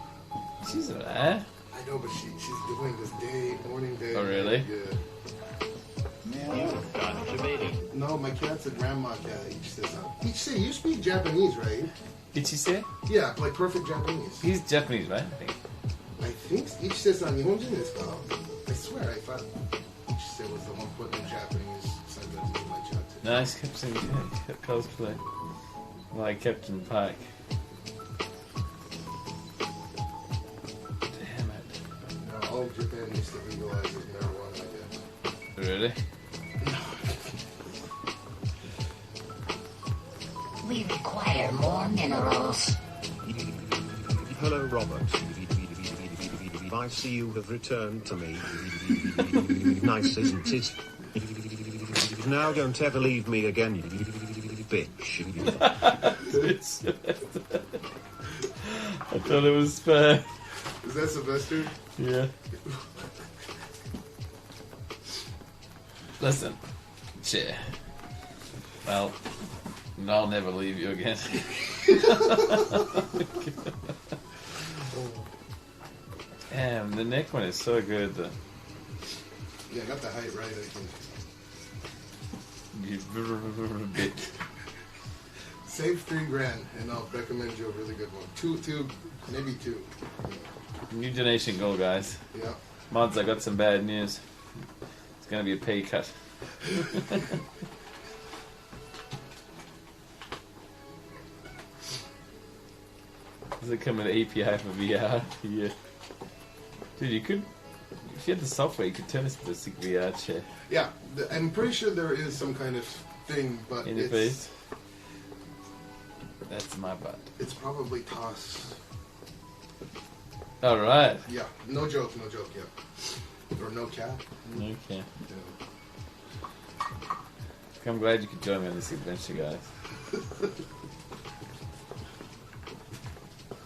She's alright. I know, but she's doing this morning day. Oh, really? Yeah. No, my cat's a grandma cat. Ichise, you speak Japanese, right? Ichise? Yeah, like perfect Japanese. He's Japanese, right? I think Ichise-san Nihonjin desu ka? I swear, I thought Ichise was the one putting in Japanese sentences in my chat too. Nice, kept saying cosplay. Like Captain Pike. Damn it. No, all Japan needs to legalize is marijuana, I guess. Really? We require more minerals. Hello, Robert. I see you have returned to me. Nice, isn't it? Now don't ever leave me again, you bitch. I thought it was fair. Is that Sylvester? Yeah. Listen, shit. Well, I'll never leave you again. Damn, the neck one is so good. Yeah, I got the height right, I think. You bitch. Save $3,000 and I'll recommend you a really good one. Two, maybe two. New donation goal, guys. Yeah. Mods, I got some bad news. It's gonna be a pay cut. Does it come with an API for VR? Yeah. Dude, you could, if you had the software, you could turn this into a sick VR chair. Yeah, I'm pretty sure there is some kind of thing, but In your face? That's my butt. It's probably toss. Alright. Yeah, no joke, yeah. Or no cap. Okay. Yeah. I'm glad you could join me on this adventure, guys.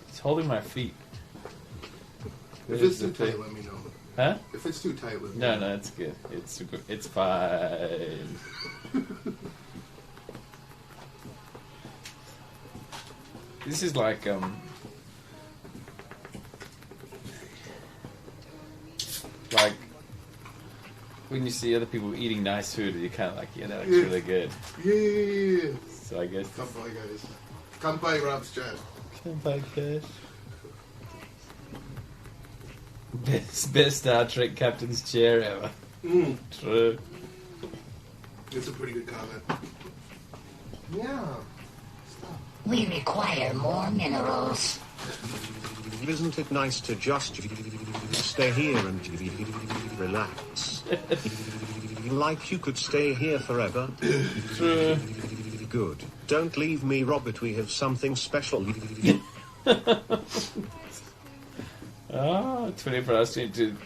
It's holding my feet. If it's too tight, let me know. Huh? If it's too tight, let me know. No, it's good. It's fine. This is like when you see other people eating nice food, you kind of like, yeah, that looks really good. Yeah. So I guess. Kanpai, guys. Kanpai, Rob's chat. Kanpai, guys. Best Star Trek captain's chair ever. True. It's a pretty good comment. Yeah. We require more minerals. Isn't it nice to just stay here and relax? Like you could stay here forever. True. Good. Don't leave me, Robert. We have something special. 24 hours to.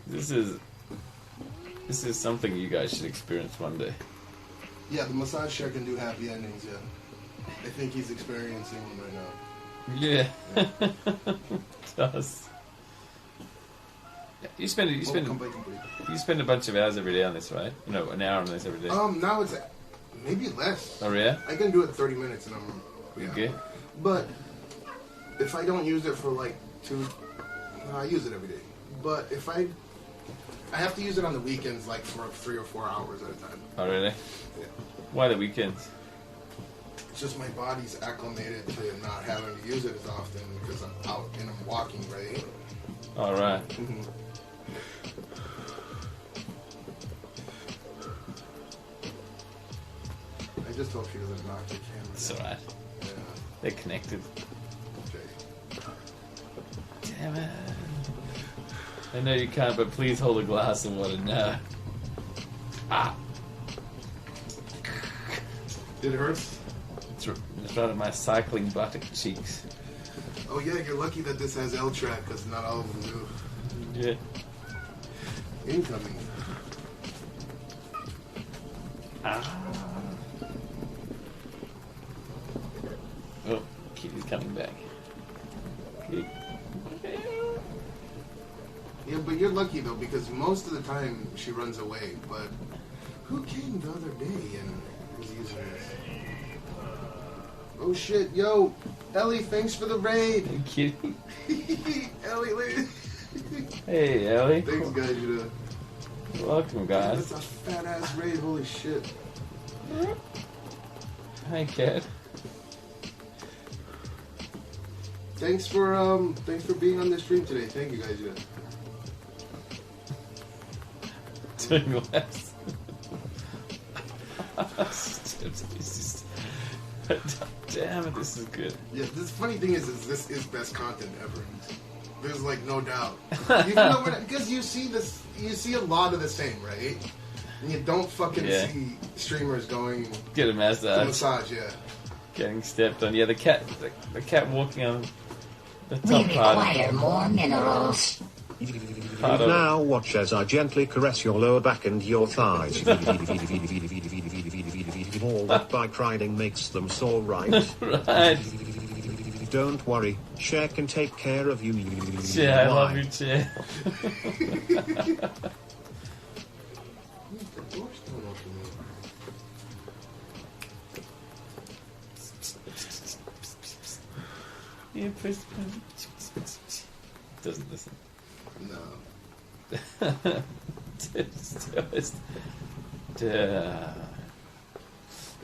This is something you guys should experience one day. Yeah, the massage chair can do happy endings, yeah. I think he's experiencing one right now. Yeah. Does. You spend a bunch of hours every day on this, right? No, an hour on this every day. Now it's maybe less. Oh yeah? I can do it 30 minutes and I'm Okay. But if I don't use it for like I use it every day. But if I have to use it on the weekends, like for 3 or 4 hours at a time. Oh really? Yeah. Why the weekends? It's just my body's acclimated to not having to use it as often because I'm out and I'm walking, right? All right. I just hope she doesn't knock the camera. It's alright. Yeah. They're connected. Okay. Damn it. I know you can't, but please hold a glass of water now. Ah. It hurts? It's right at my cycling buttock cheeks. Oh yeah, you're lucky that this has L-track because not all of them do. Yeah. Incoming. Oh, Kitty's coming back. Kitty. Yeah, but you're lucky though, because most of the time she runs away. But who came the other day and was using this? Oh shit, yo, Ellie, thanks for the raid. Kitty. Ellie, wait. Hey, Ellie. Thanks, guys. Welcome, guys. That's a fat ass raid. Holy shit. Hi, Cat. Thanks for being on the stream today. Thank you, guys. Doing less. Damn it, this is good. Yeah, the funny thing is this is best content ever. There's like no doubt. Even though because you see a lot of the same, right? And you don't fucking see streamers going get a massage, yeah. Getting stepped on. Yeah, the cat walking on the We top part. require more minerals. Now watch as I gently caress your lower back and your thighs. All that bike riding makes them so right. Right. Don't worry, Cher can take care of you. Yeah, I love you, Cher. Yeah, please. Doesn't listen. No.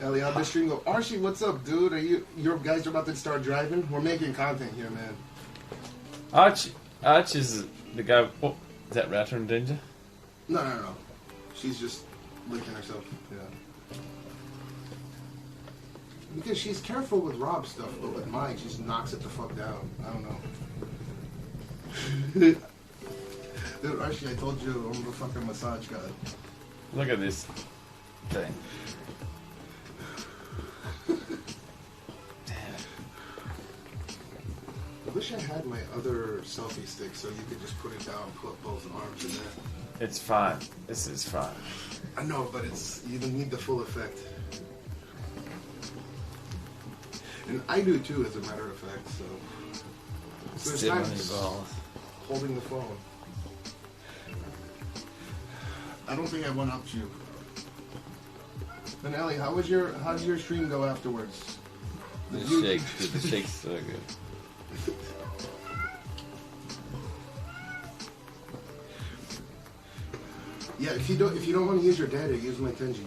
Ellie, on the stream go, Archie, what's up, dude? Your guys are about to start driving? We're making content here, man. Arch is the guy. Oh, is that Router in danger? No. She's just licking herself. Yeah. Because she's careful with Rob's stuff, but with mine, she just knocks it the fuck down. I don't know. Dude, Archie, I told you I'm the fucking massage guy. Look at this thing. I wish I had my other selfie stick so you could just put it down, put both arms in there. It's fine. This is fine. I know, but you don't need the full effect. And I do too, as a matter of fact, so there's Still times involved. holding the phone. I don't think I went up to you. And Ellie, how did your stream go afterwards? The shake's so good. Yeah, if you don't want to use your data, use my Tenji.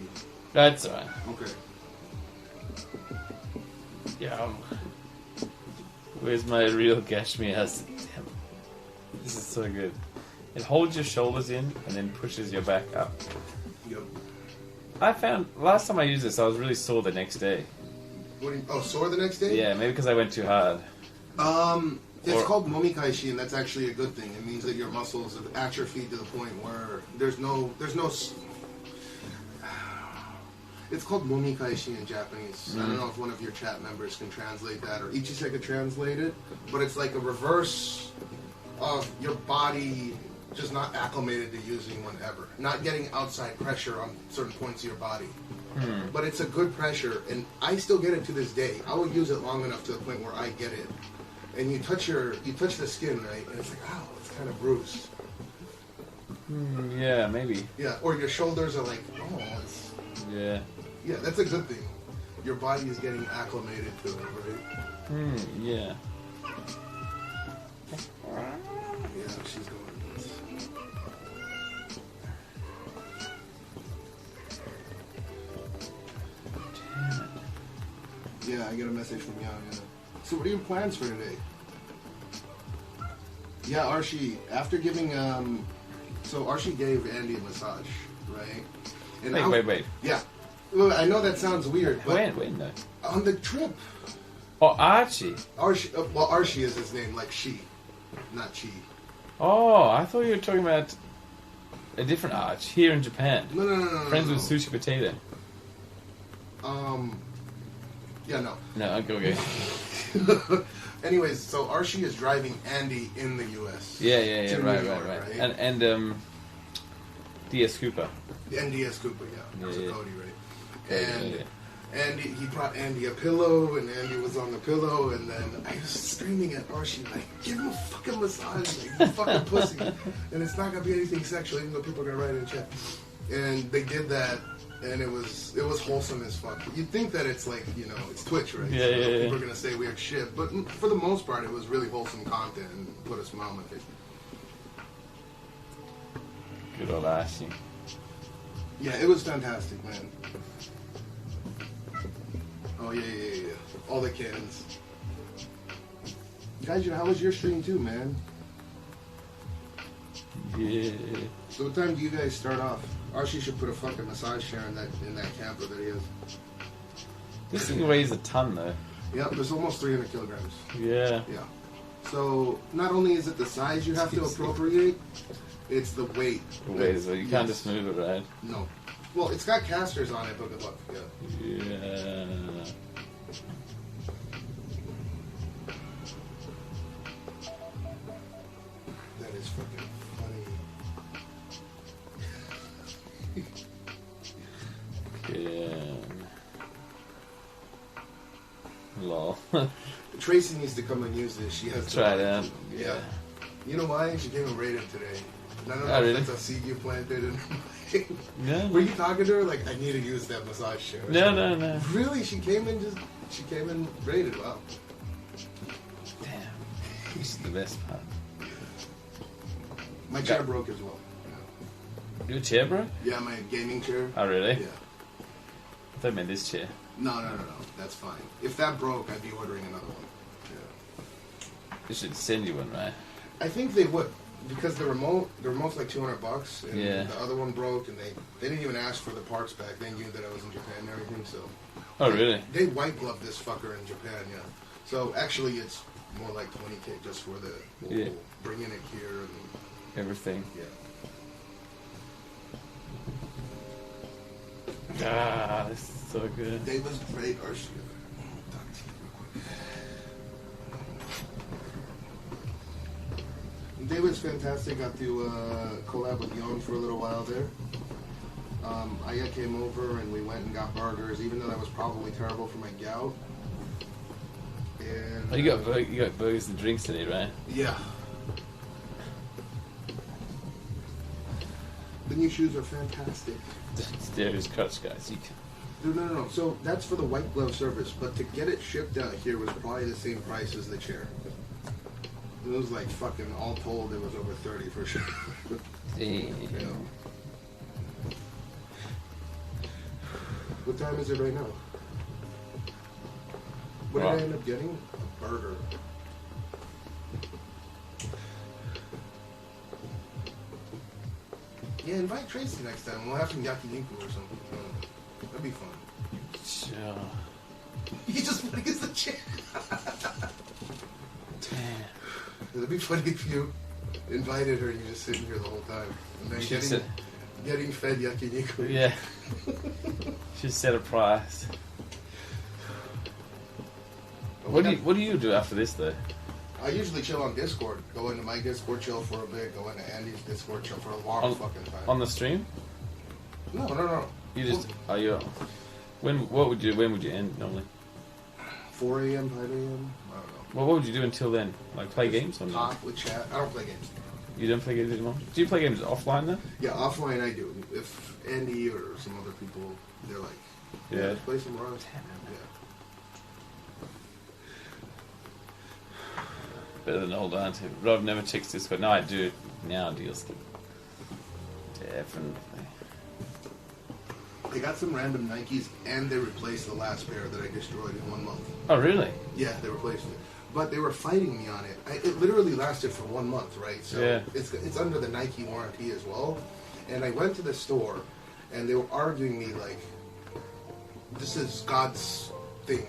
That's alright. Okay. Yeah. Where's my real Gashmi acid? Damn. This is so good. It holds your shoulders in and then pushes your back up. Yep. I found last time I used this, I was really sore the next day. Sore the next day? Yeah, maybe because I went too hard. It's called momikaishi, and that's actually a good thing. It means that your muscles have atrophied to the point where there's no. It's called momikaishi in Japanese. I don't know if one of your chat members can translate that, or Ichise could translate it, but it's like a reverse of your body just not acclimated to using one ever. Not getting outside pressure on certain points of your body. But it's a good pressure, and I still get it to this day. I will use it long enough to the point where I get it. And you touch the skin, right? And it's like, ow, it's kind of bruised. Yeah, maybe. Yeah, or your shoulders are like, oh, it's... Yeah. Yeah, that's a good thing. Your body is getting acclimated to it, right? Yeah. Yeah, she's going nuts. Yeah, I get a message from Yang. Yeah. So what are your plans for today? Yeah, Archie, after giving, so Archie gave Andy a massage, right? And Wait. Yeah. Well, I know that sounds weird, but... When though? On the trip. Oh, Archie. Archie is his name, like she, not she. Oh, I thought you were talking about a different Arch here in Japan. No. Friends with Sushi Potato. Yeah, no. No, okay. Anyways, so Archie is driving Andy in the U.S. Yeah, to right. New York, right? And DS Cooper. And DS Cooper, yeah. Cody, right? And Andy, he brought Andy a pillow, and Andy was on the pillow, and then I was screaming at Archie, like, give him a fucking massage, like, you fucking pussy. And it's not gonna be anything sexual, even though people are gonna write in chat. And they did that, and it was wholesome as fuck. You'd think that it's like, you know, it's Twitch, right? Yeah, so yeah. People are gonna say weird shit, but for the most part, it was really wholesome content and put a smile on my face. Good old Archie. Yeah, it was fantastic, man. Oh yeah. All the cans. Guys, you know, how was your stream too, man? Yeah. So what time do you guys start off? Archie should put a fucking massage chair in that camper that he has. This thing weighs a ton, though. Yep, there's almost 300 kilograms. Yeah. Yeah. So not only is it the size you have to appropriate, it's the weight. The weight as well. You can't just move it, right? No. Well, it's got casters on it, but good luck. Yeah. Yeah. That is fucking funny. Yeah. Lol. Tracy needs to come and use this. She has Try it out. Yeah. You know why? She came and raided today. I don't know Oh, if really? that's a seed you planted. No. Were you talking to her like, I need to use that massage chair? No. Really? She came and raided. Wow. Damn. This is the best part. My chair broke as well. Your chair, bro? Yeah, my gaming chair. Oh, really? Yeah. I thought I meant this chair. No. That's fine. If that broke, I'd be ordering another one. Yeah. They should send you one, right? I think they would, because the remote's like $200, and Yeah. the other one broke, and they didn't even ask for the parts back. They knew that I was in Japan and everything, so. Oh, really? They white gloved this fucker in Japan, yeah. So actually, it's more like $20K just for the Yeah. bringing it here and Everything. yeah. Ah, this is so good. David's great, Archie. David's fantastic. Got to collab with Yon for a little while there. Aya came over and we went and got burgers, even though that was probably terrible for my gout. And Oh, you got burgers and drinks today, right? yeah. The new shoes are fantastic. Stereo's cuts, guys. You can... No. So that's for the white glove service, but to get it shipped out here was probably the same price as the chair. It was like fucking, all told, it was over 30 for sure. Damn. Yeah. What time is it right now? What did I end up getting? A burger. Yeah, invite Tracy next time. We'll have some yakiniku or something. That'd be fun. Sure. He just against the chair. Damn. It'd be funny if you invited her and you just sitting here the whole time. And then getting fed yakiniku. Yeah. She set a price. What do you do after this though? I usually chill on Discord. Go into my Discord, chill for a bit. Go into Andy's Discord, chill for a long fucking time. On the stream? No. You just when would you end normally? 4 a.m., 5 a.m. I don't know. Well, what would you do until then? Like play games or not? Talk with chat. I don't play games. You don't play games anymore? Do you play games offline then? Yeah, offline I do. If Andy or some other people, they're like, yeah, let's play some Rust. Better than hold on to. Rob never checks this, but no, I do now. Deals. Definitely. They got some random Nikes, and they replaced the last pair that I destroyed in 1 month. Oh, really? Yeah, they replaced it. But they were fighting me on it. It literally lasted for 1 month, right? So yeah. It's under the Nike warranty as well. And I went to the store, and they were arguing me like, this is God's thing.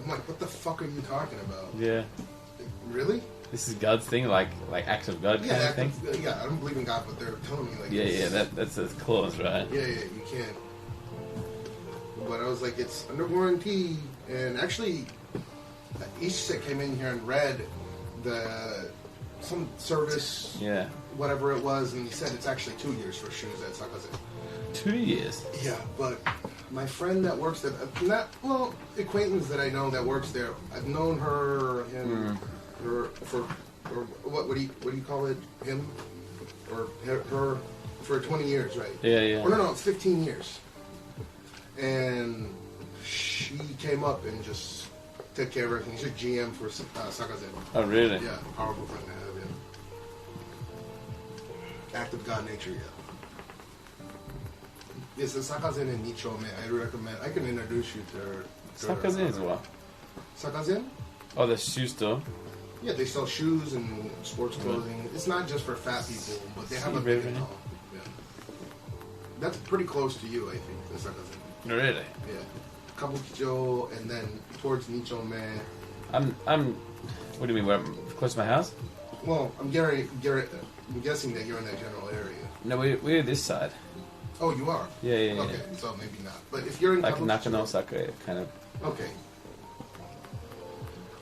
I'm like, what the fuck are you talking about? Yeah. Really? This is God's thing, like acts of God kind of thing? Yeah, I don't believe in God, but they're telling me like... Yeah, that's a clause, right? Yeah, you can't. But I was like, it's under warranty. And actually, Ishsa came in here and read some service, whatever it was, and he said it's actually 2 years for shoes at Sakazin. 2 years? Yeah, but My friend that works there, acquaintance that I know that works there. I've known him or what do you call it? Him or her for 20 years, right? Yeah. Or no, it's 15 years. And she came up and just took care of everything. She's a GM for Sakazen. Oh, really? Yeah, powerful friend to have. Yeah. Act of God nature. Yeah. Yes, the Sakazen in Nichome. I recommend. I can introduce you to her. Sakazen as well. Sakazen? Oh, the shoe store. Yeah, they sell shoes and sports clothing. It's not just for fat people, but they have a big and all. Yeah. That's pretty close to you, I think, the Sakazen. Really? Yeah. Kabukicho, and then towards Nichome. I'm. What do you mean? Where? Close to my house? Well, I'm guessing that you're in that general area. No, we're this side. Oh, you are? Yeah. Okay, so maybe not. But if you're in like Kabukicho... Nakanosaka, kind of. Okay.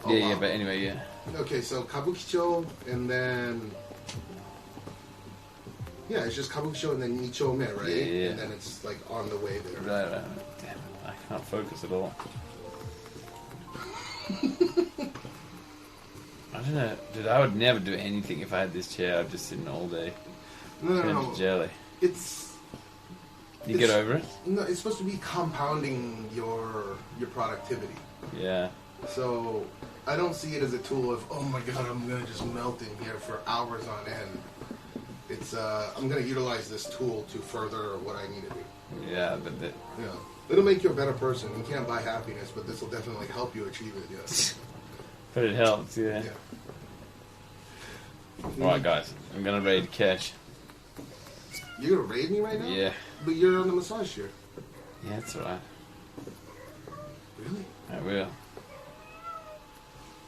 Yeah, but anyway, yeah. Okay, so Kabukicho, and then... Yeah, it's just Kabukicho and then Nichome, right? Yeah. And then it's like on the way there. Right. Damn it, I can't focus at all. I don't know, dude. I would never do anything if I had this chair. I'd just sit in all day. No. Jelly. You get over it? No, it's supposed to be compounding your productivity. Yeah. So I don't see it as a tool of, oh my god, I'm gonna just melt in here for hours on end. It's I'm gonna utilize this tool to further what I need to do. Yeah, but it'll make you a better person. You can't buy happiness, but this will definitely help you achieve it. Yes. But it helps, yeah. Alright, guys, I'm gonna raid Cash. You're gonna raid me right now? Yeah. But you're on the massage chair. Yeah, it's alright. Really? I will.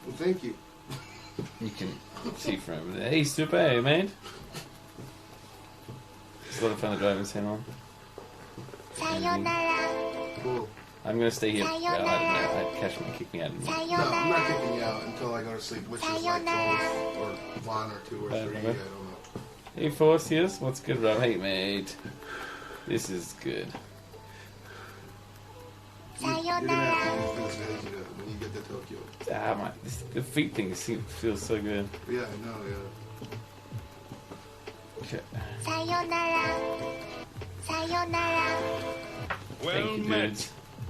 Well, thank you. You can see from over there. Hey, Super, hey, man. It's a lot of fun to drive this hand on. Cool. I'm gonna stay here. I don't know. Cash will kick me out. No, I'm not kicking you out until I go to sleep, which is like 12 or 1 or 2 or 3. I don't know. Hey, Forcius, what's good, bro? Hey, mate. This is good. You're gonna have to use this when you get to Tokyo. The feet thing feels so good. Yeah, I know, Okay. Well Thank you, met. dudes.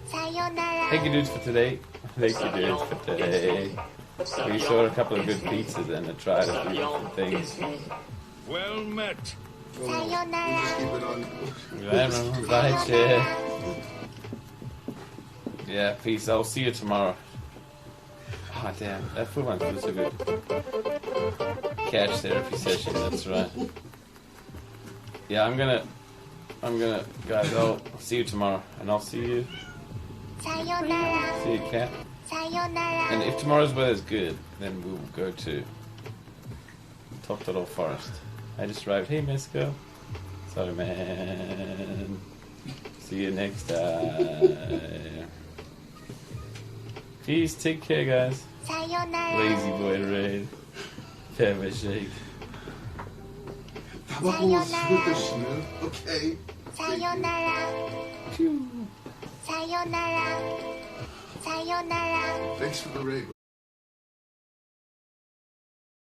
Thank you, dudes, for today. Thank you, dudes, for today. We saw a couple of good pizzas and tried a few different things. Well met. Bye, chair. Yeah, peace. I'll see you tomorrow. Oh, damn. That food one feels so good. Catch therapy session, that's right. Yeah, I'm gonna, guys, I'll see you tomorrow. And I'll see you. See you, Cat. And if tomorrow's weather's good, then we will go to Top Turtle Forest. I just arrived. Hey, Mesco. Sorry, man. See you next time. Peace. Take care, guys. Lazy boy raid. Pepper shake. Okay. Thanks for the raid.